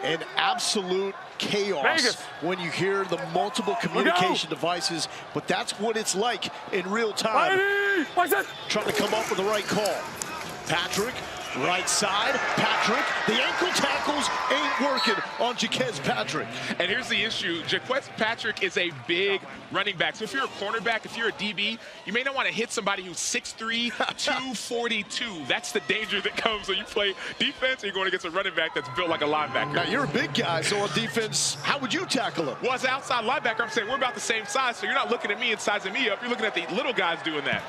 An absolute chaos Vegas. when you hear the multiple communication devices, but that's what it's like in real time. Trying to come up with the right call. Patrick, right side. Patrick, the ankle tackles ain't working on Jaquez Patrick. And here's the issue. Jaquez Patrick is a big running back. So if you're a cornerback, if you're a DB, you may not want to hit somebody who's 6'3", 242. That's the danger that comes when you play defense and you're going against a running back that's built like a linebacker. Now, you're a big guy, so on defense, how would you tackle him? Well, as an outside linebacker, I'm saying we're about the same size, so you're not looking at me and sizing me up. You're looking at the little guys doing that.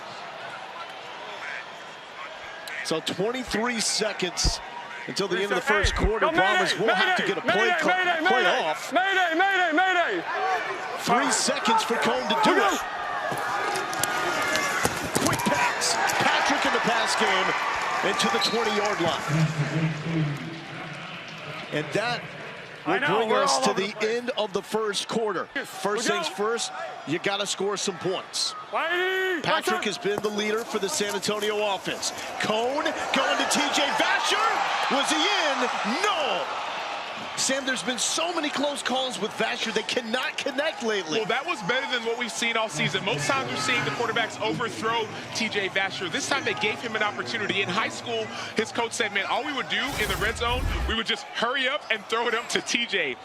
So 23 seconds until the end of the first quarter. Brahmas will have to get a play off. Mayday. 3 seconds for Cohen to do it. Quick pass. Patrick in the pass game into the 20-yard line. And that will bring us to the end of the first quarter. First things first, you got to score some points. Patrick has been the leader for the San Antonio offense. Cohen going to TJ Vasher. Was he in? No. Sam, there's been so many close calls with Vasher. They cannot connect lately. Well, that was better than what we've seen all season. Most times we're seeing the quarterbacks overthrow TJ Vasher. This time they gave him an opportunity. In high school, his coach said, man, all we would do in the red zone, we would just hurry up and throw it up to TJ.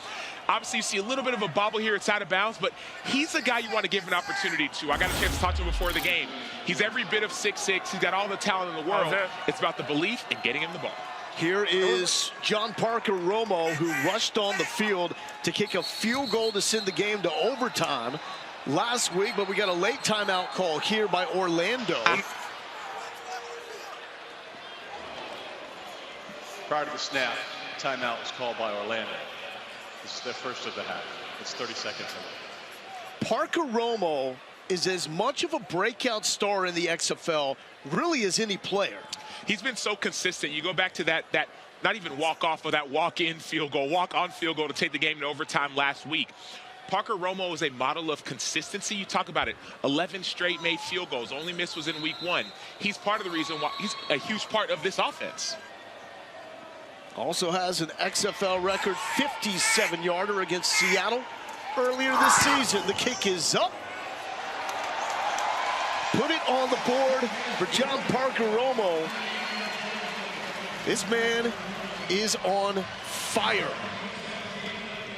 Obviously, you see a little bit of a bobble here. It's out of bounds, but he's the guy you want to give an opportunity to. I got a chance to talk to him before the game. He's every bit of 6'6". He's got all the talent in the world. It's about the belief and getting him the ball. Here is John Parker Romo, who rushed on the field to kick a field goal to send the game to overtime last week, but we got a late timeout call here by Orlando. Prior to the snap, timeout was called by Orlando. This is their first of the half. It's 30 seconds in. Parker Romo is as much of a breakout star in the XFL really as any player. He's been so consistent. You go back to that not even walk-off, but that walk-in field goal, walk-on field goal to take the game to overtime last week. Parker Romo is a model of consistency. You talk about it, 11 straight made field goals. Only miss was in week 1. He's part of the reason why he's a huge part of this offense. Also has an XFL record 57-yarder against Seattle earlier this season. The kick is up. Put it on the board for John Parker Romo. This man is on fire.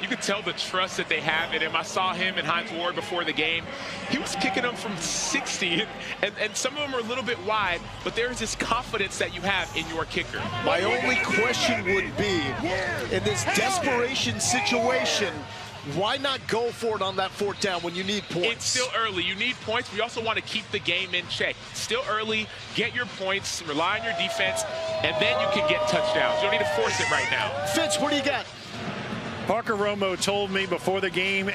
You could tell the trust that they have in him. I saw him and Hines Ward before the game. He was kicking them from 60, and some of them are a little bit wide, but there's this confidence that you have in your kicker. My only question would be, in this desperation situation, why not go for it on that 4th down when you need points? It's still early. You need points. We also want to keep the game in check. Still early. Get your points. Rely on your defense, and then you can get touchdowns. You don't need to force it right now. Fitz, what do you got? Parker Romo told me before the game,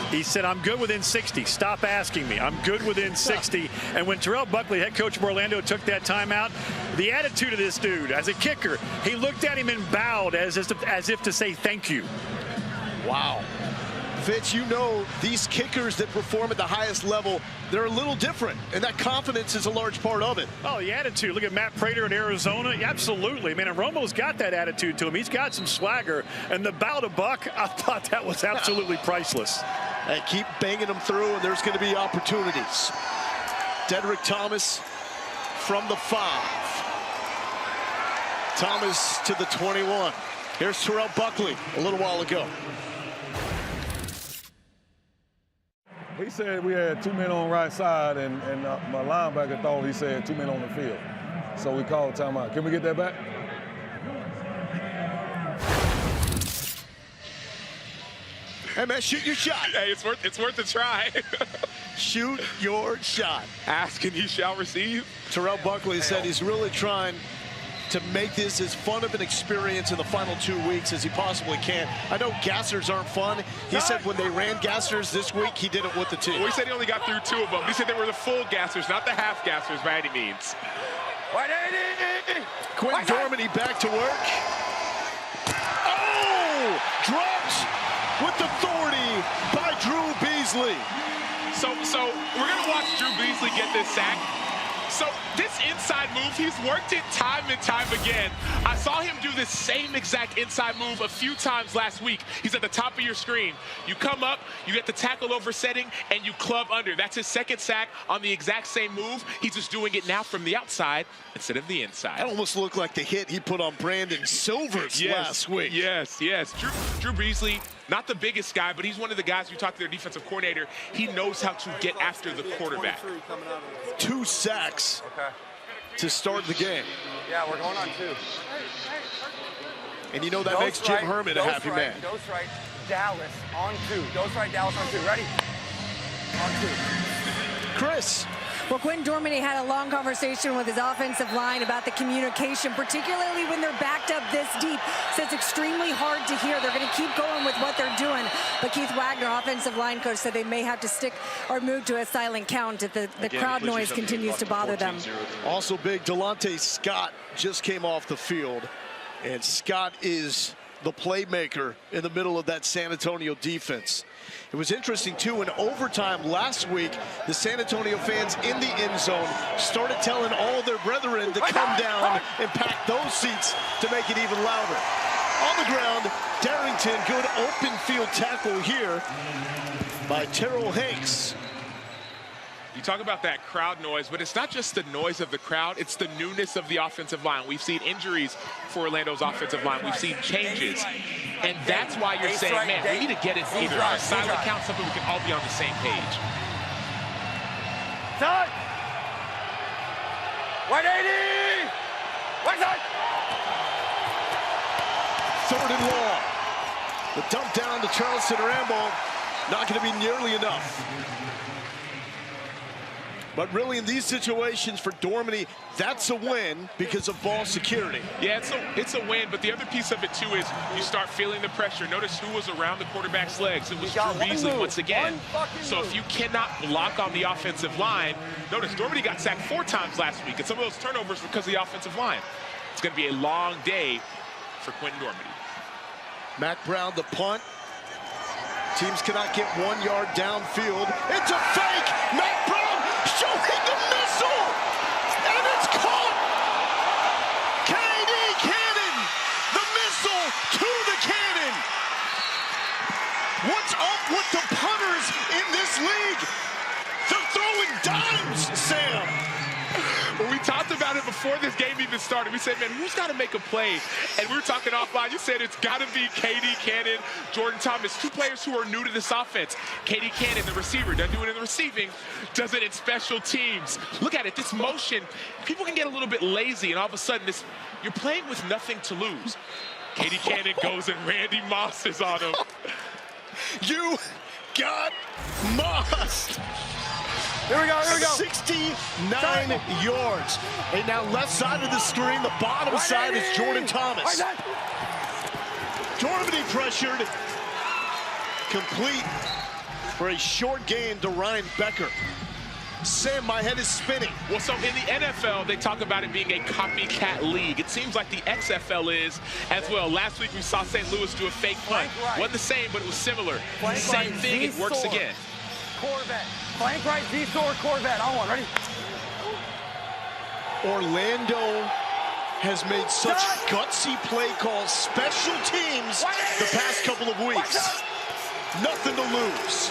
he said, I'm good within 60. Stop asking me. I'm good within 60. And when Terrell Buckley, head coach of Orlando, took that timeout, the attitude of this dude as a kicker, he looked at him and bowed as if to say thank you. Wow. Fitz, you know these kickers that perform at the highest level, they're a little different, and that confidence is a large part of it. Oh, the attitude. Look at Matt Prater in Arizona. Absolutely. Man, and Romo's got that attitude to him. He's got some swagger. And the bow to Buck, I thought that was absolutely priceless. And keep banging them through, and there's going to be opportunities. Dedrick Thomas from the 5. Thomas to the 21. Here's Terrell Buckley a little while ago. He said we had 2 men on the right side, and my linebacker thought he said 2 men on the field. So we called timeout. Can we get that back? Hey, man, shoot your shot. Hey, it's worth a try. Shoot your shot. Ask and you shall receive. Terrell Buckley said he's really trying to make this as fun of an experience in the final 2 weeks as he possibly can. I know gassers aren't fun. He said when they ran gassers this week, he did it with the team. Well, he said he only got through 2 of them. He said they were the full gassers, not the half gassers by any means. Quinn Dormady back to work. Oh! Dropped with authority by Drew Beasley. So we're going to watch Drew Beasley get this sack. So this inside move, he's worked it time and time again. I saw him do this same exact inside move a few times last week. He's at the top of your screen. You come up, you get the tackle over setting, and you club under. That's his 2nd sack on the exact same move. He's just doing it now from the outside instead of the inside. That almost looked like the hit he put on Brandon Silvers last week. Yes. Drew Beasley, not the biggest guy, but he's one of the guys who talked to their defensive coordinator. He knows how to get after the quarterback. 2 sacks to start the game. Yeah, we're going on 2. And you know that makes Jim Herman a happy man. Dose right, Dallas on 2. Dose right, Dallas on 2. Ready? On 2. Chris. Well, Quinn Dormady had a long conversation with his offensive line about the communication, particularly when they're backed up this deep. So it's extremely hard to hear. They're going to keep going with what they're doing. But Keith Wagner, offensive line coach, said they may have to stick or move to a silent count if the crowd noise continues to bother them. Also big, Delonte Scott just came off the field. And Scott is the playmaker in the middle of that San Antonio defense. It was interesting, too, in overtime last week, the San Antonio fans in the end zone started telling all their brethren to come down and pack those seats to make it even louder. On the ground, Darrington, good open field tackle here by Terrell Hanks. You talk about that crowd noise, but it's not just the noise of the crowd, it's the newness of the offensive line. We've seen injuries for Orlando's offensive line. We've seen changes. And that's why you're saying, man, we need to get it either on a silent count, something we can all be on the same page. Side! 180! Right side! 3rd and long. The dump down to Charleston Rambo, not going to be nearly enough. But really, in these situations for Dormady, that's a win because of ball security. Yeah, it's a win, but the other piece of it, too, is you start feeling the pressure. Notice who was around the quarterback's legs. It was Drew Beasley once again. So if you cannot block on the offensive line, notice Dormady got sacked 4 times last week, and some of those turnovers were because of the offensive line. It's going to be a long day for Quentin Dormady. Mac Brown, the punt. Teams cannot get 1 yard downfield. It's a fake! Mac Brown showing the missile! And it's caught! KD Cannon! The missile to the cannon! What's up with the punters in this league? They're throwing dimes, Sam! Well, we talked about it before this game even started. We said, man, who's got to make a play? And we were talking offline. You said it's got to be KD Cannon, Jordan Thomas, 2 players who are new to this offense. KD Cannon, the receiver, doesn't do it in the receiving, does it in special teams. Look at it, this motion. People can get a little bit lazy, and all of a sudden, you're playing with nothing to lose. KD Cannon goes and Randy Moss is on him. You got Mossed. Here we go, here we go. 69 yards. And now left side of the screen, the bottom side is Jordan Thomas. Dormady pressured. Complete for a short gain to Ryan Becker. Sam, my head is spinning. Well, so in the NFL, they talk about it being a copycat league. It seems like the XFL is as well. Last week, we saw St. Louis do a fake punt. Wasn't the same, but it was similar. Same thing, it works again. Corvette. Flank right, Z-Sword, Corvette. On one, ready? Orlando has made such gutsy play calls, special teams, the past couple of weeks. Nothing to lose.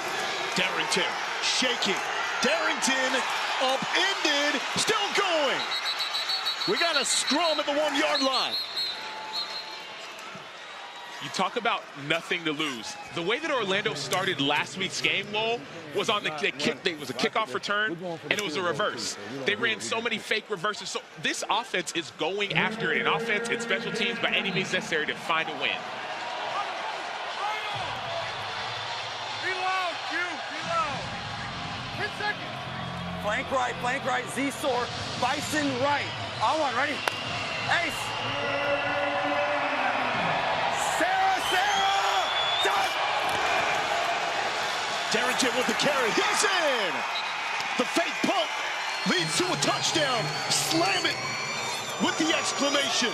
Darrington shaking. Darrington upended, still going. We got a scrum at the 1 yard line. You talk about nothing to lose. The way that Orlando started last week's game, Lowell, was on the kick. It was a kickoff return, and it was a reverse. They ran so many fake reverses. So this offense is going after it in offense and special teams by any means necessary to find a win. Reload, reload. 10 seconds. Flank right, Z-Sword, Bison right. On one, ready? Ace. Darrington with the carry. He's in. The fake punt leads to a touchdown. Slam it with the exclamation.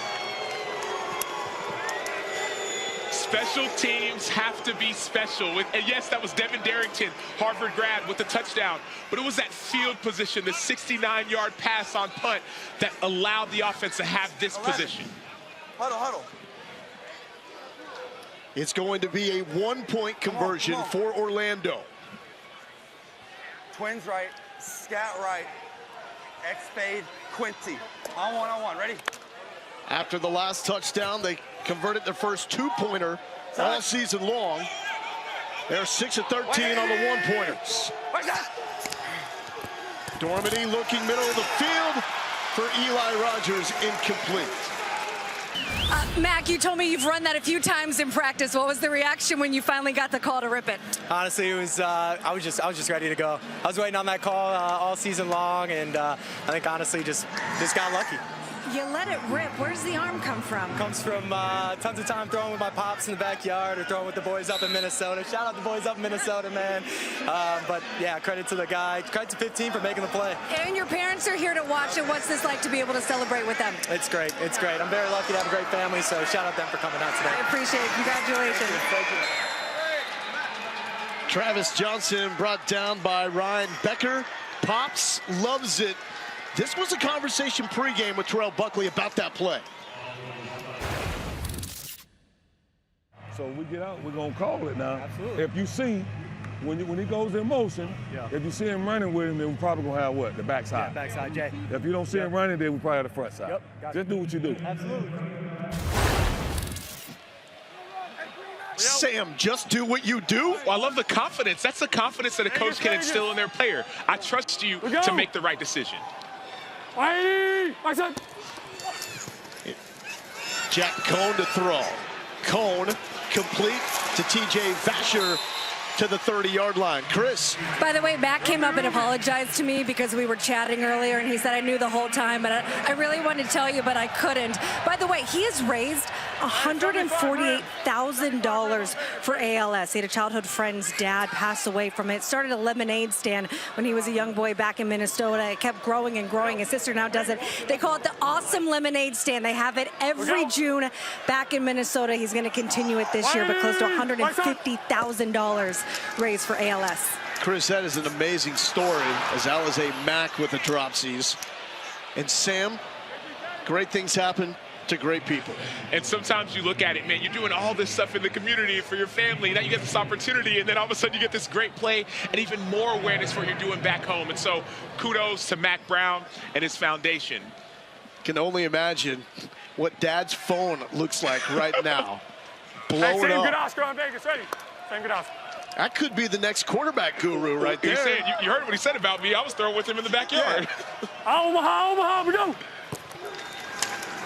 Special teams have to be special. And yes, that was Devin Darrington, Harvard grad, with the touchdown. But it was that field position, the 69-yard pass on punt, that allowed the offense to have this position. Huddle. It's going to be a 1-point conversion for Orlando. Twins right, scat right, X-Fade, Quincy. On one, ready? After the last touchdown, they converted their first 2-pointer all season long. They're 6 of 13 on the 1-pointers. Dormady looking middle of the field for Eli Rogers, incomplete. Mac, you told me you've run that a few times in practice. What was the reaction when you finally got the call to rip it? Honestly, it was I was just ready to go. I was waiting on that call all season long, and I think honestly just got lucky. You let it rip. Where's the arm come from? Comes from tons of time throwing with my pops in the backyard or throwing with the boys up in Minnesota. Shout out the boys up in Minnesota, man. But yeah, credit to the guy. Credit to 15 for making the play. And your parents are here to watch it. What's this like to be able to celebrate with them? It's great. It's great. I'm very lucky to have a great family, so shout out them for coming out today. I appreciate it. Congratulations. Thank you. Travis Johnson brought down by Ryan Becker. Pops loves it. This was a conversation pregame with Terrell Buckley about that play. So when we get out, we're going to call it now. Absolutely. If you see, when he goes in motion, if you see him running with him, then we're probably going to have what? The backside. Yeah, backside, Jay. If you don't see him running, then we probably have the front side. Yep. Gotcha. Just do what you do. Absolutely. Sam, just do what you do? Well, I love the confidence. That's the confidence that a coach can instill in their player. I trust you to make the right decision. Jack Cohn to throw. Cone complete to TJ Vasher to the 30-yard line. Chris. By the way, Matt came up and apologized to me because we were chatting earlier, and he said I knew the whole time, but I really wanted to tell you, but I couldn't. By the way, he has raised $148,000 for ALS. He had a childhood friend's dad pass away from it. Started a lemonade stand when he was a young boy back in Minnesota. It kept growing and growing. His sister now does it. They call it the Awesome Lemonade Stand. They have it every June back in Minnesota. He's going to continue it this year, but close to $150,000 raised for ALS. Chris, that is an amazing story, as Alize Mack with the dropsies. And Sam, great things happen to great people. And sometimes you look at it, man, you're doing all this stuff in the community for your family. Now you get this opportunity, and then all of a sudden you get this great play and even more awareness for what you're doing back home. And so kudos to Mack Brown and his foundation. Can only imagine what Dad's phone looks like right now. Blowing Same up. good Oscar on Vegas, ready? Same good Oscar. That could be the next quarterback guru right there. You heard what he said about me. I was throwing with him in the backyard. Yeah. Omaha, we go.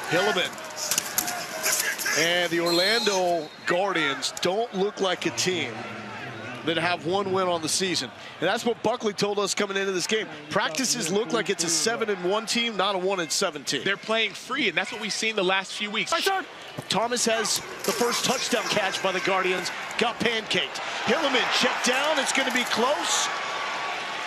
Hilliman. And the Orlando Guardians don't look like a team that have one win on the season. And that's what Buckley told us coming into this game. Practices look like it's a 7-1 team, not a 1-7 team. They're playing free, and that's what we've seen the last few weeks. Thomas has the first touchdown catch by the Guardians. Got pancaked. Hilliman checked down. It's going to be close.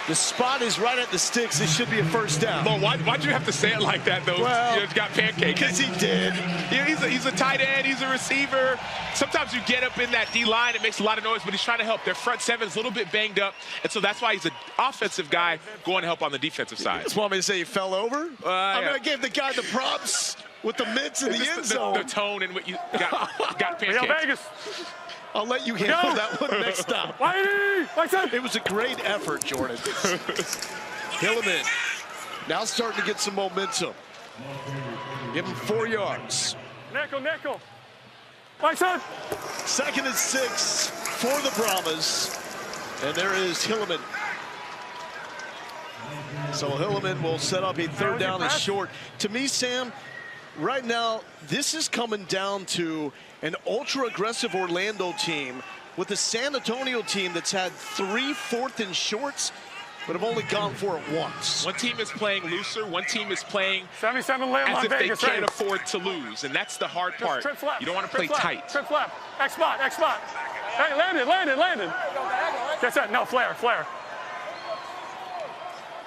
The spot is right at the sticks. It should be a first down. Well, why'd you have to say it like that, though? Well, you know, got pancaked. Because he did. Yeah, he's a tight end. He's a receiver. Sometimes you get up in that D-line. It makes a lot of noise, but he's trying to help. Their front seven is a little bit banged up, and so that's why he's an offensive guy going to help on the defensive side. You just want me to say he fell over? I mean, I gave the guy the props with the mitts in the end zone. The tone and what you got pancaked. Vegas. I'll let you handle that one next time. It was a great effort, Jordan. Hilliman now starting to get some momentum. Give him 4 yards. Nickel. Right side. 2nd and 6 for the Brahmas. And there is Hilliman. So Hilliman will set up a 3rd down and short. To me, Sam, right now, this is coming down to an ultra-aggressive Orlando team with a San Antonio team that's had 3 4th and shorts, but have only gone for it once. One team is playing looser. One team is playing 77 land as if Vegas, they can't afford to lose, and that's the hard part. You don't want to play tight. Trip left. X spot. Hey, landed. That's it. No, flare.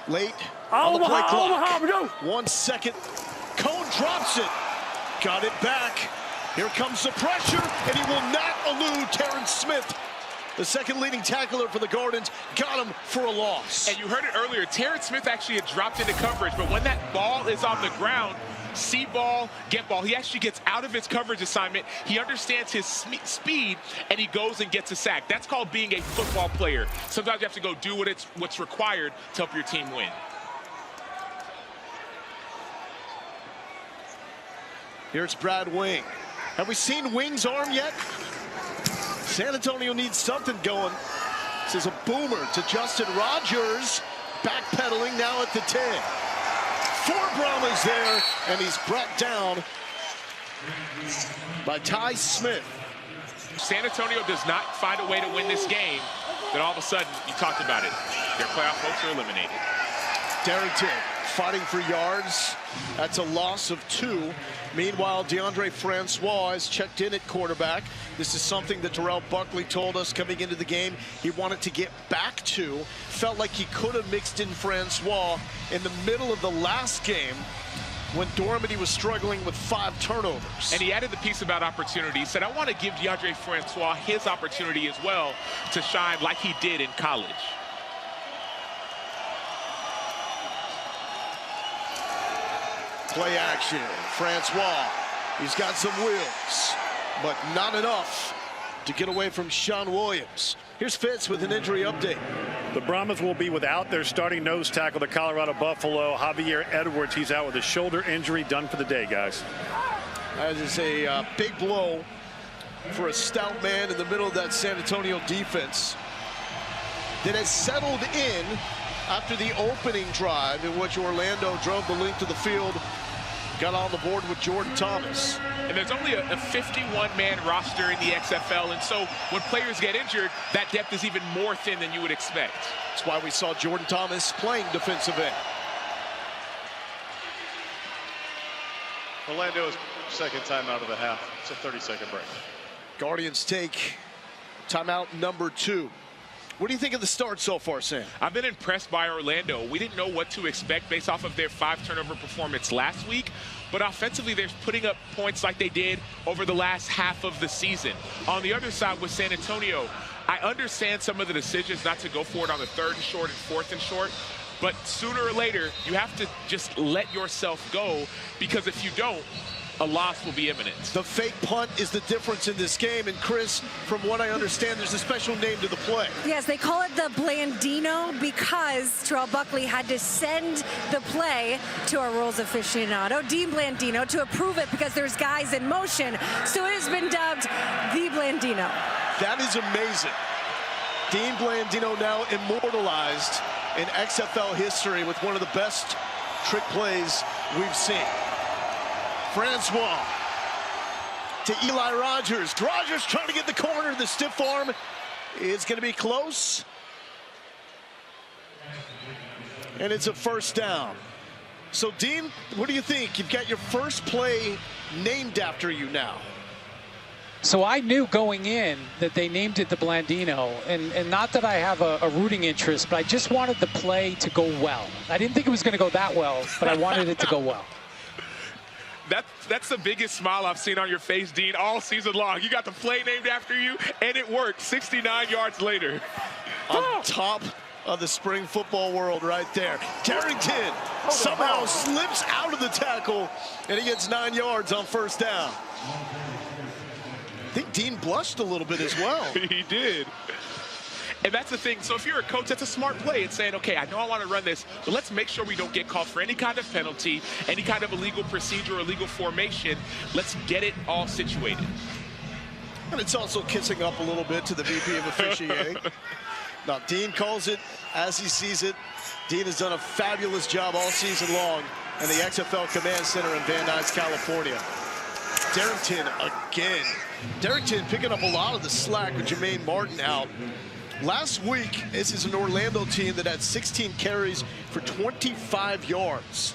Late on the play clock. Omaha, we go. 1 second. Cone drops it. Got it back. Here comes the pressure, and he will not elude Terrence Smith. The second leading tackler for the Guardians got him for a loss. And you heard it earlier, Terrence Smith actually had dropped into coverage, but when that ball is on the ground, see ball, get ball, he actually gets out of his coverage assignment. He understands his speed, and he goes and gets a sack. That's called being a football player. Sometimes you have to go do what's required to help your team win. Here's Brad Wing. Have we seen Wing's arm yet? San Antonio needs something going. This is a boomer to Justin Rogers. Backpedaling now at the 10. 4 Brahmas there, and he's brought down by Ty Smith. San Antonio does not find a way to win this game, then all of a sudden, you talked about it, their playoff hopes are eliminated. Darrington fighting for yards. That's a loss of 2. Meanwhile, DeAndre Francois has checked in at quarterback. This is something that Terrell Buckley told us coming into the game he wanted to get back to. Felt like he could have mixed in Francois in the middle of the last game when Dormady was struggling with 5 turnovers. And he added the piece about opportunity. He said, I want to give DeAndre Francois his opportunity as well to shine like he did in college. Play action. Francois, he's got some wheels, but not enough to get away from Sean Williams. Here's Fitz with an injury update. The Brahmas will be without their starting nose tackle, the Colorado Buffalo, Javier Edwards. He's out with a shoulder injury, done for the day, guys. That is a big blow for a stout man in the middle of that San Antonio defense that has settled in after the opening drive in which Orlando drove the length of the field, got on the board with Jordan Thomas. And there's only a 51-man roster in the XFL, and so when players get injured, that depth is even more thin than you would expect. That's why we saw Jordan Thomas playing defensive end. Orlando's second time out of the half. It's a 30-second break. Guardians take timeout number 2. What do you think of the start so far, Sam? I've been impressed by Orlando. We didn't know what to expect based off of their 5-turnover performance last week, but offensively they're putting up points like they did over the last half of the season. On the other side with San Antonio, I understand some of the decisions not to go for it on the 3rd and short and 4th and short, but sooner or later you have to just let yourself go, because if you don't, a loss will be imminent. The fake punt is the difference in this game. And Chris, from what I understand, there's a special name to the play. Yes, they call it the Blandino because Terrell Buckley had to send the play to our rules aficionado, Dean Blandino, to approve it because there's guys in motion. So it has been dubbed the Blandino. That is amazing. Dean Blandino now immortalized in XFL history with one of the best trick plays we've seen. Francois to Eli Rogers. Rogers trying to get the corner. The stiff arm is going to be close. And it's a first down. So, Dean, what do you think? You've got your first play named after you now. So I knew going in that they named it the Blandino, and not that I have a rooting interest, but I just wanted the play to go well. I didn't think it was going to go that well, but I wanted it to go well. That's the biggest smile I've seen on your face, Dean, all season long. You got the play named after you, and it worked 69 yards later. On top of the spring football world right there. Darrington somehow slips out of the tackle, and he gets 9 yards on first down. I think Dean blushed a little bit as well. He did. And that's the thing. So if you're a coach, that's a smart play. It's saying, okay, I know I want to run this, but let's make sure we don't get called for any kind of penalty, any kind of illegal procedure or illegal formation. Let's get it all situated. And it's also kissing up a little bit to the VP of officiating. Now, Dean calls it as he sees it. Dean has done a fabulous job all season long in the XFL Command Center in Van Nuys, California. Darrington again. Darrington picking up a lot of the slack with Jermaine Martin out. Last week, this is an Orlando team that had 16 carries for 25 yards.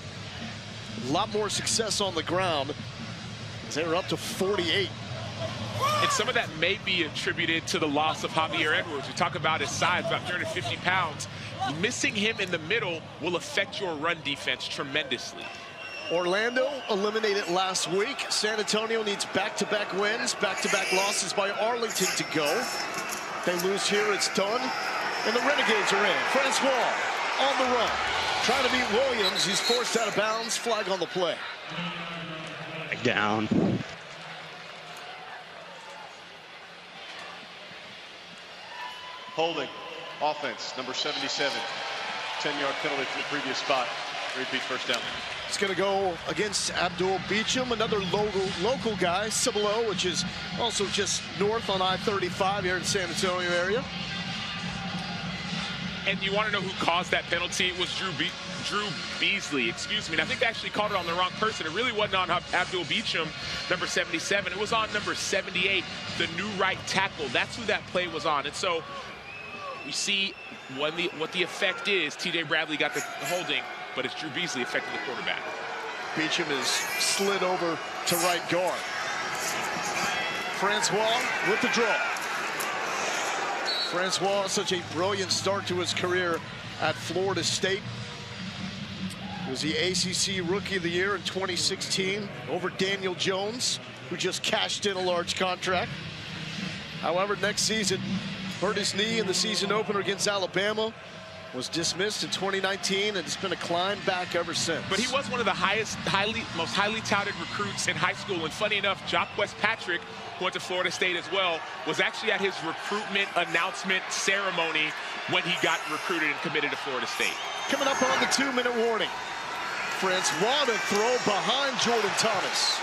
A lot more success on the ground. They're up to 48. And some of that may be attributed to the loss of Javier Edwards. We talk about his size, about 350 pounds. Missing him in the middle will affect your run defense tremendously. Orlando eliminated last week. San Antonio needs back-to-back wins, back-to-back losses by Arlington to go. They lose here, it's done. And the Renegades are in. Francois on the run. Trying to beat Williams. He's forced out of bounds. Flag on the play. Down. Holding. Offense, number 77. 10-yard penalty from the previous spot. Repeat first down. It's going to go against Abdul Beecham, another local guy, Cibolo, which is also just north on I-35 here in San Antonio area. And you want to know who caused that penalty? It was Drew Beasley, excuse me. And I think they actually called it on the wrong person. It really wasn't on Abdul Beecham, number 77. It was on number 78, the new right tackle. That's who that play was on. And so we see what the effect is. T.J. Bradley got the holding, but it's Drew Beasley affecting the quarterback. Beecham is slid over to right guard. Francois with the draw. Francois, such a brilliant start to his career at Florida State. He was the ACC Rookie of the Year in 2016 over Daniel Jones, who just cashed in a large contract. However, next season, hurt his knee in the season opener against Alabama. Was dismissed in 2019, and it's been a climb back ever since. But he was one of the most highly touted recruits in high school. And funny enough, Jock Westpatrick, who went to Florida State as well, was actually at his recruitment announcement ceremony when he got recruited and committed to Florida State. Coming up on the 2-minute warning. Francois to throw behind Jordan Thomas.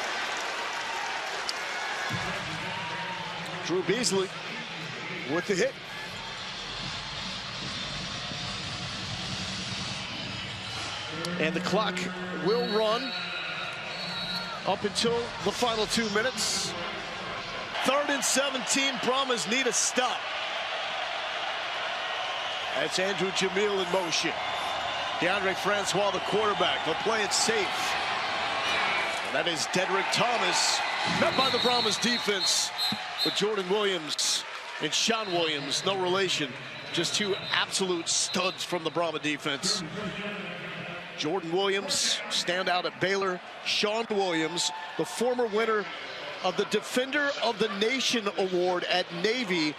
Drew Beasley with the hit. And the clock will run up until the final 2 minutes. 3rd and 17, Brahmas need a stop. That's Andrew Jamil in motion. DeAndre Francois, the quarterback. They'll play it safe. And that is Dedrick Thomas, met by the Brahmas defense with Jordan Williams and Sean Williams, no relation. Just two absolute studs from the Brahma defense. Jordan Williams, standout at Baylor. Sean Williams, the former winner of the Defender of the Nation Award at Navy,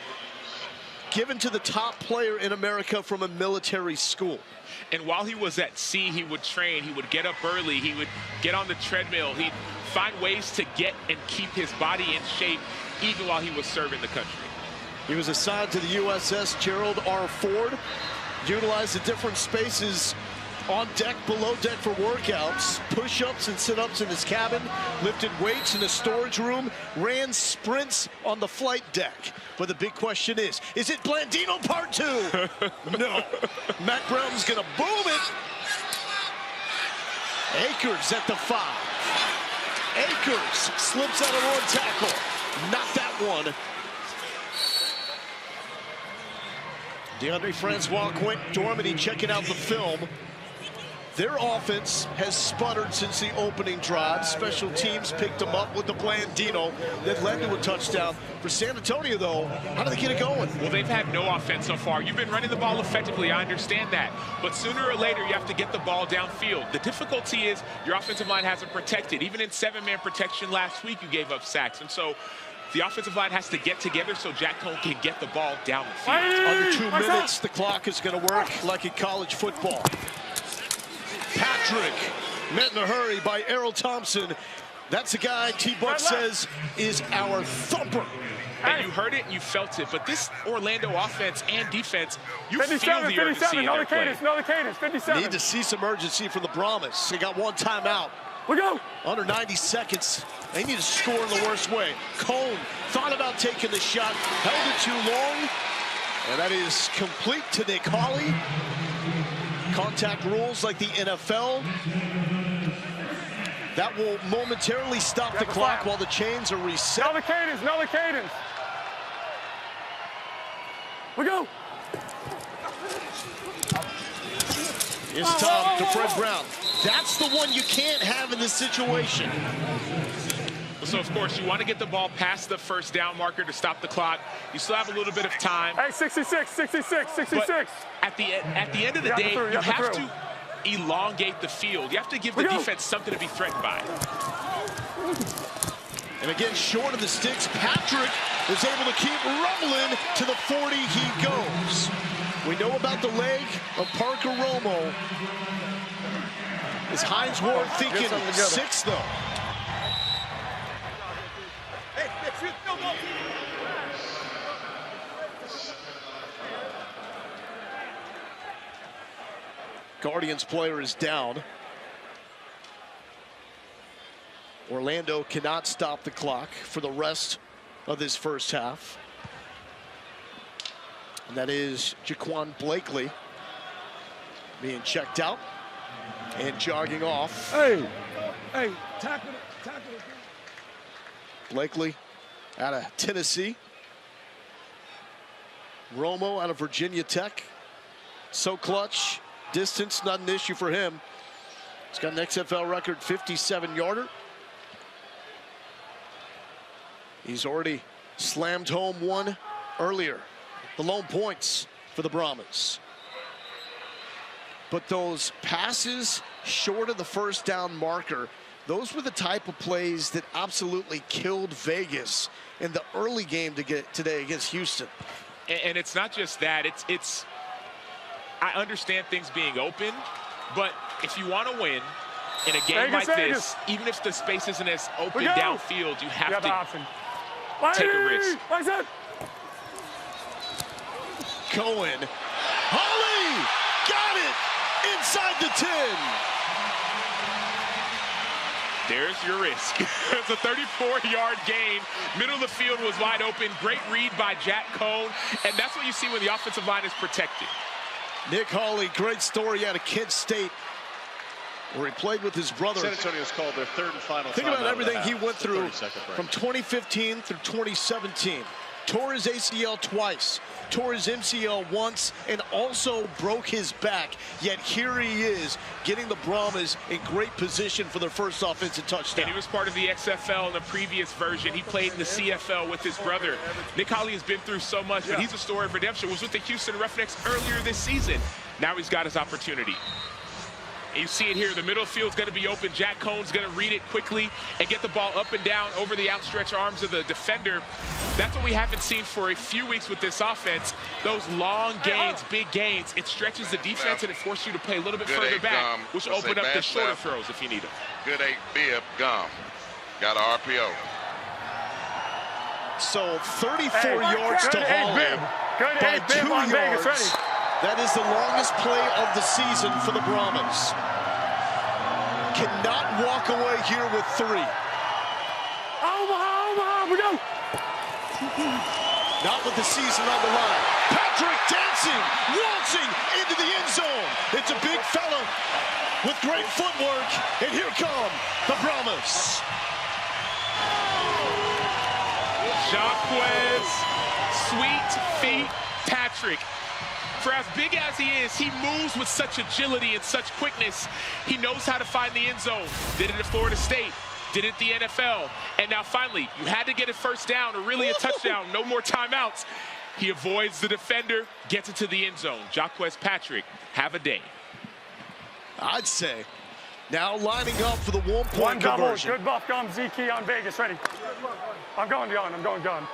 given to the top player in America from a military school. And while he was at sea, he would train, he would get up early, he would get on the treadmill, he'd find ways to get and keep his body in shape even while he was serving the country. He was assigned to the USS Gerald R. Ford, utilized the different spaces on deck, below deck for workouts, push-ups and sit-ups in his cabin, lifted weights in the storage room, ran sprints on the flight deck. But the big question is it Blandino Part 2? No. Matt Brown's gonna boom it. Akers at the 5. Akers slips out of one tackle. Not that one. DeAndre Francois, Quint Dormady checking out the film. Their offense has sputtered since the opening drive. Special teams picked them up with the Blandino that led to a touchdown. For San Antonio, though, how do they get it going? Well, they've had no offense so far. You've been running the ball effectively, I understand that. But sooner or later, you have to get the ball downfield. The difficulty is your offensive line hasn't protected. Even in 7-man protection last week, you gave up sacks. And so the offensive line has to get together so Jack Cohn can get the ball down the field. Under 2 minutes, the clock is going to work like in college football. Patrick met in a hurry by Errol Thompson. That's a guy T-Buck says is our thumper. And you heard it and you felt it. But this Orlando offense and defense, you feel the urgency in their play. No, the cadence, 57. Need to see some urgency from the Brahmas. They got one timeout. We go. Under 90 seconds. They need to score in the worst way. Cohn thought about taking the shot, held it too long. And that is complete to Nick Hawley. Contact rules like the NFL. That will momentarily stop the clock while the chains are reset. No, the cadence, no, the cadence. We go. It's Tom to Fred Brown. That's the one you can't have in this situation. So, of course, you want to get the ball past the first down marker to stop the clock. You still have a little bit of time. Hey, 66, 66, 66. But at the end of the day, you have to elongate the field. You have to give the defense something to be threatened by. And again, short of the sticks, Patrick is able to keep rumbling to the 40 he goes. We know about the leg of Parker Romo. Is Hines Ward thinking 6, though? Guardians player is down. Orlando cannot stop the clock for the rest of this first half. And that is Jaquan Blakely being checked out and jogging off. Hey, tackle it. Blakely out of Tennessee. Romo out of Virginia Tech. So clutch. Distance, not an issue for him. He's got an XFL record 57-yarder. He's already slammed home one earlier. The lone points for the Brahmas. But those passes short of the first down marker, those were the type of plays that absolutely killed Vegas in the early game today against Houston. And it's not just that. I understand things being open, but if you want to win in a game like this, even if the space isn't as open downfield, you have to take a risk. Cohen. Holly! Got it! Inside the 10. There's your risk. It's a 34-yard gain. Middle of the field was wide open. Great read by Jack Cohn. And that's what you see when the offensive line is protected. Nick Hawley, great story out of Kent State. where he played with his brother. San Antonio's called their third and final. Think about everything he went through 30-second break. from 2015 through 2017. Tore his ACL twice, tore his MCL once, and also broke his back. Yet here he is, getting the Brahmas in great position for their first offensive touchdown. And he was part of the XFL in the previous version. He played in the CFL with his brother. Nick Holley has been through so much, but he's a story of redemption. Was with the Houston Roughnecks earlier this season. Now he's got his opportunity. And you see it here. The middle field's going to be open. Jack Cohn's going to read it quickly and get the ball up and down over the outstretched arms of the defender. That's what we haven't seen for a few weeks with this offense. Those long gains, big gains, it stretches the defense and it forces you to play a little bit further back, which will open up the shorter throws if you need them. Good 8 bib gum. Got an RPO. So 34 yards to Holley by 2 yards. That is the longest play of the season for the Brahmas. Cannot walk away here with 3. Omaha, we go. Not with the season on the line. Patrick dancing, waltzing into the end zone. It's a big fella with great footwork. And here come the Brahmas. Jacquez, sweet feet, Patrick. For as big as he is, he moves with such agility and such quickness. He knows how to find the end zone. Did it at Florida State, did it at the NFL, and now finally, you had to get a first down or really a touchdown, no more timeouts. He avoids the defender, gets it to the end zone. Jacquez Patrick, have a day. I'd say. Now lining up for the one-point One double, conversion. good buff gum, Z-key on Vegas, ready. I'm going gun, I'm going gun.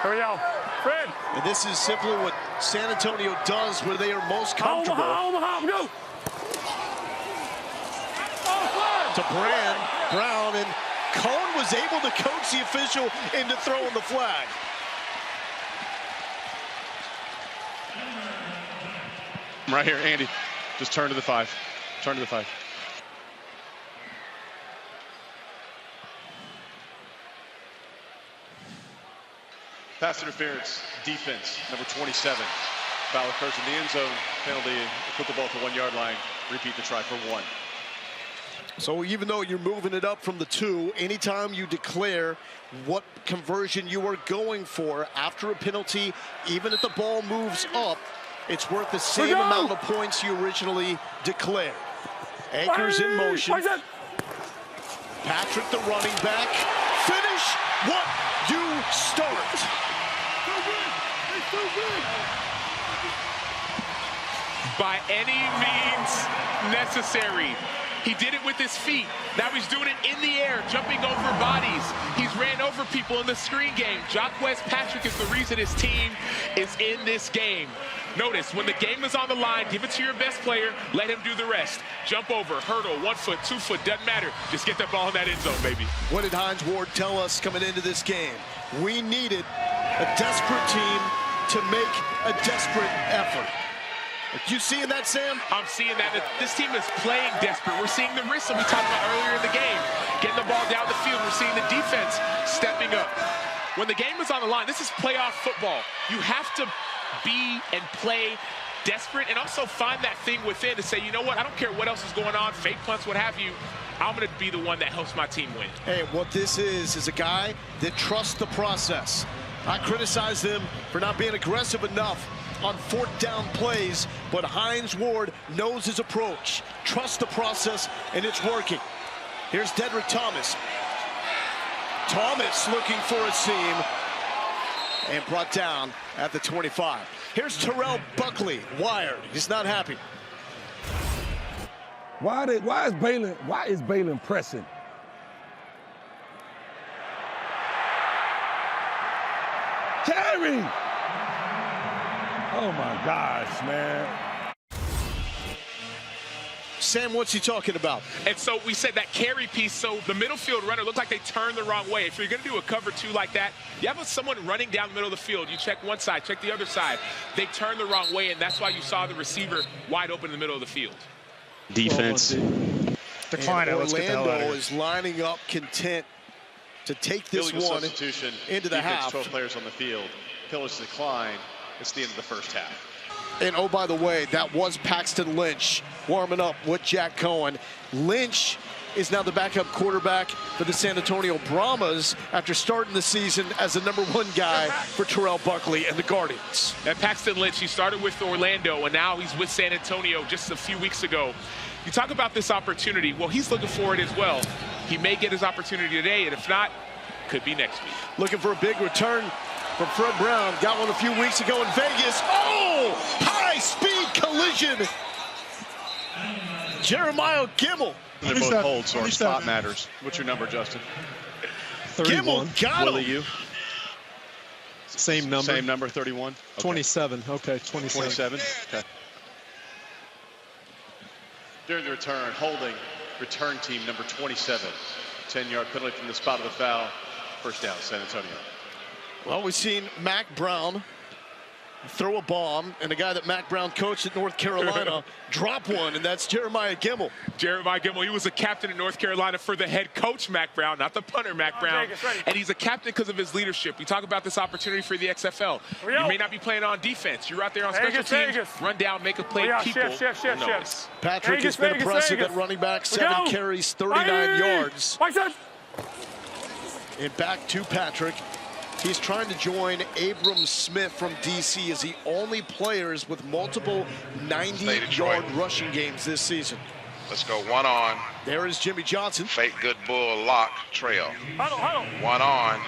Here we go. Fred. And this is simply what San Antonio does where they are most comfortable. Omaha, go. To Brown, and Cohn was able to coach the official into throwing the flag. Right here, Andy. Just turn to the 5. Turn to the 5. Pass interference, defense, number 27. Foul occurs in the end zone. Penalty, put the ball to 1 yard line. Repeat the try for 1. So even though you're moving it up from the 2, anytime you declare what conversion you are going for after a penalty, even if the ball moves up, it's worth the same amount of points you originally declared. Anchors in motion. Patrick, the running back. Finish what you start. By any means necessary. He did it with his feet. Now he's doing it in the air, jumping over bodies. He's ran over people in the screen game. Jacquez Patrick is the reason his team is in this game. Notice, when the game is on the line, give it to your best player, let him do the rest. Jump over, hurdle, 1 foot, 2 foot, doesn't matter. Just get that ball in that end zone, baby. What did Hines Ward tell us coming into this game? We needed a desperate team to make a desperate effort. Are you seeing that, Sam? I'm seeing that. This team is playing desperate. We're seeing the risks that we talked about earlier in the game. Getting the ball down the field. We're seeing the defense stepping up. When the game is on the line, this is playoff football. You have to be and play desperate and also find that thing within to say, you know what, I don't care what else is going on, fake punts, what have you. I'm going to be the one that helps my team win. Hey, what this is a guy that trusts the process. I criticize them for not being aggressive enough on 4th down plays, but Hines Ward knows his approach, trusts the process, and it's working. Here's Dedrick Thomas. Thomas looking for a seam and brought down at the 25. Here's Terrell Buckley, wired. He's not happy. Why is Balin pressing? Carry! Oh my gosh, man. Sam, what's he talking about? And so we said that carry piece, so the middle field runner looked like they turned the wrong way. If you're going to do a cover 2 like that, you have someone running down the middle of the field. You check one side, check the other side. They turned the wrong way, and that's why you saw the receiver wide open in the middle of the field. Defense. Decline it. Orlando is lining up content to take this one into the half. 12 players on the field. Pillars decline. It's the end of the first half. And oh, by the way, that was Paxton Lynch warming up with Jack Cohen. Lynch is now the backup quarterback for the San Antonio Brahmas after starting the season as the #1 guy for Terrell Buckley and the Guardians. And Paxton Lynch, he started with Orlando, and now he's with San Antonio just a few weeks ago. You talk about this opportunity. Well, he's looking for it as well. He may get his opportunity today, and if not, could be next week. Looking for a big return from Fred Brown. Got one a few weeks ago in Vegas. Oh, high-speed collision. Jeremiah Gimmel. They're both holds, so our spot matters. What's your number, Justin? 31. Gimmel got Willie, him. you? Same number. Same number, 31? Okay. 27. Okay, 27. 27? Okay. During the return, holding return team number 27. 10-yard penalty from the spot of the foul. First down, San Antonio. Well, we've seen Mac Brown throw a bomb, and a guy that Mac Brown coached at North Carolina drop one, and that's Jeremiah Gimmel. Jeremiah Gimmel, he was a captain in North Carolina for the head coach, Mac Brown, not the punter, Mac Brown. And he's a captain because of his leadership. We talk about this opportunity for the XFL. You may not be playing on defense. You're out there on special teams, run down, make a play, people notice. Patrick has been impressive at running back, 7 carries, 39 yards. And back to Patrick. He's trying to join Abram Smith from D.C. as the only players with multiple 90-yard rushing games this season. Let's go one on. There is Jimmy Johnson. Fake good bull lock trail. One on.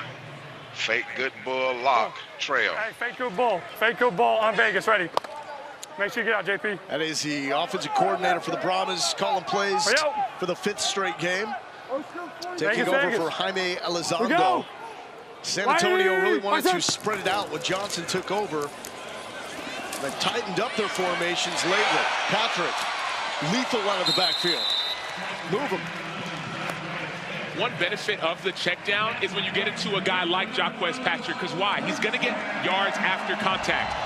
Fake good bull lock trail. Hey, fake good bull. Fake good bull on Vegas. Ready. Make sure you get out, JP. That is the offensive coordinator for the Brahmas, calling plays for the 5th straight game. Taking over for Jaime Elizondo. San Antonio really wanted to spread it out when Johnson took over. They've tightened up their formations lately. Patrick, lethal out of the backfield. Move him. One benefit of the check down is when you get into a guy like Jacquez Patrick, because why? He's going to get yards after contact.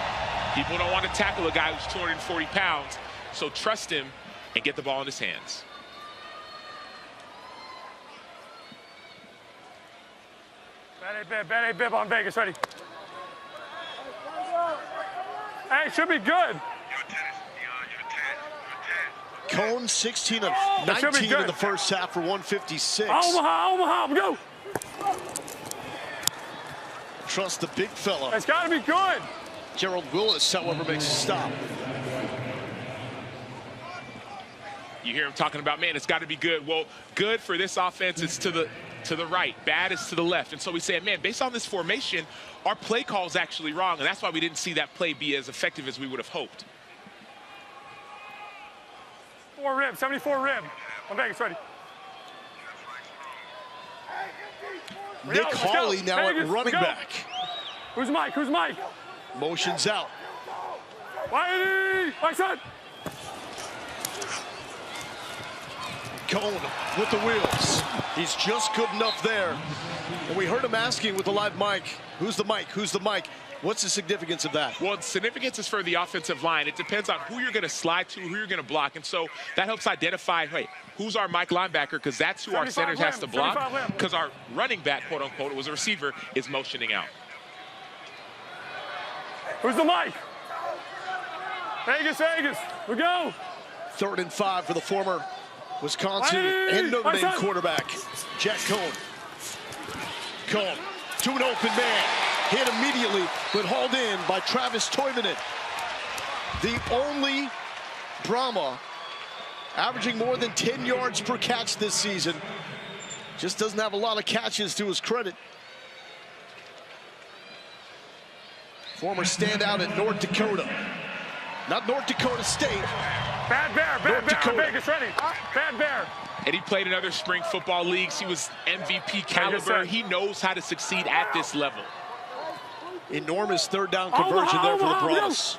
People don't want to tackle a guy who's 240 pounds, so trust him and get the ball in his hands. Bad A bib on Vegas. Ready. Hey, should be good. Cone 16 of 19 in the first half for 156. Omaha, go. Trust the big fella. It's got to be good. Gerald Willis, however, makes a stop. You hear him talking about, man, it's got to be good. Well, good for this offense is to the right. Bad is to the left. And so we say, man, based on this formation, our play call is actually wrong. And that's why we didn't see that play be as effective as we would have hoped. 4 rib, 74 rib. On Vegas, ready. Nick Hawley now at running back. Who's Mike? Who's Mike? Motions out. Whitey! My son! Cone with the wheels. He's just good enough there. And we heard him asking with the live mic, who's the mic? Who's the mic? What's the significance of that? Well, the significance is for the offensive line. It depends on who you're going to slide to, who you're going to block. And so that helps identify, hey, who's our Mike linebacker? Because that's who our center has to block. Because our running back, quote unquote, it was a receiver, is motioning out. Who's the mic? Vegas, Vegas. We go. 3rd and 5 for the former Wisconsin and Notre Dame quarterback, Jack Cohen. Cohen to an open man. Hit immediately, but hauled in by Travis Toivonen. The only Brahma averaging more than 10 yards per catch this season. Just doesn't have a lot of catches to his credit. Former standout at North Dakota. Not North Dakota State. Bad Bear, Vegas, ready. Bad Bear. And he played in other spring football leagues. He was MVP caliber. He knows how to succeed at this level. Enormous 3rd down conversion there for the Brahmas.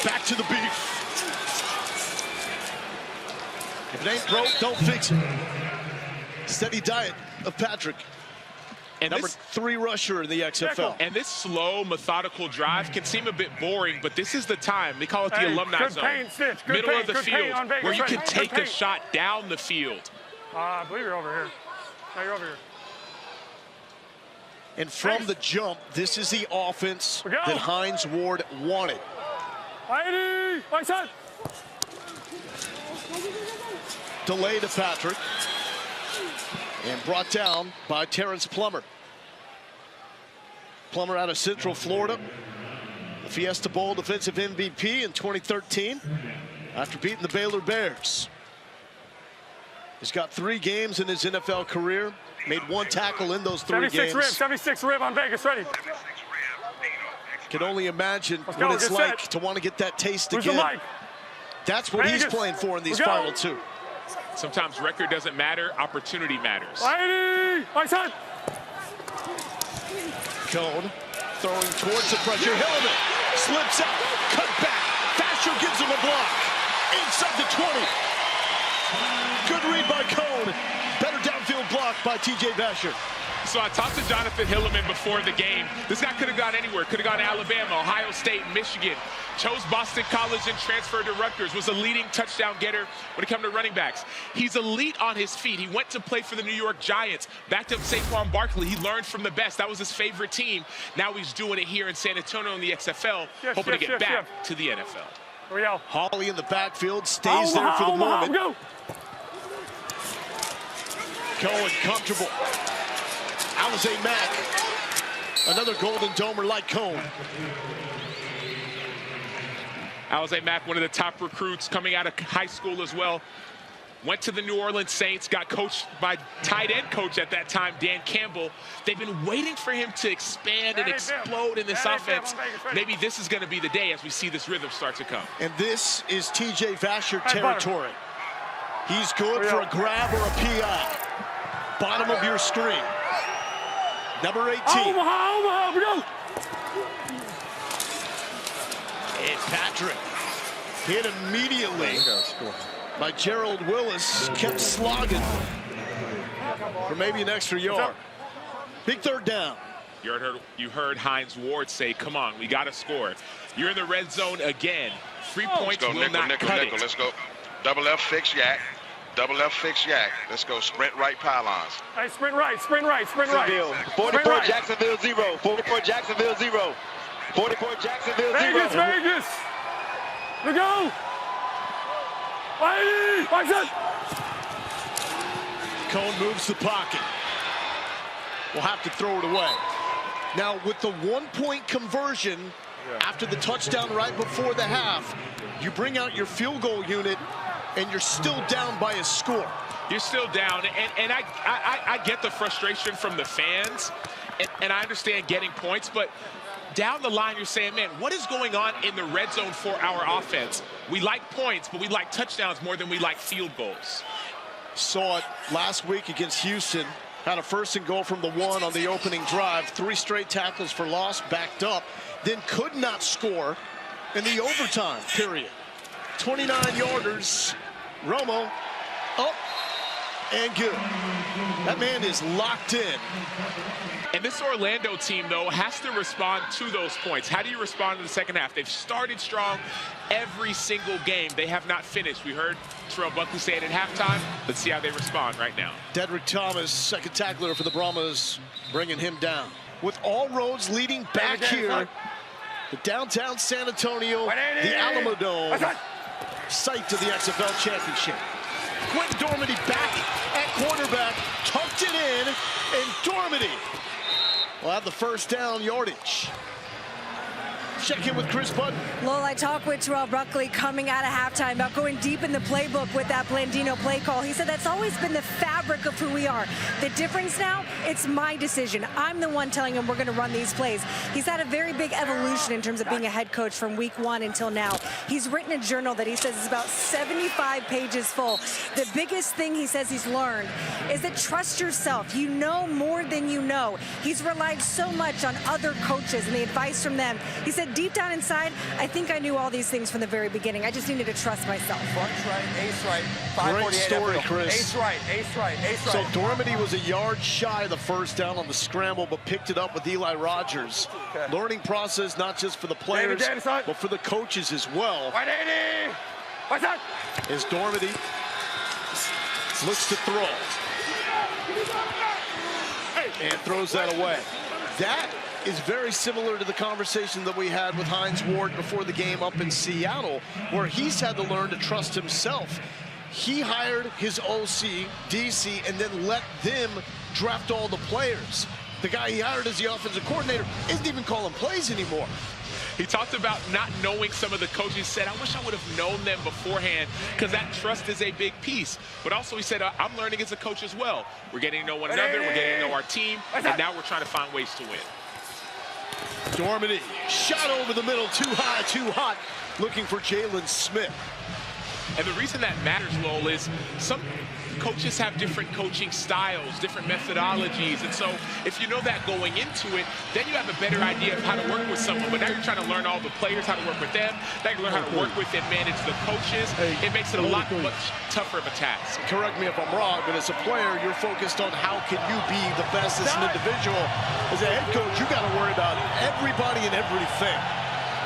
Back to the beef. If it ain't broke, don't fix it. Steady diet of Patrick. And number 3 rusher in the XFL. And this slow, methodical drive can seem a bit boring, but this is the time. They call it the alumni zone. Middle of the field, where you can take a shot down the field. I believe you're over here. No, you're over here. And from the jump, this is the offense that Hines Ward wanted. Delay to Patrick. And brought down by Terrence Plummer. Plummer out of Central Florida. The Fiesta Bowl defensive MVP in 2013 after beating the Baylor Bears. He's got 3 games in his NFL career. Made 1 tackle in those 3 games. 76 rib on Vegas, ready. Can only imagine what it's like to want to get that taste again. That's what he's playing for in these final 2. Sometimes record doesn't matter, opportunity matters. Cone throwing towards the pressure. Hillman slips out, cut back. Vasher gives him a block. Inside the 20. Good read by Cone. Better downfield block by T.J. Vasher. So I talked to Jonathan Hillman before the game. This guy could have gone anywhere. Could have gone to Alabama, Ohio State, Michigan. Chose Boston College and transferred to Rutgers. Was a leading touchdown getter when it comes to running backs. He's elite on his feet. He went to play for the New York Giants. Backed up Saquon Barkley. He learned from the best. That was his favorite team. Now he's doing it here in San Antonio in the XFL, hoping to get back to the NFL. Hawley in the backfield stays there for the moment. Cohen comfortable. Alizé Mack, another Golden Domer like Cone. Alizé Mack, one of the top recruits coming out of high school as well. Went to the New Orleans Saints, got coached by tight end coach at that time, Dan Campbell. They've been waiting for him to expand and explode in this offense. Maybe this is going to be the day as we see this rhythm start to come. And this is T.J. Vasher territory. He's good for a grab or a PI. Bottom of your screen. Number 18. And Patrick hit immediately by Gerald Willis. Kept slogging for maybe an extra yard. Big 3rd down. You heard Hines Ward say, come on, we got to score. You're in the red zone again. 3 points will not cut it. Let's go. Double left, fix yak. Double left, fix yak. Let's go. Sprint right pylons. Hey, sprint right, sprint right, sprint right. 44 Jacksonville 0. 44 Jacksonville 0. 44 Jacksonville 0. Vegas, Vegas. We go. Cone moves the pocket. We'll have to throw it away. Now, with the 1-point conversion after the touchdown right before the half, you bring out your field goal unit and you're still down by a score. You're still down, and I get the frustration from the fans, and I understand getting points, but down the line you're saying, man, what is going on in the red zone for our offense? We like points, but we like touchdowns more than we like field goals. Saw it last week against Houston. Had a 1st and goal from the 1 on the opening drive. 3 straight tackles for loss, backed up. Then could not score in the overtime period. 29-yarders. Romo up and good. That man is locked in. And this Orlando team, though, has to respond to those points. How do you respond in the second half? They've started strong every single game. They have not finished. We heard Terrell Buckley say it at halftime. Let's see how they respond right now. Dedrick Thomas, second tackler for the Brahmas, bringing him down. With all roads leading back here, the downtown San Antonio, the Alamo Dome, site to the XFL championship. Quentin Dormady back at quarterback, tucked it in, and Dormady will have the 1st down yardage. Check in with Chris Button. Lowell, I talked with Terrell Buckley coming out of halftime about going deep in the playbook with that Blandino play call. He said that's always been the fabric of who we are. The difference now, it's my decision. I'm the one telling him we're going to run these plays. He's had a very big evolution in terms of being a head coach from week 1 until now. He's written a journal that he says is about 75 pages full. The biggest thing he says he's learned is that trust yourself. You know more than you know. He's relied so much on other coaches and the advice from them. He said, deep down inside, I think I knew all these things from the very beginning. I just needed to trust myself. Front right, ace right, Great story, Chris. Ace right, ace right, ace right. So Dormady was a yard shy of the 1st down on the scramble, but picked it up with Eli Rogers. Okay. Learning process not just for the players, but for the coaches as well. 180. What's that? As Dormady looks to throw. And throws that away. That is very similar to the conversation that we had with Hines Ward before the game up in Seattle, where he's had to learn to trust himself. He hired his OC, DC, and then let them draft all the players. The guy he hired as the offensive coordinator isn't even calling plays anymore. He talked about not knowing some of the coaches. He said, I wish I would have known them beforehand, because that trust is a big piece. But also he said, I'm learning as a coach as well. We're getting to know one another. We're getting to know our team. And now we're trying to find ways to win. Dormady, shot over the middle, too high, too hot, looking for Jalen Smith. And the reason that matters, Lowell, is some coaches have different coaching styles, different methodologies. And so if you know that going into it, then you have a better idea of how to work with someone. But now you're trying to learn all the players, how to work with them. Now you learn how to work with and manage the coaches. It makes it a lot much tougher of a task. Correct me if I'm wrong, but as a player, you're focused on how can you be the best as an individual. As a head coach, you got to worry about everybody and everything.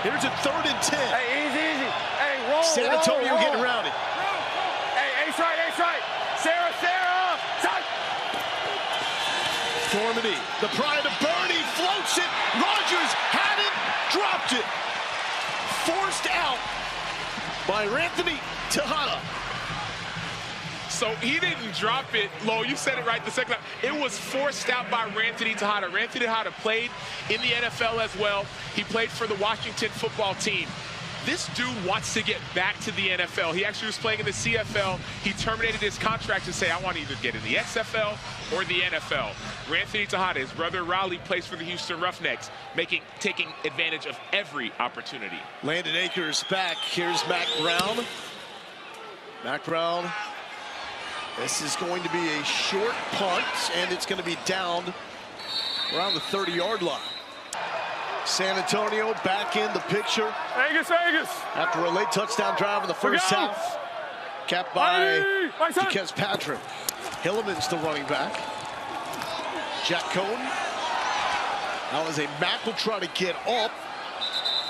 Here's a 3rd and 10. Hey, easy. Hey, roll, San Antonio roll. getting around it. Hey, ace right. Sarah, tight. Dormady, the pride of Bernie, floats it. Rogers had it, dropped it. Forced out by Anthony Tejada. So he didn't drop it, Lo. You said it right the second time. It was forced out by Anthony Tejada. Anthony Tejada played in the NFL as well. He played for the Washington football team. This dude wants to get back to the NFL. He actually was playing in the CFL. He terminated his contract to say, I want to either get in the XFL or the NFL. Anthony Tejada, his brother Raleigh, plays for the Houston Roughnecks, taking advantage of every opportunity. Landon Akers back. Here's Mac Brown. Mac Brown. This is going to be a short punt, and it's going to be downed around the 30-yard line. San Antonio back in the picture. Vegas. After a late touchdown drive in the first half. Capped by Jaquez Patrick. Hilliman's the running back. Jack Cohn. Now as a Mac will try to get up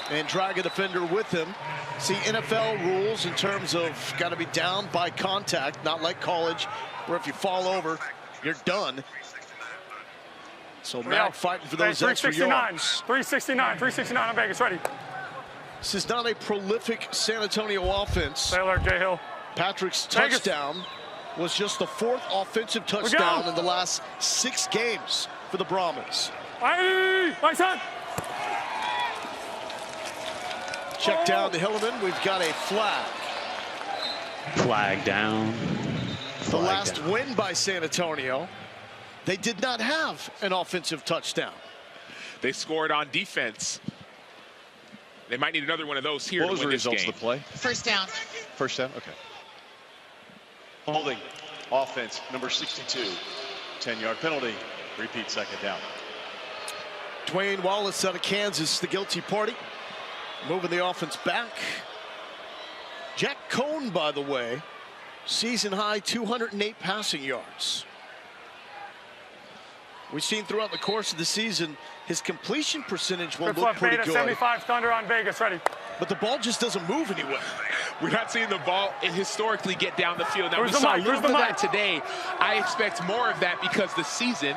and drag a defender with him. See, NFL rules in terms of got to be down by contact, not like college, where if you fall over, you're done. So Mac fighting for those extra yards. 369 on Vegas, ready. This is not a prolific San Antonio offense. Taylor, J. Hill. Patrick's touchdown was just the 4th offensive touchdown in the last 6 games for the Brahmins. My son. Check down to Hilliman. We've got a flag. Flag down. The last win by San Antonio, they did not have an offensive touchdown. They scored on defense. They might need another one of those here to win this game. What was the results of the play? First down. First down? Okay. Holding. Offense, number 62. 10-yard penalty. Repeat, 2nd down. Dwayne Wallace out of Kansas, the guilty party. Moving the offense back. Jack Cohn, by the way, season high 208 passing yards. We've seen throughout the course of the season, his completion percentage will look pretty good. 75 Thunder on Vegas, ready. But the ball just doesn't move anywhere. We're not seeing the ball historically get down the field. Now, we saw a little bit of that today. I expect more of that because the season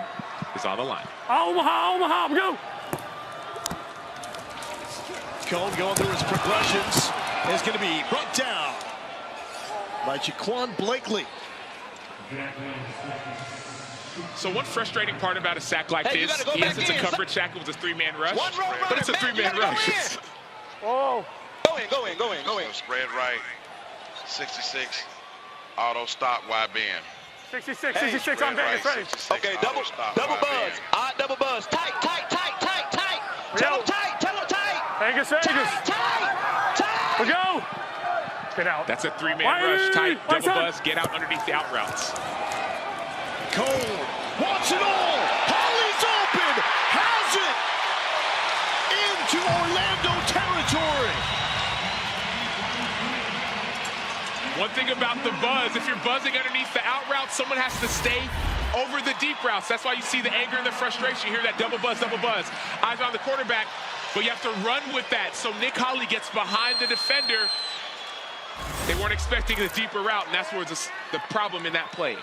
is on the line. Omaha, go! Cohn going through his progressions is going to be brought down by Jaquan Blakely. So one frustrating part about a sack like this, yes, it's a coverage sack. It was a 3-man rush, but it's a 3-man rush. Oh. Go in. Spread right. 66. Auto stop wide bend. 66 on Vegas, ready. Okay, double buzz. Odd double buzz. Tight. Tell him tight. Vegas. Tight. We go. Get out. That's a 3-man rush. Tight, double buzz, get out underneath the out routes. Cole wants it all. Holly's open. Has it into Orlando territory. One thing about the buzz, if you're buzzing underneath the out route, someone has to stay over the deep routes. That's why you see the anger and the frustration. You hear that double buzz. Eyes on the quarterback, but you have to run with that. So Nick Holly gets behind the defender. They weren't expecting the deeper route, and that's where the problem in that play.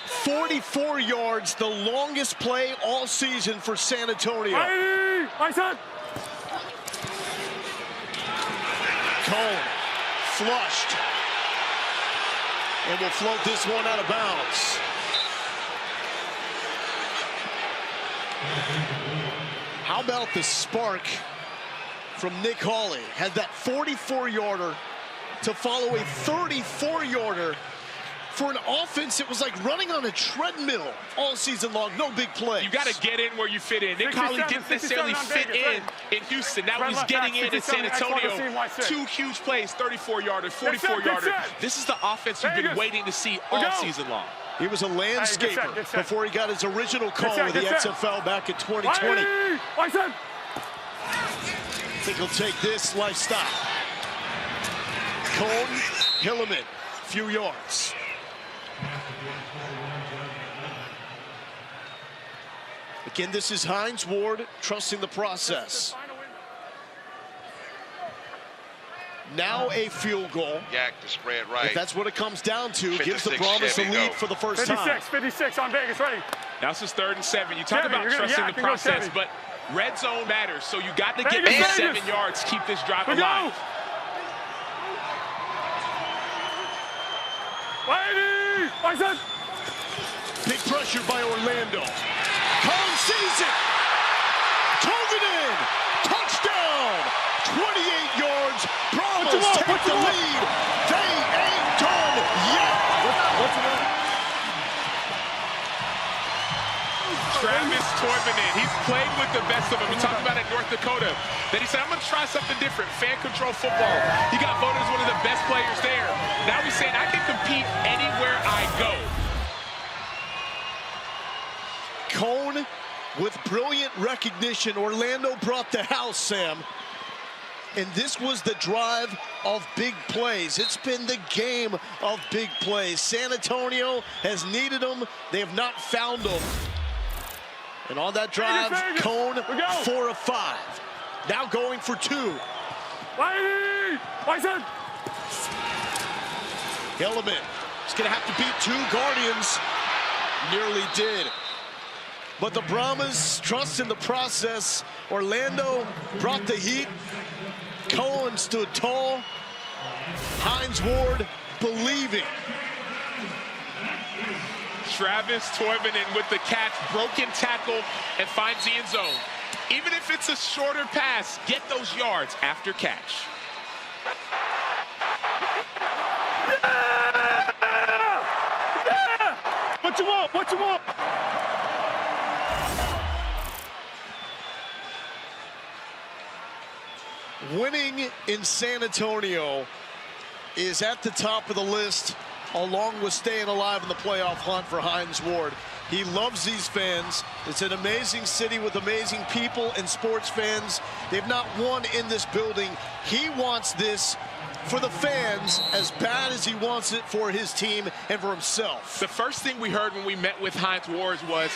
44 yards, the longest play all season for San Antonio. Cone flushed. And will float this one out of bounds. How about the spark from Nick Hawley? Had that 44-yarder to follow a 34-yarder. For an offense, it was like running on a treadmill all season long. No big play. You got to get in where you fit in. Nick Hawley didn't necessarily fit in Houston. Now he's getting in San Antonio. 2 huge plays, 34-yarder, 44-yarder. This is the offense you've been waiting to see all season long. He was a landscaper before he got his original call with the XFL back in 2020. I think he'll take this lifestyle. Cone, Hilliman, few yards. Again, this is Hines Ward trusting the process. Now a field goal. Yak the spread right. If that's what it comes down to, gives the Brahmas the lead for the first time. 56 on Vegas, ready. Now this is 3rd and 7. You talk about trusting the process, but red zone matters, so you got to get these 7 yards, keep this drive alive. Big pressure by Orlando. Cone sees it. Tove it in. Touchdown. 28 yards. Brahmas take the lead. They ain't done yet. Travis Toivonen, he's played with the best of them. We talked about it in North Dakota. Then he said, I'm going to try something different, fan control football. He got voted as one of the best players there. Now he's saying, I can compete anywhere I go. Cone with brilliant recognition. Orlando brought the house, Sam. And this was the drive of big plays. It's been the game of big plays. San Antonio has needed them. They have not found them. And on that drive, Cone 4 of 5. Now going for 2. Hilliman is going to have to beat 2 Guardians. Nearly did. But the Brahmas trust in the process. Orlando brought the heat. Cohen stood tall. Hines Ward believing. Travis Toivonen with the catch, broken tackle, and finds the end zone. Even if it's a shorter pass, get those yards after catch. What you want? What you want? Winning in San Antonio is at the top of the list, along with staying alive in the playoff hunt for Hines Ward. He loves these fans. It's an amazing city with amazing people and sports fans. They've not won in this building. He wants this for the fans as bad as he wants it for his team and for himself. The first thing we heard when we met with Hines Ward was,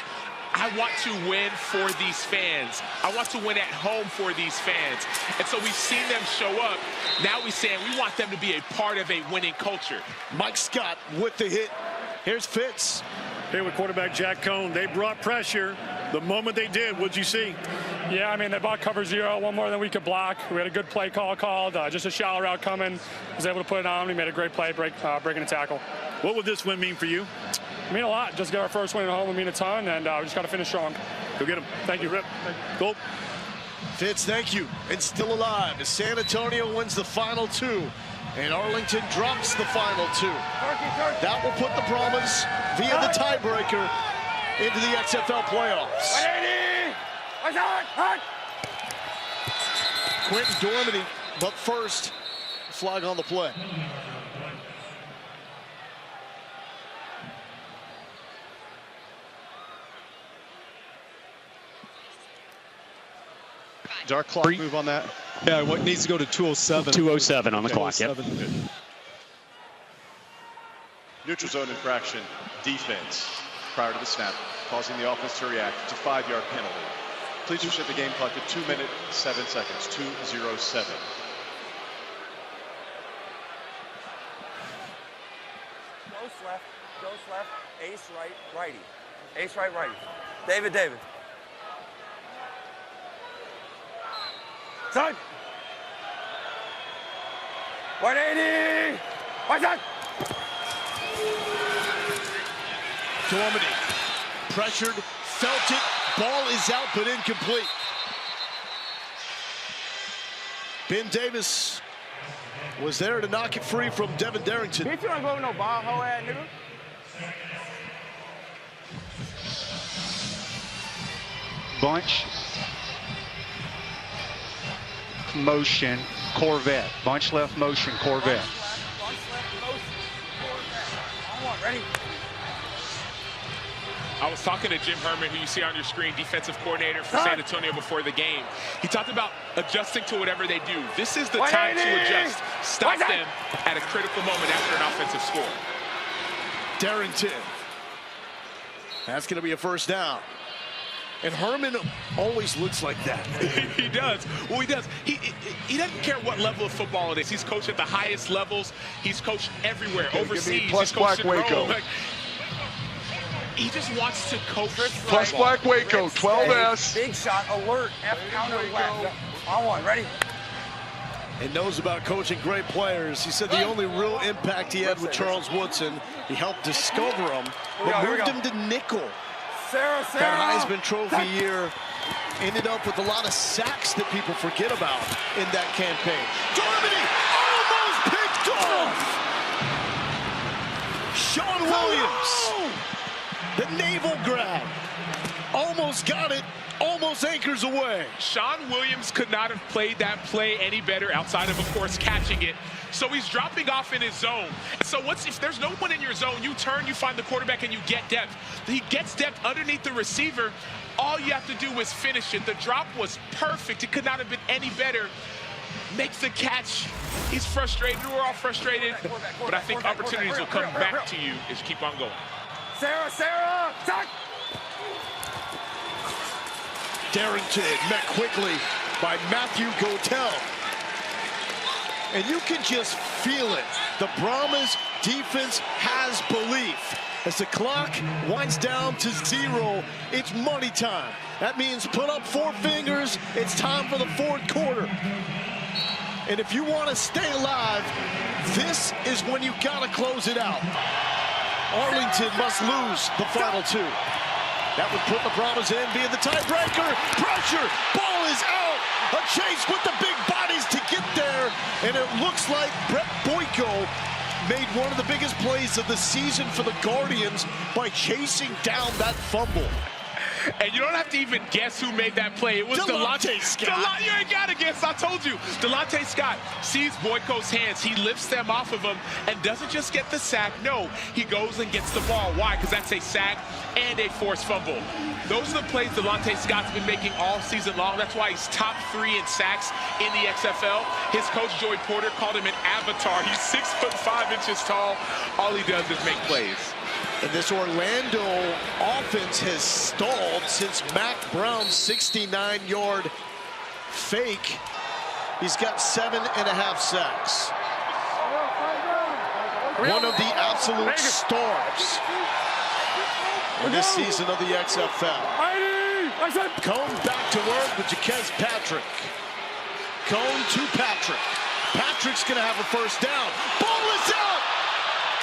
I want to win for these fans. I want to win at home for these fans. And so we've seen them show up. Now we're saying we want them to be a part of a winning culture. Mike Scott with the hit. Here's Fitz. Here with quarterback Jack Cone. They brought pressure. The moment they did, what'd you see? Yeah, I mean, they bought cover 0, one more than we could block. We had a good play call called, just a shallow route coming. Was able to put it on. We made a great play, breaking a tackle. What would this win mean for you? It mean a lot. Just get our first win at home would mean a ton, and we just got to finish strong. Go get him. Thank you, Rip. Go. Fitz, thank you. And still alive as San Antonio wins the final 2. And Arlington drops the final 2. That will put the Brahmas via the tiebreaker into the XFL playoffs. Quentin Dormady, but first, flag on the play. Dark clock move on that. Yeah, what needs to go to 2:07. 2:07 on the clock, yep. Neutral zone infraction, defense, prior to the snap, causing the offense to react. It's a 5-yard penalty. Please reset the game clock to 2 minutes, 7 seconds, 2:07. Ghost left, ace right, righty. Ace right, righty. David. Side. 180. Right side. Dormady pressured, felt it. Ball is out, but incomplete. Ben Davis was there to knock it free from Devin Darrington. Bitch, you don't go with no ball, hoe ass nigga. Bunch. Motion, Corvette. Bunch left motion, Corvette. Bunch left motion, Corvette. On one, ready? I was talking to Jim Herman, who you see on your screen, defensive coordinator for San Antonio before the game. He talked about adjusting to whatever they do. This is the time to adjust. Stop them at a critical moment after an offensive score. Darrington. That's going to be a first down. And Herman always looks like that. He does. Well, he does. He doesn't care what level of football it is. He's coached at the highest levels. He's coached everywhere, overseas. He's coached in Rome. He just wants to coach. Plus Black Waco, 12S. Big shot, alert, F counter left. On one, ready? And knows about coaching great players. He said the only real impact he had with Charles Woodson, he helped discover him, but moved him to nickel. Sarah. That Heisman Trophy year ended up with a lot of sacks that people forget about in that campaign. Dormady almost picked off. Sean Williams, the naval grab, almost got it. Almost anchors away. Sean Williams could not have played that play any better outside of course, catching it. So he's dropping off in his zone. So if there's no one in your zone, you turn, you find the quarterback, and you get depth. He gets depth underneath the receiver. All you have to do is finish it. The drop was perfect. It could not have been any better. Makes the catch. He's frustrated. We're all frustrated. But I think opportunities will come back to you as you keep on going. Sarah, Zach! Darrington met quickly by Matthew Gotel. And you can just feel it. The Brahmas defense has belief. As the clock winds down to 0, it's money time. That means put up 4 fingers. It's time for the 4th quarter. And if you want to stay alive, this is when you got to close it out. Arlington must lose the final 2. That would put the Brahmas in, being the tiebreaker. Pressure, ball is out. A chase with the big bodies to get there. And it looks like Brett Boyko made one of the biggest plays of the season for the Guardians by chasing down that fumble. And you don't have to even guess who made that play. It was Delonte Scott. You ain't got to guess. I told you. Delonte Scott sees Boyko's hands. He lifts them off of him and doesn't just get the sack. No, he goes and gets the ball. Why? Because that's a sack and a forced fumble. Those are the plays Delonte Scott's been making all season long. That's why he's top 3 in sacks in the XFL. His coach, Joey Porter, called him an avatar. He's 6'5" tall. All he does is make plays. And this Orlando offense has stalled since Mac Brown's 69-yard fake. He's got 7.5 sacks. One of the absolute stars in this season of the XFL. Cone back to work with Jaquez Patrick. Cone to Patrick. Patrick's going to have a first down. Ball is out!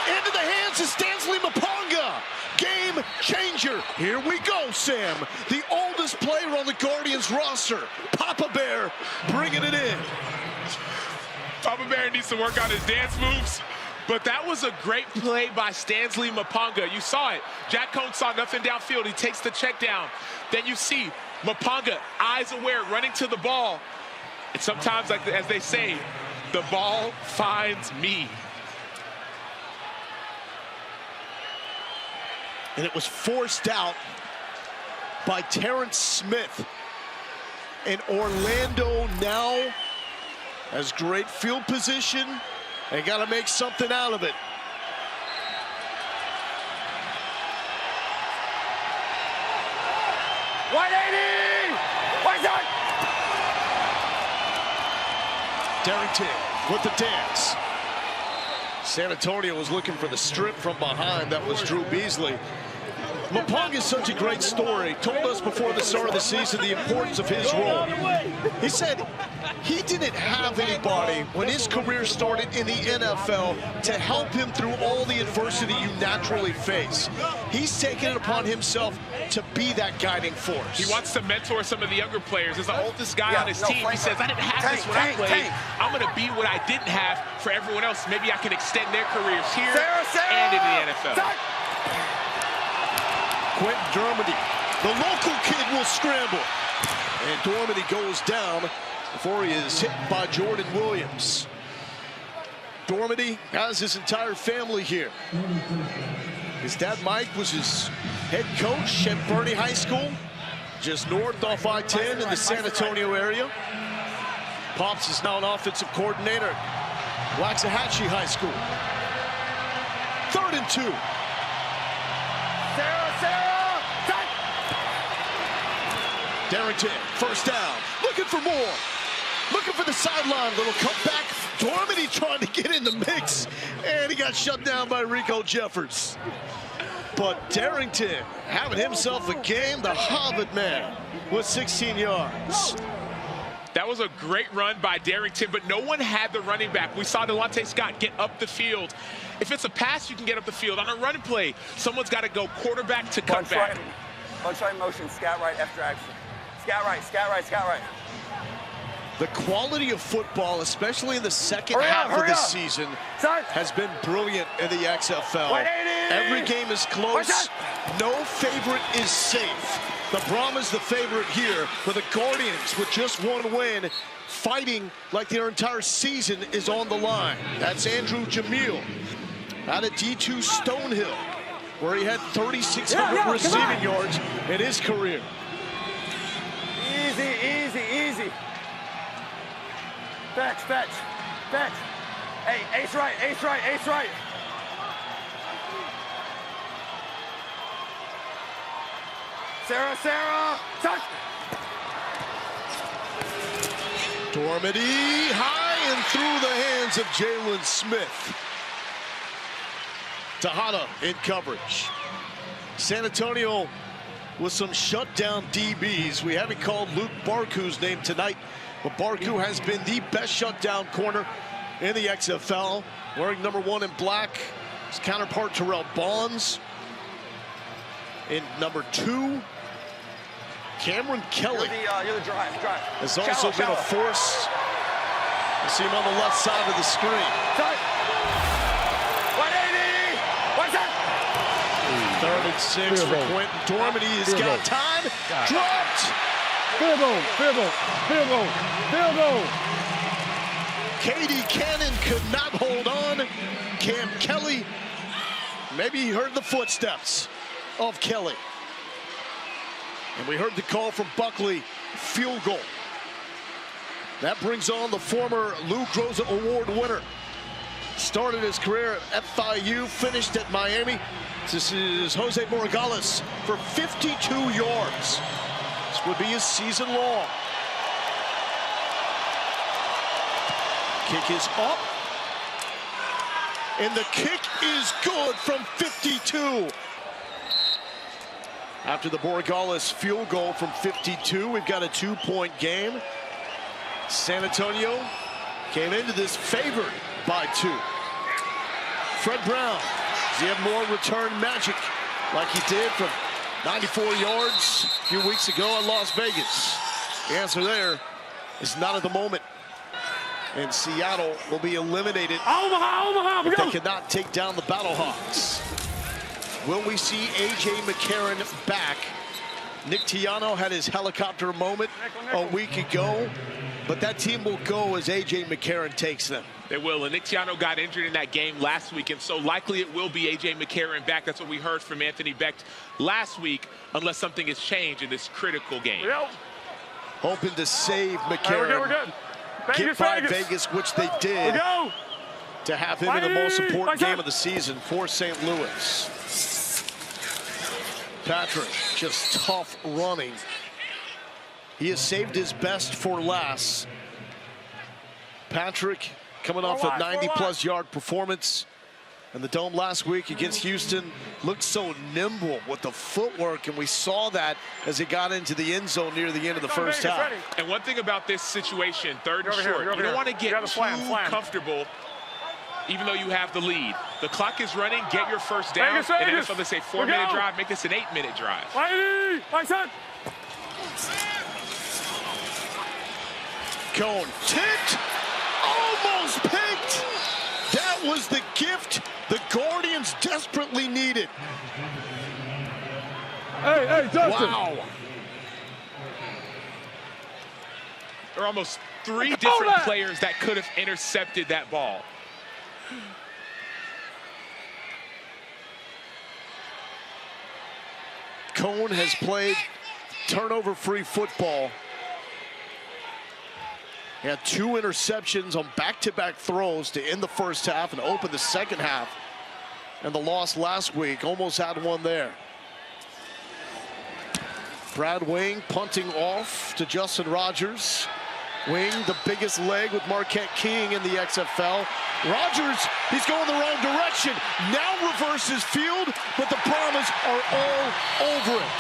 Into the hands of Stanley Mapanga. Game changer. Here we go, Sam. The oldest player on the Guardians roster. Papa Bear bringing it in. Papa Bear needs to work on his dance moves. But that was a great play by Stanley Mapanga. You saw it. Jack Cone saw nothing downfield. He takes the check down. Then you see Mapanga, eyes aware, running to the ball. And sometimes, like as they say, the ball finds me. And it was forced out by Terrence Smith. And Orlando now has great field position. They got to make something out of it. Darrington with the dance. San Antonio was looking for the strip from behind. That was Drew Beasley. Mapong is such a great story. Told us before the start of the season the importance of his role. He said he didn't have anybody when his career started in the NFL to help him through all the adversity you naturally face. He's taken it upon himself to be that guiding force. He wants to mentor some of the younger players. As the oldest guy on his team, he says, I didn't have this when I played. I'm going to be what I didn't have for everyone else. Maybe I can extend their careers here and in the NFL. Quentin Dormady, the local kid, will scramble. And Dormady goes down before he is hit by Jordan Williams. Dormady has his entire family here. His dad, Mike, was his head coach at Bernie High School, just north off I-10 in the San Antonio area. Pops is now an offensive coordinator at Waxahachie High School. 3rd and 2. Darrington, first down, looking for more. Looking for the sideline, little cutback. Dormady trying to get in the mix, and he got shut down by Rico Jeffers. But Darrington having himself a game, the Hobbit man, with 16 yards. That was a great run by Darrington, but no one had the running back. We saw Delonte Scott get up the field. If it's a pass, you can get up the field. On a running play, someone's got to go quarterback to cutback. Bunch right motion, scat right after action. Scat right, scat right, scat right. The quality of football, especially in the second half of this season, has been brilliant in the XFL. Every game is close. No favorite is safe. The Brahmas the favorite here, but the Guardians, with just one win, fighting like their entire season is on the line. That's Andrew Jamil out of D2 Stonehill, where he had 3,600 receiving yards in his career. Easy, easy, easy. Fetch, fetch, fetch. Hey, ace right, ace right, ace right. Sarah, touch. Dormady high and through the hands of Jalen Smith. Tejada in coverage. San Antonio with some shutdown DBs. We haven't called Luke Barku's name tonight, but Barku has been the best shutdown corner in the XFL. Wearing number 1 in black, his counterpart Terrell Bonds. In number 2, Cameron Kelly. You're the drive. Has also been a force. You see him on the left side of the screen. 180! What's that? 3rd and 6 for Quentin Dormady. He's got time. Dropped. Field goal, field goal, field goal, field goal. Katie Cannon could not hold on. Cam Kelly, maybe he heard the footsteps of Kelly. And we heard the call from Buckley, field goal. That brings on the former Lou Groza Award winner. Started his career at FIU, finished at Miami. This is Jose Morgales for 52 yards. This would be his season long. Kick is up. And the kick is good from 52. After the Borregales field goal from 52, we've got a 2-point game. San Antonio came into this favored by 2. Fred Brown, does he have more return magic like he did from 94 yards a few weeks ago in Las Vegas? The answer there is not at the moment. And Seattle will be eliminated if they cannot take down the Battlehawks. Will we see A.J. McCarron back? Nick Tiano had his helicopter moment a week ago, but that team will go as A.J. McCarron takes them. They will, and Nick Tiano got injured in that game last week, and so likely it will be A.J. McCarron back. That's what we heard from Anthony Becht last week, unless something has changed in this critical game. Hoping to save McCarron. We're good. Get by Vegas, which they did, to have him in the most important game of the season for St. Louis. Patrick, just tough running. He has saved his best for last. Patrick coming off a 90-plus yard performance And the Dome last week against Houston looked so nimble with the footwork, and we saw that as he got into the end zone near the end of the first half. And one thing about this situation, third and short, you don't want to get too comfortable even though you have the lead. The clock is running, get your first down, and NFL, they say 4-minute drive, make this an 8-minute drive. Cone tipped, almost picked. That was the gift the Guardians desperately needed. Hey, Justin. Wow. There are almost 3 different players that could have intercepted that ball. Cone has played turnover-free football. He had 2 interceptions on back-to-back throws to end the first half and open the second half. And the loss last week, almost had one there. Brad Wing punting off to Justin Rogers. Wing, the biggest leg with Marquette King in the XFL. Rogers, he's going the wrong direction. Now reverses field, but the Brahmas are all over it.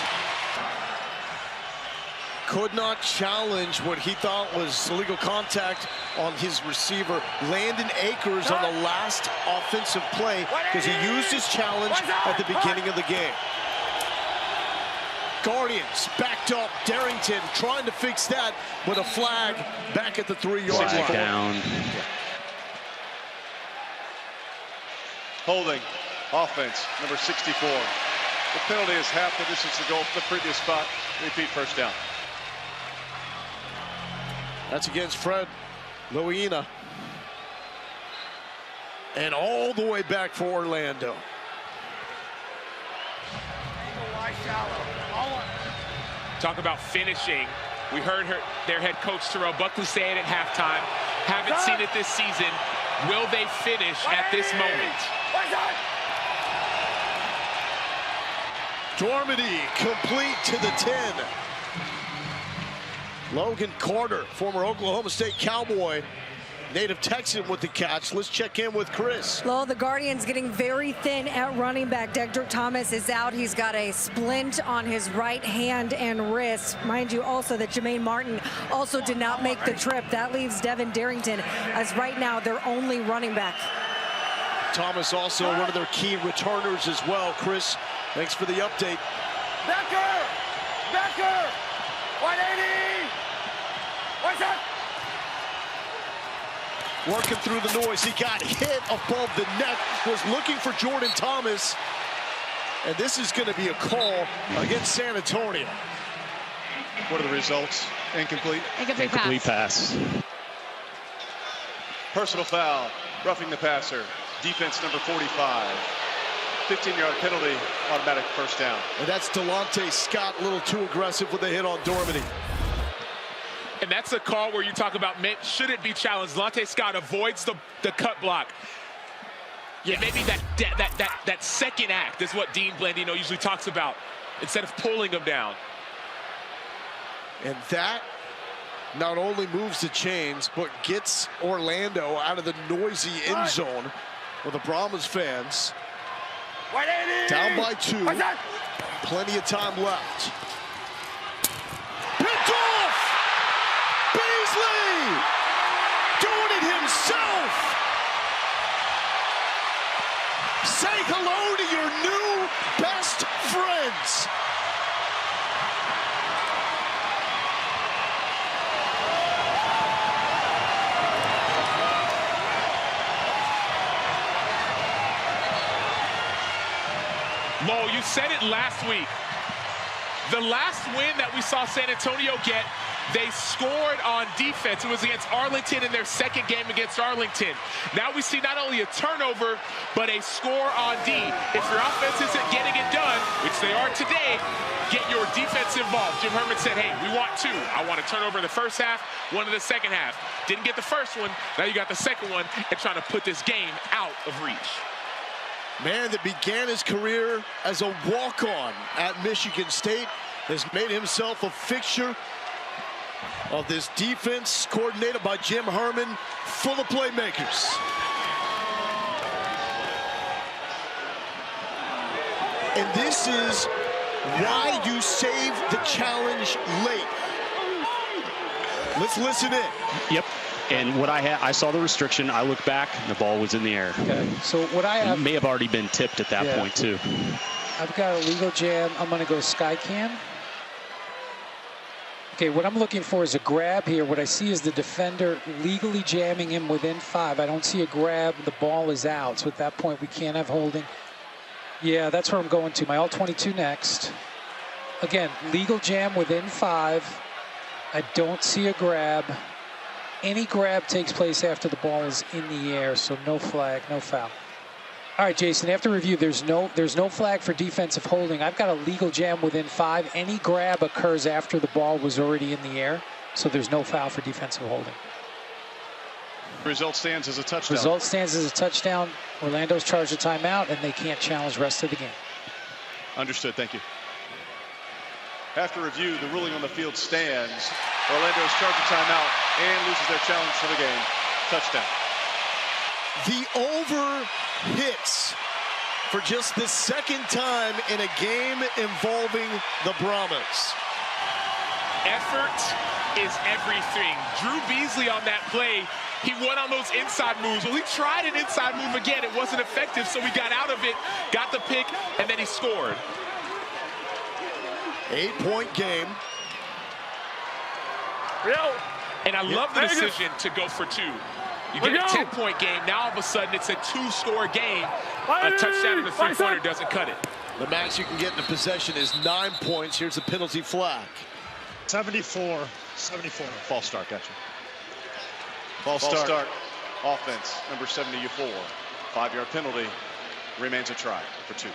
Could not challenge what he thought was illegal contact on his receiver, Landon Akers, on the last offensive play because he used his challenge at the beginning of the game. Guardians backed up. Darrington trying to fix that, but a flag back at the 3-yard line. Down. Holding, offense, number 64. The penalty is half the distance to goal from the previous spot. Repeat first down. That's against Fred Loina. And all the way back for Orlando. Talk about finishing. We heard their head coach Terrell Buckley say it at halftime. Haven't seen it this season. Will they finish at this moment? Dormady complete to the 10. Logan Carter, former Oklahoma State Cowboy, native Texan with the catch. Let's check in with Chris. Well, the Guardians getting very thin at running back. Dedrick Thomas is out. He's got a splint on his right hand and wrist. Mind you also that Jermaine Martin also did not make the trip. That leaves Devin Darrington as right now their only running back. Thomas also one of their key returners as well. Chris, thanks for the update. Becker! 180! What's up? Working through the noise, he got hit above the neck, was looking for Jordan Thomas, and this is going to be a call against San Antonio. What are the results? Incomplete? Incomplete pass. Personal foul, roughing the passer. Defense number 45. 15-yard penalty, automatic first down. And that's Delonte Scott, a little too aggressive with a hit on Dormady. And that's a call where you talk about, should it be challenged? Delonte Scott avoids the cut block. Yeah, maybe that second act is what Dean Blandino usually talks about, instead of pulling him down. And that not only moves the chains, but gets Orlando out of the noisy end zone with the Brahmas fans. Down by 2. Plenty of time left. Picked off! Beasley! Doing it himself! Say hello to your new best friends. Mo, you said it last week. The last win that we saw San Antonio get, they scored on defense. It was against Arlington in their second game against Arlington. Now we see not only a turnover, but a score on D. If your offense isn't getting it done, which they are today, get your defense involved. Jim Herman said, hey, we want 2. I want a turnover in the first half, 1 in the second half. Didn't get the first one, now you got the second one, and trying to put this game out of reach. Man that began his career as a walk-on at Michigan State has made himself a fixture of this defense coordinated by Jim Herman, full of playmakers. And this is why you save the challenge late. Let's listen in. Yep. And what I saw the restriction. I looked back, and the ball was in the air. Okay. So what I have, it may have already been tipped at that point too. I've got a legal jam. I'm going to go sky cam. Okay, what I'm looking for is a grab here. What I see is the defender legally jamming him within 5. I don't see a grab. The ball is out. So at that point, we can't have holding. Yeah, that's where I'm going to. My all-22 next. Again, legal jam within 5. I don't see a grab. Any grab takes place after the ball is in the air, so no flag, no foul. All right, Jason, after review, there's no flag for defensive holding. I've got a legal jam within 5. Any grab occurs after the ball was already in the air, so there's no foul for defensive holding. Result stands as a touchdown. Result stands as a touchdown. Orlando's charged a timeout, and they can't challenge the rest of the game. Understood. Thank you. After review, the ruling on the field stands. Orlando's charged a timeout and loses their challenge for the game. Touchdown. The over hits for just the second time in a game involving the Brahmas. Effort is everything. Drew Beasley on that play, he won on those inside moves. Well, he tried an inside move again. It wasn't effective, so he got out of it, got the pick, and then he scored. 8-point game. And I love the decision to go for 2. You get a 10-point game. Now all of a sudden it's a 2-score game. A touchdown and a 3-pointer doesn't cut it. The max you can get in a possession is 9 points. Here's a penalty flag. 74. False start. Gotcha. False start. Offense number 74. 5-yard penalty. Remains a try for 2.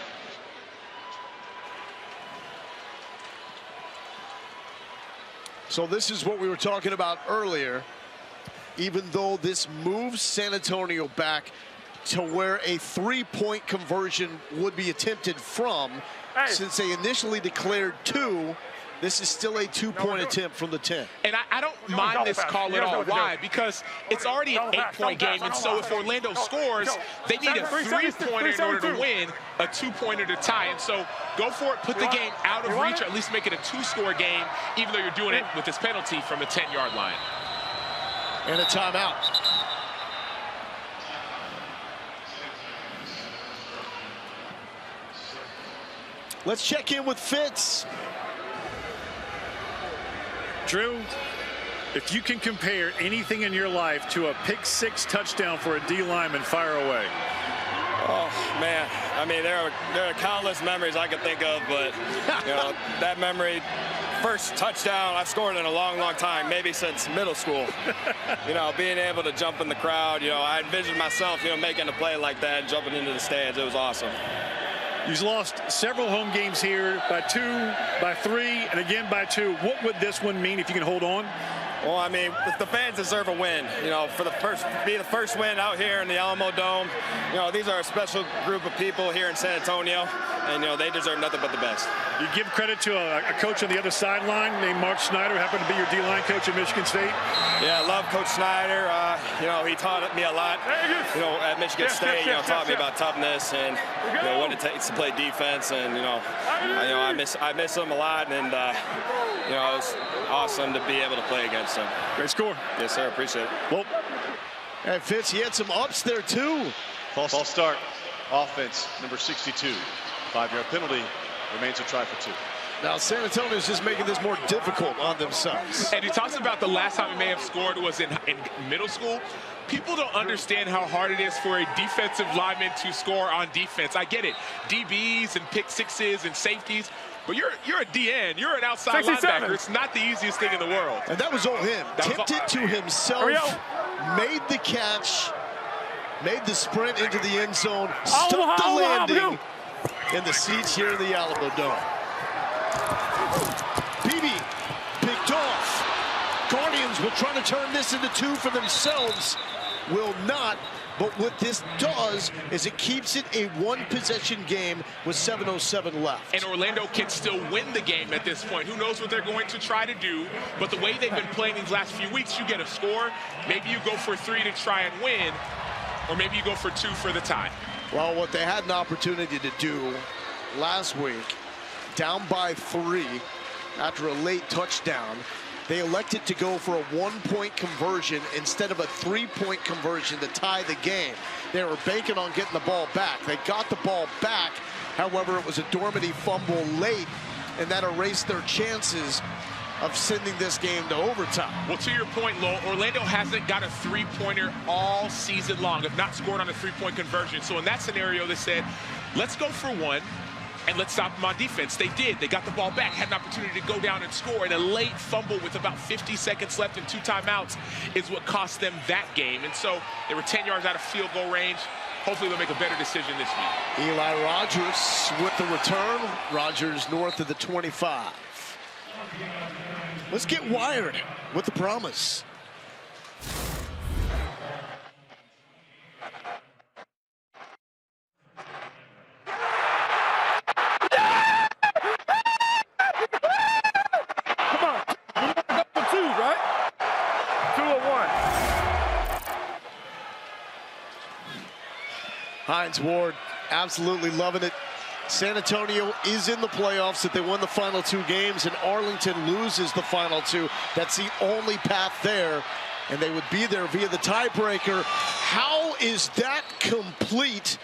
So this is what we were talking about earlier. Even though this moves San Antonio back to where a 3-point conversion would be attempted from, since they initially declared 2, this is still a 2-point attempt from the 10. And I don't mind this call at all. Why? Because it's already an 8-point game, and so if Orlando scores, they need a 3-pointer in order to win, a 2-pointer to tie. And so go for it, put the game out of reach, or at least make it a 2-score game, even though you're doing it with this penalty from the 10-yard line. And a timeout. Let's check in with Fitz. Drew, if you can compare anything in your life to a pick-6 touchdown for a D lineman, fire away. Oh, man. I mean, there are countless memories I could think of, but, you know, that memory, first touchdown I've scored in a long, long time, maybe since middle school. You know, being able to jump in the crowd, you know, I envisioned myself, you know, making a play like that, jumping into the stands. It was awesome. You've lost several home games here by 2, by 3, and again by 2. What would this one mean if you can hold on? Well, I mean, the fans deserve a win. You know, for be the first win out here in the Alamo Dome. You know, these are a special group of people here in San Antonio, and, you know, they deserve nothing but the best. You give credit to a coach on the other sideline named Mark Snyder, happened to be your D-line coach at Michigan State. Yeah, I love Coach Snyder. You know, he taught me a lot. You know, at Michigan State, you know, taught me about toughness and, you know, what it takes to play defense. And, you know, I miss him a lot. And, you know, it was awesome to be able to play against him. Great score. Yes, sir. Appreciate it. Well, and Fitz, he had some ups there too. False start. Offense number 62. 5-yard penalty. Remains a try for 2. Now San Antonio is just making this more difficult on themselves. And he talks about the last time he may have scored was in middle school. People don't understand how hard it is for a defensive lineman to score on defense. I get it. DBs and pick sixes and safeties. But you're a DN. You're an outside linebacker. It's not the easiest thing in the world. And that was all him. Tipped it to himself, made the catch, made the sprint into the end zone, stuck the landing in the seats here in the Alamo Dome. PB picked off. Guardians will try to turn this into 2 for themselves. Will not. But what this does is it keeps it a 1-possession game with 7:07 left. And Orlando can still win the game at this point. Who knows what they're going to try to do. But the way they've been playing these last few weeks, you get a score. Maybe you go for 3 to try and win. Or maybe you go for 2 for the tie. Well, what they had an opportunity to do last week, down by 3 after a late touchdown. They elected to go for a 1-point conversion instead of a 3-point conversion to tie the game. They were banking on getting the ball back. They got the ball back. However, it was a Dormady fumble late, and that erased their chances of sending this game to overtime. Well, to your point, Lowell, Orlando hasn't got a three-pointer all season long, have not scored on a 3-point conversion. So in that scenario, they said, let's go for 1, and let's stop them on defense. They did. They got the ball back, had an opportunity to go down and score, and a late fumble with about 50 seconds left and 2 timeouts is what cost them that game. And so they were 10 yards out of field goal range. Hopefully they'll make a better decision this week. Eli Rogers with the return. Rogers north of the 25. Let's get wired with the promise. Come on. You want to go for 2, right? 2 or 1. Hines Ward absolutely loving it. San Antonio is in the playoffs if they won the final 2 games, and Arlington loses the final 2. That's the only path there, and they would be there via the tiebreaker. How is that complete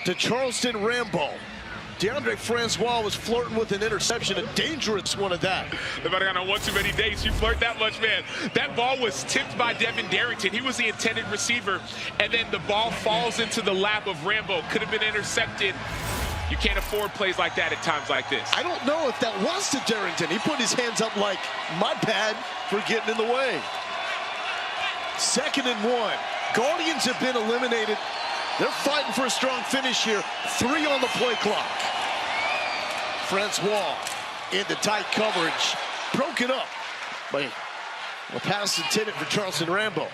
to Charleston Rambo? DeAndre Francois was flirting with an interception, a dangerous one at that. If I got on one too many dates, you flirt that much, man. That ball was tipped by Devin Darrington. He was the intended receiver, and then the ball falls into the lap of Rambo. Could have been intercepted. You can't afford plays like that at times like this. I don't know if that was to Darrington. He put his hands up like, my bad for getting in the way. 2nd and 1. Guardians have been eliminated. They're fighting for a strong finish here. 3 on the play clock. Francois into tight coverage. Broken up by a pass intended for Charleston Rambo.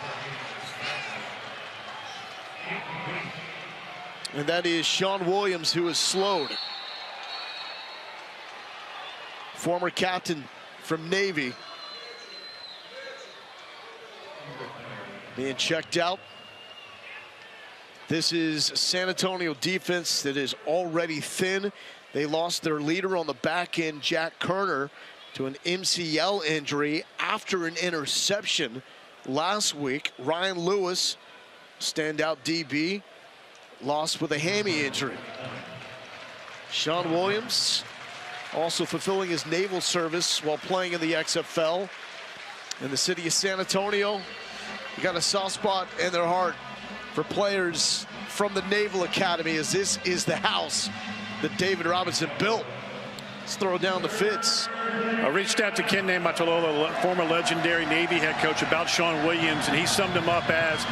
And that is Sean Williams, who is slowed. Former captain from Navy. Being checked out. This is San Antonio defense that is already thin. They lost their leader on the back end, Jack Kerner, to an MCL injury after an interception last week. Ryan Lewis, standout DB, lost with a hammy injury. Sean Williams also fulfilling his naval service while playing in the XFL. In the city of San Antonio, you got a soft spot in their heart for players from the Naval Academy, as this is the house that David Robinson built. Let's throw down the Fitz. I reached out to Ken Niumatalolo, former legendary Navy head coach, about Sean Williams, and he summed him up as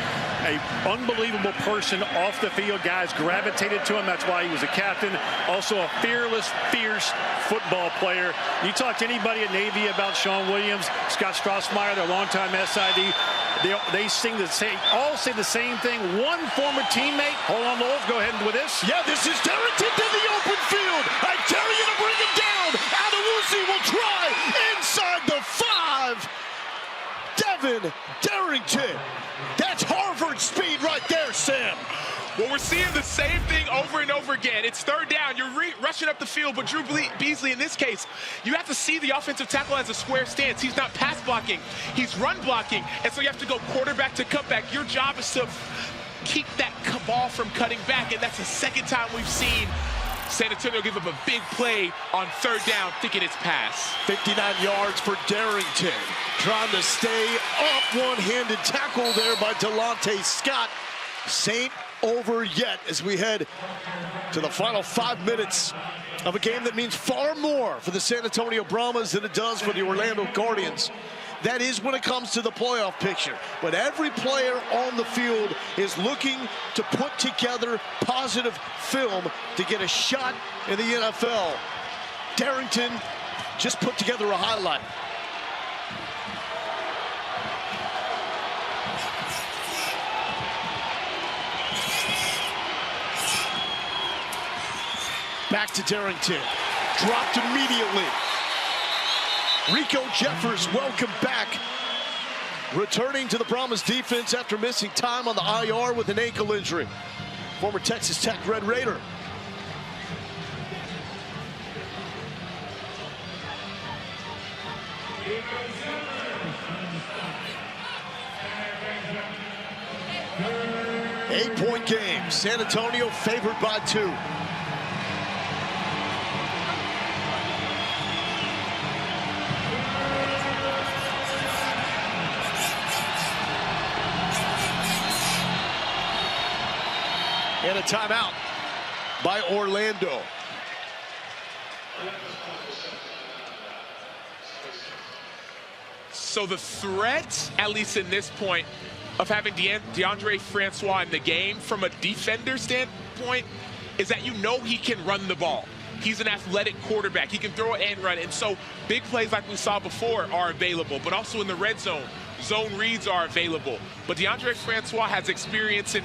an unbelievable person off the field. Guys gravitated to him. That's why he was a captain. Also a fearless, fierce football player. You talk to anybody at Navy about Sean Williams, Scott Strassmeyer, their longtime SID, they sing the same, all say the same thing. One former teammate, hold on, Lowell, go ahead with this. Yeah, this is Darrington to the open field. I dare you to bring him down. Adewusi will try inside the 5. Devin Darrington. That's Harvard speed right there, Sam. Well, we're seeing the same thing over and over again. It's 3rd down. You're rushing up the field, but Drew Beasley, in this case, you have to see the offensive tackle as a square stance. He's not pass blocking. He's run blocking. And so you have to go quarterback to cutback. Your job is to keep that ball from cutting back, and that's the 2nd time we've seen San Antonio give up a big play on 3rd down, thinking it's pass. 59 yards for Darrington. Trying to stay up, one-handed tackle there by Delonte Scott. Saint over yet as we head to the final 5 minutes of a game that means far more for the San Antonio Brahmas than it does for the Orlando Guardians. That is when it comes to the playoff picture. But every player on the field is looking to put together positive film to get a shot in the NFL. Darrington just put together a highlight. Back to Darrington. Dropped immediately. Rico Jeffers, welcome back. Returning to the Brahmas defense after missing time on the IR with an ankle injury. Former Texas Tech Red Raider. Eight-point game. San Antonio favored by 2. And a timeout by Orlando. So the threat, at least in this point, of having DeAndre Francois in the game from a defender standpoint is that you know he can run the ball. He's an athletic quarterback. He can throw it and run. And so big plays like we saw before are available, but also in the red zone. Zone reads are available. But DeAndre Francois has experience in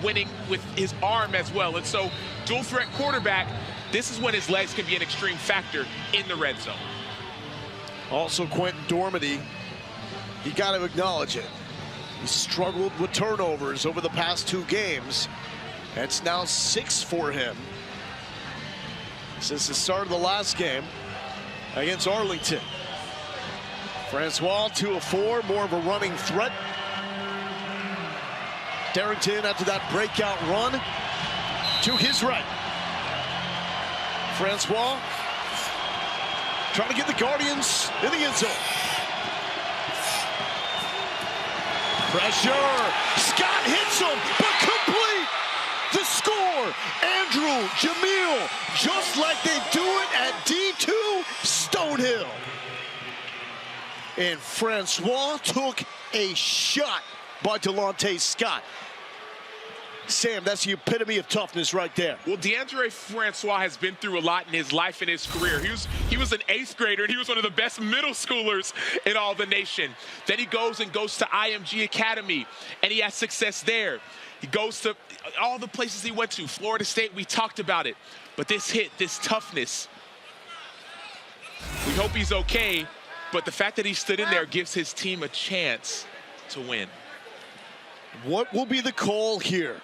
winning with his arm as well. And so dual threat quarterback, this is when his legs can be an extreme factor in the red zone. Also Quentin Dormady, you got to acknowledge it. He struggled with turnovers over the past 2 games. That's now 6 for him since the start of the last game against Arlington. Francois 2 of 4, more of a running threat. Darrington after that breakout run to his right. Francois trying to get the Guardians in the end zone. Pressure. Scott hits him, but complete. The score. Andrew Jamil, just like they do it at D2 Stonehill. And Francois took a shot by Delonte Scott. Sam, that's the epitome of toughness right there. Well, DeAndre Francois has been through a lot in his life and his career. He was an 8th grader, and he was one of the best middle schoolers in all the nation. Then he goes to IMG Academy, and he has success there. He goes to all the places he went to. Florida State, we talked about it. But this hit, this toughness, we hope he's okay. But the fact that he stood in there gives his team a chance to win. What will be the call here?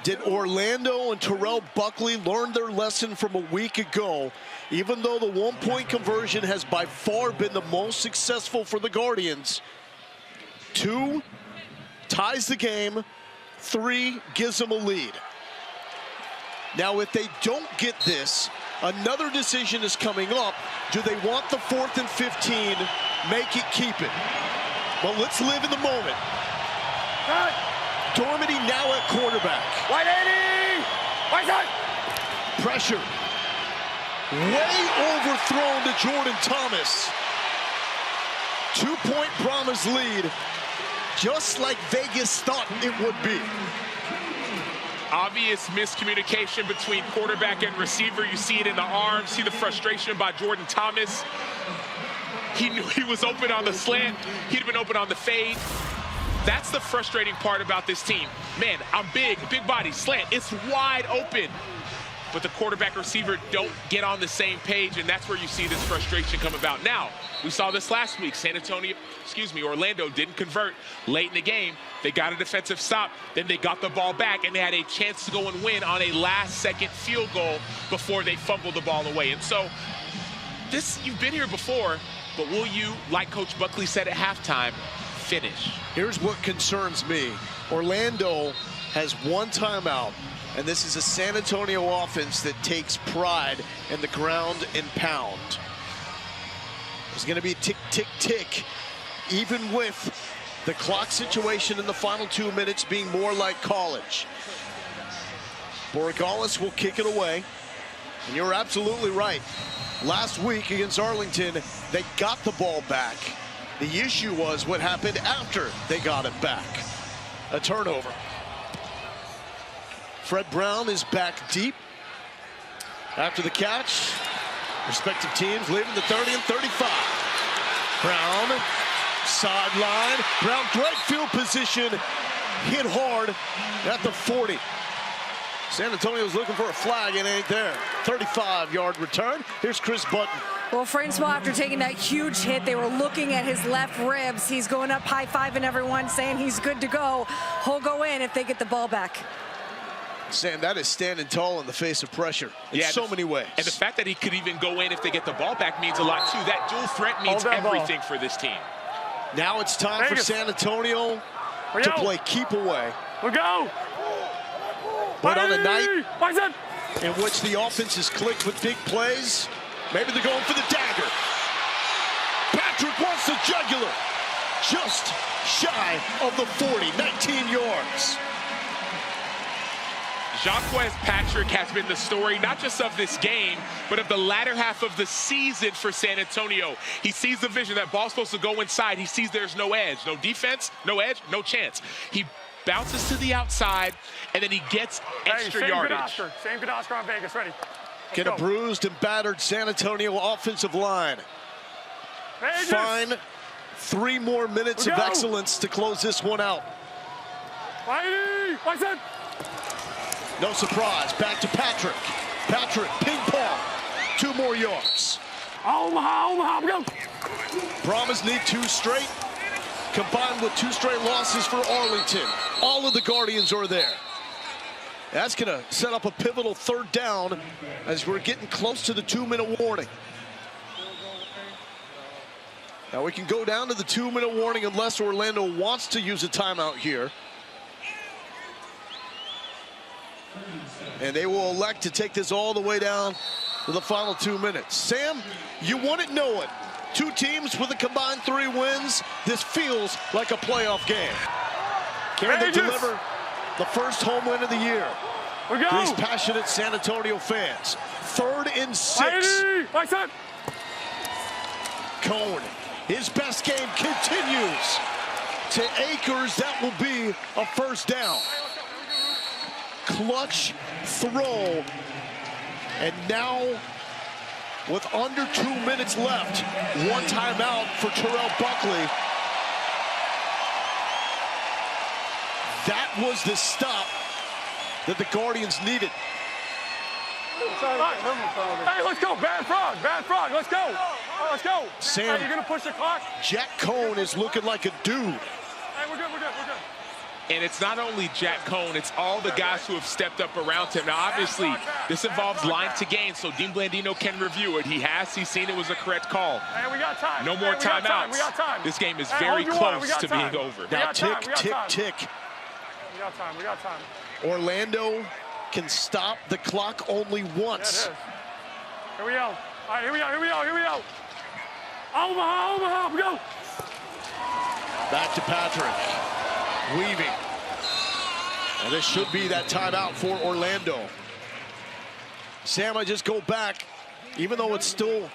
Did Orlando and Terrell Buckley learn their lesson from a week ago? Even though the 1-point conversion has by far been the most successful for the Guardians. 2 ties the game. 3 gives them a lead. Now, if they don't get this, another decision is coming up. Do they want the 4th and 15? Make it, keep it. But let's live in the moment. Dormady now at quarterback. 180! Right side! Pressure. Way overthrown to Jordan Thomas. 2-point Brahmas lead, just like Vegas thought it would be. Obvious miscommunication between quarterback and receiver. You see it in the arms, see the frustration by Jordan Thomas. He knew he was open on the slant. He'd have been open on the fade. That's the frustrating part about this team. Man, I'm big body, slant. It's wide open. But the quarterback receiver don't get on the same page, and that's where you see this frustration come about. Now, we saw this last week. Orlando didn't convert late in the game. They got a defensive stop, then they got the ball back, and they had a chance to go and win on a last-second field goal before they fumbled the ball away. And so, you've been here before, but will you, like Coach Buckley said at halftime, finish? Here's what concerns me. Orlando has 1 timeout, and this is a San Antonio offense that takes pride in the ground and pound. There's going to be tick, tick, tick, even with the clock situation in the final 2 minutes being more like college. Borregales will kick it away, and you're absolutely right. Last week against Arlington, they got the ball back. The issue was what happened after they got it back. A turnover. Fred Brown is back deep after the catch. Respective teams leaving the 30 and 35. Brown, sideline. Brown, great field position. Hit hard at the 40. San Antonio's looking for a flag, and it ain't there. 35-yard return. Here's Chris Button. Well, Francois, after taking that huge hit, they were looking at his left ribs. He's going up high-fiving everyone, saying he's good to go. He'll go in if they get the ball back. Sam, that is standing tall in the face of pressure in so many ways. And the fact that he could even go in if they get the ball back means a lot, too. That dual threat means everything for this team. Now it's time for San Antonio to play keep away. We'll go. But on a night in which the offense is clicked with big plays, maybe they're going for the dagger. Patrick wants the jugular. Just shy of the 40, 19 yards. Jacquez Patrick has been the story, not just of this game, but of the latter half of the season for San Antonio. He sees the vision, that ball's supposed to go inside. He sees there's no edge, no defense, no edge, no chance. He bounces to the outside, and then he gets extra yardage. Same good Oscar on Vegas, ready. Get a bruised and battered San Antonio offensive line. Fine 3 more minutes of excellence to close this one out. No surprise, back to Patrick. Patrick, ping pong, 2 more yards. Omaha, go. Brahmas need 2 straight, combined with 2 straight losses for Arlington. All of the Guardians are there. That's gonna set up a pivotal 3rd down as we're getting close to the 2-minute warning. Now we can go down to the 2-minute warning unless Orlando wants to use a timeout here. And they will elect to take this all the way down to the final 2 minutes. Sam, you want it knowing. 2 teams with a combined 3 wins. This feels like a playoff game. Can they deliver the first home win of the year? These passionate San Antonio fans. 3rd and 6. Cone, his best game continues. To Akers, that will be a 1st down. Clutch throw, and now with under 2 minutes left, 1 timeout for Terrell Buckley. That was the stop that the Guardians needed. Hey, let's go, bad frog, let's go. Let's go. Sam, you're gonna push the clock? Jack Cone is looking like a dude. Hey, we're good. And it's not only Jack Cone, it's all the guys who have stepped up around him. Now, obviously, this involves line to gain, so Dean Blandino can review it. He's seen it was a correct call. Hey, we got time. No more timeouts. We got time. This game is very close to being over. Now, tick. We got time. Orlando can stop the clock only once. Here we go. All right, here we go. Omaha, we go. Back to Patrick. Weaving. And this should be that timeout for Orlando. Sam, I just go back, even though it's still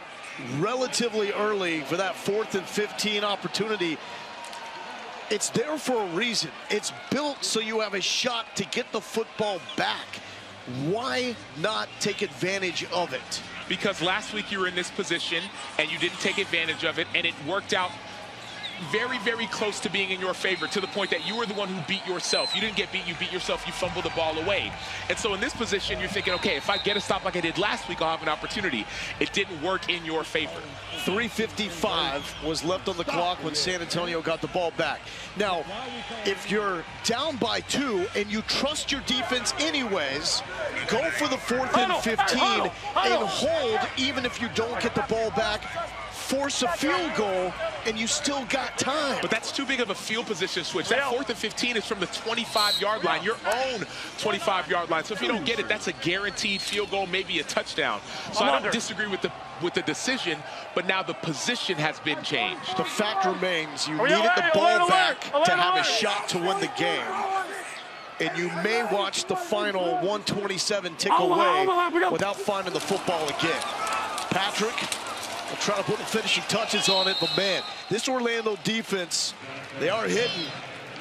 relatively early for that 4th and 15 opportunity, it's there for a reason. It's built so you have a shot to get the football back. Why not take advantage of it? Because last week you were in this position and you didn't take advantage of it, and it worked out very, very close to being in your favor, to the point that you were the one who beat yourself. You didn't get beat, you beat yourself, you fumbled the ball away. And so in this position, you're thinking, okay, if I get a stop like I did last week, I'll have an opportunity. It didn't work in your favor. 3:55 was left on the clock when San Antonio got the ball back. Now, if you're down by 2 and you trust your defense anyways, go for the 4th and 15 and hold even if you don't get the ball back. Force a field goal, and you still got time. But that's too big of a field position switch. That 4th and 15 is from the 25-yard line, your own 25-yard line. So if you don't get it, that's a guaranteed field goal, maybe a touchdown. So I don't disagree with the decision, but now the position has been changed. The fact remains you needed the ball back to have a shot to win the game. And you may watch the final 127 tick away without finding the football again. Patrick will try to put the finishing touches on it, but man, this Orlando defense, they are hitting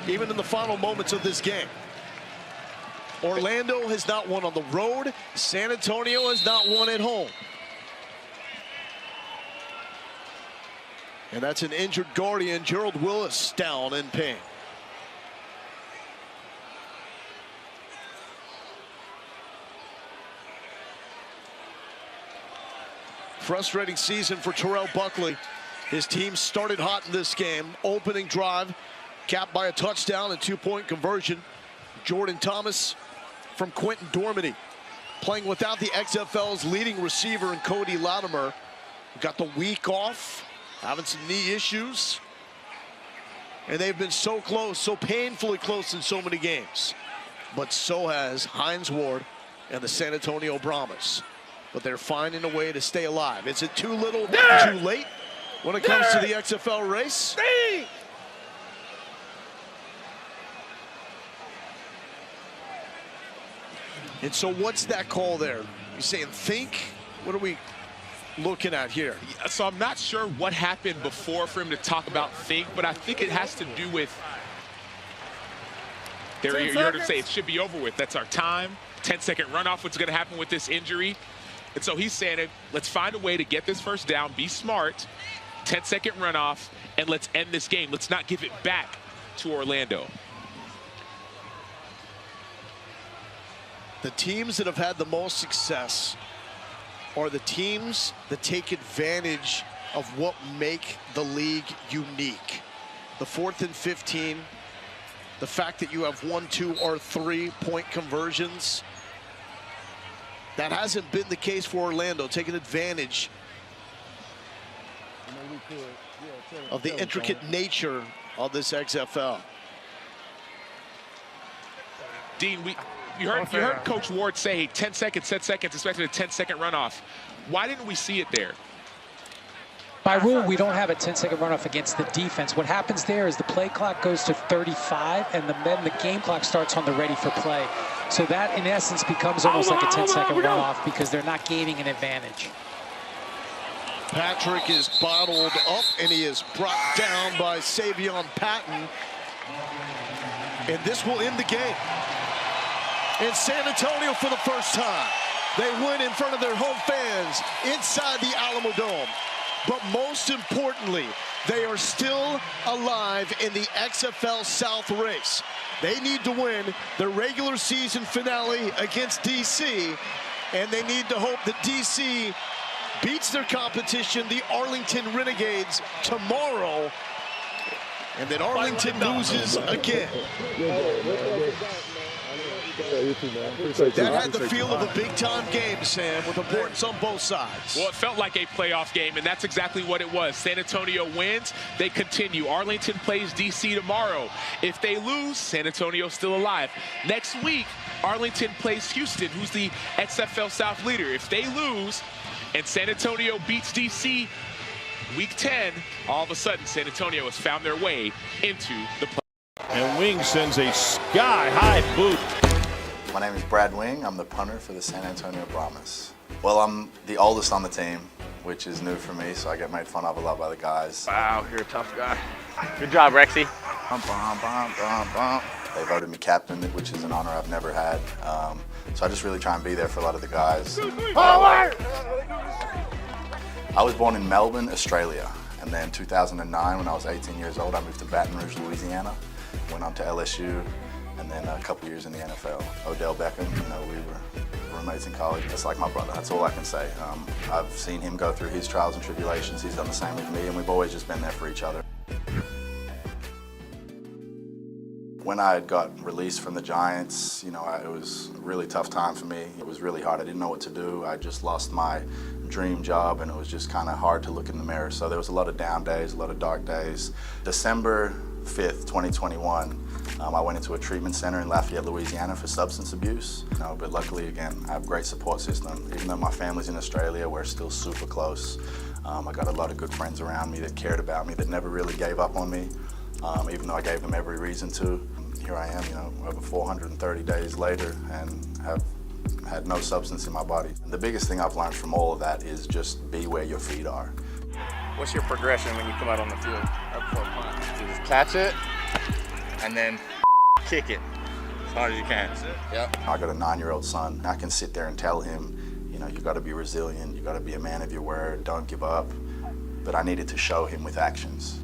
even in the final moments of this game. Orlando has not won on the road. San Antonio has not won at home. And that's an injured Guardian, Gerald Willis, down in pain. Frustrating season for Terrell Buckley. His team started hot in this game. Opening drive capped by a touchdown and 2-point conversion. Jordan Thomas from Quentin Dormady, playing without the XFL's leading receiver in Cody Latimer. Got the week off, having some knee issues. And they've been so close, so painfully close in so many games. But so has Hines Ward and the San Antonio Brahmas. But they're finding a way to stay alive. Is it too little, too late when it comes to the XFL race? And so what's that call there? You saying think? What are we looking at here? So I'm not sure what happened before for him to talk about think, but I think it has to do with, you heard him say it should be over with. That's our time. 10-second runoff, what's going to happen with this injury. And so he's saying, let's find a way to get this first down, be smart, 10-second runoff, and let's end this game. Let's not give it back to Orlando. The teams that have had the most success are the teams that take advantage of what make the league unique. The 4th and 15, the fact that you have 1, 2, or 3 point conversions. That hasn't been the case for Orlando, taking advantage of the intricate nature of this XFL. Dean, you heard Coach Ward say 10 seconds, 10 seconds, especially a 10-second runoff. Why didn't we see it there? By rule, we don't have a 10-second runoff against the defense. What happens there is the play clock goes to 35, and then the game clock starts on the ready for play. So that, in essence, becomes almost like a 10-second runoff because they're not gaining an advantage. Patrick is bottled up, and he is brought down by Savion Patton. And this will end the game. In San Antonio for the first time. They win in front of their home fans inside the Alamo Dome. But most importantly, they are still alive in the XFL South race. They need to win their regular season finale against DC, and they need to hope that DC beats their competition, the Arlington Renegades, tomorrow, and then Arlington loses again. That had the feel of a big-time game, Sam, with importance on both sides. Well, it felt like a playoff game, and that's exactly what it was. San Antonio wins, they continue. Arlington plays DC tomorrow. If they lose, San Antonio's still alive. Next week, Arlington plays Houston, who's the XFL South leader. If they lose and San Antonio beats DC week 10, all of a sudden San Antonio has found their way into the playoffs. And Wing sends a sky-high boot. My name is Brad Wing. I'm the punter for the San Antonio Brahmas. Well, I'm the oldest on the team, which is new for me, so I get made fun of a lot by the guys. Wow, you're a tough guy. Good job, Rexy. They voted me captain, which is an honor I've never had. So I just really try and be there for a lot of the guys. I was born in Melbourne, Australia. And then 2009, when I was 18 years old, I moved to Baton Rouge, Louisiana. Went on to LSU. And then a couple years in the NFL. Odell Beckham, we were roommates in college. That's like my brother, that's all I can say. I've seen him go through his trials and tribulations. He's done the same with me, and we've always just been there for each other. When I had got released from the Giants, it was a really tough time for me. It was really hard. I didn't know what to do. I just lost my dream job, and it was just kind of hard to look in the mirror. So there was a lot of down days, a lot of dark days. December 5th, 2021, I went into a treatment center in Lafayette, Louisiana for substance abuse. But luckily, again, I have a great support system. Even though my family's in Australia, we're still super close. I got a lot of good friends around me that cared about me, that never really gave up on me, even though I gave them every reason to. Here I am, over 430 days later, and have had no substance in my body. The biggest thing I've learned from all of that is just be where your feet are. What's your progression when you come out on the field up for a punt? You just catch it and then kick it as hard as you can. Yep. I got a 9-year-old son. I can sit there and tell him, you got to be resilient, you got to be a man of your word, don't give up. But I needed to show him with actions.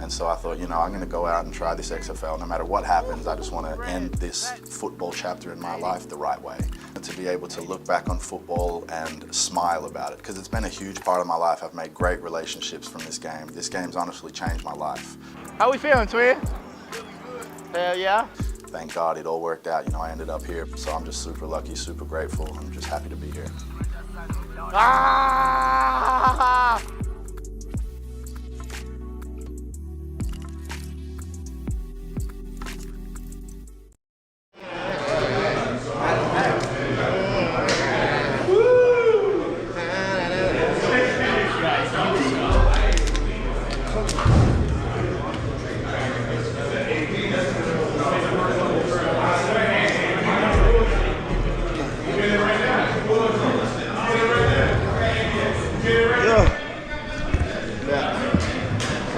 And so I thought, I'm going to go out and try this XFL. No matter what happens, I just want to end this football chapter in my life the right way. And to be able to look back on football and smile about it, because it's been a huge part of my life. I've made great relationships from this game. This game's honestly changed my life. How we feeling, Twin? Hell yeah. thank God it all worked out. You know, I ended up here, so I'm just super lucky, super grateful. I'm just happy to be here. Ah!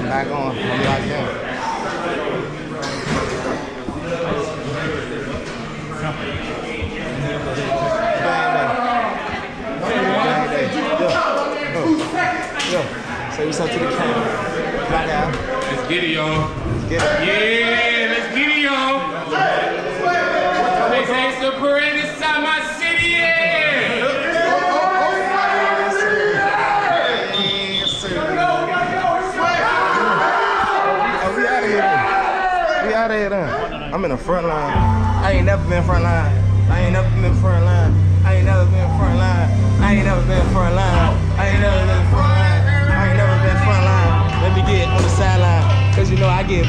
Back on. I'm locked in. Say what's up to the camera. Right now. Let's get it, y'all. Let's get it. Yeah, let's get it, y'all. They say it's a parade inside my city, yeah. We out of here then. I'm in the front line. I ain't never been front line. I ain't never been front line. I ain't never been front line. I ain't never been front line. I ain't never been front line. I ain't never been front line. Let me get on the sideline, cause you know I get.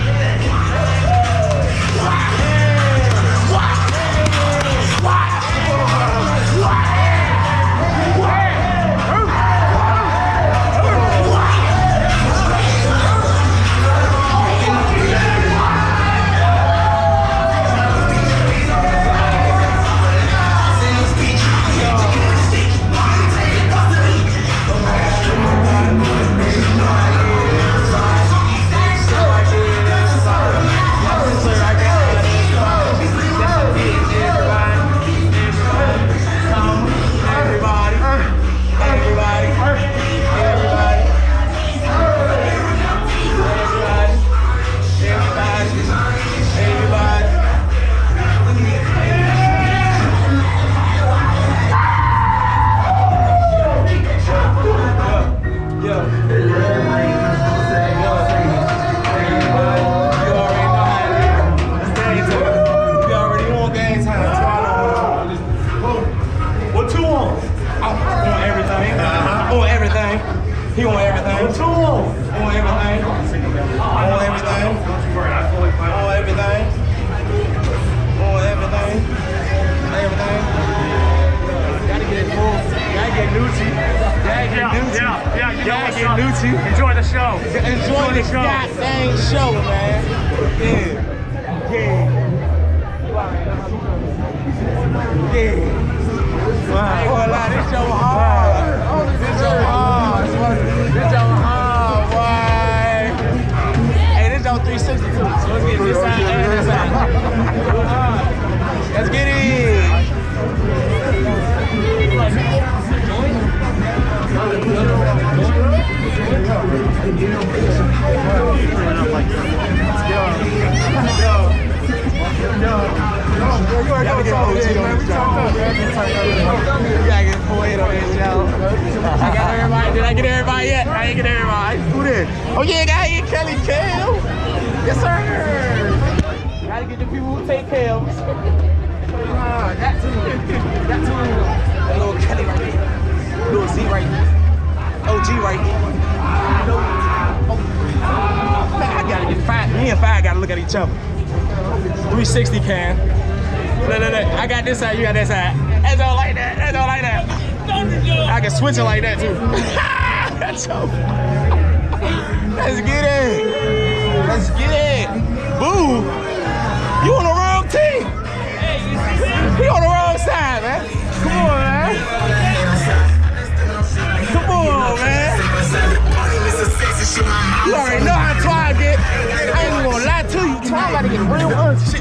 He want everything. He want everything. I want everything. I want everything. I want everything. Everything. Gotta get it full. Gotta get Nucci. Gotta get Nucci. Gotta get Nucci. Enjoy the show. Enjoy the goddamn show, man. Yeah. Wow. I ain't gonna lie, this show hard. This show hard. This show hard, boy. Hey, this show 360 too. So let's get this side and this side. Let's get it. Did I get everybody yet? I ain't get everybody. Who did? Oh yeah, gotta get Kelly Kale. Yes sir. Gotta get the people who take Kales. That too. That too. That little Kelly right there. Little Z right there. OG right there. Man, I gotta get Five. Me and Five gotta look at each other. 360 can. Look. I got this side, you got that side. That's all like that. That's all like that. I can switch it like that too. That's so. Let's get it. Let's get it. Boo. You on the wrong team. He on the wrong side, man. Come on, man. Come on, man. You already know how Twan get. I ain't even gonna lie to you. Twan about to get real auntie.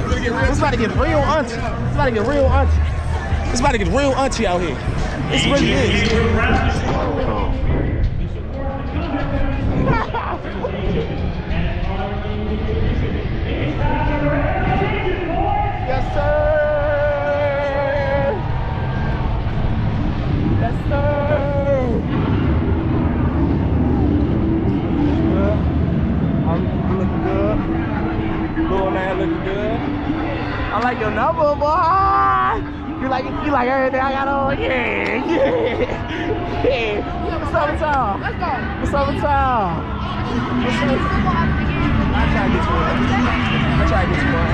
It's about to get real auntie. It's about to get real auntie. It's about to get real auntie out here. It's really is. Yes, sir. Yes, sir. I'm looking good. Little man looking good. I like your number, boy. You like everything I got on? Yeah, yeah, yeah. What's up with y'all? Let's go. What's up with y'all? I try to get you one. I try to get you one.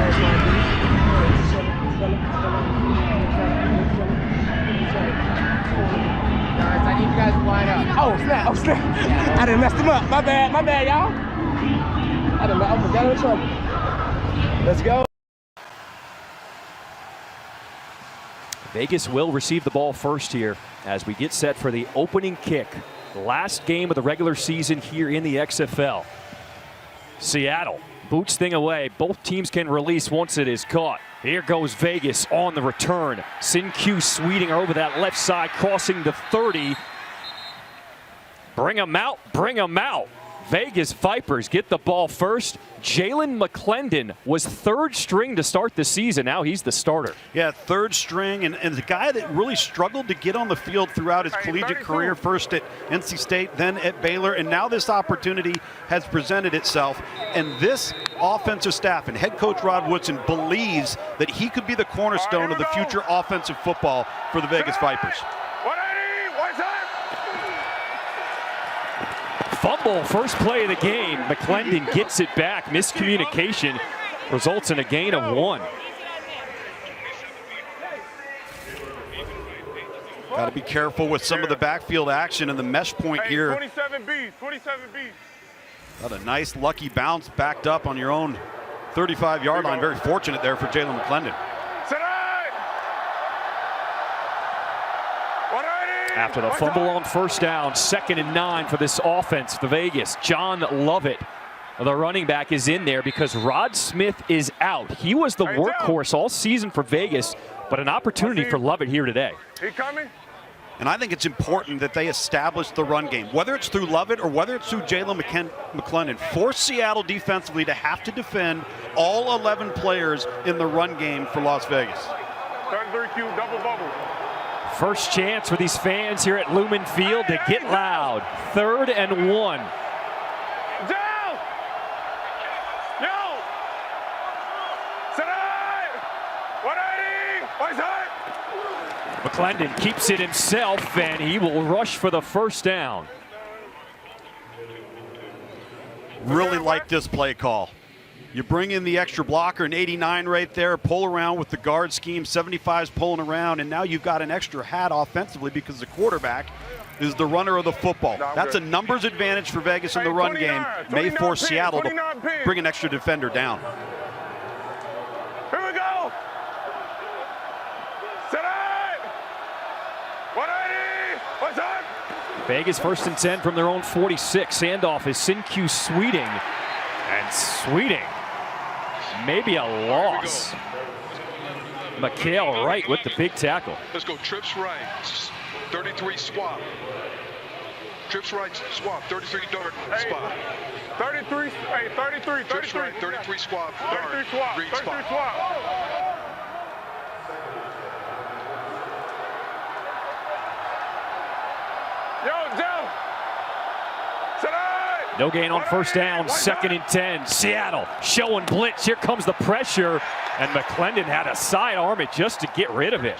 I need you guys to line up. Oh snap! Oh snap! I done messed him up. My bad, y'all. I got in trouble. Let's go. Vegas will receive the ball first here as we get set for the opening kick. Last game of the regular season here in the XFL. Seattle boots thing away. Both teams can release once it is caught. Here goes Vegas on the return. Sin-Q Sweeting over that left side, crossing the 30. Bring them out, bring them out. Vegas Vipers get the ball first. Jalen McClendon was third string to start the season. Now he's the starter. Yeah, third string, and the guy that really struggled to get on the field throughout his collegiate career, first at NC State, then at Baylor, and now this opportunity has presented itself. And this offensive staff and head coach Rod Woodson believes that he could be the cornerstone of the future offensive football for the Vegas Vipers. Fumble, first play of the game. McClendon gets it back. Miscommunication results in a gain of 1. Got to be careful with some of the backfield action and the mesh point here. 27B. Got a nice lucky bounce backed up on your own 35-yard line. Very fortunate there for Jalen McClendon. After the fumble on first down, 2nd and 9 for this offense for Vegas. John Lovett, the running back, is in there because Rod Smith is out. He was the workhorse all season for Vegas, but an opportunity for Lovett here today. He coming? And I think it's important that they establish the run game, whether it's through Lovett or whether it's through Jalen McClendon. Force Seattle defensively to have to defend all 11 players in the run game for Las Vegas. 33Q, double bubble. First chance for these fans here at Lumen Field to get loud. 3rd and 1. Down! Yo! Tonight! 180! What's that? McClendon keeps it himself, and he will rush for the first down. Really like this play call. You bring in the extra blocker, an 89 right there, pull around with the guard scheme, 75's pulling around, and now you've got an extra hat offensively because the quarterback is the runner of the football. That's a numbers advantage for Vegas in the run game. May force Seattle to bring an extra defender down. Here we go! Tonight! 180! What's up? Vegas 1st and 10 from their own 46. Handoff is Sin-Q Sweeting. And Sweeting, maybe a loss. McHale Wright with the big tackle. Let's go trips right, 33 swap. Trips right swap, 33 dart spot. 33, hey, 33. Trips right, 33 swap, dart, 33 swap, green 33 spot. swap. Yo, Joe. Tonight. No gain on first down, 2nd and 10. Seattle showing blitz. Here comes the pressure, and McClendon had to sidearm it just to get rid of it.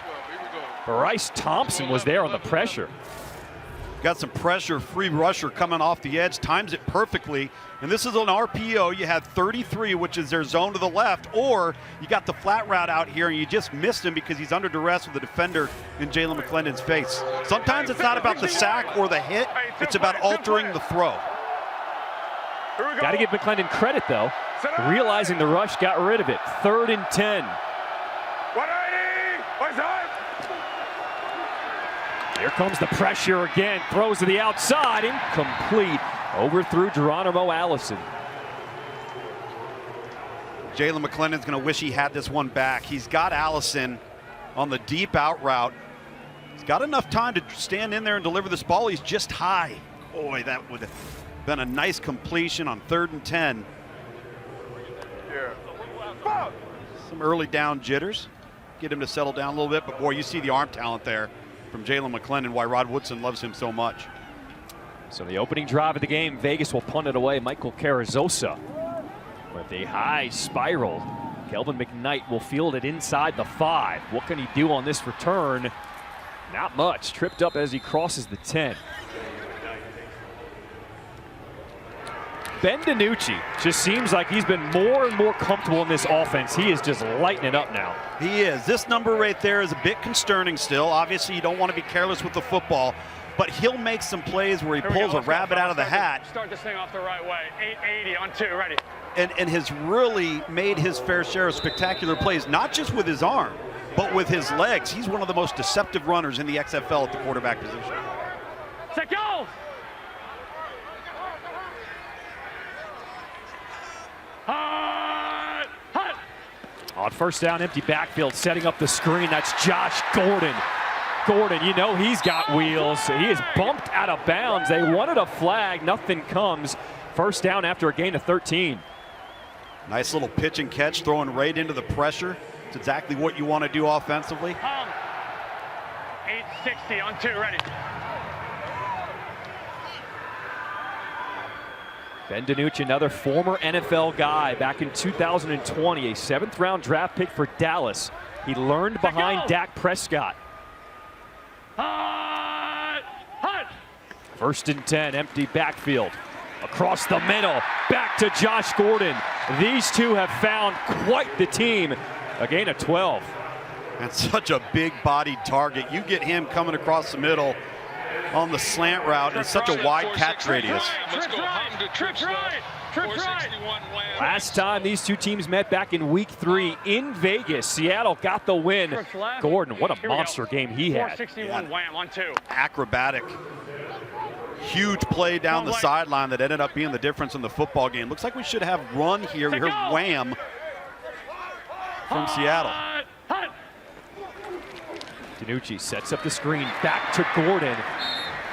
Bryce Thompson was there on the pressure. Got some pressure, free rusher coming off the edge, times it perfectly. And this is an RPO. You had 33, which is their zone to the left, or you got the flat route out here and you just missed him because he's under duress with the defender in Jalen McClendon's face. Sometimes it's not about the sack or the hit, it's about altering the throw. Got to give McClendon credit, though. Realizing the rush got rid of it. 3rd and 10. 180! What's up? Here comes the pressure again. Throws to the outside. Incomplete. Overthrew Geronimo Allison. Jalen McClendon's going to wish he had this one back. He's got Allison on the deep out route. He's got enough time to stand in there and deliver this ball. He's just high. Boy, that would have been a nice completion on 3rd and 10. Yeah. Some early down jitters. Get him to settle down a little bit. But, boy, you see the arm talent there from Jalen McClendon, why Rod Woodson loves him so much. So the opening drive of the game, Vegas will punt it away. Michael Carrizosa with a high spiral Kelvin McKnight will field it inside the 5. What can he do on this return? Not much. Tripped up as he crosses the 10. Ben DiNucci just seems like he's been more and more comfortable in this offense. He is just lighting it up now. He is. This number right there is a bit concerning still. Obviously, you don't want to be careless with the football, but he'll make some plays where he pulls a rabbit out of the hat. Start this thing off the right way. 880 on 2, ready. And has really made his fair share of spectacular plays, not just with his arm, but with his legs. He's one of the most deceptive runners in the XFL at the quarterback position. Set, go! On first down, empty backfield, setting up the screen. That's Josh Gordon. Gordon, you know he's got wheels. He is bumped out of bounds. They wanted a flag. Nothing comes. First down after a gain of 13. Nice little pitch and catch, throwing right into the pressure. It's exactly what you want to do offensively. 860 on 2, ready. Ben DiNucci, another former NFL guy back in 2020, a 7th-round draft pick for Dallas. He learned behind Dak Prescott. First and 10, empty backfield. Across the middle, back to Josh Gordon. These two have found quite the team. A gain of 12. And such a big-bodied target. You get him coming across the middle on the slant route, and such a wide catch radius. Last time these two teams met back in week 3 in Vegas, Seattle got the win. Gordon, what a monster game he had. 461 wham on 2. Acrobatic. Huge play down the sideline that ended up being the difference in the football game. Looks like we should have run here. We heard wham from Seattle. DiNucci sets up the screen, back to Gordon.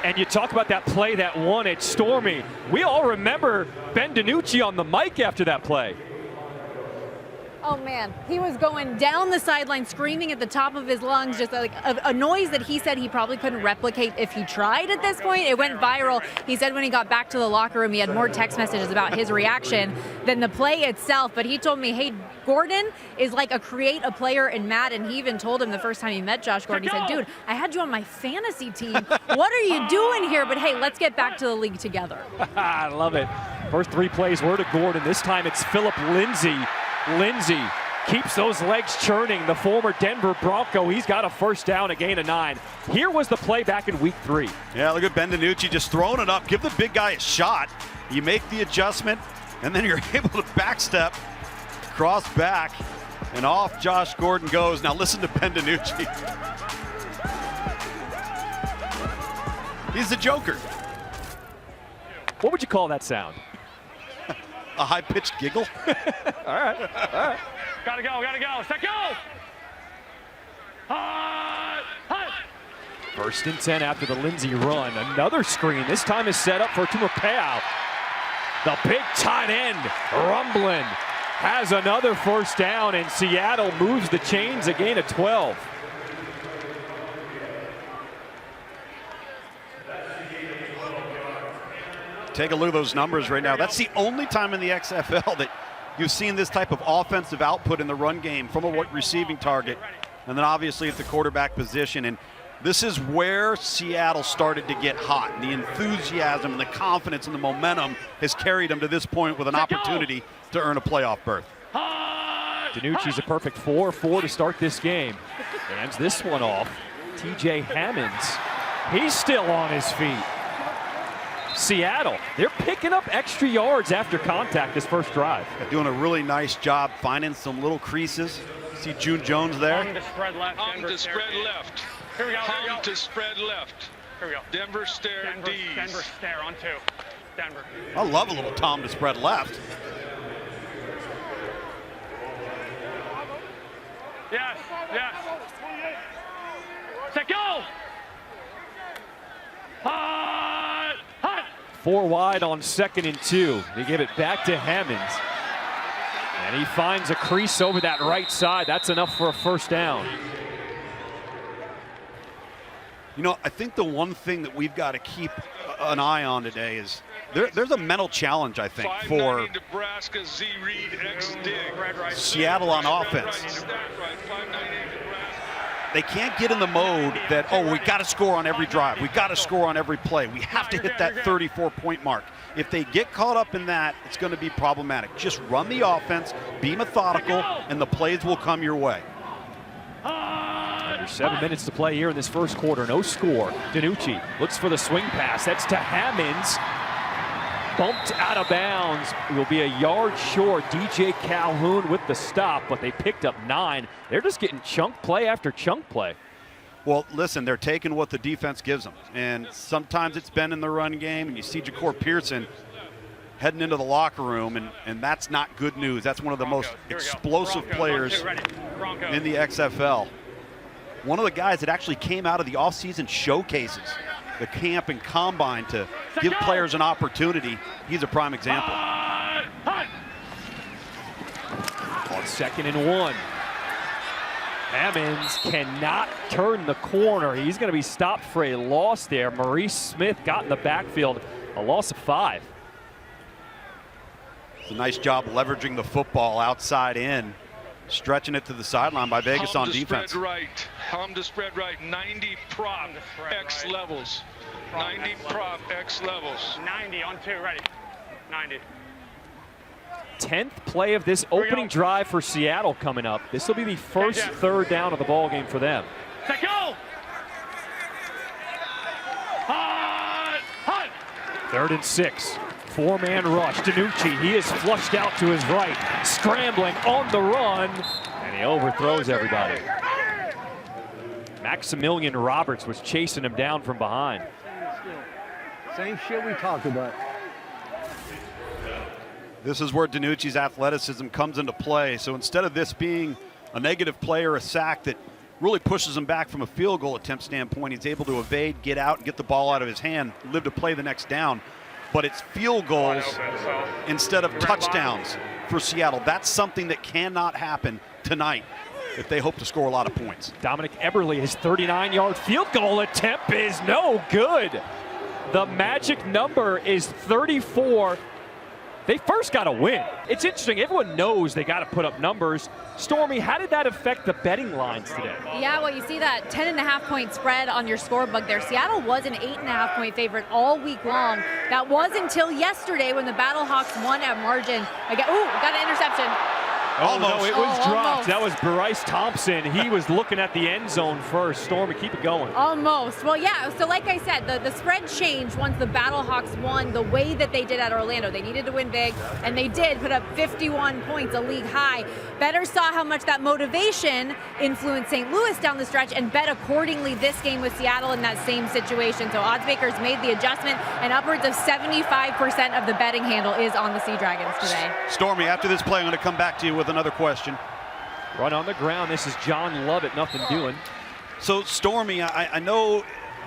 And you talk about that play that won it, Stormy. We all remember Ben DiNucci on the mic after that play. Oh man, he was going down the sideline screaming at the top of his lungs, just like a noise that he said he probably couldn't replicate if he tried at this point. It went viral. He said when he got back to the locker room, he had more text messages about his reaction than the play itself. But he told me, hey, Gordon is like a player in Madden. He even told him the first time he met Josh Gordon, he said, dude, I had you on my fantasy team. What are you doing here? But hey, let's get back to the league together. I love it. First 3 plays were to Gordon. This time it's Philip Lindsay. Lindsay keeps those legs churning. The former Denver Bronco, he's got a first down, a gain of 9. Here was the play back in week 3. Yeah, look at Ben DiNucci just throwing it up. Give the big guy a shot. You make the adjustment, and then you're able to backstep, cross back, and off Josh Gordon goes. Now listen to Ben DiNucci. He's the Joker. What would you call that sound? A high-pitched giggle. All right. Gotta go. Set, go! First and 10 after the Lindsay run. Another screen. This time is set up for Tumapeo. The big tight end, Rumblin, has another first down, and Seattle moves the chains, a gain of 12. Take a look at those numbers right now. That's the only time in the XFL that you've seen this type of offensive output in the run game from a receiving target, and then obviously at the quarterback position. And this is where Seattle started to get hot. And the enthusiasm and the confidence and the momentum has carried them to this point with an opportunity to earn a playoff berth. DiNucci's a perfect 4-4 to start this game. Hands this one off. TJ Hammonds, he's still on his feet. Seattle, they're picking up extra yards after contact this first drive. Doing a really nice job finding some little creases. See June Jones there. On to spread left. To spread left. Here we go. To spread left. Here we go. Denver stare D's. Denver stare on 2. Denver. I love a little Tom to spread left. Yes. Set, go! 4 wide on 2nd and 2. They give it back to Hammonds. And he finds a crease over that right side. That's enough for a first down. You know, I think the one thing that we've got to keep an eye on today is there's a mental challenge, I think, for Nebraska, Z Reed, X Dig. Seattle on offense. They can't get in the mode that, oh, we got to score on every drive. We got to score on every play. We have to hit that 34-point mark. If they get caught up in that, it's going to be problematic. Just run the offense, be methodical, and the plays will come your way. Under 7 minutes to play here in this first quarter. No score. DiNucci looks for the swing pass. That's to Hammonds. Bumped out of bounds. It will be a yard short. DJ Calhoun with the stop, but they picked up 9. They're just getting chunk play after chunk play. Well, listen, they're taking what the defense gives them. And sometimes it's been in the run game, and you see Ja'Cour Pearson heading into the locker room, and that's not good news. That's one of the most explosive players in the XFL. One of the guys that actually came out of the offseason showcases, the camp and combine, to give players an opportunity. He's a prime example. On 2nd and 1. Hammonds cannot turn the corner. He's going to be stopped for a loss there. Maurice Smith got in the backfield, a loss of 5. It's a nice job leveraging the football outside in, stretching it to the sideline by Vegas on defense. Hum to spread right. 90 prop X levels. 90 prop X levels. 90 on 2, ready. 90. 10th play of this opening drive for Seattle coming up. This will be the first third down of the ball game for them. Set, go! Hut! 3rd and 6. 4-man rush. DiNucci, he is flushed out to his right, scrambling on the run, and he overthrows everybody. Maximilian Roberts was chasing him down from behind. Same shit we talked about. This is where DiNucci's athleticism comes into play. So instead of this being a negative play or a sack that really pushes him back from a field goal attempt standpoint, he's able to evade, get out, and get the ball out of his hand, live to play the next down. But it's field goals instead of touchdowns for Seattle. That's something that cannot happen tonight if they hope to score a lot of points. Dominic Eberle, his 39-yard field goal attempt is no good. The magic number is 34. They first got to win. It's interesting. Everyone knows they got to put up numbers. Stormy, how did that affect the betting lines today? Yeah, well, you see that 10.5-point spread on your scorebook there. Seattle was an 8.5-point favorite all week long. That was until yesterday when the Battlehawks won at margin. Again, ooh, got an interception. Oh, no, it was dropped. Almost. That was Bryce Thompson. He was looking at the end zone first. Stormy, keep it going. Almost. Well, yeah, so like I said, the spread changed once the Battlehawks won the way that they did at Orlando. They needed to win big, and they did put up 51 points, a league high. Bettors saw how much that motivation influenced St. Louis down the stretch and bet accordingly this game with Seattle in that same situation. So odds makers made the adjustment, and upwards of 75% of the betting handle is on the Sea Dragons today. Stormy, after this play, I'm going to come back to you with another question. Run on the ground. This is John Lovett, nothing doing. So, Stormy, I know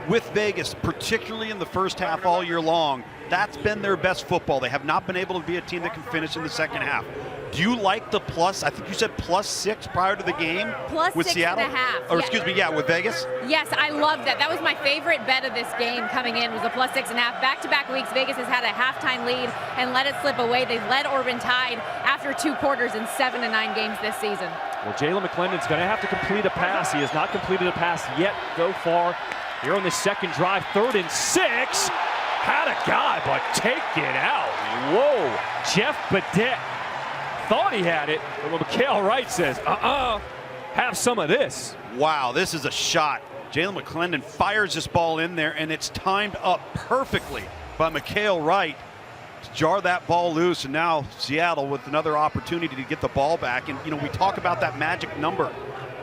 with Vegas, particularly in the first half all year long, that's been their best football. They have not been able to be a team that can finish in the second half. Do you like the plus? I think you said +6 prior to the game with Seattle? +6.5. Or excuse me, yeah, with Vegas? Yes, I love that. That was my favorite bet of this game coming in, was a +6.5. Back-to-back weeks, Vegas has had a halftime lead and let it slip away. They've led Orban Tide after 2 quarters in 7 to 9 games this season. Well, Jalen McClendon's going to have to complete a pass. He has not completed a pass yet so far here on the second drive. 3rd and 6. Had a guy, but take it out. Whoa. Jeff Badette thought he had it, but Mikhail Wright says, have some of this. Wow, this is a shot. Jalen McClendon fires this ball in there, and it's timed up perfectly by Mikhail Wright to jar that ball loose. And now Seattle with another opportunity to get the ball back. And, you know, we talk about that magic number,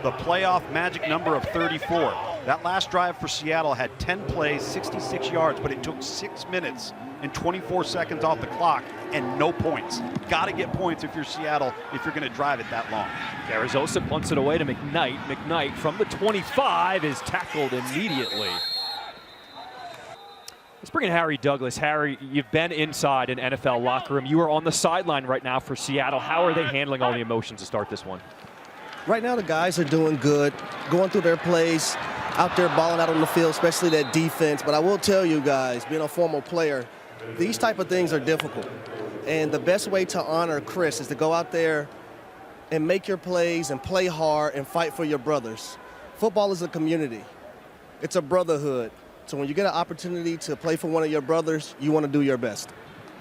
the playoff magic number of 34. That last drive for Seattle had 10 plays, 66 yards, but it took 6 minutes and 24 seconds off the clock and no points. Got to get points if you're Seattle, if you're going to drive it that long. Carrizosa punts it away to McKnight. McKnight from the 25 is tackled immediately. Let's bring in Harry Douglas. Harry, you've been inside an NFL locker room. You are on the sideline right now for Seattle. How are they handling all the emotions to start this one? Right now, the guys are doing good, going through their plays, out there balling out on the field, especially that defense. But I will tell you guys, being a former player, These type of things are difficult. And the best way to honor Chris is to go out there and make your plays and play hard and fight for your brothers. Football is a community. It's a brotherhood. So when you get an opportunity to play for one of your brothers, you want to do your best.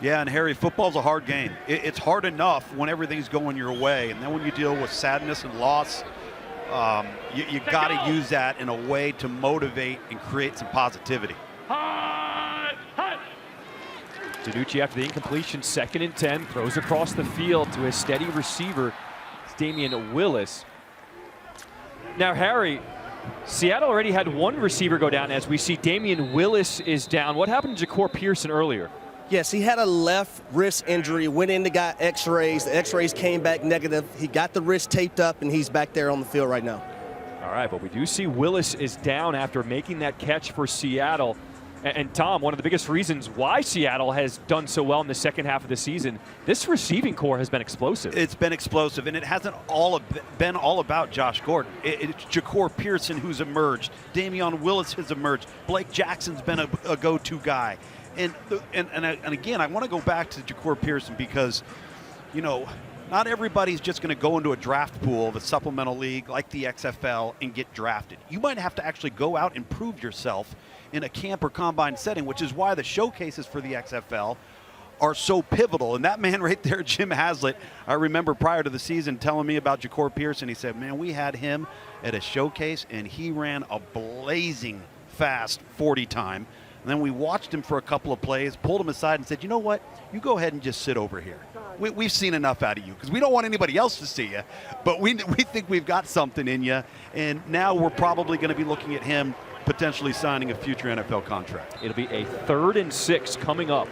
Yeah, and Harry, football's a hard game. It's hard enough when everything's going your way, and then when you deal with sadness and loss, you got to use that in a way to motivate and create some positivity. DiNucci after the incompletion, 2nd and 10, throws across the field to his steady receiver, Damian Willis. Now, Harry, Seattle already had one receiver go down as we see Damian Willis is down. What happened to Ja'Cour Pearson earlier? Yes, he had a left wrist injury, went in to got x-rays. The x-rays came back negative. He got the wrist taped up, and he's back there on the field right now. All right, but we do see Willis is down after making that catch for Seattle. And Tom, one of the biggest reasons why Seattle has done so well in the second half of the season, this receiving core has been explosive. It's been explosive, and it hasn't been all about Josh Gordon. It's Ja'Cour Pearson who's emerged. Damian Willis has emerged. Blake Jackson's been a go-to guy. And again, I want to go back to Ja'Cour Pearson because, you know, not everybody's just going to go into a draft pool of a supplemental league like the XFL and get drafted. You might have to actually go out and prove yourself in a camp or combine setting, which is why the showcases for the XFL are so pivotal. And that man right there, Jim Haslett, I remember prior to the season telling me about Ja'Cour Pearson. He said, man, we had him at a showcase, and he ran a blazing fast 40 time. And then we watched him for a couple of plays, pulled him aside and said, you know what, you go ahead and just sit over here. We've seen enough out of you because we don't want anybody else to see you, but we think we've got something in you. And now we're probably going to be looking at him potentially signing a future NFL contract. It'll be a 3rd and 6 coming up.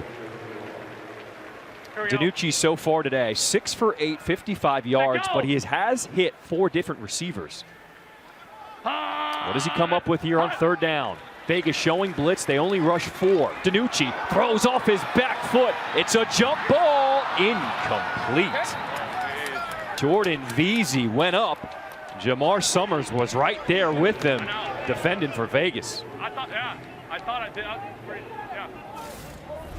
DiNucci so far today, 6 for 8, 55 yards, but he has hit 4 different receivers. What does he come up with here on 3rd down? Vegas showing blitz. They only rush 4. DiNucci throws off his back foot. It's a jump ball. Incomplete. Jordan Veazey went up. Jamar Summers was right there with them, defending for Vegas. I thought I did.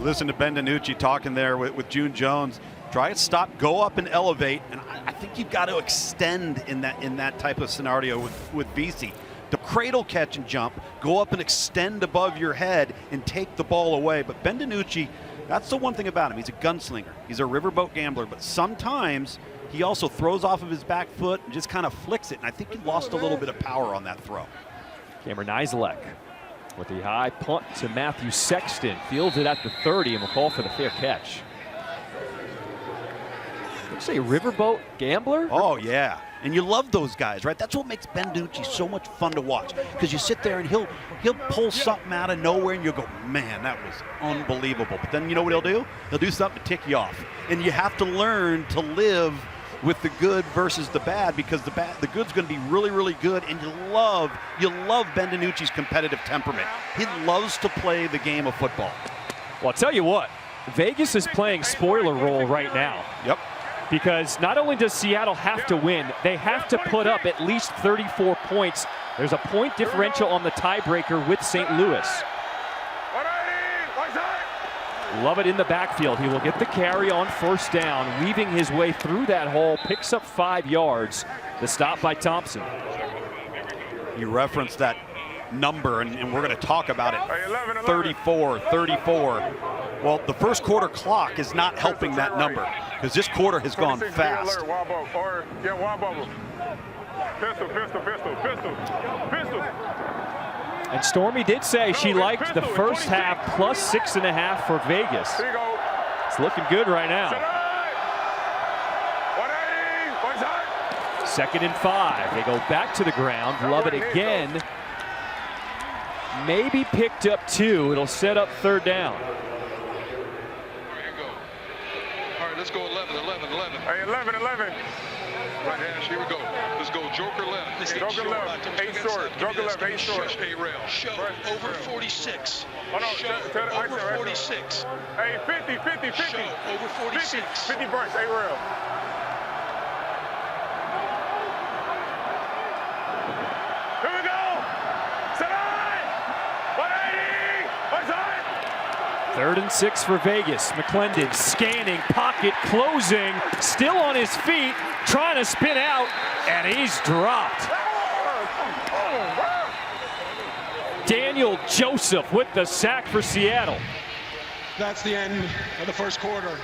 Listen to Ben DiNucci talking there with June Jones. Try and stop, go up and elevate, and I think you've got to extend in that type of scenario with Veazey. The cradle catch and jump, go up and extend above your head and take the ball away. But Ben DiNucci, that's the one thing about him. He's a gunslinger. He's a riverboat gambler, but sometimes he also throws off of his back foot and just kind of flicks it. And I think he lost a little bit of power on that throw. Cameron Nizelek with the high punt to Matthew Sexton. Fields it at the 30 and will call for the fair catch. Did you say riverboat gambler? Oh, yeah. And you love those guys, right? That's what makes Ben DiNucci so much fun to watch. Because you sit there and he'll pull something out of nowhere and you'll go, man, that was unbelievable. But then you know what he'll do? He'll do something to tick you off. And you have to learn to live with the good versus the bad, because the good's going to be really, really good. And you love Ben DiNucci's competitive temperament. He loves to play the game of football. Well, I'll tell you what, Vegas is playing spoiler role right now. Yep. Because not only does Seattle have to win, they have to put up at least 34 points. There's a point differential on the tiebreaker with St. Louis. Love it in the backfield. He will get the carry on 1st down, weaving his way through that hole, picks up 5 yards. The stop by Thompson. You referenced that number, and we're going to talk about it. 34. Well, the first quarter clock is not helping that number because this quarter has gone fast. And Stormy did say she liked the first half plus 6.5 for Vegas. It's looking good right now. 2nd and 5. They go back to the ground. Love it again. Maybe picked up 2. It'll set up 3rd down. All right, let's go 11. Hey, 11. Right hash, here we go. Let's go joker left. Joker left, 8 short. Joker left, 8 short. Show over 46. Oh, no, Show over 46. Hey, 50. Show over 46. 50 burst, 8 rail. Here we go. Set on. 180. 3rd 3rd and 6 for Vegas. McClendon scanning, pocket closing, still on his feet, trying to spin out, and he's dropped. Daniel Joseph with the sack for Seattle. That's the end of the first quarter.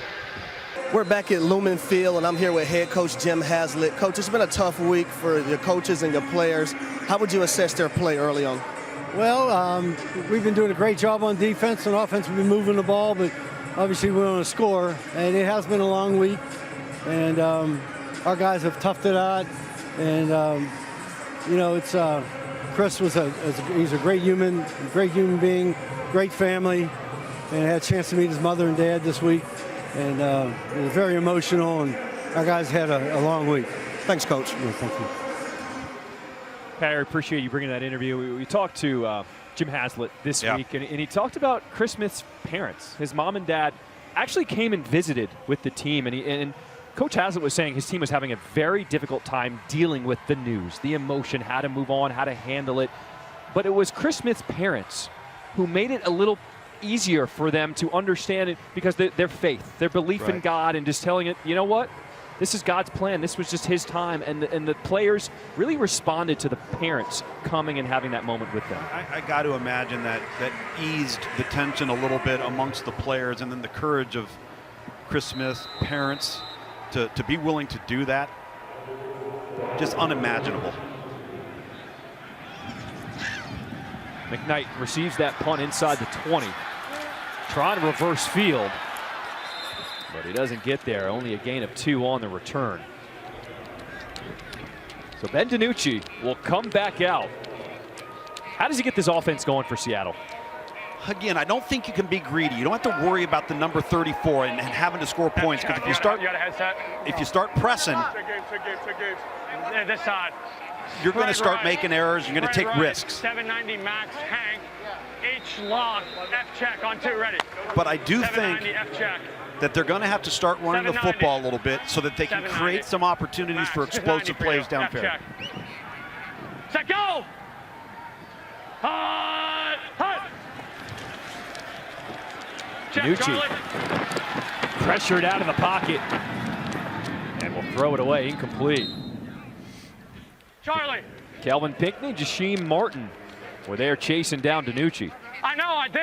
We're back at Lumen Field, and I'm here with head coach Jim Haslett. Coach, it's been a tough week for your coaches and your players. How would you assess their play early on? Well, we've been doing a great job on defense. On offense, we've been moving the ball, but obviously we want to score. And it has been a long week, and our guys have toughed it out. And you know, it's Chris he's a great human being, great family, and I had a chance to meet his mother and dad this week. And it was very emotional, and our guys had a long week. Thanks, Coach. Yeah, thank you. Pat, I appreciate you bringing that interview. We talked to Jim Haslett this week, and he talked about Chris Smith's parents. His mom and dad actually came and visited with the team, and Coach Haslett was saying his team was having a very difficult time dealing with the news, the emotion, how to move on, how to handle it. But it was Chris Smith's parents who made it a little easier for them to understand it, because their faith, their belief in God, and just telling it, you know what, this is God's plan. This was just his time, and the players really responded to the parents coming and having that moment with them. I got to imagine that eased the tension a little bit amongst the players, and then the courage of Chris Smith's parents to be willing to do that, just unimaginable. McKnight receives that punt inside the 20. Trying to reverse field, but he doesn't get there. Only a gain of 2 on the return. So Ben DiNucci will come back out. How does he get this offense going for Seattle? Again, I don't think you can be greedy. You don't have to worry about the number 34 and having to score points, because if you start pressing, This side. you're going to start making errors. You're going to take risks. 790 max, Hank. H long, F check on 2, ready. But I do think F check. that they're going to have to start running the football a little bit so that they can create some opportunities for explosive plays downfield. Set, go! DiNucci pressured out of the pocket, and will throw it away, incomplete. Charlie. Calvin Pinkney, Jasheem Martin were there chasing down DiNucci. I know, I did,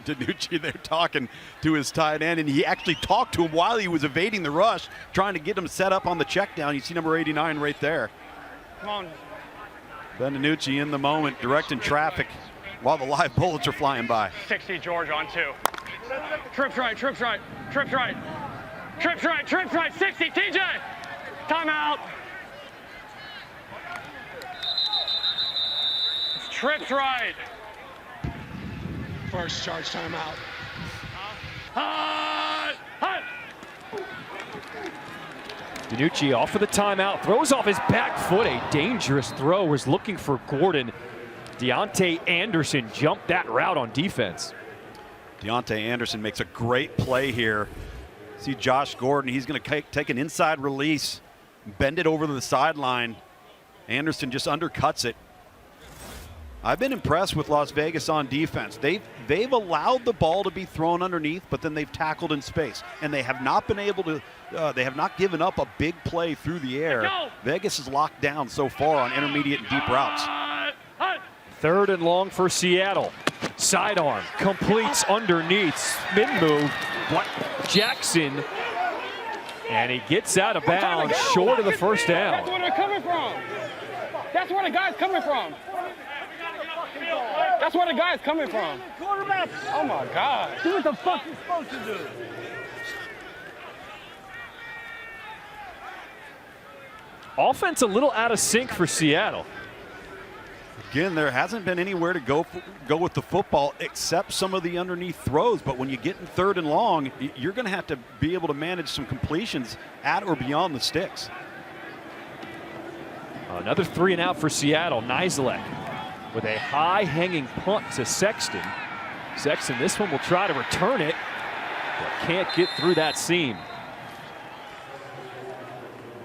DiNucci there talking to his tight end, and he actually talked to him while he was evading the rush, trying to get him set up on the check down. You see number 89 right there. Come on. Ben DiNucci in the moment, directing traffic while the live bullets are flying by. 60 George on 2. Trips right, trips right, trips right. Trips right, trips right, 60 TJ. Timeout. Trips right. First charge timeout. DiNucci off of the timeout, throws off his back foot. A dangerous throw, was looking for Gordon. Deontay Anderson jumped that route on defense. Deontay Anderson makes a great play here. See Josh Gordon, he's going to take an inside release, bend it over to the sideline. Anderson just undercuts it. I've been impressed with Las Vegas on defense. They've allowed the ball to be thrown underneath, but then they've tackled in space, and they have not been able to. They have not given up a big play through the air. Vegas is locked down so far on intermediate and deep routes. 3rd and long for Seattle. Sidearm completes underneath. Spin move. Jackson, and he gets out of bounds short of the first down. That's where they're coming from. That's where the guy's coming from. That's where the guy's coming from. Quarterback. Oh my God. Do what the fuck you're supposed to do. Offense a little out of sync for Seattle. Again, there hasn't been anywhere to go with the football except some of the underneath throws. But when you get in 3rd and long, you're going to have to be able to manage some completions at or beyond the sticks. Another 3 and out for Seattle. Nizelek with a high hanging punt to Sexton. Sexton, this one will try to return it, but can't get through that seam.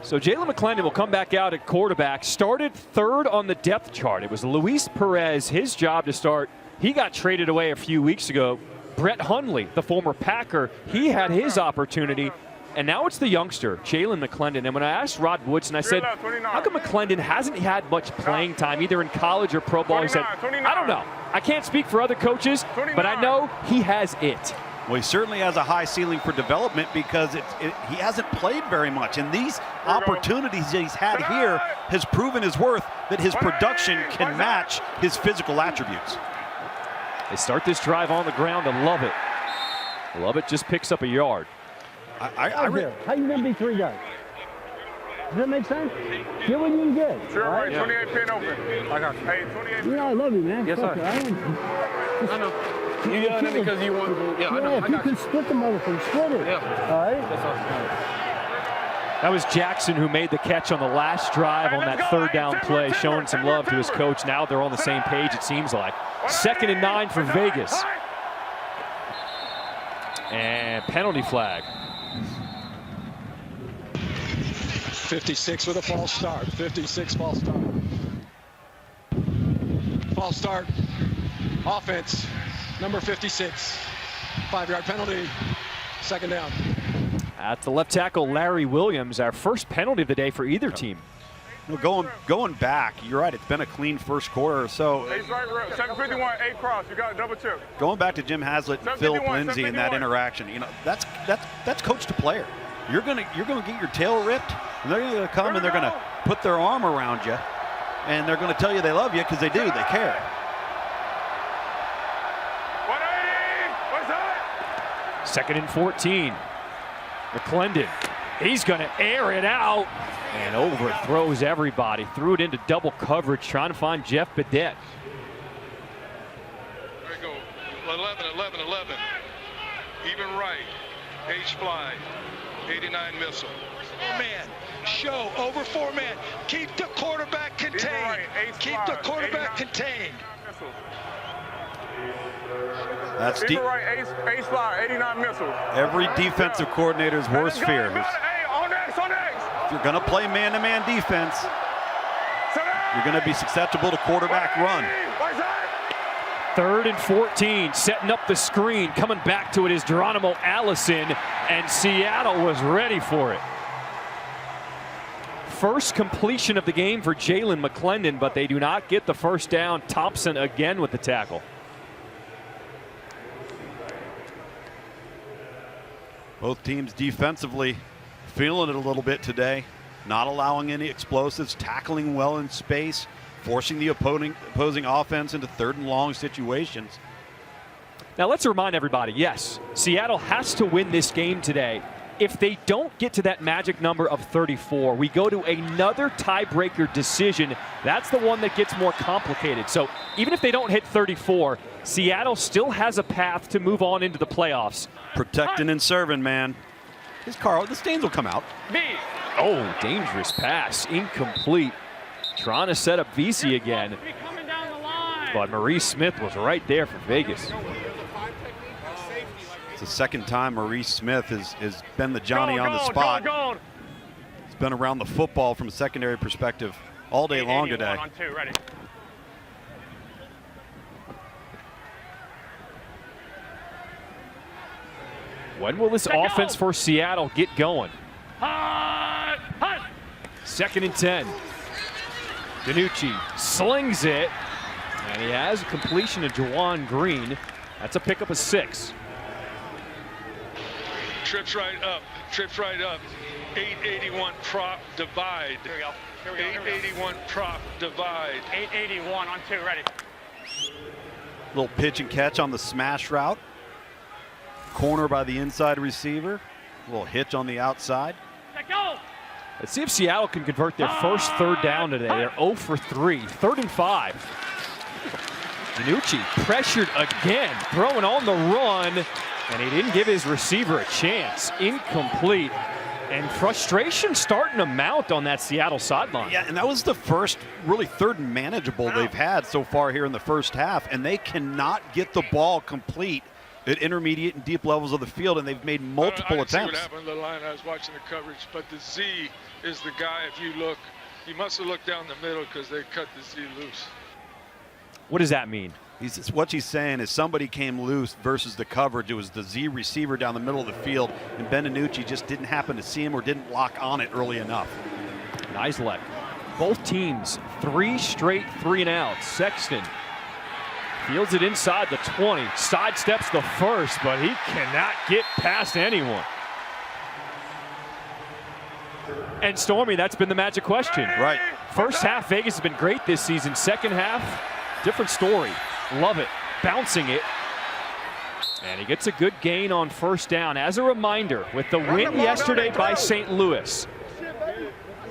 So Jalen McClendon will come back out at quarterback. Started third on the depth chart. It was Luis Perez, his job to start. He got traded away a few weeks ago. Brett Hundley, the former Packer, he had his opportunity. And now it's the youngster, Jalen McClendon. And when I asked Rod Woodson, I said, how come McClendon hasn't had much playing time, either in college or pro ball? He said, I don't know. I can't speak for other coaches, but I know he has it. Well, he certainly has a high ceiling for development because he hasn't played very much. And these opportunities that he's had here has proven his worth, that his production can match his physical attributes. They start this drive on the ground and love it. Love it just picks up a yard. How you gonna be 3 guys? Does that make sense? Get what you can get. Sure, right. 28 pin open. I got you. Hey, 28 pin. You know I love you, man. Yes, sir. I know. You yelling at me because you want. Yeah, I know. If you can split the motherfucker, split it. Yeah. All right? That's all. That was Jackson who made the catch on the last drive on that third down play, showing some love to his coach. Now they're on the same page, it seems like. 2nd and 9 for Vegas. And penalty flag. 56 with a false start. 56 false start. False start. Offense. Number 56. 5-yard penalty. 2nd down. At the left tackle, Larry Williams, our first penalty of the day for either team. Well, going back, you're right. It's been a clean first quarter or so. 751, 8 cross. You got a double check. Going back to Jim Haslett and Philip Lindsay in that interaction, you know, that's coach to player. You're gonna get your tail ripped, and they're gonna come and they're gonna put their arm around you, and they're gonna tell you they love you because they do. They care. 2nd and 14. McClendon, he's going to air it out and overthrows everybody. Threw it into double coverage, trying to find Jeff Bedette. There we go. 11, 11, 11. Even right. H-fly. 89 missile. 4-man. Show over 4-man. Keep the quarterback contained. Keep the quarterback contained. That's deep. Right, ace fly, 89 missiles. Every defensive coordinator's worst fear. If you're going to play man-to-man defense, you're going to be susceptible to quarterback run. 3rd and 14, setting up the screen. Coming back to it is Geronimo Allison, and Seattle was ready for it. First completion of the game for Jalen McClendon, but they do not get the first down. Thompson again with the tackle. Both teams defensively feeling it a little bit today. Not allowing any explosives, tackling well in space, forcing the opposing offense into 3rd and long situations. Now let's remind everybody, yes, Seattle has to win this game today. If they don't get to that magic number of 34, we go to another tiebreaker decision. That's the one that gets more complicated. So even if they don't hit 34, Seattle still has a path to move on into the playoffs. Protecting and serving, man. The stains will come out. Oh, dangerous pass, incomplete. Trying to set up VC again. But Maurice Smith was right there for Vegas. It's the 2nd time Maurice Smith has been the Johnny on the spot. He's been around the football from a secondary perspective all day long today. When will this offense for Seattle get going? 2nd and 10. Danucci slings it, and he has a completion to Juwan Green. That's a pickup of 6. Trips right up. 881 prop divide. Here we go. 881 prop divide. 881 on 2, ready. Little pitch and catch on the smash route. Corner by the inside receiver. A little hitch on the outside. Let's see if Seattle can convert their first 3rd down today. They're 0 for 3. 3rd and 5. Danucci pressured again, throwing on the run, and he didn't give his receiver a chance. Incomplete. And frustration starting to mount on that Seattle sideline. Yeah, and that was the first really 3rd and manageable they've had so far here in the first half, and they cannot get the ball complete at intermediate and deep levels of the field, and they've made multiple I didn't see what attempts. happened to the line. I was watching the coverage, but the Z is the guy. If you look, he must have looked down the middle because they cut the Z loose. What does that mean? What he's saying is somebody came loose versus the coverage. It was the Z receiver down the middle of the field, and Benanucci just didn't happen to see him or didn't lock on it early enough. Nislek. Both teams 3 straight 3-and-outs. Sexton fields it inside the 20, sidesteps the first, but he cannot get past anyone. And Stormy, that's been the magic question. Right. First half, Vegas has been great this season. Second half, different story. Love it. Bouncing it. And he gets a good gain on first down. As a reminder, with the win yesterday by St. Louis,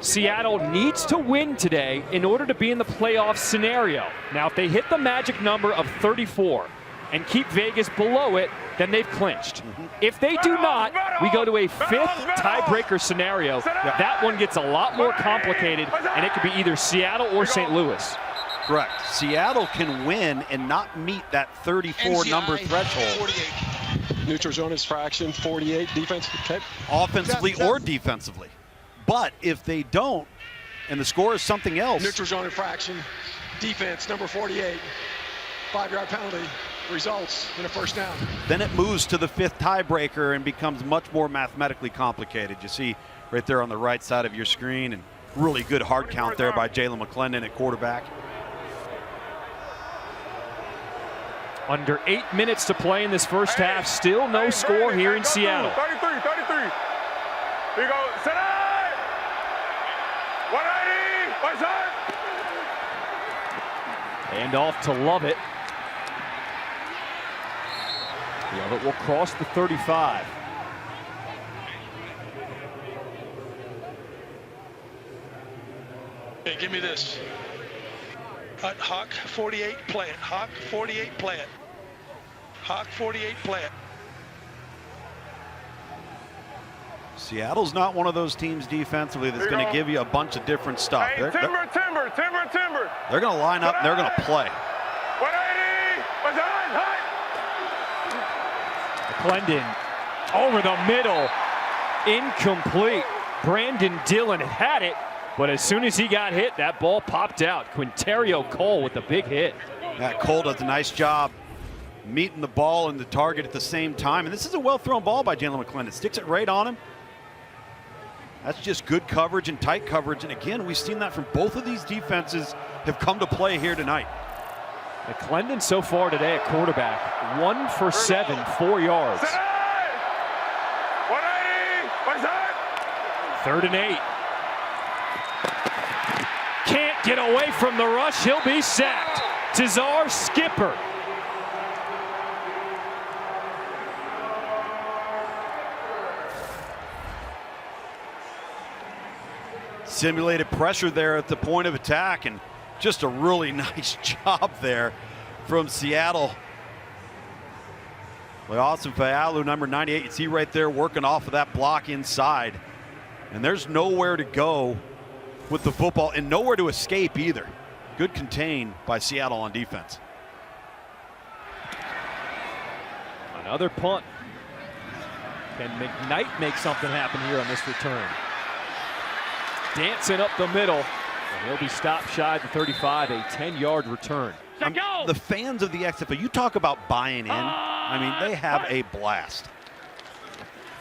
Seattle needs to win today in order to be in the playoff scenario. Now, if they hit the magic number of 34 and keep Vegas below it, then they've clinched. If they do not, we go to a 5th tiebreaker scenario. That one gets a lot more complicated, and it could be either Seattle or St. Louis. Correct. Seattle can win and not meet that 34 number threshold. 48. Neutral zone is fraction, 48 defense. Okay. Offensively or defensively. But if they don't, and the score is something else. Neutral zone infraction, defense, number 48. 5-yard penalty results in a first down. Then it moves to the 5th tiebreaker and becomes much more mathematically complicated. You see right there on the right side of your screen, and really good hard count there by Jalen McClendon at quarterback. Under 8 minutes to play in this first half. Still no score here in Seattle. 33. Here you go. Set up. 180. Right side. And off to Lovett. Lovett will cross the 35. Hey, give me this. Hawk 48, play it. Hawk 48, play it. Hawk 48, play it. Seattle's not one of those teams defensively that's going to give you a bunch of different stuff. Hey, They're timber. going to line up and they're going to play. 180. McClendon over the middle. Incomplete. Brandon Dillon had it, but as soon as he got hit, that ball popped out. Quinterio Cole with the big hit. Yeah, Cole does a nice job meeting the ball and the target at the same time. And this is a well-thrown ball by Jalen McClendon. Sticks it right on him. That's just good coverage and tight coverage. And again, we've seen that from both of these defenses have come to play here tonight. McClendon so far today at quarterback, 1 for 7, 4 yards. 3rd and 8. Can't get away from the rush. He'll be sacked. Tazar Skipper. Simulated pressure there at the point of attack, and just a really nice job there from Seattle. Austin Fayalu, number 98, you see right there working off of that block inside. And there's nowhere to go with the football and nowhere to escape either. Good contain by Seattle on defense. Another punt. Can McKnight make something happen here on this return? Dancing up the middle, and he'll be stopped shy of the 35, a 10-yard return. The fans of the XFL, you talk about buying in. I mean, they have a blast.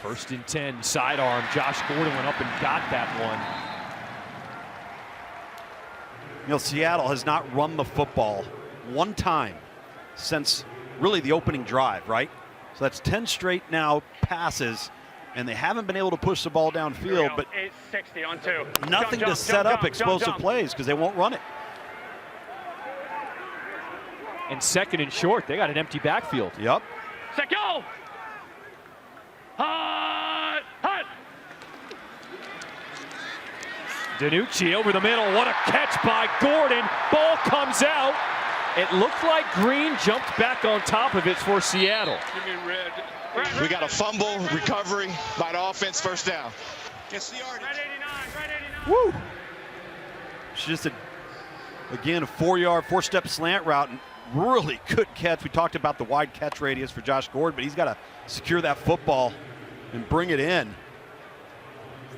1st and 10, sidearm. Josh Gordon went up and got that one. You know, Seattle has not run the football one time since really the opening drive, right? So that's 10 straight now passes, and they haven't been able to push the ball downfield, but 860 on 2. nothing to set up explosive plays because they won't run it. And 2nd and short, they got an empty backfield. Yep. Set, go! Hot! Danucci over the middle. What a catch by Gordon. Ball comes out. It looked like Green jumped back on top of it for Seattle. Give me red. We got a fumble, recovery by the offense, first down. Red 89. Woo! It's just again, a 4-yard, 4-step slant route. And really good catch. We talked about the wide catch radius for Josh Gordon, but he's got to secure that football and bring it in.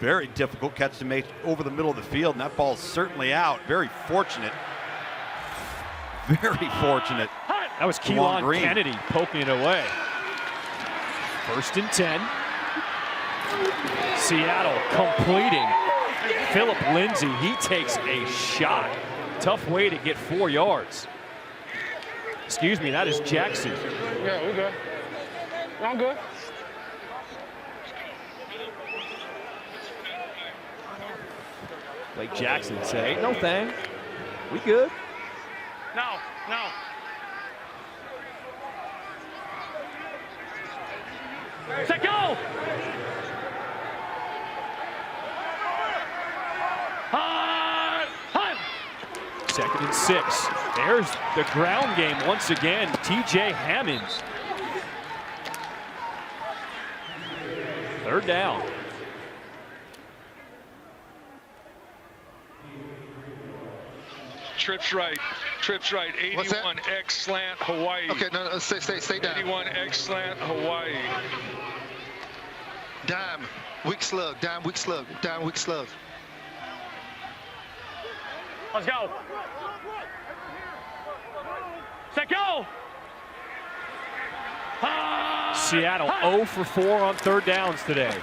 Very difficult catch to make over the middle of the field, and that ball's certainly out. Very fortunate. Very fortunate. That was Keelan Kennedy poking it away. 1st and 10. Seattle completing. Philip Lindsay, he takes a shot. Tough way to get 4 yards. Excuse me, that is Jackson. Yeah, we're good. I'm good. Blake Jackson say, no thing. We good. No. Set go! Hunt! 2nd and 6. There's the ground game once again. TJ Hammonds. 3rd down. Trips right. 81 X slant Hawaii. Okay, no, stay down. 81 X slant Hawaii. Dime, weak slug. Let's go. Set go! Seattle 0 for 4 on 3rd downs today.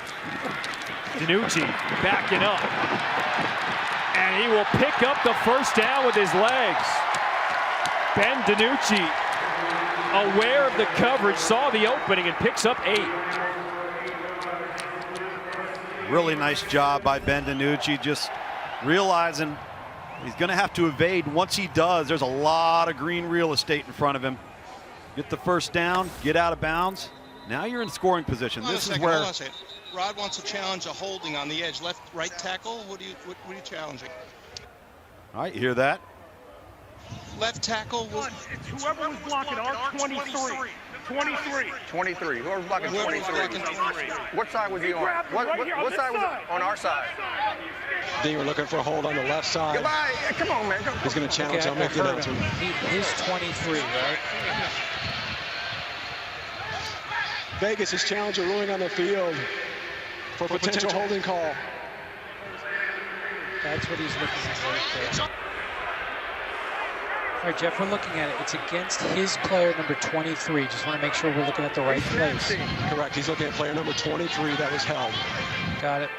DiNucci backing up. And he will pick up the 1st down with his legs. Ben DiNucci, aware of the coverage, saw the opening and picks up 8. Really nice job by Ben DiNucci, just realizing he's going to have to evade. Once he does, there's a lot of green real estate in front of him. Get the 1st down, get out of bounds. Now you're in scoring position. This is where Rod wants to challenge a holding on the edge. Right tackle? What are you challenging? All right, you hear that? Left tackle. It's whoever was blocking our 23. 23. Whoever's blocking 23. What side was he on? What side was it? On our side. Dean, we're looking for a hold on the left side. Goodbye. Come on, man. He's going to challenge. I'll make the announcement. He's 23, right? Vegas is challenging a ruling on the field for potential holding call. That's what he's looking at right there. All right, Jeff, we're looking at it. It's against his player number 23. Just want to make sure we're looking at the right place. Correct. He's looking at player number 23 that was held. Got it.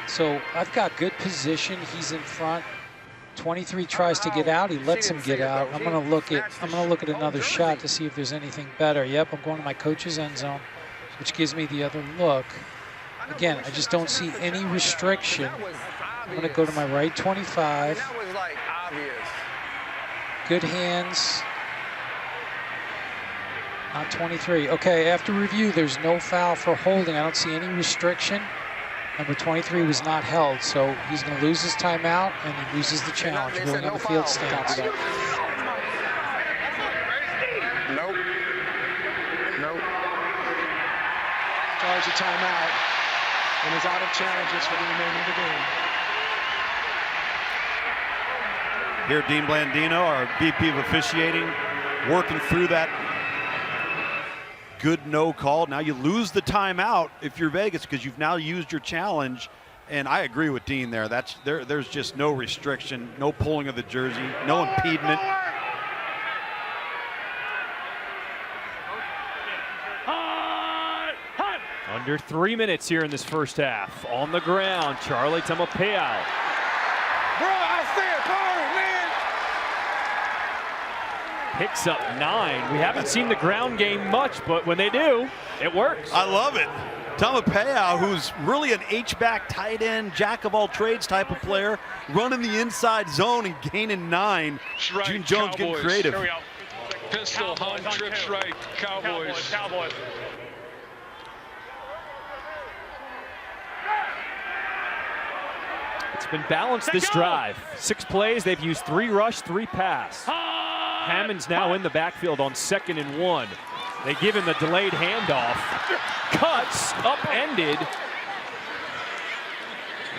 So I've got good position. He's in front. 23 tries to get out. He lets him get out. I'm going to look at another shot to see if there's anything better. Yep, I'm going to my coach's end zone, which gives me the other look. Again, I just don't see any restriction. I'm going to go to my right 25. That was like obvious. Good hands on 23. Okay, after review, there's no foul for holding. I don't see any restriction. Number 23 was not held, so he's going to lose his timeout, and he loses the challenge. Ruling on the field stance. Nope. Charge a timeout and is out of challenges for the remainder of the game. Here, Dean Blandino, our VP of officiating, working through that good no call. Now you lose the timeout if you're Vegas because you've now used your challenge. And I agree with Dean there. There's just no restriction, no pulling of the jersey, no impediment. Under 3 minutes here in this 1st half. On the ground, Charlie Taumapea. Bro, I said sorry, man. Picks up 9. We haven't seen the ground game much, but when they do, it works. I love it. Taumapea, who's really an H-back tight end, jack of all trades type of player, running the inside zone and gaining 9. Right, Gene Jones getting creative. Here we go. Pistol, Hunt, trips right, Cowboys. It's been balanced this drive. 6 plays, they've used 3 rush, 3 pass. Hammond's now in the backfield on 2nd and 1. They give him the delayed handoff. Cuts, upended.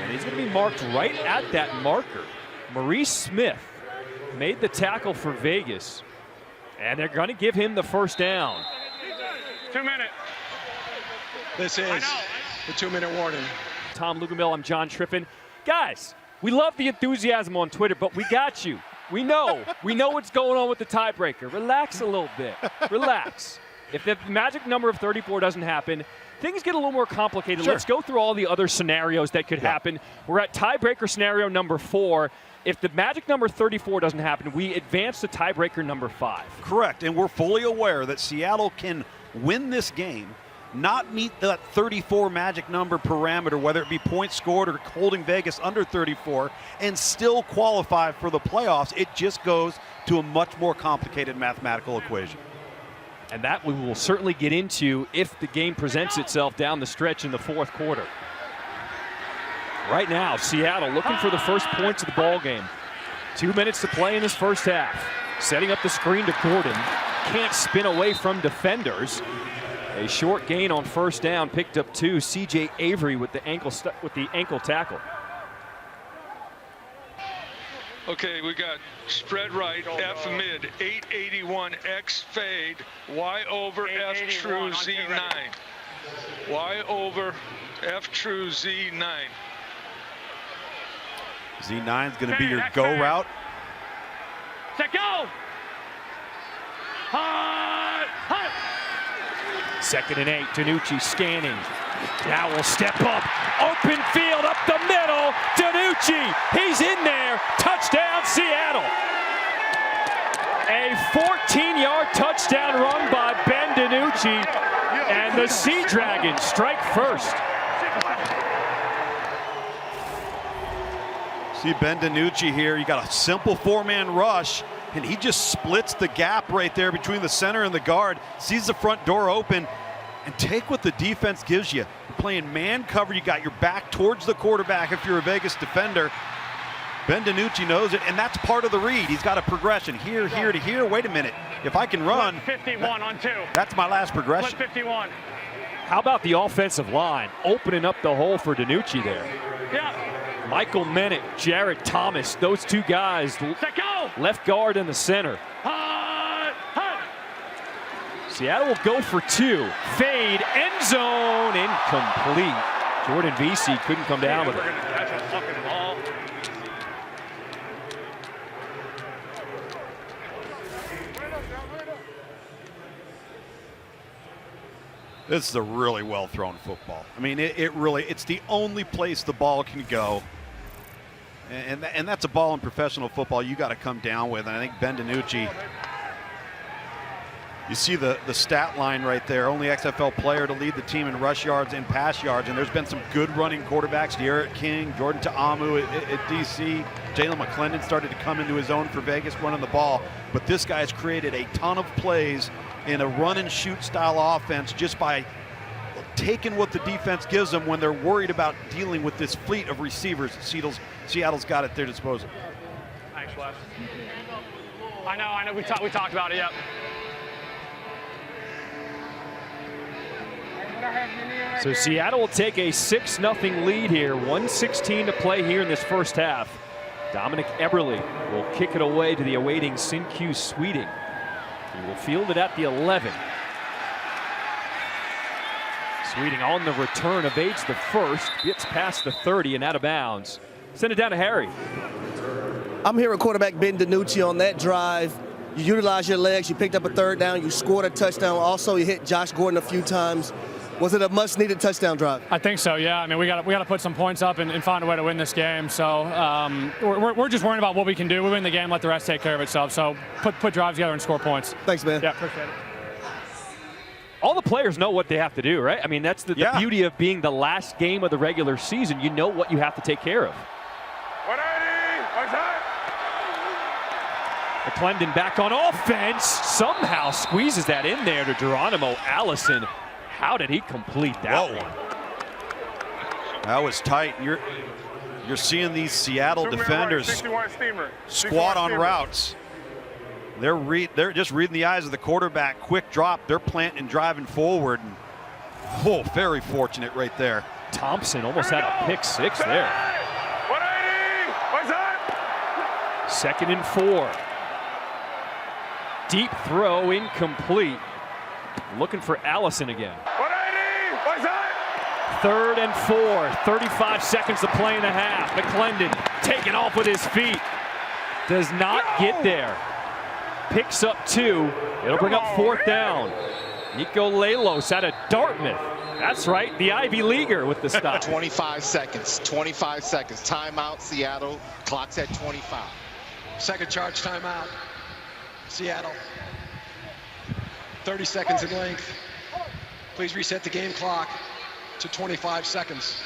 And he's going to be marked right at that marker. Maurice Smith made the tackle for Vegas. And they're going to give him the first down. 2 minutes. This is the 2-minute warning. Tom Lugamill, I'm John Trippin. Guys, we love the enthusiasm on Twitter, but we got you. We know what's going on with the tiebreaker. Relax a little bit. Relax. If the magic number of 34 doesn't happen, things get a little more complicated. Sure. Let's go through all the other scenarios that could happen. We're at tiebreaker scenario number 4. If the magic number 34 doesn't happen, we advance to tiebreaker number 5. Correct, and we're fully aware that Seattle can win this game, not meet that 34 magic number parameter, whether it be points scored or holding Vegas under 34, and still qualify for the playoffs. It just goes to a much more complicated mathematical equation. And that we will certainly get into if the game presents itself down the stretch in the fourth quarter. Right now, Seattle looking for the first points of the ball game. 2 minutes to play in this first half. Setting up the screen to Gordon. Can't spin away from defenders. A short gain on first down, picked up 2. C.J. Avery with the ankle tackle. Okay, we got spread right, F mid, 881, X fade, Y over, F true, Z9. Y over, F true, Z9. Z9 is going to be your go route. Set go! Hot! Hot! 2nd and 8, Danucci scanning. Now will step up, open field up the middle. Danucci, he's in there. Touchdown, Seattle. A 14-yard touchdown run by Ben Danucci, and the Sea Dragons strike first. See Ben Danucci here. You got a simple 4-man rush, and he just splits the gap right there between the center and the guard. Sees the front door open, and take what the defense gives you. You're playing man cover. You got your back towards the quarterback if you're a Vegas defender. Ben Danucci knows it, and that's part of the read. He's got a progression here, here to here. Wait a minute. If I can run, 51 on 2. That's my last progression. 51. How about the offensive line opening up the hole for Danucci there? Yeah. Michael Mennett, Jared Thomas, those two guys, left guard in the center. Hot! Hot! Seattle will go for 2. Fade, end zone, incomplete. Jordan Vesey couldn't come down with it. That's a fucking ball. This is a really well thrown football. I mean, it's the only place the ball can go. And that's a ball in professional football you got to come down with. And I think Ben Danucci, you see the stat line right there. Only XFL player to lead the team in rush yards and pass yards. And there's been some good running quarterbacks. De'Aaron King, Jordan Ta'amu at DC. Jalen McClendon started to come into his own for Vegas running the ball. But this guy's created a ton of plays in a run and shoot style offense just by taking what the defense gives them when they're worried about dealing with this fleet of receivers. Seattle's got at their disposal. Thanks, Wes. I know. We talked about it. Yep. So Seattle will take a 6-0 lead here. 1:16 to play here in this first half. Dominic Eberle will kick it away to the awaiting Sin-Q Sweeting. He will field it at the 11. Sweeting on the return, evades the first, gets past the 30 and out of bounds. Send it down to Harry. I'm here with quarterback Ben Danucci on that drive. You utilized your legs, you picked up a 3rd down, you scored a touchdown. Also, you hit Josh Gordon a few times. Was it a much-needed touchdown drive? I think so, yeah. I mean, we got to put some points up and find a way to win this game. So we're just worrying about what we can do. We win the game, let the rest take care of itself. So put drives together and score points. Thanks, man. Yeah, appreciate it. All the players know what they have to do, right? I mean, that's the beauty of being the last game of the regular season. You know what you have to take care of. 180, McClendon back on offense. Somehow squeezes that in there to Geronimo Allison. How did he complete that one? That was tight. You're seeing these Seattle defenders squat on routes. They're just reading the eyes of the quarterback. Quick drop. They're planting and driving forward. And, very fortunate right there. Thompson almost had a pick 6 there. 180, what's that? 2nd and 4. deep throw, incomplete. Looking for Allison again. 3rd and 4, 35 seconds to play in the half. McClendon taking off with his feet. Does not get there. Picks up 2. It'll bring up 4th down. Nico Lelos out of Dartmouth. That's right, the Ivy Leaguer with the stop. 25 seconds. 25 seconds. Timeout, Seattle. Clock's at 25. Second charge timeout. Seattle. 30 seconds in length. Please reset the game clock to 25 seconds.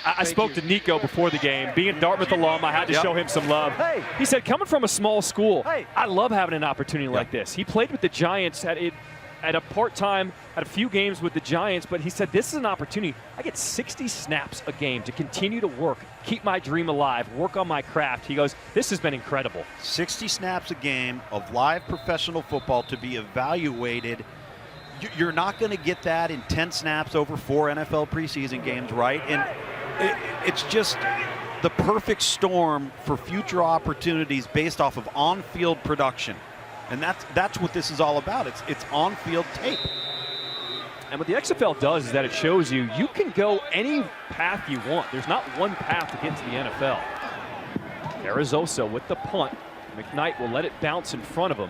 I spoke to Nico before the game. Being Dartmouth alum, I had to show him some love. He said, coming from a small school, I love having an opportunity like this. He played with the Giants at a part-time, had a few games with the Giants, but he said, this is an opportunity. I get 60 snaps a game to continue to work, keep my dream alive, work on my craft. He goes, this has been incredible. 60 snaps a game of live professional football to be evaluated. You're not going to get that in 10 snaps over 4 NFL preseason games, right? And it's just the perfect storm for future opportunities based off of on-field production. And that's what this is all about. It's on-field tape. And what the XFL does is that it shows you can go any path you want. There's not one path to get to the NFL. Arizosa with the punt. McKnight will let it bounce in front of him,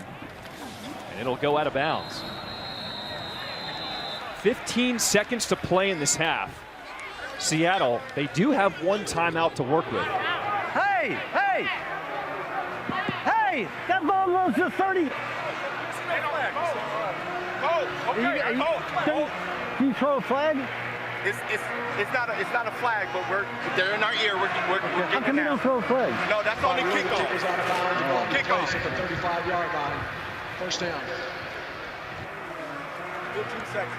and it'll go out of bounds. 15 seconds to play in this half. Seattle, they do have 1 timeout to work with. Hey! That ball goes to 30. Can you throw a flag? It's not a flag, but they're in our ear. We're How come you don't throw a flag? No, that's only kickoff. Was out of bounds. Ball kickoff at the 35-yard line. First down. 15 seconds.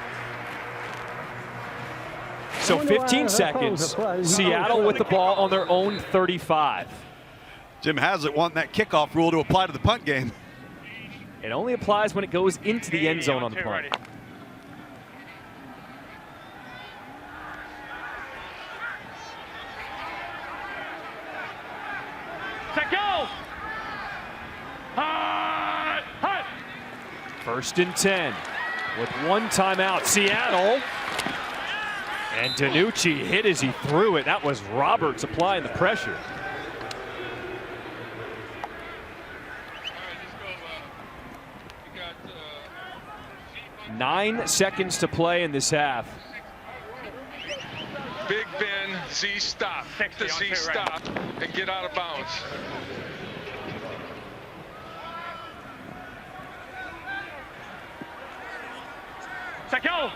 So 15 seconds, Seattle with the ball on their own 35. Jim Haslett wanting that kickoff rule to apply to the punt game. It only applies when it goes into the end zone on the punt. Set go! First and 10 with 1 timeout. Seattle. And Danucci hit as he threw it. That was Roberts applying the pressure. Nine seconds to play in this half. Big Ben, Z stop. Pick the Z stop and get out of bounds. Set go!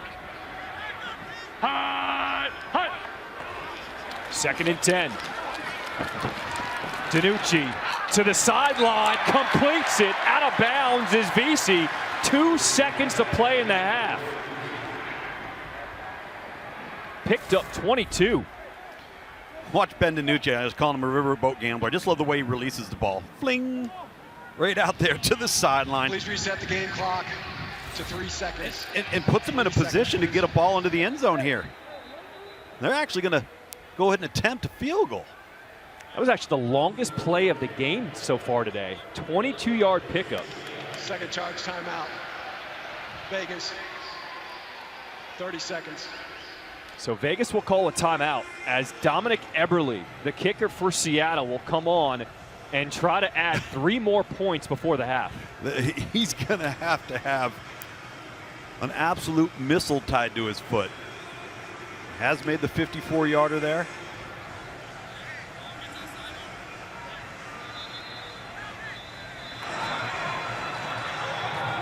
Hut! 2nd and 10. Danucci to the sideline, completes it. Out of bounds is Vesey. 2 seconds to play in the half. Picked up 22. Watch Ben DiNucci. I was calling him a riverboat gambler. I just love the way he releases the ball. Fling! Right out there to the sideline. Please reset the game clock to 3 seconds. And puts them in a position to get a ball into the end zone here. They're actually going to go ahead and attempt a field goal. That was actually the longest play of the game so far today. 22-yard pickup. Second charge timeout. Vegas. 30 seconds. So Vegas will call a timeout as Dominic Eberle, the kicker for Seattle, will come on and try to add 3 more points before the half. He's going to have an absolute missile tied to his foot. Has made the 54-yarder there.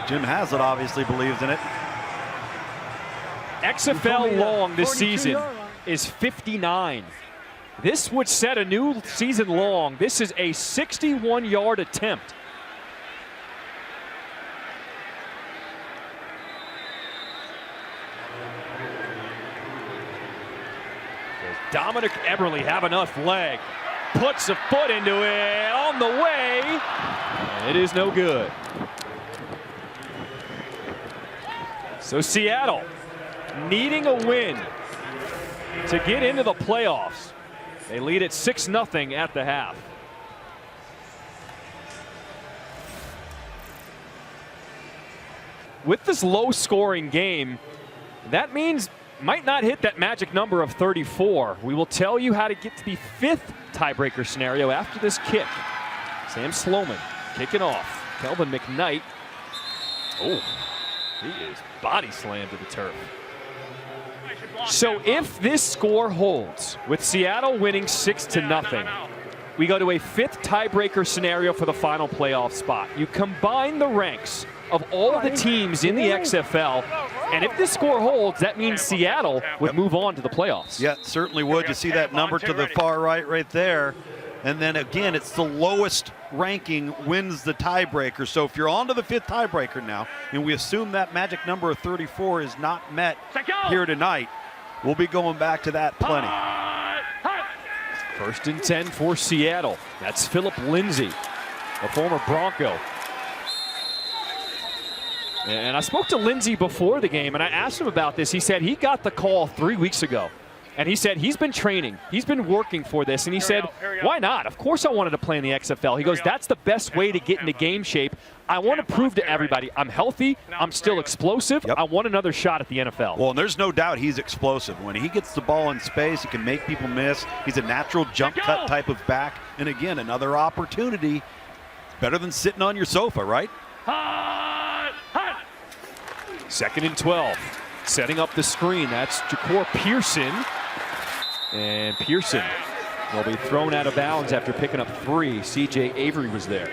Jim Haslett obviously believes in it. XFL long this season is 59. This would set a new season long. This is a 61-yard attempt. Does Dominic Eberle have enough leg? Puts a foot into it on the way. And it is no good. So Seattle needing a win to get into the playoffs. They lead at 6-0 at the half. with this low-scoring game, that means might not hit that magic number of 34. We will tell you how to get to the 5th tiebreaker scenario after this kick. Sam Sloman kicking off. Kelvin McKnight. Oh, he is body slammed to the turf. So if this score holds, with Seattle winning 6-0, we go to a 5th tiebreaker scenario for the final playoff spot. You combine the ranks of all of the teams in the XFL, and if this score holds, that means Seattle would move on to the playoffs. Yeah, certainly would. You see that number to the far right there. And then again, it's the lowest ranking wins the tiebreaker. So if you're on to the 5th tiebreaker now, and we assume that magic number of 34 is not met here tonight, we'll be going back to that plenty. 1st and 10 for Seattle. That's Philip Lindsay, a former Bronco. And I spoke to Lindsay before the game, and I asked him about this. He said he got the call 3 weeks ago. And he said he's been training. He's been working for this. And he said, why not? Of course I wanted to play in the XFL. He goes, that's the best way to get into game shape. I want to prove to everybody I'm healthy. I'm still explosive. I want another shot at the NFL. Well, and there's no doubt he's explosive. When he gets the ball in space, he can make people miss. He's a natural jump cut type of back. And again, another opportunity. Better than sitting on your sofa, right? 2nd and 12. Setting up the screen. That's Ja'Cour Pearson. And Pearson will be thrown out of bounds after picking up 3. CJ Avery was there.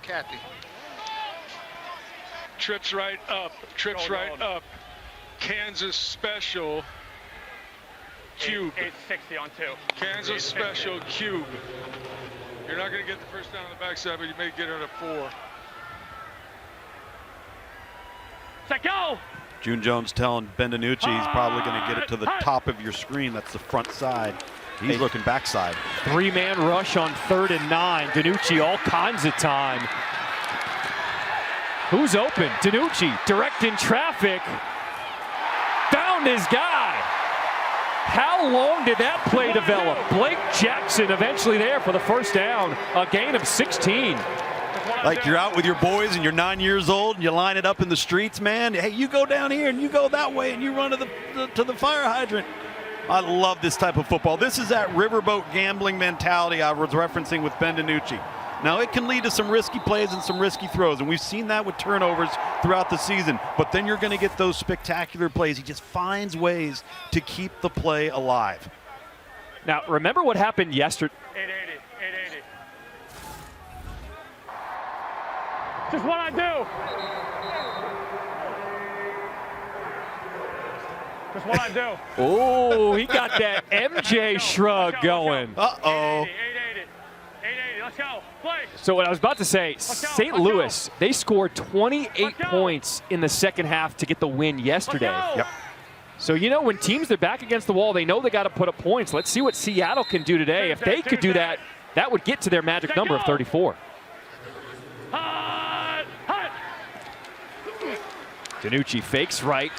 Kathy. Trips right up. Trips right up. Kansas special. Cube. 860 on 2. Kansas special cube. You're not going to get the first down on the backside, but you may get it at 4. Set go! June Jones telling Ben DiNucci he's probably going to get it to the top of your screen. That's the front side. He's looking backside. 3-man rush on 3rd and 9. DiNucci all kinds of time. Who's open? DiNucci directing traffic. Found his guy. How long did that play develop? Blake Jackson eventually there for the first down. A gain of 16. Like you're out with your boys and you're 9 years old and you line it up in the streets, man. Hey, you go down here and you go that way and you run to the fire hydrant. I love this type of football. This is that riverboat gambling mentality I was referencing with Ben DiNucci. Now, it can lead to some risky plays and some risky throws, and we've seen that with turnovers throughout the season. But then you're going to get those spectacular plays. He just finds ways to keep the play alive. Now, remember what happened yesterday? 880. Just what I do. Just what I do. Oh, he got that MJ shrug going. Uh-oh. 880. Let's go. Play. So what I was about to say, St. Louis, they scored 28 points in the second half to get the win yesterday. Yep. So, you know, when teams are back against the wall, they know they got to put up points. Let's see what Seattle can do today. If they could do that, that would get to their magic number of 34. DiNucci fakes right.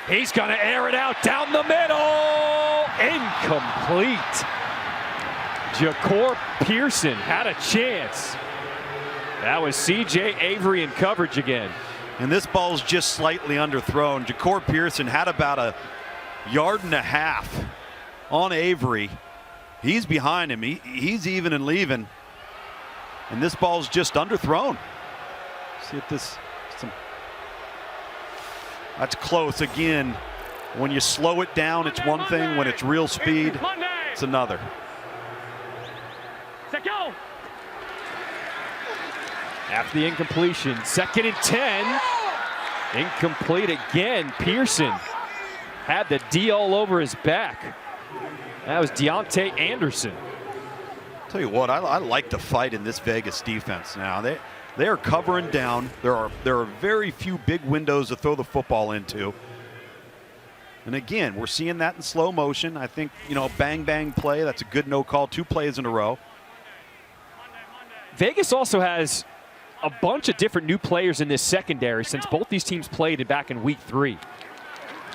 He's going to air it out down the middle. Incomplete. Ja'Cour Pearson had a chance. That was CJ Avery in coverage again. And this ball's just slightly underthrown. Ja'Cour Pearson had about a 1.5 yards on Avery. He's behind him. He's even and leaving. And this ball's just underthrown. See if this... That's close. Again, when you slow it down, it's one thing. When it's real speed, it's another. Set go. After the incompletion, 2nd and 10. Incomplete again. Pearson had the D all over his back. That was Deontay Anderson. Tell you what, I like the fight in this Vegas defense now. They are covering down. There are very few big windows to throw the football into. And again, we're seeing that in slow motion. I think, you know, bang, bang play. That's a good no call. 2 plays in a row. Vegas also has a bunch of different new players in this secondary since both these teams played back in week 3.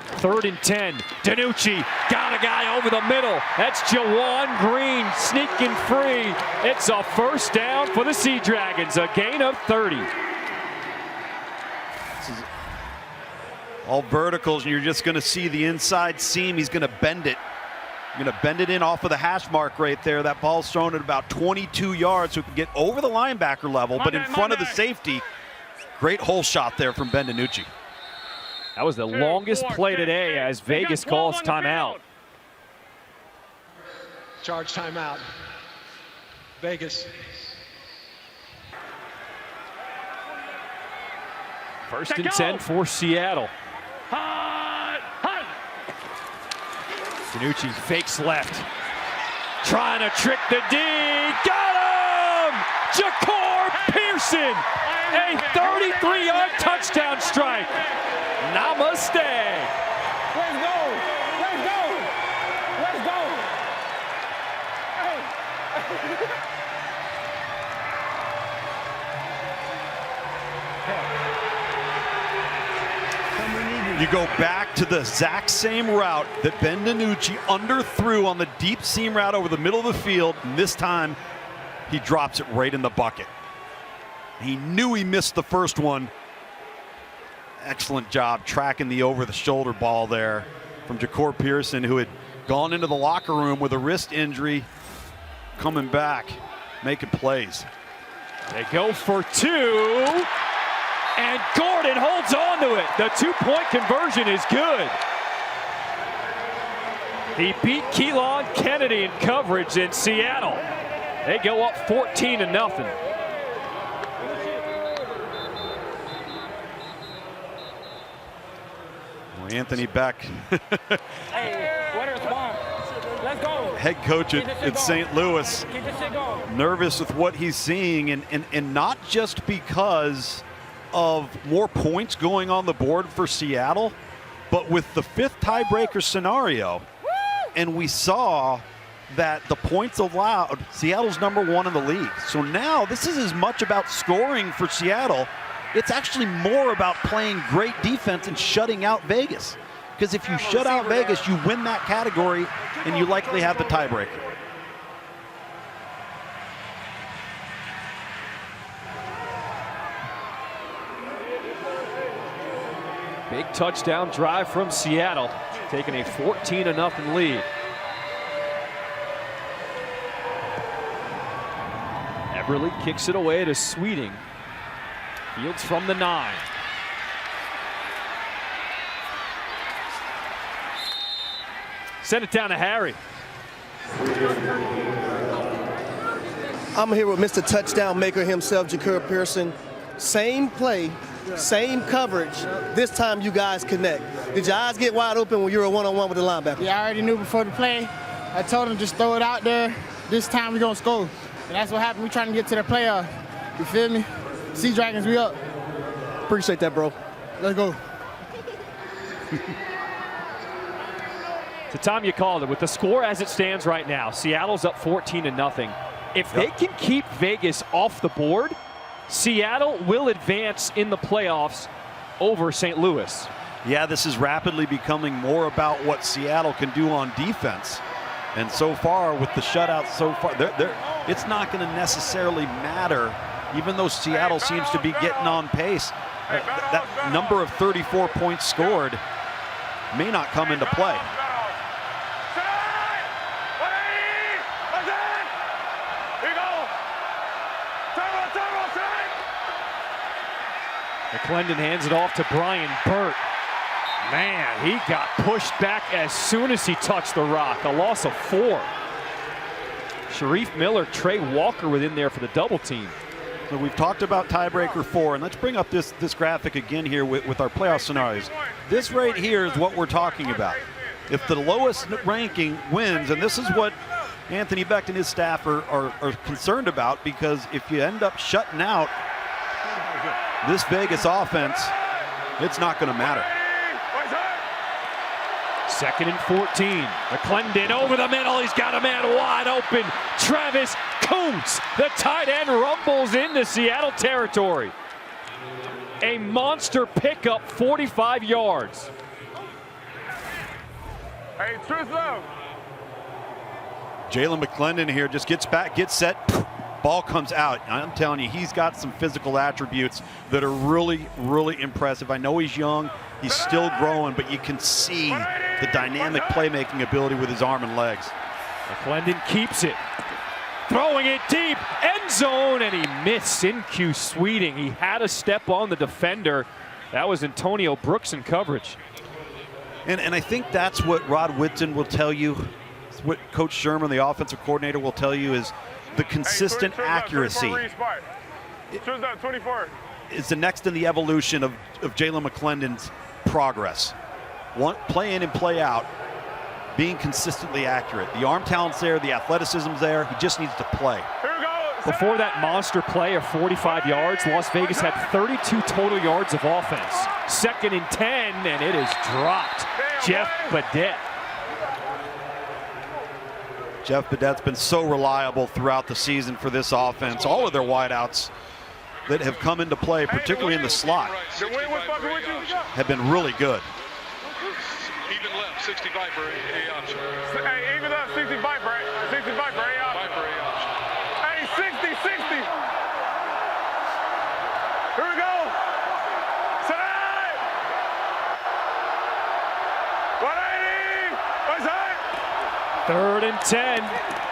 3rd and 10. DiNucci got a guy over the middle. That's Jawan Green sneaking free. It's a first down for the Sea Dragons, a gain of 30. All verticals, and you're just going to see the inside seam. He's going to bend it. Going to bend it in off of the hash mark right there. That ball's thrown at about 22 yards, so it can get over the linebacker level, but in front of the safety. Great hole shot there from Ben DiNucci. That was the longest play today as Vegas calls timeout. Charge timeout. Vegas. First and 10 for Seattle. DiNucci fakes left. Trying to trick the D. Got him! Ja'Cour Pearson! A 33-yard touchdown strike. Namaste. Let's go. Let's go. Let's go. You go back to the exact same route that Ben DiNucci underthrew on the deep seam route over the middle of the field, and this time he drops it right in the bucket. He knew he missed the first one. Excellent job tracking the over-the-shoulder ball there from Ja'Cour Pearson, who had gone into the locker room with a wrist injury, coming back, making plays. They go for 2, and Gordon holds on to it. The 2-point conversion is good. He beat Keelan Kennedy in coverage in Seattle. They go up 14-0. Anthony Beck, Hey, what is bomb? Let's go. head coach at St. Louis, Keep this shit going. nervous with what he's seeing, and not just because of more points going on the board for Seattle, but with the 5th tiebreaker scenario. And we saw that the points allowed, Seattle's #1 in the league. So now this is as much about scoring for Seattle. It's actually more about playing great defense and shutting out Vegas. Because if you shut out Vegas, you win that category and you likely have the tiebreaker. Big touchdown drive from Seattle, taking a 14-0 lead. Eberle kicks it away to Sweeting. Fields from the 9. Send it down to Harry. I'm here with Mr. Touchdown Maker himself, Ja'Cour Pearson. Same play, same coverage. This time you guys connect. Did your eyes get wide open when you were one-on-one with the linebacker? Yeah, I already knew before the play. I told him just throw it out there. This time we're gonna score. And that's what happened. We're trying to get to the playoff. You feel me? Sea Dragons, we up. Appreciate that, bro. Let's go. It's the time you called it. With the score as it stands right now, Seattle's up 14-0. If they can keep Vegas off the board, Seattle will advance in the playoffs over St. Louis. Yeah, this is rapidly becoming more about what Seattle can do on defense. And so far, with the shutouts so far, it's not going to necessarily matter, even though Seattle seems to be getting on pace. That number of 34 points scored may not come into play. McClendon hands it off to Brian Burt. Man, he got pushed back as soon as he touched the rock. A loss of 4. Sharif Miller, Trey Walker within there for the double team. So we've talked about tiebreaker 4, and let's bring up this graphic again here with our playoff scenarios. This right here is what we're talking about. If the lowest ranking wins, and this is what Anthony Beck and his staff are concerned about, because if you end up shutting out this Vegas offense, it's not going to matter. 2nd and 14. McClendon over the middle. He's got a man wide open. Travis Kuntz, the tight end, rumbles into Seattle territory. A monster pickup, 45 yards. Hey, truth love. Jalen McClendon here just gets back, gets set, ball comes out. I'm telling you, he's got some physical attributes that are really, really impressive. I know he's young, he's still growing, but you can see the dynamic playmaking ability with his arm and legs. McClendon keeps it, throwing it deep, end zone, and he missed. In-Q Sweeting. He had a step on the defender. That was Antonio Brooks in coverage. And I think that's what Rod Whitson will tell you. It's what Coach Sherman, the offensive coordinator, will tell you is the consistent accuracy. Is the next in the evolution of Jalen McClendon's progress. Play in and play out, being consistently accurate. The arm talent's there, the athleticism's there. He just needs to play. Before that monster play of 45 yards, Las Vegas had 32 total yards of offense. 2nd and 10, and it is dropped. Jeff Badet. Jeff Badet's been so reliable throughout the season for this offense. All of their wideouts that have come into play, particularly in the slot, have been really good. Even left, 65 for A option. Hey, even left, 65 for A option. Hey, 60. Here we go. Side. 180. What's that? 3rd and 10.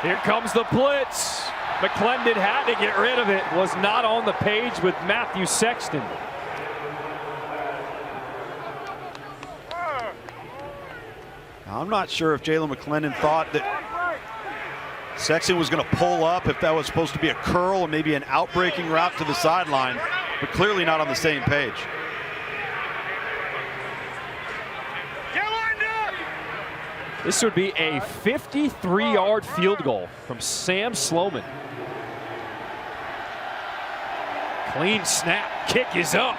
Here comes the blitz. McClendon had to get rid of it. Was not on the page with Matthew Sexton. Now, I'm not sure if Jalen McClendon thought that Sexton was going to pull up, if that was supposed to be a curl and maybe an outbreaking route to the sideline, but clearly not on the same page. This would be a 53-yard field goal from Sam Sloman. Clean snap, kick is up.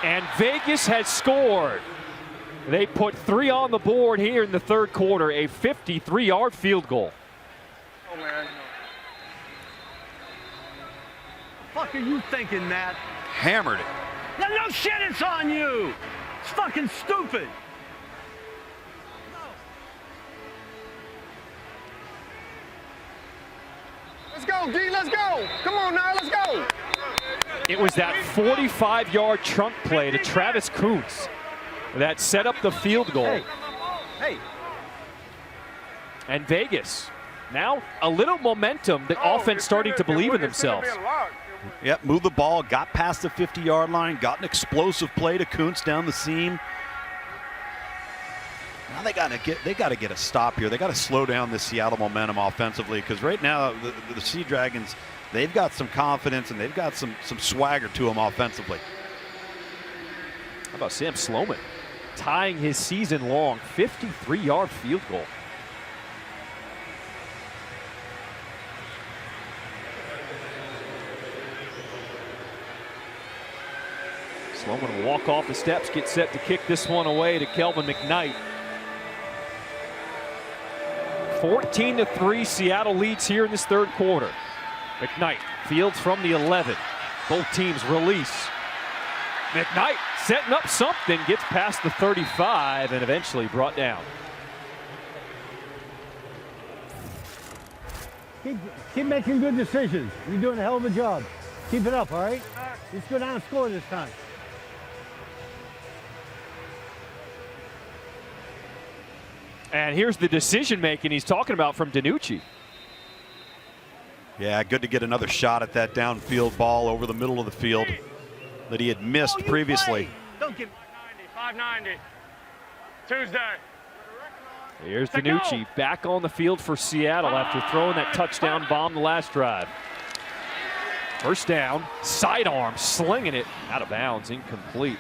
And Vegas has scored. They put 3 on the board here in the 3rd quarter, a 53-yard field goal. Oh, man. What the fuck are you thinking, Matt? Hammered it. No shit, it's on you. It's fucking stupid. Let's go, D, let's go. Come on now, let's go. It was that 45-yard trunk play to Travis Kuntz that set up the field goal. Hey. And Vegas, now a little momentum, the offense starting to believe in themselves. Yep, moved the ball, got past the 50-yard line, got an explosive play to Kuntz down the seam. Now they got to get a stop here. They got to slow down this Seattle momentum offensively, because right now the Sea Dragons, they've got some confidence and they've got some swagger to them offensively. How about Sam Sloman tying his season-long 53-yard field goal? Sloman will walk off the steps, get set to kick this one away to Kelvin McKnight. 14-3, Seattle leads here in this 3rd quarter. McKnight fields from the 11. Both teams release. McKnight setting up something, gets past the 35 and eventually brought down. Keep making good decisions. You're doing a hell of a job. Keep it up, all right? Let's go down and score this time. And here's the decision making he's talking about from DiNucci. Yeah, good to get another shot at that downfield ball over the middle of the field that he had missed previously. Don't give 590. Tuesday. Here's DiNucci back on the field for Seattle after throwing that touchdown bomb the last drive. First down, sidearm, slinging it out of bounds, incomplete.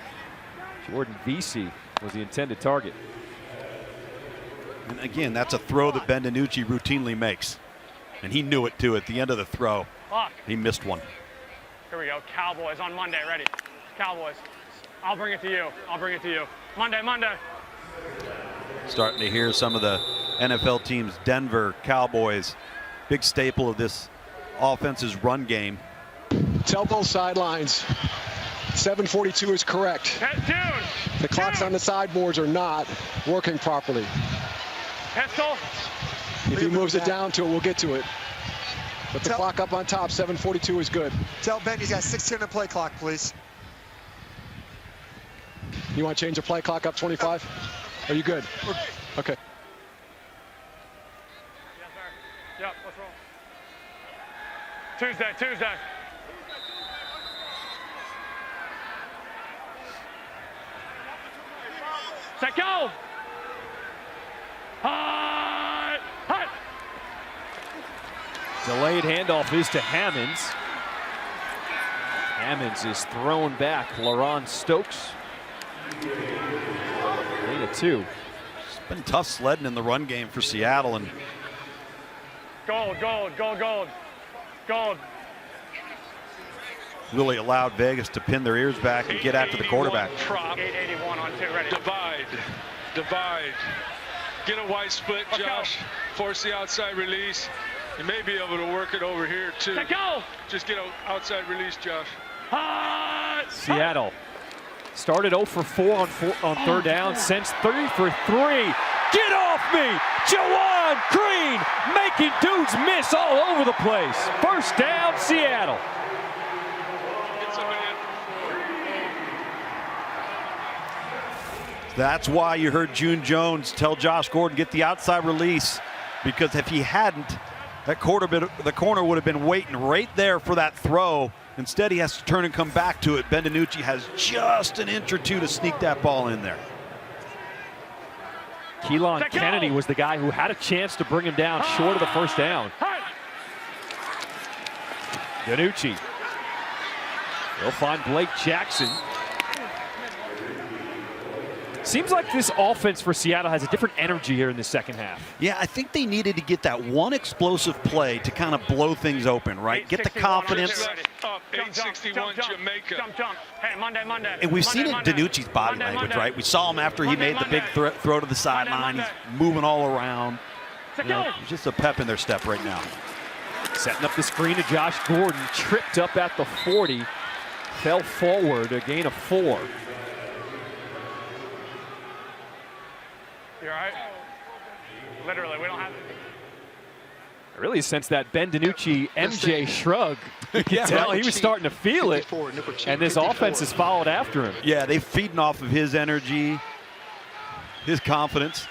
Jordan Vesey was the intended target. And again, that's a throw that Ben DiNucci routinely makes. And he knew it too at the end of the throw. He missed one. Here we go, Cowboys on Monday, ready. Cowboys, I'll bring it to you. Monday. Starting to hear some of the NFL teams, Denver, Cowboys, big staple of this offense's run game. Tell both sidelines. 742 is correct. Dude, The clocks on the sideboards are not working properly. Pistol. If he moves it down to it, we'll get to it. But the clock up on top, 7:42 is good. Tell Ben he's got 16 on the play clock, please. You want to change the play clock up 25? Are you good? Okay. Yep, let's roll. Tuesday. Set, go! Hut! Delayed handoff is to Hammonds. Hammonds is thrown back. LaRon Stokes. 8-2. It's been tough sledding in the run game for Seattle, and Gold. really allowed Vegas to pin their ears back and get after the quarterback. Prop. 881 on 2, ready. Divide. Get a wide split, Josh. Force the outside release. You may be able to work it over here, too. Let go! Just get an outside release, Josh. Seattle started 0 for 4 on third down, since 3 for 3. Get off me! Jawan Green making dudes miss all over the place. First down, Seattle. That's why you heard June Jones tell Josh Gordon, get the outside release, because if he hadn't, the corner would have been waiting right there for that throw. Instead, he has to turn and come back to it. Ben DiNucci has just an inch or two to sneak that ball in there. Keelan Kennedy was the guy who had a chance to bring him down short of the first down. DiNucci. They'll find Blake Jackson. Seems like this offense for Seattle has a different energy here in the second half. Yeah, I think they needed to get that one explosive play to kind of blow things open, right? Get the confidence. Up, 861 Jamaica. Jump. Hey, Monday. And we've seen it in DiNucci's body language, right? We saw him after he made the big throw to the sideline. He's moving all around. Just a pep in their step right now. Setting up the screen to Josh Gordon. Tripped up at the 40. Fell forward, a gain of 4. You all right? Literally, we don't have it. I really sensed that Ben DiNucci MJ shrug. You can tell he was starting to feel it, and this offense has followed after him. Yeah, they're feeding off of his energy, his confidence.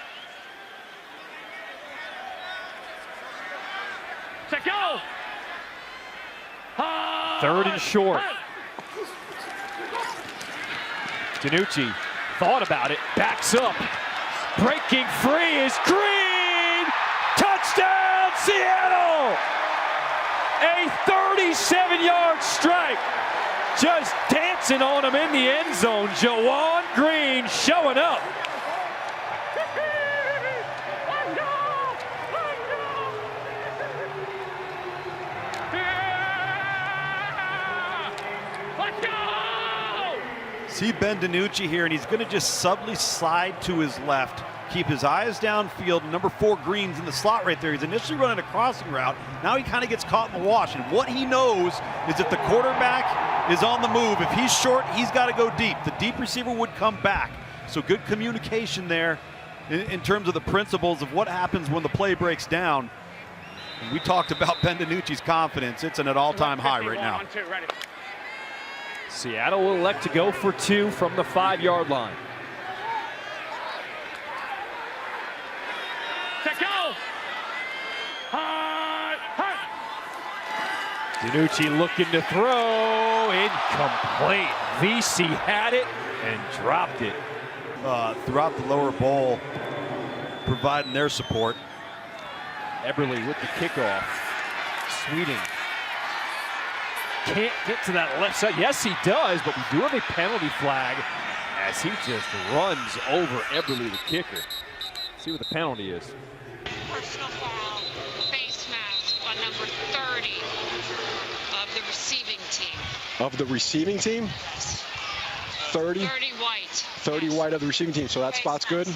Set, go! Third and short. DiNucci thought about it, backs up. Breaking free is Green! Touchdown, Seattle! A 37-yard strike. Just dancing on him in the end zone. Jawan Green showing up. Let's go! See Ben DiNucci here, and he's going to just subtly slide to his left. Keep his eyes downfield. Number 4, Green's in the slot right there. He's initially running a crossing route. Now he kind of gets caught in the wash. And what he knows is if the quarterback is on the move, if he's short, he's got to go deep. The deep receiver would come back. So good communication there in terms of the principles of what happens when the play breaks down. And we talked about Ben DiNucci's confidence. It's at an all-time high right now. Seattle will elect to go for 2 from the 5-yard line. Set, go! DiNucci looking to throw, incomplete. VC had it and dropped it. Throughout the lower bowl, providing their support. Eberle with the kickoff. Sweeting can't get to that left side. Yes, he does, but we do have a penalty flag as he just runs over Eberle, the kicker. See what the penalty is. Personal foul, face mask on number 30 of the receiving team. Of the receiving team? 30? 30 white. 30 white of the receiving team, so that spot's good.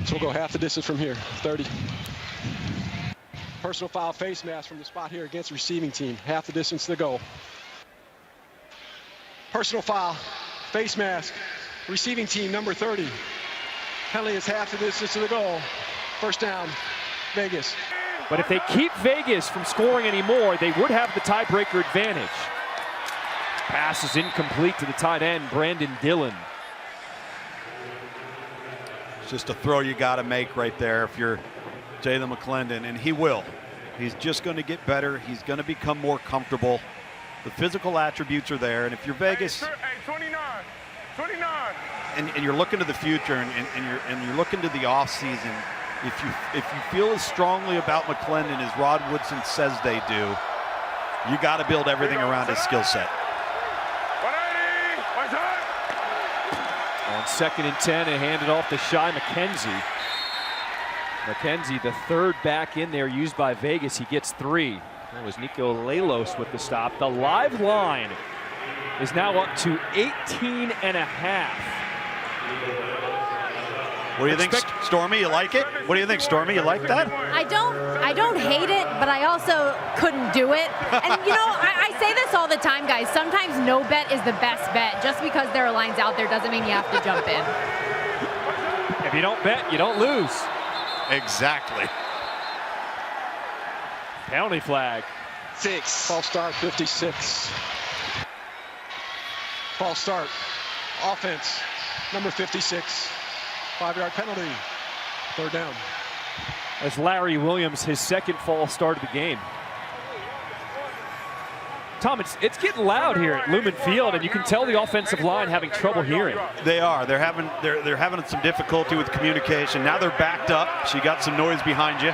So we'll go half the distance from here, 30. Personal foul face mask from the spot here against receiving team. Half the distance to go. Personal foul, face mask, receiving team number 30. Penalty is half the distance to the goal. First down, Vegas. But if they keep Vegas from scoring anymore, they would have the tiebreaker advantage. Pass is incomplete to the tight end, Brandon Dillon. It's just a throw you got to make right there if you're Jalen McClendon, and he will. He's just going to get better. He's going to become more comfortable. The physical attributes are there, and if you're Vegas, Hey, 29, 29. and you're looking to the future, and you're looking to the off season, if you feel as strongly about McClendon as Rod Woodson says they do, you got to build everything around his skill set. On 2nd and 10, and handed off to Shy McKenzie. McKenzie, the third back in there used by Vegas. He gets 3. That was Nico Lalos with the stop. The live line is now up to 18 and a half. What do you think, Stormy? You like it? What do you think, Stormy? You like that? I don't hate it, but I also couldn't do it. And you know, I say this all the time, guys. Sometimes no bet is the best bet. Just because there are lines out there doesn't mean you have to jump in. If you don't bet, you don't lose. Exactly. Penalty flag. 6. False start, 56. False start. Offense, number 56. 5-yard penalty. Third down. As Larry Williams, his second false start of the game. Tom, it's getting loud here at Lumen Field, and you can tell the offensive line having trouble hearing. They are. They're having some difficulty with communication. Now they're backed up, so you got some noise behind you.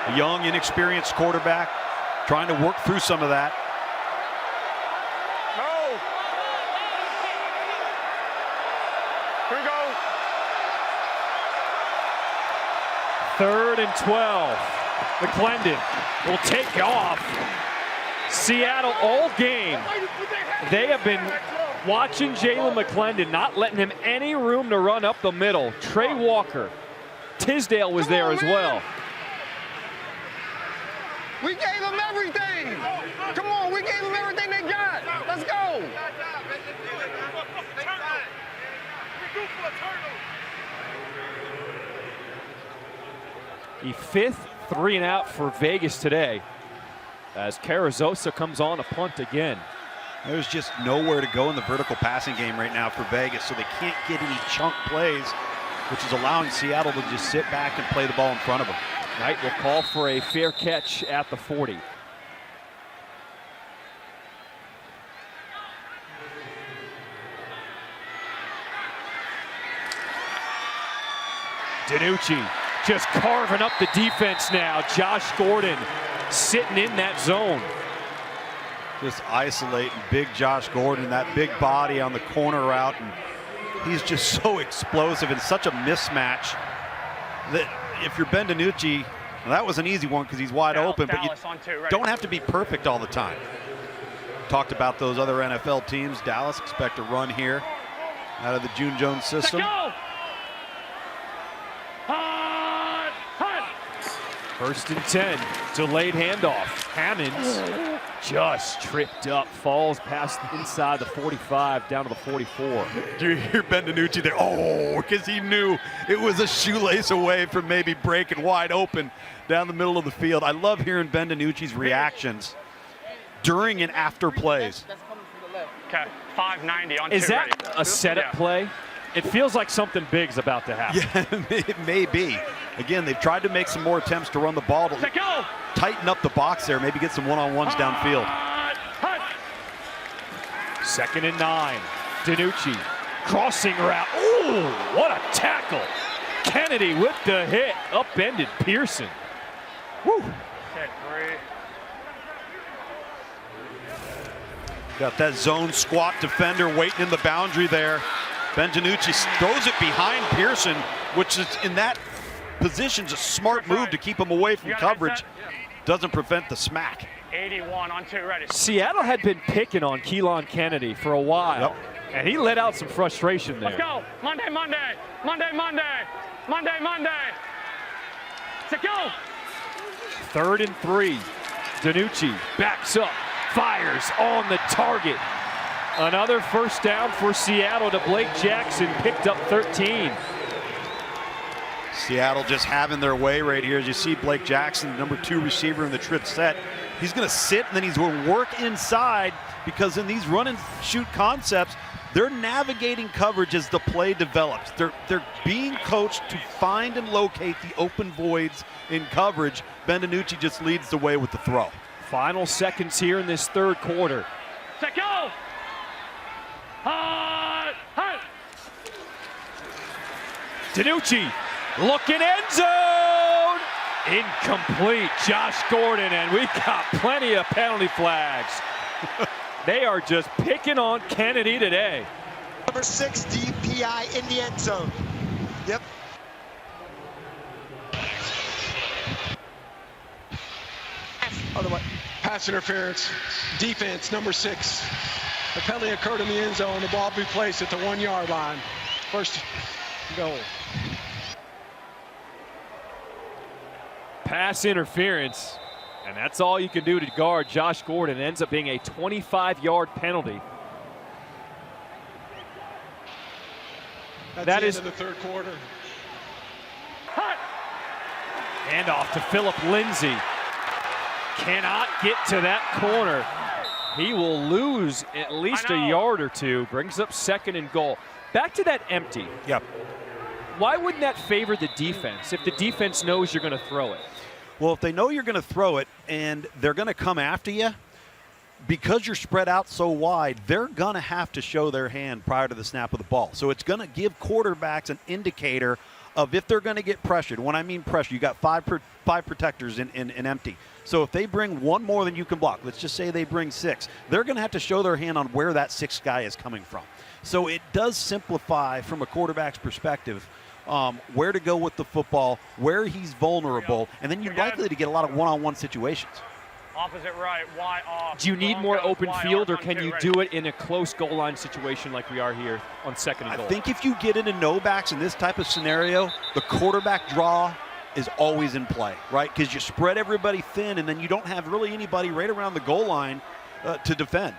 A young, inexperienced quarterback trying to work through some of that. No. Here we go. 3rd and 12. McClendon will take off. Seattle all game. They have been watching Jalen McClendon, not letting him any room to run up the middle. Trey Walker, Tisdale was there as well. We gave them everything. Come on, we gave them everything they got. Let's go. The 5th 3 and out for Vegas today, as Carrizosa comes on a punt again. There's just nowhere to go in the vertical passing game right now for Vegas, so they can't get any chunk plays, which is allowing Seattle to just sit back and play the ball in front of them. Knight will call for a fair catch at the 40. DiNucci just carving up the defense now. Josh Gordon sitting in that zone. Just isolating big Josh Gordon, that big body on the corner route, and he's just so explosive and such a mismatch that if you're Ben DiNucci, well, that was an easy one because he's wide open, but you don't have to be perfect all the time. Talked about those other NFL teams. Dallas expect a run here out of the June Jones system. First and 10, delayed handoff. Hammonds just tripped up, falls past inside the 45, down to the 44. Do you hear Ben DiNucci there? Oh, because he knew it was a shoelace away from maybe breaking wide open down the middle of the field. I love hearing Ben DiNucci's reactions during and after plays. Okay, 590 on 2. Is that a setup play? It feels like something big's about to happen. Yeah, it may be. Again, they've tried to make some more attempts to run the ball to tighten up the box there, maybe get some one-on-ones downfield. 2nd and 9. DiNucci, crossing route. Ooh, what a tackle. Kennedy with the hit, upended Pearson. Woo. Got that zone squat defender waiting in the boundary there. Ben DiNucci throws it behind Pearson, which is in that position's a smart move to keep him away from coverage. Doesn't prevent the smack. 81 on 2, ready. Seattle had been picking on Keelan Kennedy for a while, and he let out some frustration there. Let's go. Monday, Monday. Monday, Monday. Monday, Monday. Let's go. 3rd and 3. DiNucci backs up, fires on the target. Another first down for Seattle to Blake Jackson, picked up 13. Seattle just having their way right here. As you see Blake Jackson, number 2 receiver in the trip set. He's going to sit and then he's going to work inside, because in these run and shoot concepts, they're navigating coverage as the play develops. They're being coached to find and locate the open voids in coverage. Ben DiNucci just leads the way with the throw. Final seconds here in this third quarter. Set, go! DiNucci looking end zone. Incomplete. Josh Gordon, and we got plenty of penalty flags. They are just picking on Kennedy today. Number 6 DPI in the end zone. Yep. Otherwise, pass interference. Defense, number 6. The penalty occurred in the end zone. The ball be placed at the 1-yard line. First goal. Pass interference, and that's all you can do to guard Josh Gordon. It ends up being a 25-yard penalty. That's that the is end of the third quarter. Handoff to Philip Lindsay. Cannot get to that corner. He will lose at least a yard or two. Brings up 2nd and goal. Back to that empty. Yep. Why wouldn't that favor the defense if the defense knows you're going to throw it? Well, if they know you're going to throw it and they're going to come after you, because you're spread out so wide, they're going to have to show their hand prior to the snap of the ball. So it's going to give quarterbacks an indicator of if they're going to get pressured. When I mean pressure, you got five protectors in empty. So if they bring one more than you can block, let's just say they bring 6, they're going to have to show their hand on where that 6th guy is coming from. So it does simplify from a quarterback's perspective where to go with the football, where he's vulnerable, and then you're likely to get a lot of one-on-one situations. Opposite right, Y off. Do you need more open field, or can you do it in a close goal line situation like we are here on 2nd and goal? I think if you get into no backs in this type of scenario, the quarterback draw is always in play, right? Because you spread everybody thin, and then you don't have really anybody right around the goal line to defend.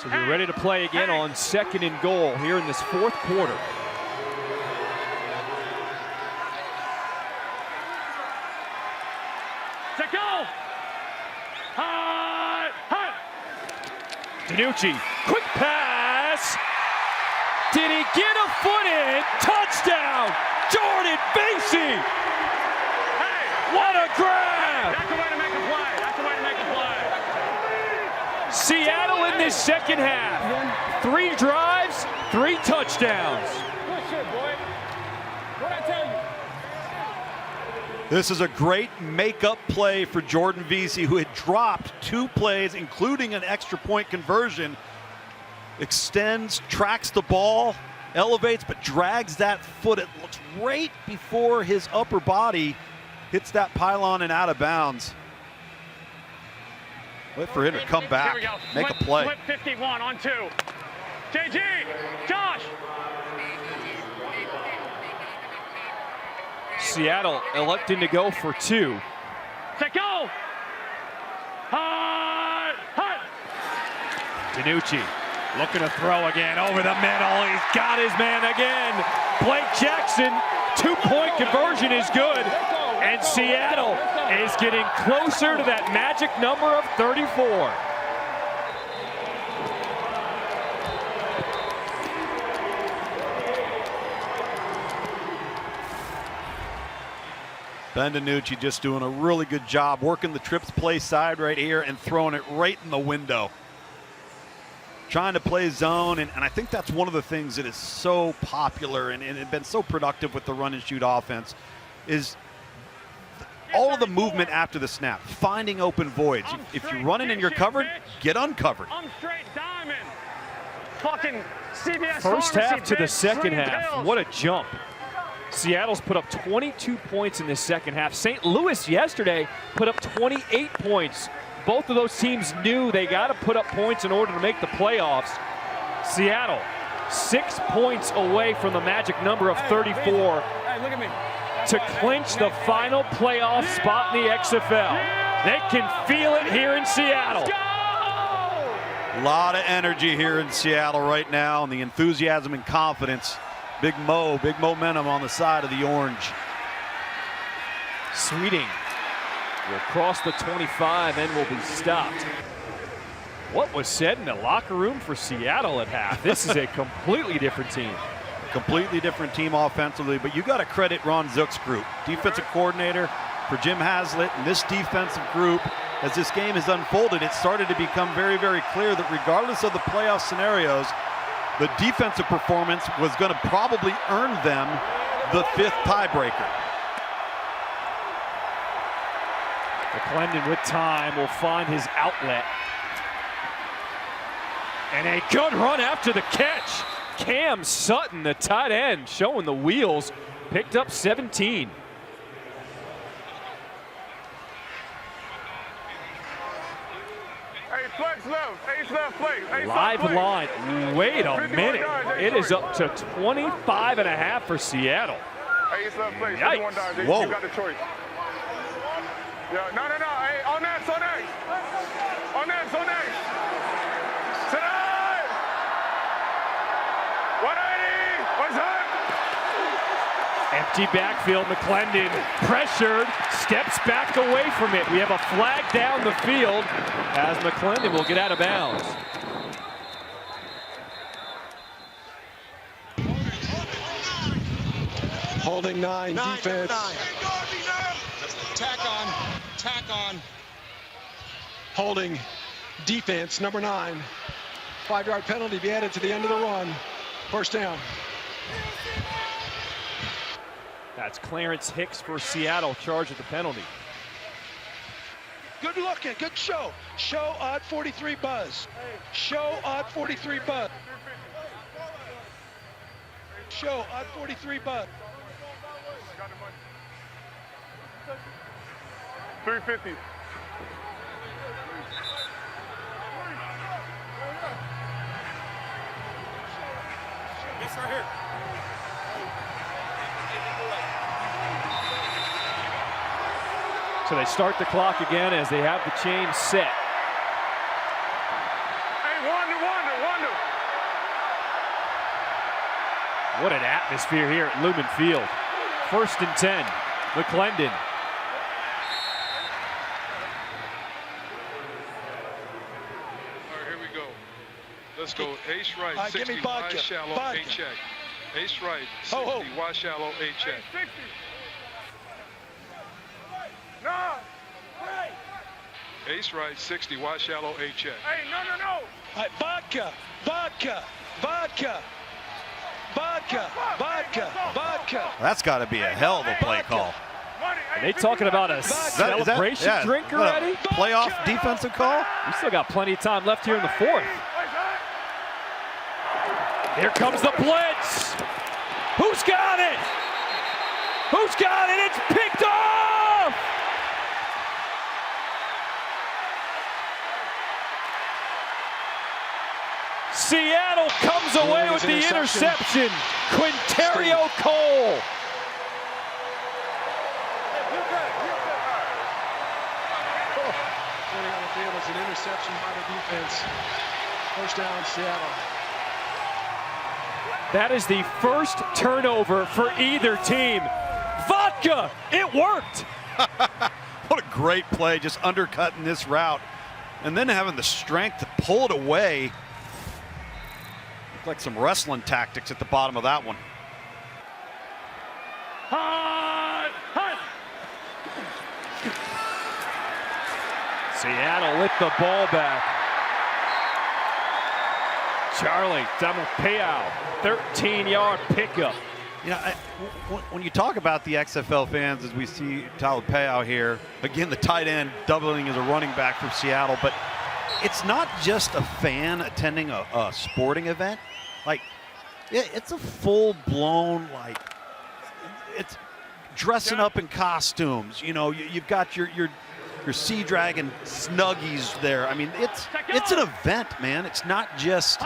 So we're ready to play again on 2nd and goal here in this 4th quarter. Set, go! DiNucci, quick pass. Did he get a foot in? Touchdown, Jordan Basie. Hey, what a grab! That's the way to make a play. That's the way to make a play. Seattle in this second half. 3 drives, 3 touchdowns. Good shit, boy. What'd I tell you? This is a great makeup play for Jordan Vesey, who had dropped 2 plays, including an extra point conversion. Extends, tracks the ball, elevates, but drags that foot. It looks right before his upper body hits that pylon and out of bounds. Wait for him to come back, make a play. Flip 51 on 2. JG, Josh. Seattle electing to go for 2. Set, go. DiNucci looking to throw again over the middle. He's got his man again. Blake Jackson, 2-point conversion is good. And Seattle is getting closer to that magic number of 34. Ben DiNucci just doing a really good job working the trips play side right here and throwing it right in the window. Trying to play zone, and I think that's one of the things that is so popular and been so productive with the run and shoot offense is all of the movement after the snap, finding open voids. If you're running and you're covered, get uncovered. I'm straight diamond. Fucking CBS First pharmacy, half to the bitch. second Green half. pills. What a jump. Seattle's put up 22 points in the second half. St. Louis yesterday put up 28 points. Both of those teams knew they got to put up points in order to make the playoffs. Seattle, 6 points away from the magic number of 34. Hey, look at me. to clinch the final playoff spot in the XFL. They can feel it here in Seattle. A lot of energy here in Seattle right now, and the enthusiasm and confidence. Big momentum on the side of the orange. Sweeting will cross the 25 and will be stopped. What was said in the locker room for Seattle at half? This is a completely different team. Completely different team offensively, but you got to credit Ron Zook's group. Defensive coordinator for Jim Haslett, and this defensive group, as this game has unfolded, it started to become very, very clear that regardless of the playoff scenarios, the defensive performance was going to probably earn them the 5th tiebreaker. McClendon with time will find his outlet. And a good run after the catch. Cam Sutton, the tight end, showing the wheels, picked up 17. Hey, flex left. Ace left play. Ace Live play. line. Wait a 51 minute. yards, It is up to 25.5 for Seattle. Ace left play. Yikes. 51 yards. Whoa. You got the choice. Yeah, no. Hey, on next. Tonight. 180. What's up? Empty backfield, McClendon pressured, steps back away from it. We have a flag down the field as McClendon will get out of bounds. Holding 9 defense. Tack on. Holding defense, number 9. 5-yard penalty be added to the end of the run. First down. That's Clarence Hicks for Seattle, charged with the penalty. Good looking, good show. Show odd 43 buzz. Show odd 43 buzz. Show odd 43 buzz. 350. Yes, right here. So they start the clock again as they have the chain set. Hey, wonder. What an atmosphere here at Lumen Field. 1st and 10, McClendon. All right, here we go. Let's go. Ace right, 60, give me wide vodka. shallow, Vodka. A check. Ace right, 60, Ho. wide shallow, A check. Hey, 60. No. Ace right, 60, wide shallow, A check. Hey, no. All right, vodka. That's got to be a hell of a play call. Are they talking about a celebration drink already? Playoff defensive call? We still got plenty of time left here in the 4th. Here comes the blitz. Who's got it? It's picked off! Seattle comes away with the interception. Quinterio Cole. Running on the field is an interception by the defense. First down, Seattle. That is the first turnover for either team. Vodka, it worked. What a great play, just undercutting this route. And then having the strength to pull it away. Looked like some wrestling tactics at the bottom of that one. Seattle with the ball back. Charlie Tamalpayao, 13-yard pickup. You know, when you talk about the XFL fans, as we see Tamalpayao here, again, the tight end doubling as a running back for Seattle, but it's not just a fan attending a sporting event. Like, it's a full-blown, like, it's dressing up in costumes. You know, you've got your Sea Dragon Snuggies there. I mean, it's an event, man. It's not just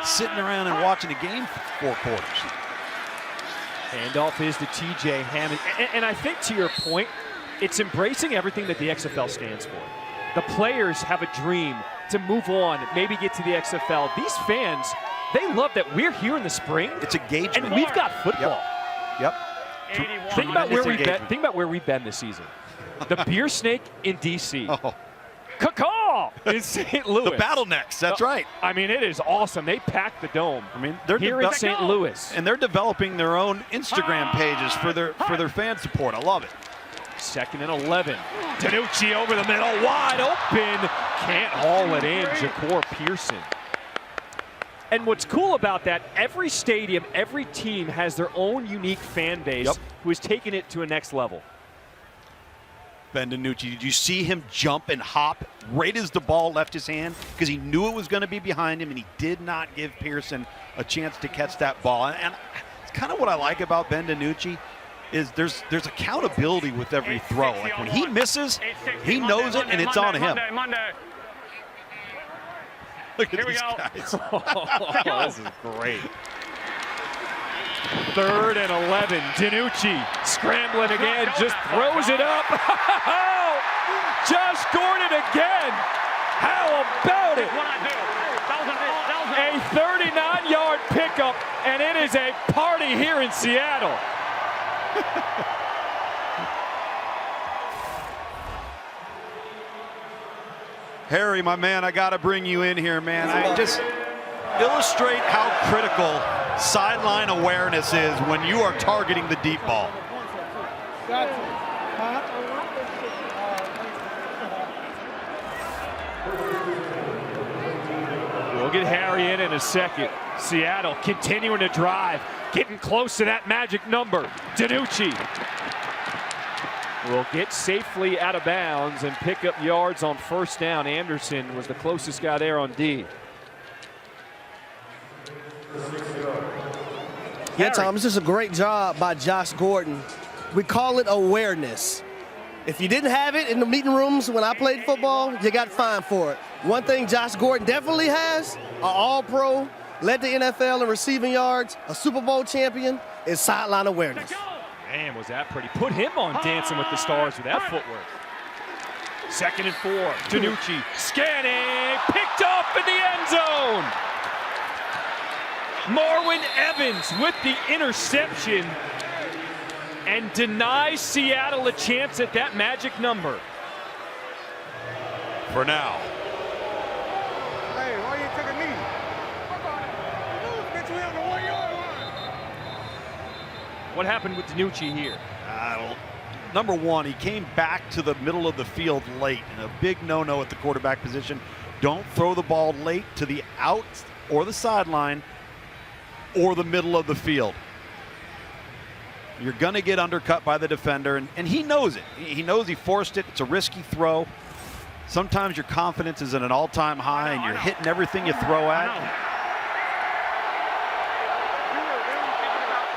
sitting around and watching a game for 4 quarters. Handoff is to TJ Hammond. And I think to your point, it's embracing everything that the XFL stands for. The players have a dream to move on, maybe get to the XFL. These fans, they love that we're here in the spring. It's engagement. And we've got football. Yep. Think about where we've been this season. The Beer Snake in DC. Oh. Caw in St. Louis. The Bottlenecks, that's right. I mean, it is awesome. They packed the dome. I mean, they're here in St. Louis. And they're developing their own Instagram pages for their fan support. I love it. 2nd and 11. Danucci over the middle, wide open. Can't haul it in, Ja'Cour Pearson. And what's cool about that, every stadium, every team has their own unique fan base who has taken it to a next level. Ben DiNucci, did you see him jump and hop right as the ball left his hand? Because he knew it was going to be behind him, and he did not give Pearson a chance to catch that ball. And it's kind of what I like about Ben DiNucci is there's accountability with every throw. Like when he misses, he knows it, and it's on him. Look at these guys. This is great. 3rd and 11. DiNucci scrambling again, just throws it up. Josh Gordon again. How about it? A 39-yard pickup, and it is a party here in Seattle. Harry, my man, I got to bring you in here, man. I just illustrate how critical sideline awareness is when you are targeting the deep ball. We'll get Harry in a second. Seattle continuing to drive, getting close to that magic number. DiNucci will get safely out of bounds and pick up yards on 1st down. Anderson was the closest guy there on D. Yeah, Tom, this is a great job by Josh Gordon. We call it awareness. If you didn't have it in the meeting rooms when I played football, you got fined for it. One thing Josh Gordon definitely has, an all-pro, led the NFL in receiving yards, a Super Bowl champion, is sideline awareness. Man, was that pretty. Put him on Dancing with the Stars with that footwork. 2nd and 4. DiNucci scanning, picked off in the end zone. Marwin Evans with the interception and denies Seattle a chance at that magic number. For now. Hey, why you took a knee? Bitch, we on the 1-yard line. What happened with DiNucci here? Number one, he came back to the middle of the field late, and a big no-no at the quarterback position. Don't throw the ball late to the out or the sideline or the middle of the field. You're going to get undercut by the defender, and he knows it. He knows he forced it. It's a risky throw. Sometimes your confidence is at an all-time high, and you're hitting everything you throw at.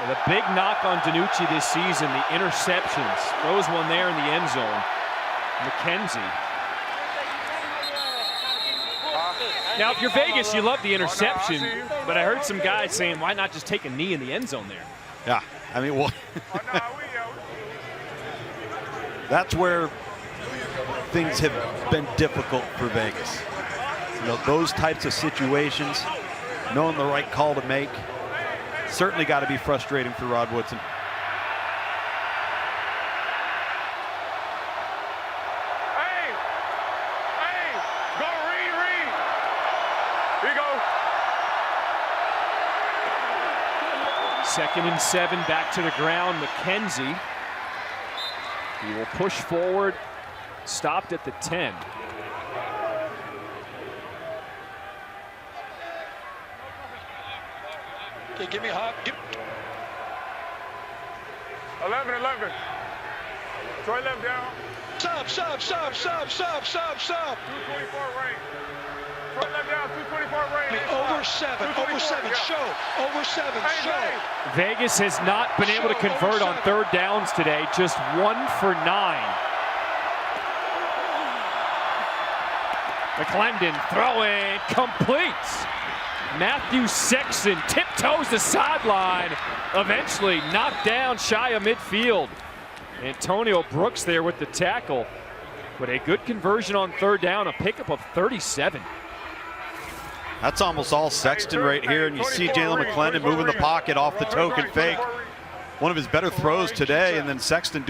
Well, the big knock on DiNucci this season, the interceptions. Throws one there in the end zone. McKenzie. Now, if you're Vegas, you love the interception, but I heard some guys saying, why not just take a knee in the end zone there? Yeah, I mean, well, that's where things have been difficult for Vegas. You know, those types of situations, knowing the right call to make, certainly got to be frustrating for Rod Woodson. Second and 7, back to the ground. McKenzie. He will push forward. Stopped at the 10. Okay, give me a hop. 11. Troy left down. Stop. 224 range. Troy left down, 224 range. Over 7, show. Over 7, show. Vegas has not been able to convert on 3rd downs today, just 1 for 9. McClendon throwing, complete. Matthew Sexton tiptoes the sideline, eventually knocked down shy of midfield. Antonio Brooks there with the tackle, but a good conversion on third down, a pickup of 37. That's almost all Sexton right here, and you see Jalen McClendon moving the pocket off the token fake. One of his better throws today, and then Sexton